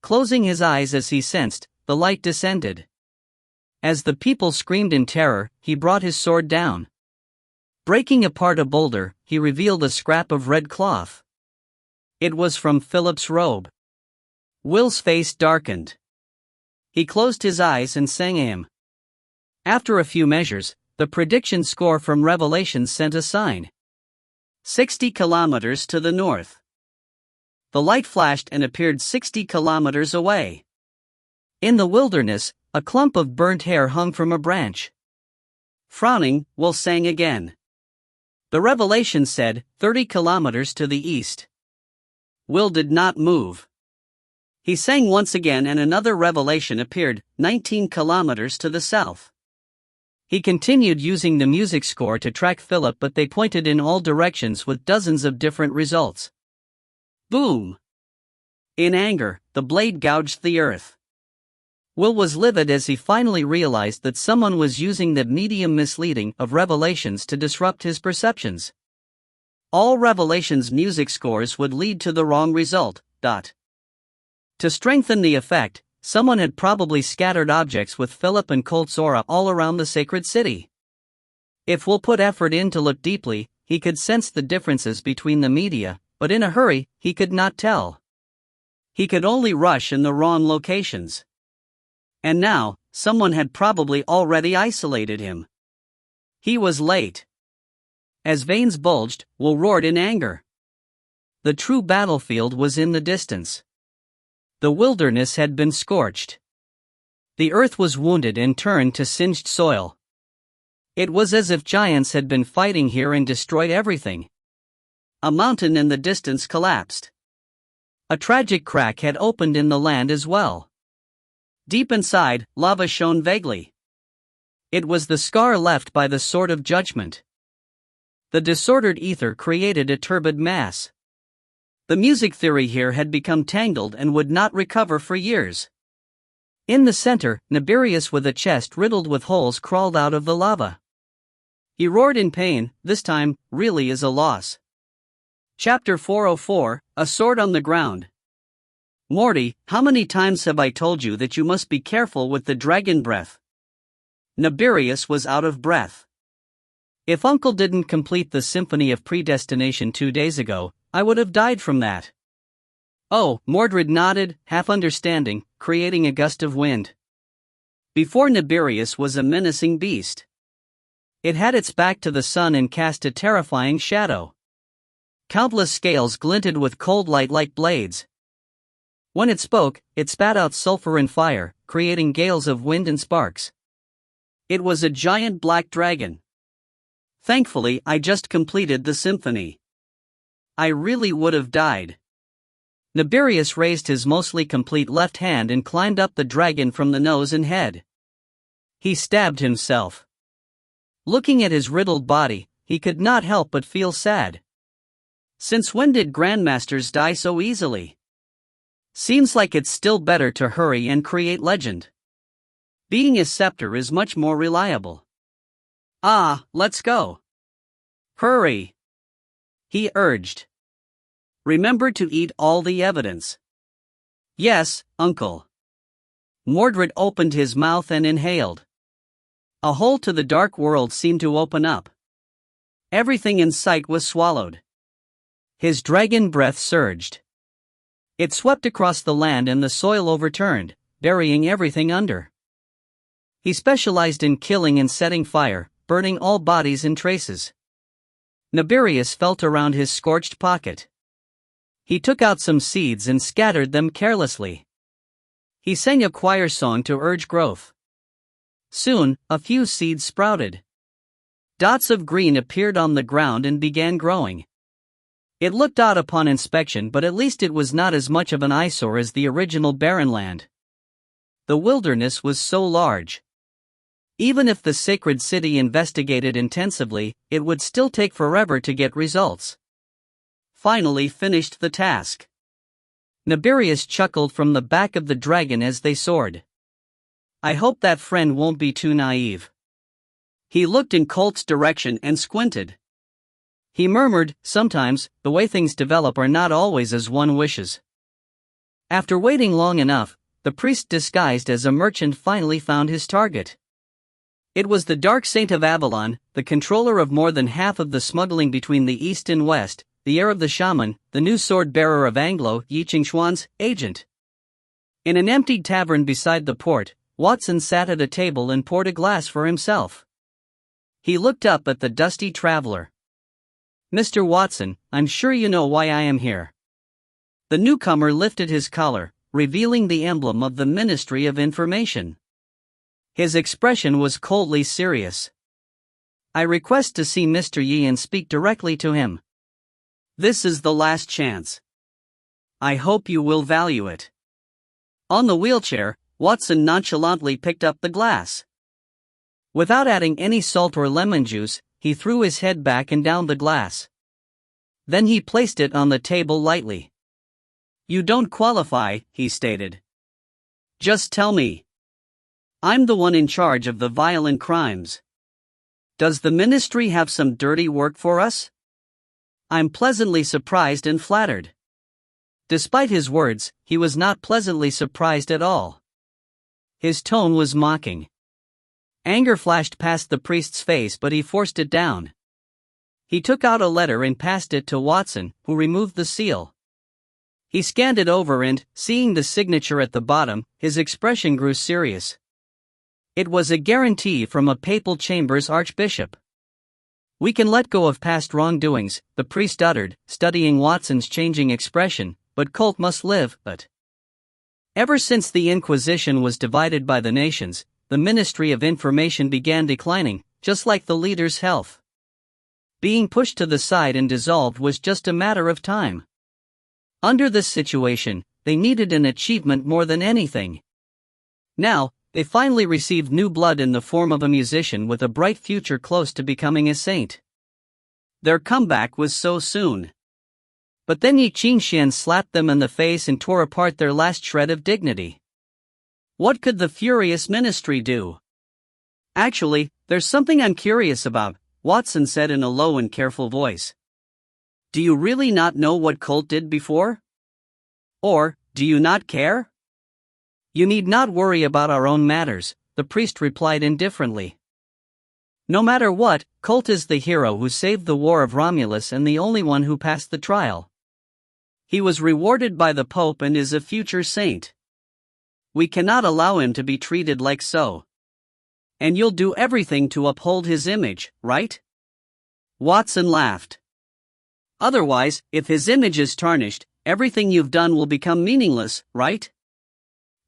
Closing his eyes as he sensed, the light descended. As the people screamed in terror, he brought his sword down. Breaking apart a boulder, he revealed a scrap of red cloth. It was from Philip's robe. Will's face darkened. He closed his eyes and sang a hymn. After a few measures, the prediction score from Revelation sent a sign. 60 kilometers to the north. The light flashed and appeared 60 kilometers away. In the wilderness, a clump of burnt hair hung from a branch. Frowning, Will sang again. The revelation said, 30 kilometers to the east. Will did not move. He sang once again and another revelation appeared, 19 kilometers to the south. He continued using the music score to track Philip, but they pointed in all directions with dozens of different results. Boom! In anger, the blade gouged the earth. Will was livid as he finally realized that someone was using the medium misleading of revelations to disrupt his perceptions. All revelations' music scores would lead to the wrong result. To strengthen the effect, someone had probably scattered objects with Philip and Colt's aura all around the sacred city. If Will put effort in to look deeply, he could sense the differences between the media, but in a hurry, he could not tell. He could only rush in the wrong locations. And now, someone had probably already isolated him. He was late. As veins bulged, Will roared in anger. The true battlefield was in the distance. The wilderness had been scorched. The earth was wounded and turned to singed soil. It was as if giants had been fighting here and destroyed everything. A mountain in the distance collapsed. A tragic crack had opened in the land as well. Deep inside, lava shone vaguely. It was the scar left by the sword of judgment. The disordered ether created a turbid mass. The music theory here had become tangled and would not recover for years. In the center, Nibirius with a chest riddled with holes crawled out of the lava. He roared in pain. This time, really is a loss. Chapter 404, A Sword on the Ground. Morty, how many times have I told you that you must be careful with the dragon breath? Nibirius was out of breath. If Uncle didn't complete the Symphony of Predestination 2 days ago, I would have died from that. Oh, Mordred nodded, half understanding, creating a gust of wind. Before Nibirius was a menacing beast. It had its back to the sun and cast a terrifying shadow. Countless scales glinted with cold light like blades. When it spoke, it spat out sulfur and fire, creating gales of wind and sparks. It was a giant black dragon. Thankfully, I just completed the symphony. I really would have died. Nibirius raised his mostly complete left hand and climbed up the dragon from the nose and head. He stabbed himself. Looking at his riddled body, he could not help but feel sad. Since when did grandmasters die so easily? Seems like it's still better to hurry and create legend. Being a scepter is much more reliable. Ah, let's go. Hurry, he urged. Remember to eat all the evidence. Yes, Uncle. Mordred opened his mouth and inhaled. A hole to the dark world seemed to open up. Everything in sight was swallowed. His dragon breath surged. It swept across the land and the soil overturned, burying everything under. He specialized in killing and setting fire, burning all bodies and traces. Nibirius felt around his scorched pocket. He took out some seeds and scattered them carelessly. He sang a choir song to urge growth. Soon, a few seeds sprouted. Dots of green appeared on the ground and began growing. It looked odd upon inspection, but at least it was not as much of an eyesore as the original barren land. The wilderness was so large. Even if the sacred city investigated intensively, it would still take forever to get results. Finally finished the task. Nibirius chuckled from the back of the dragon as they soared. I hope that friend won't be too naive. He looked in Colt's direction and squinted. He murmured, sometimes, the way things develop are not always as one wishes. After waiting long enough, the priest disguised as a merchant finally found his target. It was the Dark Saint of Avalon, the controller of more than half of the smuggling between the East and West, the heir of the shaman, the new sword-bearer of Anglo, Ye Qingxuan's agent. In an emptied tavern beside the port, Watson sat at a table and poured a glass for himself. He looked up at the dusty traveler. Mr. Watson, I'm sure you know why I am here. The newcomer lifted his collar, revealing the emblem of the Ministry of Information. His expression was coldly serious. I request to see Mr. Yi and speak directly to him. This is the last chance. I hope you will value it. On the wheelchair, Watson nonchalantly picked up the glass. Without adding any salt or lemon juice, he threw his head back and downed the glass. Then he placed it on the table lightly. You don't qualify, he stated. Just tell me. I'm the one in charge of the violent crimes. Does the ministry have some dirty work for us? I'm pleasantly surprised and flattered. Despite his words, he was not pleasantly surprised at all. His tone was mocking. Anger flashed past the priest's face, but he forced it down. He took out a letter and passed it to Watson, who removed the seal. He scanned it over and, seeing the signature at the bottom, his expression grew serious. It was a guarantee from a papal chamber's archbishop. "We can let go of past wrongdoings," the priest uttered, studying Watson's changing expression, "but cult must live." But ever since the Inquisition was divided by the nations, the Ministry of Information began declining, just like the leader's health. Being pushed to the side and dissolved was just a matter of time. Under this situation, they needed an achievement more than anything. Now, they finally received new blood in the form of a musician with a bright future close to becoming a saint. Their comeback was so soon. But then Ye Qingxuan slapped them in the face and tore apart their last shred of dignity. What could the furious ministry do? "Actually, there's something I'm curious about," Watson said in a low and careful voice. "Do you really not know what cult did before? Or, do you not care?" "You need not worry about our own matters," the priest replied indifferently. "No matter what, cult is the hero who saved the war of Romulus and the only one who passed the trial. He was rewarded by the Pope and is a future saint. We cannot allow him to be treated like so. And you'll do everything to uphold his image, right?" Watson laughed. "Otherwise, if his image is tarnished, everything you've done will become meaningless, right?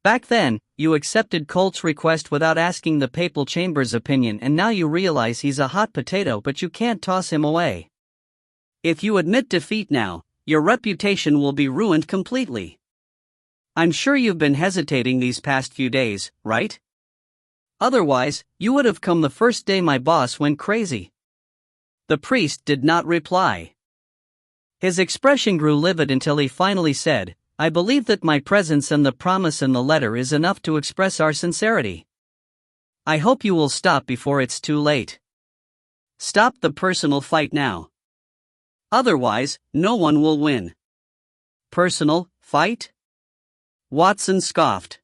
Back then, you accepted Colt's request without asking the papal chamber's opinion, and now you realize he's a hot potato, but you can't toss him away. If you admit defeat now, your reputation will be ruined completely. I'm sure you've been hesitating these past few days, right? Otherwise, you would have come the first day my boss went crazy." The priest did not reply. His expression grew livid until he finally said, "I believe that my presence and the promise in the letter is enough to express our sincerity. I hope you will stop before it's too late. Stop the personal fight now. Otherwise, no one will win." "Personal fight?" Watson scoffed.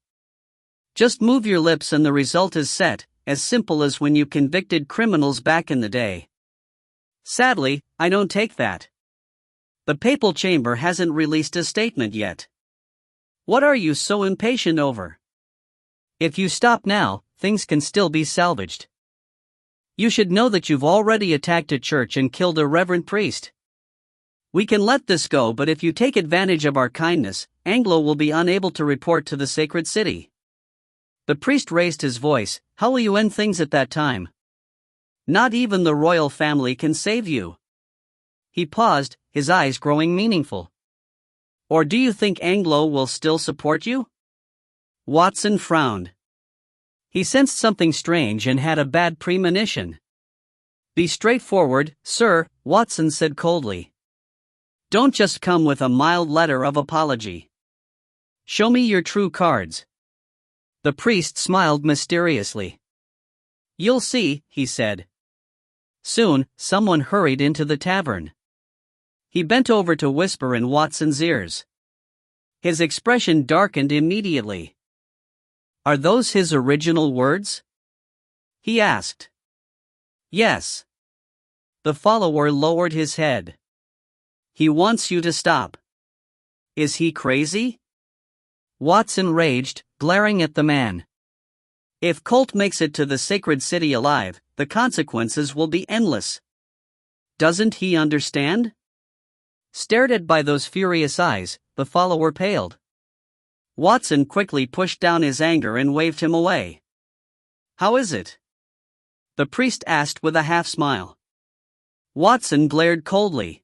"Just move your lips and the result is set, as simple as when you convicted criminals back in the day. Sadly, I don't take that. The papal chamber hasn't released a statement yet. What are you so impatient over? If you stop now, things can still be salvaged. You should know that you've already attacked a church and killed a reverend priest. We can let this go, but if you take advantage of our kindness, Anglo will be unable to report to the sacred city." The priest raised his voice, "How will you end things at that time? Not even the royal family can save you." He paused, his eyes growing meaningful. "Or do you think Anglo will still support you?" Watson frowned. He sensed something strange and had a bad premonition. "Be straightforward, sir," Watson said coldly. "Don't just come with a mild letter of apology. Show me your true cards." The priest smiled mysteriously. "You'll see," he said. Soon, someone hurried into the tavern. He bent over to whisper in Watson's ears. His expression darkened immediately. "Are those his original words?" he asked. "Yes." The follower lowered his head. "He wants you to stop. Is he crazy?" Watson raged, glaring at the man. "If Colt makes it to the sacred city alive, the consequences will be endless. Doesn't he understand?" Stared at by those furious eyes, the follower paled. Watson quickly pushed down his anger and waved him away. "How is it?" the priest asked with a half-smile. Watson glared coldly.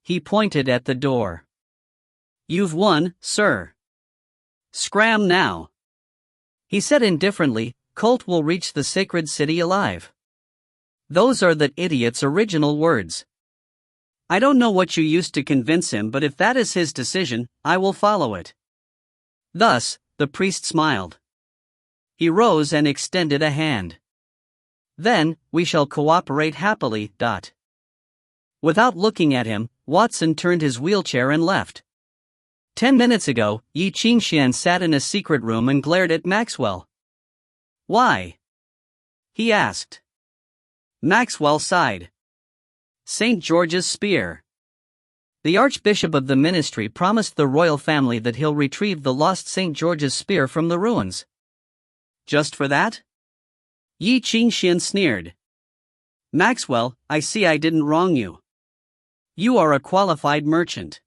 He pointed at the door. "You've won, sir. Scram now." He said indifferently, "Colt will reach the sacred city alive." Those are that idiot's original words. I don't know what you used to convince him, but if that is his decision, I will follow it. Thus, the priest smiled. He rose and extended a hand. Then, we shall cooperate happily. Without looking at him, Watson turned his wheelchair and left. 10 minutes ago, Ye Qingxuan sat in a secret room and glared at Maxwell. "Why?" he asked. Maxwell sighed. "St. George's spear. The Archbishop of the Ministry promised the royal family that he'll retrieve the lost St. George's spear from the ruins. Just for that? Ye Qingxuan sneered. Maxwell, I see I didn't wrong you. You are a qualified merchant.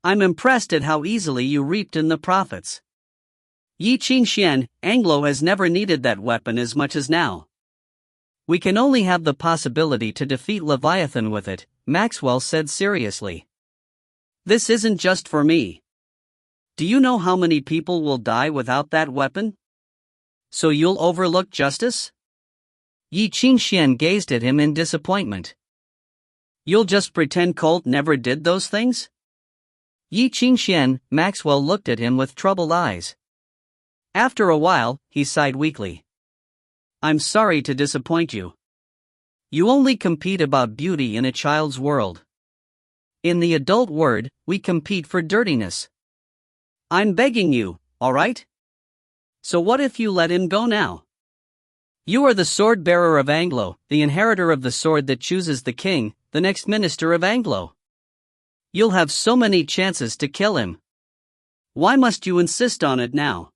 I'm impressed at how easily you reaped in the profits. Ye Qingxuan, Anglo has never needed that weapon as much as now. We can only have the possibility to defeat Leviathan with it, Maxwell said seriously. This isn't just for me. Do you know how many people will die without that weapon? So you'll overlook justice? Ye Qingxuan gazed at him in disappointment. You'll just pretend Colt never did those things? Ye Qingxuan, Maxwell looked at him with troubled eyes. After a while, he sighed weakly. I'm sorry to disappoint you. You only compete about beauty in a child's world. In the adult world, we compete for dirtiness. I'm begging you, alright? So what if you let him go now? You are the sword bearer of Anglo, the inheritor of the sword that chooses the king, the next minister of Anglo. You'll have so many chances to kill him. Why must you insist on it now?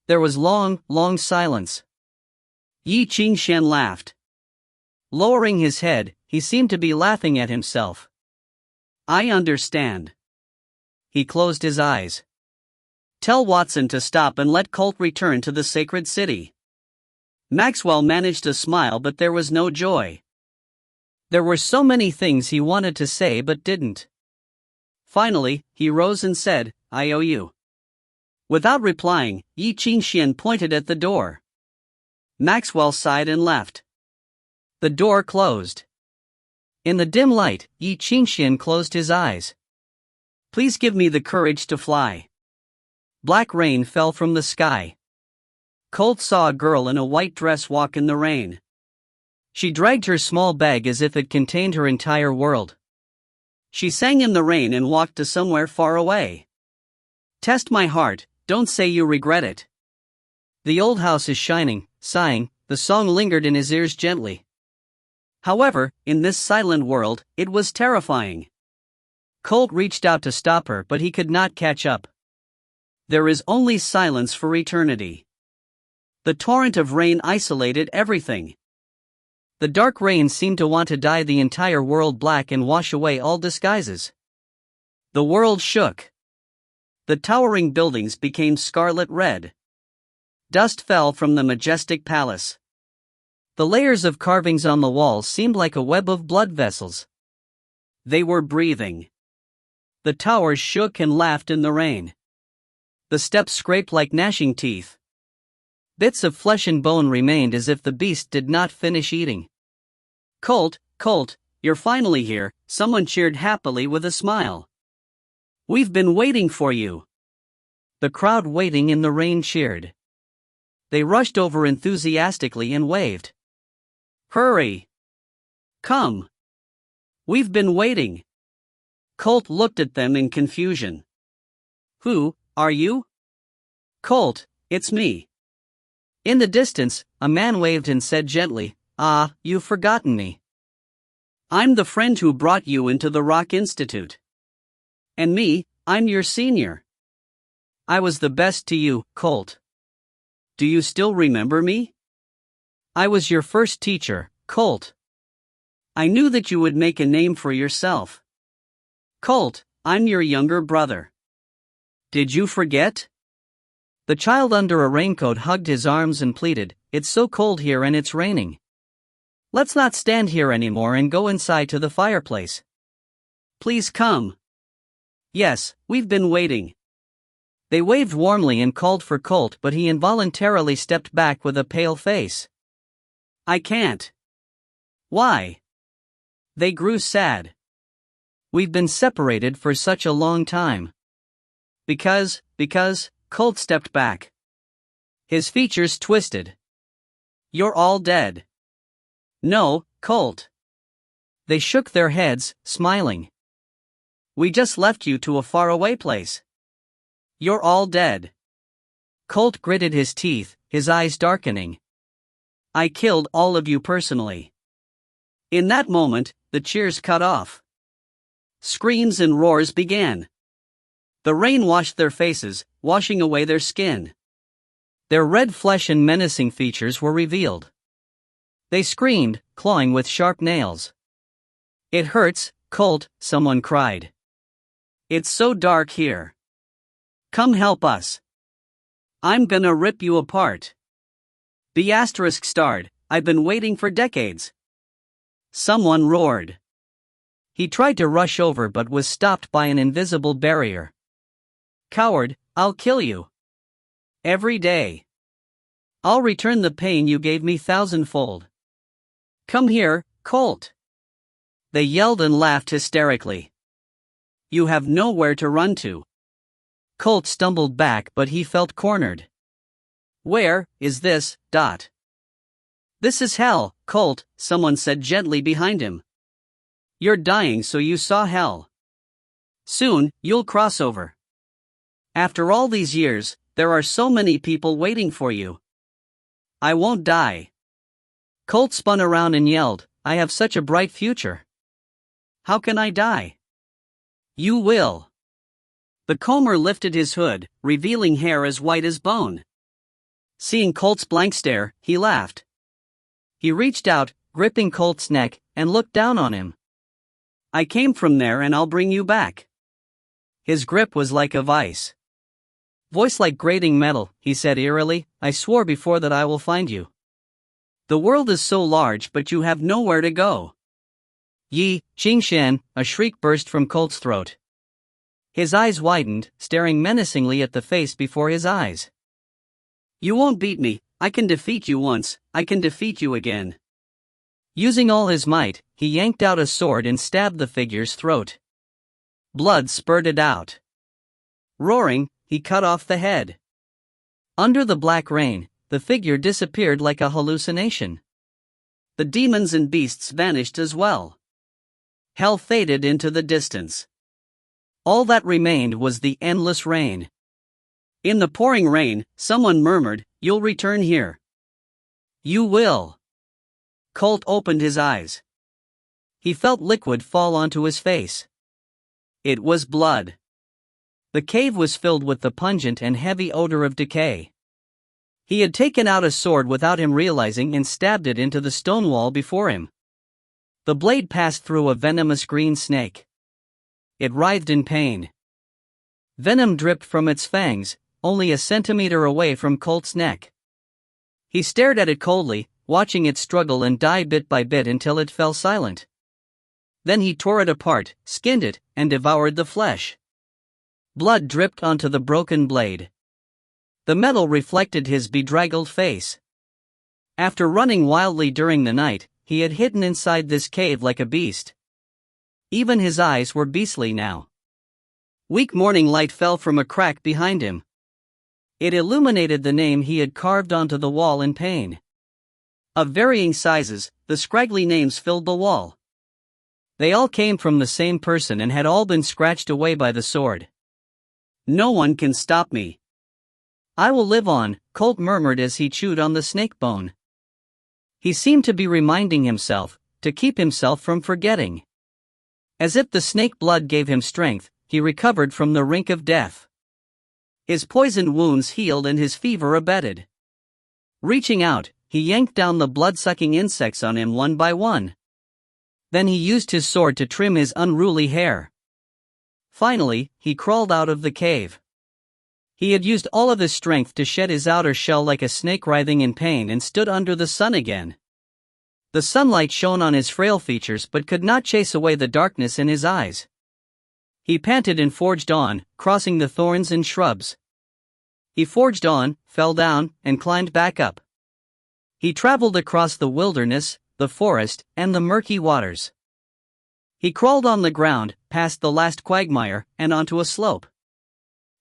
There was long silence. Ye Qingxuan laughed. Lowering his head, he seemed to be laughing at himself. I understand. He closed his eyes. Tell Watson to stop and let Colt return to the sacred city. Maxwell managed to smile, but there was no joy. There were so many things he wanted to say but didn't. Finally, he rose and said, I owe you. Without replying, Ye Qingxuan pointed at the door. Maxwell sighed and left. The door closed. In the dim light, Ye Qingxuan closed his eyes. Please give me the courage to fly. Black rain fell from the sky. Colt saw a girl in a white dress walk in the rain. She dragged her small bag as if it contained her entire world. She sang in the rain and walked to somewhere far away. Test my heart, don't say you regret it. The old house is shining, sighing, the song lingered in his ears gently. However, in this silent world, it was terrifying. Colt reached out to stop her, but he could not catch up. There is only silence for eternity. The torrent of rain isolated everything. The dark rain seemed to want to dye the entire world black and wash away all disguises. The world shook. The towering buildings became scarlet red. Dust fell from the majestic palace. The layers of carvings on the walls seemed like a web of blood vessels. They were breathing. The towers shook and laughed in the rain. The steps scraped like gnashing teeth. Bits of flesh and bone remained as if the beast did not finish eating. Colt, you're finally here, someone cheered happily with a smile. We've been waiting for you. The crowd waiting in the rain cheered. They rushed over enthusiastically and waved. Hurry! Come! We've been waiting. Colt looked at them in confusion. Who are you? Colt, it's me. In the distance, a man waved and said gently, Ah, you've forgotten me. I'm the friend who brought you into the Rock Institute. And me, I'm your senior. I was the best to you, Colt. Do you still remember me? I was your first teacher, Colt. I knew that you would make a name for yourself. Colt, I'm your younger brother. Did you forget? The child under a raincoat hugged his arms and pleaded, It's so cold here and it's raining. Let's not stand here anymore and go inside to the fireplace. Please come. Yes, we've been waiting. They waved warmly and called for Colt, but he involuntarily stepped back with a pale face. I can't. Why? They grew sad. We've been separated for such a long time. Because, Colt stepped back. His features twisted. You're all dead. No, Colt. They shook their heads, smiling. We just left you to a faraway place. You're all dead. Colt gritted his teeth, his eyes darkening. I killed all of you personally. In that moment, the cheers cut off. screams and roars began. The rain washed their faces, washing away their skin. Their red flesh and menacing features were revealed. They screamed, clawing with sharp nails. "It hurts, Colt," someone cried. "It's so dark here. Come help us. I'm gonna rip you apart." Bai starred, "I've been waiting for decades." Someone roared. He tried to rush over but was stopped by an invisible barrier. "Coward, I'll kill you. Every day. I'll return the pain you gave me thousandfold. Come here, Colt." They yelled and laughed hysterically. "You have nowhere to run to." Colt stumbled back but he felt cornered. "Where is this, Dot?" "This is hell, Colt," someone said gently behind him. "You're dying so you saw hell. Soon, you'll cross over. After all these years, there are so many people waiting for you." "I won't die." Colt spun around and yelled, "I have such a bright future. How can I die?" "You will." The comber lifted his hood, revealing hair as white as bone. Seeing Colt's blank stare, he laughed. He reached out, gripping Colt's neck, and looked down on him. "I came from there and I'll bring you back." His grip was like a vice. Voice like grating metal, he said eerily, "I swore before that I will find you. The world is so large but you have nowhere to go." "Ye Qingxuan," a shriek burst from Colt's throat. His eyes widened, staring menacingly at the face before his eyes. "You won't beat me. I can defeat you once, I can defeat you again." Using all his might, he yanked out a sword and stabbed the figure's throat. Blood spurted out. Roaring, he cut off the head. Under the black rain, the figure disappeared like a hallucination. The demons and beasts vanished as well. Hell faded into the distance. All that remained was the endless rain. In the pouring rain, someone murmured, "You'll return here." "You will." Colt opened his eyes. He felt liquid fall onto his face. It was blood. The cave was filled with the pungent and heavy odor of decay. He had taken out a sword without him realizing and stabbed it into the stone wall before him. The blade passed through a venomous green snake. It writhed in pain. Venom dripped from its fangs, only a centimeter away from Colt's neck. He stared at it coldly, watching it struggle and die bit by bit until it fell silent. Then he tore it apart, skinned it, and devoured the flesh. Blood dripped onto the broken blade. The metal reflected his bedraggled face. After running wildly during the night, he had hidden inside this cave like a beast. Even his eyes were beastly now. Weak morning light fell from a crack behind him. It illuminated the name he had carved onto the wall in pain. Of varying sizes, the scraggly names filled the wall. They all came from the same person and had all been scratched away by the sword. "No one can stop me. I will live on," Colt murmured as he chewed on the snake bone. He seemed to be reminding himself, to keep himself from forgetting. As if the snake blood gave him strength, he recovered from the rink of death. His poisoned wounds healed and his fever abated. Reaching out, he yanked down the blood-sucking insects on him one by one. Then he used his sword to trim his unruly hair. Finally, he crawled out of the cave. He had used all of his strength to shed his outer shell like a snake writhing in pain and stood under the sun again. The sunlight shone on his frail features but could not chase away the darkness in his eyes. He panted and forged on, crossing the thorns and shrubs. He forged on, fell down, and climbed back up. He traveled across the wilderness, the forest, and the murky waters. He crawled on the ground, past the last quagmire, and onto a slope.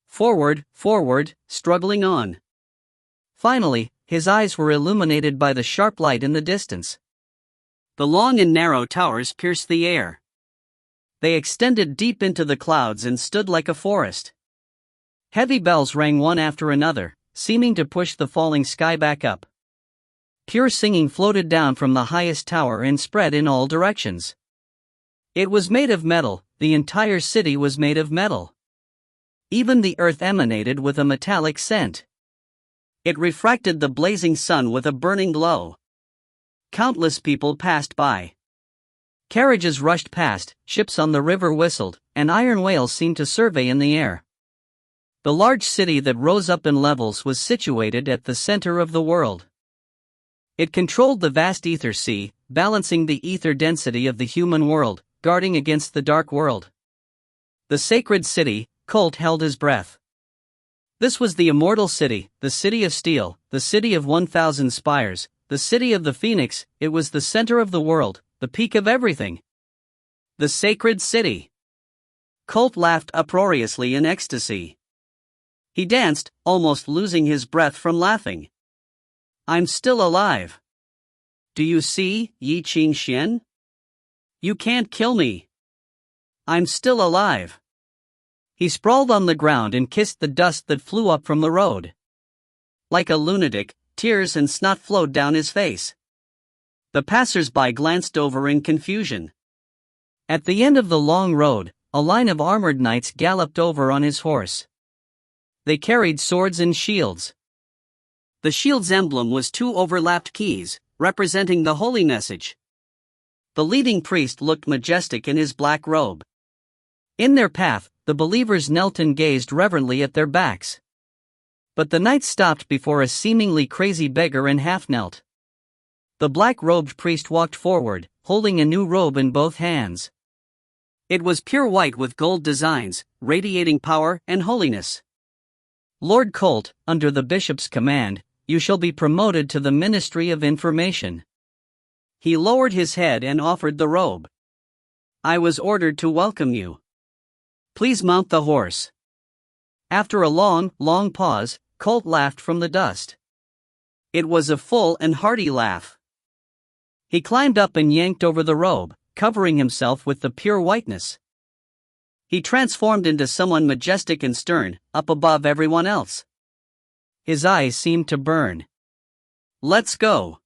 Forward, forward, struggling on. Finally, his eyes were illuminated by the sharp light in the distance. The long and narrow towers pierced the air. They extended deep into the clouds and stood like a forest. Heavy bells rang one after another, seeming to push the falling sky back up. Pure singing floated down from the highest tower and spread in all directions. It was made of metal, the entire city was made of metal. Even the earth emanated with a metallic scent. It refracted the blazing sun with a burning glow. Countless people passed by. Carriages rushed past, ships on the river whistled, and iron whales seemed to survey in the air. The large city that rose up in levels was situated at the center of the world. It controlled the vast ether sea, balancing the ether density of the human world, guarding against the dark world. The sacred city, Colt held his breath. This was the immortal city, the city of steel, the city of 1,000 spires, the city of the phoenix. It was the center of the world, the peak of everything. The sacred city. Colt laughed uproariously in ecstasy. He danced, almost losing his breath from laughing. I'm still alive. Do you see, Ye Qingxuan? You can't kill me. I'm still alive. He sprawled on the ground and kissed the dust that flew up from the road. Like a lunatic, tears and snot flowed down his face. The passers-by glanced over in confusion. At the end of the long road, a line of armored knights galloped over on his horse. They carried swords and shields. The shield's emblem was two overlapped keys, representing the holy message. The leading priest looked majestic in his black robe. In their path, the believers knelt and gazed reverently at their backs. But the knights stopped before a seemingly crazy beggar and half-knelt. The black-robed priest walked forward, holding a new robe in both hands. It was pure white with gold designs, radiating power and holiness. Lord Colt, under the bishop's command, you shall be promoted to the Ministry of Information. He lowered his head and offered the robe. I was ordered to welcome you. Please mount the horse. After a long pause, Colt laughed from the dust. It was a full and hearty laugh. He climbed up and yanked over the robe, covering himself with the pure whiteness. He transformed into someone majestic and stern, up above everyone else. His eyes seemed to burn. Let's go.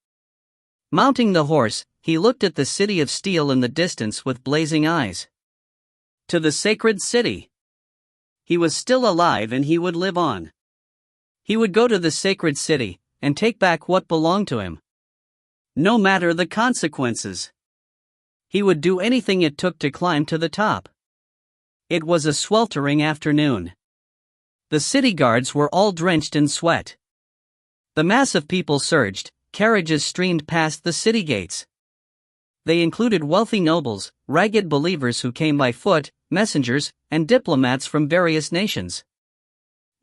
Mounting the horse, he looked at the city of steel in the distance with blazing eyes. To the sacred city. He was still alive and he would live on. He would go to the sacred city, and take back what belonged to him. No matter the consequences. He would do anything it took to climb to the top. It was a sweltering afternoon. The city guards were all drenched in sweat. The mass of people surged, carriages streamed past the city gates. They included wealthy nobles, ragged believers who came by foot, messengers, and diplomats from various nations.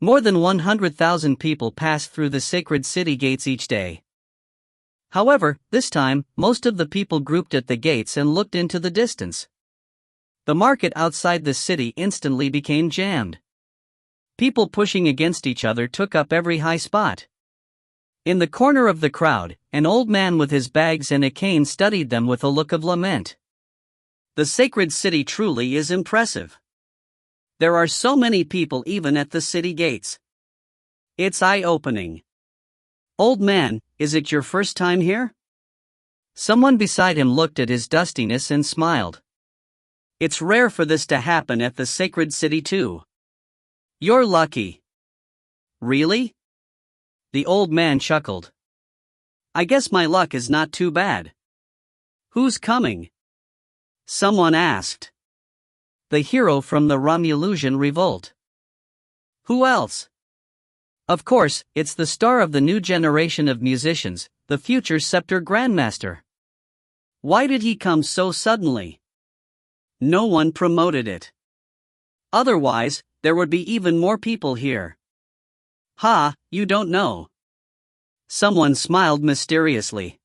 More than 100,000 people passed through the sacred city gates each day. However, this time, most of the people grouped at the gates and looked into the distance. The market outside the city instantly became jammed. People pushing against each other took up every high spot. In the corner of the crowd, an old man with his bags and a cane studied them with a look of lament. The sacred city truly is impressive. There are so many people even at the city gates. It's eye-opening. Old man, is it your first time here? Someone beside him looked at his dustiness and smiled. It's rare for this to happen at the sacred city too. You're lucky. Really? The old man chuckled. I guess my luck is not too bad. Who's coming? Someone asked. The hero from the Romulan revolt. Who else? Of course, it's the star of the new generation of musicians, the future Scepter Grandmaster. Why did he come so suddenly? No one promoted it. Otherwise, there would be even more people here. Ha, you don't know. Someone smiled mysteriously.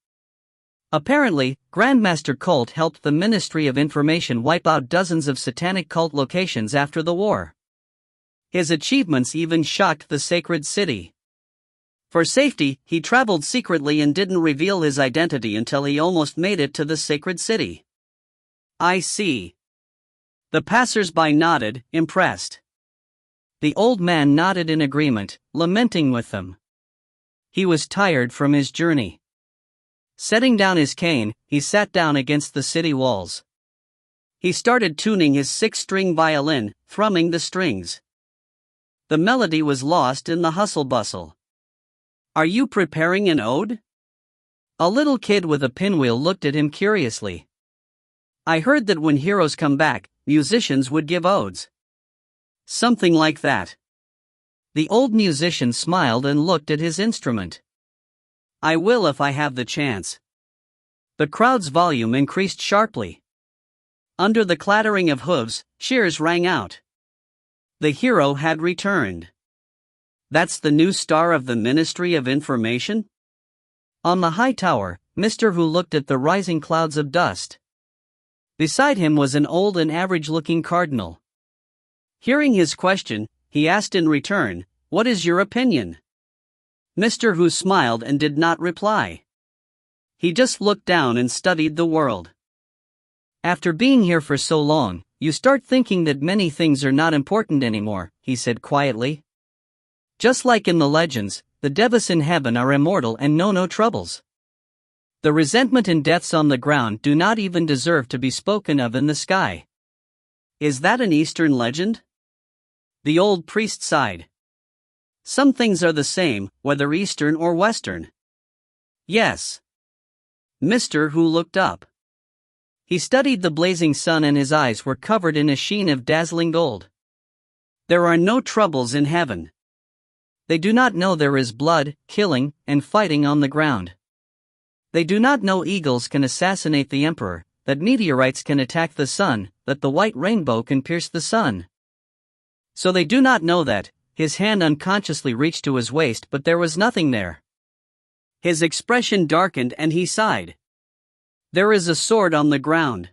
Apparently, Grandmaster Colt helped the Ministry of Information wipe out dozens of satanic cult locations after the war. His achievements even shocked the sacred city. For safety, he traveled secretly and didn't reveal his identity until he almost made it to the sacred city. I see. The passers-by nodded, impressed. The old man nodded in agreement, lamenting with them. He was tired from his journey. Setting down his cane, he sat down against the city walls. He started tuning his 6-string violin, thrumming the strings. The melody was lost in the hustle-bustle. "Are you preparing an ode?" A little kid with a pinwheel looked at him curiously. "I heard that when heroes come back, musicians would give odes." "Something like that." The old musician smiled and looked at his instrument. "I will if I have the chance." The crowd's volume increased sharply. Under the clattering of hooves, cheers rang out. The hero had returned. "That's the new star of the Ministry of Information?" On the high tower, Mr. Hu looked at the rising clouds of dust. Beside him was an old and average-looking cardinal. Hearing his question, he asked in return, "What is your opinion?" Mr. Hu smiled and did not reply. He just looked down and studied the world. "After being here for so long, you start thinking that many things are not important anymore," he said quietly. "Just like in the legends, the devas in heaven are immortal and know no troubles. The resentment and deaths on the ground do not even deserve to be spoken of in the sky." "Is that an Eastern legend?" The old priest sighed. "Some things are the same, whether Eastern or Western." "Yes." Mr. Hu looked up. He studied the blazing sun and his eyes were covered in a sheen of dazzling gold. "There are no troubles in heaven. They do not know there is blood, killing, and fighting on the ground. They do not know eagles can assassinate the emperor, that meteorites can attack the sun, that the white rainbow can pierce the sun. So they do not know that." His hand unconsciously reached to his waist, but there was nothing there. His expression darkened and he sighed. "There is a sword on the ground."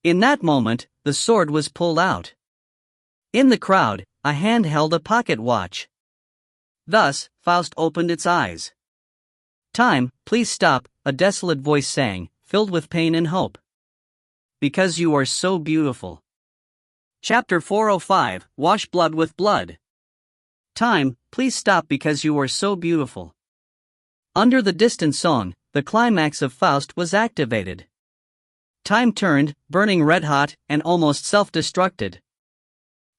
In that moment, the sword was pulled out. In the crowd, a hand held a pocket watch. Thus, Faust opened its eyes. "Time, please stop," a desolate voice sang, filled with pain and hope. "Because you are so beautiful." Chapter 405, Wash Blood with Blood. "Time, please stop because you are so beautiful." Under the distant song, the climax of Faust was activated. Time turned, burning red-hot, and almost self-destructed.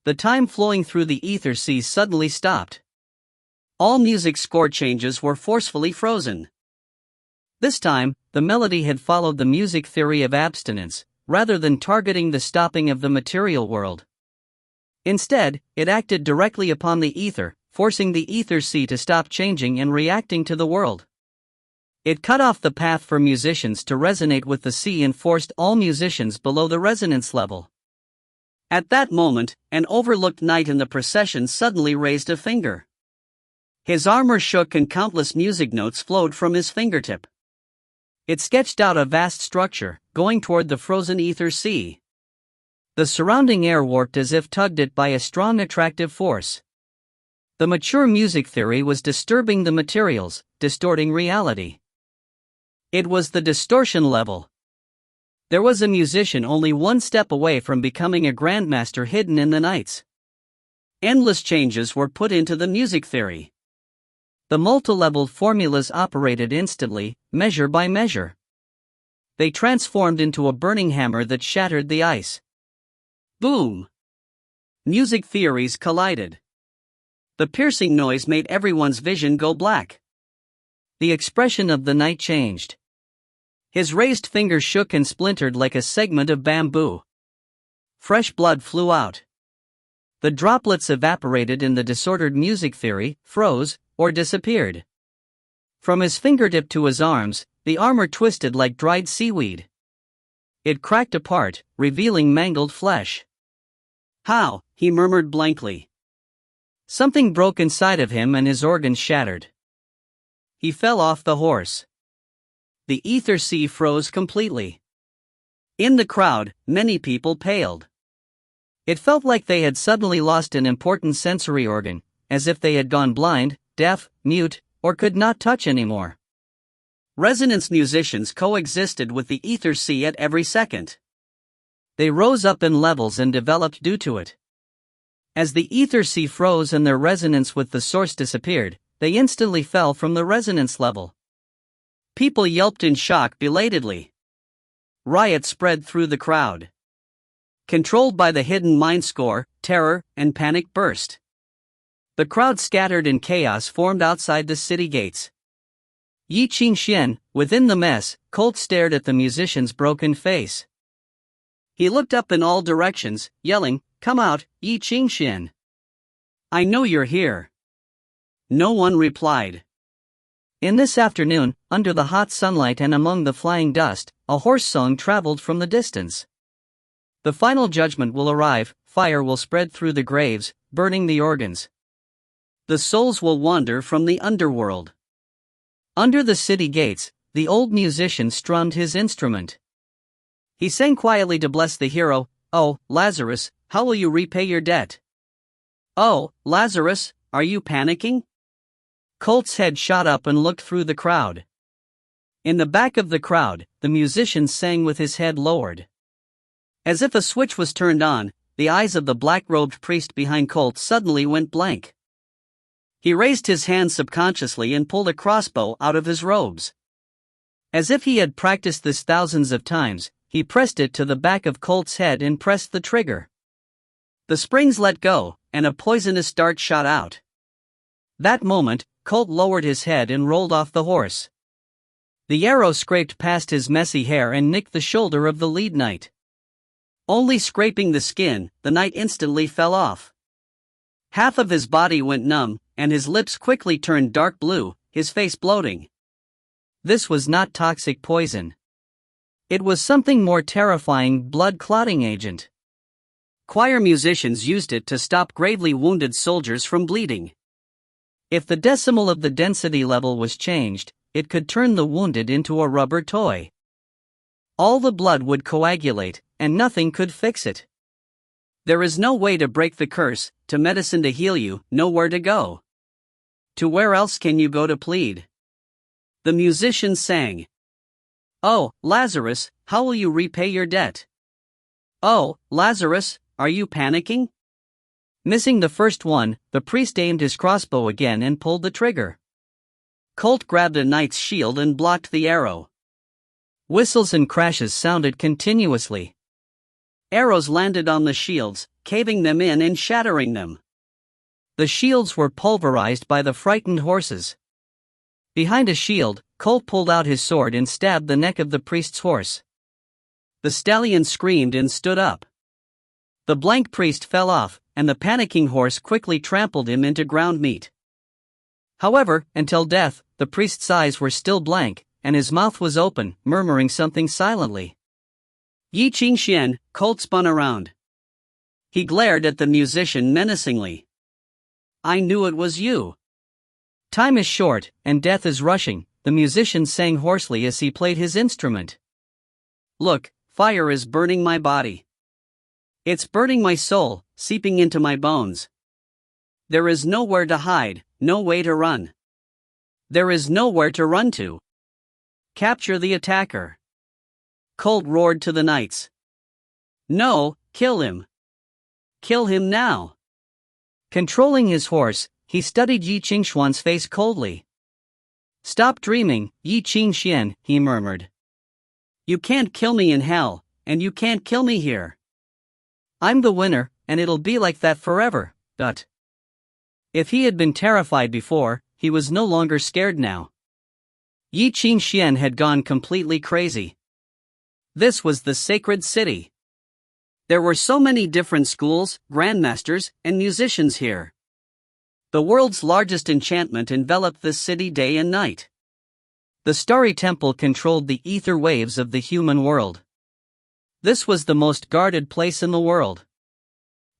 The time flowing through the ether sea suddenly stopped. All music score changes were forcefully frozen. This time, the melody had followed the music theory of abstinence, rather than targeting the stopping of the material world. Instead, it acted directly upon the ether, forcing the ether sea to stop changing and reacting to the world. It cut off the path for musicians to resonate with the sea and forced all musicians below the resonance level. At that moment, an overlooked knight in the procession suddenly raised a finger. His armor shook and countless music notes flowed from his fingertip. It sketched out a vast structure, going toward the frozen ether sea. The surrounding air warped as if tugged at by a strong attractive force. The mature music theory was disturbing the materials, distorting reality. It was the distortion level. There was a musician only one step away from becoming a grandmaster hidden in the nights. Endless changes were put into the music theory. The multi-level formulas operated instantly, measure by measure. They transformed into a burning hammer that shattered the ice. Boom! Music theories collided. The piercing noise made everyone's vision go black. The expression of the knight changed. His raised finger shook and splintered like a segment of bamboo. Fresh blood flew out. The droplets evaporated in the disordered music theory, froze, or disappeared. From his fingertip to his arms, the armor twisted like dried seaweed. It cracked apart, revealing mangled flesh. "How?" he murmured blankly. Something broke inside of him and his organs shattered. He fell off the horse. The ether sea froze completely. In the crowd, many people paled. It felt like they had suddenly lost an important sensory organ, as if they had gone blind, deaf, mute, or could not touch anymore. Resonance musicians coexisted with the ether sea at every second. They rose up in levels and developed due to it. As the ether sea froze and their resonance with the source disappeared, they instantly fell from the resonance level. People yelped in shock belatedly. Riot spread through the crowd. controlled by the hidden mind score, terror, and panic burst. The crowd scattered and chaos formed outside the city gates. Ye Qingxuan, within the mess, Colt stared at the musician's broken face. He looked up in all directions, yelling, "Come out, Ye Qingxuan! I know you're here." No one replied. In this afternoon, under the hot sunlight and among the flying dust, a horse song traveled from the distance. The final judgment will arrive, fire will spread through the graves, burning the organs. The souls will wander from the underworld. Under the city gates, the old musician strummed his instrument. He sang quietly to bless the hero. "Oh, Lazarus, how will you repay your debt? Oh, Lazarus, are you panicking?" Colt's head shot up and looked through the crowd. In the back of the crowd, the musician sang with his head lowered. As if a switch was turned on, the eyes of the black-robed priest behind Colt suddenly went blank. He raised his hand subconsciously and pulled a crossbow out of his robes. As if he had practiced this thousands of times, he pressed it to the back of Colt's head and pressed the trigger. The springs let go, and a poisonous dart shot out. That moment, Colt lowered his head and rolled off the horse. The arrow scraped past his messy hair and nicked the shoulder of the lead knight. Only scraping the skin, the knight instantly fell off. Half of his body went numb, and his lips quickly turned dark blue, his face bloating. This was not toxic poison. It was something more terrifying: blood-clotting agent. Choir musicians used it to stop gravely wounded soldiers from bleeding. If the decimal of the density level was changed, it could turn the wounded into a rubber toy. All the blood would coagulate, and nothing could fix it. There is no way to break the curse, to medicine to heal you, nowhere to go. To where else can you go to plead? The musician sang. "Oh, Lazarus, how will you repay your debt? Oh, Lazarus, are you panicking?" Missing the first one, the priest aimed his crossbow again and pulled the trigger. Colt grabbed a knight's shield and blocked the arrow. Whistles and crashes sounded continuously. Arrows landed on the shields, caving them in and shattering them. The shields were pulverized by the frightened horses. Behind a shield, Colt pulled out his sword and stabbed the neck of the priest's horse. The stallion screamed and stood up. The blank priest fell off, and the panicking horse quickly trampled him into ground meat. However, until death, the priest's eyes were still blank, and his mouth was open, murmuring something silently. Ye Qingxuan, Colt spun around. He glared at the musician menacingly. "I knew it was you." "Time is short, and death is rushing," the musician sang hoarsely as he played his instrument. "Look, fire is burning my body. It's burning my soul, seeping into my bones. There is nowhere to hide, no way to run. There is nowhere to run to. Capture the attacker." Colt roared to the knights. "No, kill him. Kill him now." Controlling his horse, he studied Ye Qingxuan's face coldly. "Stop dreaming, Ye Qingxuan," he murmured. "You can't kill me in hell, and you can't kill me here. I'm the winner, and it'll be like that forever." But if he had been terrified before, he was no longer scared now. Ye Qingxuan had gone completely crazy. This was the sacred city. There were so many different schools, grandmasters, and musicians here. The world's largest enchantment enveloped this city day and night. The starry temple controlled the ether waves of the human world. This was the most guarded place in the world.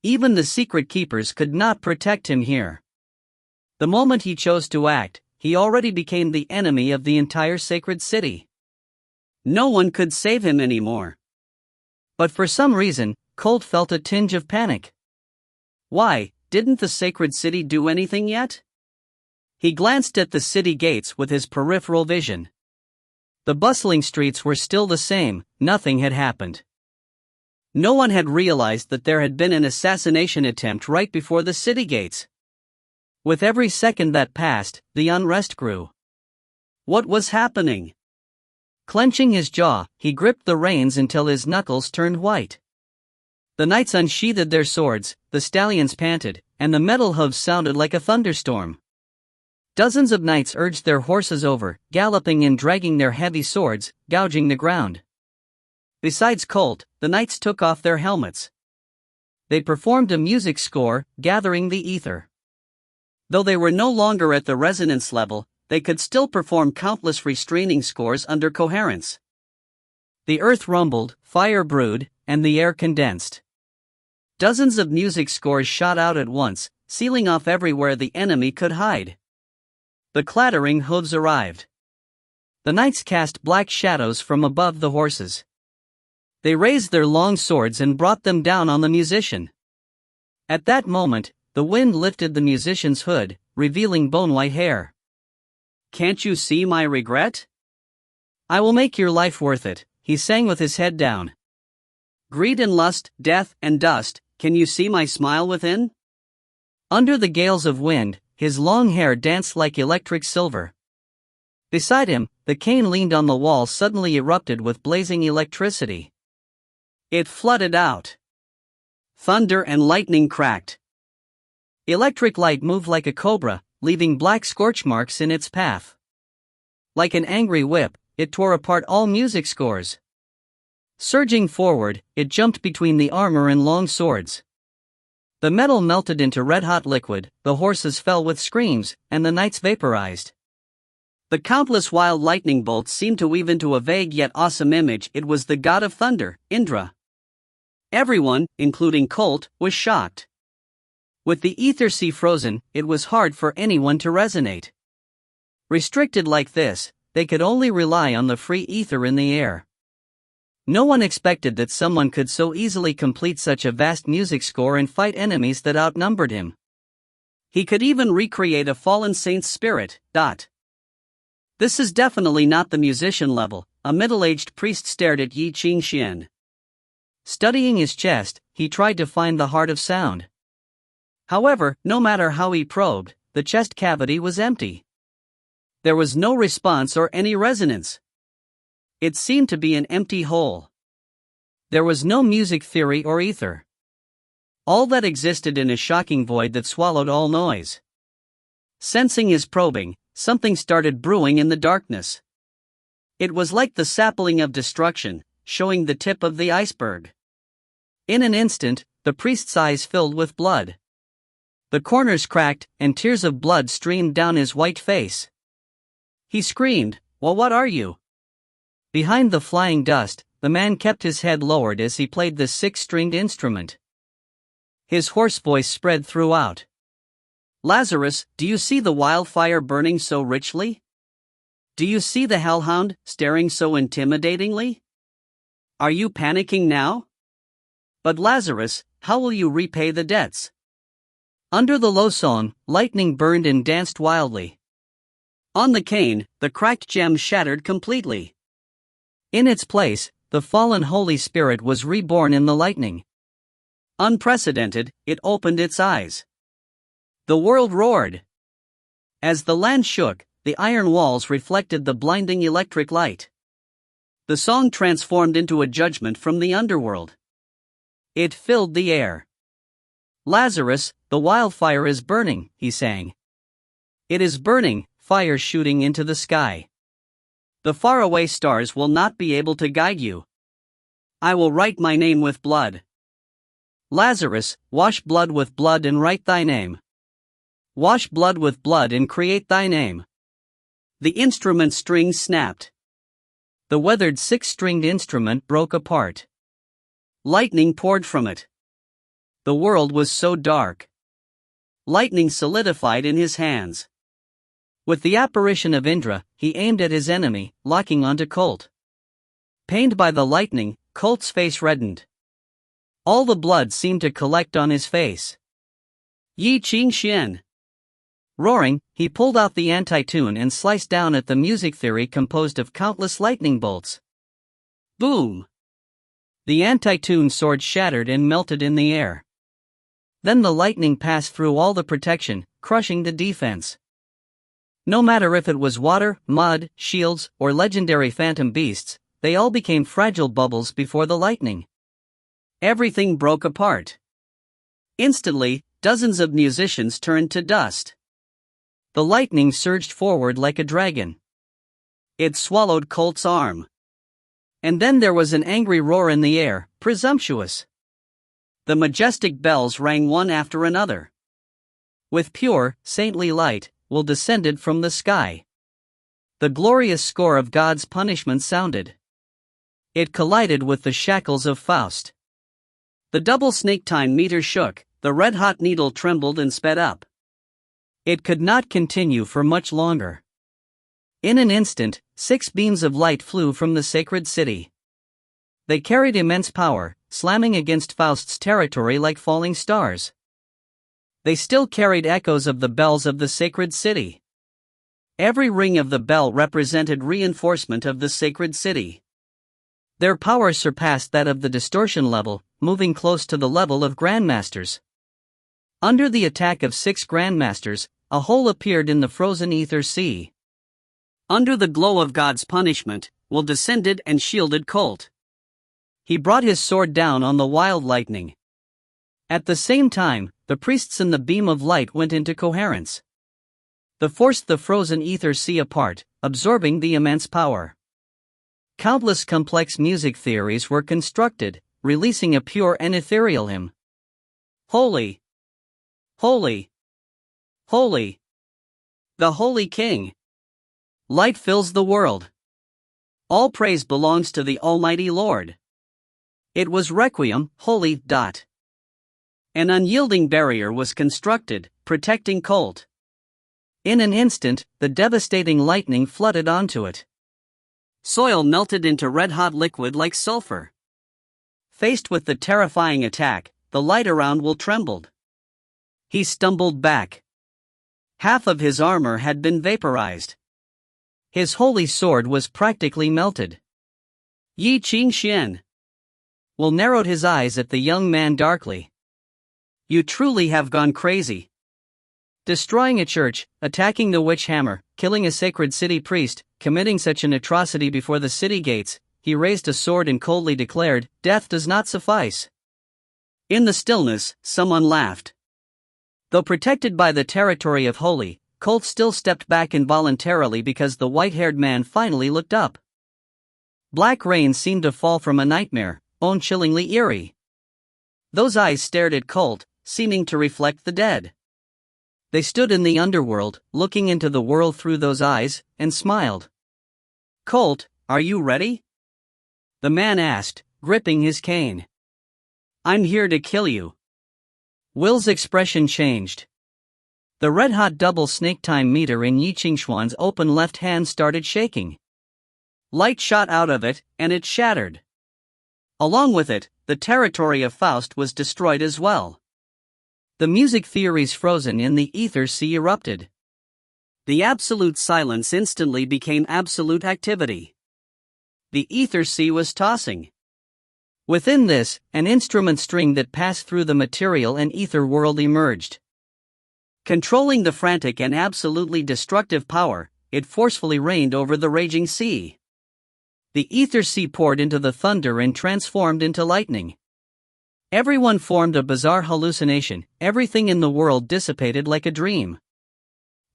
Even the secret keepers could not protect him here. The moment he chose to act, he already became the enemy of the entire sacred city. No one could save him anymore. But for some reason, Colt felt a tinge of panic. Why, didn't the sacred city do anything yet? He glanced at the city gates with his peripheral vision. The bustling streets were still the same, nothing had happened. No one had realized that there had been an assassination attempt right before the city gates. With every second that passed, the unrest grew. What was happening? Clenching his jaw, he gripped the reins until his knuckles turned white. The knights unsheathed their swords, the stallions panted, and the metal hooves sounded like a thunderstorm. Dozens of knights urged their horses over, galloping and dragging their heavy swords, gouging the ground. Besides Colt, the knights took off their helmets. They performed a music score, gathering the ether. Though they were no longer at the resonance level, they could still perform countless restraining scores under coherence. The earth rumbled, fire brewed, and the air condensed. Dozens of music scores shot out at once, sealing off everywhere the enemy could hide. The clattering hooves arrived. The knights cast black shadows from above the horses. They raised their long swords and brought them down on the musician. At that moment, the wind lifted the musician's hood, revealing bone-white hair. "Can't you see my regret? I will make your life worth it," he sang with his head down. "Greed and lust, death and dust, can you see my smile within?" Under the gales of wind, his long hair danced like electric silver. Beside him, the cane leaned on the wall suddenly erupted with blazing electricity. It flooded out. Thunder and lightning cracked. Electric light moved like a cobra, leaving black scorch marks in its path. Like an angry whip, it tore apart all music scores. Surging forward, it jumped between the armor and long swords. The metal melted into red-hot liquid, the horses fell with screams, and the knights vaporized. The countless wild lightning bolts seemed to weave into a vague yet awesome image. It was the god of thunder, Indra. Everyone, including Colt, was shocked. With the ether sea frozen, it was hard for anyone to resonate. Restricted like this, they could only rely on the free ether in the air. No one expected that someone could so easily complete such a vast music score and fight enemies that outnumbered him. He could even recreate a fallen saint's spirit. This is definitely not the musician level, a middle-aged priest stared at Ye Qingxuan. Studying his chest, he tried to find the heart of sound. However, no matter how he probed, the chest cavity was empty. There was no response or any resonance. It seemed to be an empty hole. There was no music theory or ether. All that existed in a shocking void that swallowed all noise. Sensing his probing, something started brewing in the darkness. It was like the sapling of destruction, showing the tip of the iceberg. In an instant, the priest's eyes filled with blood. The corners cracked, and tears of blood streamed down his white face. He screamed, "Well, what are you?" Behind the flying dust, the man kept his head lowered as he played the six-stringed instrument. His hoarse voice spread throughout. "Lazarus, do you see the wildfire burning so richly? Do you see the hellhound staring so intimidatingly? Are you panicking now? But Lazarus, how will you repay the debts?" Under the low song, lightning burned and danced wildly. On the cane, the cracked gem shattered completely. In its place, the fallen Holy Spirit was reborn in the lightning. Unprecedented, it opened its eyes. The world roared. As the land shook, the iron walls reflected the blinding electric light. The song transformed into a judgment from the underworld. It filled the air. "Lazarus, the wildfire is burning," he sang. "It is burning, fire shooting into the sky. The faraway stars will not be able to guide you. I will write my name with blood. Lazarus, wash blood with blood and write thy name. Wash blood with blood and create thy name." The instrument strings snapped. The weathered six-stringed instrument broke apart. Lightning poured from it. The world was so dark. Lightning solidified in his hands. With the apparition of Indra, he aimed at his enemy, locking onto Colt. Pained by the lightning, Colt's face reddened. All the blood seemed to collect on his face. "Ye Qingxuan!" Roaring, he pulled out the anti-tune and sliced down at the music theory composed of countless lightning bolts. Boom! The anti-tune sword shattered and melted in the air. Then the lightning passed through all the protection, crushing the defense. No matter if it was water, mud, shields, or legendary phantom beasts, they all became fragile bubbles before the lightning. Everything broke apart. Instantly, dozens of musicians turned to dust. The lightning surged forward like a dragon. It swallowed Colt's arm. And then there was an angry roar in the air, presumptuous. The majestic bells rang one after another. With pure, saintly light, Will descended from the sky. The glorious score of God's punishment sounded. It collided with the shackles of Faust. The double snake-time meter shook, the red-hot needle trembled and sped up. It could not continue for much longer. In an instant, 6 beams of light flew from the sacred city. They carried immense power, slamming against Faust's territory like falling stars. They still carried echoes of the bells of the sacred city. Every ring of the bell represented reinforcement of the sacred city. Their power surpassed that of the distortion level, moving close to the level of grandmasters. Under the attack of 6 grandmasters, a hole appeared in the frozen ether sea. Under the glow of God's punishment, Will descended and shielded Colt. He brought his sword down on the wild lightning. At the same time, the priests in the beam of light went into coherence. They forced the frozen ether sea apart, absorbing the immense power. Countless complex music theories were constructed, releasing a pure and ethereal hymn. Holy! Holy! Holy! The Holy King! Light fills the world. All praise belongs to the Almighty Lord. It was Requiem, holy. An unyielding barrier was constructed, protecting Colt. In an instant, the devastating lightning flooded onto it. Soil melted into red-hot liquid like sulfur. Faced with the terrifying attack, the light around Will trembled. He stumbled back. Half of his armor had been vaporized. His holy sword was practically melted. Ye Qingxuan. Will narrowed his eyes at the young man darkly. You truly have gone crazy. Destroying a church, attacking the witch hammer, killing a sacred city priest, committing such an atrocity before the city gates, he raised a sword and coldly declared, "Death does not suffice." In the stillness, someone laughed. Though protected by the territory of Holy, Colt still stepped back involuntarily because the white-haired man finally looked up. Black rain seemed to fall from a nightmare, chillingly eerie. Those eyes stared at Colt, seeming to reflect the dead. They stood in the underworld, looking into the world through those eyes, and smiled. "Colt, are you ready?" the man asked, gripping his cane. "I'm here to kill you." Will's expression changed. The red-hot double snake-time meter in Ye Qingxuan's open left hand started shaking. Light shot out of it, and it shattered. Along with it, the territory of Faust was destroyed as well. The music theories frozen in the ether sea erupted. The absolute silence instantly became absolute activity. The ether sea was tossing. Within this, an instrument string that passed through the material and ether world emerged. Controlling the frantic and absolutely destructive power, it forcefully reigned over the raging sea. The ether sea poured into the thunder and transformed into lightning. Everyone formed a bizarre hallucination, everything in the world dissipated like a dream.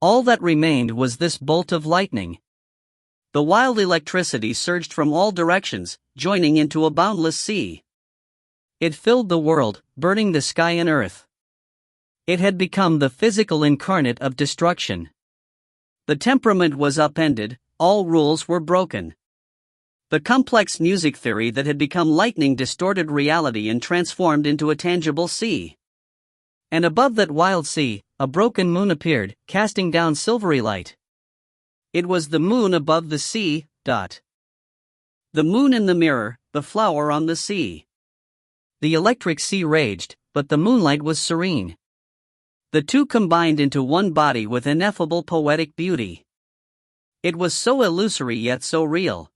All that remained was this bolt of lightning. The wild electricity surged from all directions, joining into a boundless sea. It filled the world, burning the sky and earth. It had become the physical incarnate of destruction. The temperament was upended, all rules were broken. The complex music theory that had become lightning distorted reality and transformed into a tangible sea. And above that wild sea, a broken moon appeared, casting down silvery light. It was the moon above the sea. The moon in the mirror, the flower on the sea. The electric sea raged, but the moonlight was serene. The two combined into one body with ineffable poetic beauty. It was so illusory yet so real.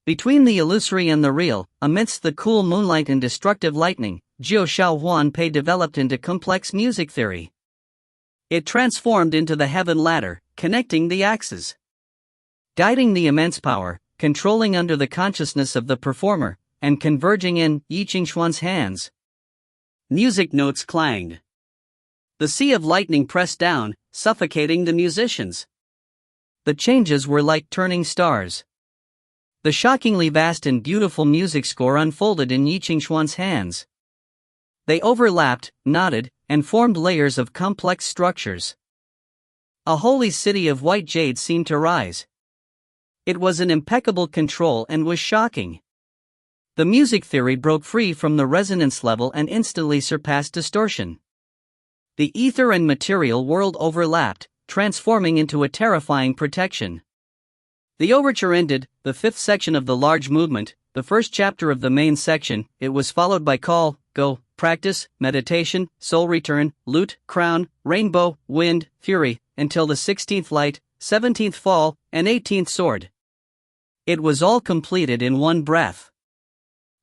Between the illusory and the real, amidst the cool moonlight and destructive lightning, Jiu Shaohuan Pei developed into complex music theory. It transformed into the heaven ladder, connecting the axes. Guiding the immense power, controlling under the consciousness of the performer, and converging in Ye Qingxuan's hands. Music notes clanged. The sea of lightning pressed down, suffocating the musicians. The changes were like turning stars. The shockingly vast and beautiful music score unfolded in Ye Qingxuan's hands. They overlapped, nodded, and formed layers of complex structures. A holy city of white jade seemed to rise. It was an impeccable control and was shocking. The music theory broke free from the resonance level and instantly surpassed distortion. The ether and material world overlapped, transforming into a terrifying protection. The overture ended, the fifth section of the large movement, the first chapter of the main section. It was followed by call, go, practice, meditation, soul return, lute, crown, rainbow, wind, fury, until the 16th light, 17th fall, and 18th sword. It was all completed in one breath.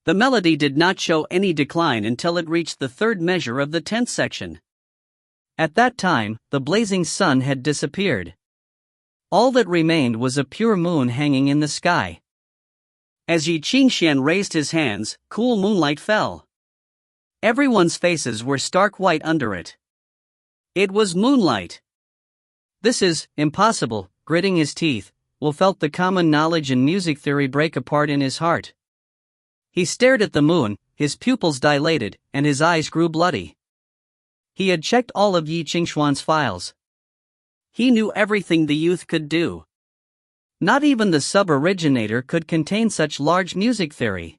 The melody did not show any decline until it reached the third measure of the 10th section. At that time, the blazing sun had disappeared. All that remained was a pure moon hanging in the sky. As Ye Qingxuan raised his hands, cool moonlight fell. Everyone's faces were stark white under it. It was moonlight. This is impossible, gritting his teeth, Wolf felt the common knowledge and music theory break apart in his heart. He stared at the moon, his pupils dilated, and his eyes grew bloody. He had checked all of Ye Qingxuan's files. He knew everything the youth could do. Not even the sub-originator could contain such large music theory.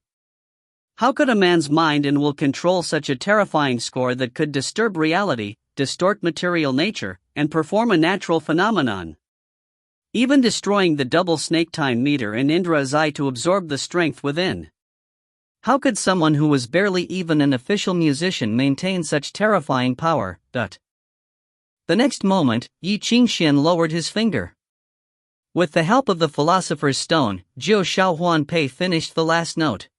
How could a man's mind and will control such a terrifying score that could disturb reality, distort material nature, and perform a natural phenomenon? Even destroying the double snake time meter in Indra's eye to absorb the strength within. How could someone who was barely even an official musician maintain such terrifying power? The next moment, Ye Qingxuan lowered his finger. With the help of the Philosopher's Stone, Jiu Shaohuan Pei finished the last note.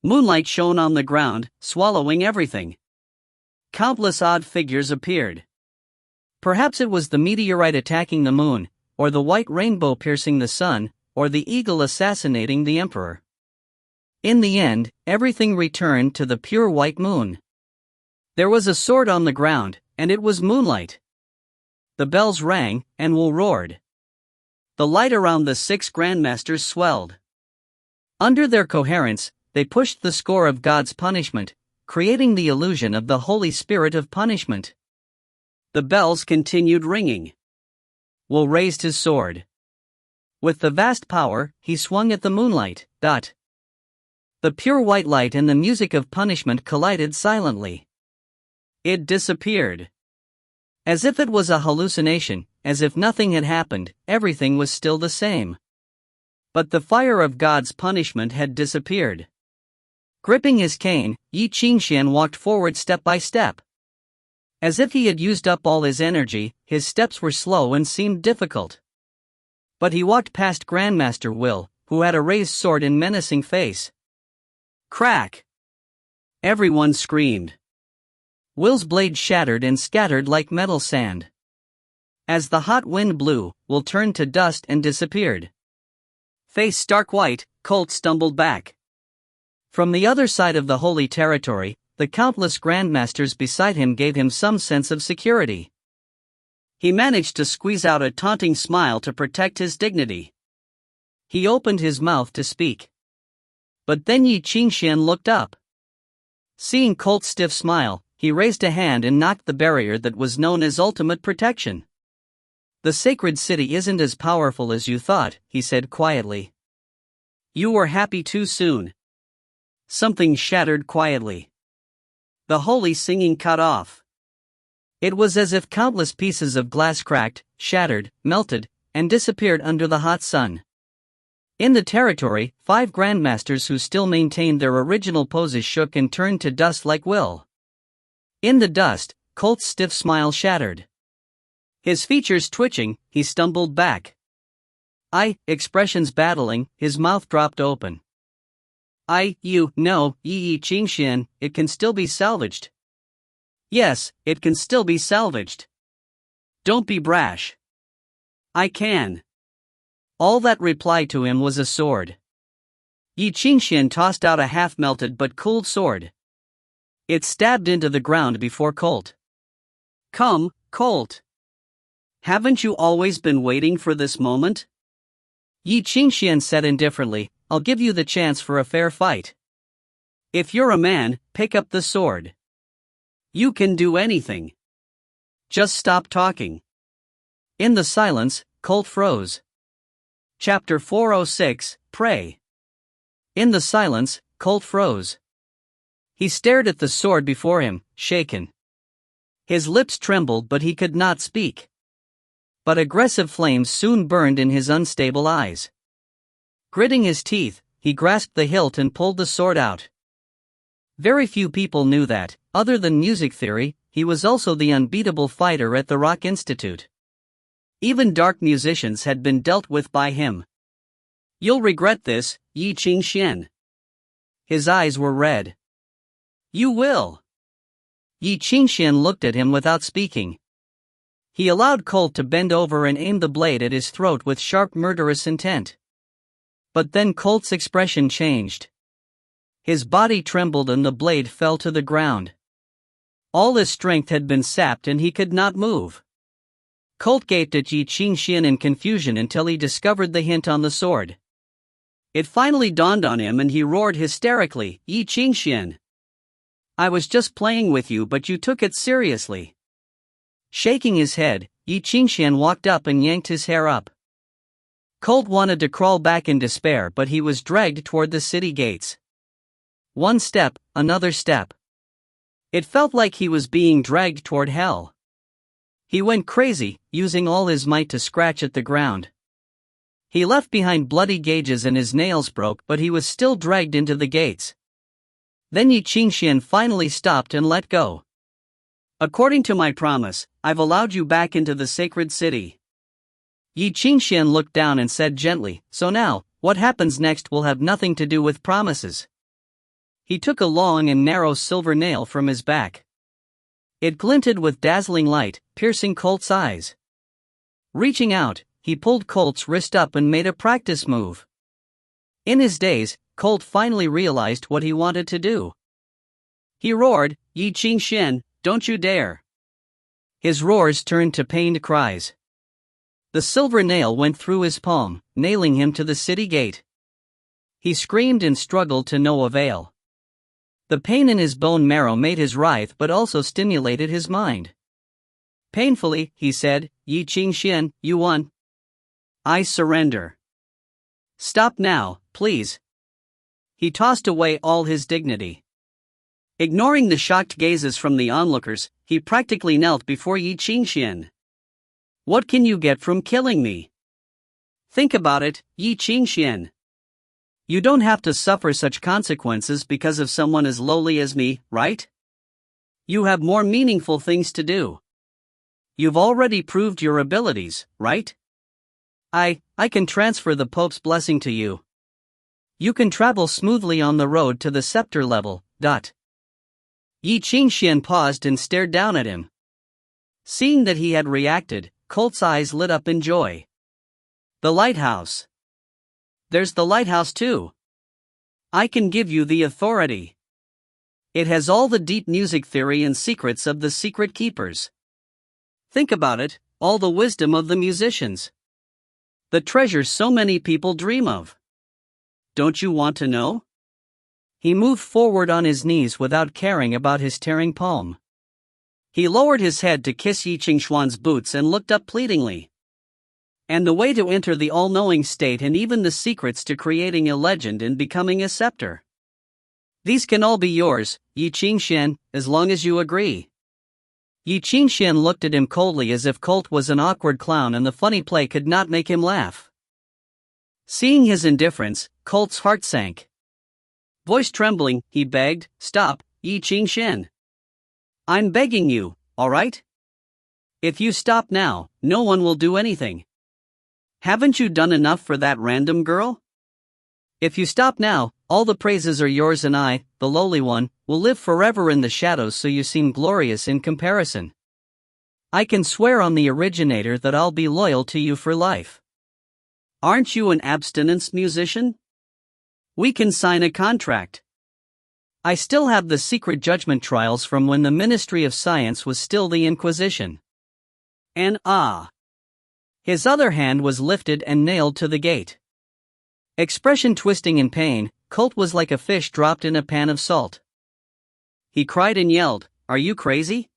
Moonlight shone on the ground, swallowing everything. Countless odd figures appeared. Perhaps it was the meteorite attacking the moon, or the white rainbow piercing the sun, or the eagle assassinating the emperor. In the end, everything returned to the pure white moon. There was a sword on the ground, and it was moonlight. The bells rang, and Wu roared. The light around the 6 grandmasters swelled. Under their coherence, they pushed the score of God's punishment, creating the illusion of the Holy Spirit of punishment. The bells continued ringing. Wu raised his sword. With the vast power, he swung at the moonlight. The pure white light and the music of punishment collided silently. It disappeared. As if it was a hallucination, as if nothing had happened, everything was still the same. But the fire of God's punishment had disappeared. Gripping his cane, Ye Qingxuan walked forward step by step. As if he had used up all his energy, his steps were slow and seemed difficult. But he walked past Grandmaster Will, who had a raised sword and menacing face. Crack! Everyone screamed. Will's blade shattered and scattered like metal sand. As the hot wind blew, Will turned to dust and disappeared. Face stark white, Colt stumbled back. From the other side of the holy territory, the countless grandmasters beside him gave him some sense of security. He managed to squeeze out a taunting smile to protect his dignity. He opened his mouth to speak. But then Ye Qingxuan looked up. Seeing Colt's stiff smile, he raised a hand and knocked the barrier that was known as ultimate protection. The sacred city isn't as powerful as you thought, he said quietly. You were happy too soon. Something shattered quietly. The holy singing cut off. It was as if countless pieces of glass cracked, shattered, melted, and disappeared under the hot sun. In the territory, 5 grandmasters who still maintained their original poses shook and turned to dust like Will. In the dust, Colt's stiff smile shattered. His features twitching, he stumbled back. Expressions battling, his mouth dropped open. No, Ye Qingxuan, it can still be salvaged. Yes, it can still be salvaged. Don't be brash. I can. All that replied to him was a sword. Ye Qingxuan tossed out a half-melted but cooled sword. It stabbed into the ground before Colt. Come, Colt. Haven't you always been waiting for this moment? Ye Qingxuan said indifferently, I'll give you the chance for a fair fight. If you're a man, pick up the sword. You can do anything. Just stop talking. In the silence, Colt froze. Chapter 406, Pray. In the silence, Colt froze. He stared at the sword before him, shaken. His lips trembled but he could not speak. But aggressive flames soon burned in his unstable eyes. Gritting his teeth, he grasped the hilt and pulled the sword out. Very few people knew that, other than music theory, he was also the unbeatable fighter at the Rock Institute. Even dark musicians had been dealt with by him. You'll regret this, Ye Qingxuan. His eyes were red. You will. Ye Qingxuan looked at him without speaking. He allowed Colt to bend over and aim the blade at his throat with sharp murderous intent. But then Colt's expression changed. His body trembled and the blade fell to the ground. All his strength had been sapped and he could not move. Colt gaped at Ye Qingxuan in confusion until he discovered the hint on the sword. It finally dawned on him and he roared hysterically, Ye Qingxuan. I was just playing with you but you took it seriously. Shaking his head, Ye Qingxuan walked up and yanked his hair up. Colt wanted to crawl back in despair but he was dragged toward the city gates. One step, another step. It felt like he was being dragged toward hell. He went crazy, using all his might to scratch at the ground. He left behind bloody gauges and his nails broke but he was still dragged into the gates. Then Ye Qingxuan finally stopped and let go. According to my promise, I've allowed you back into the sacred city. Ye Qingxuan looked down and said gently, so now, what happens next will have nothing to do with promises. He took a long and narrow silver nail from his back. It glinted with dazzling light, piercing Colt's eyes. Reaching out, he pulled Colt's wrist up and made a practice move. In his daze, Colt finally realized what he wanted to do. He roared, Ye Qingxuan, don't you dare. His roars turned to pained cries. The silver nail went through his palm, nailing him to the city gate. He screamed and struggled to no avail. The pain in his bone marrow made his writhe but also stimulated his mind. Painfully, he said, Ye Qingxuan, you won. I surrender. Stop now, please. He tossed away all his dignity. Ignoring the shocked gazes from the onlookers, he practically knelt before Ye Qingxuan. What can you get from killing me? Think about it, Ye Qingxuan. You don't have to suffer such consequences because of someone as lowly as me, right? You have more meaningful things to do. You've already proved your abilities, right? I can transfer the Pope's blessing to you. You can travel smoothly on the road to the scepter level. Ye Qingxuan paused and stared down at him. Seeing that he had reacted, Colt's eyes lit up in joy. The lighthouse. There's the lighthouse too. I can give you the authority. It has all the deep music theory and secrets of the secret keepers. Think about it, all the wisdom of the musicians. The treasures so many people dream of. Don't you want to know? He moved forward on his knees without caring about his tearing palm. He lowered his head to kiss Ye Qingxuan's boots and looked up pleadingly. And the way to enter the all-knowing state and even the secrets to creating a legend and becoming a scepter. These can all be yours, Ye Qingxuan, as long as you agree. Ye Qingxuan looked at him coldly as if Colt was an awkward clown and the funny play could not make him laugh. Seeing his indifference, Colt's heart sank. Voice trembling, he begged, Stop, Ye Qingxuan. I'm begging you, all right? If you stop now, no one will do anything. Haven't you done enough for that random girl? If you stop now, all the praises are yours and I, the lowly one, will live forever in the shadows so you seem glorious in comparison. I can swear on the originator that I'll be loyal to you for life. Aren't you an abstinence musician? We can sign a contract. I still have the secret judgment trials from when the Ministry of Science was still the Inquisition. And his other hand was lifted and nailed to the gate. Expression twisting in pain, Colt was like a fish dropped in a pan of salt. He cried and yelled, "Are you crazy?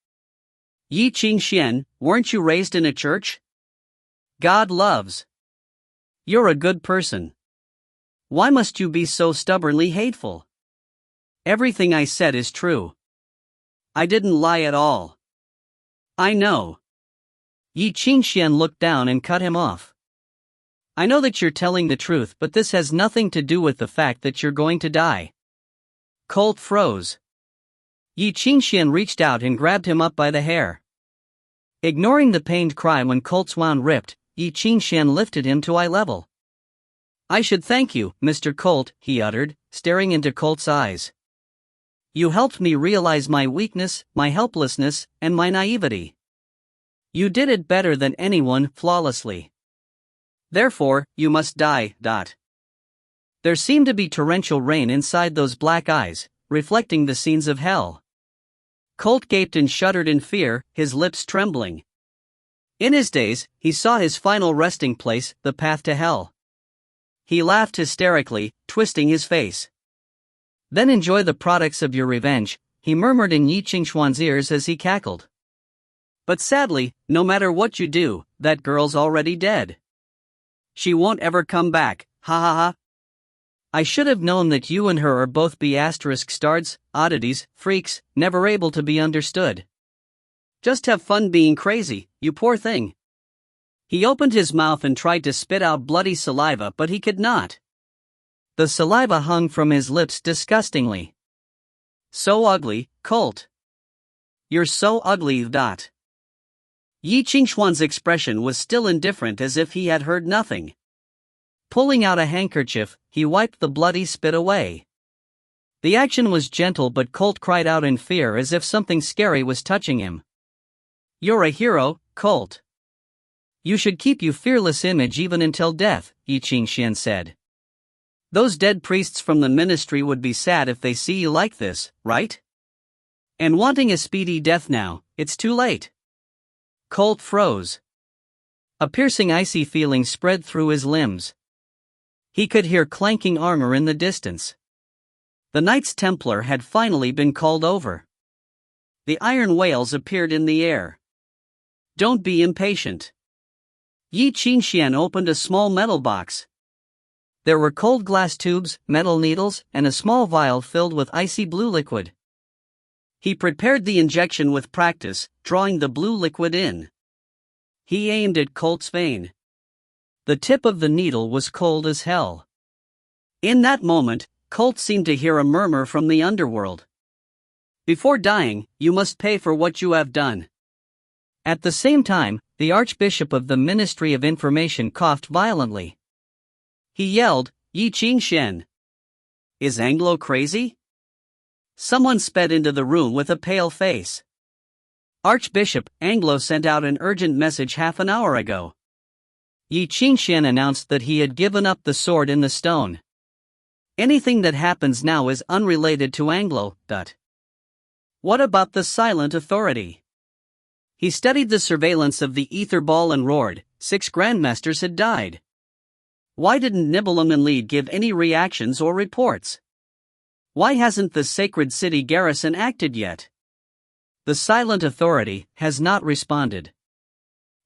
Ye Qingxuan, weren't you raised in a church? God loves. You're a good person. Why must you be so stubbornly hateful? Everything I said is true. I didn't lie at all. I know." Ye Qingxuan looked down and cut him off. "I know that you're telling the truth, but this has nothing to do with the fact that you're going to die." Colt froze. Ye Qingxuan reached out and grabbed him up by the hair. Ignoring the pained cry when Colt's wound ripped, Ye Qingxuan lifted him to eye level. "I should thank you, Mr. Colt," he uttered, staring into Colt's eyes. "You helped me realize my weakness, my helplessness, and my naivety. You did it better than anyone, flawlessly. Therefore, you must die. There seemed to be torrential rain inside those black eyes, reflecting the scenes of hell. Colt gaped and shuddered in fear, his lips trembling. In his daze, he saw his final resting place, the path to hell. He laughed hysterically, twisting his face. "Then enjoy the products of your revenge," he murmured in Ye Qingxuan's ears as he cackled. "But sadly, no matter what you do, that girl's already dead. She won't ever come back, ha ha ha. I should have known that you and her are both B***stards, oddities, freaks, never able to be understood. Just have fun being crazy, you poor thing." He opened his mouth and tried to spit out bloody saliva, but he could not. The saliva hung from his lips disgustingly. "So ugly, Colt. You're so ugly. Ye Qingxuan's expression was still indifferent, as if he had heard nothing. Pulling out a handkerchief, he wiped the bloody spit away. The action was gentle, but Colt cried out in fear as if something scary was touching him. "You're a hero, Colt. You should keep your fearless image even until death," Ye Qingxuan said. "Those dead priests from the ministry would be sad if they see you like this, right? And wanting a speedy death now, it's too late." Colt froze. A piercing icy feeling spread through his limbs. He could hear clanking armor in the distance. The Knights Templar had finally been called over. The iron whales appeared in the air. "Don't be impatient." Ye Qingxuan opened a small metal box. There were cold glass tubes, metal needles, and a small vial filled with icy blue liquid. He prepared the injection with practice, drawing the blue liquid in. He aimed at Colt's vein. The tip of the needle was cold as hell. In that moment, Colt seemed to hear a murmur from the underworld. "Before dying, you must pay for what you have done." At the same time, the Archbishop of the Ministry of Information coughed violently. He yelled, "Ye Qingxuan! Is Anglo crazy?" Someone sped into the room with a pale face. "Archbishop, Anglo sent out an urgent message half an hour ago." Ye Qingxuan announced that he had given up the sword in the stone. "Anything that happens now is unrelated to Anglo. What about the silent authority?" He studied the surveillance of the ether ball and roared, 6 grandmasters had died. Why didn't Nibelung and Lead give any reactions or reports? Why hasn't the sacred city garrison acted yet? The silent authority has not responded.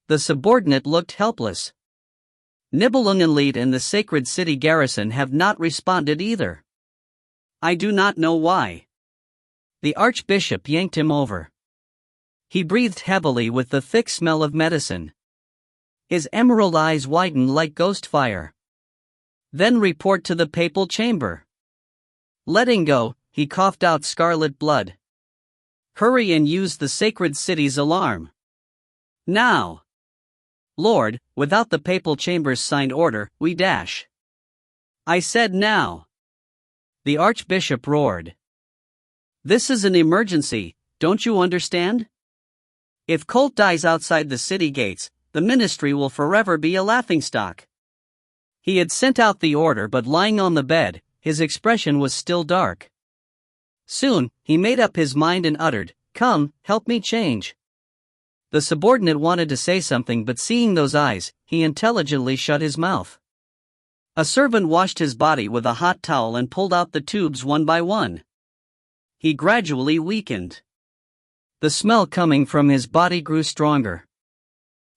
The subordinate looked helpless. Nibelung and Lead and the sacred city garrison have not responded either. I do not know why. The Archbishop yanked him over. He breathed heavily with the thick smell of medicine. His emerald eyes widened like ghost fire. Then report to the papal chamber. Letting go, he coughed out scarlet blood. Hurry and use the sacred city's alarm. Now. Lord, without the papal chamber's signed order, we dash. I said now. The Archbishop roared. This is an emergency, don't you understand? If Colt dies outside the city gates, the ministry will forever be a laughingstock. He had sent out the order, but lying on the bed, his expression was still dark. Soon, he made up his mind and uttered, "Come, help me change." The subordinate wanted to say something, but seeing those eyes, he intelligently shut his mouth. A servant washed his body with a hot towel and pulled out the tubes one by one. He gradually weakened. The smell coming from his body grew stronger.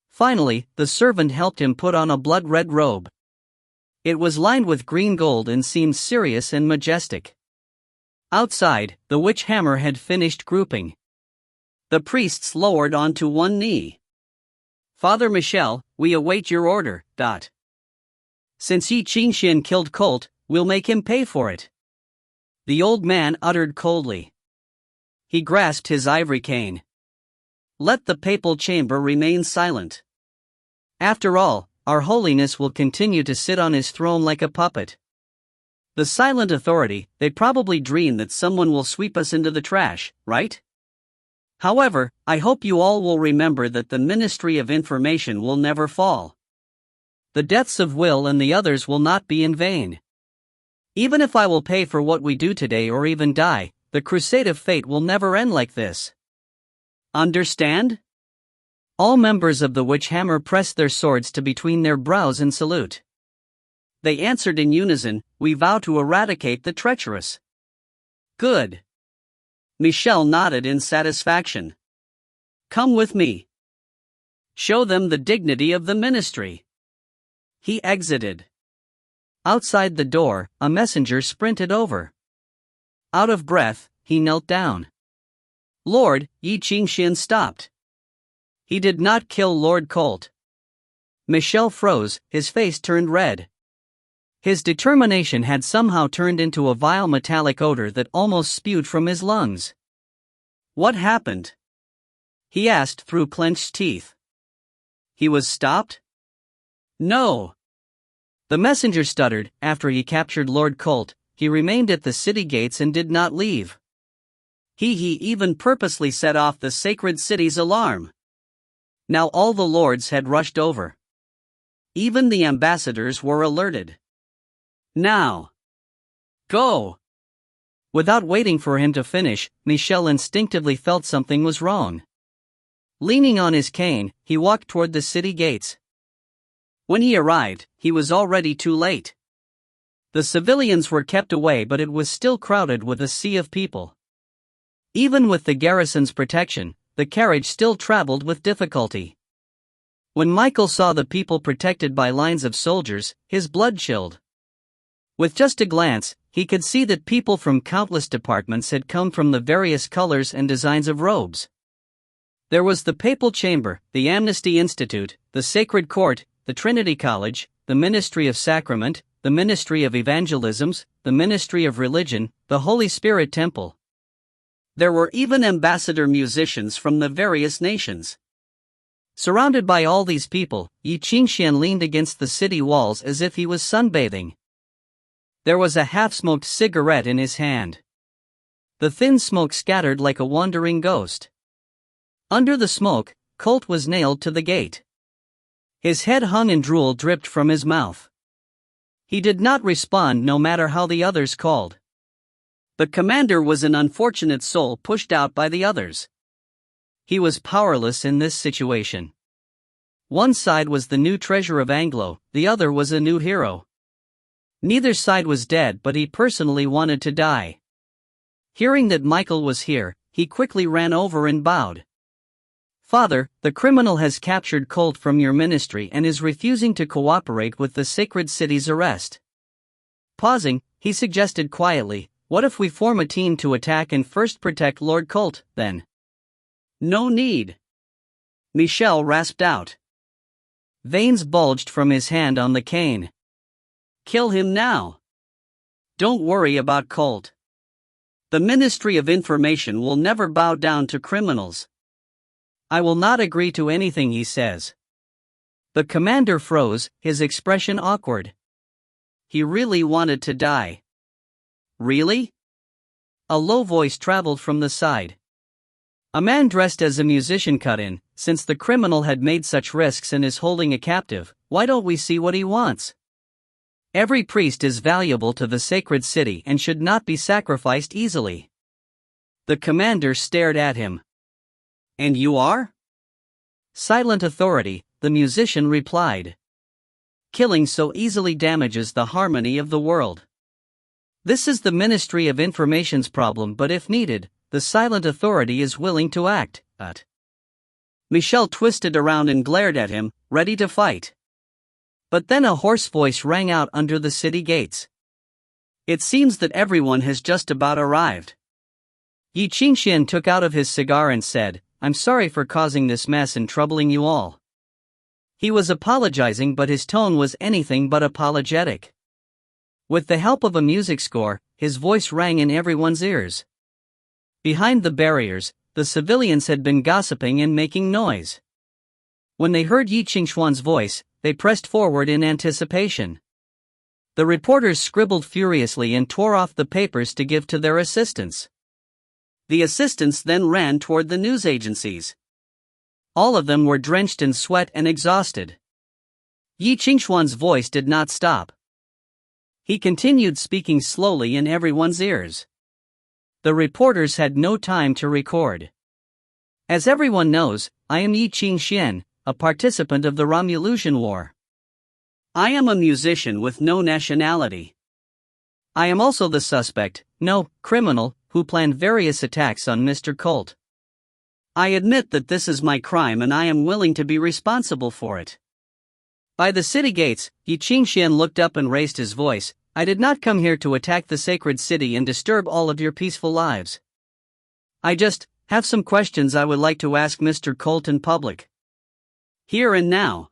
Finally, the servant helped him put on a blood-red robe. It was lined with green gold and seemed serious and majestic. Outside, the witch hammer had finished grouping. The priests lowered onto one knee. "Father Michel, we await your order. Since Ye Qingxuan killed Colt, we'll make him pay for it," the old man uttered coldly. He grasped his ivory cane. "Let the papal chamber remain silent. After all, our holiness will continue to sit on his throne like a puppet. The silent authority, they probably dream that someone will sweep us into the trash, right? However, I hope you all will remember that the Ministry of Information will never fall. The deaths of Will and the others will not be in vain. Even if I will pay for what we do today or even die, the crusade of fate will never end like this. Understand?" All members of the Witch Hammer pressed their swords to between their brows in salute. They answered in unison, "We vow to eradicate the treacherous." "Good." Michel nodded in satisfaction. "Come with me. Show them the dignity of the ministry." He exited. Outside the door, a messenger sprinted over. Out of breath, he knelt down. "Lord," Ye Qingxuan stopped. "He did not kill Lord Colt." Michel froze, his face turned red. His determination had somehow turned into a vile metallic odor that almost spewed from his lungs. "What happened?" he asked through clenched teeth. "He was stopped?" "No." The messenger stuttered. "After he captured Lord Colt, he remained at the city gates and did not leave. He even purposely set off the sacred city's alarm. Now all the lords had rushed over. Even the ambassadors were alerted. Now, go." Without waiting for him to finish, Michel instinctively felt something was wrong. Leaning on his cane, he walked toward the city gates. When he arrived, he was already too late. The civilians were kept away, but it was still crowded with a sea of people. Even with the garrison's protection, the carriage still traveled with difficulty. When Michael saw the people protected by lines of soldiers, his blood chilled. With just a glance, he could see that people from countless departments had come from the various colors and designs of robes. There was the Papal Chamber, the Amnesty Institute, the Sacred Court, the Trinity College, the Ministry of Sacrament, the Ministry of Evangelisms, the Ministry of Religion, the Holy Spirit Temple. There were even ambassador musicians from the various nations. Surrounded by all these people, Ye Qingxuan leaned against the city walls as if he was sunbathing. There was a half-smoked cigarette in his hand. The thin smoke scattered like a wandering ghost. Under the smoke, Colt was nailed to the gate. His head hung and drool dripped from his mouth. He did not respond no matter how the others called. The commander was an unfortunate soul pushed out by the others. He was powerless in this situation. One side was the new treasure of Anglo, the other was a new hero. Neither side was dead, but he personally wanted to die. Hearing that Michael was here, he quickly ran over and bowed. "Father, the criminal has captured Colt from your ministry and is refusing to cooperate with the sacred city's arrest." Pausing, he suggested quietly, "What if we form a team to attack and first protect Lord Colt, then?" "No need," Michel rasped out. Veins bulged from his hand on the cane. "Kill him now. Don't worry about Colt. The Ministry of Information will never bow down to criminals." "I will not agree to anything he says." The commander froze, his expression awkward. He really wanted to die. "Really?" A low voice traveled from the side. A man dressed as a musician cut in. "Since the criminal had made such risks and is holding a captive, why don't we see what he wants?" Every priest is valuable to the sacred city and should not be sacrificed easily. The commander stared at him. And you are? Silent authority, the musician replied. Killing so easily damages the harmony of the world. This is the Ministry of Information's problem, but if needed, the silent authority is willing to act. Michel twisted around and glared at him, ready to fight. But then a hoarse voice rang out under the city gates. It seems that everyone has just about arrived. Ye Qingxuan took out of his cigar and said, I'm sorry for causing this mess and troubling you all. He was apologizing, but his tone was anything but apologetic. With the help of a music score, his voice rang in everyone's ears. Behind the barriers, the civilians had been gossiping and making noise. When they heard Ye Qingxuan's voice, they pressed forward in anticipation. The reporters scribbled furiously and tore off the papers to give to their assistants. The assistants then ran toward the news agencies. All of them were drenched in sweat and exhausted. Ye Qingxuan's voice did not stop. He continued speaking slowly in everyone's ears. The reporters had no time to record. As everyone knows, I am Ye Qingxuan, a participant of the Romulasian War. I am a musician with no nationality. I am also the suspect, no, criminal, who planned various attacks on Mr. Colt. I admit that this is my crime and I am willing to be responsible for it. By the city gates, Ye Qingxuan looked up and raised his voice. I did not come here to attack the sacred city and disturb all of your peaceful lives. I just have some questions I would like to ask Mr. Colt in public. Here and now.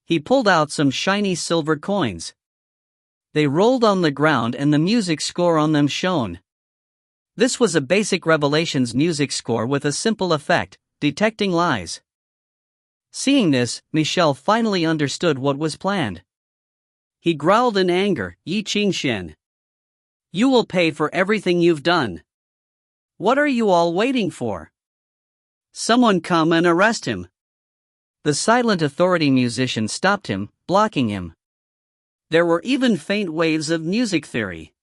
He pulled out some shiny silver coins. They rolled on the ground and the music score on them shone. This was a basic Revelations music score with a simple effect, detecting lies. Seeing this, Michel finally understood what was planned. He growled in anger, Ye Qingxuan. You will pay for everything you've done. What are you all waiting for? Someone come and arrest him. The silent authority musician stopped him, blocking him. There were even faint waves of music theory.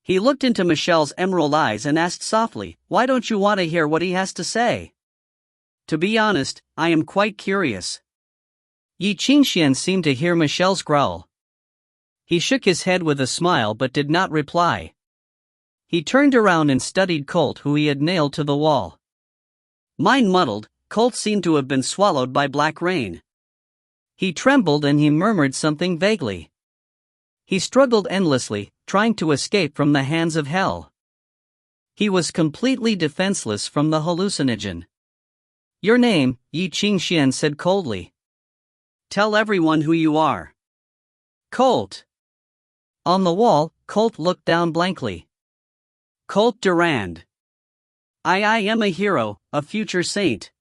He looked into Michel's emerald eyes and asked softly, why don't you want to hear what he has to say? To be honest, I am quite curious. Ye Qingxuan seemed to hear Michel's growl. He shook his head with a smile but did not reply. He turned around and studied Colt, who he had nailed to the wall. Mind muddled, Colt seemed to have been swallowed by black rain. He trembled and he murmured something vaguely. He struggled endlessly, trying to escape from the hands of hell. He was completely defenseless from the hallucinogen. Your name, Ye Qingxuan said coldly. Tell everyone who you are. Colt. On the wall, Colt looked down blankly. Colt Durand. I am a hero, a future saint.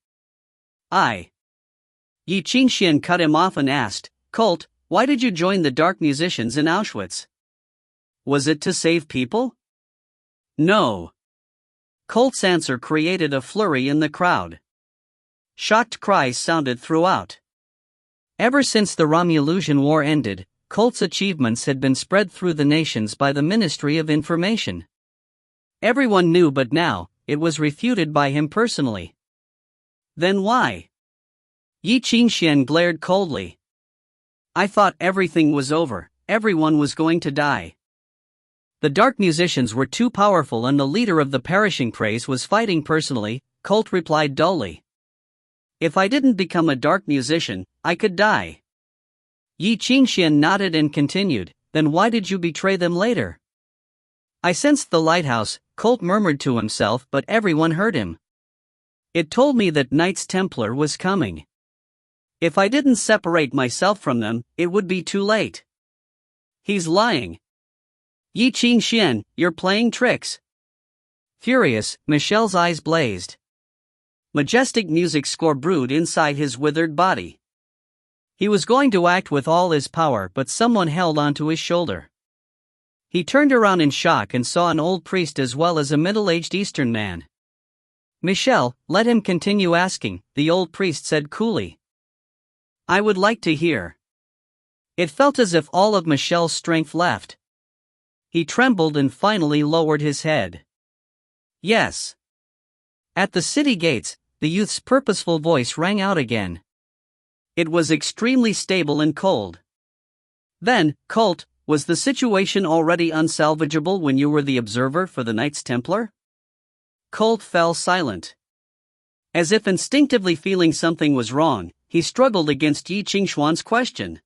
Ye Qingxuan cut him off and asked, Colt, why did you join the dark musicians in Auschwitz? Was it to save people? No. Colt's answer created a flurry in the crowd. Shocked cries sounded throughout. Ever since the Romulasian War ended, Colt's achievements had been spread through the nations by the Ministry of Information. Everyone knew, but now, it was refuted by him personally. Then why? Ye Qingxuan glared coldly. I thought everything was over, everyone was going to die. The dark musicians were too powerful and the leader of the perishing praise was fighting personally, Colt replied dully. If I didn't become a dark musician, I could die. Ye Qingxuan nodded and continued, then why did you betray them later? I sensed the lighthouse, Colt murmured to himself, but everyone heard him. It told me that Knights Templar was coming. If I didn't separate myself from them, it would be too late. He's lying. Ye Qingxuan, you're playing tricks. Furious, Michel's eyes blazed. Majestic music score brewed inside his withered body. He was going to act with all his power, but someone held onto his shoulder. He turned around in shock and saw an old priest as well as a middle-aged Eastern man. Michel, let him continue asking, the old priest said coolly. I would like to hear. It felt as if all of Michelle's strength left. He trembled and finally lowered his head. Yes. At the city gates, the youth's purposeful voice rang out again. It was extremely stable and cold. Then, Colt, was the situation already unsalvageable when you were the observer for the Knights Templar? Colt fell silent. As if instinctively feeling something was wrong, he struggled against Ye Qingxuan's question.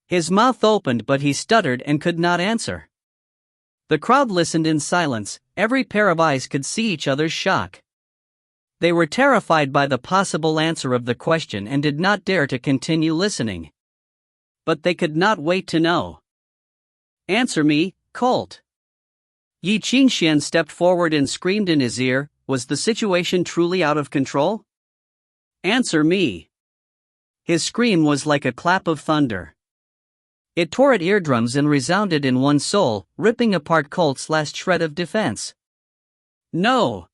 His mouth opened but he stuttered and could not answer. The crowd listened in silence, every pair of eyes could see each other's shock. They were terrified by the possible answer of the question and did not dare to continue listening. But they could not wait to know. Answer me, Colt. Ye Qingxuan stepped forward and screamed in his ear, was the situation truly out of control? Answer me. His scream was like a clap of thunder. It tore at eardrums and resounded in one's soul, ripping apart Colt's last shred of defense. No!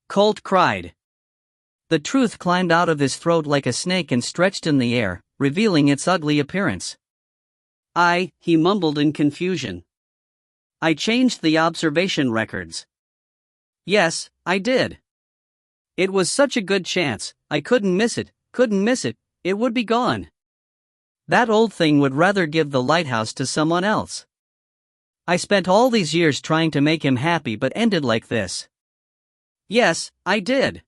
Colt cried. The truth climbed out of his throat like a snake and stretched in the air, revealing its ugly appearance. He mumbled in confusion. I changed the observation records. Yes, I did. It was such a good chance, I couldn't miss it, it would be gone. That old thing would rather give the lighthouse to someone else. I spent all these years trying to make him happy but ended like this. Yes, I did.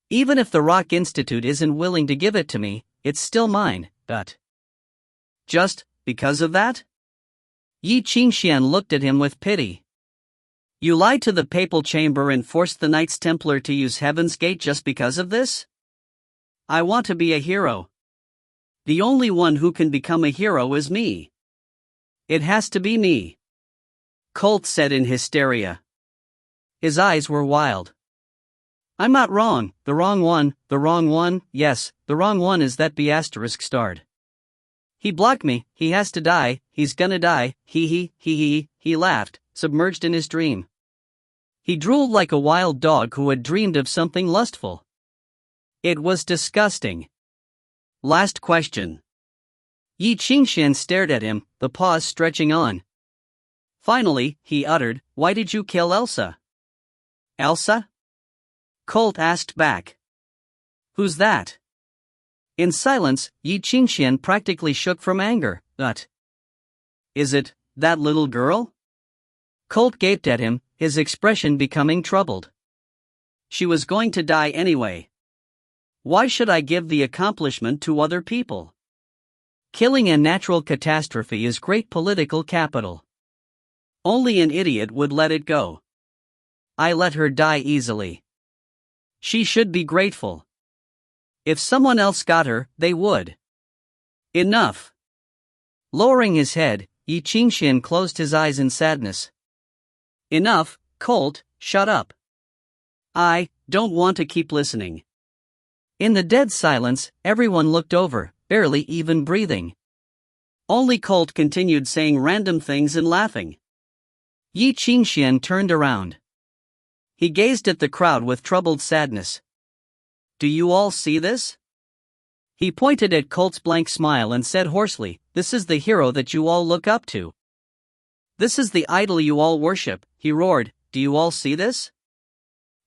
Even if the Rock Institute isn't willing to give it to me, it's still mine, but... Just because of that? Ye Qingxuan looked at him with pity. You lied to the papal chamber and forced the Knights Templar to use Heaven's Gate just because of this? I want to be a hero. The only one who can become a hero is me. It has to be me. Colt said in hysteria. His eyes were wild. I'm not wrong, the wrong one, yes, the wrong one is that B***starred. He blocked me, he has to die, he's gonna die, he laughed, submerged in his dream. He drooled like a wild dog who had dreamed of something lustful. It was disgusting. Last question. Ye Qingxuan stared at him, the pause stretching on. Finally, he uttered, Why did you kill Elsa? Elsa? Colt asked back. Who's that? In silence, Ye Qingxuan practically shook from anger. Is it that little girl? Colt gaped at him, his expression becoming troubled. She was going to die anyway. Why should I give the accomplishment to other people? Killing a natural catastrophe is great political capital. Only an idiot would let it go. I let her die easily. She should be grateful. If someone else got her, they would. Enough. Lowering his head, Ye Qingxuan closed his eyes in sadness. Enough, Colt, shut up. I don't want to keep listening. In the dead silence, everyone looked over, barely even breathing. Only Colt continued saying random things and laughing. Ye Qingxuan turned around. He gazed at the crowd with troubled sadness. Do you all see this? He pointed at Colt's blank smile and said hoarsely, This is the hero that you all look up to. This is the idol you all worship, he roared, do you all see this?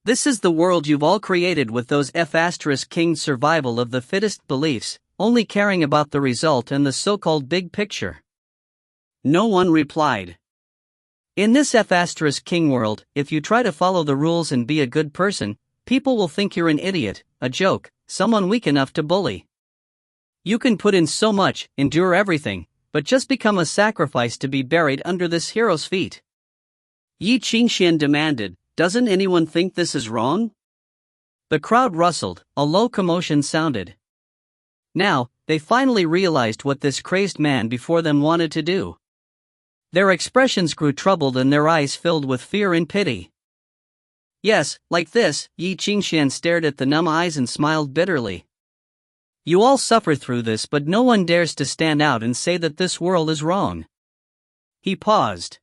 This is the world you've all created with those F***king survival of the fittest beliefs, only caring about the result and the so-called big picture. No one replied. In this F***king world, if you try to follow the rules and be a good person, people will think you're an idiot, a joke, someone weak enough to bully. You can put in so much, endure everything, but just become a sacrifice to be buried under this hero's feet. Ye Qingxuan demanded, Doesn't anyone think this is wrong? The crowd rustled, a low commotion sounded. Now, they finally realized what this crazed man before them wanted to do. Their expressions grew troubled and their eyes filled with fear and pity. Yes, like this, Ye Qingxuan stared at the numb eyes and smiled bitterly. You all suffer through this, but no one dares to stand out and say that this world is wrong. He paused.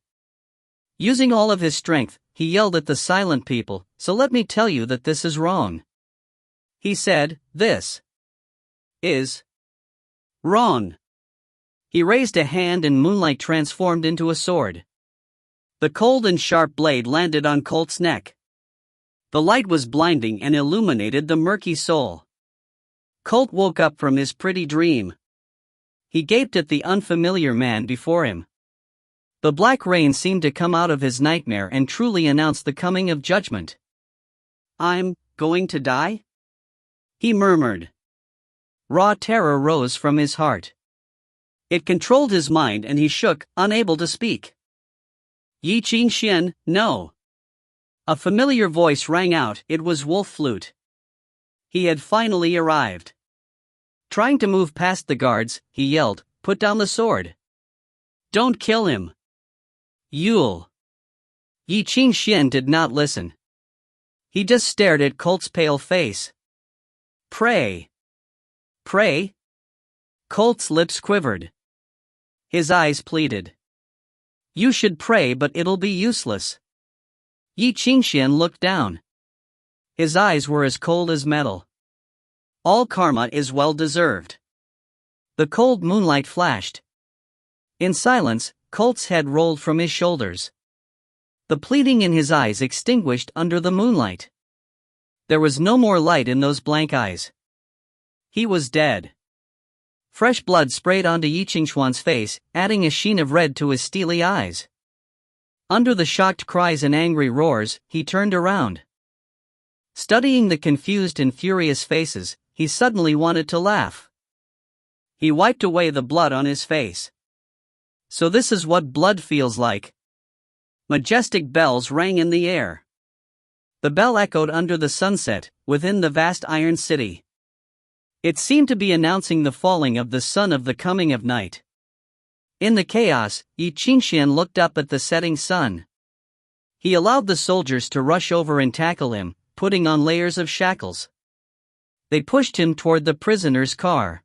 Using all of his strength, he yelled at the silent people, So let me tell you that this is wrong. He said, This is wrong. He raised a hand and moonlight transformed into a sword. The cold and sharp blade landed on Colt's neck. The light was blinding and illuminated the murky soul. Colt woke up from his pretty dream. He gaped at the unfamiliar man before him. The black rain seemed to come out of his nightmare and truly announce the coming of judgment. "I'm going to die?" he murmured. Raw terror rose from his heart. It controlled his mind and he shook, unable to speak. "Ye Qingxuan, no." A familiar voice rang out. It was Wolf Flute. He had finally arrived. Trying to move past the guards, he yelled, "Put down the sword. Don't kill him. You'll." Ye Qingxuan did not listen. He just stared at Colt's pale face. "Pray. Pray?" Colt's lips quivered. His eyes pleaded. "You should pray, but it'll be useless." Ye Qingxuan looked down. His eyes were as cold as metal. "All karma is well deserved." The cold moonlight flashed. In silence, Colt's head rolled from his shoulders. The pleading in his eyes extinguished under the moonlight. There was no more light in those blank eyes. He was dead. Fresh blood sprayed onto Ye Qingxuan's face, adding a sheen of red to his steely eyes. Under the shocked cries and angry roars, he turned around. Studying the confused and furious faces, he suddenly wanted to laugh. He wiped away the blood on his face. So this is what blood feels like. Majestic bells rang in the air. The bell echoed under the sunset, within the vast iron city. It seemed to be announcing the falling of the sun of the coming of night. In the chaos, Ye Qingxuan looked up at the setting sun. He allowed the soldiers to rush over and tackle him, putting on layers of shackles. They pushed him toward the prisoner's car.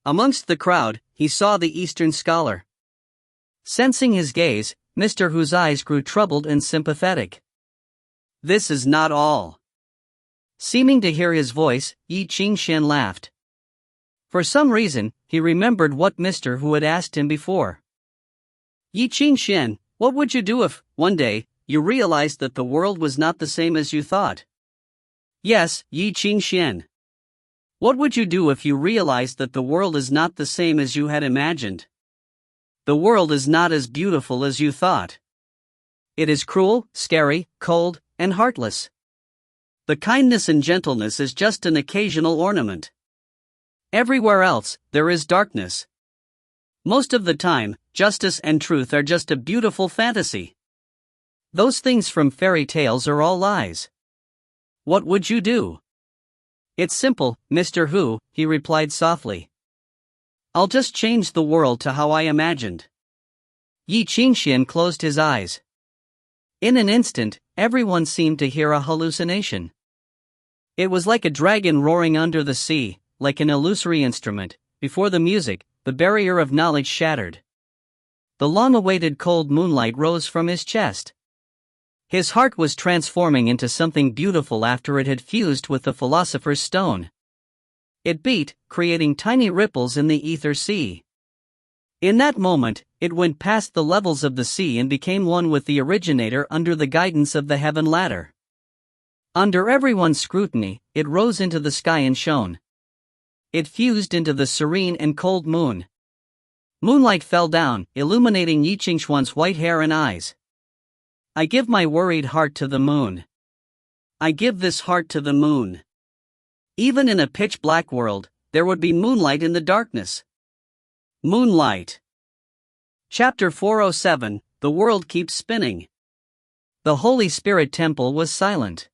Amongst the crowd, he saw the Eastern scholar. Sensing his gaze, Mr. Hu's eyes grew troubled and sympathetic. "This is not all." Seeming to hear his voice, Ye Qingxuan laughed. For some reason, he remembered what Mr. Hu had asked him before. "Ye Qingxuan, what would you do if, one day, you realized that the world was not the same as you thought?" "Yes, Ye Qingxuan. What would you do if you realized that the world is not the same as you had imagined? The world is not as beautiful as you thought. It is cruel, scary, cold, and heartless. The kindness and gentleness is just an occasional ornament. Everywhere else, there is darkness. Most of the time, justice and truth are just a beautiful fantasy. Those things from fairy tales are all lies. What would you do?" "It's simple, Mr. Hu," he replied softly. "I'll just change the world to how I imagined." Ye Qingxuan closed his eyes. In an instant, everyone seemed to hear a hallucination. It was like a dragon roaring under the sea, like an illusory instrument. Before the music, the barrier of knowledge shattered. The long-awaited cold moonlight rose from his chest. His heart was transforming into something beautiful after it had fused with the philosopher's stone. It beat, creating tiny ripples in the ether sea. In that moment, it went past the levels of the sea and became one with the originator under the guidance of the heaven ladder. Under everyone's scrutiny, it rose into the sky and shone. It fused into the serene and cold moon. Moonlight fell down, illuminating Ye Qingxuan's white hair and eyes. "I give my worried heart to the moon. I give this heart to the moon." Even in a pitch-black world, there would be moonlight in the darkness. Moonlight. Chapter 407, The World Keeps Spinning. The Holy Spirit Temple was silent.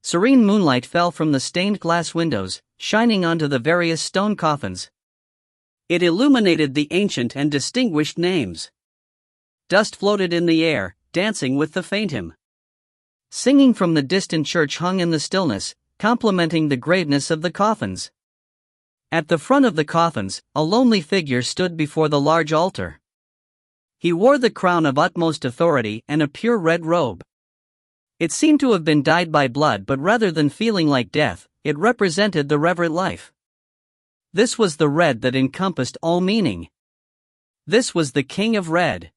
Serene moonlight fell from the stained glass windows, shining onto the various stone coffins. It illuminated the ancient and distinguished names. Dust floated in the air, dancing with the faint hymn. Singing from the distant church hung in the stillness, complementing the graveness of the coffins. At the front of the coffins, a lonely figure stood before the large altar. He wore the crown of utmost authority and a pure red robe. It seemed to have been dyed by blood, but rather than feeling like death, it represented the reverent life. This was the red that encompassed all meaning. This was the King of Red.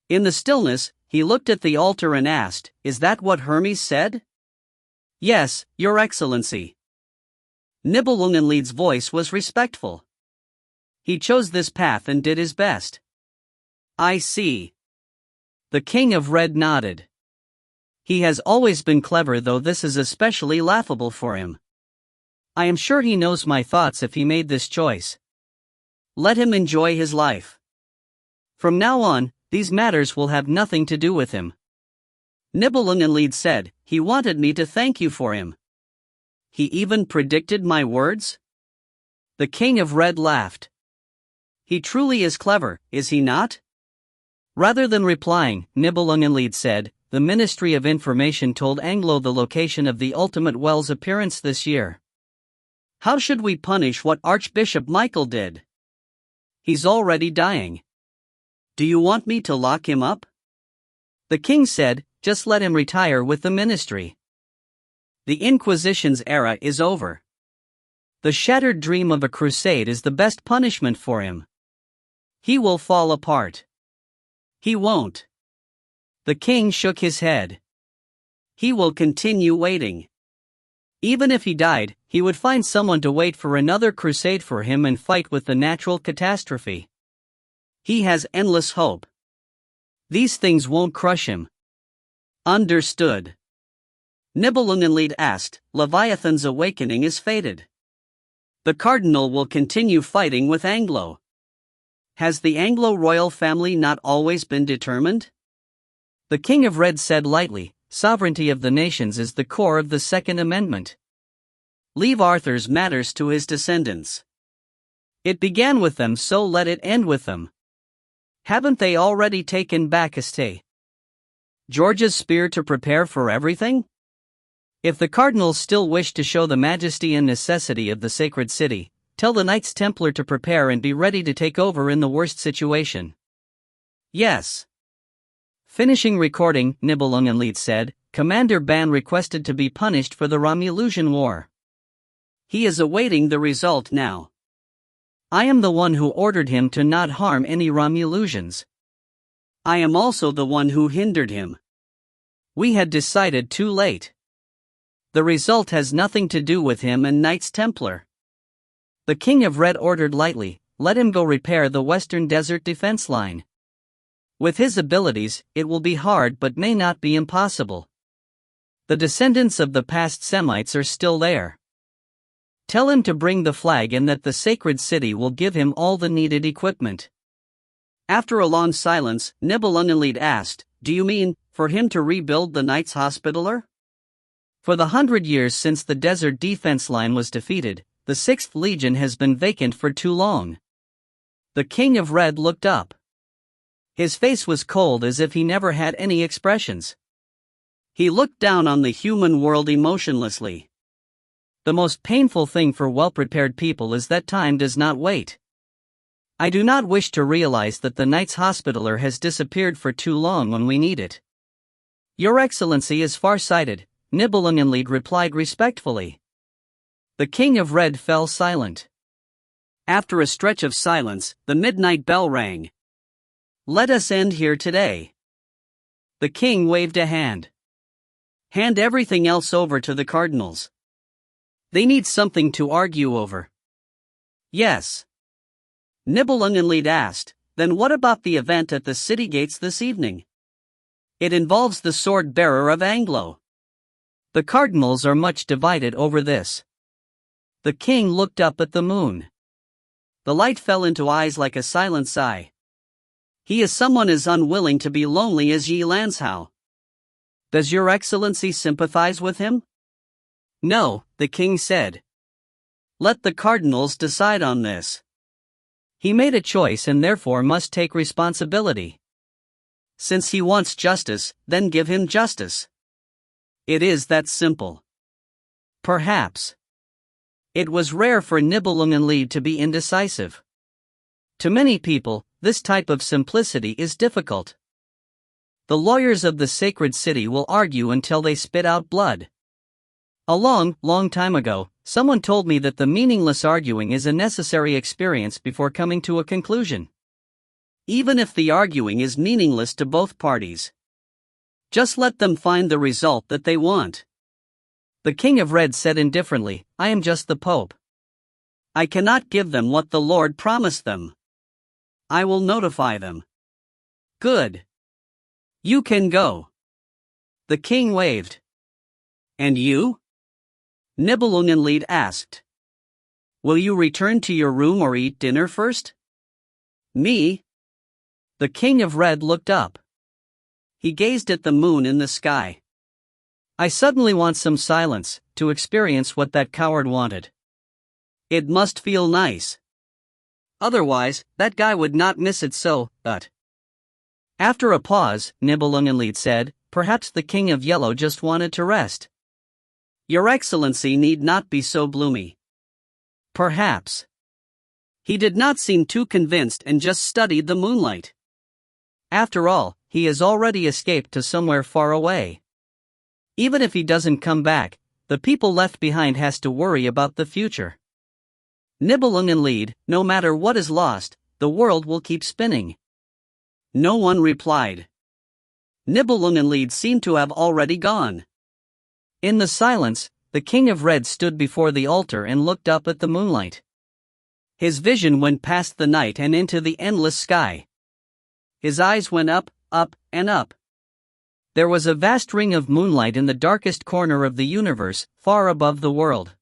In the stillness, he looked at the altar and asked, "Is that what Hermes said?" "Yes, Your Excellency." Nibelungenlied's voice was respectful. "He chose this path and did his best." "I see." The King of Red nodded. "He has always been clever, though this is especially laughable for him. I am sure he knows my thoughts if he made this choice. Let him enjoy his life. From now on, these matters will have nothing to do with him." Nibelungenlied said, "He wanted me to thank you for him. He even predicted my words?" The King of Red laughed. "He truly is clever, is he not?" Rather than replying, Nibelungenlied said, "The Ministry of Information told Anglo the location of the Ultimate Well's appearance this year. How should we punish what Archbishop Michael did? He's already dying. Do you want me to lock him up?" The king said, "Just let him retire with the ministry. The Inquisition's era is over. The shattered dream of a crusade is the best punishment for him. He will fall apart." "He won't." The king shook his head. "He will continue waiting. Even if he died, he would find someone to wait for another crusade for him and fight with the natural catastrophe. He has endless hope. These things won't crush him." "Understood." Nibelungenlied asked, "Leviathan's awakening is fated. The cardinal will continue fighting with Anglo. Has the Anglo royal family not always been determined?" The King of Red said lightly, "Sovereignty of the nations is the core of the Second Amendment. Leave Arthur's matters to his descendants. It began with them, so let it end with them. Haven't they already taken Bai Xi, George's spear, to prepare for everything? If the cardinals still wish to show the majesty and necessity of the sacred city, tell the Knights Templar to prepare and be ready to take over in the worst situation." "Yes." Finishing recording, Nibelungenlied said, "Commander Ban requested to be punished for the Romulan War. He is awaiting the result now. I am the one who ordered him to not harm any Romulans. I am also the one who hindered him. We had decided too late. The result has nothing to do with him and Knights Templar." The King of Red ordered lightly, "Let him go repair the Western Desert defense line. With his abilities, it will be hard but may not be impossible. The descendants of the past Semites are still there. Tell him to bring the flag and that the sacred city will give him all the needed equipment." After a long silence, Nibelungenlied asked, "Do you mean, for him to rebuild the Knights Hospitaller? For the 100 years since the desert defense line was defeated, the 6th Legion has been vacant for too long." The King of Red looked up. His face was cold, as if he never had any expressions. He looked down on the human world emotionlessly. "The most painful thing for well-prepared people is that time does not wait. I do not wish to realize that the Knights Hospitaller has disappeared for too long when we need it." "Your Excellency is far-sighted," Nibelungenlied replied respectfully. The King of Red fell silent. After a stretch of silence, the midnight bell rang. "Let us end here today." The king waved a hand. "Hand everything else over to the cardinals. They need something to argue over." "Yes." Nibelungenlied asked, "Then what about the event at the city gates this evening? It involves the sword bearer of Anglo. The cardinals are much divided over this." The king looked up at the moon. The light fell into eyes like a silent sigh. "He is someone as unwilling to be lonely as Ye Lanzhou. Does Your Excellency sympathize with him?" "No," the king said. "Let the cardinals decide on this. He made a choice and therefore must take responsibility. Since he wants justice, then give him justice. It is that simple." Perhaps. It was rare for Nibelungenlied to be indecisive. To many people, this type of simplicity is difficult. The lawyers of the sacred city will argue until they spit out blood. A long time ago, someone told me that the meaningless arguing is a necessary experience before coming to a conclusion. even if the arguing is meaningless to both parties. Just let them find the result that they want. The King of Red said indifferently, I am just the Pope. I cannot give them what the Lord promised them. I will notify them. Good. You can go. The king waved. And you? Nibelungenlied asked. Will you return to your room or eat dinner first? Me? The King of Red looked up. He gazed at the moon in the sky. I suddenly want some silence, to experience what that coward wanted. It must feel nice. Otherwise, that guy would not miss it so, After a pause, Nibelungenlied said, perhaps the King of Yellow just wanted to rest. Your Excellency need not be so gloomy. Perhaps. He did not seem too convinced and just studied the moonlight. After all, he has already escaped to somewhere far away. Even if he doesn't come back, the people left behind has to worry about the future. Nibelungenlied, no matter what is lost, the world will keep spinning. No one replied. Nibelungenlied seemed to have already gone. In the silence, the King of Red stood before the altar and looked up at the moonlight. His vision went past the night and into the endless sky. His eyes went up, up, and up. There was a vast ring of moonlight in the darkest corner of the universe, far above the world.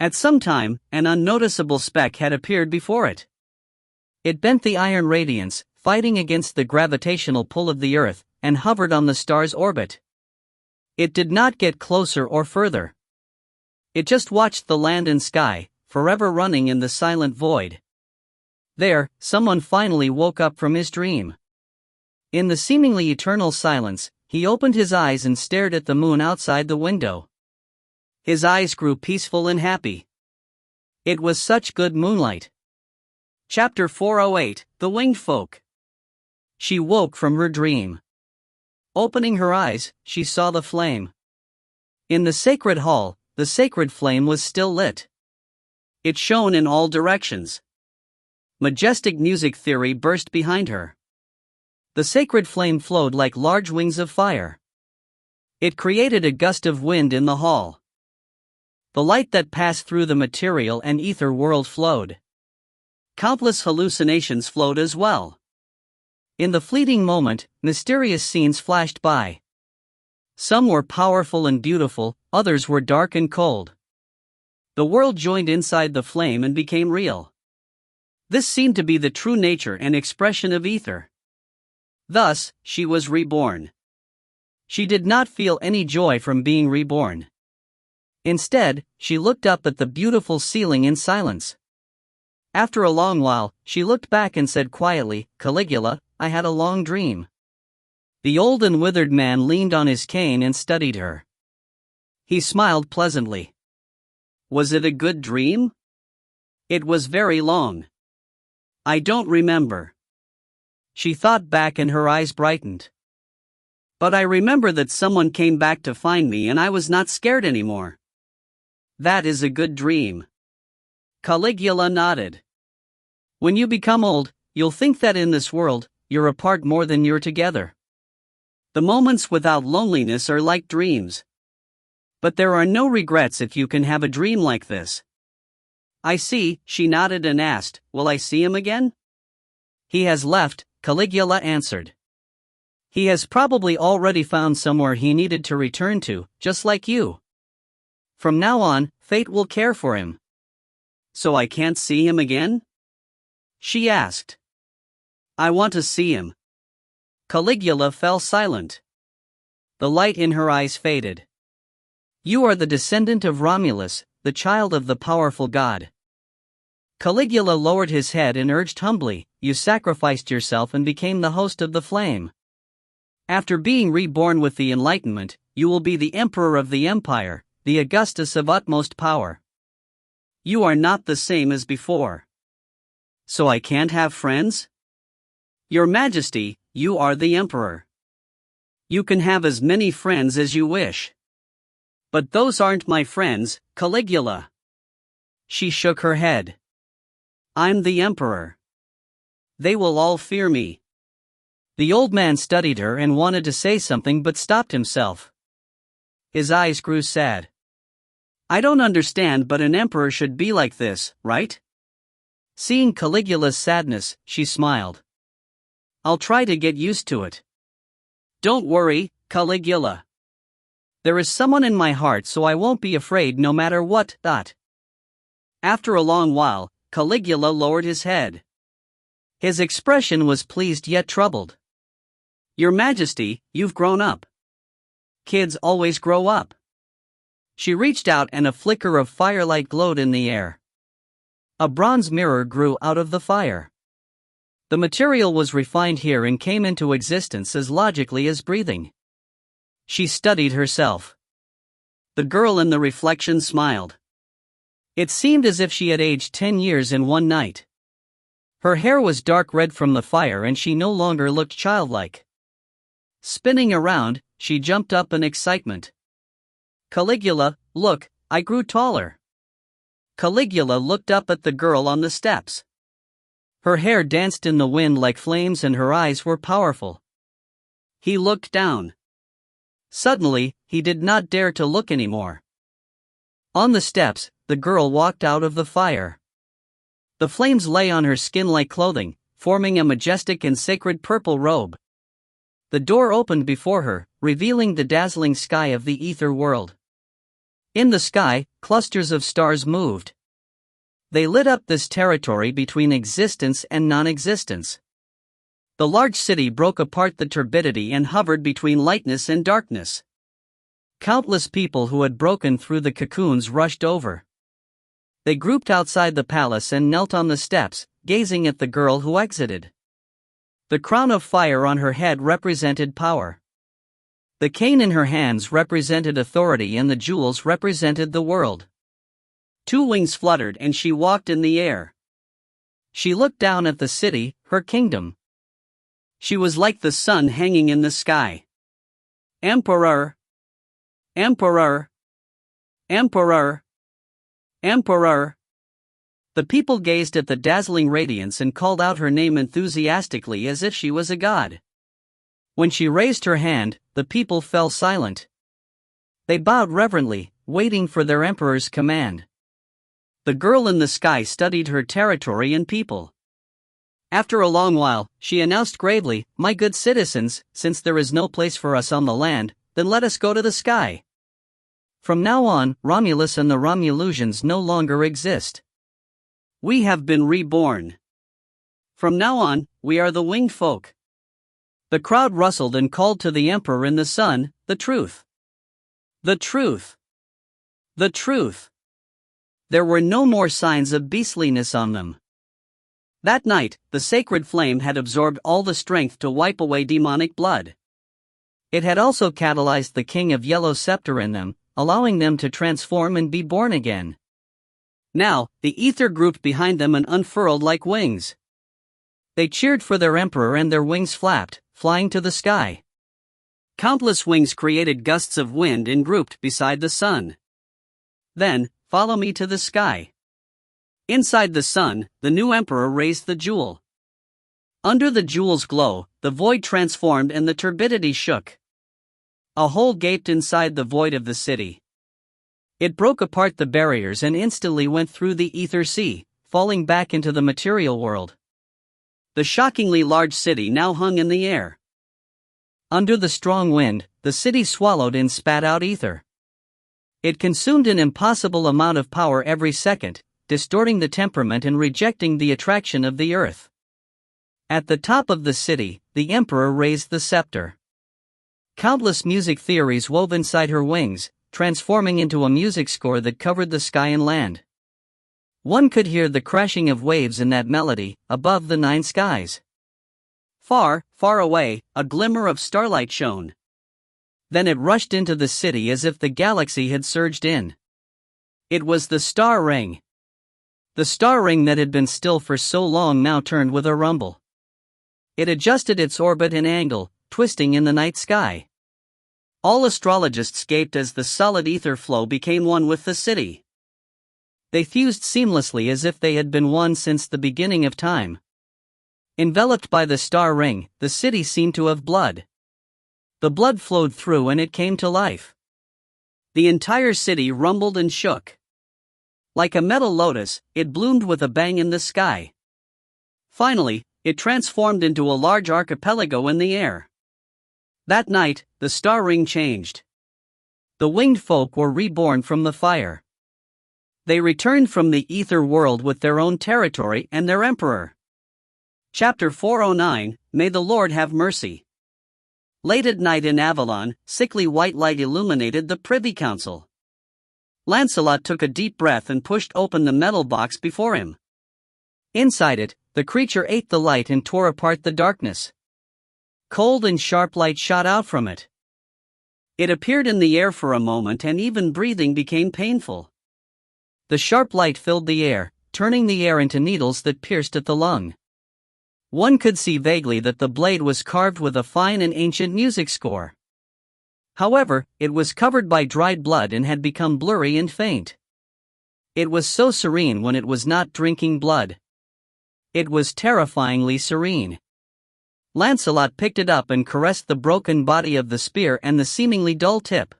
At some time, an unnoticeable speck had appeared before it. It bent the iron radiance, fighting against the gravitational pull of the Earth, and hovered on the star's orbit. It did not get closer or further. It just watched the land and sky, forever running in the silent void. There, someone finally woke up from his dream. In the seemingly eternal silence, he opened his eyes and stared at the moon outside the window. His eyes grew peaceful and happy. It was such good moonlight. Chapter 408, The Winged Folk. She woke from her dream. Opening her eyes, she saw the flame. In the sacred hall, the sacred flame was still lit. It shone in all directions. Majestic music theory burst behind her. The sacred flame flowed like large wings of fire. It created a gust of wind in the hall. The light that passed through the material and ether world flowed. Countless hallucinations flowed as well. In the fleeting moment, mysterious scenes flashed by. Some were powerful and beautiful, others were dark and cold. The world joined inside the flame and became real. This seemed to be the true nature and expression of ether. Thus, she was reborn. She did not feel any joy from being reborn. Instead, she looked up at the beautiful ceiling in silence. After a long while, she looked back and said quietly, Caligula, I had a long dream. The old and withered man leaned on his cane and studied her. He smiled pleasantly. Was it a good dream? It was very long. I don't remember. She thought back and her eyes brightened. But I remember that someone came back to find me and I was not scared anymore. That is a good dream. Caligula nodded. When you become old, you'll think that in this world, you're apart more than you're together. The moments without loneliness are like dreams. But there are no regrets if you can have a dream like this. I see, she nodded and asked, will I see him again? He has left, Caligula answered. He has probably already found somewhere he needed to return to, just like you. From now on, fate will care for him. So I can't see him again? She asked. I want to see him. Caligula fell silent. The light in her eyes faded. You are the descendant of Romulus, the child of the powerful god. Caligula lowered his head and urged humbly, you sacrificed yourself and became the host of the flame. After being reborn with the Enlightenment, you will be the emperor of the empire, the Augustus of utmost power. You are not the same as before. So I can't have friends? Your Majesty, you are the emperor. You can have as many friends as you wish. But those aren't my friends, Caligula. She shook her head. I'm the emperor. They will all fear me." The old man studied her and wanted to say something but stopped himself. His eyes grew sad. "I don't understand, but an emperor should be like this, right?" Seeing Caligula's sadness, she smiled. "I'll try to get used to it." "Don't worry, Caligula. There is someone in my heart, so I won't be afraid no matter what." After a long while, Caligula lowered his head. His expression was pleased yet troubled. "Your Majesty, you've grown up. Kids always grow up." She reached out and a flicker of firelight glowed in the air. A bronze mirror grew out of the fire. The material was refined here and came into existence as logically as breathing. She studied herself. The girl in the reflection smiled. It seemed as if she had aged 10 years in one night. Her hair was dark red from the fire and she no longer looked childlike. Spinning around, she jumped up in excitement. "Caligula, look, I grew taller." Caligula looked up at the girl on the steps. Her hair danced in the wind like flames and her eyes were powerful. He looked down. Suddenly, he did not dare to look anymore. On the steps, the girl walked out of the fire. The flames lay on her skin like clothing, forming a majestic and sacred purple robe. The door opened before her, revealing the dazzling sky of the ether world. In the sky, clusters of stars moved. They lit up this territory between existence and non-existence. The large city broke apart the turbidity and hovered between lightness and darkness. Countless people who had broken through the cocoons rushed over. They grouped outside the palace and knelt on the steps, gazing at the girl who exited. The crown of fire on her head represented power. The cane in her hands represented authority and the jewels represented the world. 2 wings fluttered and she walked in the air. She looked down at the city, her kingdom. She was like the sun hanging in the sky. "Emperor! Emperor! Emperor! Emperor!" The people gazed at the dazzling radiance and called out her name enthusiastically as if she was a god. When she raised her hand, the people fell silent. They bowed reverently, waiting for their emperor's command. The girl in the sky studied her territory and people. After a long while, she announced gravely, "My good citizens, since there is no place for us on the land, then let us go to the sky. From now on, Romulus and the Romulusians no longer exist. We have been reborn. From now on, we are the winged folk." The crowd rustled and called to the emperor in the sun, "The truth! The truth! The truth!" There were no more signs of beastliness on them. That night, the sacred flame had absorbed all the strength to wipe away demonic blood. It had also catalyzed the king of yellow scepter in them, allowing them to transform and be born again. Now, the ether grouped behind them and unfurled like wings. They cheered for their emperor and their wings flapped, flying to the sky. Countless wings created gusts of wind and grouped beside the sun. Then, follow me to the sky. Inside the sun, the new emperor raised the jewel. Under the jewel's glow, the void transformed and the turbidity shook. A hole gaped inside the void of the city. It broke apart the barriers and instantly went through the ether sea, falling back into the material world. The shockingly large city now hung in the air. Under the strong wind, the city swallowed and spat out ether. It consumed an impossible amount of power every second, distorting the temperament and rejecting the attraction of the earth. At the top of the city, the emperor raised the scepter. Countless music theories wove inside her wings, transforming into a music score that covered the sky and land. One could hear the crashing of waves in that melody, above the 9 skies. Far, far away, a glimmer of starlight shone. Then it rushed into the city as if the galaxy had surged in. It was the star ring. The star ring that had been still for so long now turned with a rumble. It adjusted its orbit and angle, twisting in the night sky. All astrologists gaped as the solid ether flow became one with the city. They fused seamlessly as if they had been one since the beginning of time. Enveloped by the star ring, the city seemed to have blood. The blood flowed through and it came to life. The entire city rumbled and shook. Like a metal lotus, it bloomed with a bang in the sky. Finally, it transformed into a large archipelago in the air. That night, the star ring changed. The winged folk were reborn from the fire. They returned from the ether world with their own territory and their emperor. Chapter 409, May the Lord have mercy. Late at night in Avalon, sickly white light illuminated the Privy Council. Lancelot took a deep breath and pushed open the metal box before him. Inside it, the creature ate the light and tore apart the darkness. Cold and sharp light shot out from it. It appeared in the air for a moment and even breathing became painful. The sharp light filled the air, turning the air into needles that pierced at the lung. One could see vaguely that the blade was carved with a fine and ancient music score. However, it was covered by dried blood and had become blurry and faint. It was so serene when it was not drinking blood. It was terrifyingly serene. Lancelot picked it up and caressed the broken body of the spear and the seemingly dull tip.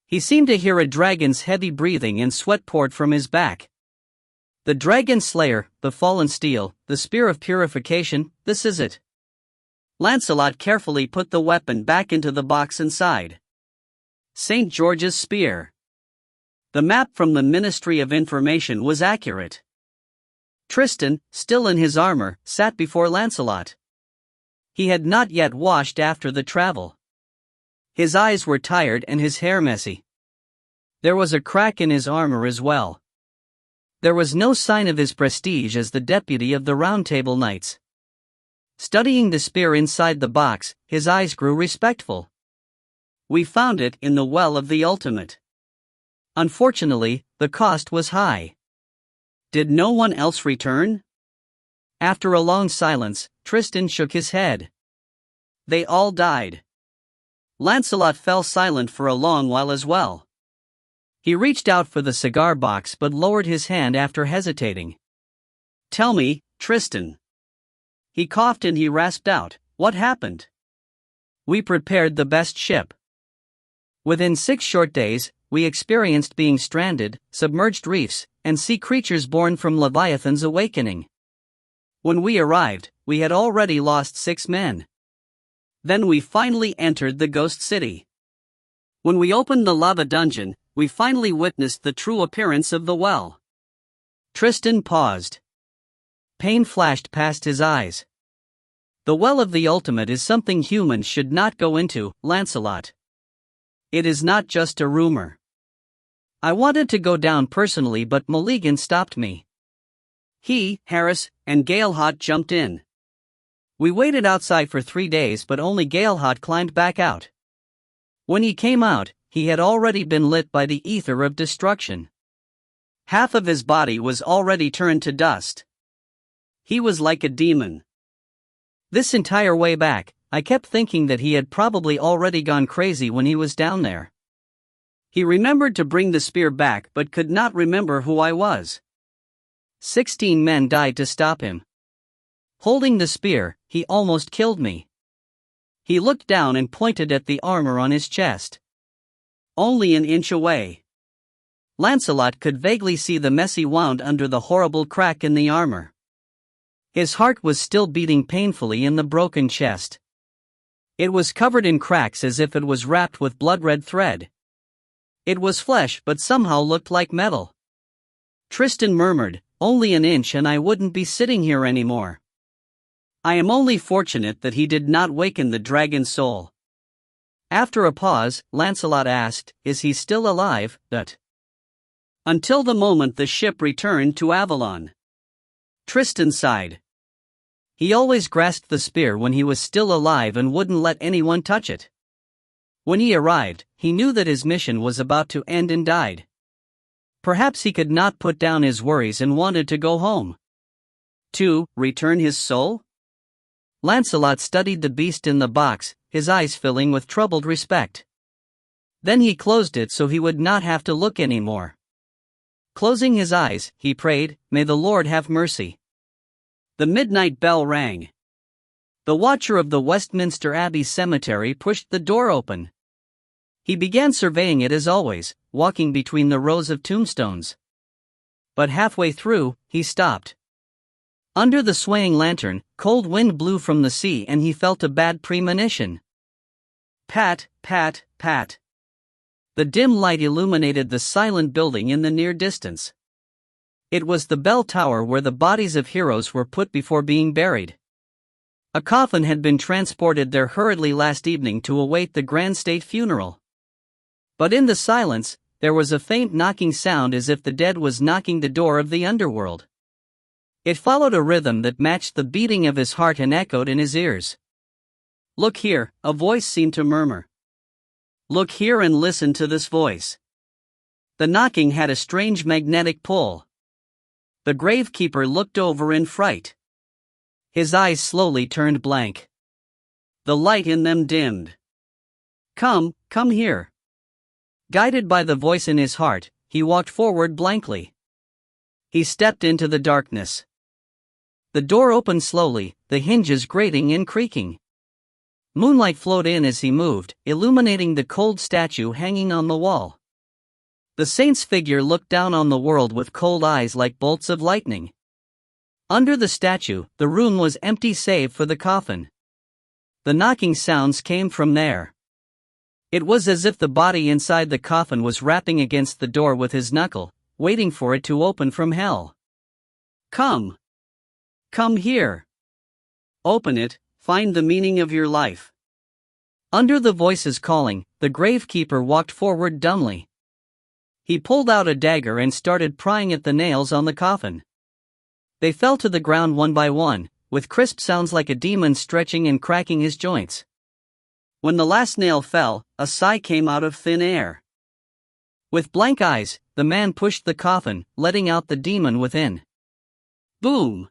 He seemed to hear a dragon's heavy breathing and sweat poured from his back. The dragon slayer, the fallen steel, the spear of purification, this is it. Lancelot carefully put the weapon back into the box inside. St. George's spear. The map from the Ministry of Information was accurate. Tristan, still in his armor, sat before Lancelot. He had not yet washed after the travel. His eyes were tired and his hair messy. There was a crack in his armor as well. There was no sign of his prestige as the deputy of the Round Table Knights. Studying the spear inside the box, his eyes grew respectful. We found it in the Well of the Ultimate. Unfortunately, the cost was high. Did no one else return? After a long silence, Tristan shook his head. They all died. Lancelot fell silent for a long while as well. He reached out for the cigar box but lowered his hand after hesitating. Tell me, Tristan. He coughed and he rasped out, what happened? We prepared the best ship. Within 6 short days, we experienced being stranded, submerged reefs, and sea creatures born from Leviathan's awakening. When we arrived, we had already lost 6 men. Then we finally entered the Ghost City. When we opened the lava dungeon, we finally witnessed the true appearance of the well. Tristan paused. Pain flashed past his eyes. The Well of the Ultimate is something humans should not go into, Lancelot. It is not just a rumor. I wanted to go down personally but Maligan stopped me. He, Harris, and Galehot jumped in. We waited outside for 3 days but only Galehot climbed back out. When he came out, he had already been lit by the ether of destruction. Half of his body was already turned to dust. He was like a demon. This entire way back, I kept thinking that he had probably already gone crazy when he was down there. He remembered to bring the spear back but could not remember who I was. 16 men died to stop him. Holding the spear, he almost killed me. He looked down and pointed at the armor on his chest. Only an inch away. Lancelot could vaguely see the messy wound under the horrible crack in the armor. His heart was still beating painfully in the broken chest. It was covered in cracks as if it was wrapped with blood-red thread. It was flesh but somehow looked like metal. Tristan murmured, only an inch and I wouldn't be sitting here anymore. I am only fortunate that he did not waken the dragon's soul. After a pause, Lancelot asked, is he still alive, that? Until the moment the ship returned to Avalon. Tristan sighed. He always grasped the spear when he was still alive and wouldn't let anyone touch it. When he arrived, he knew that his mission was about to end and died. Perhaps he could not put down his worries and wanted to go home. To return his soul? Lancelot studied the beast in the box, his eyes filling with troubled respect. Then he closed it so he would not have to look anymore. Closing his eyes, he prayed, may the Lord have mercy. The midnight bell rang. The watcher of the Westminster Abbey Cemetery pushed the door open. He began surveying it as always, walking between the rows of tombstones. But halfway through, he stopped. Under the swaying lantern, cold wind blew from the sea and he felt a bad premonition. Pat, pat, pat. The dim light illuminated the silent building in the near distance. It was the bell tower where the bodies of heroes were put before being buried. A coffin had been transported there hurriedly last evening to await the grand state funeral. But in the silence, there was a faint knocking sound as if the dead was knocking the door of the underworld. It followed a rhythm that matched the beating of his heart and echoed in his ears. "Look here," a voice seemed to murmur. "Look here and listen to this voice." The knocking had a strange magnetic pull. The gravekeeper looked over in fright. His eyes slowly turned blank. The light in them dimmed. Come here." Guided by the voice in his heart, he walked forward blankly. He stepped into the darkness. The door opened slowly, the hinges grating and creaking. Moonlight flowed in as he moved, illuminating the cold statue hanging on the wall. The saint's figure looked down on the world with cold eyes like bolts of lightning. Under the statue, the room was empty save for the coffin. The knocking sounds came from there. It was as if the body inside the coffin was rapping against the door with his knuckle, waiting for it to open from hell. Come here. Open it, find the meaning of your life." Under the voices calling, the gravekeeper walked forward dumbly. He pulled out a dagger and started prying at the nails on the coffin. They fell to the ground one by one, with crisp sounds like a demon stretching and cracking his joints. When the last nail fell, a sigh came out of thin air. With blank eyes, the man pushed the coffin, letting out the demon within. Boom!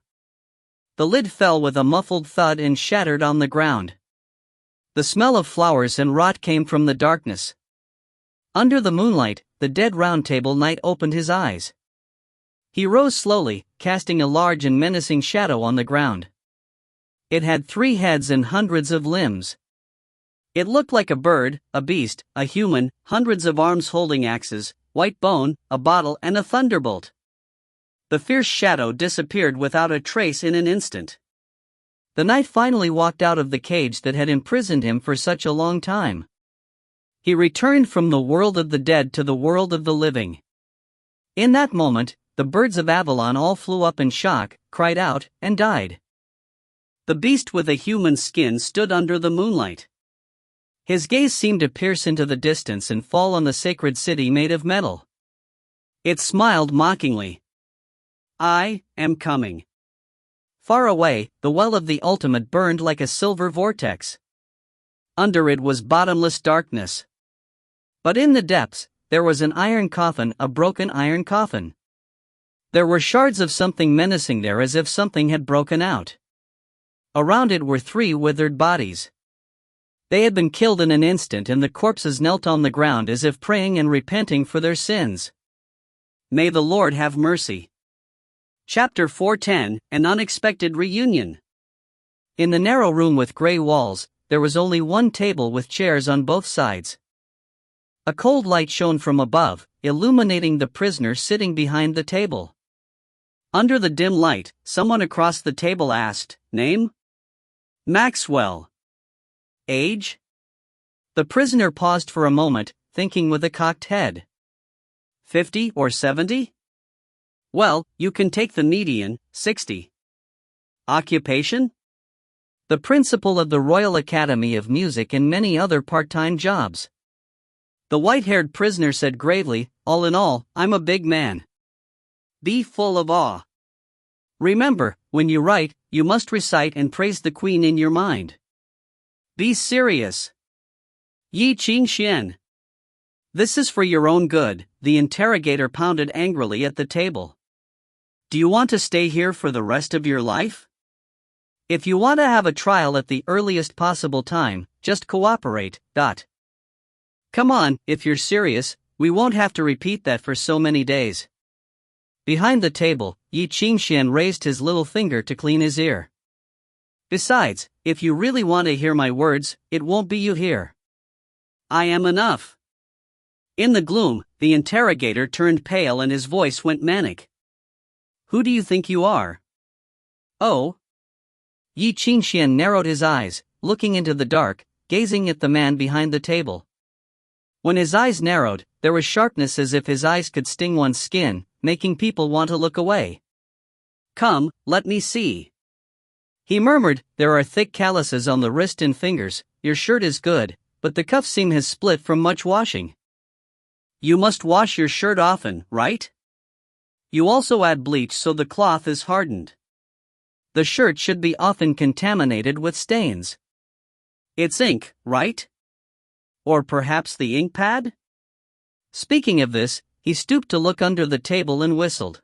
The lid fell with a muffled thud and shattered on the ground. The smell of flowers and rot came from the darkness. Under the moonlight, the dead Round Table Knight opened his eyes. He rose slowly, casting a large and menacing shadow on the ground. It had 3 heads and hundreds of limbs. It looked like a bird, a beast, a human, hundreds of arms holding axes, white bone, a bottle and a thunderbolt. The fierce shadow disappeared without a trace in an instant. The knight finally walked out of the cage that had imprisoned him for such a long time. He returned from the world of the dead to the world of the living. In that moment, the birds of Avalon all flew up in shock, cried out, and died. The beast with a human skin stood under the moonlight. His gaze seemed to pierce into the distance and fall on the sacred city made of metal. It smiled mockingly. "I am coming." Far away, the well of the ultimate burned like a silver vortex. Under it was bottomless darkness. But in the depths, there was an iron coffin, a broken iron coffin. There were shards of something menacing there as if something had broken out. Around it were 3 withered bodies. They had been killed in an instant and the corpses knelt on the ground as if praying and repenting for their sins. May the Lord have mercy. Chapter 410, An Unexpected Reunion. In the narrow room with gray walls, there was only one table with chairs on both sides. A cold light shone from above, illuminating the prisoner sitting behind the table. Under the dim light, someone across the table asked, "Name?" "Maxwell." "Age?" The prisoner paused for a moment, thinking with a cocked head. 50 or 70? "Well, you can take the median, 60. "Occupation?" "The principal of the Royal Academy of Music and many other part-time jobs." The white-haired prisoner said gravely, "All in all, I'm a big man." Be full of awe. Remember, when you write, you must recite and praise the Queen in your mind. Be serious. Ye Qingxuan. This is for your own good, the interrogator pounded angrily at the table. Do you want to stay here for the rest of your life? If you want to have a trial at the earliest possible time, just cooperate. Come on, if you're serious, we won't have to repeat that for so many days. Behind the table, Ye Qingxuan raised his little finger to clean his ear. Besides, if you really want to hear my words, it won't be you here. I am enough. In the gloom, the interrogator turned pale and his voice went manic. Who do you think you are? Oh. Ye Qingxuan narrowed his eyes, looking into the dark, gazing at the man behind the table. When his eyes narrowed, there was sharpness as if his eyes could sting one's skin, making people want to look away. Come, let me see. He murmured, there are thick calluses on the wrist and fingers, your shirt is good, but the cuff seam has split from much washing. You must wash your shirt often, right? You also add bleach so the cloth is hardened. The shirt should be often contaminated with stains. It's ink, right? Or perhaps the ink pad? Speaking of this, he stooped to look under the table and whistled.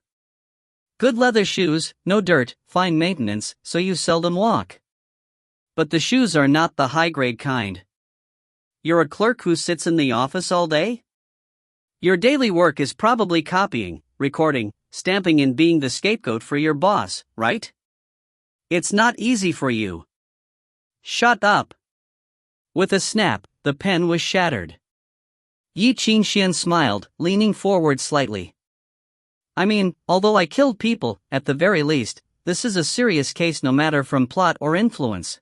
Good leather shoes, no dirt, fine maintenance, so you seldom walk. But the shoes are not the high-grade kind. You're a clerk who sits in the office all day? Your daily work is probably copying, recording, stamping and being the scapegoat for your boss, right? It's not easy for you. Shut up. With a snap, the pen was shattered. Ye Qingxuan smiled, leaning forward slightly. I mean, although I killed people, at the very least, this is a serious case no matter from plot or influence.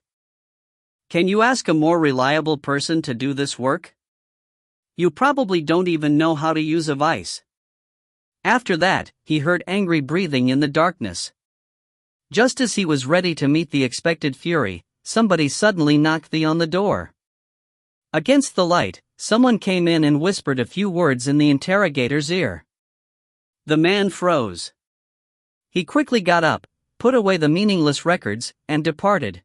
Can you ask a more reliable person to do this work? You probably don't even know how to use a vice. After that, he heard angry breathing in the darkness. Just as he was ready to meet the expected fury, somebody suddenly knocked on the door. Against the light, someone came in and whispered a few words in the interrogator's ear. The man froze. He quickly got up, put away the meaningless records, and departed.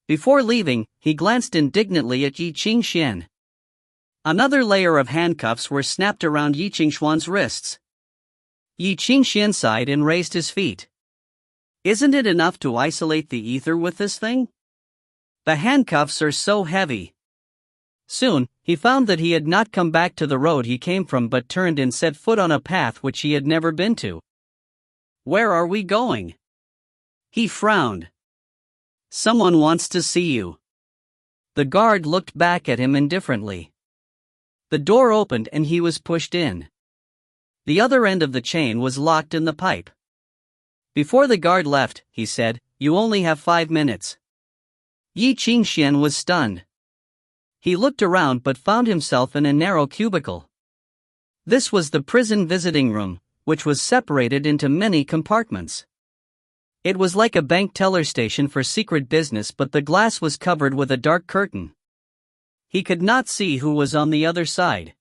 Before leaving, he glanced indignantly at Ye Qingxuan. Another layer of handcuffs were snapped around Ye Qingxuan's wrists. Ye Qingxuan sighed and raised his feet. Isn't it enough to isolate the ether with this thing? The handcuffs are so heavy. Soon, he found that he had not come back to the road he came from but turned and set foot on a path which he had never been to. Where are we going? He frowned. Someone wants to see you. The guard looked back at him indifferently. The door opened and he was pushed in. The other end of the chain was locked in the pipe. Before the guard left, he said, You only have 5 minutes. Ye Qingxuan was stunned. He looked around but found himself in a narrow cubicle. This was the prison visiting room, which was separated into many compartments. It was like a bank teller station for secret business, but the glass was covered with a dark curtain. He could not see who was on the other side.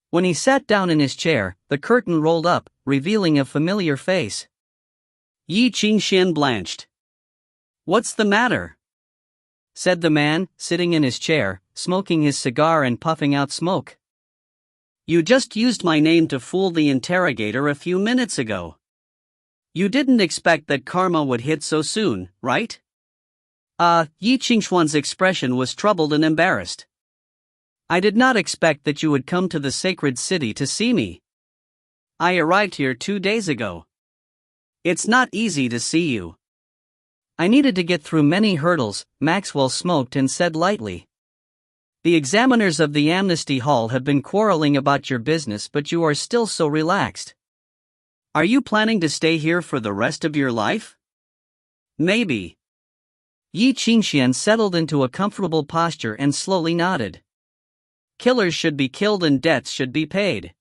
When he sat down in his chair, the curtain rolled up, revealing a familiar face. Ye Qingxuan blanched. What's the matter? Said the man, sitting in his chair, smoking his cigar and puffing out smoke. You just used my name to fool the interrogator a few minutes ago. You didn't expect that karma would hit so soon, right? Ye Qingxuan's expression was troubled and embarrassed. I did not expect that you would come to the sacred city to see me. I arrived here 2 days ago. It's not easy to see you. I needed to get through many hurdles, Maxwell smoked and said lightly. The examiners of the Amnesty Hall have been quarreling about your business, but you are still so relaxed. Are you planning to stay here for the rest of your life? Maybe. Ye Qingxuan settled into a comfortable posture and slowly nodded. Killers should be killed and debts should be paid.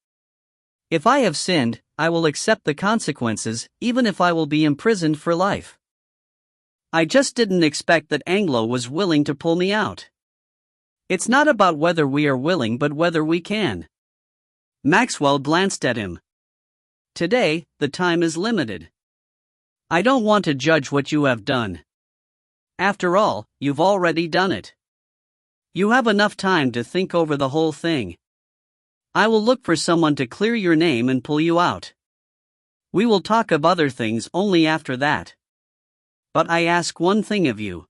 If I have sinned, I will accept the consequences, even if I will be imprisoned for life. I just didn't expect that Anglo was willing to pull me out. It's not about whether we are willing but whether we can. Maxwell glanced at him. Today, the time is limited. I don't want to judge what you have done. After all, you've already done it. You have enough time to think over the whole thing. I will look for someone to clear your name and pull you out. We will talk of other things only after that. But I ask one thing of you.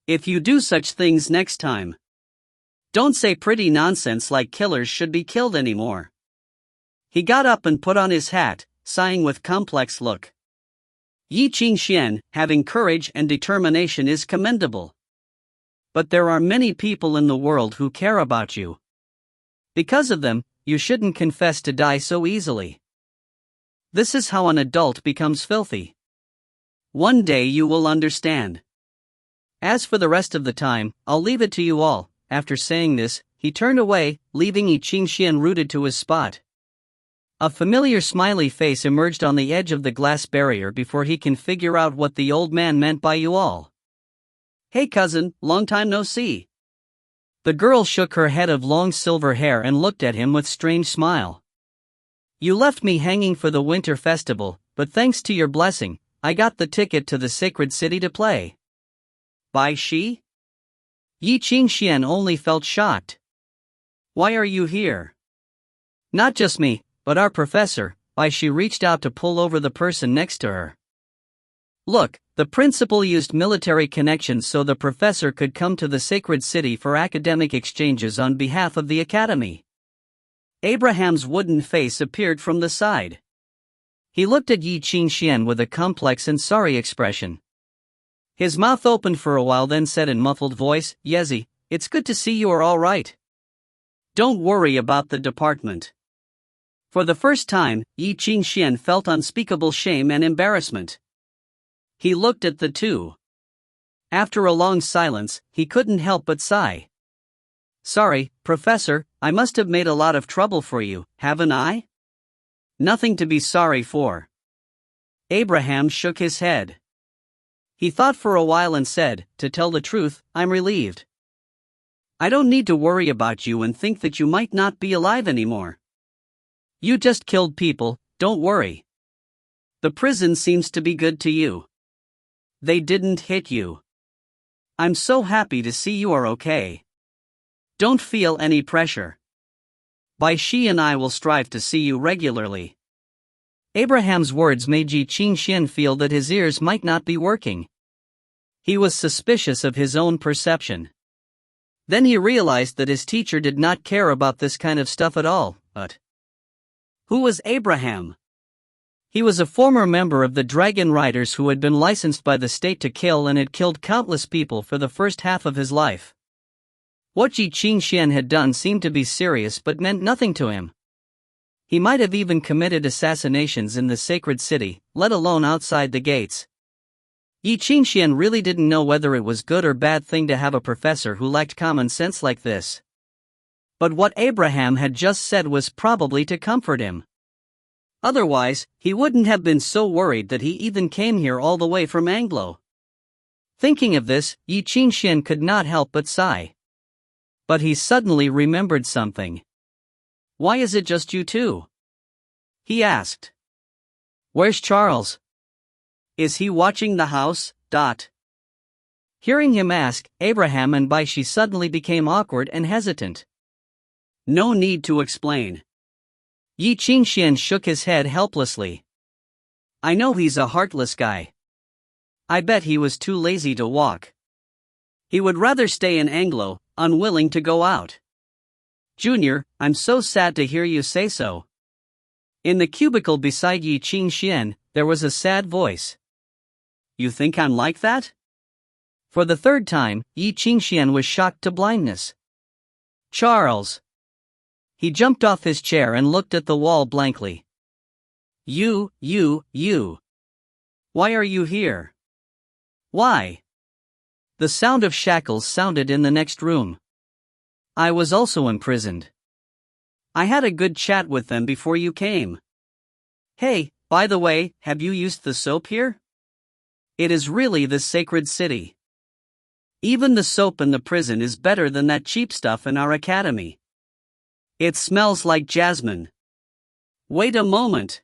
If you do such things next time, don't say pretty nonsense like killers should be killed anymore. He got up and put on his hat, sighing with complex look. Ye Qingxuan, having courage and determination is commendable. But there are many people in the world who care about you. Because of them, you shouldn't confess to die so easily. This is how an adult becomes filthy. One day you will understand. As for the rest of the time, I'll leave it to you all. After saying this, he turned away, leaving Ye Qingxuan rooted to his spot. A familiar smiley face emerged on the edge of the glass barrier before he can figure out what the old man meant by you all. Hey cousin, long time no see. The girl shook her head of long silver hair and looked at him with strange smile. You left me hanging for the winter festival, but thanks to your blessing, I got the ticket to the sacred city to play. Bai Xi? Ye Qingxuan only felt shocked. Why are you here? Not just me, but our professor. Bai Xi reached out to pull over the person next to her. Look, the principal used military connections so the professor could come to the sacred city for academic exchanges on behalf of the academy. Abraham's wooden face appeared from the side. He looked at Ye Qingxuan with a complex and sorry expression. His mouth opened for a while, then said in muffled voice, Yezi, it's good to see you are all right. Don't worry about the department. For the first time, Ye Qingxuan felt unspeakable shame and embarrassment. He looked at the two. After a long silence, he couldn't help but sigh. Sorry, Professor, I must have made a lot of trouble for you, haven't I? Nothing to be sorry for. Abraham shook his head. He thought for a while and said, to tell the truth, I'm relieved. I don't need to worry about you and think that you might not be alive anymore. You just killed people, don't worry. The prison seems to be good to you. They didn't hit you. I'm so happy to see you are okay. Don't feel any pressure. Bai Xi and I will strive to see you regularly. Abraham's words made Ye Qingxuan feel that his ears might not be working. He was suspicious of his own perception. Then he realized that his teacher did not care about this kind of stuff at all, but who was Abraham? He was a former member of the Dragon Riders who had been licensed by the state to kill and had killed countless people for the first half of his life. What Ye Qingxuan had done seemed to be serious but meant nothing to him. He might have even committed assassinations in the sacred city, let alone outside the gates. Ye Qingxuan really didn't know whether it was good or bad thing to have a professor who lacked common sense like this. But what Abraham had just said was probably to comfort him. Otherwise, he wouldn't have been so worried that he even came here all the way from Anglo. Thinking of this, Ye Qingxuan could not help but sigh. But he suddenly remembered something. Why is it just you two? He asked. Where's Charles? Is he watching the house? Hearing him ask, Abraham and Bai Xi suddenly became awkward and hesitant. No need to explain. Ye Qingxuan shook his head helplessly. I know he's a heartless guy. I bet he was too lazy to walk. He would rather stay in Anglo, unwilling to go out. Junior, I'm so sad to hear you say so. In the cubicle beside Ye Qingxuan, there was a sad voice. You think I'm like that? For the third time, Ye Qingxuan was shocked to blindness. Charles. He jumped off his chair and looked at the wall blankly. You. Why are you here? Why? The sound of shackles sounded in the next room. I was also imprisoned. I had a good chat with them before you came. Hey, by the way, have you used the soap here? It is really the sacred city. Even the soap in the prison is better than that cheap stuff in our academy. It smells like jasmine. Wait a moment.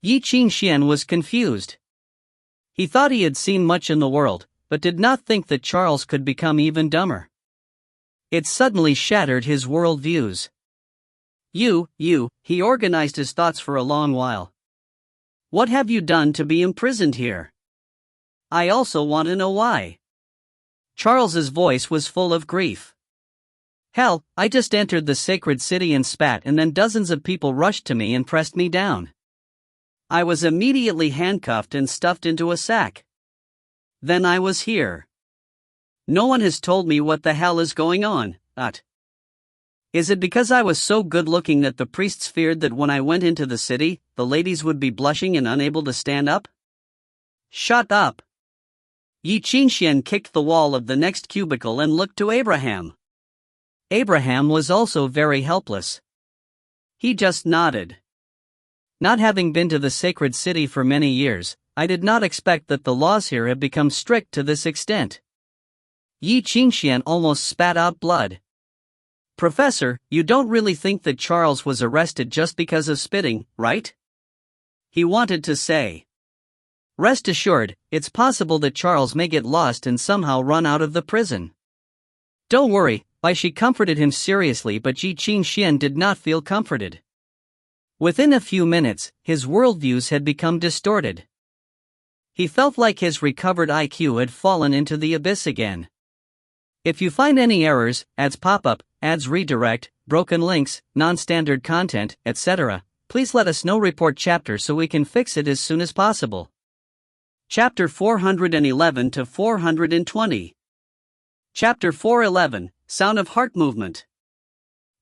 Ye Qingxuan was confused. He thought he had seen much in the world, but did not think that Charles could become even dumber. It suddenly shattered his world views. He organized his thoughts for a long while. What have you done to be imprisoned here? I also want to know why. Charles's voice was full of grief. Hell, I just entered the sacred city and spat, and then dozens of people rushed to me and pressed me down. I was immediately handcuffed and stuffed into a sack. Then I was here. No one has told me what the hell is going on. Is it because I was so good looking that the priests feared that when I went into the city, the ladies would be blushing and unable to stand up? Shut up. Ye Qingxuan kicked the wall of the next cubicle and looked to Abraham. Abraham was also very helpless. He just nodded. Not having been to the sacred city for many years, I did not expect that the laws here have become strict to this extent. Ye Qingxuan almost spat out blood. Professor, you don't really think that Charles was arrested just because of spitting, right? He wanted to say. Rest assured, it's possible that Charles may get lost and somehow run out of the prison. Don't worry, Bai Xi comforted him seriously, but Ye Qingxuan did not feel comforted. Within a few minutes, his worldviews had become distorted. He felt like his recovered IQ had fallen into the abyss again. If you find any errors, ads pop up, ads redirect, broken links, non-standard content, etc., please let us know. Report chapter so we can fix it as soon as possible. Chapter 411 to 420. Chapter 411, Sound of Heart Movement.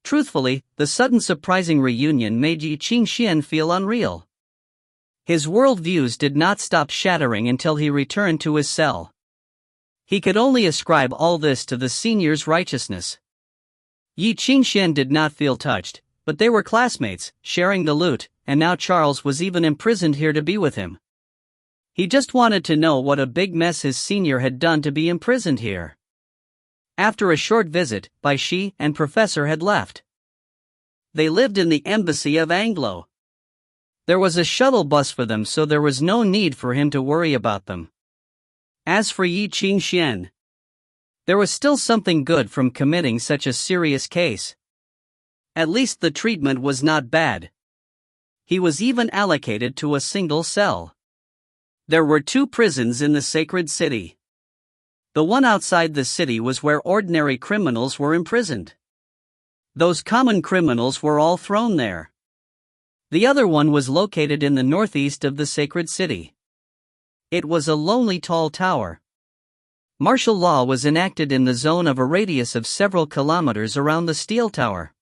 Truthfully, the sudden surprising reunion made Ye Qingxuan feel unreal. His worldviews did not stop shattering until he returned to his cell. He could only ascribe all this to the senior's righteousness. Ye Qingxuan did not feel touched, but they were classmates, sharing the loot, and now Charles was even imprisoned here to be with him. He just wanted to know what a big mess his senior had done to be imprisoned here. After a short visit, Bai Xi and Professor had left. They lived in the embassy of Anglo. There was a shuttle bus for them, so there was no need for him to worry about them. As for Ye Qingxuan, there was still something good from committing such a serious case. At least the treatment was not bad. He was even allocated to a single cell. There were 2 prisons in the sacred city. The one outside the city was where ordinary criminals were imprisoned. Those common criminals were all thrown there. The other one was located in the northeast of the sacred city. It was a lonely tall tower. Martial law was enacted in the zone of a radius of several kilometers around the steel tower.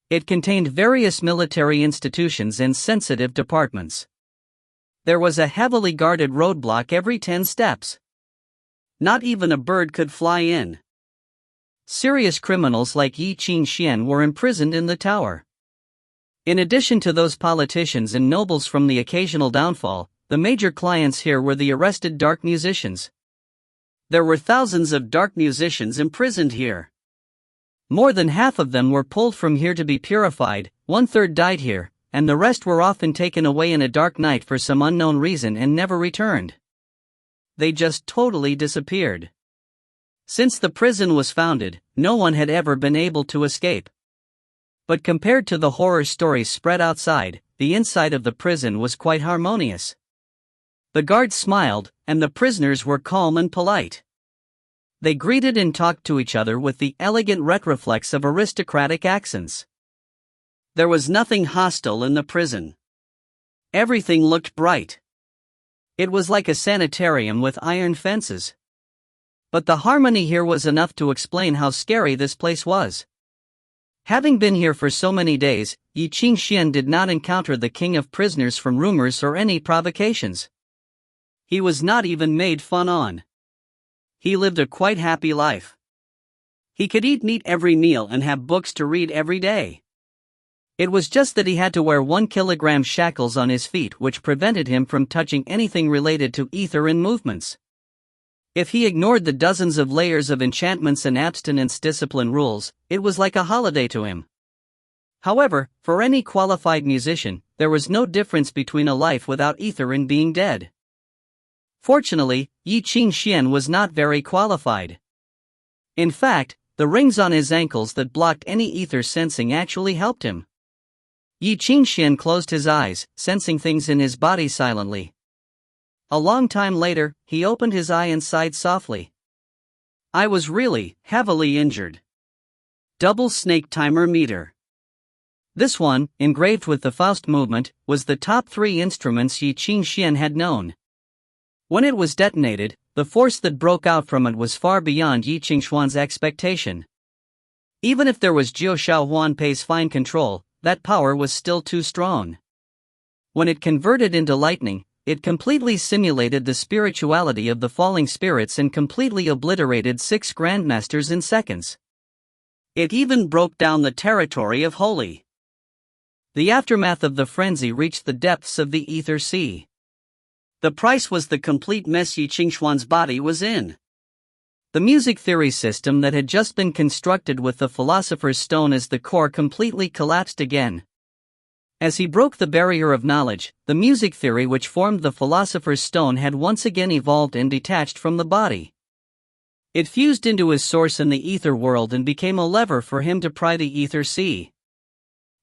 It contained various military institutions and sensitive departments. There was a heavily guarded roadblock every 10 steps. Not even a bird could fly in. Serious criminals like Ye Qingxuan were imprisoned in the tower. In addition to those politicians and nobles from the occasional downfall, the major clients here were the arrested dark musicians. There were thousands of dark musicians imprisoned here. More than half of them were pulled from here to be purified, 1/3 died here, and the rest were often taken away in a dark night for some unknown reason and never returned. They just totally disappeared. Since the prison was founded, no one had ever been able to escape. But compared to the horror stories spread outside, the inside of the prison was quite harmonious. The guards smiled, and the prisoners were calm and polite. They greeted and talked to each other with the elegant retroflex of aristocratic accents. There was nothing hostile in the prison. Everything looked bright. It was like a sanitarium with iron fences. But the harmony here was enough to explain how scary this place was. Having been here for so many days, Ye Qingxuan did not encounter the king of prisoners from rumors or any provocations. He was not even made fun on. He lived a quite happy life. He could eat meat every meal and have books to read every day. It was just that he had to wear 1 kilogram shackles on his feet, which prevented him from touching anything related to ether and movements. If he ignored the dozens of layers of enchantments and abstinence discipline rules, it was like a holiday to him. However, for any qualified musician, there was no difference between a life without ether and being dead. Fortunately, Ye Qingxuan was not very qualified. In fact, the rings on his ankles that blocked any ether sensing actually helped him. Ye Qingxuan closed his eyes, sensing things in his body silently. A long time later, he opened his eye and sighed softly. I was really heavily injured. Double snake timer meter. This one, engraved with the Faust movement, was the top 3 instruments Ye Qingxuan had known. When it was detonated, the force that broke out from it was far beyond Ye Qingxuan's expectation. Even if there was Jiu Shao Huanpei's fine control, that power was still too strong. When it converted into lightning, it completely simulated the spirituality of the falling spirits and completely obliterated 6 grandmasters in seconds. It even broke down the territory of Holy. The aftermath of the frenzy reached the depths of the Aether Sea. The price was the complete mess Ye Qingxuan's body was in. The music theory system that had just been constructed with the Philosopher's Stone as the core completely collapsed again. As he broke the barrier of knowledge, the music theory which formed the Philosopher's Stone had once again evolved and detached from the body. It fused into his source in the ether world and became a lever for him to pry the Aether Sea.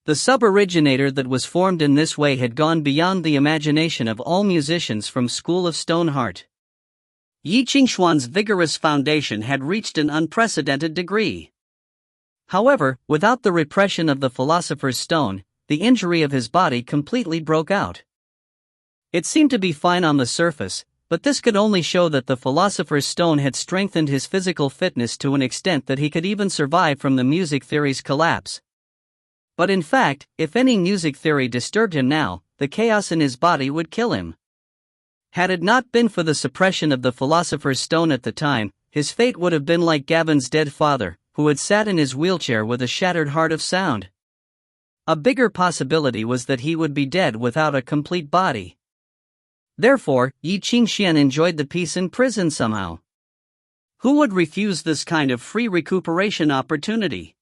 The sub-originator that was formed in this way had gone beyond the imagination of all musicians from School of Stoneheart. Ye Qingxuan's vigorous foundation had reached an unprecedented degree. However, without the repression of the Philosopher's Stone, the injury of his body completely broke out. It seemed to be fine on the surface, but this could only show that the Philosopher's Stone had strengthened his physical fitness to an extent that he could even survive from the music theory's collapse. But in fact, if any music theory disturbed him now, the chaos in his body would kill him. Had it not been for the suppression of the Philosopher's Stone at the time, his fate would have been like Gavin's dead father, who had sat in his wheelchair with a shattered heart of sound. A bigger possibility was that he would be dead without a complete body. Therefore, Ye Qingxuan enjoyed the peace in prison somehow. Who would refuse this kind of free recuperation opportunity?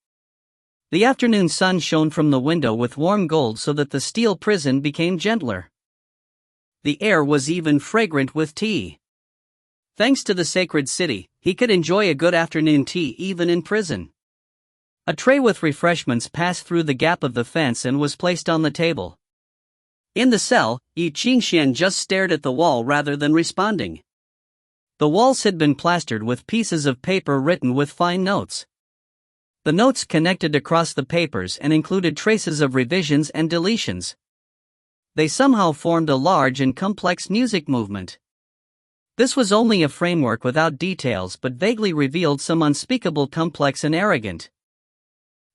The afternoon sun shone from the window with warm gold so that the steel prison became gentler. The air was even fragrant with tea. Thanks to the sacred city, he could enjoy a good afternoon tea even in prison. A tray with refreshments passed through the gap of the fence and was placed on the table. In the cell, Ye Qingxuan just stared at the wall rather than responding. The walls had been plastered with pieces of paper written with fine notes. The notes connected across the papers and included traces of revisions and deletions. They somehow formed a large and complex music movement. This was only a framework without details but vaguely revealed some unspeakable complex and arrogant.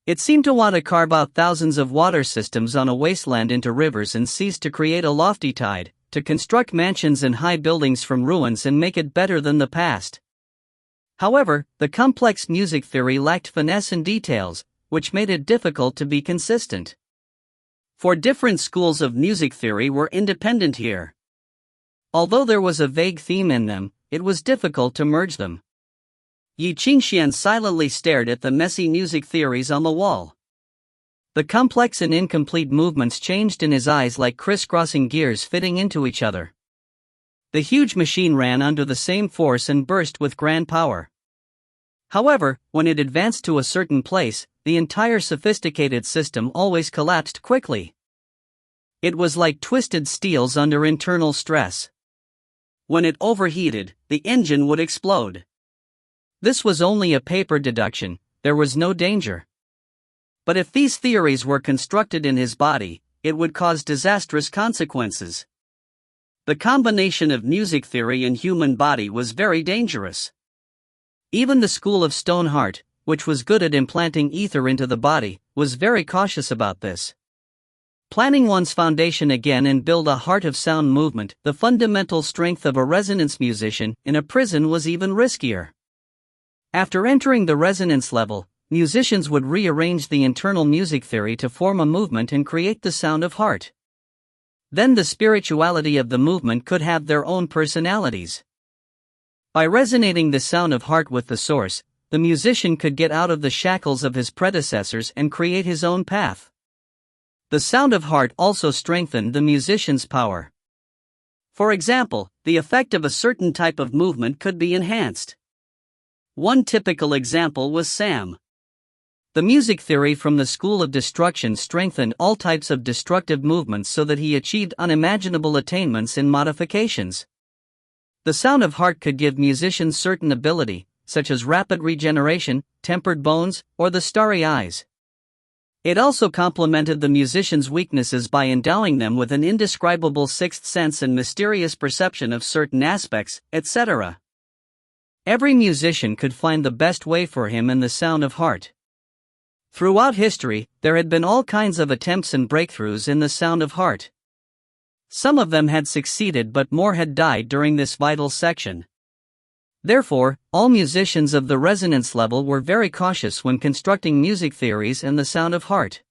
It seemed to want to carve out thousands of water systems on a wasteland into rivers and seas to create a lofty tide, to construct mansions and high buildings from ruins and make it better than the past. However, the complex music theory lacked finesse and details, which made it difficult to be consistent. For different schools of music theory were independent here. Although there was a vague theme in them, it was difficult to merge them. Ye Qingxuan silently stared at the messy music theories on the wall. The complex and incomplete movements changed in his eyes like crisscrossing gears fitting into each other. The huge machine ran under the same force and burst with grand power. However, when it advanced to a certain place, the entire sophisticated system always collapsed quickly. It was like twisted steels under internal stress. When it overheated, the engine would explode. This was only a paper deduction, there was no danger. But if these theories were constructed in his body, it would cause disastrous consequences. The combination of music theory and human body was very dangerous. Even the School of Stoneheart, which was good at implanting ether into the body, was very cautious about this. Planning one's foundation again and build a heart of sound movement, the fundamental strength of a resonance musician, in a prison was even riskier. After entering the resonance level, musicians would rearrange the internal music theory to form a movement and create the sound of heart. Then the spirituality of the movement could have their own personalities. By resonating the sound of heart with the source, the musician could get out of the shackles of his predecessors and create his own path. The sound of heart also strengthened the musician's power. For example, the effect of a certain type of movement could be enhanced. One typical example was Sam. The music theory from the School of Destruction strengthened all types of destructive movements so that he achieved unimaginable attainments in modifications. The sound of heart could give musicians certain ability, such as rapid regeneration, tempered bones, or the starry eyes. It also complemented the musicians' weaknesses by endowing them with an indescribable sixth sense and mysterious perception of certain aspects, etc. Every musician could find the best way for him in the sound of heart. Throughout history, there had been all kinds of attempts and breakthroughs in the sound of heart. Some of them had succeeded, but more had died during this vital section. Therefore, all musicians of the resonance level were very cautious when constructing music theories and the sound of heart.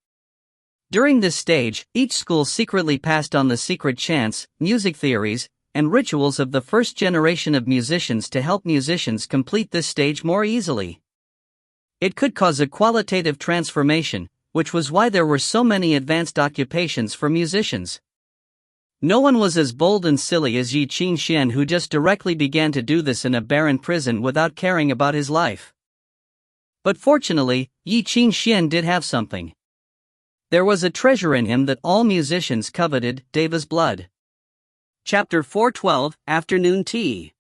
During this stage, each school secretly passed on the secret chants, music theories, and rituals of the first generation of musicians to help musicians complete this stage more easily. It could cause a qualitative transformation, which was why there were so many advanced occupations for musicians. No one was as bold and silly as Ye Qingxuan, who just directly began to do this in a barren prison without caring about his life. But fortunately, Ye Qingxuan did have something. There was a treasure in him that all musicians coveted: Deva's blood. Chapter 412, Afternoon Tea.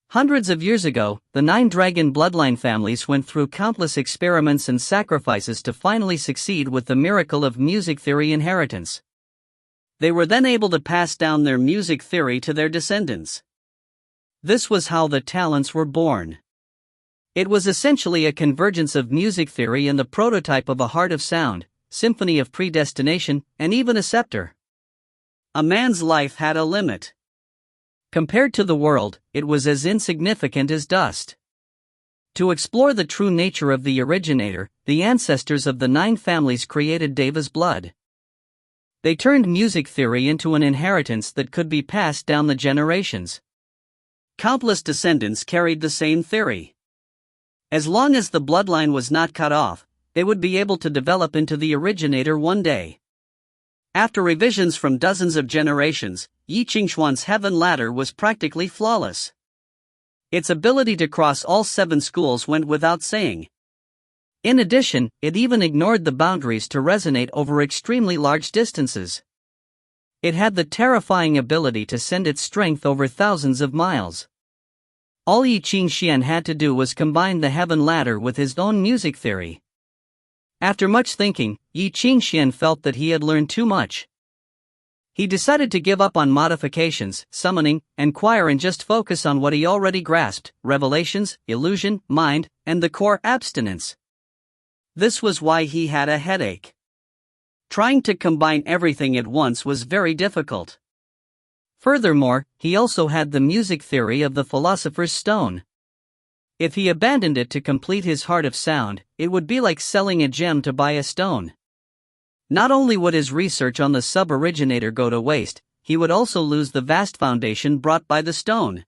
Hundreds of years ago, the 9 dragon bloodline families went through countless experiments and sacrifices to finally succeed with the miracle of music theory inheritance. They were then able to pass down their music theory to their descendants. This was how the talents were born. It was essentially a convergence of music theory and the prototype of a heart of sound, symphony of predestination, and even a scepter. A man's life had a limit. Compared to the world, it was as insignificant as dust. To explore the true nature of the originator, the ancestors of the 9 families created Deva's blood. They turned music theory into an inheritance that could be passed down the generations. Countless descendants carried the same theory. As long as the bloodline was not cut off, they would be able to develop into the originator one day. After revisions from dozens of generations, Ye Qingxuan's heaven ladder was practically flawless. Its ability to cross all 7 schools went without saying. In addition, it even ignored the boundaries to resonate over extremely large distances. It had the terrifying ability to send its strength over thousands of miles. All Ye Qingxuan had to do was combine the heaven ladder with his own music theory. After much thinking, Ye Qingxuan felt that he had learned too much. He decided to give up on modifications, summoning, and choir and just focus on what he already grasped: revelations, illusion, mind, and the core abstinence. This was why he had a headache. Trying to combine everything at once was very difficult. Furthermore, he also had the music theory of the Philosopher's Stone. If he abandoned it to complete his heart of sound, it would be like selling a gem to buy a stone. Not only would his research on the sub-originator go to waste, he would also lose the vast foundation brought by the stone.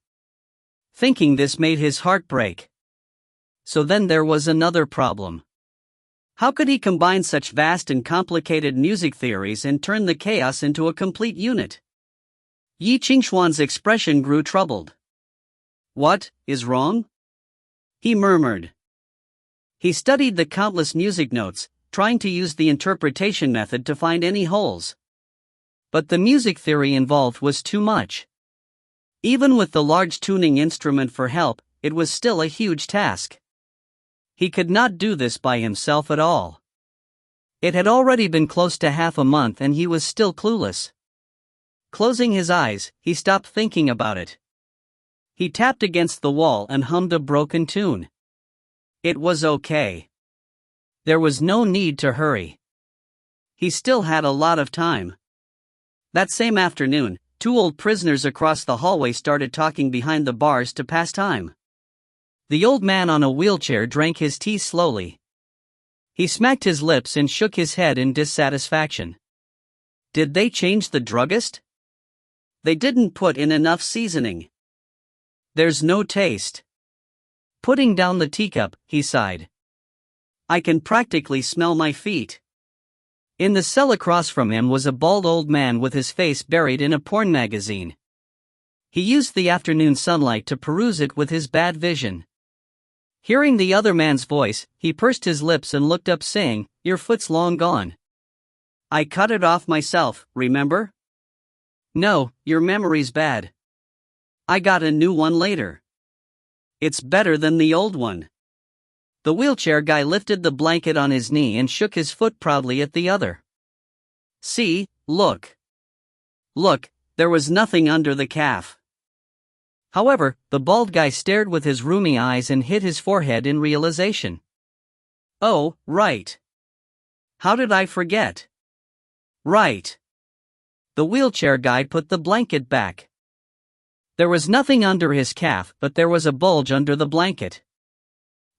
Thinking this made his heart break. So then there was another problem. How could he combine such vast and complicated music theories and turn the chaos into a complete unit? Ye Qingxuan's expression grew troubled. "What is wrong?" he murmured. He studied the countless music notes, trying to use the interpretation method to find any holes. But the music theory involved was too much. Even with the large tuning instrument for help, it was still a huge task. He could not do this by himself at all. It had already been close to half a month and he was still clueless. Closing his eyes, he stopped thinking about it. He tapped against the wall and hummed a broken tune. It was okay. There was no need to hurry. He still had a lot of time. That same afternoon, 2 old prisoners across the hallway started talking behind the bars to pass time. The old man on a wheelchair drank his tea slowly. He smacked his lips and shook his head in dissatisfaction. Did they change the druggist? They didn't put in enough seasoning. There's no taste. Putting down the teacup, he sighed. I can practically smell my feet. In the cell across from him was a bald old man with his face buried in a porn magazine. He used the afternoon sunlight to peruse it with his bad vision. Hearing the other man's voice, he pursed his lips and looked up, saying, "Your foot's long gone." "I cut it off myself, remember?" "No, your memory's bad. I got a new one later. It's better than the old one." The wheelchair guy lifted the blanket on his knee and shook his foot proudly at the other. See, look. Look, there was nothing under the calf. However, the bald guy stared with his rheumy eyes and hit his forehead in realization. Oh, right. How did I forget? Right. The wheelchair guy put the blanket back. There was nothing under his calf, but there was a bulge under the blanket.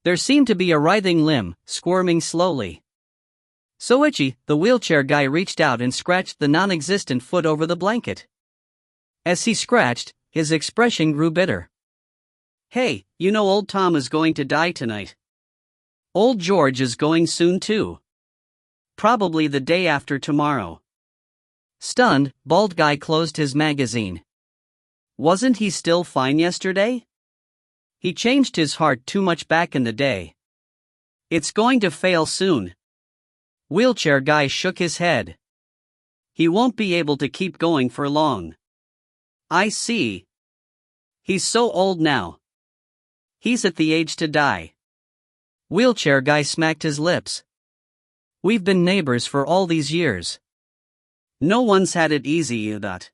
There seemed to be a writhing limb, squirming slowly. So itchy, the wheelchair guy reached out and scratched the non-existent foot over the blanket. As he scratched, his expression grew bitter. Hey, you know old Tom is going to die tonight. Old George is going soon too. Probably the day after tomorrow. Stunned, bald guy closed his magazine. Wasn't he still fine yesterday? He changed his heart too much back in the day. It's going to fail soon. Wheelchair guy shook his head. He won't be able to keep going for long. I see. He's so old now. He's at the age to die. Wheelchair guy smacked his lips. We've been neighbors for all these years. No one's had it easy, you that.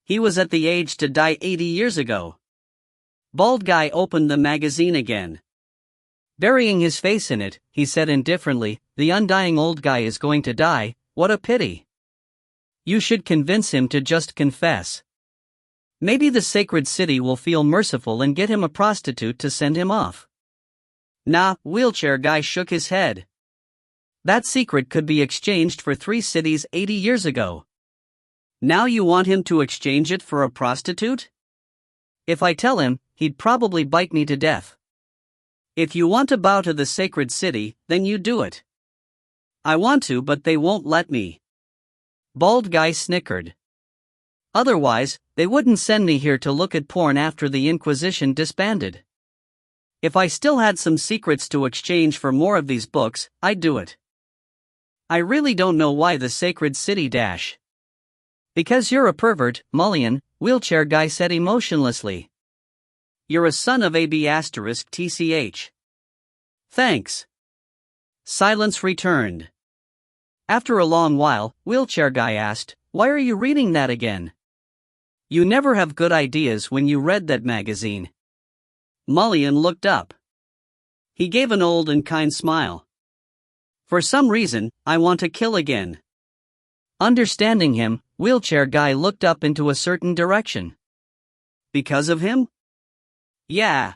He was at the age to die 80 years ago. Bald guy opened the magazine again. Burying his face in it, he said indifferently, the undying old guy is going to die, what a pity. You should convince him to just confess. Maybe the sacred city will feel merciful and get him a prostitute to send him off. Nah, wheelchair guy shook his head. That secret could be exchanged for 3 cities 80 years ago. Now you want him to exchange it for a prostitute? If I tell him, he'd probably bite me to death. If you want to bow to the sacred city, then you do it. I want to, but they won't let me. Bald guy snickered. Otherwise, they wouldn't send me here to look at porn after the Inquisition disbanded. If I still had some secrets to exchange for more of these books, I'd do it. I really don't know why the sacred city dash. Because you're a pervert, Mullion, wheelchair guy said emotionlessly. You're a son of AB*TCH. Thanks. Silence returned. After a long while, wheelchair guy asked, why are you reading that again? You never have good ideas when you read that magazine. Mullion looked up. He gave an old and kind smile. For some reason, I want to kill again. Understanding him, wheelchair guy looked up into a certain direction. Because of him? Yeah.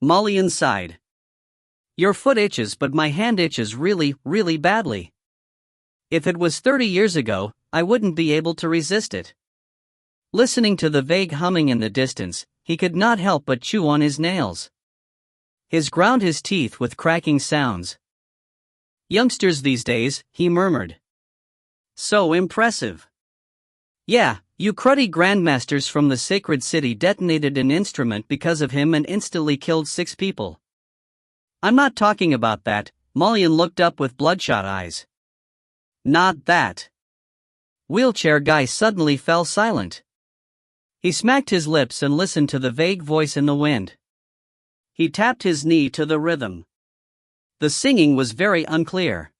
Mullion sighed. Your foot itches, but my hand itches really, really badly. If it was 30 years ago, I wouldn't be able to resist it. Listening to the vague humming in the distance, he could not help but chew on his nails. He ground his teeth with cracking sounds. Youngsters these days, he murmured. So impressive. Yeah, you cruddy grandmasters from the sacred city detonated an instrument because of him and instantly killed 6 people. I'm not talking about that, Mullion looked up with bloodshot eyes. Not that. Wheelchair guy suddenly fell silent. He smacked his lips and listened to the vague voice in the wind. He tapped his knee to the rhythm. The singing was very unclear.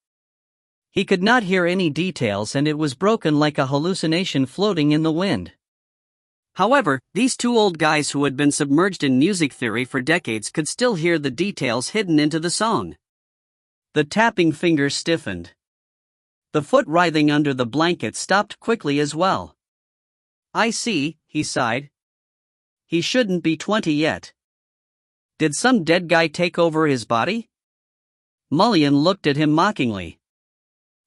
He could not hear any details and it was broken like a hallucination floating in the wind. However, these 2 old guys who had been submerged in music theory for decades could still hear the details hidden into the song. The tapping fingers stiffened. The foot writhing under the blanket stopped quickly as well. I see, he sighed. He shouldn't be 20 yet. Did some dead guy take over his body? Mullion looked at him mockingly.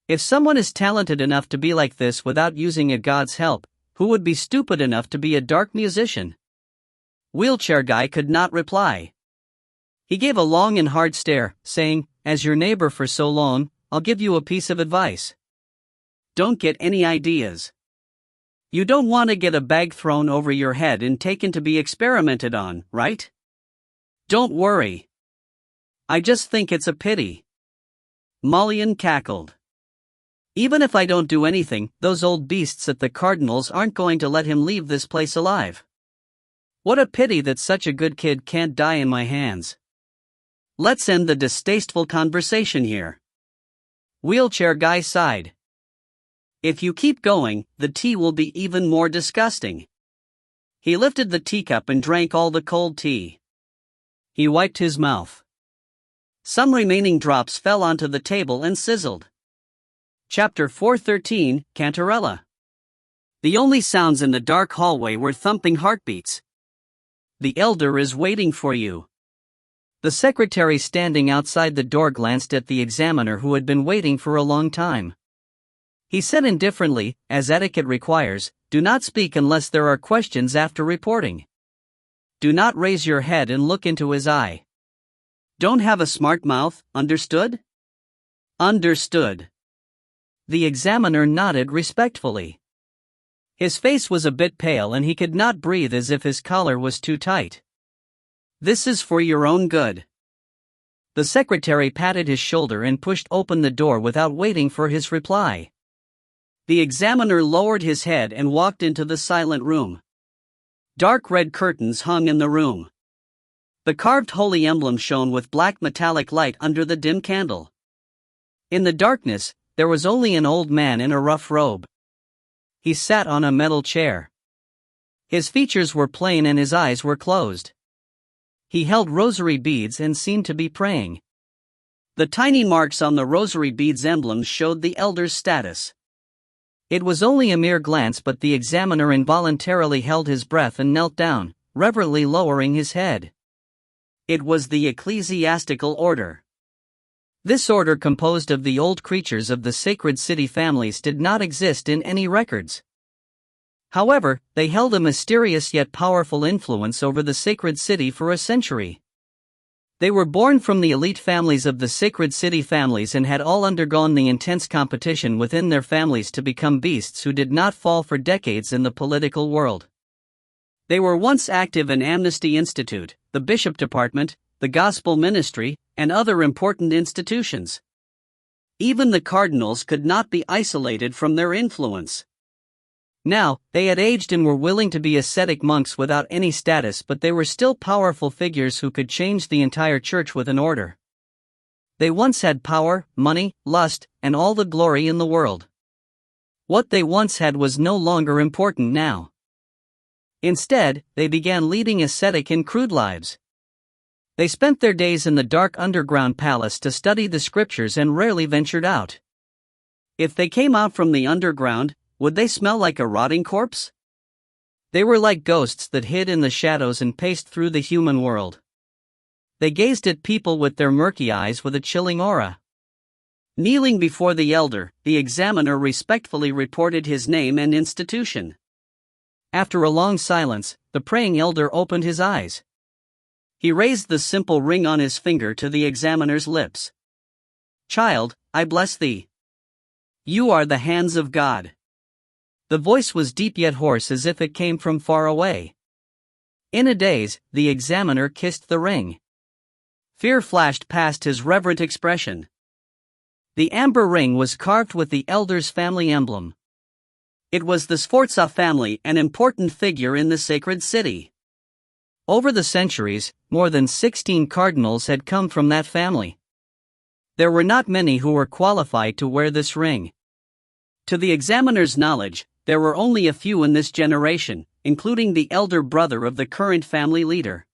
If someone is talented enough to be like this without using a god's help, who would be stupid enough to be a dark musician? Wheelchair guy could not reply. He gave a long and hard stare, saying, as your neighbor for so long, I'll give you a piece of advice. Don't get any ideas. You don't want to get a bag thrown over your head and taken to be experimented on, right? Don't worry. I just think it's a pity. Mullion cackled. Even if I don't do anything, those old beasts at the Cardinals aren't going to let him leave this place alive. What a pity that such a good kid can't die in my hands. Let's end the distasteful conversation here. Wheelchair guy sighed. If you keep going, the tea will be even more disgusting. He lifted the teacup and drank all the cold tea. He wiped his mouth. Some remaining drops fell onto the table and sizzled. Chapter 413, Cantarella. The only sounds in the dark hallway were thumping heartbeats. The elder is waiting for you. The secretary standing outside the door glanced at the examiner who had been waiting for a long time. He said indifferently, as etiquette requires, do not speak unless there are questions after reporting. Do not raise your head and look into his eye. Don't have a smart mouth, understood? Understood. The examiner nodded respectfully. His face was a bit pale and he could not breathe as if his collar was too tight. This is for your own good. The secretary patted his shoulder and pushed open the door without waiting for his reply. The examiner lowered his head and walked into the silent room. Dark red curtains hung in the room. The carved holy emblem shone with black metallic light under the dim candle. In the darkness, there was only an old man in a rough robe. He sat on a metal chair. His features were plain and his eyes were closed. He held rosary beads and seemed to be praying. The tiny marks on the rosary beads emblems showed the elder's status. It was only a mere glance, but the examiner involuntarily held his breath and knelt down, reverently lowering his head. It was the ecclesiastical order. This order, composed of the old creatures of the sacred city families, did not exist in any records. However, they held a mysterious yet powerful influence over the sacred city for a century. They were born from the elite families of the sacred city families and had all undergone the intense competition within their families to become beasts who did not fall for decades in the political world. They were once active in Amnesty Institute, the Bishop Department, the Gospel Ministry, and other important institutions. Even the cardinals could not be isolated from their influence. Now, they had aged and were willing to be ascetic monks without any status, but they were still powerful figures who could change the entire church with an order. They once had power, money, lust, and all the glory in the world. What they once had was no longer important now. Instead, they began leading ascetic and crude lives. They spent their days in the dark underground palace to study the scriptures and rarely ventured out. If they came out from the underground, would they smell like a rotting corpse? They were like ghosts that hid in the shadows and paced through the human world. They gazed at people with their murky eyes with a chilling aura. Kneeling before the elder, the examiner respectfully reported his name and institution. After a long silence, the praying elder opened his eyes. He raised the simple ring on his finger to the examiner's lips. Child, I bless thee. You are the hands of God. The voice was deep yet hoarse, as if it came from far away. In a daze, the examiner kissed the ring. Fear flashed past his reverent expression. The amber ring was carved with the elder's family emblem. It was the Sforza family, an important figure in the sacred city. Over the centuries, more than 16 cardinals had come from that family. There were not many who were qualified to wear this ring. To the examiner's knowledge, there were only a few in this generation, including the elder brother of the current family leader.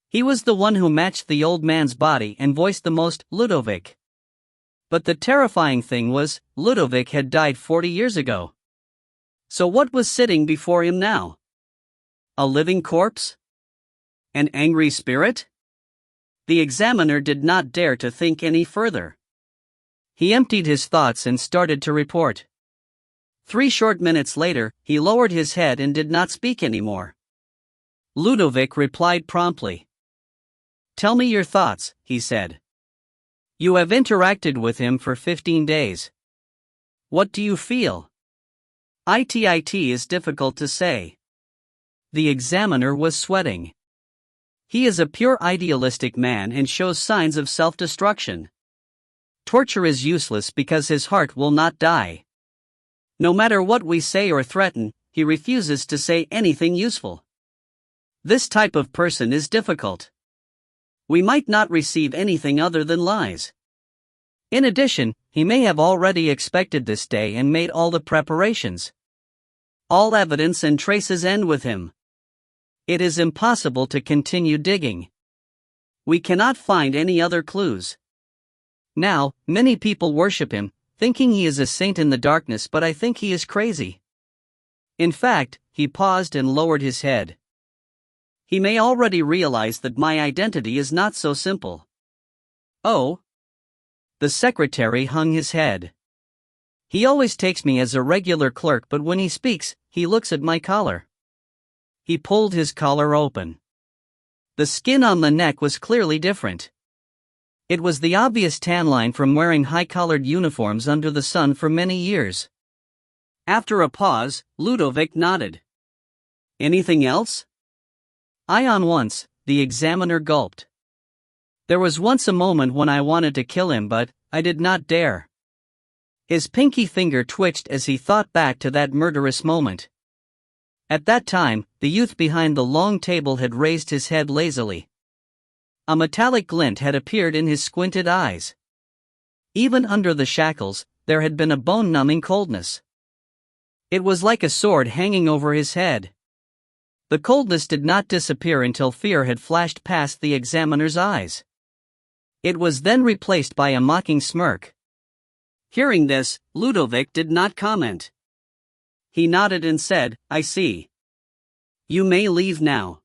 He was the one who matched the old man's body and voiced the most, Ludovic. But the terrifying thing was, Ludovic had died 40 years ago. So what was sitting before him now? A living corpse? An angry spirit? The examiner did not dare to think any further. He emptied his thoughts and started to report. 3 short minutes later, he lowered his head and did not speak anymore. Ludovic replied promptly. Tell me your thoughts, he said. You have interacted with him for 15 days. What do you feel? It is difficult to say. The examiner was sweating. He is a pure idealistic man and shows signs of self-destruction. Torture is useless because his heart will not die. No matter what we say or threaten, he refuses to say anything useful. This type of person is difficult. we might not receive anything other than lies. In addition, he may have already expected this day and made all the preparations. All evidence and traces end with him. It is impossible to continue digging. We cannot find any other clues. Now, many people worship him, thinking he is a saint in the darkness, but I think he is crazy. In fact, he paused and lowered his head. He may already realize that my identity is not so simple. Oh? The secretary hung his head. He always takes me as a regular clerk, but when he speaks, he looks at my collar. He pulled his collar open. The skin on the neck was clearly different. It was the obvious tan line from wearing high-collared uniforms under the sun for many years. After a pause, Ludovic nodded. Anything else? Ion once, the examiner gulped. There was once a moment when I wanted to kill him, but I did not dare. His pinky finger twitched as he thought back to that murderous moment. At that time, the youth behind the long table had raised his head lazily. A metallic glint had appeared in his squinted eyes. Even under the shackles, there had been a bone-numbing coldness. It was like a sword hanging over his head. The coldness did not disappear until fear had flashed past the examiner's eyes. It was then replaced by a mocking smirk. Hearing this, Ludovic did not comment. He nodded and said, I see. You may leave now.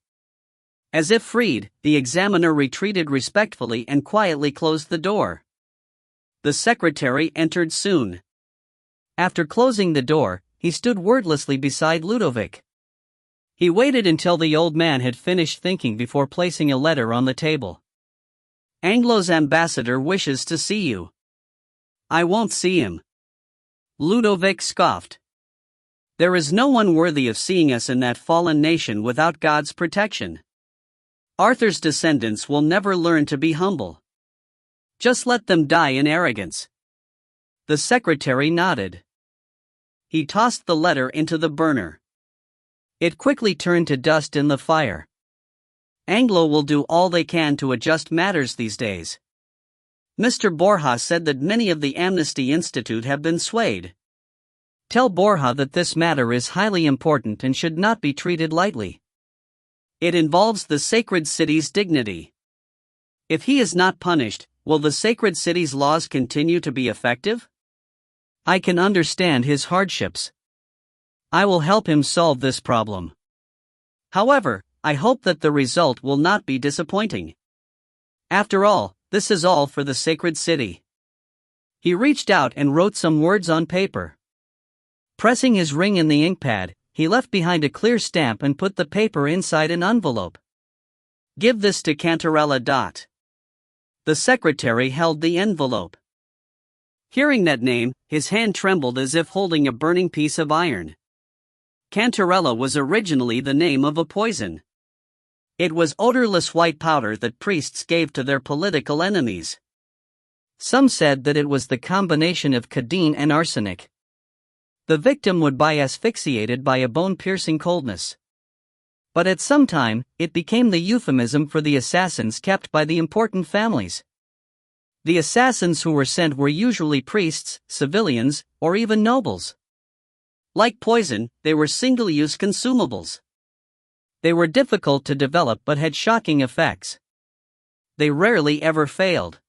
As if freed, the examiner retreated respectfully and quietly closed the door. The secretary entered soon. After closing the door, he stood wordlessly beside Ludovic. He waited until the old man had finished thinking before placing a letter on the table. Anglo's ambassador wishes to see you. I won't see him. Ludovic scoffed. There is no one worthy of seeing us in that fallen nation without God's protection. Arthur's descendants will never learn to be humble. Just let them die in arrogance. The secretary nodded. He tossed the letter into the burner. It quickly turned to dust in the fire. Anglo will do all they can to adjust matters these days. Mr. Borja said that many of the Amnesty Institute have been swayed. Tell Borja that this matter is highly important and should not be treated lightly. It involves the sacred city's dignity. If he is not punished, will the sacred city's laws continue to be effective? I can understand his hardships. I will help him solve this problem. However, I hope that the result will not be disappointing. After all, this is all for the sacred city. He reached out and wrote some words on paper. Pressing his ring in the ink pad, he left behind a clear stamp and put the paper inside an envelope. Give this to Cantarella. The secretary held the envelope. Hearing that name, his hand trembled as if holding a burning piece of iron. Cantarella was originally the name of a poison. It was odorless white powder that priests gave to their political enemies. Some said that it was the combination of cadine and arsenic. The victim would be asphyxiated by a bone-piercing coldness. But at some time, it became the euphemism for the assassins kept by the important families. The assassins who were sent were usually priests, civilians, or even nobles. Like poison, they were single-use consumables. They were difficult to develop but had shocking effects. They rarely ever failed.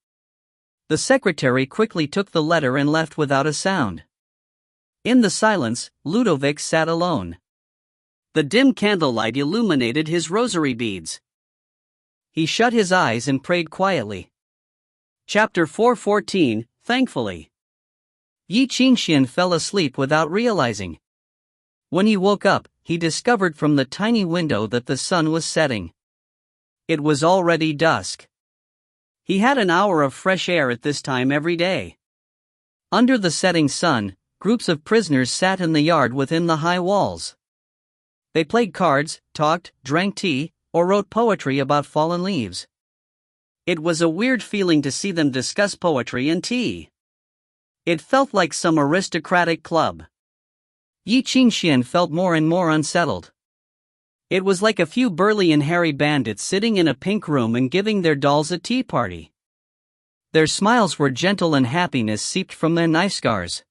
The secretary quickly took the letter and left without a sound. In the silence, Ludovic sat alone. The dim candlelight illuminated his rosary beads. He shut his eyes and prayed quietly. Chapter 4:14, Thankfully. Ye Qingxuan fell asleep without realizing. When he woke up, he discovered from the tiny window that the sun was setting. It was already dusk. He had an hour of fresh air at this time every day. Under the setting sun, groups of prisoners sat in the yard within the high walls. They played cards, talked, drank tea, or wrote poetry about fallen leaves. It was a weird feeling to see them discuss poetry and tea. It felt like some aristocratic club. Ye Qingxuan felt more and more unsettled. It was like a few burly and hairy bandits sitting in a pink room and giving their dolls a tea party. Their smiles were gentle and happiness seeped from their knife scars.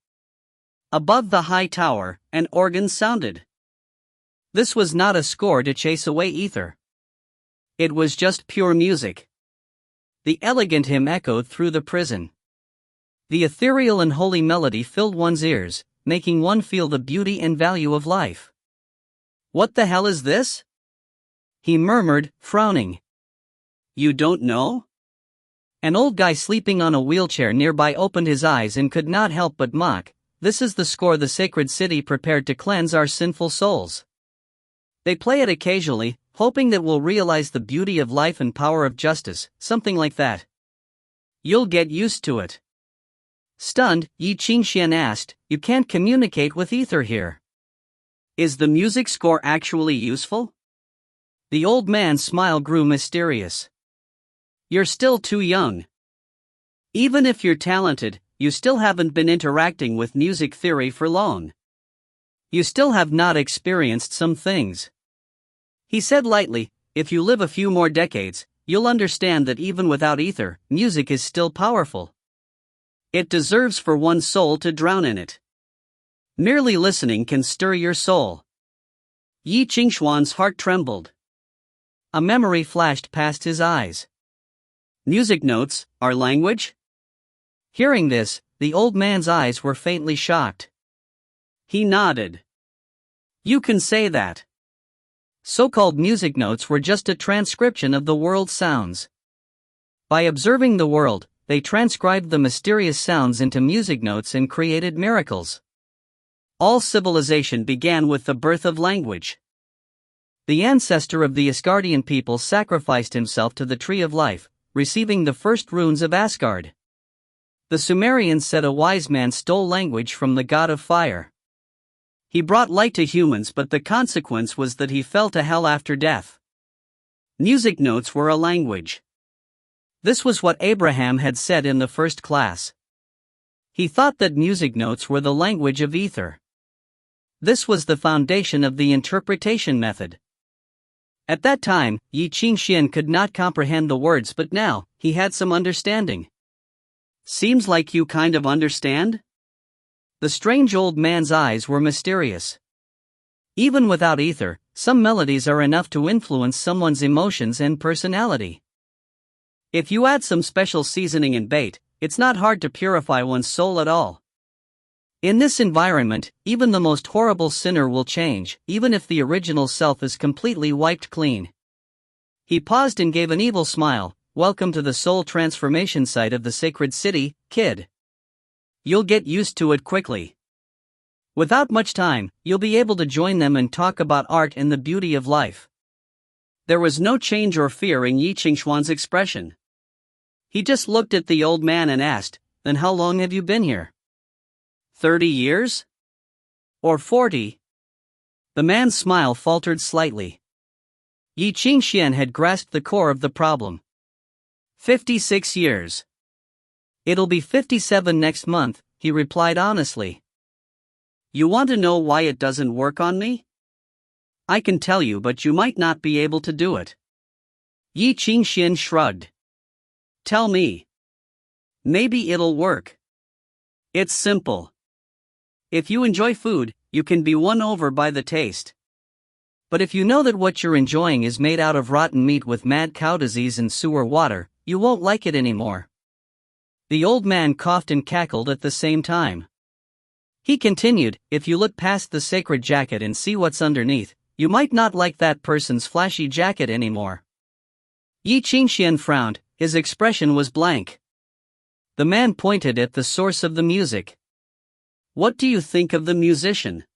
Above the high tower, an organ sounded. This was not a score to chase away ether. It was just pure music. The elegant hymn echoed through the prison. The ethereal and holy melody filled one's ears, making one feel the beauty and value of life. "What the hell is this?" he murmured, frowning. "You don't know?" An old guy sleeping on a wheelchair nearby opened his eyes and could not help but mock. "This is the score the sacred city prepared to cleanse our sinful souls. They play it occasionally, hoping that we'll realize the beauty of life and power of justice, something like that. You'll get used to it." Stunned, Ye Qingxuan asked, "You can't communicate with ether here. Is the music score actually useful?" The old man's smile grew mysterious. "You're still too young. Even if you're talented, you still haven't been interacting with music theory for long. You still have not experienced some things." He said lightly, "If you live a few more decades, you'll understand that even without ether, music is still powerful. It deserves for one's soul to drown in it. Merely listening can stir your soul." Ye Qingxuan's heart trembled. A memory flashed past his eyes. Music notes, our language? Hearing this, the old man's eyes were faintly shocked. He nodded. "You can say that. So-called music notes were just a transcription of the world's sounds. By observing the world, they transcribed the mysterious sounds into music notes and created miracles. All civilization began with the birth of language. The ancestor of the Asgardian people sacrificed himself to the Tree of Life, receiving the first runes of Asgard. The Sumerians said a wise man stole language from the god of fire. He brought light to humans, but the consequence was that he fell to hell after death. Music notes were a language. This was what Abraham had said in the first class. He thought that music notes were the language of ether. This was the foundation of the interpretation method. At that time, Ye Qingxuan could not comprehend the words, but now, he had some understanding. "Seems like you kind of understand?" The strange old man's eyes were mysterious. Even without ether, some melodies are enough to influence someone's emotions and personality. If you add some special seasoning and bait, it's not hard to purify one's soul at all. In this environment, even the most horrible sinner will change, even if the original self is completely wiped clean. He paused and gave an evil smile. "Welcome to the soul transformation site of the sacred city, kid. You'll get used to it quickly. Without much time, you'll be able to join them and talk about art and the beauty of life." There was no change or fear in Ye Qingxuan's expression. He just looked at the old man and asked, "Then how long have you been here? 30 years? Or 40? The man's smile faltered slightly. Ye Qingxuan had grasped the core of the problem. 56 years. "It'll be 57 next month," he replied honestly. "You want to know why it doesn't work on me? I can tell you, but you might not be able to do it." Ye Qingxuan shrugged. "Tell me. Maybe it'll work. It's simple. If you enjoy food, you can be won over by the taste. But if you know that what you're enjoying is made out of rotten meat with mad cow disease and sewer water, you won't like it anymore." The old man coughed and cackled at the same time. He continued, "If you look past the sacred jacket and see what's underneath, you might not like that person's flashy jacket anymore." Ye Qingxuan frowned, his expression was blank. The man pointed at the source of the music. "What do you think of the musician?"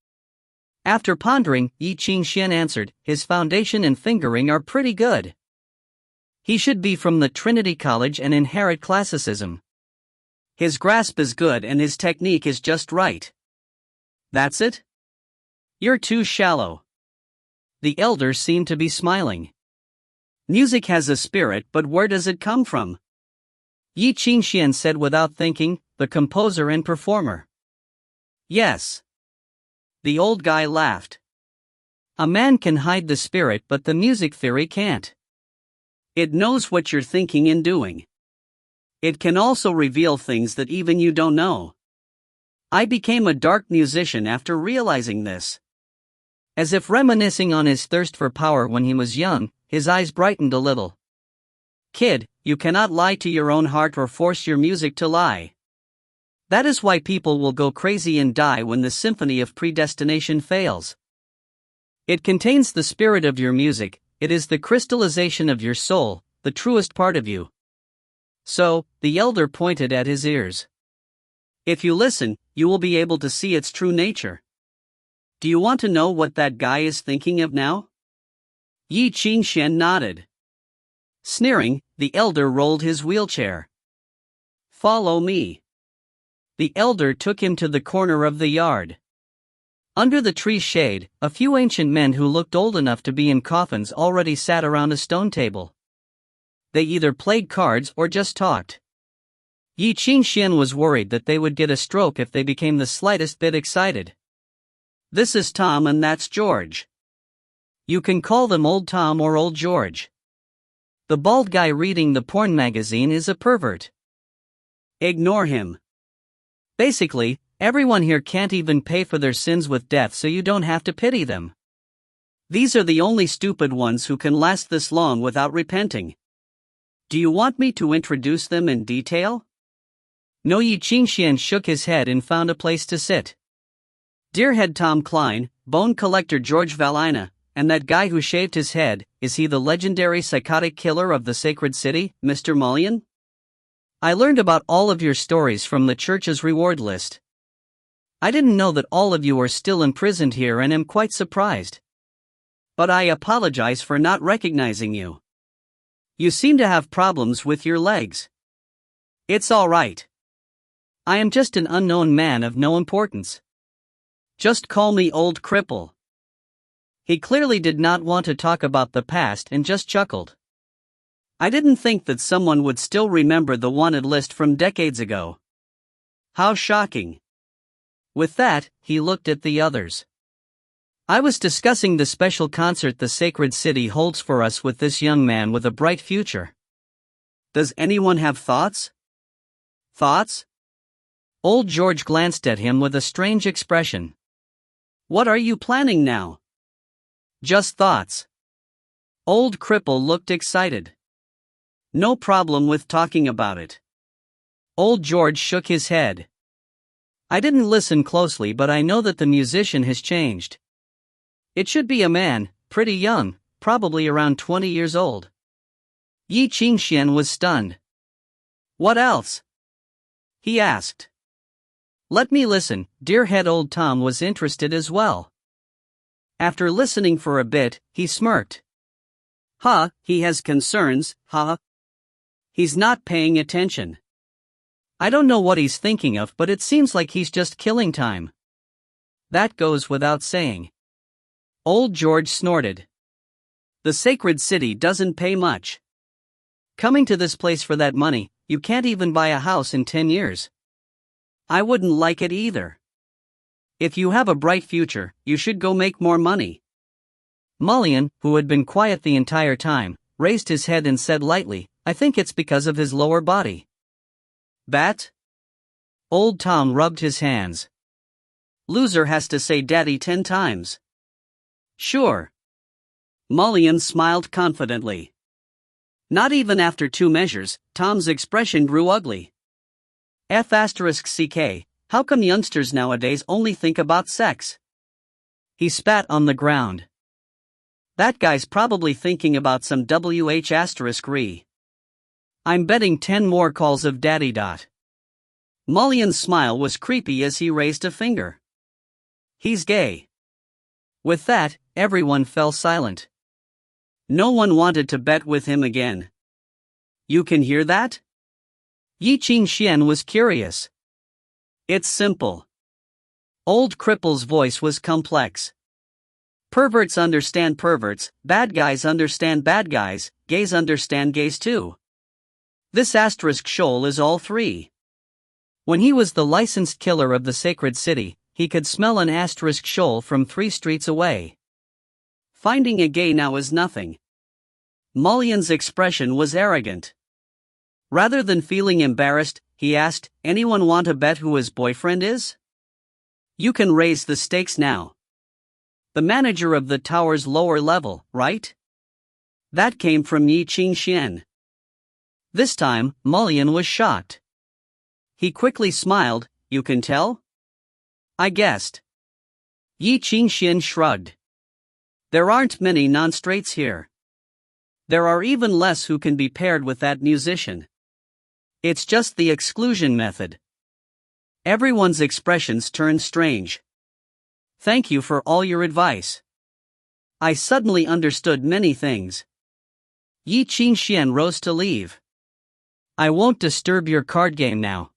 After pondering, Ye Qingxuan answered, "His foundation and fingering are pretty good. He should be from the Trinity College and inherit classicism. His grasp is good and his technique is just right. That's it? You're too shallow." The elder seemed to be smiling. "Music has a spirit, but where does it come from?" Ye Qingxuan said without thinking, "The composer and performer." "Yes." The old guy laughed. A man can hide the spirit, but the music theory can't. It knows what you're thinking and doing. It can also reveal things that even you don't know. I became a dark musician after realizing this. As if reminiscing on his thirst for power when he was young, his eyes brightened a little. Kid, you cannot lie to your own heart or force your music to lie. That is why people will go crazy and die when the symphony of predestination fails. It contains the spirit of your music, it is the crystallization of your soul, the truest part of you. So, the elder pointed at his ears. If you listen, you will be able to see its true nature. Do you want to know what that guy is thinking of now? Ye Qingxuan nodded. Sneering, the elder rolled his wheelchair. Follow me. The elder took him to the corner of the yard. Under the tree's shade, a few ancient men who looked old enough to be in coffins already sat around a stone table. They either played cards or just talked. Ye Qingxuan was worried that they would get a stroke if they became the slightest bit excited. This is Tom and that's George. You can call them Old Tom or Old George. The bald guy reading the porn magazine is a pervert. Ignore him. Basically, everyone here can't even pay for their sins with death, so you don't have to pity them. These are the only stupid ones who can last this long without repenting. Do you want me to introduce them in detail? No. Ye Qingxuan shook his head and found a place to sit. Deerhead Tom Klein, bone collector George Valina, and that guy who shaved his head, is he the legendary psychotic killer of the sacred city, Mr. Mullion? I learned about all of your stories from the church's reward list. I didn't know that all of you are still imprisoned here and am quite surprised. But I apologize for not recognizing you. You seem to have problems with your legs. It's all right. I am just an unknown man of no importance. Just call me Old Cripple. He clearly did not want to talk about the past and just chuckled. I didn't think that someone would still remember the wanted list from decades ago. How shocking. With that, he looked at the others. I was discussing the special concert the sacred city holds for us with this young man with a bright future. Does anyone have thoughts? Thoughts? Old George glanced at him with a strange expression. What are you planning now? Just thoughts. Old Cripple looked excited. No problem with talking about it. Old George shook his head. I didn't listen closely, but I know that the musician has changed. It should be a man, pretty young, probably around 20 years old. Ye Qingxuan was stunned. What else? He asked. Let me listen. Deerhead Old Tom was interested as well. After listening for a bit, he smirked. He has concerns, He's not paying attention. I don't know what he's thinking of, but it seems like he's just killing time. That goes without saying. Old George snorted. The sacred city doesn't pay much. Coming to this place for that money, you can't even buy a house in 10 years. I wouldn't like it either. If you have a bright future, you should go make more money. Mullion, who had been quiet the entire time, raised his head and said lightly, I think it's because of his lower body. Bat? Old Tom rubbed his hands. Loser has to say daddy 10 times. Sure. Mullion smiled confidently. Not even after 2 measures, Tom's expression grew ugly. F***ck, how come youngsters nowadays only think about sex? He spat on the ground. That guy's probably thinking about some WH**re. I'm betting 10 more calls of daddy. Mullion's smile was creepy as he raised a finger. He's gay. With that, everyone fell silent. No one wanted to bet with him again. You can hear that? Ye Qingxuan was curious. It's simple. Old Cripple's voice was complex. Perverts understand perverts, bad guys understand bad guys, gays understand gays too. This asterisk shoal is all 3. When he was the licensed killer of the sacred city, he could smell an asterisk shoal from 3 streets away. Finding a gay now is nothing. Mulligan's expression was arrogant. Rather than feeling embarrassed, he asked, "Anyone want to bet who his boyfriend is?" "You can raise the stakes now. The manager of the tower's lower level, right?" That came from Ye Qingxuan. This time, Mulligan was shocked. He quickly smiled. "You can tell?" "I guessed." Ye Qingxuan shrugged. "There aren't many non-straights here. There are even less who can be paired with that musician. It's just the exclusion method." Everyone's expressions turned strange. "Thank you for all your advice. I suddenly understood many things." Ye Qingxuan rose to leave. "I won't disturb your card game now.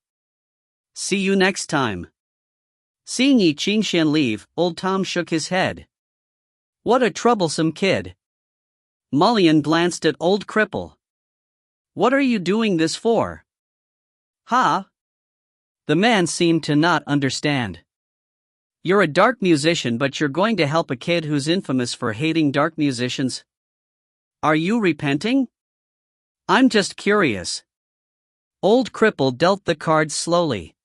See you next time." Seeing Ye Qingxuan leave, old Tom shook his head. What a troublesome kid. Mulligan glanced at old Cripple. "What are you doing this for?" "Huh?" The man seemed to not understand. "You're a dark musician, but you're going to help a kid who's infamous for hating dark musicians? Are you repenting?" "I'm just curious." Old Cripple dealt the cards slowly.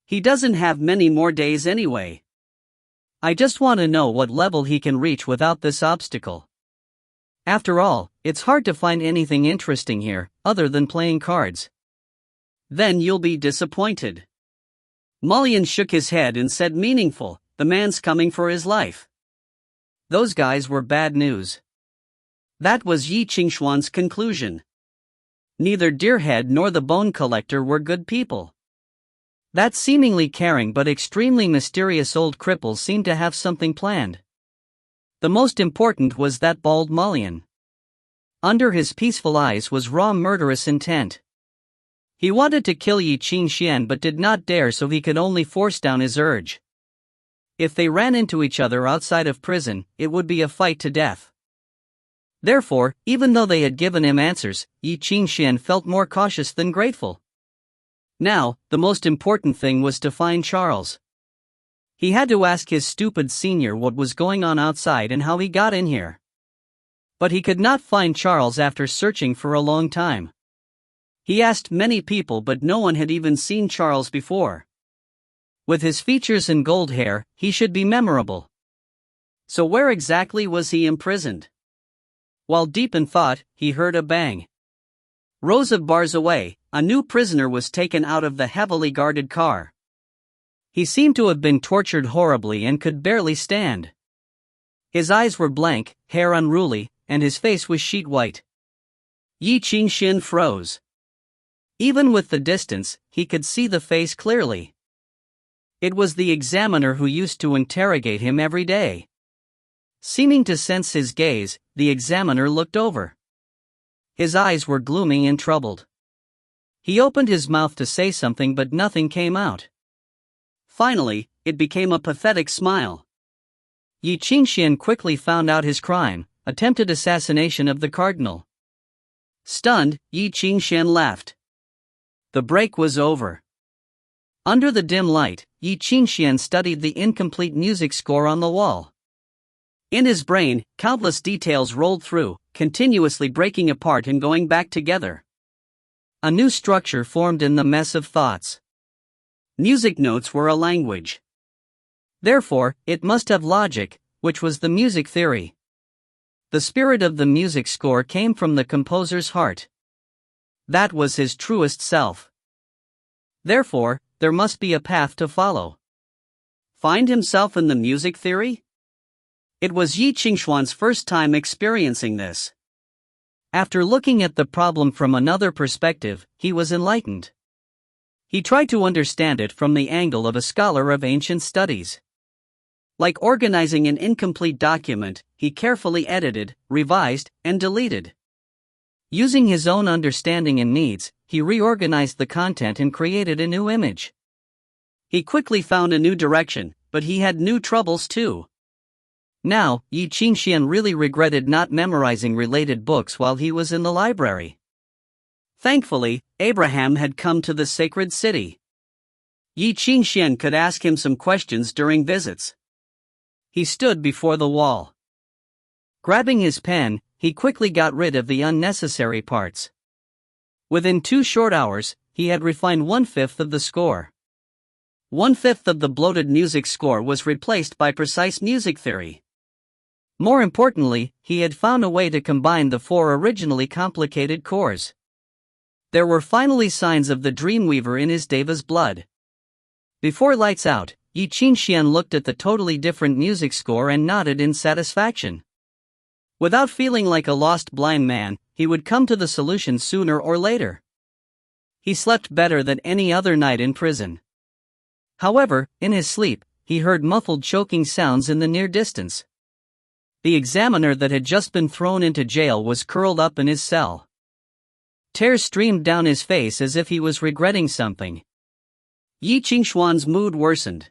"He doesn't have many more days anyway. I just want to know what level he can reach without this obstacle. After all, it's hard to find anything interesting here, other than playing cards." "Then you'll be disappointed." Mulligan shook his head and said, "Meaningful, the man's coming for his life." Those guys were bad news. That was Ye Qingxuan's conclusion. Neither Deerhead nor the Bone Collector were good people. That seemingly caring but extremely mysterious old cripple seemed to have something planned. The most important was that bald Mulligan. Under his peaceful eyes was raw murderous intent. He wanted to kill Ye Qingxuan but did not dare, so he could only force down his urge. If they ran into each other outside of prison, it would be a fight to death. Therefore, even though they had given him answers, Ye Qingxuan felt more cautious than grateful. Now, the most important thing was to find Charles. He had to ask his stupid senior what was going on outside and how he got in here. But he could not find Charles after searching for a long time. He asked many people, but no one had even seen Charles before. With his features and gold hair, he should be memorable. So where exactly was he imprisoned? While deep in thought, he heard a bang. Rows of bars away, a new prisoner was taken out of the heavily guarded car. He seemed to have been tortured horribly and could barely stand. His eyes were blank, hair unruly, and his face was sheet white. Ye Qingxuan froze. Even with the distance, he could see the face clearly. It was the examiner who used to interrogate him every day. Seeming to sense his gaze, the examiner looked over. His eyes were gloomy and troubled. He opened his mouth to say something, but nothing came out. Finally, it became a pathetic smile. Ye Qingxuan quickly found out his crime: attempted assassination of the cardinal. Stunned, Ye Qingxuan laughed. The break was over. Under the dim light, Ye Qingxuan studied the incomplete music score on the wall. In his brain, countless details rolled through, continuously breaking apart and going back together. A new structure formed in the mess of thoughts. Music notes were a language. Therefore, it must have logic, which was the music theory. The spirit of the music score came from the composer's heart. That was his truest self. Therefore, there must be a path to follow. Find himself in the music theory? It was Ye Qingxuan's first time experiencing this. After looking at the problem from another perspective, he was enlightened. He tried to understand it from the angle of a scholar of ancient studies. Like organizing an incomplete document, he carefully edited, revised, and deleted. Using his own understanding and needs, he reorganized the content and created a new image. He quickly found a new direction, but he had new troubles too. Now, Ye Qingxuan really regretted not memorizing related books while he was in the library. Thankfully, Abraham had come to the sacred city. Ye Qingxuan could ask him some questions during visits. He stood before the wall. Grabbing his pen, he quickly got rid of the unnecessary parts. Within 2 short hours, he had refined 1/5 of the score. 1/5 of the bloated music score was replaced by precise music theory. More importantly, he had found a way to combine the 4 originally complicated cores. There were finally signs of the Dreamweaver in his Deva's blood. Before lights out, Ye Qingxuan looked at the totally different music score and nodded in satisfaction. Without feeling like a lost blind man, he would come to the solution sooner or later. He slept better than any other night in prison. However, in his sleep, he heard muffled choking sounds in the near distance. The examiner that had just been thrown into jail was curled up in his cell. Tears streamed down his face as if he was regretting something. Ye Qingxuan's mood worsened.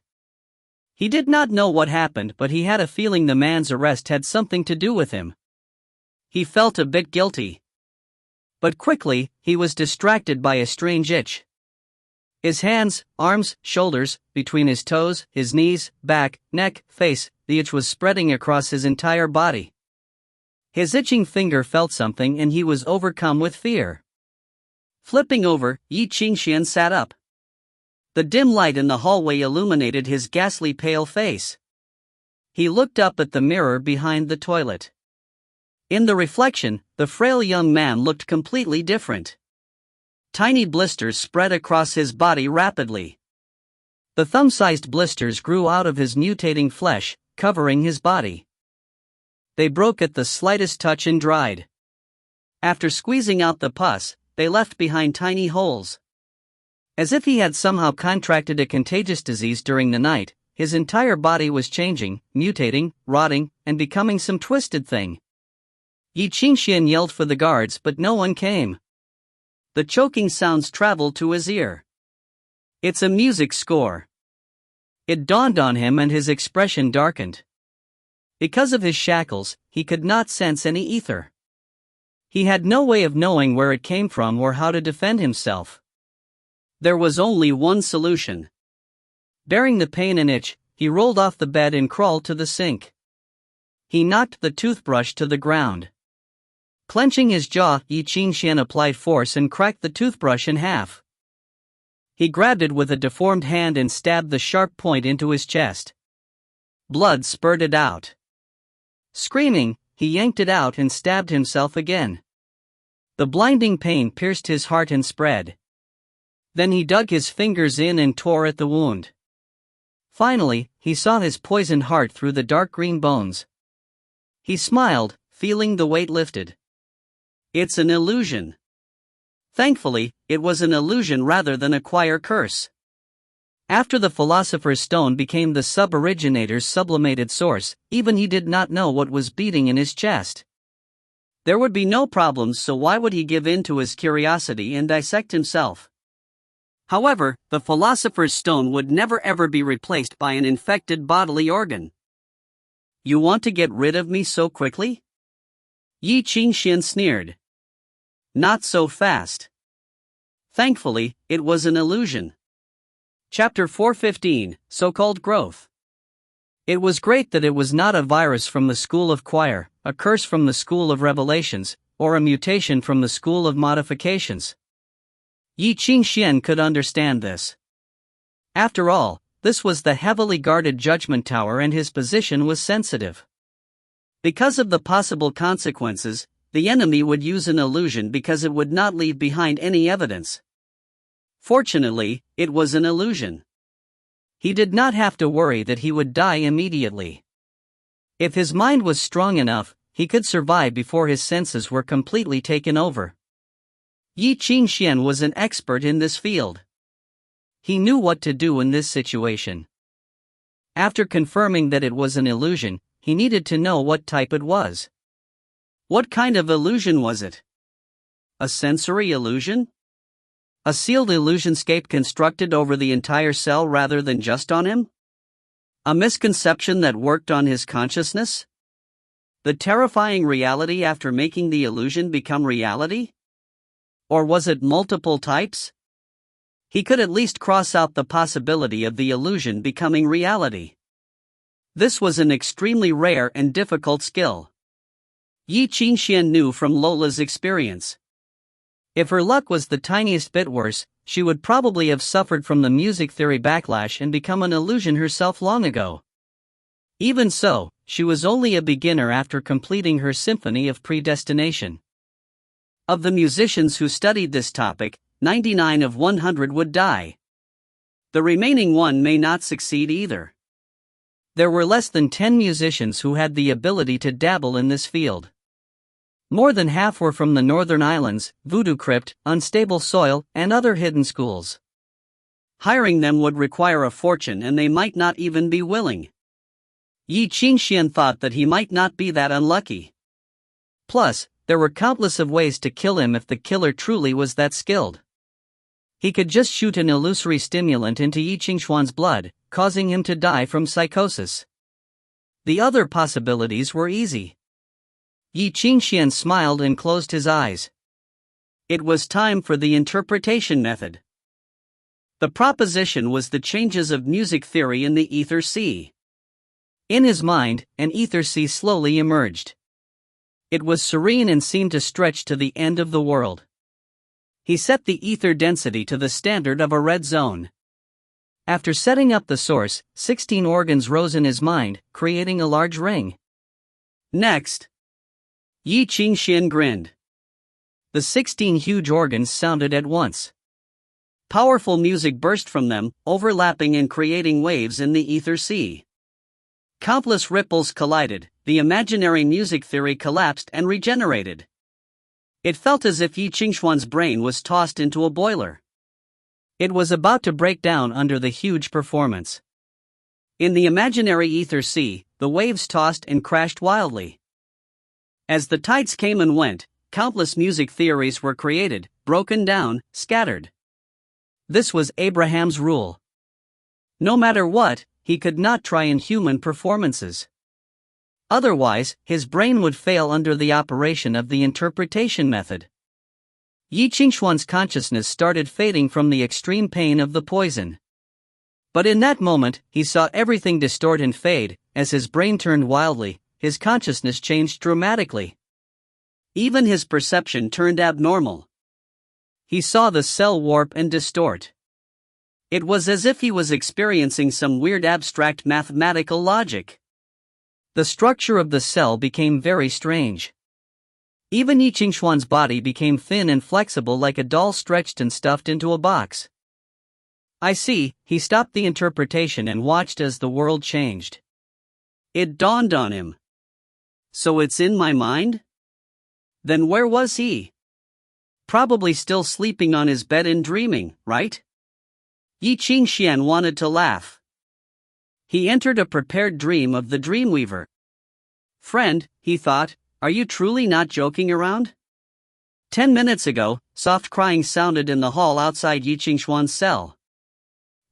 He did not know what happened, but he had a feeling the man's arrest had something to do with him. He felt a bit guilty. But quickly, he was distracted by a strange itch. His hands, arms, shoulders, between his toes, his knees, back, neck, face, the itch was spreading across his entire body. His itching finger felt something and he was overcome with fear. Flipping over, Ye Qingxuan sat up. The dim light in the hallway illuminated his ghastly pale face. He looked up at the mirror behind the toilet. In the reflection, the frail young man looked completely different. Tiny blisters spread across his body rapidly. The thumb-sized blisters grew out of his mutating flesh, covering his body. They broke at the slightest touch and dried. After squeezing out the pus, they left behind tiny holes. As if he had somehow contracted a contagious disease during the night, his entire body was changing, mutating, rotting, and becoming some twisted thing. Ye Qingxuan yelled for the guards, but no one came. The choking sounds traveled to his ear. It's a music score. It dawned on him and his expression darkened. Because of his shackles, he could not sense any ether. He had no way of knowing where it came from or how to defend himself. There was only one solution. Bearing the pain and itch, he rolled off the bed and crawled to the sink. He knocked the toothbrush to the ground. Clenching his jaw, Ye Qingxuan applied force and cracked the toothbrush in half. He grabbed it with a deformed hand and stabbed the sharp point into his chest. Blood spurted out. Screaming, he yanked it out and stabbed himself again. The blinding pain pierced his heart and spread. Then he dug his fingers in and tore at the wound. Finally, he saw his poisoned heart through the dark green bones. He smiled, feeling the weight lifted. It's an illusion. Thankfully, it was an illusion rather than a choir curse. After the Philosopher's Stone became the sub-originator's sublimated source, even he did not know what was beating in his chest. There would be no problems, so why would he give in to his curiosity and dissect himself? However, the Philosopher's Stone would never ever be replaced by an infected bodily organ. You want to get rid of me so quickly? Ye Qingxuan sneered. Not so fast. Thankfully, it was an illusion. Chapter 415, So-Called Growth. It was great that it was not a virus from the school of choir, a curse from the school of revelations, or a mutation from the school of modifications. Ye Qingxuan could understand this. After all, this was the heavily guarded judgment tower and his position was sensitive. Because of the possible consequences, the enemy would use an illusion because it would not leave behind any evidence. Fortunately, it was an illusion. He did not have to worry that he would die immediately. If his mind was strong enough, he could survive before his senses were completely taken over. Ye Qingxuan was an expert in this field. He knew what to do in this situation. After confirming that it was an illusion, he needed to know what type it was. What kind of illusion was it? A sensory illusion? A sealed illusionscape constructed over the entire cell rather than just on him? A misconception that worked on his consciousness? The terrifying reality after making the illusion become reality? Or was it multiple types? He could at least cross out the possibility of the illusion becoming reality. This was an extremely rare and difficult skill. Ye Qingxuan knew from Lola's experience. If her luck was the tiniest bit worse, she would probably have suffered from the music theory backlash and become an illusion herself long ago. Even so, she was only a beginner after completing her symphony of predestination. Of the musicians who studied this topic, 99 of 100 would die. The remaining one may not succeed either. There were less than 10 musicians who had the ability to dabble in this field. More than half were from the Northern Islands, Voodoo Crypt, Unstable Soil, and other hidden schools. Hiring them would require a fortune and they might not even be willing. Ye Qingxuan thought that he might not be that unlucky. Plus, there were countless of ways to kill him if the killer truly was that skilled. He could just shoot an illusory stimulant into Ye Qingxuan's blood, causing him to die from psychosis. The other possibilities were easy. Ye Qingxuan smiled and closed his eyes. It was time for the interpretation method. The proposition was the changes of music theory in the ether sea. In his mind, an ether sea slowly emerged. It was serene and seemed to stretch to the end of the world. He set the ether density to the standard of a red zone. After setting up the source, 16 organs rose in his mind, creating a large ring. Next, Ye Qingxuan grinned. The 16 huge organs sounded at once. Powerful music burst from them, overlapping and creating waves in the ether sea. Countless ripples collided, the imaginary music theory collapsed and regenerated. It felt as if Ye Qingxuan's brain was tossed into a boiler. It was about to break down under the huge performance. In the imaginary ether sea, the waves tossed and crashed wildly. As the tides came and went, countless music theories were created, broken down, scattered. This was Abraham's rule. No matter what, he could not try in human performances. Otherwise, his brain would fail under the operation of the interpretation method. Ye Qingxuan's consciousness started fading from the extreme pain of the poison. But in that moment, he saw everything distort and fade. As his brain turned wildly, his consciousness changed dramatically. Even his perception turned abnormal. He saw the cell warp and distort. It was as if he was experiencing some weird abstract mathematical logic. The structure of the cell became very strange. Even Ye Qingxuan's body became thin and flexible like a doll stretched and stuffed into a box. I see, he stopped the interpretation and watched as the world changed. It dawned on him. So it's in my mind? Then where was he? Probably still sleeping on his bed and dreaming, right? Ye Qingxuan wanted to laugh. He entered a prepared dream of the Dreamweaver. Friend, he thought, are you truly not joking around? 10 minutes ago, soft crying sounded in the hall outside Ye Qingxuan's cell.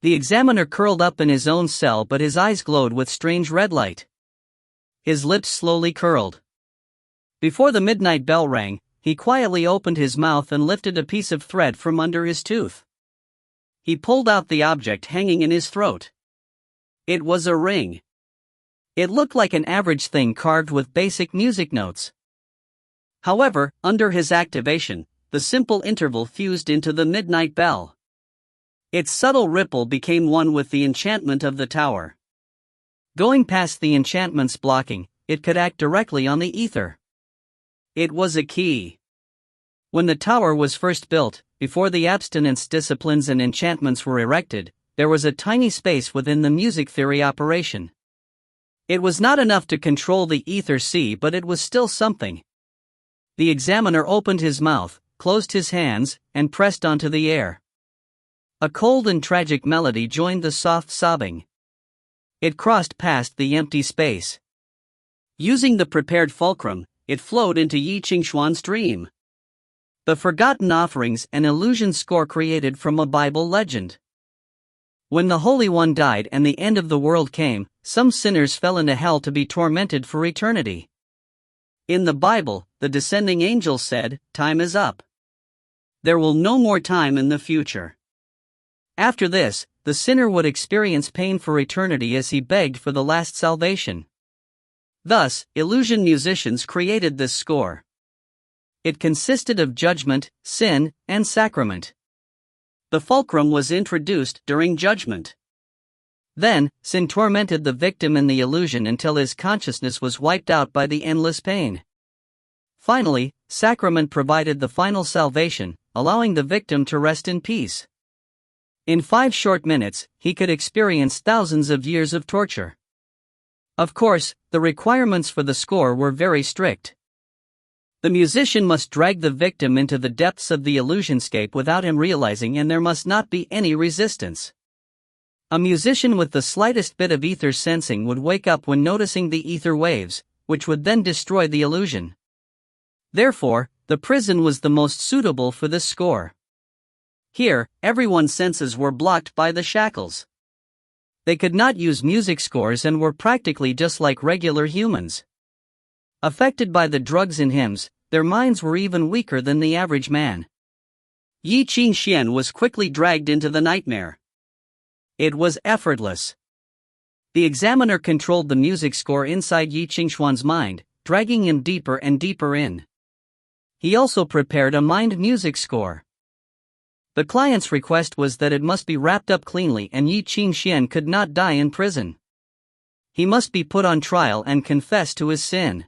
The examiner curled up in his own cell, but his eyes glowed with strange red light. His lips slowly curled. Before the midnight bell rang, he quietly opened his mouth and lifted a piece of thread from under his tooth. He pulled out the object hanging in his throat. It was a ring. It looked like an average thing carved with basic music notes. However, under his activation, the simple interval fused into the midnight bell. Its subtle ripple became one with the enchantment of the tower. Going past the enchantment's blocking, it could act directly on the ether. It was a key. When the tower was first built, before the abstinence disciplines and enchantments were erected, there was a tiny space within the music theory operation. It was not enough to control the ether sea, but it was still something. The examiner opened his mouth, closed his hands, and pressed onto the air. A cold and tragic melody joined the soft sobbing. It crossed past the empty space. Using the prepared fulcrum, it flowed into Ye Qingxuan's dream. The Forgotten Offerings, an illusion score created from a Bible legend. When the Holy One died and the end of the world came, some sinners fell into hell to be tormented for eternity. In the Bible, the descending angel said, "Time is up. There will no more time in the future." After this, the sinner would experience pain for eternity as he begged for the last salvation. Thus, illusion musicians created this score. It consisted of judgment, sin, and sacrament. The fulcrum was introduced during judgment. Then, sin tormented the victim in the illusion until his consciousness was wiped out by the endless pain. Finally, sacrament provided the final salvation, allowing the victim to rest in peace. In 5 short minutes, he could experience thousands of years of torture. Of course, the requirements for the score were very strict. The musician must drag the victim into the depths of the illusionscape without him realizing, and there must not be any resistance. A musician with the slightest bit of ether sensing would wake up when noticing the ether waves, which would then destroy the illusion. Therefore, the prison was the most suitable for this score. Here, everyone's senses were blocked by the shackles. They could not use music scores and were practically just like regular humans. Affected by the drugs and hymns, their minds were even weaker than the average man. Ye Qingxuan was quickly dragged into the nightmare. It was effortless. The examiner controlled the music score inside Ye Qingxuan's mind, dragging him deeper and deeper in. He also prepared a mind music score. The client's request was that it must be wrapped up cleanly, and Ye Qingxuan could not die in prison. He must be put on trial and confess to his sin.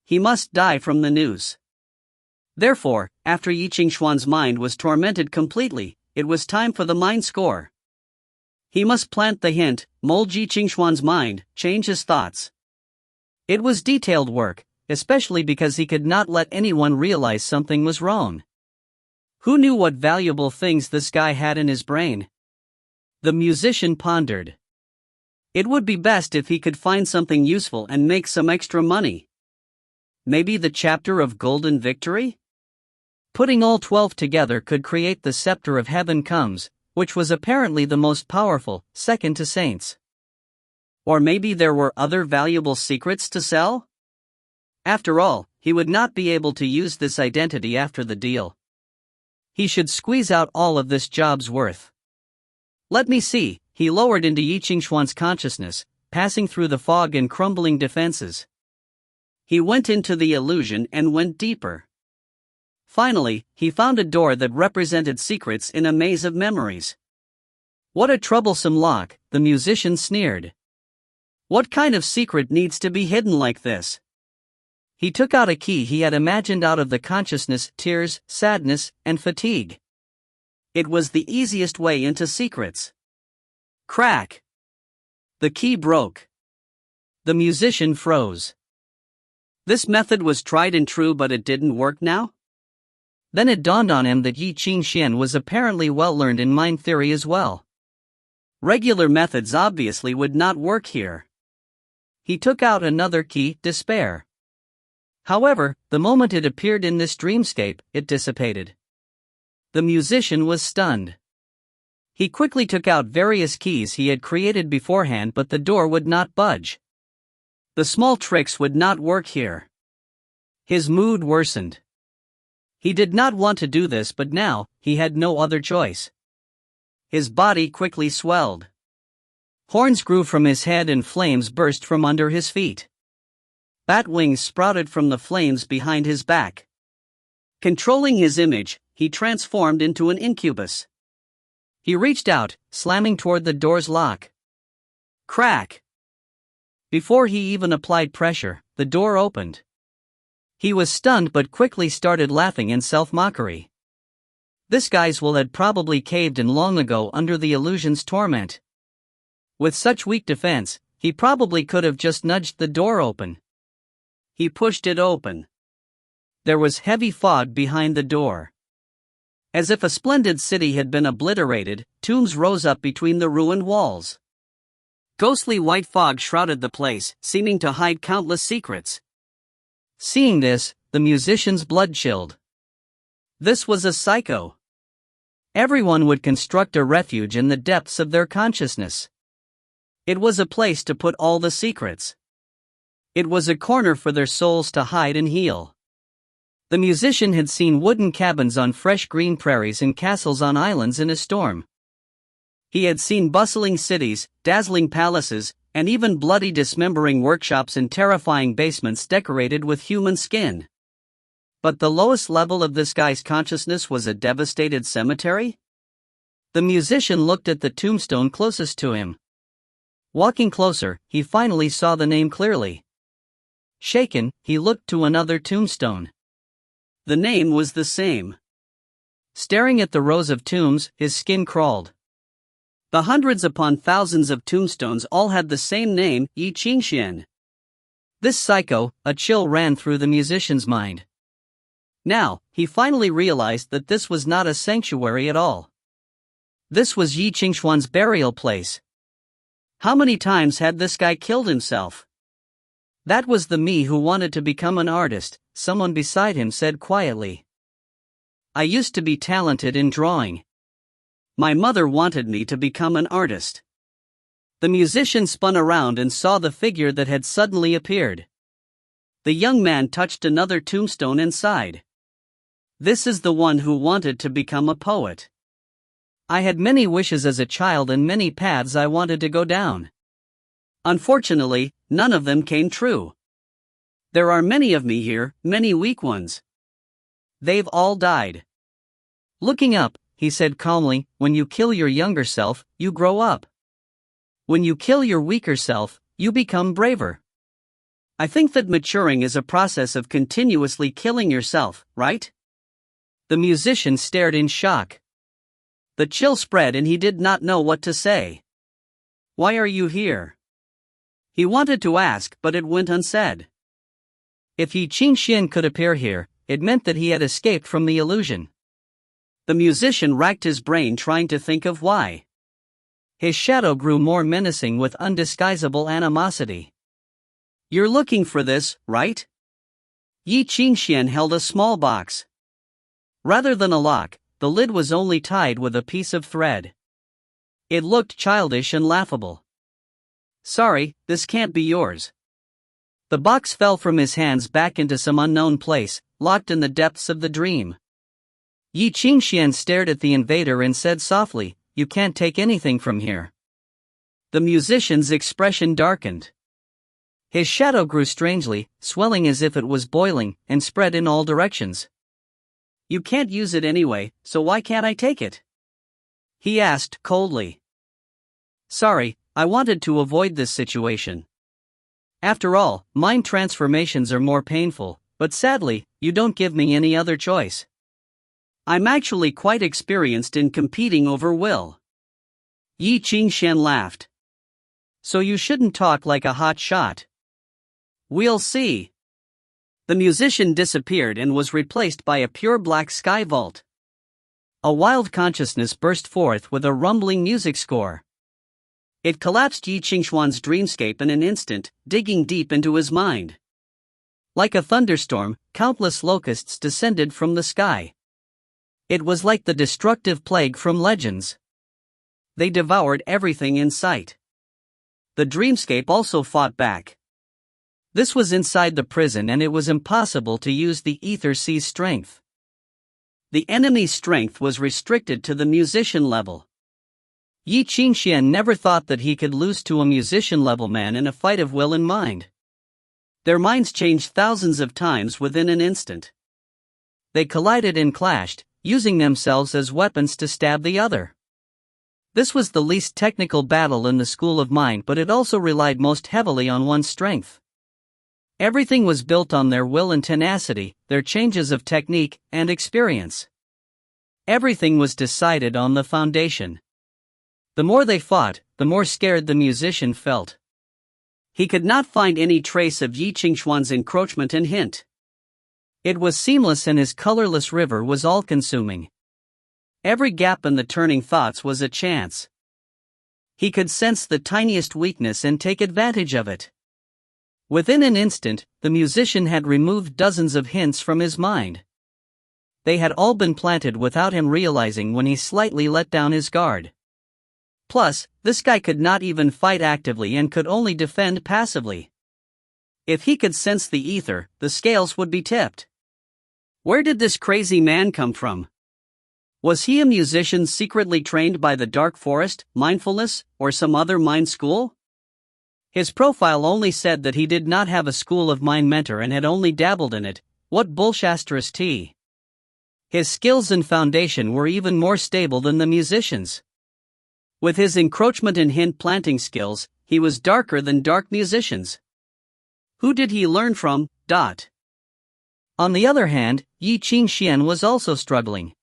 He must die from the noose. Therefore, after Ye Qingxuan's mind was tormented completely, it was time for the mind score. He must plant the hint, mold Ye Qingxuan's mind, change his thoughts. It was detailed work, especially because he could not let anyone realize something was wrong. Who knew what valuable things this guy had in his brain? The musician pondered. It would be best if he could find something useful and make some extra money. Maybe the chapter of Golden Victory? Putting all 12 together could create the Scepter of Heaven Comes, which was apparently the most powerful, second to saints. Or maybe there were other valuable secrets to sell? After all, he would not be able to use this identity after the deal. He should squeeze out all of this job's worth. Let me see, he lowered into Ye Qingxuan's consciousness, passing through the fog and crumbling defenses. He went into the illusion and went deeper. Finally, he found a door that represented secrets in a maze of memories. What a troublesome lock, the musician sneered. What kind of secret needs to be hidden like this? He took out a key he had imagined out of the consciousness, tears, sadness, and fatigue. It was the easiest way into secrets. Crack! The key broke. The musician froze. This method was tried and true, but it didn't work now? Then it dawned on him that Ye Qingxuan was apparently well learned in mind theory as well. Regular methods obviously would not work here. He took out another key, despair. However, the moment it appeared in this dreamscape, it dissipated. The musician was stunned. He quickly took out various keys he had created beforehand, but the door would not budge. The small tricks would not work here. His mood worsened. He did not want to do this, but now, he had no other choice. His body quickly swelled. Horns grew from his head and flames burst from under his feet. Bat wings sprouted from the flames behind his back. Controlling his image, he transformed into an incubus. He reached out, slamming toward the door's lock. Crack! Before he even applied pressure, the door opened. He was stunned but quickly started laughing in self-mockery. This guy's will had probably caved in long ago under the illusion's torment. With such weak defense, he probably could have just nudged the door open. He pushed it open. There was heavy fog behind the door. As if a splendid city had been obliterated, tombs rose up between the ruined walls. Ghostly white fog shrouded the place, seeming to hide countless secrets. Seeing this, the musician's blood chilled. This was a psycho. Everyone would construct a refuge in the depths of their consciousness. It was a place to put all the secrets. It was a corner for their souls to hide and heal. The musician had seen wooden cabins on fresh green prairies and castles on islands in a storm. He had seen bustling cities, dazzling palaces, and even bloody dismembering workshops in terrifying basements decorated with human skin. But the lowest level of this guy's consciousness was a devastated cemetery? The musician looked at the tombstone closest to him. Walking closer, he finally saw the name clearly. Shaken, he looked to another tombstone. The name was the same. Staring at the rows of tombs, his skin crawled. The hundreds upon thousands of tombstones all had the same name, Ye Qingxuan. This psycho, a chill ran through the musician's mind. Now, he finally realized that this was not a sanctuary at all. This was Ye Qingxuan's burial place. How many times had this guy killed himself? That was the me who wanted to become an artist, someone beside him said quietly. I used to be talented in drawing. My mother wanted me to become an artist. The musician spun around and saw the figure that had suddenly appeared. The young man touched another tombstone and sighed. This is the one who wanted to become a poet. I had many wishes as a child and many paths I wanted to go down. Unfortunately, none of them came true. There are many of me here, many weak ones. They've all died. Looking up, he said calmly, when you kill your younger self, you grow up. When you kill your weaker self, you become braver. I think that maturing is a process of continuously killing yourself, right? The musician stared in shock. The chill spread and he did not know what to say. Why are you here? He wanted to ask, but it went unsaid. If Ye Qingxuan could appear here, it meant that he had escaped from the illusion. The musician racked his brain trying to think of why. His shadow grew more menacing with undisguisable animosity. You're looking for this, right? Ye Qingxuan held a small box. Rather than a lock, the lid was only tied with a piece of thread. It looked childish and laughable. Sorry, this can't be yours. The box fell from his hands back into some unknown place, locked in the depths of the dream. Ye Qingxuan stared at the invader and said softly, You can't take anything from here. The musician's expression darkened. His shadow grew strangely, swelling as if it was boiling, and spread in all directions. You can't use it anyway, so why can't I take it? He asked coldly. Sorry, I wanted to avoid this situation. After all, mind transformations are more painful, but sadly, you don't give me any other choice. I'm actually quite experienced in competing over will. Ye Qingxuan laughed. So you shouldn't talk like a hot shot. We'll see. The musician disappeared and was replaced by a pure black sky vault. A wild consciousness burst forth with a rumbling music score. It collapsed Ye Qingxuan's dreamscape in an instant, digging deep into his mind. Like a thunderstorm, countless locusts descended from the sky. It was like the destructive plague from legends. They devoured everything in sight. The dreamscape also fought back. This was inside the prison and it was impossible to use the aether sea's strength. The enemy's strength was restricted to the musician level. Ye Qingxuan never thought that he could lose to a musician-level man in a fight of will and mind. Their minds changed thousands of times within an instant. They collided and clashed, using themselves as weapons to stab the other. This was the least technical battle in the school of mind, but it also relied most heavily on one's strength. Everything was built on their will and tenacity, their changes of technique and experience. Everything was decided on the foundation. The more they fought, the more scared the musician felt. He could not find any trace of Ye Qingxuan's encroachment and hint. It was seamless and his colorless river was all-consuming. Every gap in the turning thoughts was a chance. He could sense the tiniest weakness and take advantage of it. Within an instant, the musician had removed dozens of hints from his mind. They had all been planted without him realizing when he slightly let down his guard. Plus, this guy could not even fight actively and could only defend passively. If he could sense the aether, the scales would be tipped. Where did this crazy man come from? Was he a musician secretly trained by the Dark Forest, mindfulness, or some other mind school? His profile only said that he did not have a school of mind mentor and had only dabbled in it. What bullshit. His skills and foundation were even more stable than the musicians. With his encroachment and hint planting skills, he was darker than dark musicians. Who did he learn from? On the other hand, Ye Qingxuan was also struggling.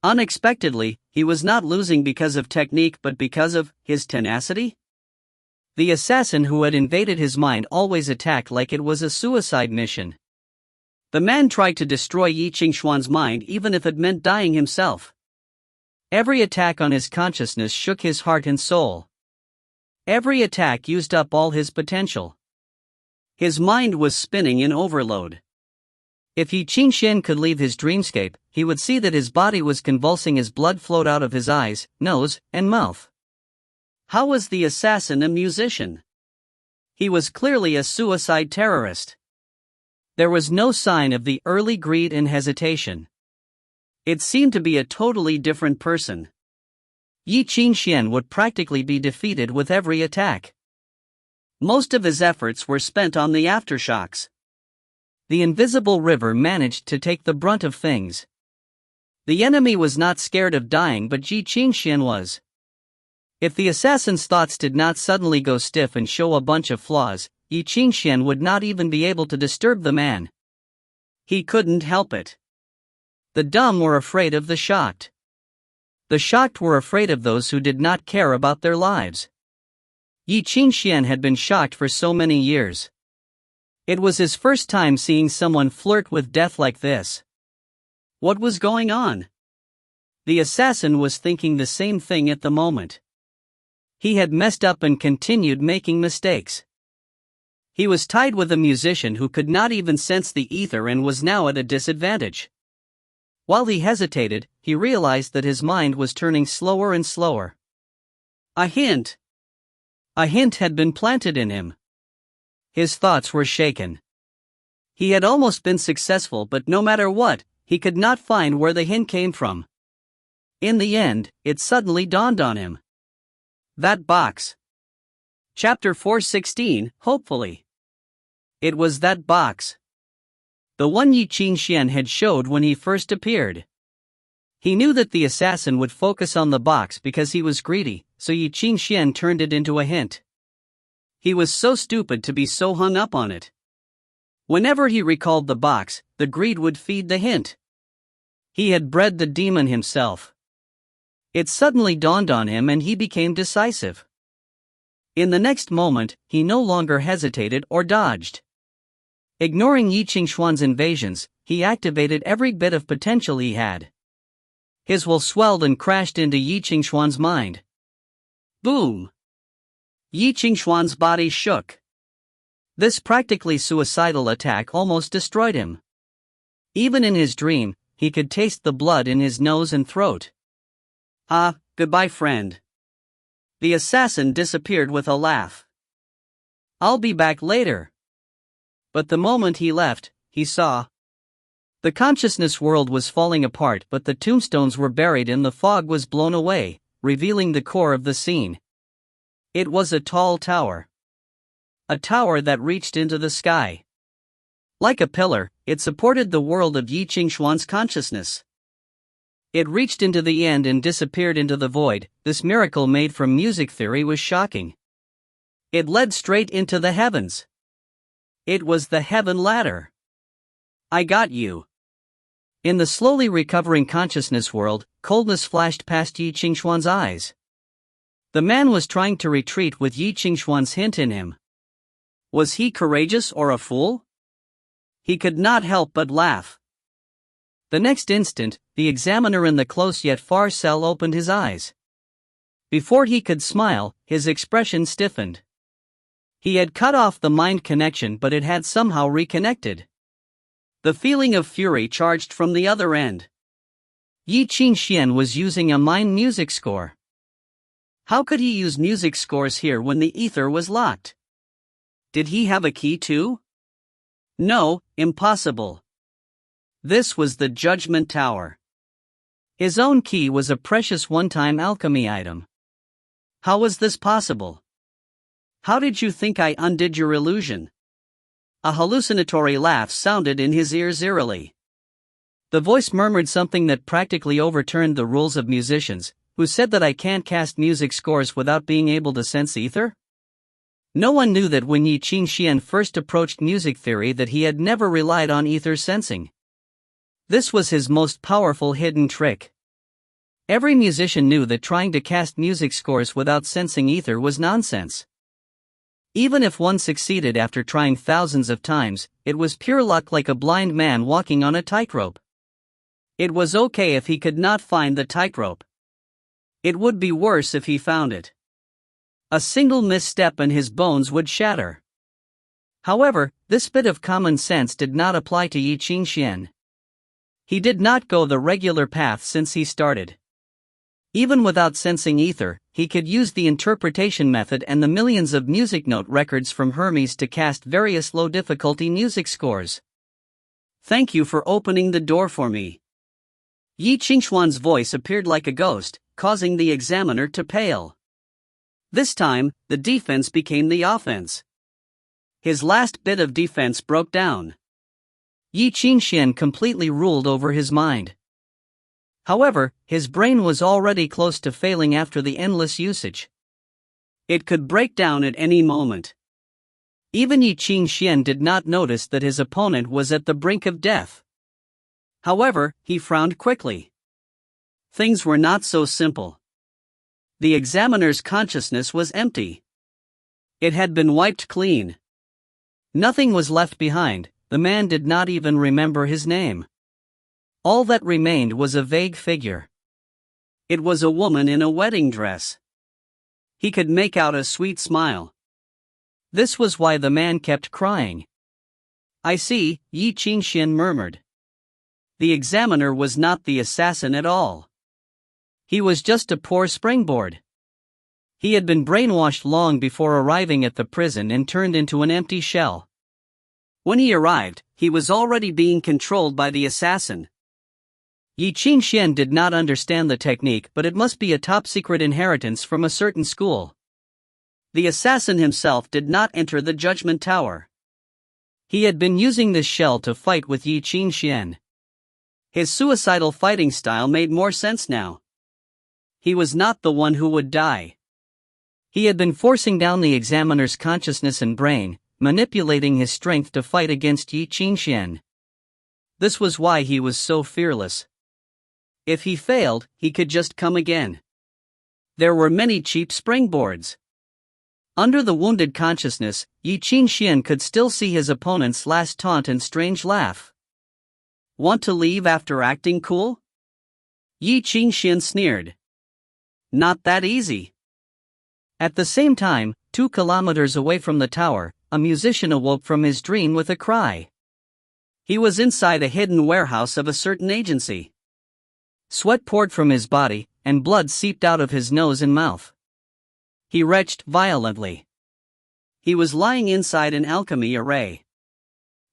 Unexpectedly, he was not losing because of technique but because of his tenacity. The assassin who had invaded his mind always attacked like it was a suicide mission. The man tried to destroy Ye Qingxuan's mind even if it meant dying himself. Every attack on his consciousness shook his heart and soul. Every attack used up all his potential. His mind was spinning in overload. If Ye Qingxuan could leave his dreamscape, he would see that his body was convulsing as blood flowed out of his eyes, nose, and mouth. How was the assassin a musician? He was clearly a suicide terrorist. There was no sign of the early greed and hesitation. It seemed to be a totally different person. Ye Qingxuan would practically be defeated with every attack. Most of his efforts were spent on the aftershocks. The invisible river managed to take the brunt of things. The enemy was not scared of dying, but Ye Qingxuan was. If the assassin's thoughts did not suddenly go stiff and show a bunch of flaws, Ye Qingxuan would not even be able to disturb the man. He couldn't help it. The dumb were afraid of the shocked. The shocked were afraid of those who did not care about their lives. Ye Qingxuan had been shocked for so many years. It was his first time seeing someone flirt with death like this. What was going on? The assassin was thinking the same thing at the moment. He had messed up and continued making mistakes. He was tied with a musician who could not even sense the ether and was now at a disadvantage. While he hesitated, he realized that his mind was turning slower and slower. A hint. A hint had been planted in him. His thoughts were shaken. He had almost been successful, but no matter what, he could not find where the hint came from. In the end, it suddenly dawned on him. That box. Chapter 416, hopefully. It was that box. The one Ye Qingxuan had showed when he first appeared. He knew that the assassin would focus on the box because he was greedy, so Ye Qingxuan turned it into a hint. He was so stupid to be so hung up on it. Whenever he recalled the box, the greed would feed the hint. He had bred the demon himself. It suddenly dawned on him and he became decisive. In the next moment, he no longer hesitated or dodged. Ignoring Ye Qingxuan's invasions, he activated every bit of potential he had. His will swelled and crashed into Ye Qingxuan's mind. Boom! Ye Qingxuan's body shook. This practically suicidal attack almost destroyed him. Even in his dream, he could taste the blood in his nose and throat. Goodbye, friend. The assassin disappeared with a laugh. I'll be back later. But the moment he left, he saw. The consciousness world was falling apart, but the tombstones were buried and the fog was blown away, revealing the core of the scene. It was a tall tower. A tower that reached into the sky. Like a pillar, it supported the world of Ye Qingxuan's consciousness. It reached into the end and disappeared into the void. This miracle made from music theory was shocking. It led straight into the heavens. It was the heaven ladder. I got you. In the slowly recovering consciousness world, coldness flashed past Ye Qingxuan's eyes. The man was trying to retreat with Ye Qingxuan's hint in him. Was he courageous or a fool? He could not help but laugh. The next instant, the examiner in the close yet far cell opened his eyes. Before he could smile, his expression stiffened. He had cut off the mind connection, but it had somehow reconnected. The feeling of fury charged from the other end. Ye Qingxuan was using a mind music score. How could he use music scores here when the ether was locked? Did he have a key too? No, impossible. This was the Judgment Tower. His own key was a precious one-time alchemy item. How was this possible? How did you think I undid your illusion? A hallucinatory laugh sounded in his ears eerily. The voice murmured something that practically overturned the rules of musicians, who said that I can't cast music scores without being able to sense ether? No one knew that when Ye Qingxuan first approached music theory that he had never relied on ether sensing. This was his most powerful hidden trick. Every musician knew that trying to cast music scores without sensing ether was nonsense. Even if one succeeded after trying thousands of times, it was pure luck, like a blind man walking on a tightrope. It was okay if he could not find the tightrope. It would be worse if he found it. A single misstep and his bones would shatter. However, this bit of common sense did not apply to Ye Qingxuan. He did not go the regular path since he started. Even without sensing ether, he could use the interpretation method and the millions of music note records from Hermes to cast various low-difficulty music scores. Thank you for opening the door for me. Ye Qingxuan's voice appeared like a ghost, causing the examiner to pale. This time, the defense became the offense. His last bit of defense broke down. Ye Qingxuan completely ruled over his mind. However, his brain was already close to failing after the endless usage. It could break down at any moment. Even Ye Qingxuan did not notice that his opponent was at the brink of death. However, he frowned quickly. Things were not so simple. The examiner's consciousness was empty. It had been wiped clean. Nothing was left behind. The man did not even remember his name. All that remained was a vague figure. It was a woman in a wedding dress. He could make out a sweet smile. This was why the man kept crying. I see, Ye Qingxuan murmured. The examiner was not the assassin at all. He was just a poor springboard. He had been brainwashed long before arriving at the prison and turned into an empty shell. When he arrived, he was already being controlled by the assassin. Ye Qingxuan did not understand the technique, but it must be a top-secret inheritance from a certain school. The assassin himself did not enter the judgment tower. He had been using this shell to fight with Ye Qingxuan. His suicidal fighting style made more sense now. He was not the one who would die. He had been forcing down the examiner's consciousness and brain, manipulating his strength to fight against Ye Qingxuan. This was why he was so fearless. If he failed, he could just come again. There were many cheap springboards. Under the wounded consciousness, Ye Qingxuan could still see his opponent's last taunt and strange laugh. Want to leave after acting cool? Ye Qingxuan sneered. Not that easy. At the same time, 2 kilometers away from the tower, a musician awoke from his dream with a cry. He was inside a hidden warehouse of a certain agency. Sweat poured from his body, and blood seeped out of his nose and mouth. He retched violently. He was lying inside an alchemy array.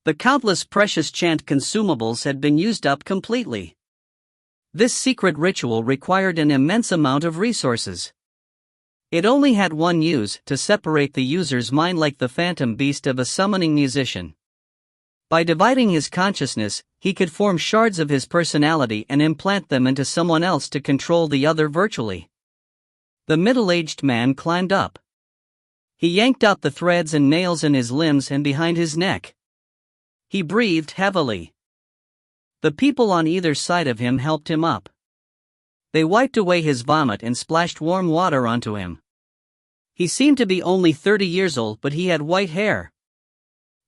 The countless precious chant consumables had been used up completely. This secret ritual required an immense amount of resources. It only had one use: to separate the user's mind like the phantom beast of a summoning musician. By dividing his consciousness, he could form shards of his personality and implant them into someone else to control the other virtually. The middle-aged man climbed up. He yanked out the threads and nails in his limbs and behind his neck. He breathed heavily. The people on either side of him helped him up. They wiped away his vomit and splashed warm water onto him. He seemed to be only 30 years old, but he had white hair.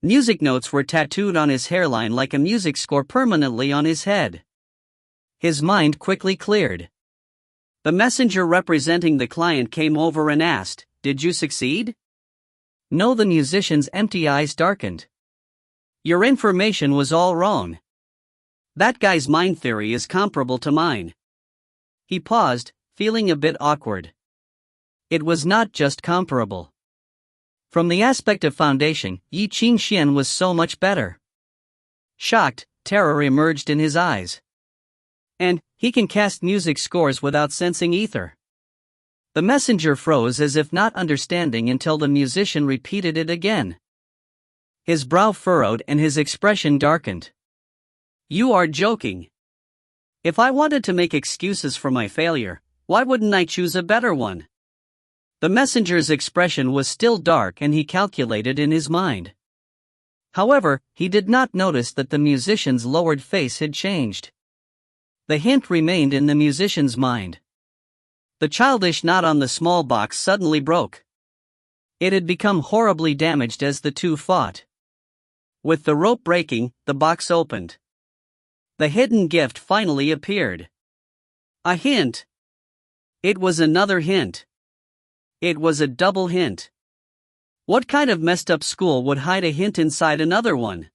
Music notes were tattooed on his hairline like a music score permanently on his head. His mind quickly cleared. The messenger representing the client came over and asked, "Did you succeed?" No, the musician's empty eyes darkened. "Your information was all wrong. That guy's mind theory is comparable to mine." He paused, feeling a bit awkward. It was not just comparable. From the aspect of foundation, Ye Qingxuan was so much better. Shocked, terror emerged in his eyes. And he can cast music scores without sensing ether. The messenger froze as if not understanding until the musician repeated it again. His brow furrowed and his expression darkened. "You are joking. If I wanted to make excuses for my failure, why wouldn't I choose a better one?" The messenger's expression was still dark and he calculated in his mind. However, he did not notice that the musician's lowered face had changed. The hint remained in the musician's mind. The childish knot on the small box suddenly broke. It had become horribly damaged as the two fought. With the rope breaking, the box opened. The hidden gift finally appeared. A hint. It was another hint. It was a double hint. What kind of messed up school would hide a hint inside another one?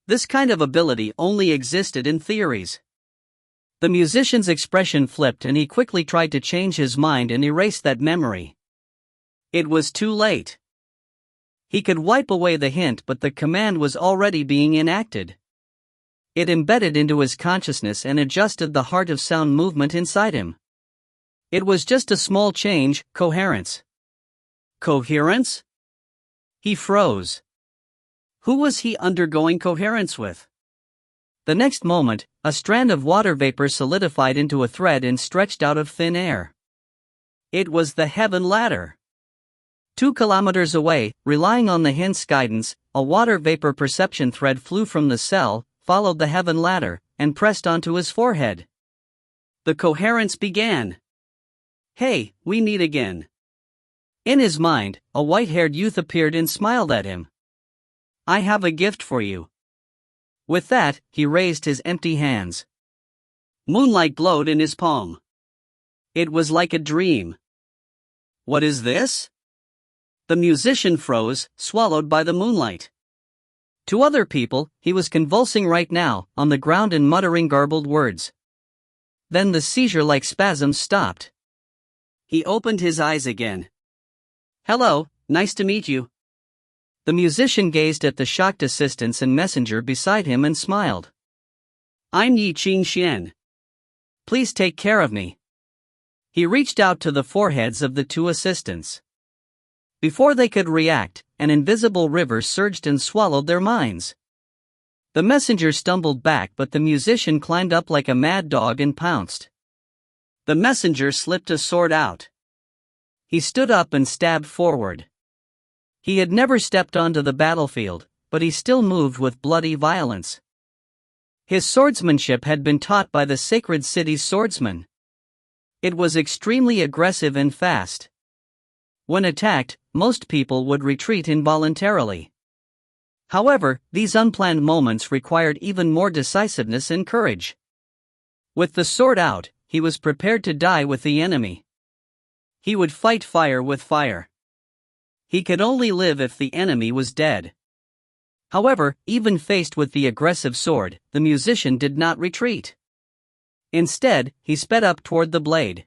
This kind of ability only existed in theories. The musician's expression flipped and he quickly tried to change his mind and erase that memory. It was too late. He could wipe away the hint, but the command was already being enacted. It embedded into his consciousness and adjusted the heart of sound movement inside him. It was just a small change: coherence. Coherence? He froze. Who was he undergoing coherence with? The next moment, a strand of water vapor solidified into a thread and stretched out of thin air. It was the heaven ladder. 2 kilometers away, relying on the hint's guidance, a water vapor perception thread flew from the cell, followed the heaven ladder, and pressed onto his forehead. The coherence began. "Hey, we meet again." In his mind, a white-haired youth appeared and smiled at him. "I have a gift for you." With that, he raised his empty hands. Moonlight glowed in his palm. It was like a dream. "What is this?" The musician froze, swallowed by the moonlight. To other people, he was convulsing right now, on the ground and muttering garbled words. Then the seizure-like spasms stopped. He opened his eyes again. "Hello, nice to meet you." The musician gazed at the shocked assistants and messenger beside him and smiled. "I'm Ye Qingxuan. Please take care of me." He reached out to the foreheads of the 2 assistants. Before they could react, an invisible river surged and swallowed their minds. The messenger stumbled back, but the musician climbed up like a mad dog and pounced. The messenger slipped a sword out. He stood up and stabbed forward. He had never stepped onto the battlefield, but he still moved with bloody violence. His swordsmanship had been taught by the sacred city's swordsmen. It was extremely aggressive and fast. When attacked, most people would retreat involuntarily. However, these unplanned moments required even more decisiveness and courage. With the sword out, he was prepared to die with the enemy. He would fight fire with fire. He could only live if the enemy was dead. However, even faced with the aggressive sword, the musician did not retreat. Instead, he sped up toward the blade.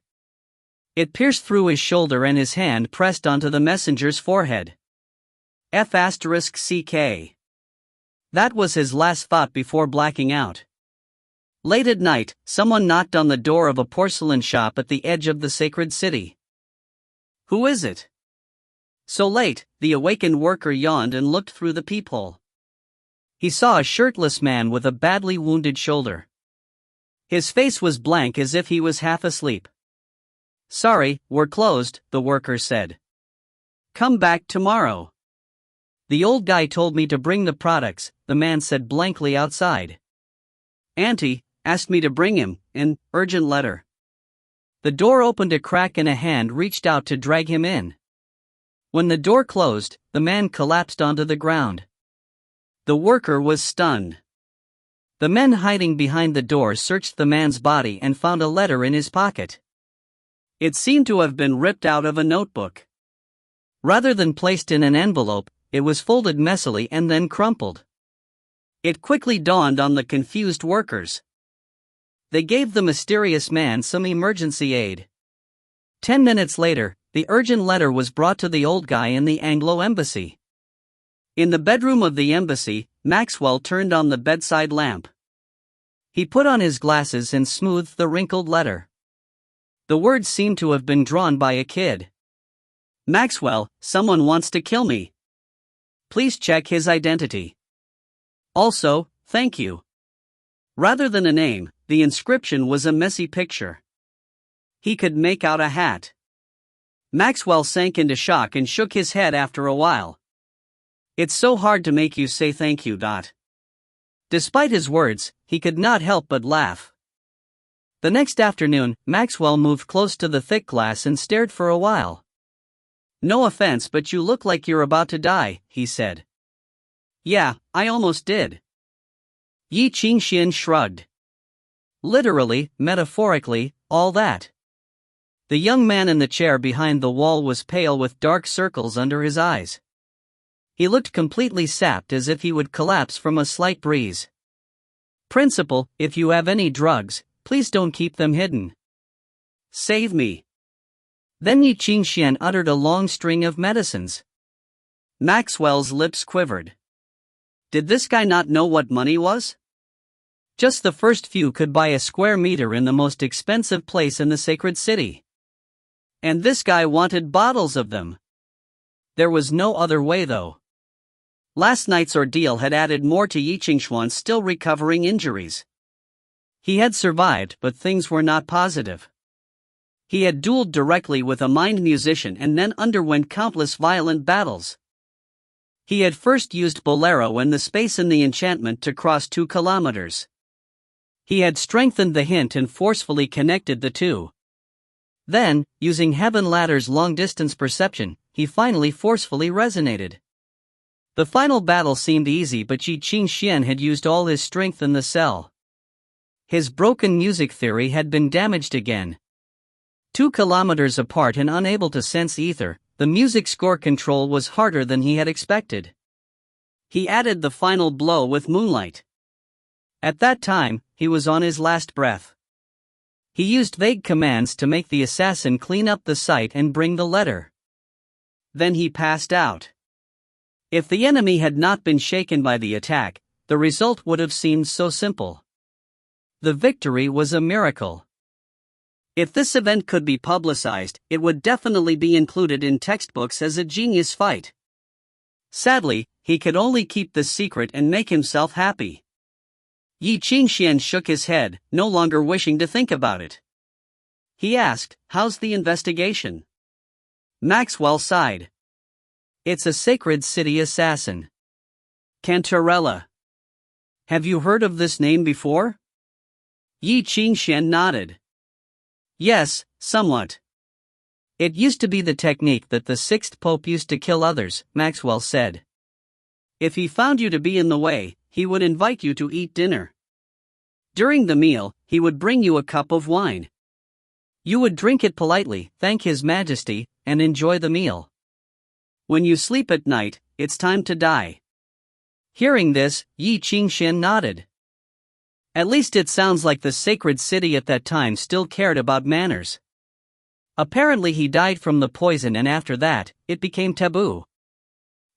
It pierced through his shoulder and his hand pressed onto the messenger's forehead. F***CK. That was his last thought before blacking out. Late at night, someone knocked on the door of a porcelain shop at the edge of the sacred city. "Who is it?" So late, the awakened worker yawned and looked through the peephole. He saw a shirtless man with a badly wounded shoulder. His face was blank as if he was half asleep. "Sorry, we're closed," the worker said. "Come back tomorrow." "The old guy told me to bring the products," the man said blankly outside. "Auntie asked me to bring him an urgent letter." The door opened a crack and a hand reached out to drag him in. When the door closed, the man collapsed onto the ground. The worker was stunned. The men hiding behind the door searched the man's body and found a letter in his pocket. It seemed to have been ripped out of a notebook. Rather than placed in an envelope, it was folded messily and then crumpled. It quickly dawned on the confused workers. They gave the mysterious man some emergency aid. 10 minutes later, the urgent letter was brought to the old guy in the Anglo embassy. In the bedroom of the embassy, Maxwell turned on the bedside lamp. He put on his glasses and smoothed the wrinkled letter. The words seemed to have been drawn by a kid. Maxwell, someone wants to kill me. Please check his identity. Also, thank you. Rather than a name, the inscription was a messy picture. He could make out a hat. Maxwell sank into shock and shook his head after a while. It's so hard to make you say thank you. Despite his words, he could not help but laugh. The next afternoon, Maxwell moved close to the thick glass and stared for a while. No offense, but you look like you're about to die, he said. Yeah, I almost did. Ye Qingxuan shrugged. Literally, metaphorically, all that. The young man in the chair behind the wall was pale with dark circles under his eyes. He looked completely sapped, as if he would collapse from a slight breeze. Principal, if you have any drugs, please don't keep them hidden. Save me. Then Ye Qingxuan uttered a long string of medicines. Maxwell's lips quivered. Did this guy not know what money was? Just the first few could buy a square meter in the most expensive place in the sacred city. And this guy wanted bottles of them. There was no other way though. Last night's ordeal had added more to Ye Qingxuan's still recovering injuries. He had survived, but things were not positive. He had dueled directly with a mind musician and then underwent countless violent battles. He had first used Bolero and the space in the enchantment to cross 2 kilometers. He had strengthened the hint and forcefully connected the two. Then, using Heaven Ladder's long-distance perception, he finally forcefully resonated. The final battle seemed easy, but Ye Qingxuan had used all his strength in the cell. His broken music theory had been damaged again. 2 kilometers apart and unable to sense ether, the music score control was harder than he had expected. He added the final blow with moonlight. At that time, he was on his last breath. He used vague commands to make the assassin clean up the site and bring the letter. Then he passed out. If the enemy had not been shaken by the attack, the result would have seemed so simple. The victory was a miracle. If this event could be publicized, it would definitely be included in textbooks as a genius fight. Sadly, he could only keep this secret and make himself happy. Ye Qingxuan shook his head, no longer wishing to think about it. He asked, "How's the investigation?" Maxwell sighed. "It's a sacred city assassin. Cantarella. Have you heard of this name before?" Ye Qingxuan nodded. "Yes, somewhat. It used to be the technique that the 6th Pope used to kill others," Maxwell said. "If he found you to be in the way, he would invite you to eat dinner. During the meal, he would bring you a cup of wine. You would drink it politely, thank His Majesty, and enjoy the meal. When you sleep at night, it's time to die." Hearing this, Ye Qingxuan nodded. At least it sounds like the sacred city at that time still cared about manners. Apparently he died from the poison, and after that, it became taboo.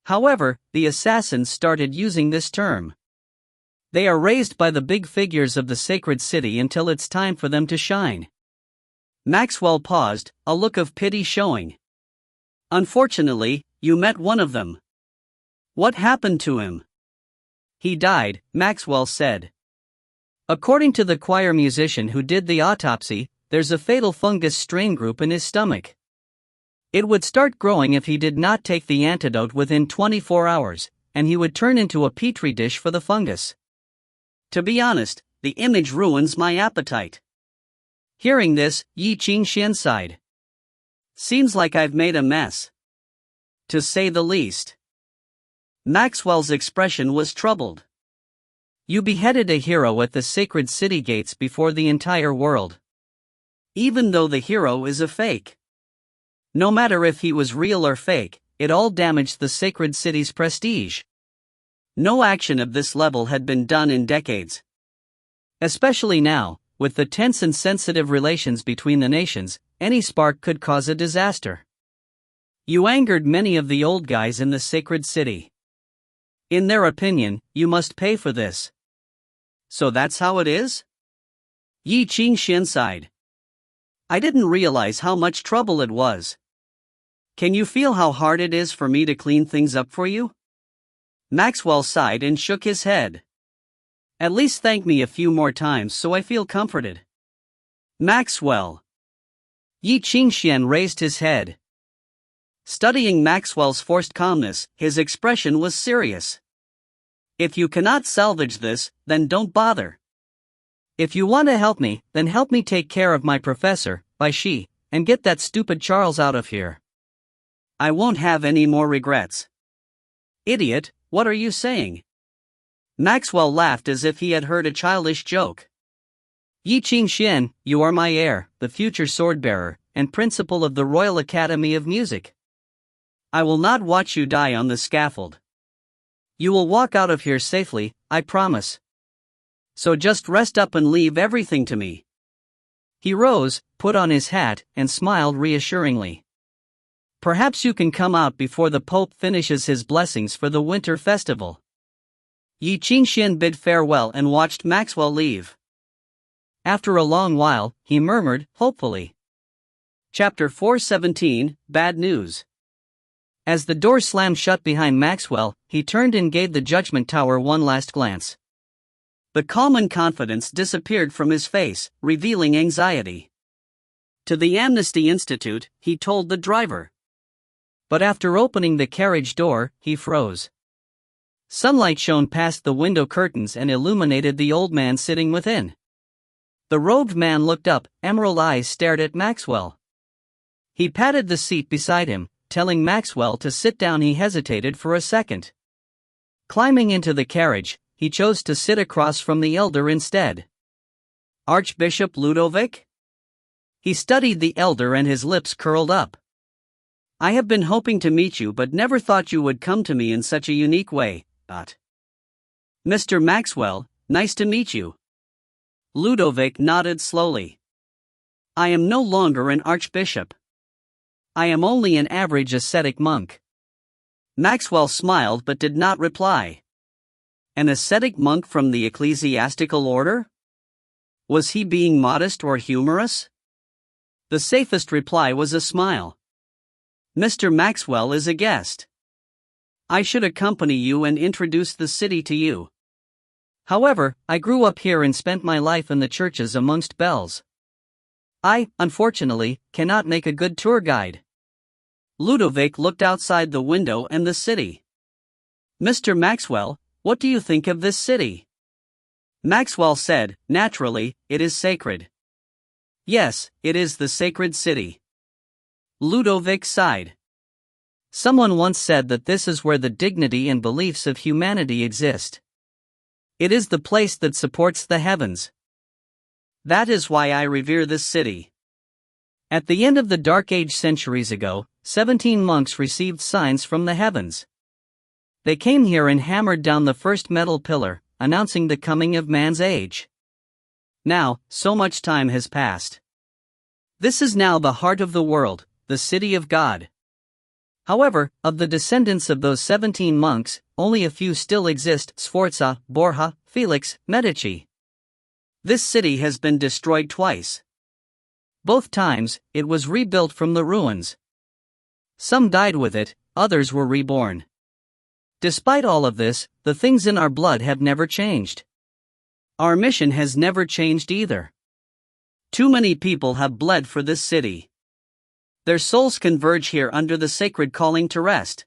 However, the assassins started using this term. They are raised by the big figures of the sacred city until it's time for them to shine. Maxwell paused, a look of pity showing. "Unfortunately, you met one of them. What happened to him?" "He died," Maxwell said. "According to the choir musician who did the autopsy, there's a fatal fungus strain group in his stomach. It would start growing if he did not take the antidote within 24 hours, and he would turn into a petri dish for the fungus. To be honest, the image ruins my appetite." Hearing this, Ye Qingxuan sighed. "Seems like I've made a mess. To say the least." Maxwell's expression was troubled. "You beheaded a hero at the sacred city gates before the entire world. Even though the hero is a fake. No matter if he was real or fake, it all damaged the sacred city's prestige. No action of this level had been done in decades. Especially now, with the tense and sensitive relations between the nations, any spark could cause a disaster. You angered many of the old guys in the sacred city. In their opinion, you must pay for this. So that's how it is?" Ye Qingxuan sighed. I didn't realize how much trouble it was. Can you feel how hard it is for me to clean things up for you? Maxwell sighed and shook his head. At least thank me a few more times so I feel comforted. Maxwell. Ye Qingxuan raised his head. Studying Maxwell's forced calmness, his expression was serious. If you cannot salvage this, then don't bother. If you want to help me, then help me take care of my professor, Bai Xi, and get that stupid Charles out of here. I won't have any more regrets. Idiot, what are you saying? Maxwell laughed as if he had heard a childish joke. Ye Qingxuan, you are my heir, the future sword-bearer, and principal of the Royal Academy of Music. I will not watch you die on the scaffold. You will walk out of here safely, I promise. So just rest up and leave everything to me. He rose, put on his hat, and smiled reassuringly. Perhaps you can come out before the Pope finishes his blessings for the winter festival. Ye Qingxuan bid farewell and watched Maxwell leave. After a long while, he murmured, hopefully. Chapter 417, Bad News. As the door slammed shut behind Maxwell, he turned and gave the Judgment Tower one last glance. The calm and confidence disappeared from his face, revealing anxiety. To the Amnesty Institute, he told the driver. But after opening the carriage door, he froze. Sunlight shone past the window curtains and illuminated the old man sitting within. The robed man looked up, emerald eyes stared at Maxwell. He patted the seat beside him, telling Maxwell to sit down. He hesitated for a second. Climbing into the carriage, he chose to sit across from the elder instead. Archbishop Ludovic? He studied the elder and his lips curled up. I have been hoping to meet you but never thought you would come to me in such a unique way, but. Mr. Maxwell, nice to meet you. Ludovic nodded slowly. I am no longer an archbishop. I am only an average ascetic monk. Maxwell smiled but did not reply. An ascetic monk from the ecclesiastical order? Was he being modest or humorous? The safest reply was a smile. Mr. Maxwell is a guest. I should accompany you and introduce the city to you. However, I grew up here and spent my life in the churches amongst bells. I, unfortunately, cannot make a good tour guide. Ludovic looked outside the window and the city. Mr. Maxwell, what do you think of this city? Maxwell said, naturally, it is sacred. Yes, it is the sacred city. Ludovic sighed. Someone once said that this is where the dignity and beliefs of humanity exist. It is the place that supports the heavens. That is why I revere this city. At the end of the Dark Age centuries ago, 17 monks received signs from the heavens. They came here and hammered down the first metal pillar, announcing the coming of man's age. Now, so much time has passed. This is now the heart of the world, the city of God. However, of the descendants of those 17 monks, only a few still exist: Sforza, Borja, Felix, Medici. This city has been destroyed twice. Both times, it was rebuilt from the ruins. Some died with it, others were reborn. Despite all of this, the things in our blood have never changed. Our mission has never changed either. Too many people have bled for this city. Their souls converge here under the sacred calling to rest.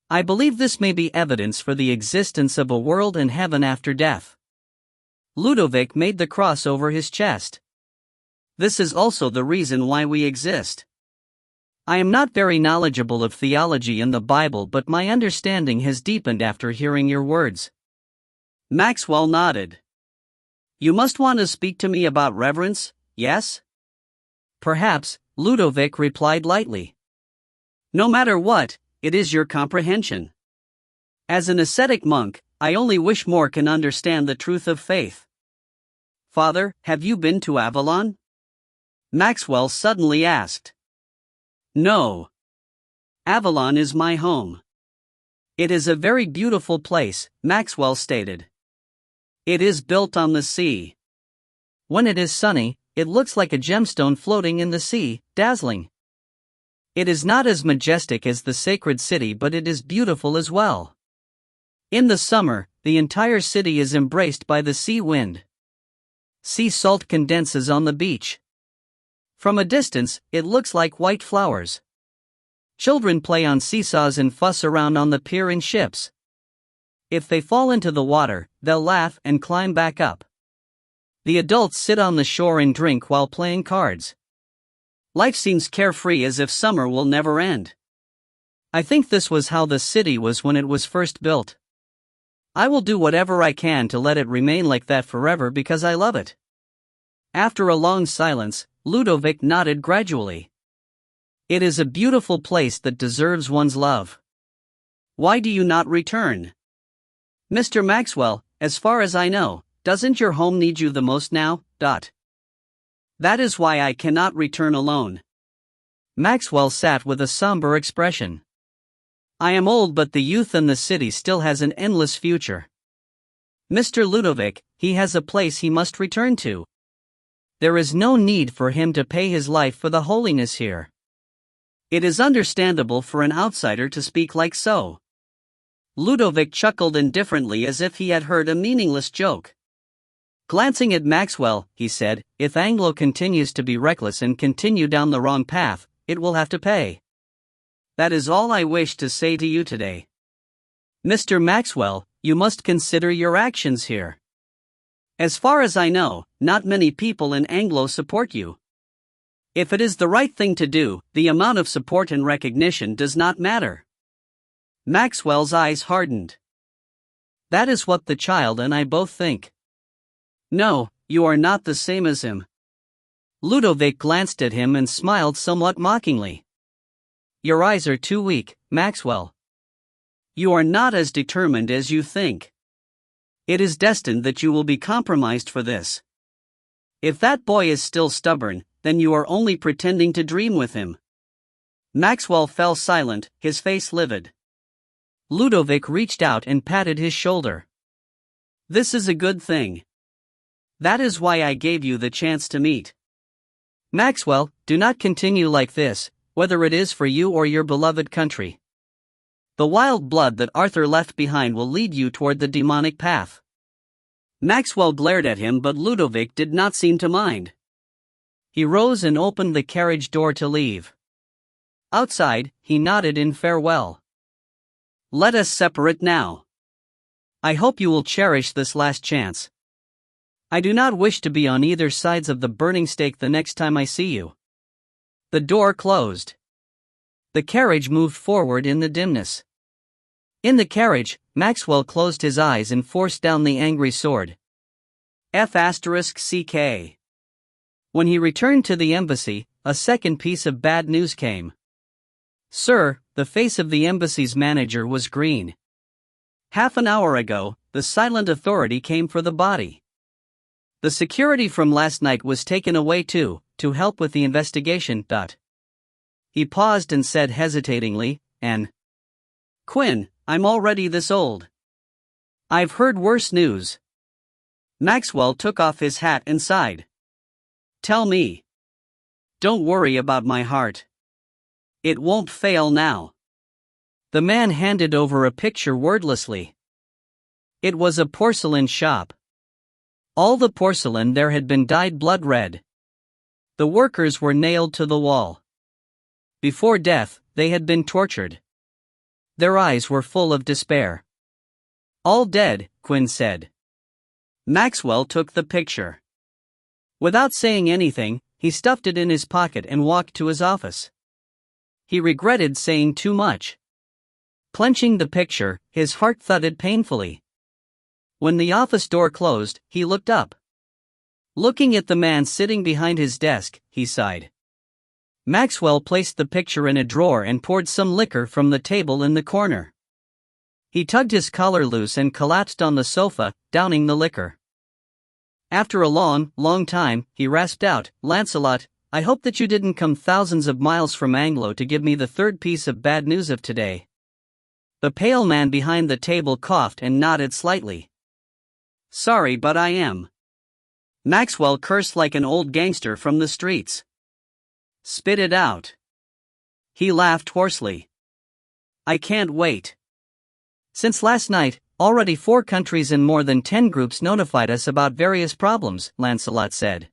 I believe this may be evidence for the existence of a world and heaven after death. Ludovic made the cross over his chest. This is also the reason why we exist. I am not very knowledgeable of theology and the Bible, but my understanding has deepened after hearing your words. Maxwell nodded. You must want to speak to me about reverence, yes? Perhaps, Ludovic replied lightly. No matter what, it is your comprehension. As an ascetic monk, I only wish more can understand the truth of faith. Father, have you been to Avalon? Maxwell suddenly asked. No. Avalon is my home. It is a very beautiful place, Maxwell stated. It is built on the sea. When it is sunny, it looks like a gemstone floating in the sea, dazzling. It is not as majestic as the sacred city, but it is beautiful as well. In the summer, the entire city is embraced by the sea wind. Sea salt condenses on the beach. From a distance, it looks like white flowers. Children play on seesaws and fuss around on the pier in ships. If they fall into the water, they'll laugh and climb back up. The adults sit on the shore and drink while playing cards. Life seems carefree, as if summer will never end. I think this was how the city was when it was first built. I will do whatever I can to let it remain like that forever because I love it. After a long silence, Ludovic nodded gradually. It is a beautiful place that deserves one's love. Why do you not return? Mr. Maxwell, as far as I know, doesn't your home need you the most now? That is why I cannot return alone. Maxwell sat with a somber expression. I am old, but the youth in the city still has an endless future. Mr. Ludovic, he has a place he must return to. There is no need for him to pay his life for the holiness here. It is understandable for an outsider to speak like so. Ludovic chuckled indifferently as if he had heard a meaningless joke. Glancing at Maxwell, he said, if Anglo continues to be reckless and continue down the wrong path, it will have to pay. That is all I wish to say to you today. Mr. Maxwell, you must consider your actions here. As far as I know, not many people in Anglo support you. If it is the right thing to do, the amount of support and recognition does not matter. Maxwell's eyes hardened. That is what the child and I both think. No, you are not the same as him. Ludovic glanced at him and smiled somewhat mockingly. Your eyes are too weak, Maxwell. You are not as determined as you think. It is destined that you will be compromised for this. If that boy is still stubborn, then you are only pretending to dream with him. Maxwell fell silent, his face livid. Ludovic reached out and patted his shoulder. This is a good thing. That is why I gave you the chance to meet. Maxwell, do not continue like this, whether it is for you or your beloved country. The wild blood that Arthur left behind will lead you toward the demonic path. Maxwell glared at him, but Ludovic did not seem to mind. He rose and opened the carriage door to leave. Outside, he nodded in farewell. Let us separate now. I hope you will cherish this last chance. I do not wish to be on either sides of the burning stake the next time I see you. The door closed. The carriage moved forward in the dimness. In the carriage, Maxwell closed his eyes and forced down the angry sword. F***CK. When he returned to the embassy, a second piece of bad news came. Sir, the face of the embassy's manager was green. Half an hour ago, the silent authority came for the body. The security from last night was taken away too, to help with the investigation. He paused and said hesitatingly, Quinn, I'm already this old. I've heard worse news. Maxwell took off his hat and sighed. Tell me. Don't worry about my heart. It won't fail now. The man handed over a picture wordlessly. It was a porcelain shop. All the porcelain there had been dyed blood red. The workers were nailed to the wall. Before death, they had been tortured. Their eyes were full of despair. All dead, Quinn said. Maxwell took the picture. Without saying anything, he stuffed it in his pocket and walked to his office. He regretted saying too much. Clenching the picture, his heart thudded painfully. When the office door closed, he looked up. Looking at the man sitting behind his desk, he sighed. Maxwell placed the picture in a drawer and poured some liquor from the table in the corner. He tugged his collar loose and collapsed on the sofa, downing the liquor. After a long time, he rasped out, Lancelot, I hope that you didn't come thousands of miles from Anglo to give me the third piece of bad news of today. The pale man behind the table coughed and nodded slightly. Sorry, but I am. Maxwell cursed like an old gangster from the streets. Spit it out. He laughed hoarsely. I can't wait. Since last night, already 4 countries and more than 10 groups notified us about various problems, Lancelot said.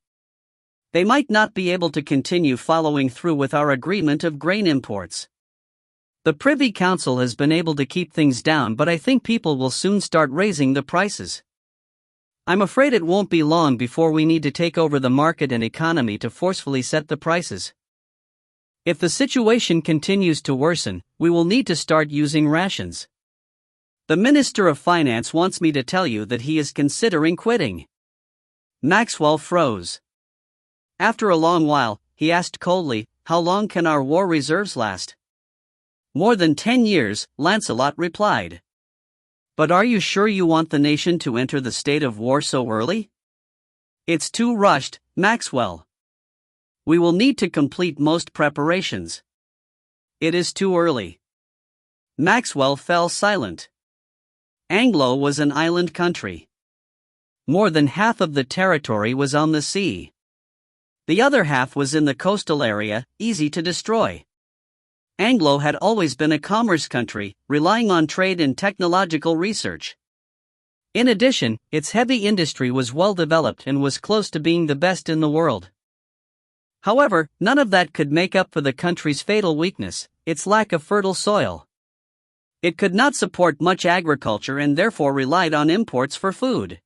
They might not be able to continue following through with our agreement of grain imports. The Privy Council has been able to keep things down, but I think people will soon start raising the prices. I'm afraid it won't be long before we need to take over the market and economy to forcefully set the prices. If the situation continues to worsen, we will need to start using rations. The Minister of Finance wants me to tell you that he is considering quitting. Maxwell froze. After a long while, he asked coldly, how long can our war reserves last? More than 10 years, Lancelot replied. But are you sure you want the nation to enter the state of war so early? It's too rushed, Maxwell. We will need to complete most preparations. It is too early. Maxwell fell silent. Anglo was an island country. More than half of the territory was on the sea. The other half was in the coastal area, easy to destroy. Anglo had always been a commerce country, relying on trade and technological research. In addition, its heavy industry was well developed and was close to being the best in the world. However, none of that could make up for the country's fatal weakness, its lack of fertile soil. It could not support much agriculture and therefore relied on imports for food.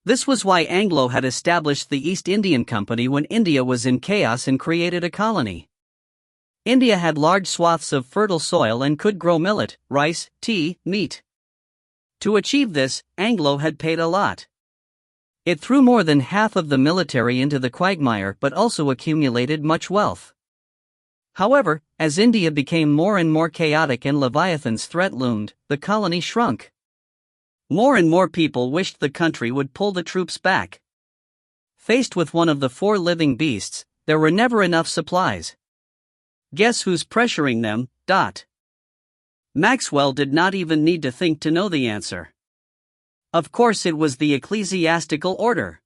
This was why Anglo had established the East Indian Company when India was in chaos and created a colony. India had large swaths of fertile soil and could grow millet, rice, tea, meat. To achieve this, Anglo had paid a lot. It threw more than half of the military into the quagmire but also accumulated much wealth. However, as India became more and more chaotic and Leviathan's threat loomed, the colony shrunk. More and more people wished the country would pull the troops back. Faced with one of the 4 living beasts, there were never enough supplies. Guess who's pressuring them? Maxwell did not even need to think to know the answer. Of course, it was the ecclesiastical order.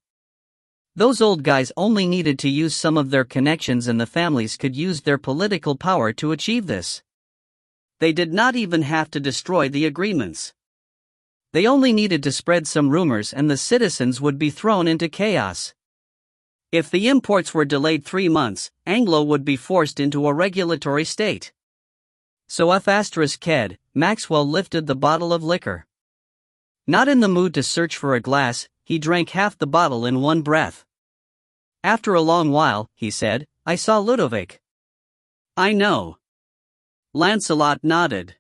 Those old guys only needed to use some of their connections and the families could use their political power to achieve this. They did not even have to destroy the agreements. They only needed to spread some rumors and the citizens would be thrown into chaos. If the imports were delayed 3 months, Anglo would be forced into a regulatory state. So F***ked, Maxwell lifted the bottle of liquor. Not in the mood to search for a glass, he drank half the bottle in one breath. After a long while, he said, I saw Ludovic. I know. Lancelot nodded.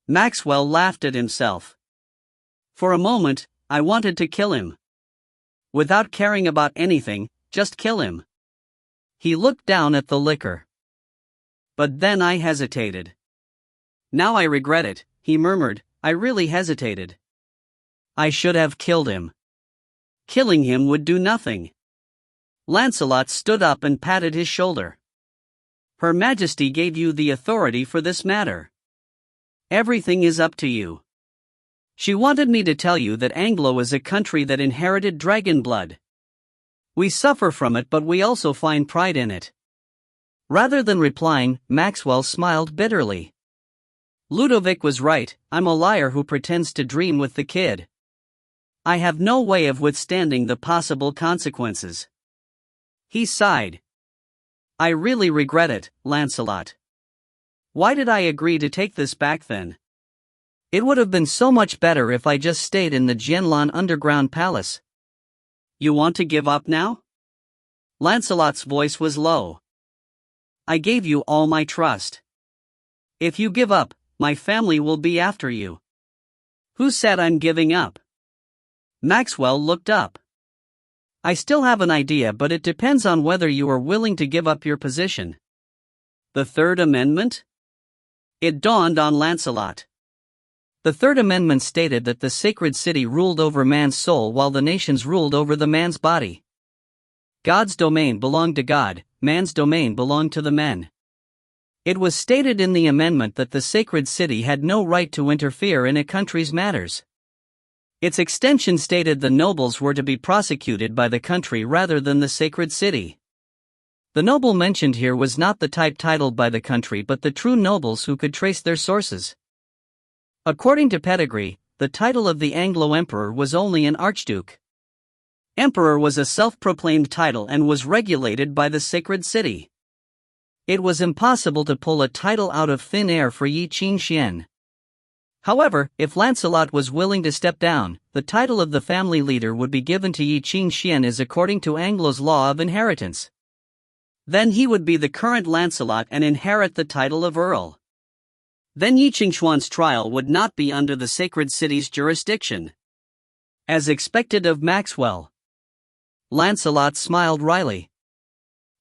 Maxwell laughed at himself. For a moment, I wanted to kill him. Without caring about anything, just kill him. He looked down at the liquor. But then I hesitated. Now I regret it, he murmured, I really hesitated. I should have killed him. Killing him would do nothing. Lancelot stood up and patted his shoulder. Her Majesty gave you the authority for this matter. Everything is up to you. She wanted me to tell you that Anglo is a country that inherited dragon blood. We suffer from it, but we also find pride in it. Rather than replying, Maxwell smiled bitterly. Ludovic was right, I'm a liar who pretends to dream with the kid. I have no way of withstanding the possible consequences. He sighed. I really regret it, Lancelot. Why did I agree to take this back then? It would have been so much better if I just stayed in the Jianlan underground palace. You want to give up now? Lancelot's voice was low. I gave you all my trust. If you give up, my family will be after you. Who said I'm giving up? Maxwell looked up. I still have an idea, but it depends on whether you are willing to give up your position. The Third Amendment? It dawned on Lancelot. The Third Amendment stated that the sacred city ruled over man's soul while the nations ruled over the man's body. God's domain belonged to God, man's domain belonged to the men. It was stated in the amendment that the sacred city had no right to interfere in a country's matters. Its extension stated the nobles were to be prosecuted by the country rather than the sacred city. The noble mentioned here was not the type titled by the country but the true nobles who could trace their sources. According to pedigree, the title of the Anglo emperor was only an archduke. Emperor was a self-proclaimed title and was regulated by the sacred city. It was impossible to pull a title out of thin air for Ye Qingxuan. However, if Lancelot was willing to step down, the title of the family leader would be given to Ye Qingxuan as according to Anglo's law of inheritance. Then he would be the current Lancelot and inherit the title of Earl. Then Ye Qingxuan's trial would not be under the sacred city's jurisdiction. As expected of Maxwell, Lancelot smiled wryly.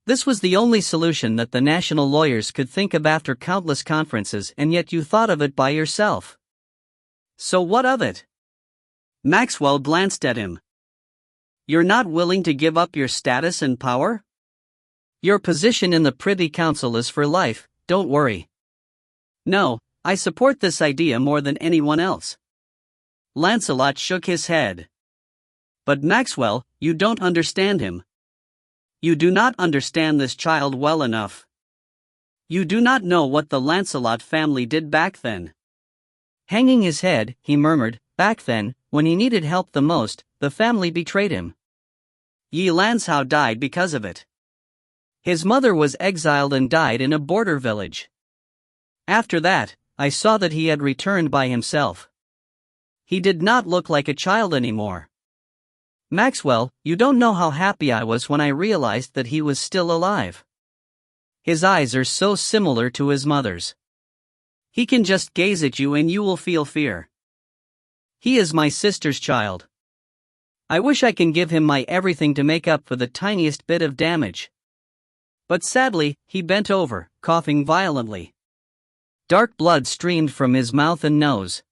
This was the only solution that the national lawyers could think of after countless conferences, and yet you thought of it by yourself. So what of it? Maxwell glanced at him. You're not willing to give up your status and power? Your position in the Privy Council is for life, don't worry. No, I support this idea more than anyone else. Lancelot shook his head. But Maxwell, you don't understand him. You do not understand this child well enough. You do not know what the Lancelot family did back then. Hanging his head, he murmured, back then, when he needed help the most, the family betrayed him. Ye Lanshow died because of it. His mother was exiled and died in a border village. After that, I saw that he had returned by himself. He did not look like a child anymore. Maxwell, you don't know how happy I was when I realized that he was still alive. His eyes are so similar to his mother's. He can just gaze at you and you will feel fear. He is my sister's child. I wish I can give him my everything to make up for the tiniest bit of damage. But sadly, he bent over, coughing violently. Dark blood streamed from his mouth and nose.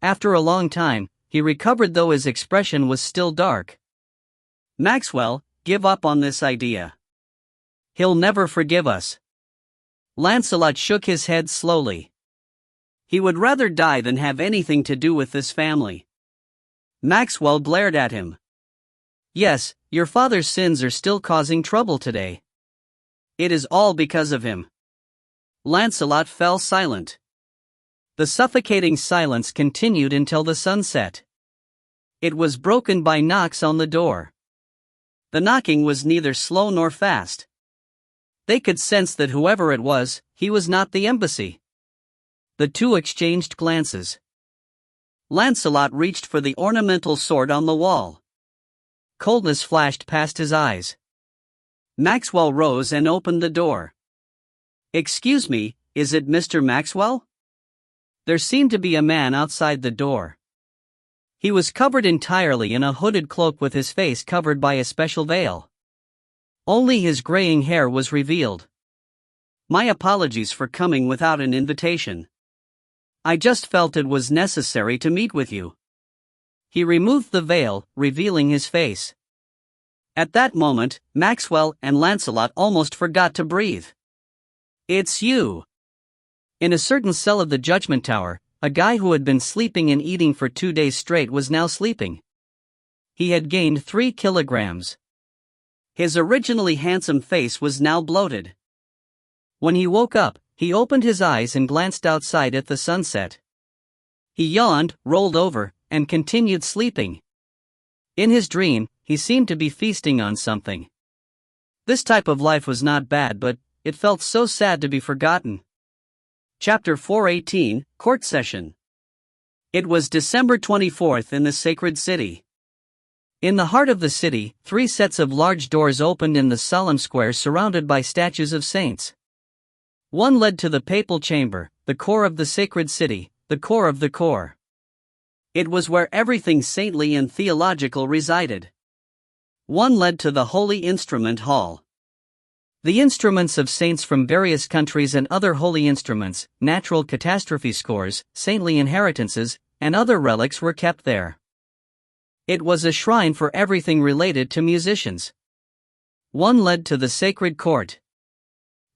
After a long time, he recovered, though his expression was still dark. Maxwell, give up on this idea. He'll never forgive us. Lancelot shook his head slowly. He would rather die than have anything to do with this family. Maxwell glared at him. Yes, your father's sins are still causing trouble today. It is all because of him. Lancelot fell silent. The suffocating silence continued until the sun set. It was broken by knocks on the door. The knocking was neither slow nor fast. They could sense that whoever it was, he was not the embassy. The two exchanged glances. Lancelot reached for the ornamental sword on the wall. Coldness flashed past his eyes. Maxwell rose and opened the door. Excuse me, is it Mr. Maxwell? There seemed to be a man outside the door. He was covered entirely in a hooded cloak with his face covered by a special veil. Only his graying hair was revealed. My apologies for coming without an invitation. I just felt it was necessary to meet with you. He removed the veil, revealing his face. At that moment, Maxwell and Lancelot almost forgot to breathe. It's you. In a certain cell of the Judgment Tower, a guy who had been sleeping and eating for 2 days straight was now sleeping. He had gained 3 kilograms. His originally handsome face was now bloated. When he woke up, he opened his eyes and glanced outside at the sunset. He yawned, rolled over, and continued sleeping. In his dream, he seemed to be feasting on something. This type of life was not bad, but it felt so sad to be forgotten. Chapter 418, Court Session. It was December 24th in the sacred city. In the heart of the city, 3 sets of large doors opened in the solemn square surrounded by statues of saints. One led to the papal chamber, the core of the sacred city, the core of the core. It was where everything saintly and theological resided. One led to the Holy Instrument Hall. The instruments of saints from various countries and other holy instruments, natural catastrophe scores, saintly inheritances, and other relics were kept there. It was a shrine for everything related to musicians. One led to the sacred court.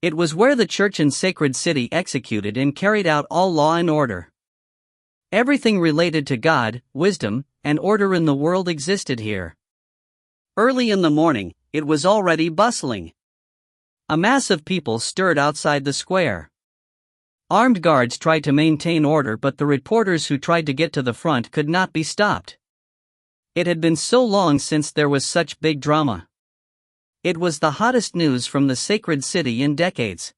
It was where the church and sacred city executed and carried out all law and order. Everything related to God, wisdom, and order in the world existed here. Early in the morning, it was already bustling. A mass of people stirred outside the square. Armed guards tried to maintain order, but the reporters who tried to get to the front could not be stopped. It had been so long since there was such big drama. It was the hottest news from the sacred city in decades.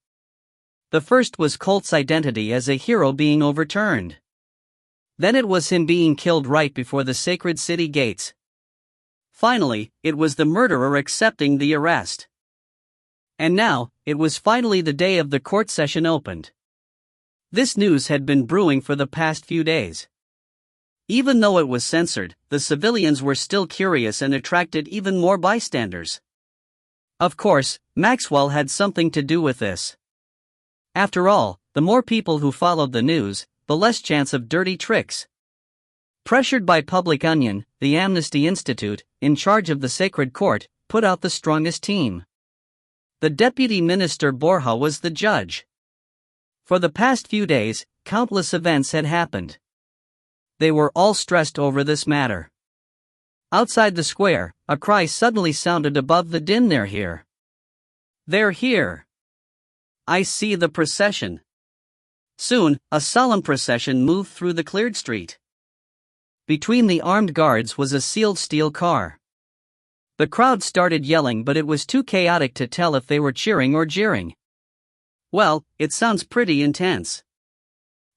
The first was Colt's identity as a hero being overturned. Then it was him being killed right before the sacred city gates. Finally, it was the murderer accepting the arrest. And now, it was finally the day of the court session opened. This news had been brewing for the past few days. Even though it was censored, the civilians were still curious and attracted even more bystanders. Of course, Maxwell had something to do with this. After all, the more people who followed the news, the less chance of dirty tricks. Pressured by Public Onion, the Amnesty Institute, in charge of the Sacred Court, put out the strongest team. The Deputy Minister Borja was the judge. For the past few days, countless events had happened. They were all stressed over this matter. Outside the square, a cry suddenly sounded above the din. "They're here! They're here! I see the procession!" Soon, a solemn procession moved through the cleared street. Between the armed guards was a sealed steel car. The crowd started yelling, but it was too chaotic to tell if they were cheering or jeering. Well, it sounds pretty intense.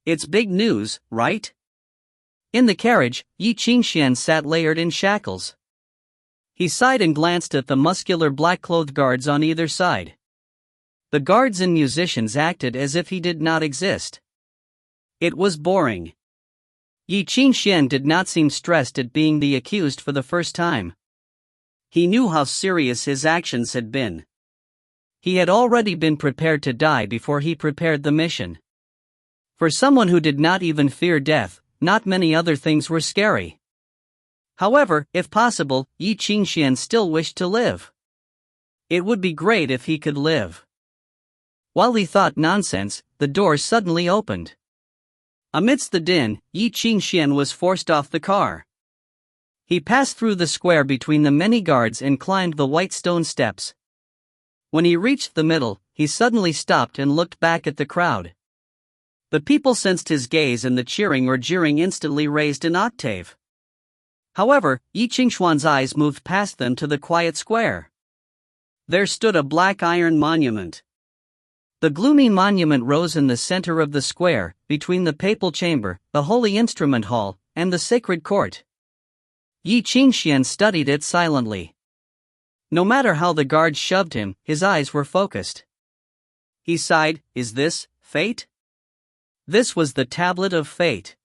It's big news, right? In the carriage, Ye Qingxuan sat layered in shackles. He sighed and glanced at the muscular black-clothed guards on either side. The guards and musicians acted as if he did not exist. It was boring. Ye Qingxuan did not seem stressed at being the accused for the first time. He knew how serious his actions had been. He had already been prepared to die before he prepared the mission. For someone who did not even fear death, not many other things were scary. However, if possible, Ye Qingxuan still wished to live. It would be great if he could live. While he thought nonsense, the door suddenly opened. Amidst the din, Ye Qingxuan was forced off the car. He passed through the square between the many guards and climbed the white stone steps. When he reached the middle, he suddenly stopped and looked back at the crowd. The people sensed his gaze, and the cheering or jeering instantly raised an octave. However, Ye Qingxuan's eyes moved past them to the quiet square. There stood a black iron monument. The gloomy monument rose in the center of the square, between the papal chamber, the holy instrument hall, and the sacred court. Ye Qingxuan studied it silently. No matter how the guards shoved him, his eyes were focused. He sighed, "Is this fate?" This was the tablet of fate.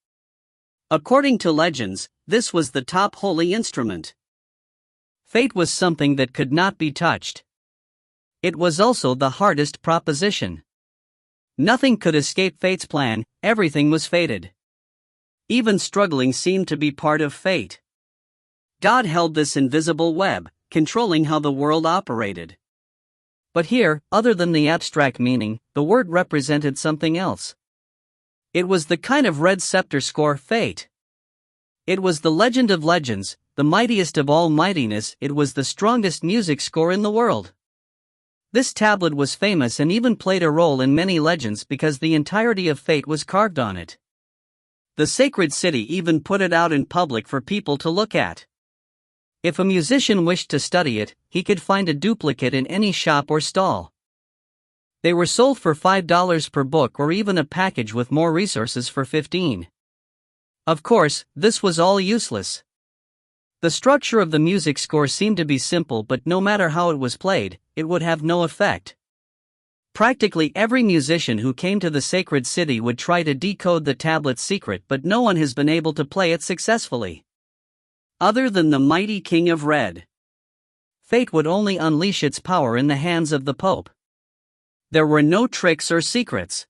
According to legends, this was the top holy instrument. Fate was something that could not be touched. It was also the hardest proposition. Nothing could escape fate's plan, everything was fated. Even struggling seemed to be part of fate. God held this invisible web, controlling how the world operated. But here, other than the abstract meaning, the word represented something else. It was the kind of red scepter score fate. It was the legend of legends, the mightiest of all mightiness. It was the strongest music score in the world. This tablet was famous and even played a role in many legends because the entirety of fate was carved on it. The sacred city even put it out in public for people to look at. If a musician wished to study it, he could find a duplicate in any shop or stall. They were sold for $5 per book, or even a package with more resources for $15. Of course, this was all useless. The structure of the music score seemed to be simple, but no matter how it was played, it would have no effect. Practically every musician who came to the sacred city would try to decode the tablet's secret, but no one has been able to play it successfully. Other than the mighty King of Red. Fate would only unleash its power in the hands of the Pope. There were no tricks or secrets.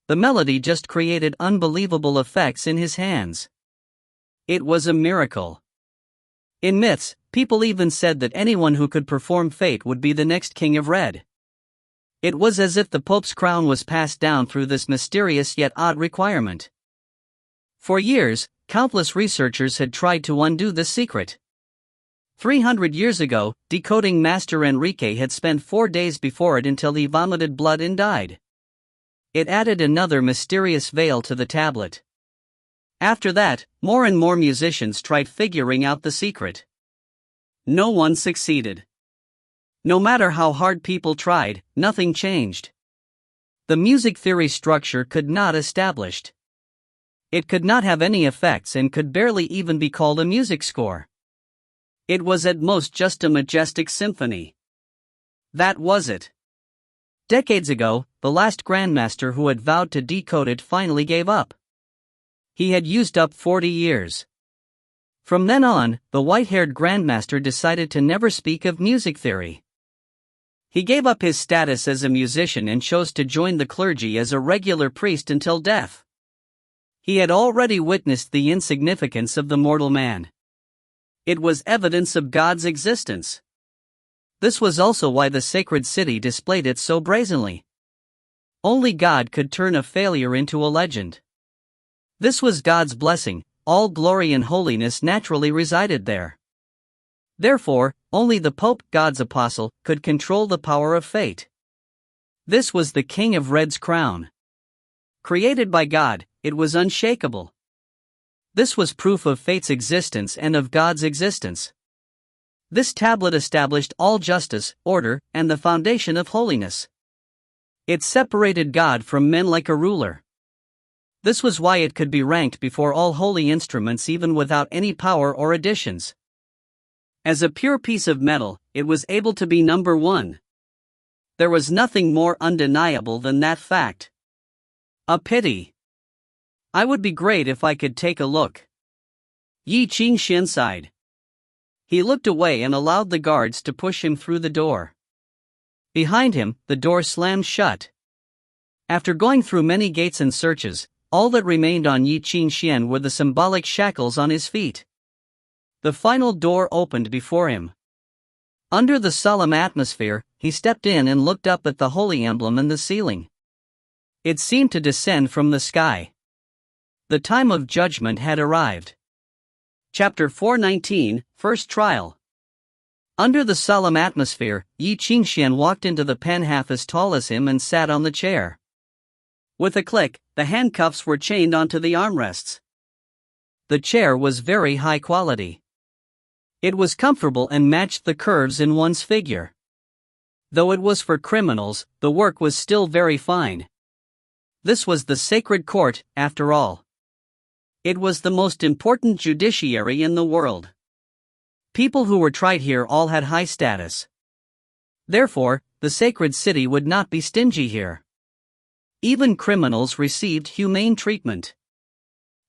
The melody just created unbelievable effects in his hands. It was a miracle. In myths, people even said that anyone who could perform fate would be the next King of Red. It was as if the Pope's crown was passed down through this mysterious yet odd requirement. For years, countless researchers had tried to undo the secret. 300 years ago, decoding Master Enrique had spent 4 days before it until he vomited blood and died. It added another mysterious veil to the tablet. After that, more and more musicians tried figuring out the secret. No one succeeded. No matter how hard people tried, nothing changed. The music theory structure could not established. It could not have any effects and could barely even be called a music score. It was at most just a majestic symphony. That was it. Decades ago, the last grandmaster who had vowed to decode it finally gave up. He had used up 40 years. From then on, the white-haired grandmaster decided to never speak of music theory. He gave up his status as a musician and chose to join the clergy as a regular priest until death. He had already witnessed the insignificance of the mortal man. It was evidence of God's existence. This was also why the sacred city displayed it so brazenly. Only God could turn a failure into a legend. This was God's blessing, all glory and holiness naturally resided there. Therefore, only the Pope, God's apostle, could control the power of fate. This was the King of Red's crown. Created by God, it was unshakable. This was proof of fate's existence and of God's existence. This tablet established all justice, order, and the foundation of holiness. It separated God from men like a ruler. This was why it could be ranked before all holy instruments even without any power or additions. As a pure piece of metal, it was able to be number one. There was nothing more undeniable than that fact. A pity. I would be great if I could take a look. Ye Qingxuan sighed. He looked away and allowed the guards to push him through the door. Behind him, the door slammed shut. After going through many gates and searches, all that remained on Ye Qingxuan were the symbolic shackles on his feet. The final door opened before him. Under the solemn atmosphere, he stepped in and looked up at the holy emblem in the ceiling. It seemed to descend from the sky. The time of judgment had arrived. Chapter 419, First Trial. Under the solemn atmosphere, Ye Qingxuan walked into the pen half as tall as him and sat on the chair. With a click, the handcuffs were chained onto the armrests. The chair was very high quality. It was comfortable and matched the curves in one's figure. Though it was for criminals, the work was still very fine. This was the sacred court, after all. It was the most important judiciary in the world. People who were tried here all had high status. Therefore, the sacred city would not be stingy here. Even criminals received humane treatment.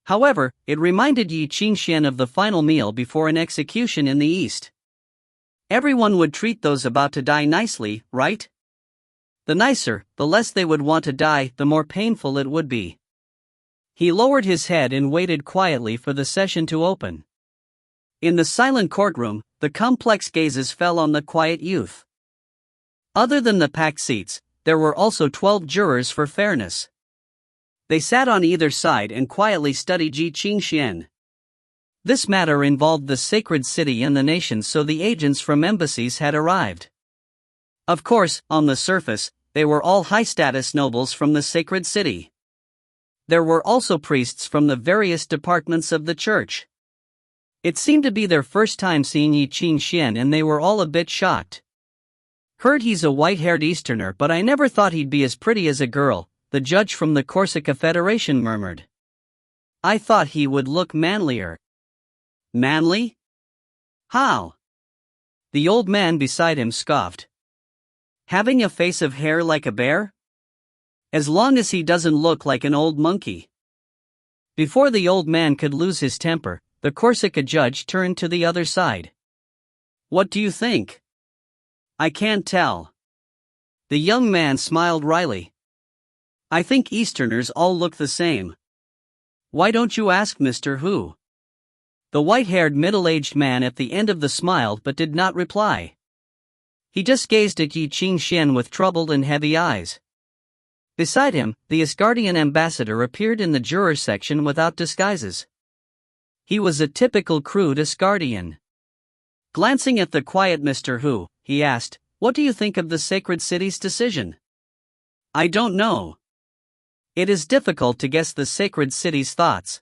However, it reminded Ye Qingxuan of the final meal before an execution in the East. Everyone would treat those about to die nicely, right? The nicer, the less they would want to die, the more painful it would be. He lowered his head and waited quietly for the session to open. In the silent courtroom, the complex gazes fell on the quiet youth. Other than the packed seats, there were also 12 jurors for fairness. They sat on either side and quietly studied Ye Qingxuan. This matter involved the sacred city and the nation, so the agents from embassies had arrived. Of course, on the surface, they were all high-status nobles from the sacred city. There were also priests from the various departments of the church. It seemed to be their first time seeing Ye Qingxuan and they were all a bit shocked. Heard he's a white-haired Easterner, but I never thought he'd be as pretty as a girl, the judge from the Corsica Federation murmured. I thought he would look manlier. Manly? How? The old man beside him scoffed. Having a face of hair like a bear? As long as he doesn't look like an old monkey. Before the old man could lose his temper, the Corsica judge turned to the other side. What do you think? I can't tell. The young man smiled wryly. I think Easterners all look the same. Why don't you ask Mr. Who? The white-haired middle-aged man at the end of the smiled but did not reply. He just gazed at Ye Qingxuan with troubled and heavy eyes. Beside him, the Asgardian ambassador appeared in the juror section without disguises. He was a typical crude Asgardian. Glancing at the quiet Mr. Hu, he asked, "What do you think of the sacred city's decision?" "I don't know. It is difficult to guess the sacred city's thoughts."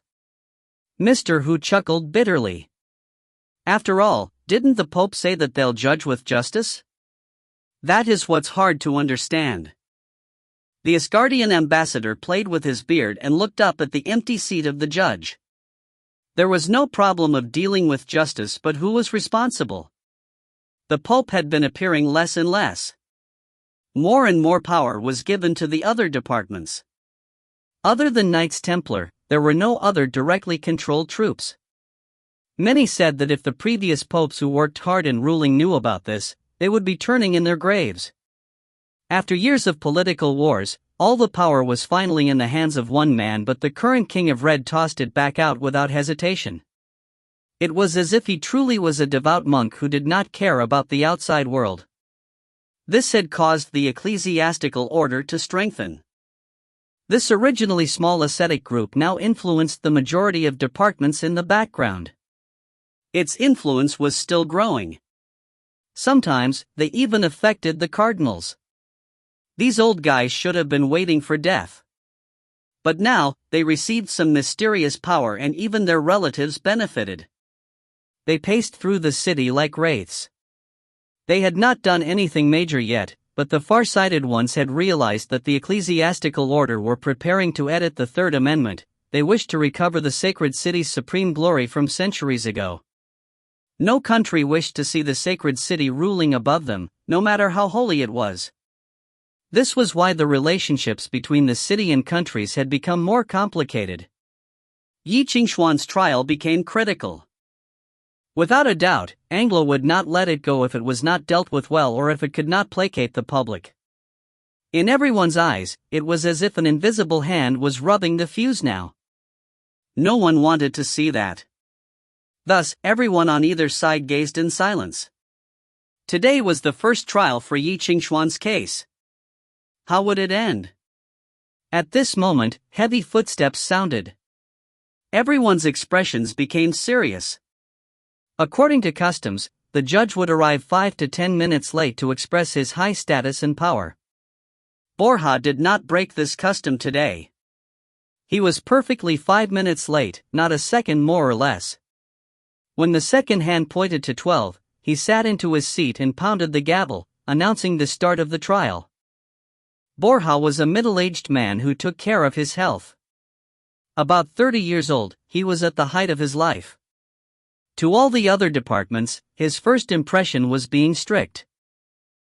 Mr. Hu chuckled bitterly. "After all, didn't the Pope say that they'll judge with justice? That is what's hard to understand." The Asgardian ambassador played with his beard and looked up at the empty seat of the judge. There was no problem of dealing with justice, but who was responsible? The Pope had been appearing less and less. More and more power was given to the other departments. Other than Knights Templar, there were no other directly controlled troops. Many said that if the previous popes who worked hard in ruling knew about this, they would be turning in their graves. After years of political wars, all the power was finally in the hands of one man, but the current King of Red tossed it back out without hesitation. It was as if he truly was a devout monk who did not care about the outside world. This had caused the ecclesiastical order to strengthen. This originally small ascetic group now influenced the majority of departments in the background. Its influence was still growing. Sometimes, they even affected the cardinals. These old guys should have been waiting for death. But now, they received some mysterious power and even their relatives benefited. They paced through the city like wraiths. They had not done anything major yet, but the far-sighted ones had realized that the ecclesiastical order were preparing to edit the Third Amendment. They wished to recover the sacred city's supreme glory from centuries ago. No country wished to see the sacred city ruling above them, no matter how holy it was. This was why the relationships between the city and countries had become more complicated. Ye Qingxuan's trial became critical. Without a doubt, Anglo would not let it go if it was not dealt with well or if it could not placate the public. In everyone's eyes, it was as if an invisible hand was rubbing the fuse now. No one wanted to see that. Thus, everyone on either side gazed in silence. Today was the first trial for Ye Qingxuan's case. How would it end? At this moment, heavy footsteps sounded. Everyone's expressions became serious. According to customs, the judge would arrive 5 to 10 minutes late to express his high status and power. Borja did not break this custom today. He was perfectly 5 minutes late, not a second more or less. When the second hand pointed to 12, he sat into his seat and pounded the gavel, announcing the start of the trial. Borja was a middle-aged man who took care of his health. About 30 years old, he was at the height of his life. To all the other departments, his first impression was being strict.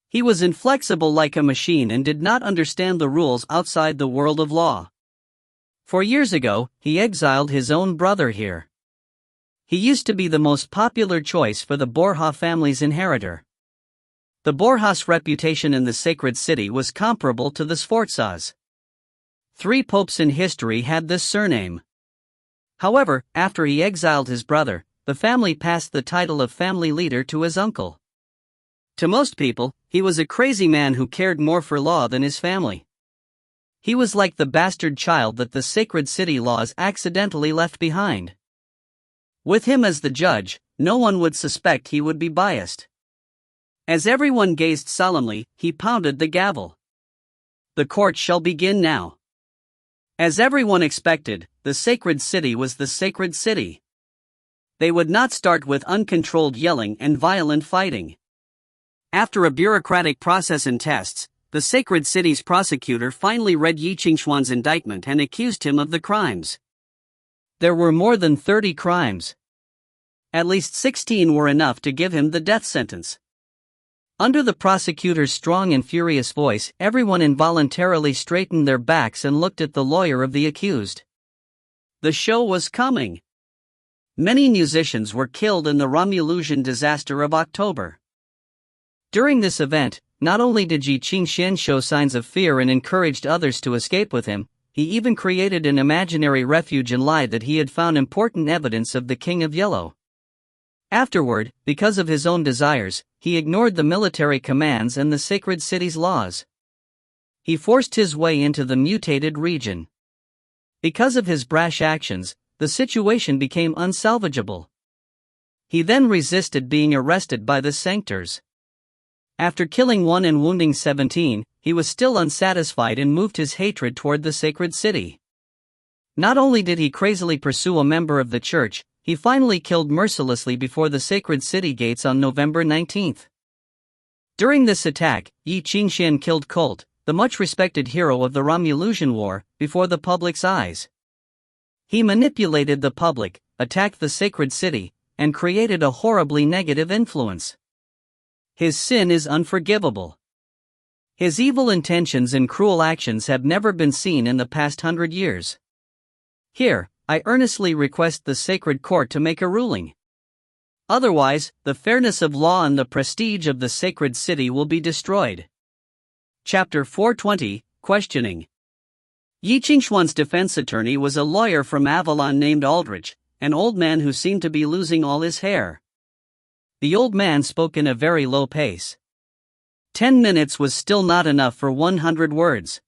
He was inflexible like a machine and did not understand the rules outside the world of law. 4 years ago, he exiled his own brother here. He used to be the most popular choice for the Borja family's inheritor. The Borjas' reputation in the sacred city was comparable to the Sforzas'. 3 popes in history had this surname. However, after he exiled his brother, the family passed the title of family leader to his uncle. To most people, he was a crazy man who cared more for law than his family. He was like the bastard child that the sacred city laws accidentally left behind. With him as the judge, no one would suspect he would be biased. As everyone gazed solemnly, he pounded the gavel. The court shall begin now. As everyone expected, the sacred city was the sacred city. They would not start with uncontrolled yelling and violent fighting. After a bureaucratic process and tests, the sacred city's prosecutor finally read Ye Qingxuan's indictment and accused him of the crimes. There were more than 30 crimes. At least 16 were enough to give him the death sentence. Under the prosecutor's strong and furious voice, everyone involuntarily straightened their backs and looked at the lawyer of the accused. The show was coming. Many musicians were killed in the Romulusian disaster of October. During this event, not only did Ye Qingxuan show signs of fear and encouraged others to escape with him, he even created an imaginary refuge and lied that he had found important evidence of the King of Yellow. Afterward, because of his own desires, he ignored the military commands and the sacred city's laws. He forced his way into the mutated region. Because of his brash actions, the situation became unsalvageable. He then resisted being arrested by the Sanctors. After killing 1 and wounding 17, he was still unsatisfied and moved his hatred toward the sacred city. Not only did he crazily pursue a member of the church, he finally killed mercilessly before the sacred city gates on November 19. During this attack, Ye Qingxuan killed Colt, the much-respected hero of the Romulan War, before the public's eyes. He manipulated the public, attacked the sacred city, and created a horribly negative influence. His sin is unforgivable. His evil intentions and cruel actions have never been seen in the past 100 years. Here, I earnestly request the sacred court to make a ruling. Otherwise, the fairness of law and the prestige of the sacred city will be destroyed. Chapter 420, Questioning. Ye Qingxuan's defense attorney was a lawyer from Avalon named Aldrich, an old man who seemed to be losing all his hair. The old man spoke in a very low pace. 10 minutes was still not enough for 100 words.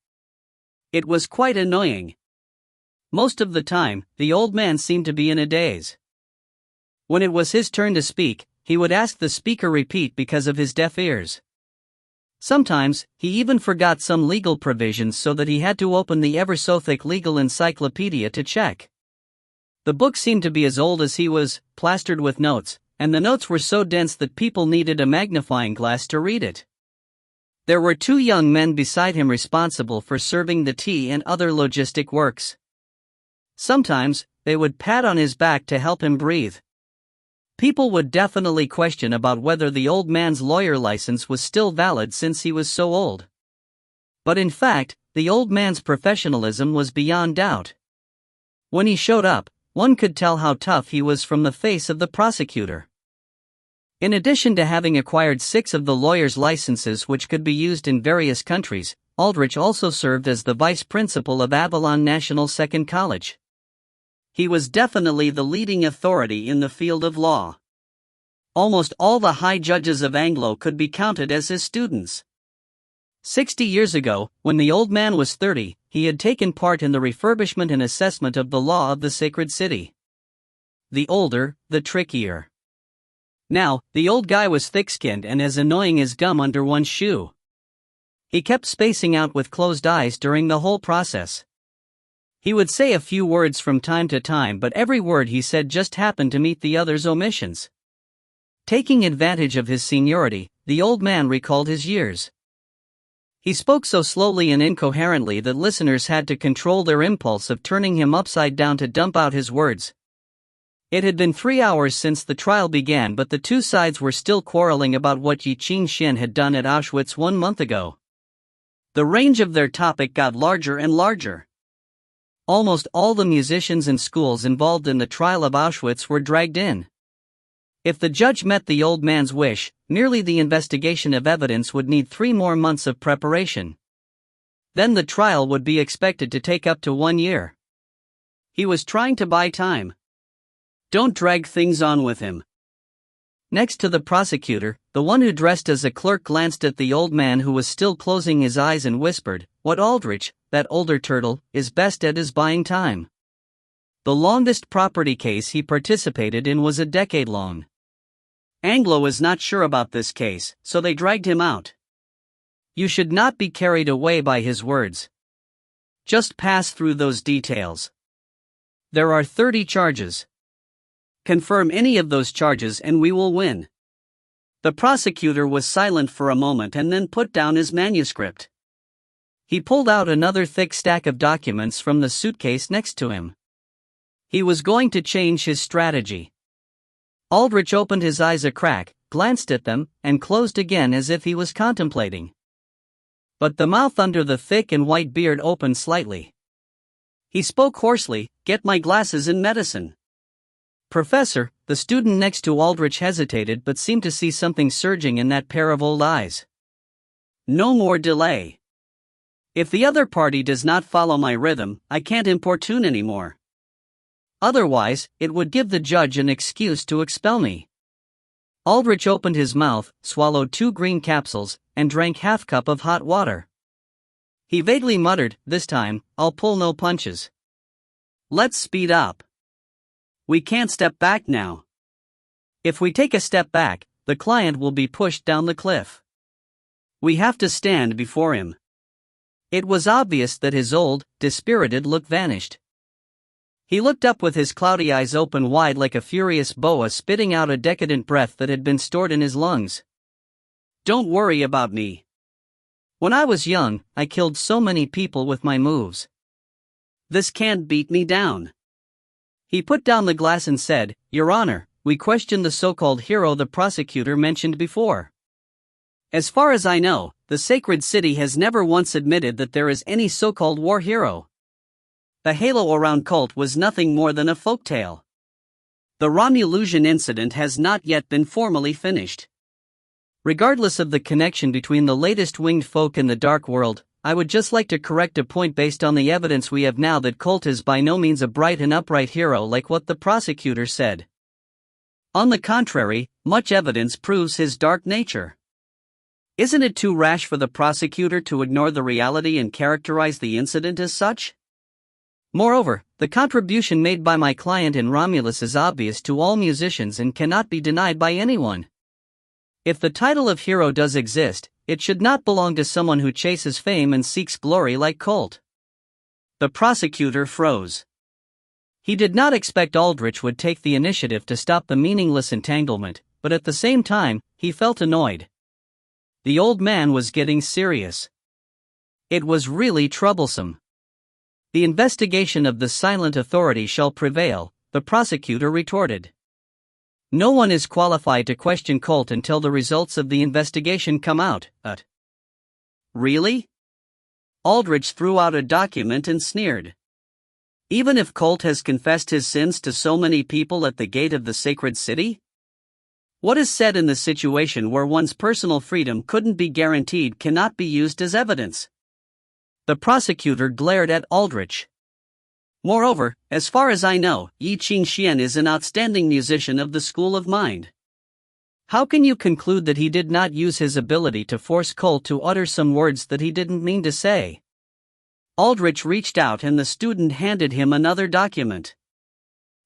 It was quite annoying. Most of the time, the old man seemed to be in a daze. When it was his turn to speak, he would ask the speaker repeat because of his deaf ears. Sometimes, he even forgot some legal provisions so that he had to open the ever-so-thick legal encyclopedia to check. The book seemed to be as old as he was, plastered with notes, and the notes were so dense that people needed a magnifying glass to read it. There were 2 young men beside him responsible for serving the tea and other logistic works. Sometimes, they would pat on his back to help him breathe. People would definitely question about whether the old man's lawyer license was still valid since he was so old. But in fact, the old man's professionalism was beyond doubt. When he showed up, one could tell how tough he was from the face of the prosecutor. In addition to having acquired 6 of the lawyer's licenses which could be used in various countries, Aldrich also served as the vice principal of Avalon National Second College. He was definitely the leading authority in the field of law. Almost all the high judges of Anglo could be counted as his students. 60 years ago, when the old man was 30, he had taken part in the refurbishment and assessment of the law of the sacred city. The older, the trickier. Now, the old guy was thick-skinned and as annoying as gum under one's shoe. He kept spacing out with closed eyes during the whole process. He would say a few words from time to time, but every word he said just happened to meet the other's omissions. Taking advantage of his seniority, the old man recalled his years. He spoke so slowly and incoherently that listeners had to control their impulse of turning him upside down to dump out his words. It had been 3 hours since the trial began, but the 2 sides were still quarreling about what Ye Qingxuan had done at Auschwitz 1 month ago. The range of their topic got larger and larger. Almost all the musicians and schools involved in the trial of Auschwitz were dragged in. If the judge met the old man's wish, merely the investigation of evidence would need 3 more months of preparation. Then the trial would be expected to take up to 1 year. He was trying to buy time. Don't drag things on with him. Next to the prosecutor, the one who dressed as a clerk glanced at the old man who was still closing his eyes and whispered, "What Aldrich, that older turtle, is best at is buying time." The longest property case he participated in was a decade long. Anglo is not sure about this case, so they dragged him out. You should not be carried away by his words. Just pass through those details. There are 30 charges. Confirm any of those charges and we will win. The prosecutor was silent for a moment and then put down his manuscript. He pulled out another thick stack of documents from the suitcase next to him. He was going to change his strategy. Aldrich opened his eyes a crack, glanced at them, and closed again as if he was contemplating. But the mouth under the thick and white beard opened slightly. He spoke hoarsely, "Get my glasses and medicine." "Professor," the student next to Aldrich hesitated but seemed to see something surging in that pair of old eyes. "No more delay. If the other party does not follow my rhythm, I can't importune anymore. Otherwise, it would give the judge an excuse to expel me." Aldrich opened his mouth, swallowed 2 green capsules, and drank half cup of hot water. He vaguely muttered, "This time, I'll pull no punches. Let's speed up." We can't step back now. If we take a step back, the client will be pushed down the cliff. We have to stand before him." It was obvious that his old, dispirited look vanished. He looked up with his cloudy eyes open wide like a furious boa spitting out a decadent breath that had been stored in his lungs. "Don't worry about me. When I was young, I killed so many people with my moves. This can't beat me down." He put down the glass and said, "Your Honor, we question the so-called hero the prosecutor mentioned before. As far as I know, the sacred city has never once admitted that there is any so-called war hero. The halo around cult was nothing more than a folktale. The Romulusian incident has not yet been formally finished. Regardless of the connection between the latest winged folk and the dark world, I would just like to correct a point based on the evidence we have now that Colt is by no means a bright and upright hero like what the prosecutor said. On the contrary, much evidence proves his dark nature. Isn't it too rash for the prosecutor to ignore the reality and characterize the incident as such? Moreover, the contribution made by my client in Romulus is obvious to all musicians and cannot be denied by anyone. If the title of hero does exist, it should not belong to someone who chases fame and seeks glory like Colt." The prosecutor froze. He did not expect Aldrich would take the initiative to stop the meaningless entanglement, but at the same time, he felt annoyed. The old man was getting serious. It was really troublesome. "The investigation of the silent authority shall prevail," the prosecutor retorted. "No one is qualified to question Colt until the results of the investigation come out." Really? Aldrich threw out a document and sneered. "Even if Colt has confessed his sins to so many people at the gate of the sacred city? What is said in the situation where one's personal freedom couldn't be guaranteed cannot be used as evidence." The prosecutor glared at Aldrich. "Moreover, as far as I know, Ye Qingxuan is an outstanding musician of the school of mind. How can you conclude that he did not use his ability to force Colt to utter some words that he didn't mean to say?" Aldrich reached out and the student handed him another document.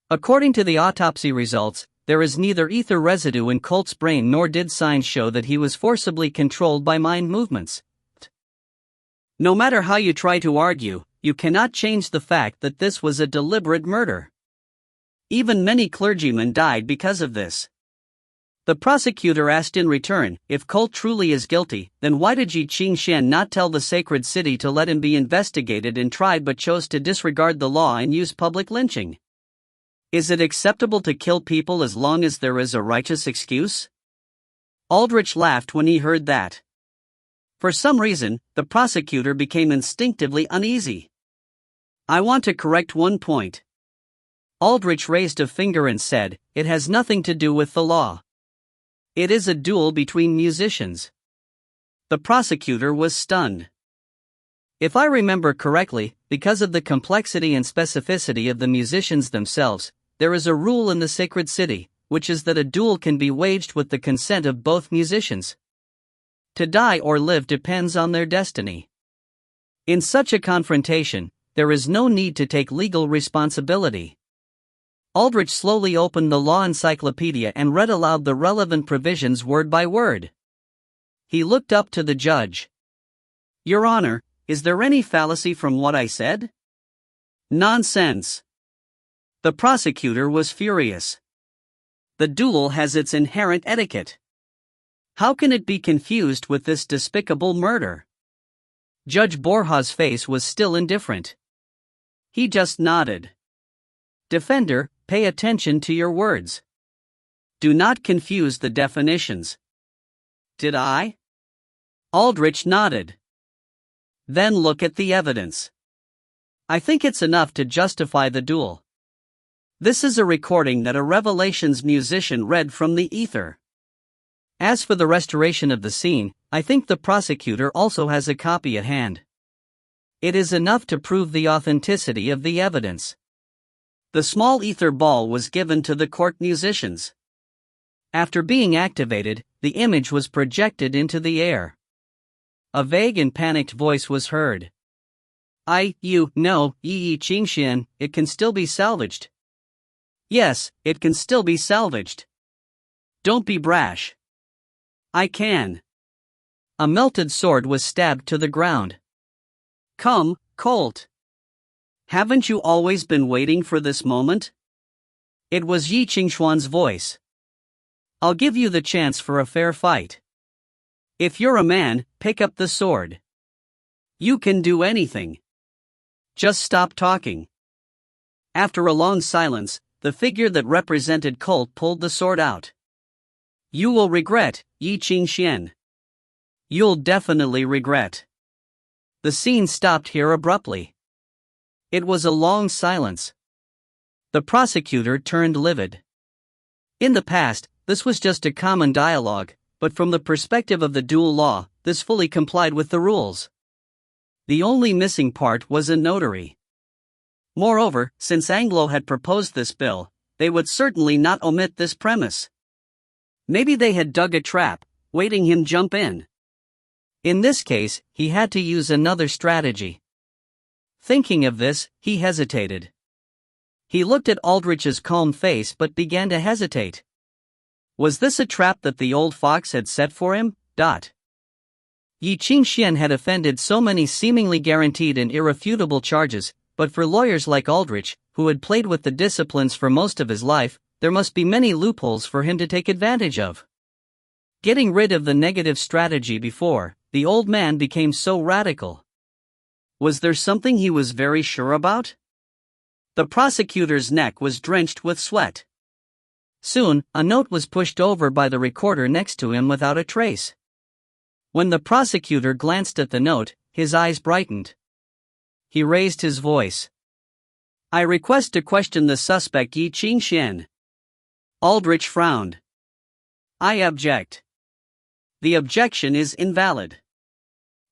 "According to the autopsy results, there is neither ether residue in Colt's brain nor did signs show that he was forcibly controlled by mind movements. No matter how you try to argue, you cannot change the fact that this was a deliberate murder. Even many clergymen died because of this." The prosecutor asked in return, "If Colt truly is guilty, then why did Ye Qingxuan not tell the sacred city to let him be investigated and tried but chose to disregard the law and use public lynching? Is it acceptable to kill people as long as there is a righteous excuse?" Aldrich laughed when he heard that. For some reason, the prosecutor became instinctively uneasy. "I want to correct one point." Aldrich raised a finger and said, "It has nothing to do with the law. It is a duel between musicians." The prosecutor was stunned. "If I remember correctly, because of the complexity and specificity of the musicians themselves, there is a rule in the sacred city, which is that a duel can be waged with the consent of both musicians. To die or live depends on their destiny. In such a confrontation, there is no need to take legal responsibility." Aldrich slowly opened the law encyclopedia and read aloud the relevant provisions word by word. He looked up to the judge. "Your Honor, is there any fallacy from what I said?" "Nonsense." The prosecutor was furious. "The duel has its inherent etiquette. How can it be confused with this despicable murder?" Judge Borja's face was still indifferent. He just nodded. "Defender, pay attention to your words. Do not confuse the definitions." "Did I?" Aldrich nodded. "Then look at the evidence. I think it's enough to justify the duel. This is a recording that a Revelations musician read from the ether. As for the restoration of the scene, I think the prosecutor also has a copy at hand. It is enough to prove the authenticity of the evidence." The small ether ball was given to the court musicians. After being activated, the image was projected into the air. A vague and panicked voice was heard. "You know, Ye Qingxuan, it can still be salvaged." Yes, it can still be salvaged. Don't be brash. I can. A melted sword was stabbed to the ground. Come, Colt. Haven't you always been waiting for this moment? It was Ye Qingxuan's voice. I'll give you the chance for a fair fight. If you're a man, pick up the sword. You can do anything. Just stop talking. After a long silence, the figure that represented Colt pulled the sword out. You will regret, Ye Qingxuan. You'll definitely regret. The scene stopped here abruptly. It was a long silence. The prosecutor turned livid. In the past, this was just a common dialogue, but from the perspective of the dual law, this fully complied with the rules. The only missing part was a notary. Moreover, since Anglo had proposed this bill, they would certainly not omit this premise. Maybe they had dug a trap, waiting him jump in. In this case, he had to use another strategy. Thinking of this, he hesitated. He looked at Aldrich's calm face but began to hesitate. Was this a trap that the old fox had set for him? Ye Qingxuan had offended so many seemingly guaranteed and irrefutable charges, but for lawyers like Aldrich, who had played with the disciplines for most of his life, there must be many loopholes for him to take advantage of. Getting rid of the negative strategy before, the old man became so radical. Was there something he was very sure about? The prosecutor's neck was drenched with sweat. Soon, a note was pushed over by the recorder next to him without a trace. When the prosecutor glanced at the note, his eyes brightened. He raised his voice. I request to question the suspect Ye Qingxuan. Aldrich frowned. I object. The objection is invalid.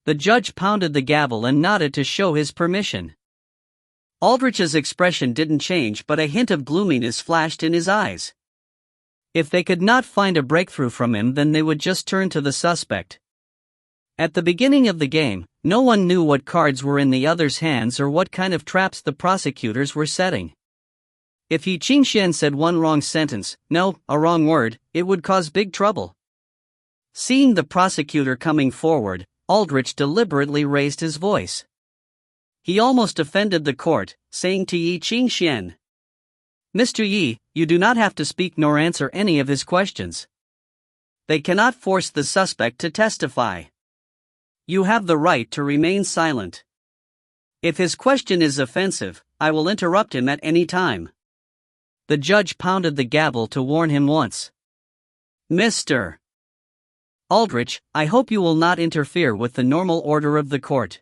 The judge pounded the gavel and nodded to show his permission. Aldrich's expression didn't change, but a hint of gloominess flashed in his eyes. If they could not find a breakthrough from him, then they would just turn to the suspect. At the beginning of the game, no one knew what cards were in the other's hands or what kind of traps the prosecutors were setting. If Ye Qingxuan said one wrong sentence, no, a wrong word, it would cause big trouble. Seeing the prosecutor coming forward, Aldrich deliberately raised his voice. He almost offended the court, saying to Ye Qingxuan, Mr. Yi, you do not have to speak nor answer any of his questions. They cannot force the suspect to testify. You have the right to remain silent. If his question is offensive, I will interrupt him at any time. The judge pounded the gavel to warn him once. Mr. Aldrich, I hope you will not interfere with the normal order of the court.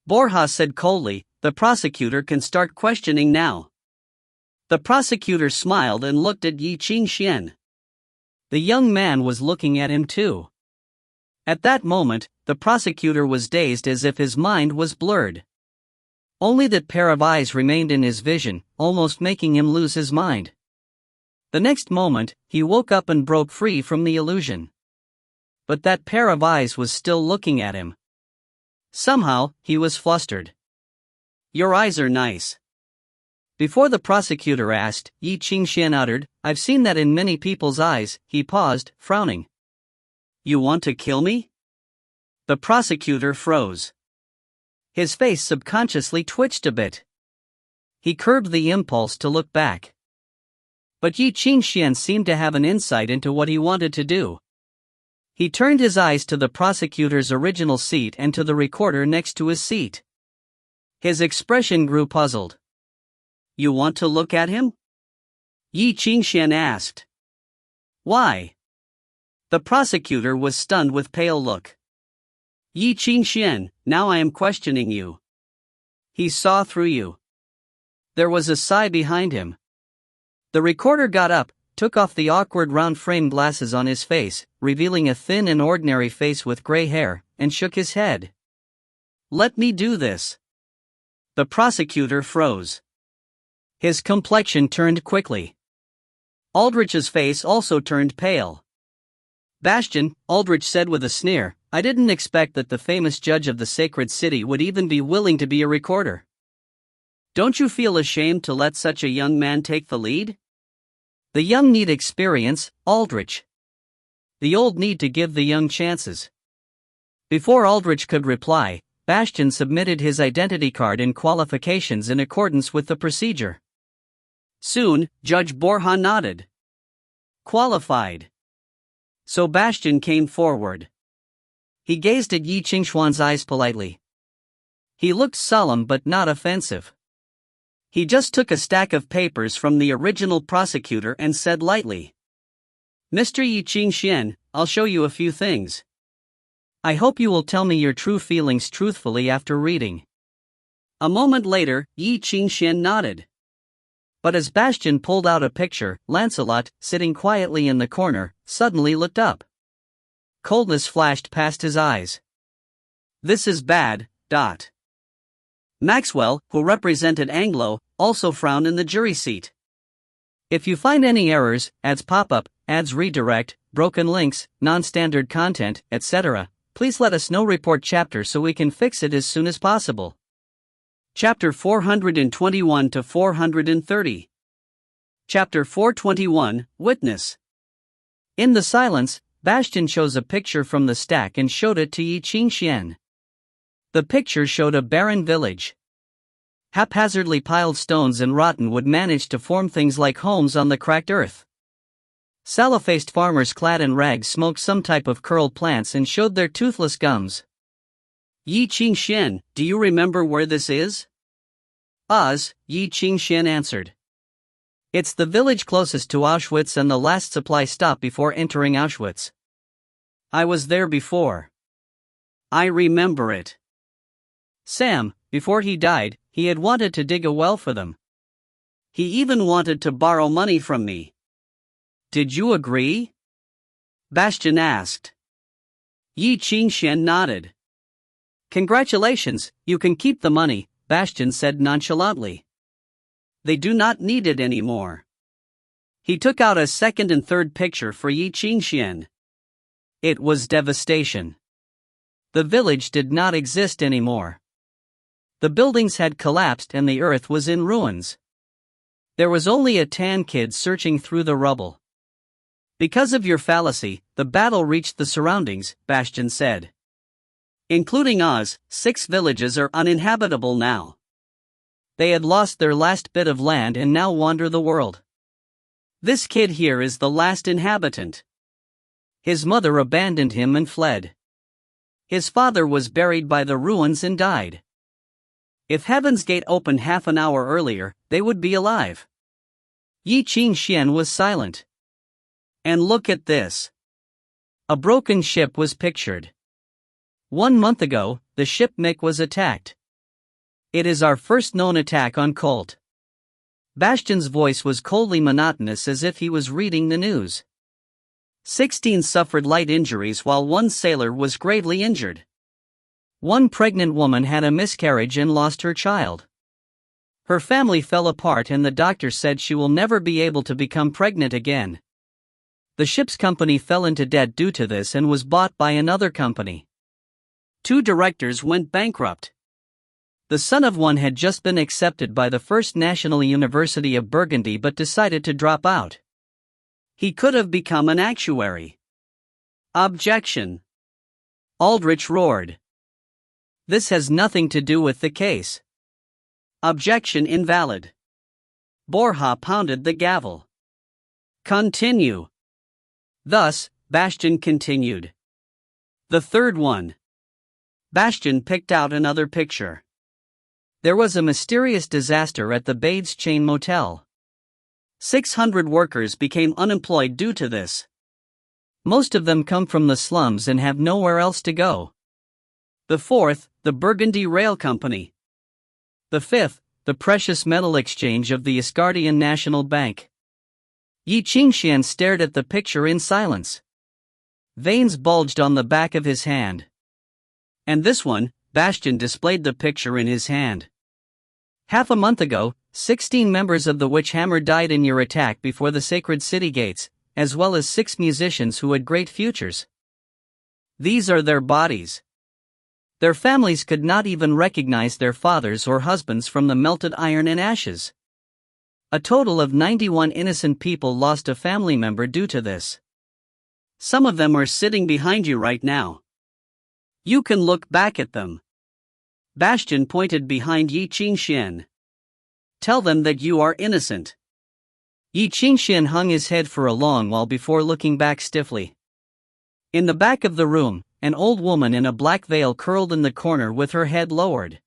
Borja said coldly, the prosecutor can start questioning now. The prosecutor smiled and looked at Ye Qingxuan. The young man was looking at him too. At that moment, the prosecutor was dazed as if his mind was blurred. Only that pair of eyes remained in his vision, almost making him lose his mind. The next moment, he woke up and broke free from the illusion. But that pair of eyes was still looking at him. Somehow, he was flustered. Your eyes are nice. Before the prosecutor asked, Ye Qingxuan uttered, I've seen that in many people's eyes. He paused, frowning. You want to kill me? The prosecutor froze. His face subconsciously twitched a bit. He curbed the impulse to look back. But Ye Qingxuan seemed to have an insight into what he wanted to do. He turned his eyes to the prosecutor's original seat and to the recorder next to his seat. His expression grew puzzled. You want to look at him? Ye Qingxuan asked. Why? The prosecutor was stunned with pale look. Ye Qingxuan, now I am questioning you. He saw through you. There was a sigh behind him. The recorder got up, took off the awkward round frame glasses on his face, revealing a thin and ordinary face with gray hair, and shook his head. Let me do this. The prosecutor froze. His complexion turned quickly. Aldrich's face also turned pale. Bastion, Aldrich said with a sneer, I didn't expect that the famous judge of the sacred city would even be willing to be a recorder. Don't you feel ashamed to let such a young man take the lead? The young need experience, Aldrich. The old need to give the young chances. Before Aldrich could reply, Bastian submitted his identity card and qualifications in accordance with the procedure. Soon, Judge Borja nodded. Qualified. So Bastian came forward. He gazed at Ye Qingxuan's eyes politely. He looked solemn but not offensive. He just took a stack of papers from the original prosecutor and said lightly, "Mr. Ye Qingxuan, I'll show you a few things. I hope you will tell me your true feelings truthfully after reading." A moment later, Ye Qingxuan nodded. But as Bastian pulled out a picture, Lancelot, sitting quietly in the corner, suddenly looked up. Coldness flashed past his eyes. "This is bad." Maxwell, who represented Anglo, also frowned in the jury seat. "If you find any errors, ads pop up, ads redirect, broken links, non-standard content, etc., please let us know. Report chapter so we can fix it as soon as possible." Chapter 421 to 430. Chapter 421, Witness. In the silence, Bastian chose a picture from the stack and showed it to Ye Qingxuan. The picture showed a barren village. Haphazardly piled stones and rotten wood managed to form things like homes on the cracked earth. Sallow-faced farmers clad in rags smoked some type of curled plants and showed their toothless gums. "Ye Qingxuan, do you remember where this is?" "Oz," Ye Qingxuan answered. "It's the village closest to Auschwitz and the last supply stop before entering Auschwitz. I was there before. I remember it. Sam, before he died, he had wanted to dig a well for them. He even wanted to borrow money from me. Did you agree?" Bastian asked. Ye Qingxuan nodded. "Congratulations, you can keep the money," Bastian said nonchalantly. "They do not need it anymore." He took out a second and third picture for Ye Qingxuan. It was devastation. The village did not exist anymore. The buildings had collapsed and the earth was in ruins. There was only a tan kid searching through the rubble. "Because of your fallacy, the battle reached the surroundings," Bastian said. "Including Oz, 6 villages are uninhabitable now. They had lost their last bit of land and now wander the world. This kid here is the last inhabitant. His mother abandoned him and fled. His father was buried by the ruins and died. If Heaven's Gate opened half an hour earlier, they would be alive." Ye Qingxuan was silent. "And look at this." A broken ship was pictured. 1 month ago, the ship Mick was attacked. It is our first known attack on Colt. Bastian's voice was coldly monotonous as if he was reading the news. 16 suffered light injuries while 1 sailor was gravely injured. 1 pregnant woman had a miscarriage and lost her child. Her family fell apart and the doctor said she will never be able to become pregnant again. The ship's company fell into debt due to this and was bought by another company. 2 directors went bankrupt. The son of one had just been accepted by the First National University of Burgundy but decided to drop out. He could have become an actuary. Objection. Aldrich roared. This has nothing to do with the case. Objection invalid. Borja pounded the gavel. Continue. Thus, Bastian continued. The third one. Bastian picked out another picture. There was a mysterious disaster at the Bates Chain Motel. 600 workers became unemployed due to this. Most of them come from the slums and have nowhere else to go. The fourth, the Burgundy Rail Company. The fifth, the precious metal exchange of the Asgardian National Bank. Ye Qingxuan stared at the picture in silence. Veins bulged on the back of his hand. And this one, Bastian displayed the picture in his hand. Half a month ago, 16 members of the Witch Hammer died in your attack before the sacred city gates, as well as 6 musicians who had great futures. These are their bodies. Their families could not even recognize their fathers or husbands from the melted iron and ashes. A total of 91 innocent people lost a family member due to this. Some of them are sitting behind you right now. You can look back at them. Bastion pointed behind Ye Qingxuan. Tell them that you are innocent. Ye Qingxuan hung his head for a long while before looking back stiffly. In the back of the room, an old woman in a black veil curled in the corner with her head lowered.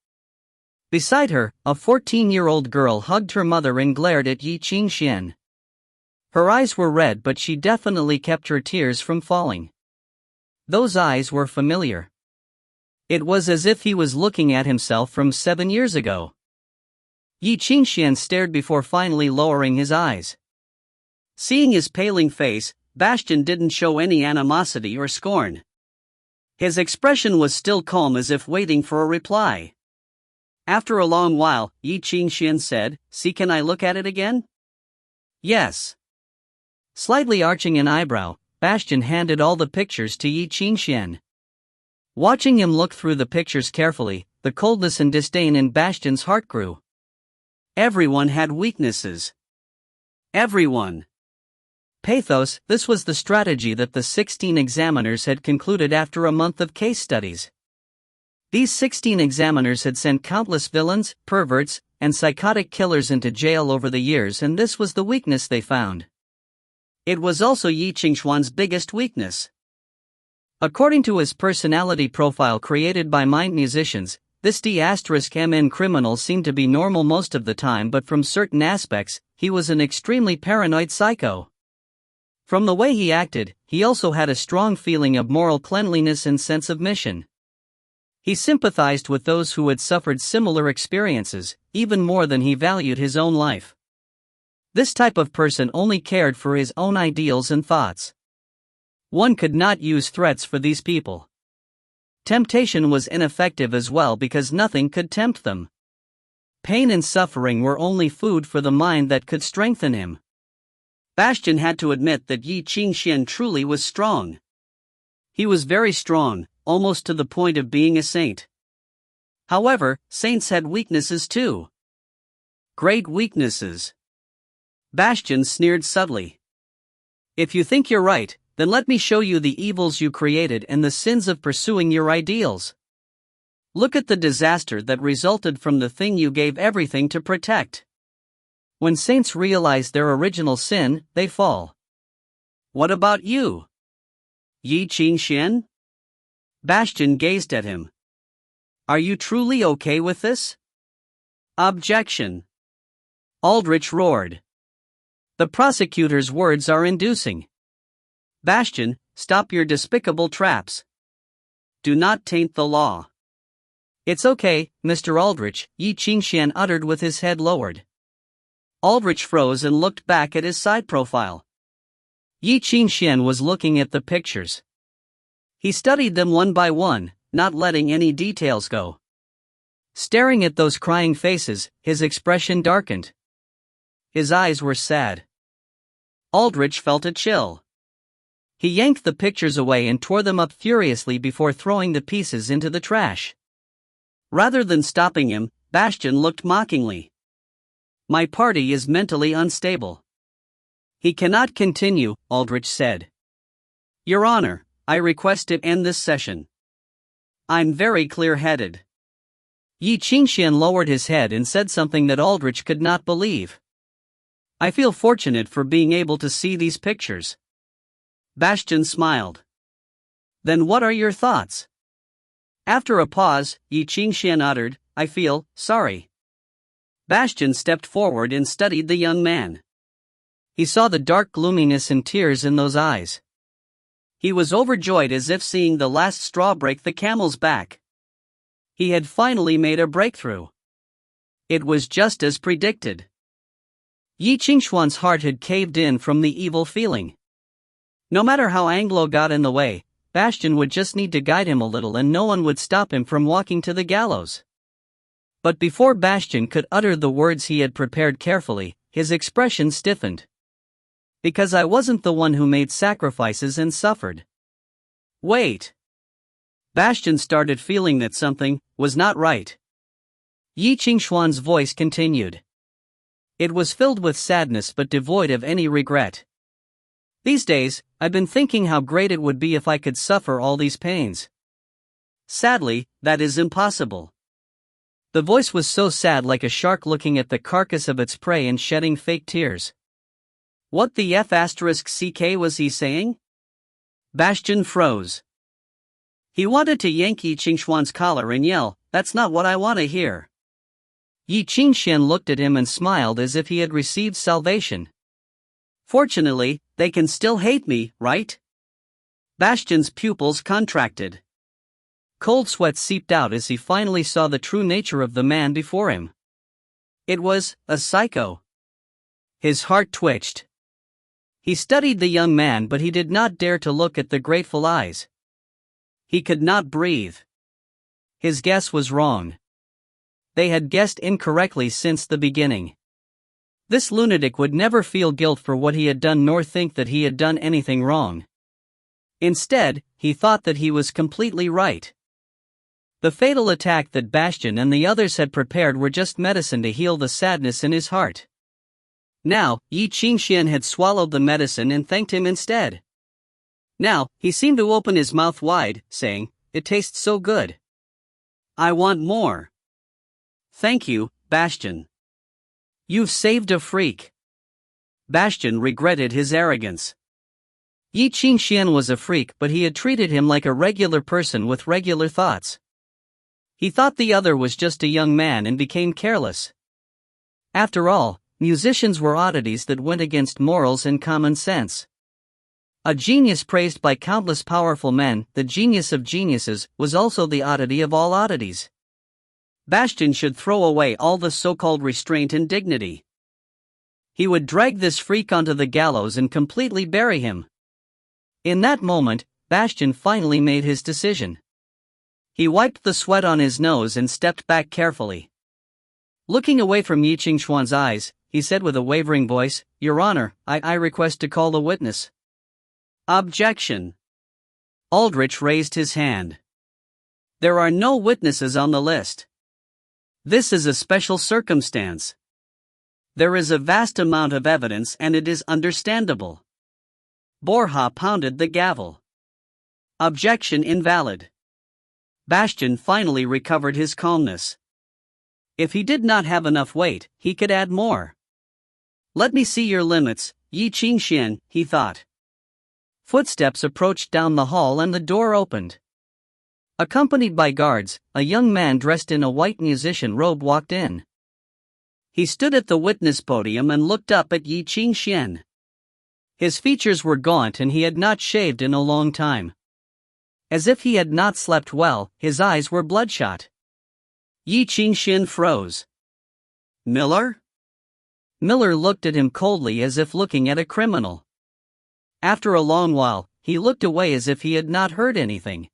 Beside her, a 14-year-old girl hugged her mother and glared at Ye Qingxuan. Her eyes were red, but she definitely kept her tears from falling. Those eyes were familiar. It was as if he was looking at himself from 7 years ago. Ye Qingxuan stared before finally lowering his eyes. Seeing his paling face, Bastion didn't show any animosity or scorn. His expression was still calm, as if waiting for a reply. After a long while, Ye Qingxuan said, "See, can I look at it again?" "Yes." Slightly arching an eyebrow, Bastion handed all the pictures to Ye Qingxuan. Watching him look through the pictures carefully, the coldness and disdain in Bastion's heart grew. Everyone had weaknesses. Everyone. Pathos. This was the strategy that the 16 examiners had concluded after a month of case studies. These 16 examiners had sent countless villains, perverts, and psychotic killers into jail over the years, and this was the weakness they found. It was also Ye Qingxuan's biggest weakness. According to his personality profile created by Mind Musicians, this D*MN criminal seemed to be normal most of the time, but from certain aspects, he was an extremely paranoid psycho. From the way he acted, he also had a strong feeling of moral cleanliness and sense of mission. He sympathized with those who had suffered similar experiences, even more than he valued his own life. This type of person only cared for his own ideals and thoughts. One could not use threats for these people. Temptation was ineffective as well, because nothing could tempt them. Pain and suffering were only food for the mind that could strengthen him. Bastion had to admit that Ye Qingxuan truly was strong. He was very strong, almost to the point of being a saint. However, saints had weaknesses too. Great weaknesses. Bastion sneered subtly. If you think you're right, then let me show you the evils you created and the sins of pursuing your ideals. Look at the disaster that resulted from the thing you gave everything to protect. When saints realize their original sin, they fall. What about you? Ye Qingxuan? Bastion gazed at him. Are you truly okay with this? Objection. Aldrich roared. The prosecutor's words are inducing. Bastion, stop your despicable traps. Do not taint the law. It's okay, Mr. Aldrich, Ye Qingxuan uttered with his head lowered. Aldrich froze and looked back at his side profile. Ye Qingxuan was looking at the pictures. He studied them one by one, not letting any details go. Staring at those crying faces, his expression darkened. His eyes were sad. Aldrich felt a chill. He yanked the pictures away and tore them up furiously before throwing the pieces into the trash. Rather than stopping him, Bastion looked mockingly. My party is mentally unstable. He cannot continue, Aldrich said. Your Honor, I request to end this session. I'm very clear-headed. Ye Qingxuan lowered his head and said something that Aldrich could not believe. I feel fortunate for being able to see these pictures. Bastion smiled. Then what are your thoughts? After a pause, Ye Qingxuan uttered, I feel sorry. Bastion stepped forward and studied the young man. He saw the dark gloominess and tears in those eyes. He was overjoyed, as if seeing the last straw break the camel's back. He had finally made a breakthrough. It was just as predicted. Ye Qingxuan's heart had caved in from the evil feeling. No matter how Anglo got in the way, Bastion would just need to guide him a little and no one would stop him from walking to the gallows. But before Bastion could utter the words he had prepared carefully, his expression stiffened. Because I wasn't the one who made sacrifices and suffered. Wait. Bastion started feeling that something was not right. Ye Qingxuan's voice continued. It was filled with sadness but devoid of any regret. These days, I've been thinking how great it would be if I could suffer all these pains. Sadly, that is impossible. The voice was so sad, like a shark looking at the carcass of its prey and shedding fake tears. What the F***ck was he saying? Bastion froze. He wanted to yank Ye Qingxuan's collar and yell, "That's not what I want to hear." Ye Qingxuan looked at him and smiled as if he had received salvation. Fortunately, they can still hate me, right? Bastion's pupils contracted. Cold sweat seeped out as he finally saw the true nature of the man before him. It was a psycho. His heart twitched. He studied the young man, but he did not dare to look at the grateful eyes. He could not breathe. His guess was wrong. They had guessed incorrectly since the beginning. This lunatic would never feel guilt for what he had done nor think that he had done anything wrong. Instead, he thought that he was completely right. The fatal attack that Bastion and the others had prepared were just medicine to heal the sadness in his heart. Now, Ye Qingxuan had swallowed the medicine and thanked him instead. Now, he seemed to open his mouth wide, saying, "It tastes so good. I want more." "Thank you, Bastion. You've saved a freak." Bastion regretted his arrogance. Ye Qingxuan was a freak, but he had treated him like a regular person with regular thoughts. He thought the other was just a young man and became careless. After all, musicians were oddities that went against morals and common sense. A genius praised by countless powerful men, the genius of geniuses, was also the oddity of all oddities. Bastion should throw away all the so-called restraint and dignity. He would drag this freak onto the gallows and completely bury him. In that moment, Bastion finally made his decision. He wiped the sweat on his nose and stepped back carefully. Looking away from Ye Qingxuan's eyes, he said with a wavering voice, "Your Honor, I request to call the witness." Objection. Aldrich raised his hand. There are no witnesses on the list. This is a special circumstance. There is a vast amount of evidence and it is understandable. Borja pounded the gavel. Objection invalid. Bastion finally recovered his calmness. If he did not have enough weight, he could add more. Let me see your limits, Ye Qingxuan, he thought. Footsteps approached down the hall and the door opened. Accompanied by guards, a young man dressed in a white musician robe walked in. He stood at the witness podium and looked up at Ye Qingxuan. His features were gaunt and he had not shaved in a long time. As if he had not slept well, his eyes were bloodshot. Ye Qingxuan froze. Miller? Miller looked at him coldly as if looking at a criminal. After a long while, he looked away as if he had not heard anything.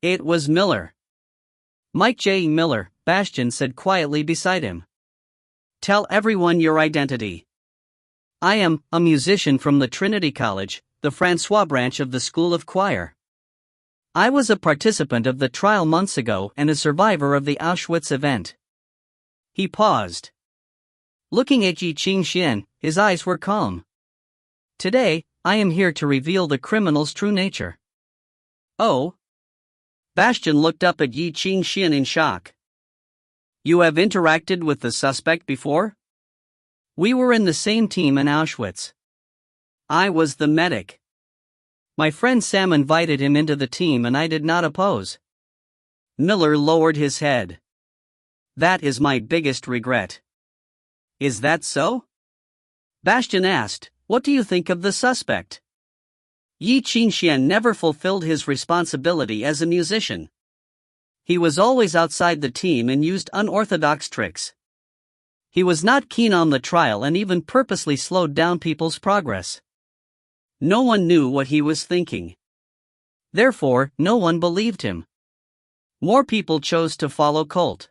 It was Miller. Mike J. Miller, Bastion said quietly beside him. Tell everyone your identity. I am a musician from the Trinity College, the Francois branch of the School of Choir. I was a participant of the trial months ago and a survivor of the Auschwitz event. He paused. Looking at Ye Qingxuan, his eyes were calm. Today, I am here to reveal the criminal's true nature. Oh? Bastion looked up at Ye Qingxuan in shock. You have interacted with the suspect before? We were in the same team in Auschwitz. I was the medic. My friend Sam invited him into the team and I did not oppose. Miller lowered his head. That is my biggest regret. Is that so? Bastion asked, what do you think of the suspect? Ye Qingxuan never fulfilled his responsibility as a musician. He was always outside the team and used unorthodox tricks. He was not keen on the trial and even purposely slowed down people's progress. No one knew what he was thinking. Therefore, no one believed him. More people chose to follow Colt.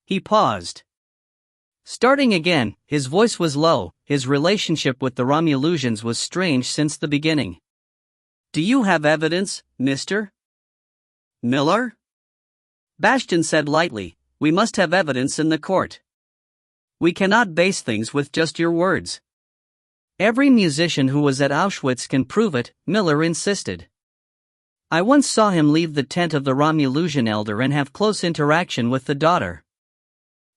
He paused. Starting again, his voice was low. His relationship with the Romulans was strange since the beginning. Do you have evidence, mister? Miller? Bastian said lightly, we must have evidence in the court. We cannot base things with just your words. Every musician who was at Auschwitz can prove it, Miller insisted. I once saw him leave the tent of the Romulan elder and have close interaction with the daughter.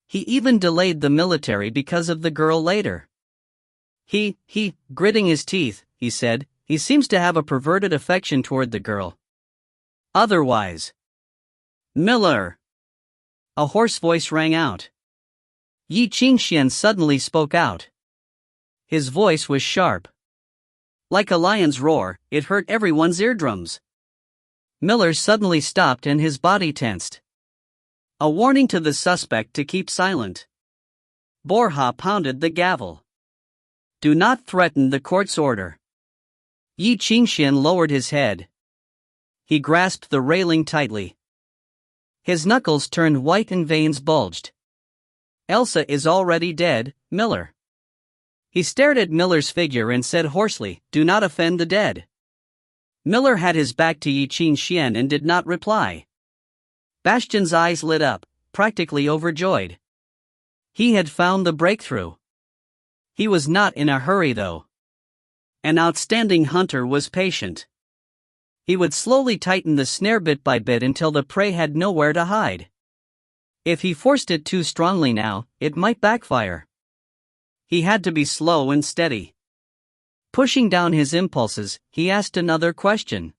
He even delayed the military because of the girl later. He, gritting his teeth, he said, he seems to have a perverted affection toward the girl. Otherwise. Miller! A hoarse voice rang out. Ye Qingxuan suddenly spoke out. His voice was sharp. Like a lion's roar, it hurt everyone's eardrums. Miller suddenly stopped and his body tensed. A warning to the suspect to keep silent. Borja pounded the gavel. Do not threaten the court's order. Ye Qingxuan lowered his head. He grasped the railing tightly. His knuckles turned white and veins bulged. Elsa is already dead, Miller. He stared at Miller's figure and said hoarsely, do not offend the dead. Miller had his back to Ye Qingxuan and did not reply. Bastian's eyes lit up, practically overjoyed. He had found the breakthrough. He was not in a hurry though. An outstanding hunter was patient. He would slowly tighten the snare bit by bit until the prey had nowhere to hide. If he forced it too strongly now, it might backfire. He had to be slow and steady. Pushing down his impulses, he asked another question.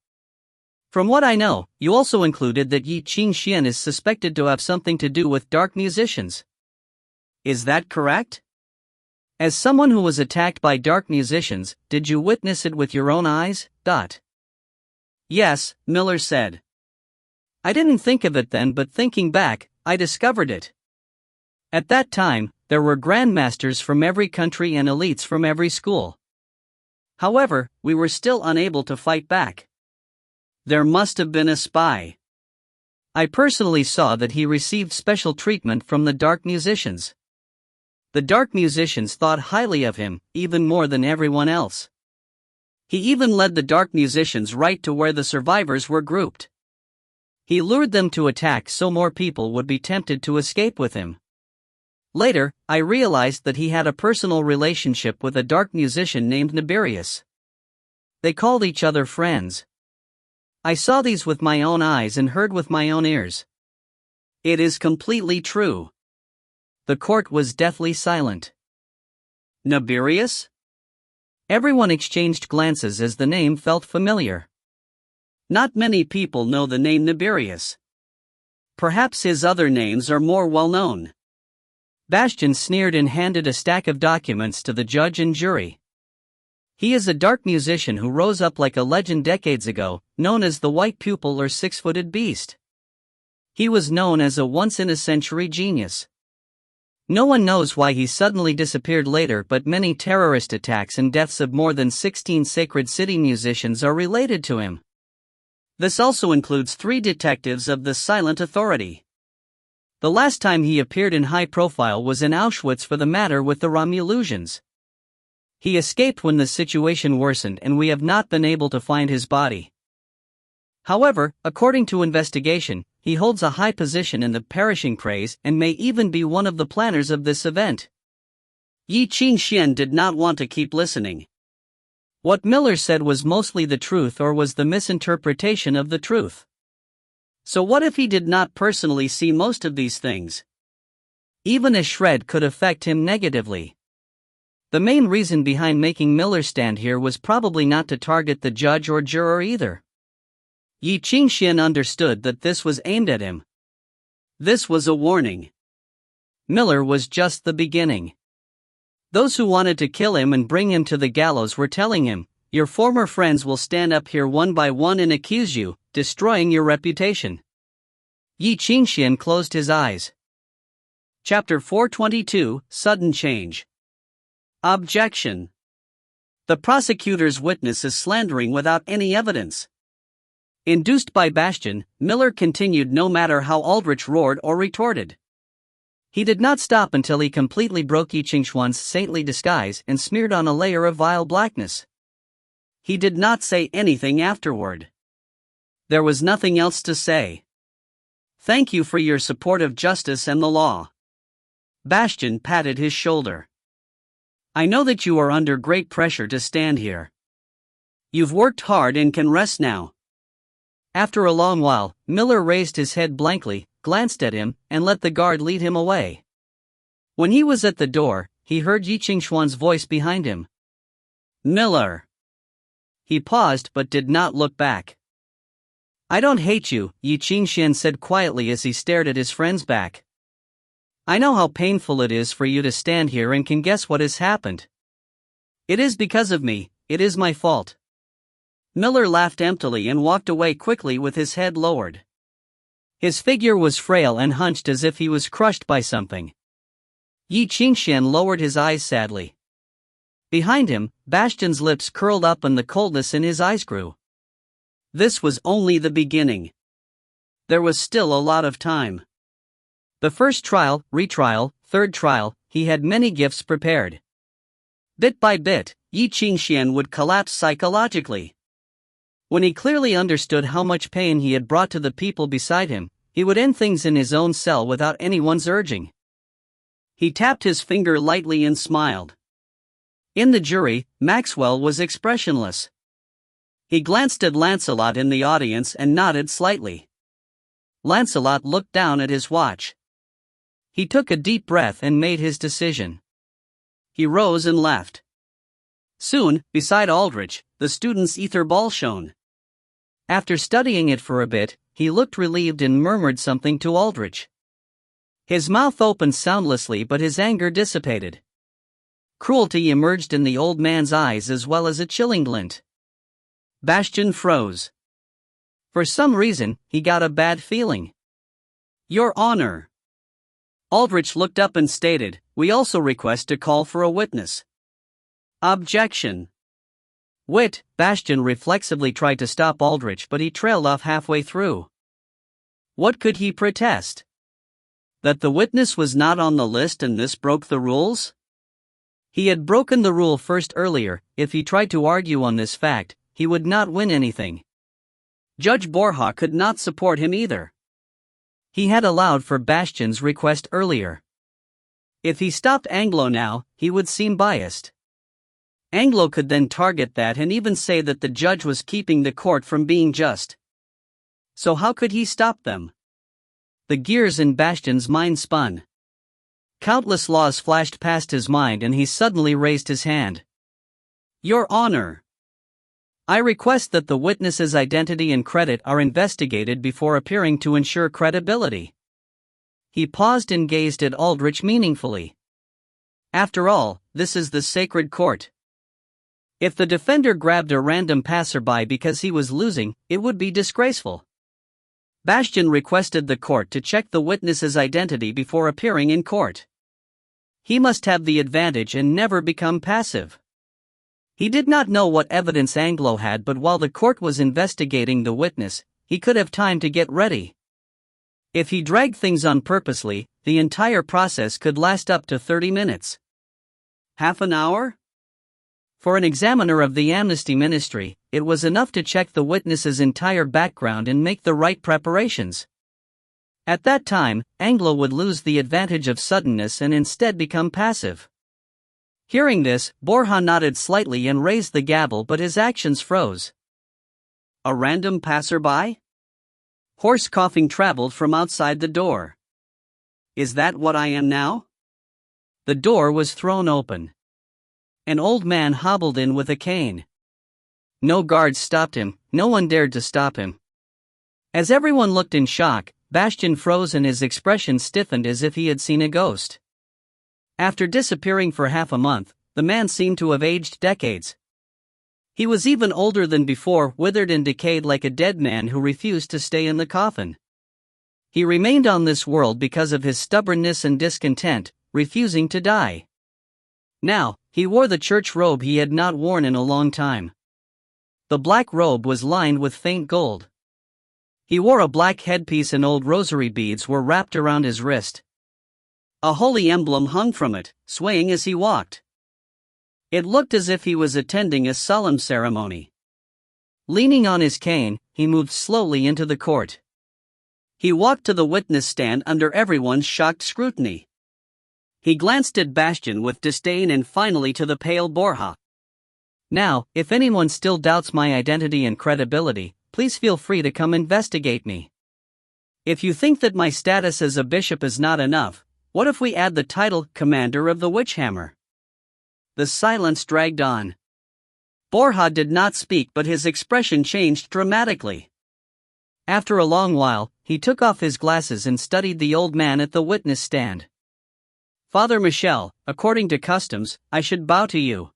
From what I know, you also included that Ye Qingxuan is suspected to have something to do with dark musicians. Is that correct? As someone who was attacked by dark musicians, did you witness it with your own eyes? Yes, Miller said. I didn't think of it then, but thinking back, I discovered it. At that time, there were grandmasters from every country and elites from every school. However, we were still unable to fight back. There must have been a spy. I personally saw that he received special treatment from the dark musicians. The dark musicians thought highly of him, even more than everyone else. He even led the dark musicians right to where the survivors were grouped. He lured them to attack so more people would be tempted to escape with him. Later, I realized that he had a personal relationship with a dark musician named Nibirius. They called each other friends. I saw these with my own eyes and heard with my own ears. It is completely true. The court was deathly silent. Nibirius? Everyone exchanged glances as the name felt familiar. Not many people know the name Nibirius. Perhaps his other names are more well known. Bastian sneered and handed a stack of documents to the judge and jury. He is a dark musician who rose up like a legend decades ago, known as the White Pupil or Six-Footed Beast. He was known as a once-in-a-century genius. No one knows why he suddenly disappeared later, but many terrorist attacks and deaths of more than 16 Sacred City musicians are related to him. This also includes 3 detectives of the Silent Authority. The last time he appeared in high profile was in Auschwitz for the matter with the Romulans. He escaped when the situation worsened and we have not been able to find his body. However, according to investigation, he holds a high position in the perishing praise and may even be one of the planners of this event. Ye Qingxuan did not want to keep listening. What Miller said was mostly the truth or was the misinterpretation of the truth. So what if he did not personally see most of these things? Even a shred could affect him negatively. The main reason behind making Miller stand here was probably not to target the judge or juror either. Ye Qingxuan understood that this was aimed at him. This was a warning. Miller was just the beginning. Those who wanted to kill him and bring him to the gallows were telling him, your former friends will stand up here one by one and accuse you, destroying your reputation. Ye Qingxuan closed his eyes. Chapter 422, Sudden Change. Objection. The prosecutor's witness is slandering without any evidence. Induced by Bastian, Miller continued no matter how Aldrich roared or retorted. He did not stop until he completely broke Ye Qingxuan's saintly disguise and smeared on a layer of vile blackness. He did not say anything afterward. There was nothing else to say. Thank you for your support of justice and the law. Bastian patted his shoulder. I know that you are under great pressure to stand here. You've worked hard and can rest now. After a long while, Miller raised his head blankly, glanced at him, and let the guard lead him away. When he was at the door, he heard Ye Qingxuan's voice behind him. Miller. He paused but did not look back. I don't hate you, Ye Qingxuan said quietly as he stared at his friend's back. I know how painful it is for you to stand here and can guess what has happened. It is because of me, it is my fault. Miller laughed emptily and walked away quickly with his head lowered. His figure was frail and hunched as if he was crushed by something. Ye Qingxuan lowered his eyes sadly. Behind him, Bastian's lips curled up and the coldness in his eyes grew. This was only the beginning. There was still a lot of time. The first trial, retrial, third trial, he had many gifts prepared. Bit by bit, Ye Qingxuan would collapse psychologically. When he clearly understood how much pain he had brought to the people beside him, he would end things in his own cell without anyone's urging. He tapped his finger lightly and smiled. In the jury, Maxwell was expressionless. He glanced at Lancelot in the audience and nodded slightly. Lancelot looked down at his watch. He took a deep breath and made his decision. He rose and left. Soon, beside Aldrich, the student's ether ball shone. After studying it for a bit, he looked relieved and murmured something to Aldrich. His mouth opened soundlessly but his anger dissipated. Cruelty emerged in the old man's eyes as well as a chilling glint. Bastian froze. For some reason, he got a bad feeling. Your Honor. Aldrich looked up and stated, we also request to call for a witness. Objection. Wit, Bastian reflexively tried to stop Aldrich but he trailed off halfway through. What could he protest? That the witness was not on the list and this broke the rules? He had broken the rule first earlier. If he tried to argue on this fact, he would not win anything. Judge Borja could not support him either. He had allowed for Bastian's request earlier. If he stopped Anglo now, he would seem biased. Anglo could then target that and even say that the judge was keeping the court from being just. So how could he stop them? The gears in Bastian's mind spun. Countless laws flashed past his mind and he suddenly raised his hand. Your Honor. I request that the witness's identity and credit are investigated before appearing to ensure credibility. He paused and gazed at Aldrich meaningfully. After all, this is the sacred court. If the defender grabbed a random passerby because he was losing, it would be disgraceful. Bastian requested the court to check the witness's identity before appearing in court. He must have the advantage and never become passive. He did not know what evidence Anglo had, but while the court was investigating the witness, he could have time to get ready. If he dragged things on purposely, the entire process could last up to 30 minutes. Half an hour? For an examiner of the amnesty ministry, it was enough to check the witness's entire background and make the right preparations. At that time, Anglo would lose the advantage of suddenness and instead become passive. Hearing this, Borja nodded slightly and raised the gavel, but his actions froze. A random passerby? Hoarse coughing traveled from outside the door. Is that what I am now? The door was thrown open. An old man hobbled in with a cane. No guards stopped him, no one dared to stop him. As everyone looked in shock, Bastian froze and his expression stiffened as if he had seen a ghost. After disappearing for half a month, the man seemed to have aged decades. He was even older than before, withered and decayed like a dead man who refused to stay in the coffin. He remained on this world because of his stubbornness and discontent, refusing to die. Now, he wore the church robe he had not worn in a long time. The black robe was lined with faint gold. He wore a black headpiece and old rosary beads were wrapped around his wrist. A holy emblem hung from it, swaying as he walked. It looked as if he was attending a solemn ceremony. Leaning on his cane, he moved slowly into the court. He walked to the witness stand under everyone's shocked scrutiny. He glanced at Bastian with disdain and finally to the pale Borja. Now, if anyone still doubts my identity and credibility, please feel free to come investigate me. If you think that my status as a bishop is not enough, what if we add the title Commander of the Witch Hammer? The silence dragged on. Borja did not speak, but his expression changed dramatically. After a long while, he took off his glasses and studied the old man at the witness stand. Father Michel, according to customs, I should bow to you.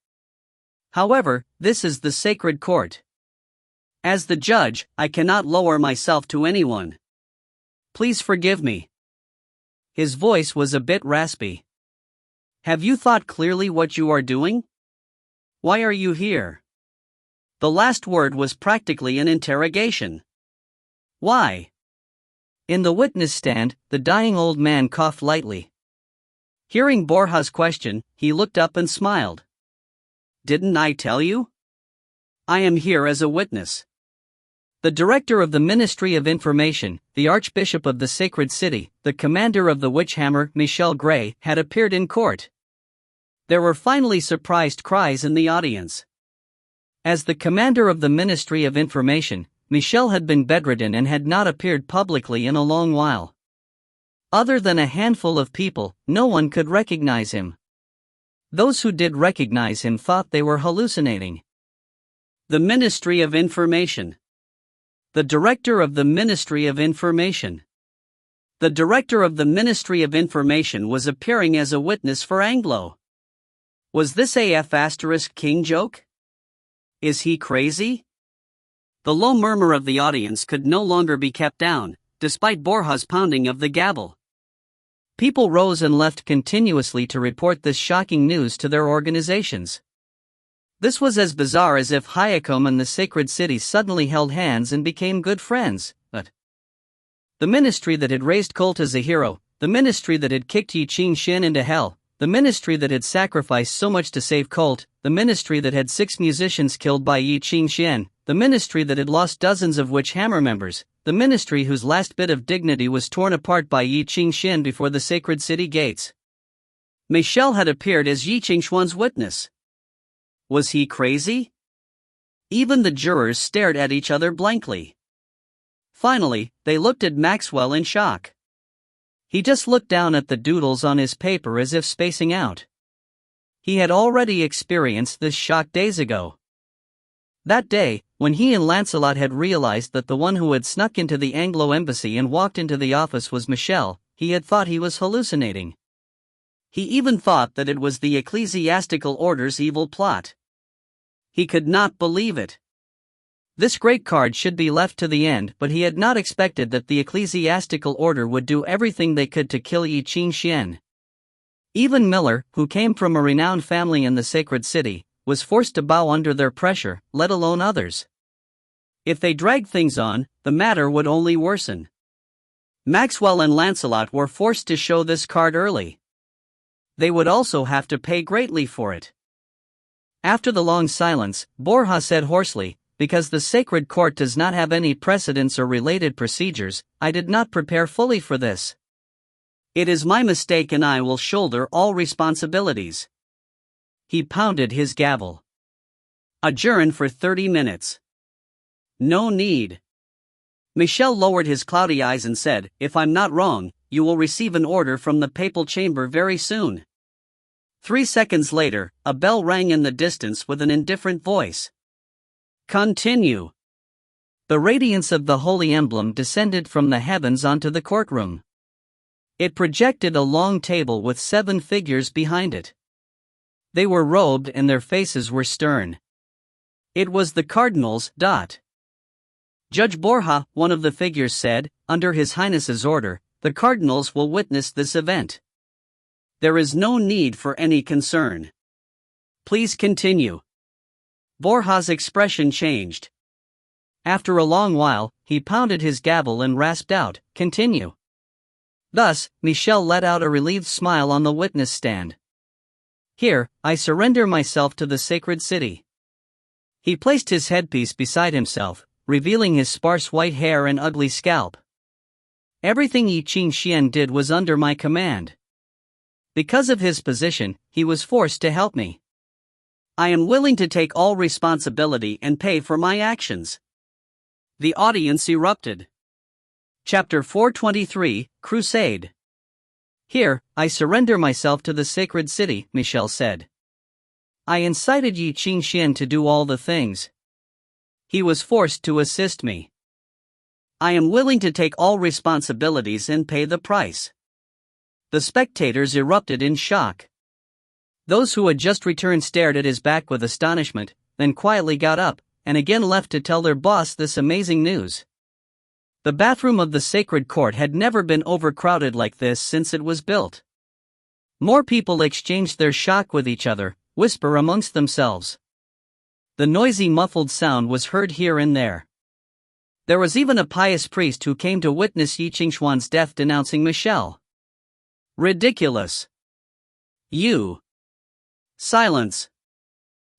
However, this is the sacred court. As the judge, I cannot lower myself to anyone. Please forgive me. His voice was a bit raspy. Have you thought clearly what you are doing? Why are you here? The last word was practically an interrogation. Why? In the witness stand, the dying old man coughed lightly. Hearing Borja's question, he looked up and smiled. Didn't I tell you? I am here as a witness. The director of the Ministry of Information, the Archbishop of the Sacred City, the commander of the Witch Hammer, Michel Gray, had appeared in court. There were finally surprised cries in the audience. As the commander of the Ministry of Information, Michel had been bedridden and had not appeared publicly in a long while. Other than a handful of people, no one could recognize him. Those who did recognize him thought they were hallucinating. The Ministry of Information. The director of the Ministry of Information. The director of the Ministry of Information was appearing as a witness for Anglo. Was this a F***king joke? Is he crazy? The low murmur of the audience could no longer be kept down, despite Borja's pounding of the gavel. People rose and left continuously to report this shocking news to their organizations. This was as bizarre as if Hayacom and the Sacred City suddenly held hands and became good friends, but the ministry that had raised Colt as a hero, the ministry that had kicked Ye Qingxuan into hell, the ministry that had sacrificed so much to save Colt, the ministry that had 6 musicians killed by Ye Qingxuan, the ministry that had lost dozens of Witch Hammer members, the ministry whose last bit of dignity was torn apart by Ye Qingxuan before the Sacred City gates. Michel had appeared as Ye Qingxuan's witness. Was he crazy? Even the jurors stared at each other blankly. Finally, they looked at Maxwell in shock. He just looked down at the doodles on his paper as if spacing out. He had already experienced this shock days ago. That day, when he and Lancelot had realized that the one who had snuck into the Anglo embassy and walked into the office was Michel, he had thought he was hallucinating. He even thought that it was the ecclesiastical order's evil plot. He could not believe it. This great card should be left to the end, but he had not expected that the ecclesiastical order would do everything they could to kill Ye Qingxuan. Even Miller, who came from a renowned family in the Sacred City, was forced to bow under their pressure, let alone others. If they dragged things on, the matter would only worsen. Maxwell and Lancelot were forced to show this card early. They would also have to pay greatly for it. After the long silence, Borja said hoarsely, because the sacred court does not have any precedents or related procedures, I did not prepare fully for this. It is my mistake and I will shoulder all responsibilities. He pounded his gavel. Adjourn for 30 minutes. No need. Michel lowered his cloudy eyes and said, if I'm not wrong, you will receive an order from the papal chamber very soon. 3 seconds later, a bell rang in the distance with an indifferent voice. Continue. The radiance of the holy emblem descended from the heavens onto the courtroom. It projected a long table with 7 figures behind it. They were robed and their faces were stern. It was the cardinals. Judge Borja, one of the figures said, under His Highness's order, the cardinals will witness this event. There is no need for any concern. Please continue. Borja's expression changed. After a long while, he pounded his gavel and rasped out, continue. Thus, Michel let out a relieved smile on the witness stand. Here, I surrender myself to the Sacred City. He placed his headpiece beside himself, revealing his sparse white hair and ugly scalp. Everything Ye Qingxuan did was under my command. Because of his position, he was forced to help me. I am willing to take all responsibility and pay for my actions. The audience erupted. Chapter 423, Crusade. Here, I surrender myself to the sacred city, Michel said. I incited Ye Qingxuan to do all the things. He was forced to assist me. I am willing to take all responsibilities and pay the price. The spectators erupted in shock. Those who had just returned stared at his back with astonishment, then quietly got up, and again left to tell their boss this amazing news. The bathroom of the sacred court had never been overcrowded like this since it was built. More people exchanged their shock with each other, whisper amongst themselves. The noisy muffled sound was heard here and there. There was even a pious priest who came to witness Ye Qingxuan's death, denouncing Michel. Ridiculous. You. Silence.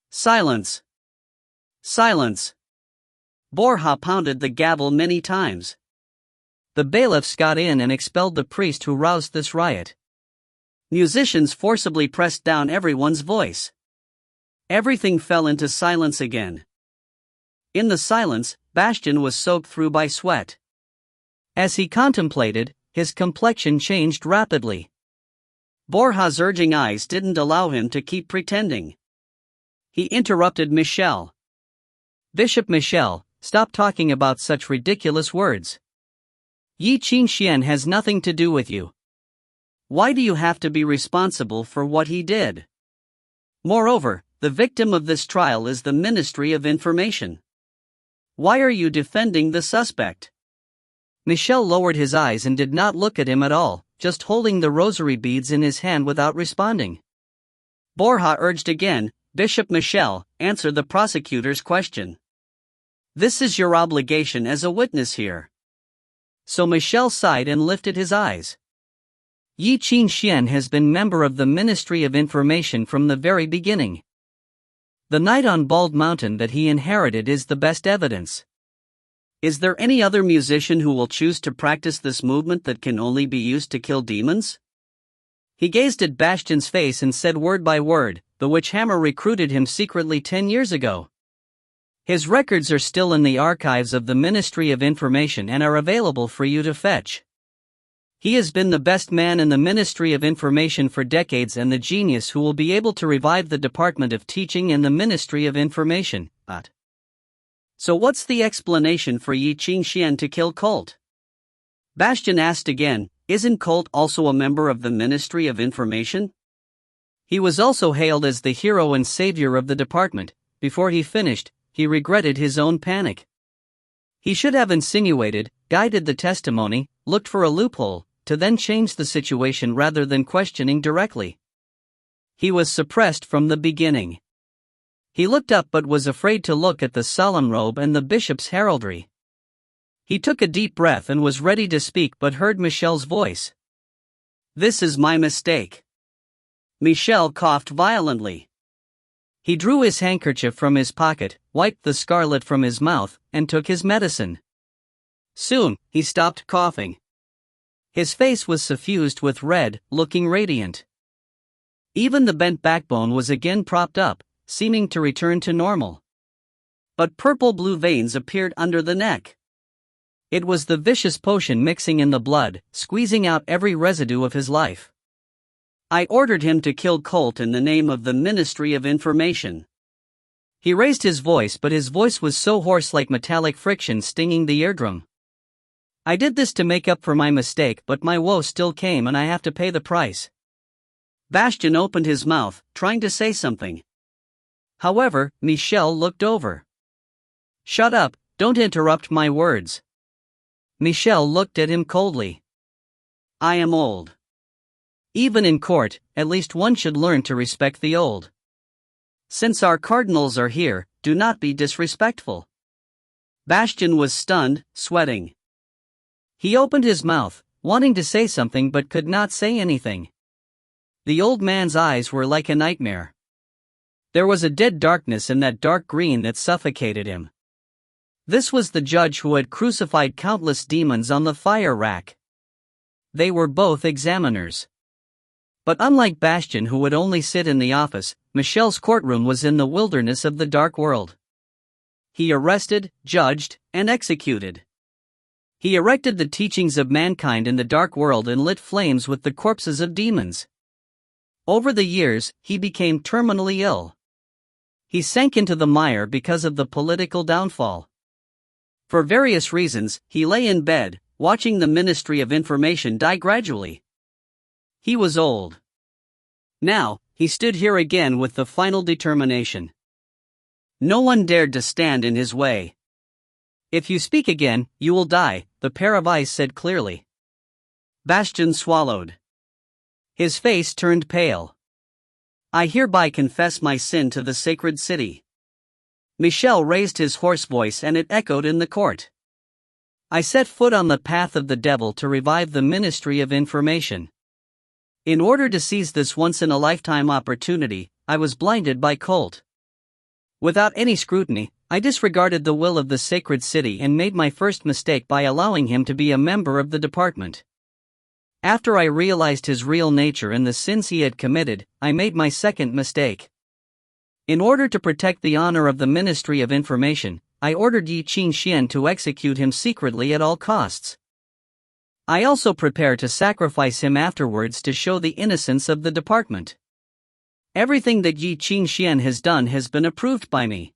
Silence. Silence. Borja pounded the gavel many times. The bailiffs got in and expelled the priest who roused this riot. Musicians forcibly pressed down everyone's voice. Everything fell into silence again. In the silence, Bastian was soaked through by sweat. As he contemplated, his complexion changed rapidly. Borja's urging eyes didn't allow him to keep pretending. He interrupted Michel. Bishop Michel, stop talking about such ridiculous words. Ye Qingxuan has nothing to do with you. Why do you have to be responsible for what he did? Moreover, the victim of this trial is the Ministry of Information. Why are you defending the suspect? Michel lowered his eyes and did not look at him at all, just holding the rosary beads in his hand without responding. Borja urged again, Bishop Michel, answer the prosecutor's question. This is your obligation as a witness here. So Michel sighed and lifted his eyes. Ye Qingxuan has been member of the Ministry of Information from the very beginning. The night on Bald Mountain that he inherited is the best evidence. Is there any other musician who will choose to practice this movement that can only be used to kill demons? He gazed at Bastian's face and said word by word, the witch hammer recruited him secretly 10 years ago. His records are still in the archives of the Ministry of Information and are available for you to fetch. He has been the best man in the Ministry of Information for decades and the genius who will be able to revive the Department of Teaching and the Ministry of Information. So what's the explanation for Ye Qingxuan to kill Colt? Bastian asked again, isn't Colt also a member of the Ministry of Information? He was also hailed as the hero and savior of the department. Before he finished, he regretted his own panic. He should have insinuated, guided the testimony, looked for a loophole, to then change the situation rather than questioning directly. He was suppressed from the beginning. He looked up but was afraid to look at the solemn robe and the bishop's heraldry. He took a deep breath and was ready to speak but heard Michel's voice. This is my mistake. Michel coughed violently. He drew his handkerchief from his pocket, wiped the scarlet from his mouth, and took his medicine. Soon, he stopped coughing. His face was suffused with red, looking radiant. Even the bent backbone was again propped up, seeming to return to normal. But purple-blue veins appeared under the neck. It was the vicious potion mixing in the blood, squeezing out every residue of his life. I ordered him to kill Colt in the name of the Ministry of Information. He raised his voice, but his voice was so hoarse like metallic friction stinging the eardrum. I did this to make up for my mistake, but my woe still came and I have to pay the price. Bastian opened his mouth, trying to say something. However, Michel looked over. Shut up, don't interrupt my words. Michel looked at him coldly. I am old. Even in court, at least one should learn to respect the old. Since our cardinals are here, do not be disrespectful. Bastian was stunned, sweating. He opened his mouth, wanting to say something but could not say anything. The old man's eyes were like a nightmare. There was a dead darkness in that dark green that suffocated him. This was the judge who had crucified countless demons on the fire rack. They were both examiners. But unlike Bastion, who would only sit in the office, Michel's courtroom was in the wilderness of the dark world. He arrested, judged, and executed. He erected the teachings of mankind in the dark world and lit flames with the corpses of demons. Over the years, he became terminally ill. He sank into the mire because of the political downfall. For various reasons, he lay in bed, watching the Ministry of Information die gradually. He was old. Now, he stood here again with the final determination. No one dared to stand in his way. If you speak again, you will die, the pair of eyes said clearly. Bastion swallowed. His face turned pale. I hereby confess my sin to the sacred city. Michel raised his hoarse voice and it echoed in the court. I set foot on the path of the devil to revive the Ministry of Information. In order to seize this once-in-a-lifetime opportunity, I was blinded by cult. Without any scrutiny, I disregarded the will of the sacred city and made my first mistake by allowing him to be a member of the department. After I realized his real nature and the sins he had committed, I made my second mistake. In order to protect the honor of the Ministry of Information, I ordered Ye Qingxuan to execute him secretly at all costs. I also prepared to sacrifice him afterwards to show the innocence of the department. Everything that Ye Qingxuan has done has been approved by me.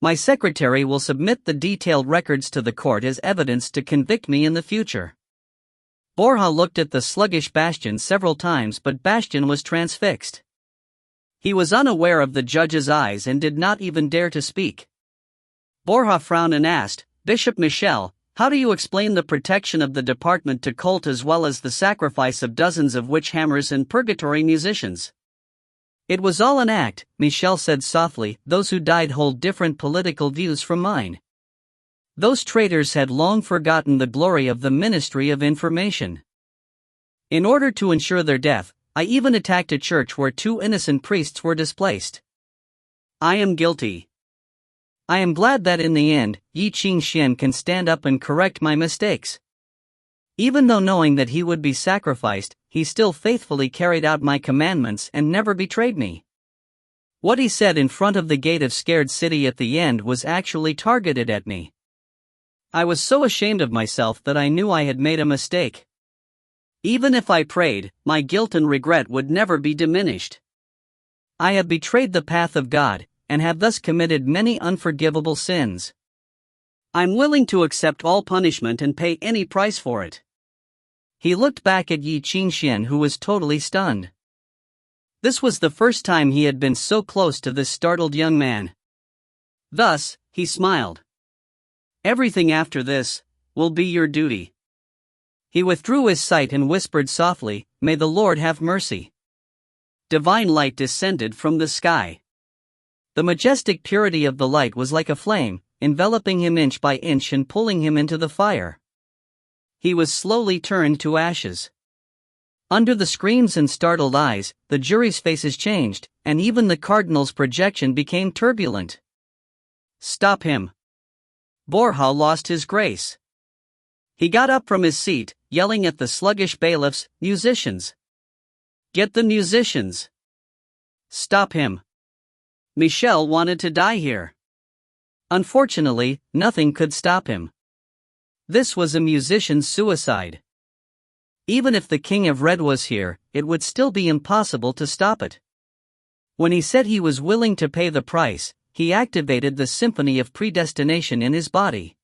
My secretary will submit the detailed records to the court as evidence to convict me in the future. Borja looked at the sluggish Bastion several times, but Bastion was transfixed. He was unaware of the judge's eyes and did not even dare to speak. Borja frowned and asked, Bishop Michel, how do you explain the protection of the department to cult as well as the sacrifice of dozens of witch hammers and purgatory musicians? It was all an act, Michel said softly. Those who died hold different political views from mine. Those traitors had long forgotten the glory of the Ministry of Information. In order to ensure their death, I even attacked a church where 2 innocent priests were displaced. I am guilty. I am glad that in the end, Ye Qingxuan can stand up and correct my mistakes. Even though knowing that he would be sacrificed, he still faithfully carried out my commandments and never betrayed me. What he said in front of the gate of Scared City at the end was actually targeted at me. I was so ashamed of myself that I knew I had made a mistake. Even if I prayed, my guilt and regret would never be diminished. I have betrayed the path of God, and have thus committed many unforgivable sins. I'm willing to accept all punishment and pay any price for it. He looked back at Ye Qingxuan, who was totally stunned. This was the first time he had been so close to this startled young man. Thus, he smiled. Everything after this will be your duty. He withdrew his sight and whispered softly, May the Lord have mercy. Divine light descended from the sky. The majestic purity of the light was like a flame, enveloping him inch by inch and pulling him into the fire. He was slowly turned to ashes. Under the screams and startled eyes, the jury's faces changed, and even the cardinal's projection became turbulent. Stop him. Borja lost his grace. He got up from his seat, yelling at the sluggish bailiffs, musicians. Get the musicians. Stop him. Michel wanted to die here. Unfortunately, nothing could stop him. This was a musician's suicide. Even if the King of Red was here, it would still be impossible to stop it. When he said he was willing to pay the price, he activated the symphony of predestination in his body.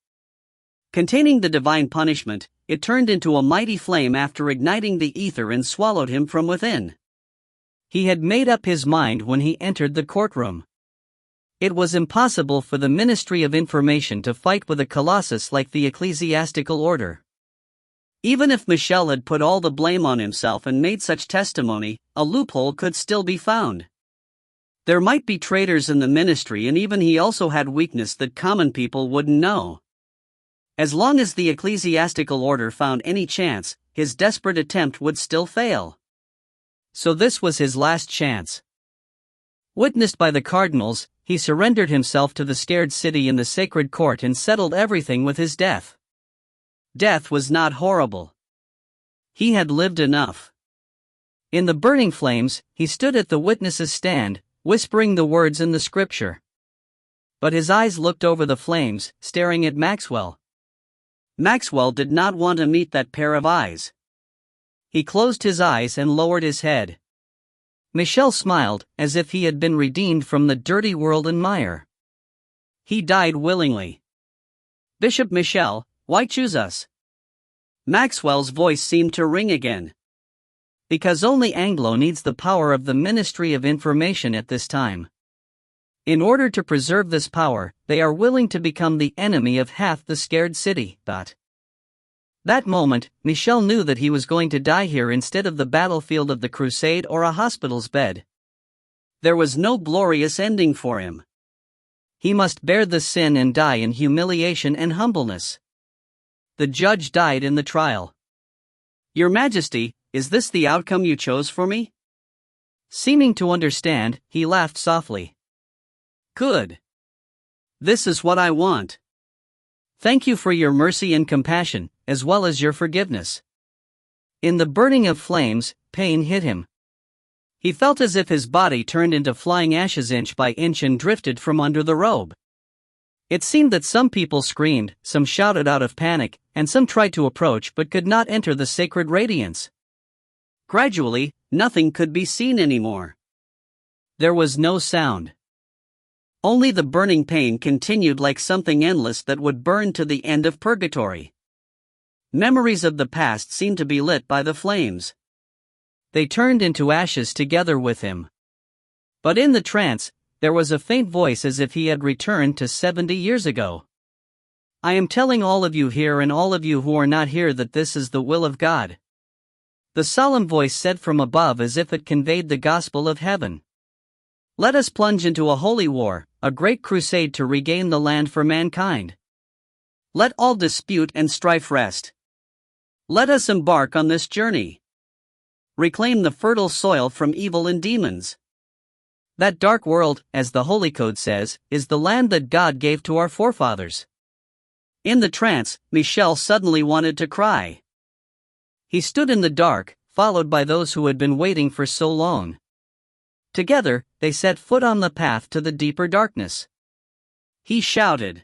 Containing the divine punishment, it turned into a mighty flame after igniting the ether and swallowed him from within. He had made up his mind when he entered the courtroom. It was impossible for the Ministry of Information to fight with a colossus like the ecclesiastical order. Even if Michel had put all the blame on himself and made such testimony, a loophole could still be found. There might be traitors in the ministry, and even he also had weakness that common people wouldn't know. As long as the ecclesiastical order found any chance, his desperate attempt would still fail. So this was his last chance. Witnessed by the cardinals, he surrendered himself to the scared city in the sacred court and settled everything with his death. Death was not horrible. He had lived enough. In the burning flames, he stood at the witness's stand, whispering the words in the scripture. But his eyes looked over the flames, staring at Maxwell. Maxwell did not want to meet that pair of eyes. He closed his eyes and lowered his head. Michel smiled, as if he had been redeemed from the dirty world and mire. He died willingly. Bishop Michel, why choose us? Maxwell's voice seemed to ring again. Because only Anglo needs the power of the Ministry of Information at this time. In order to preserve this power, they are willing to become the enemy of half the scared city. That moment, Michel knew that he was going to die here instead of the battlefield of the crusade or a hospital's bed. There was no glorious ending for him. He must bear the sin and die in humiliation and humbleness. The judge died in the trial. Your Majesty, is this the outcome you chose for me? Seeming to understand, he laughed softly. Good. This is what I want. Thank you for your mercy and compassion, as well as your forgiveness. In the burning of flames, pain hit him. He felt as if his body turned into flying ashes inch by inch and drifted from under the robe. It seemed that some people screamed, some shouted out of panic, and some tried to approach but could not enter the sacred radiance. Gradually, nothing could be seen anymore. There was no sound. Only the burning pain continued like something endless that would burn to the end of purgatory. Memories of the past seemed to be lit by the flames. They turned into ashes together with him. But in the trance, there was a faint voice as if he had returned to 70 years ago. I am telling all of you here and all of you who are not here that this is the will of God. The solemn voice said from above as if it conveyed the gospel of heaven. Let us plunge into a holy war, a great crusade to regain the land for mankind. Let all dispute and strife rest. Let us embark on this journey. Reclaim the fertile soil from evil and demons. That dark world, as the Holy Code says, is the land that God gave to our forefathers. In the trance, Michel suddenly wanted to cry. He stood in the dark, followed by those who had been waiting for so long. Together, they set foot on the path to the deeper darkness. He shouted.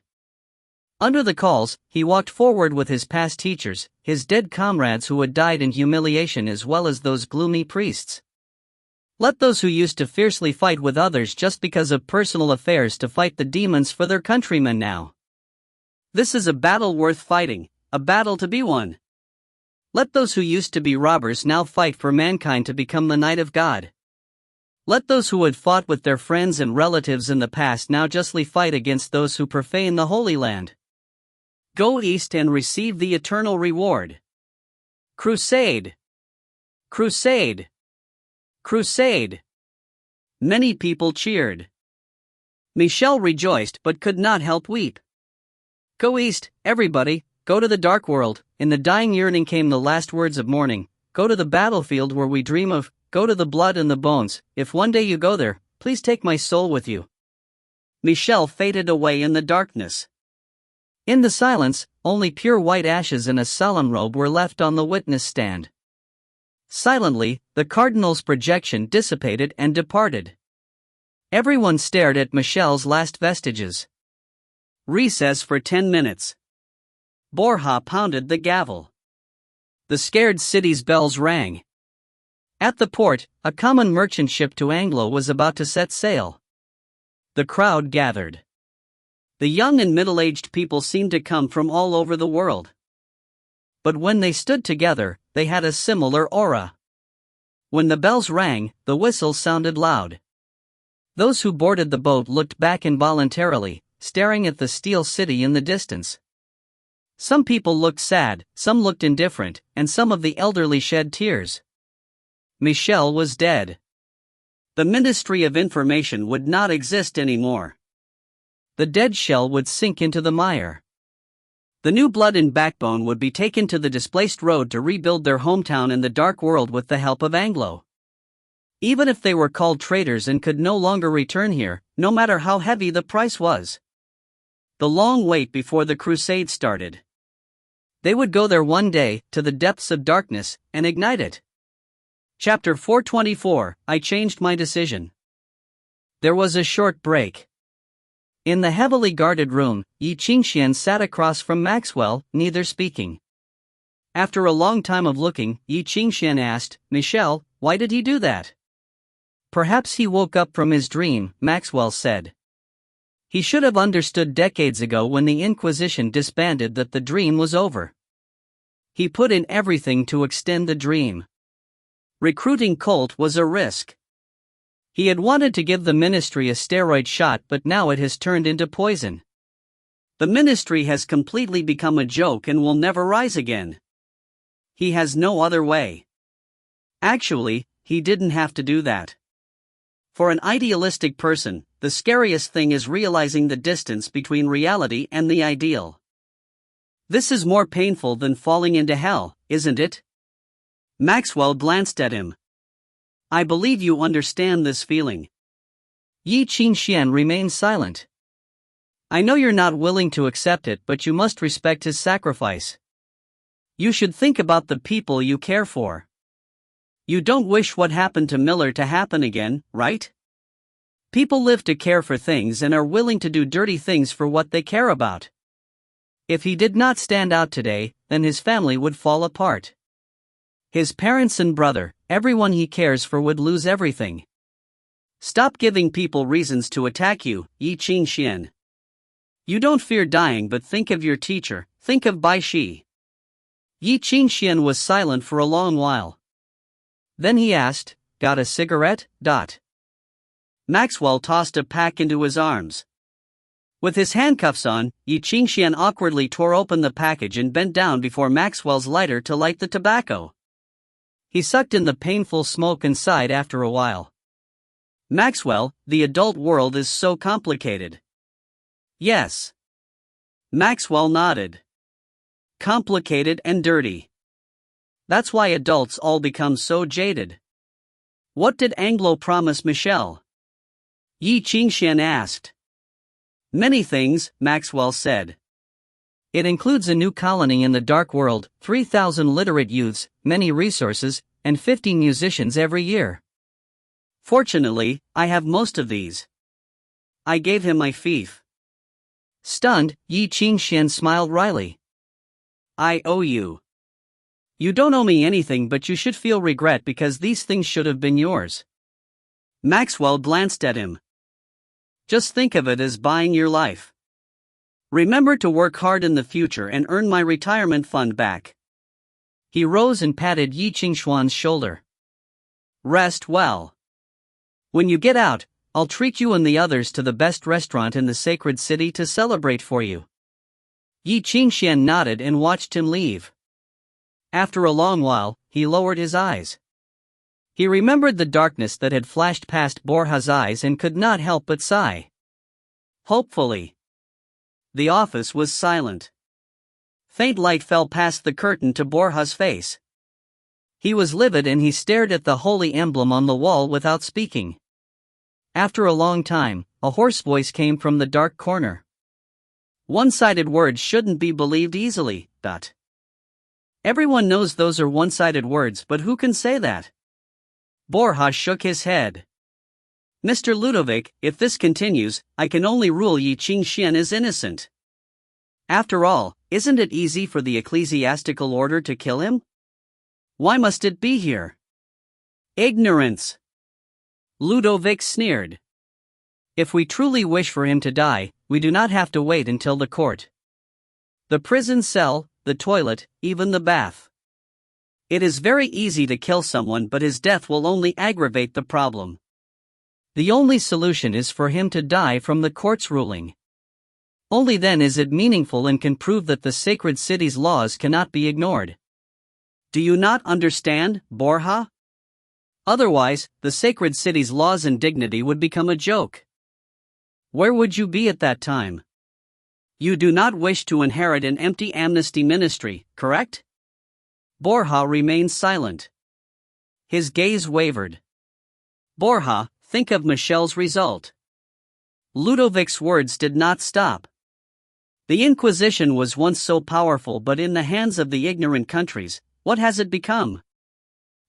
Under the calls, he walked forward with his past teachers, his dead comrades who had died in humiliation as well as those gloomy priests. Let those who used to fiercely fight with others just because of personal affairs to fight the demons for their countrymen now. This is a battle worth fighting, a battle to be won. Let those who used to be robbers now fight for mankind to become the night of God. Let those who had fought with their friends and relatives in the past now justly fight against those who profane the Holy Land. Go east and receive the eternal reward. Crusade! Crusade! Crusade! Many people cheered. Michel rejoiced but could not help weep. Go east, everybody, go to the dark world. In the dying yearning came the last words of mourning. Go to the battlefield where we dream of. Go to the blood and the bones. If one day you go there, please take my soul with you. Michel faded away in the darkness. In the silence, only pure white ashes and a solemn robe were left on the witness stand. Silently, the cardinal's projection dissipated and departed. Everyone stared at Michel's last vestiges. Recess for 10 minutes. Borja pounded the gavel. The scared city's bells rang. At the port, a common merchant ship to Anglo was about to set sail. The crowd gathered. The young and middle-aged people seemed to come from all over the world. But when they stood together, they had a similar aura. When the bells rang, the whistles sounded loud. Those who boarded the boat looked back involuntarily, staring at the steel city in the distance. Some people looked sad, some looked indifferent, and some of the elderly shed tears. Michel was dead. The Ministry of Information would not exist anymore. The dead shell would sink into the mire. The new blood and backbone would be taken to the displaced road to rebuild their hometown in the dark world with the help of Anglo. even if they were called traitors and could no longer return here, no matter how heavy the price was. The long wait before the crusade started. They would go there one day, to the depths of darkness, and ignite it. Chapter 424, I changed my decision. There was a short break. In the heavily guarded room, Ye Qingxuan sat across from Maxwell, neither speaking. After a long time of looking, Ye Qingxuan asked, Michelle, why did he do that? Perhaps he woke up from his dream, Maxwell said. He should have understood decades ago when the Inquisition disbanded that the dream was over. He put in everything to extend the dream. Recruiting Colt was a risk. He had wanted to give the ministry a steroid shot, but now it has turned into poison. The ministry has completely become a joke and will never rise again. He has no other way. Actually, he didn't have to do that. For an idealistic person, the scariest thing is realizing the distance between reality and the ideal. This is more painful than falling into hell, isn't it? Maxwell glanced at him. I believe you understand this feeling. Ye Qingxuan remained silent. I know you're not willing to accept it, but you must respect his sacrifice. You should think about the people you care for. You don't wish what happened to Miller to happen again, right? People live to care for things and are willing to do dirty things for what they care about. If he did not stand out today, then his family would fall apart. His parents and brother, everyone he cares for would lose everything. Stop giving people reasons to attack you, Ye Qingxuan. You don't fear dying, but think of your teacher, think of Bai Xi. Ye Qingxuan was silent for a long while. Then he asked, got a cigarette? Maxwell tossed a pack into his arms. With his handcuffs on, Ye Qingxuan awkwardly tore open the package and bent down before Maxwell's lighter to light the tobacco. He sucked in the painful smoke and sighed after a while. Maxwell, the adult world is so complicated. Yes. Maxwell nodded. Complicated and dirty. That's why adults all become so jaded. What did Anglo promise Michelle? Ye Qingxuan asked. Many things, Maxwell said. It includes a new colony in the dark world, 3,000 literate youths, many resources, and 50 musicians every year. Fortunately, I have most of these. I gave him my fief. Stunned, Ye Qingxuan smiled wryly. I owe you. You don't owe me anything, but you should feel regret because these things should have been yours. Maxwell glanced at him. Just think of it as buying your life. Remember to work hard in the future and earn my retirement fund back. He rose and patted Ye Qingxuan's shoulder. Rest well. When you get out, I'll treat you and the others to the best restaurant in the sacred city to celebrate for you. Ye Qingxuan nodded and watched him leave. After a long while, he lowered his eyes. He remembered the darkness that had flashed past Borja's eyes and could not help but sigh. Hopefully. The office was silent. Faint light fell past the curtain to Borja's face. He was livid and he stared at the holy emblem on the wall without speaking. After a long time, a hoarse voice came from the dark corner. One-sided words shouldn't be believed easily. Everyone knows those are one-sided words, but who can say that? Borja shook his head. Mr. Ludovic, if this continues, I can only rule Ye Qingxuan as innocent. After all, isn't it easy for the ecclesiastical order to kill him? Why must it be here? Ignorance. Ludovic sneered. If we truly wish for him to die, we do not have to wait until the court. The prison cell, the toilet, even the bath. It is very easy to kill someone, but his death will only aggravate the problem. The only solution is for him to die from the court's ruling. Only then is it meaningful and can prove that the sacred city's laws cannot be ignored. Do you not understand, Borja? Otherwise, the sacred city's laws and dignity would become a joke. Where would you be at that time? You do not wish to inherit an empty amnesty ministry, correct? Borja remained silent. His gaze wavered. Borja, think of Michel's result. Ludovic's words did not stop. The Inquisition was once so powerful, but in the hands of the ignorant countries, what has it become?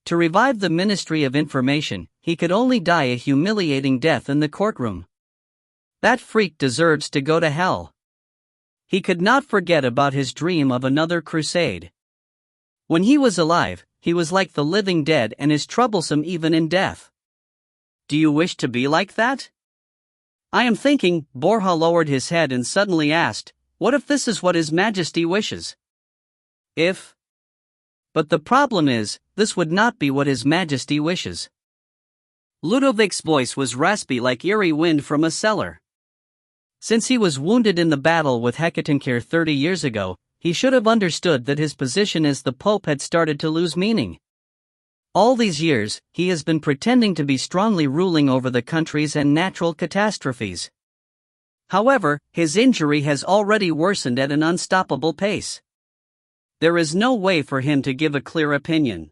To revive the Ministry of Information, he could only die a humiliating death in the courtroom. That freak deserves to go to hell. He could not forget about his dream of another crusade. When he was alive, he was like the living dead and is troublesome even in death. Do you wish to be like that? I am thinking. Borja lowered his head and suddenly asked, what if this is what His Majesty wishes? If? But the problem is, this would not be what His Majesty wishes. Ludovic's voice was raspy like eerie wind from a cellar. Since he was wounded in the battle with Hecatonkir 30 years ago, he should have understood that his position as the Pope had started to lose meaning. All these years, he has been pretending to be strongly ruling over the countries and natural catastrophes. However, his injury has already worsened at an unstoppable pace. There is no way for him to give a clear opinion.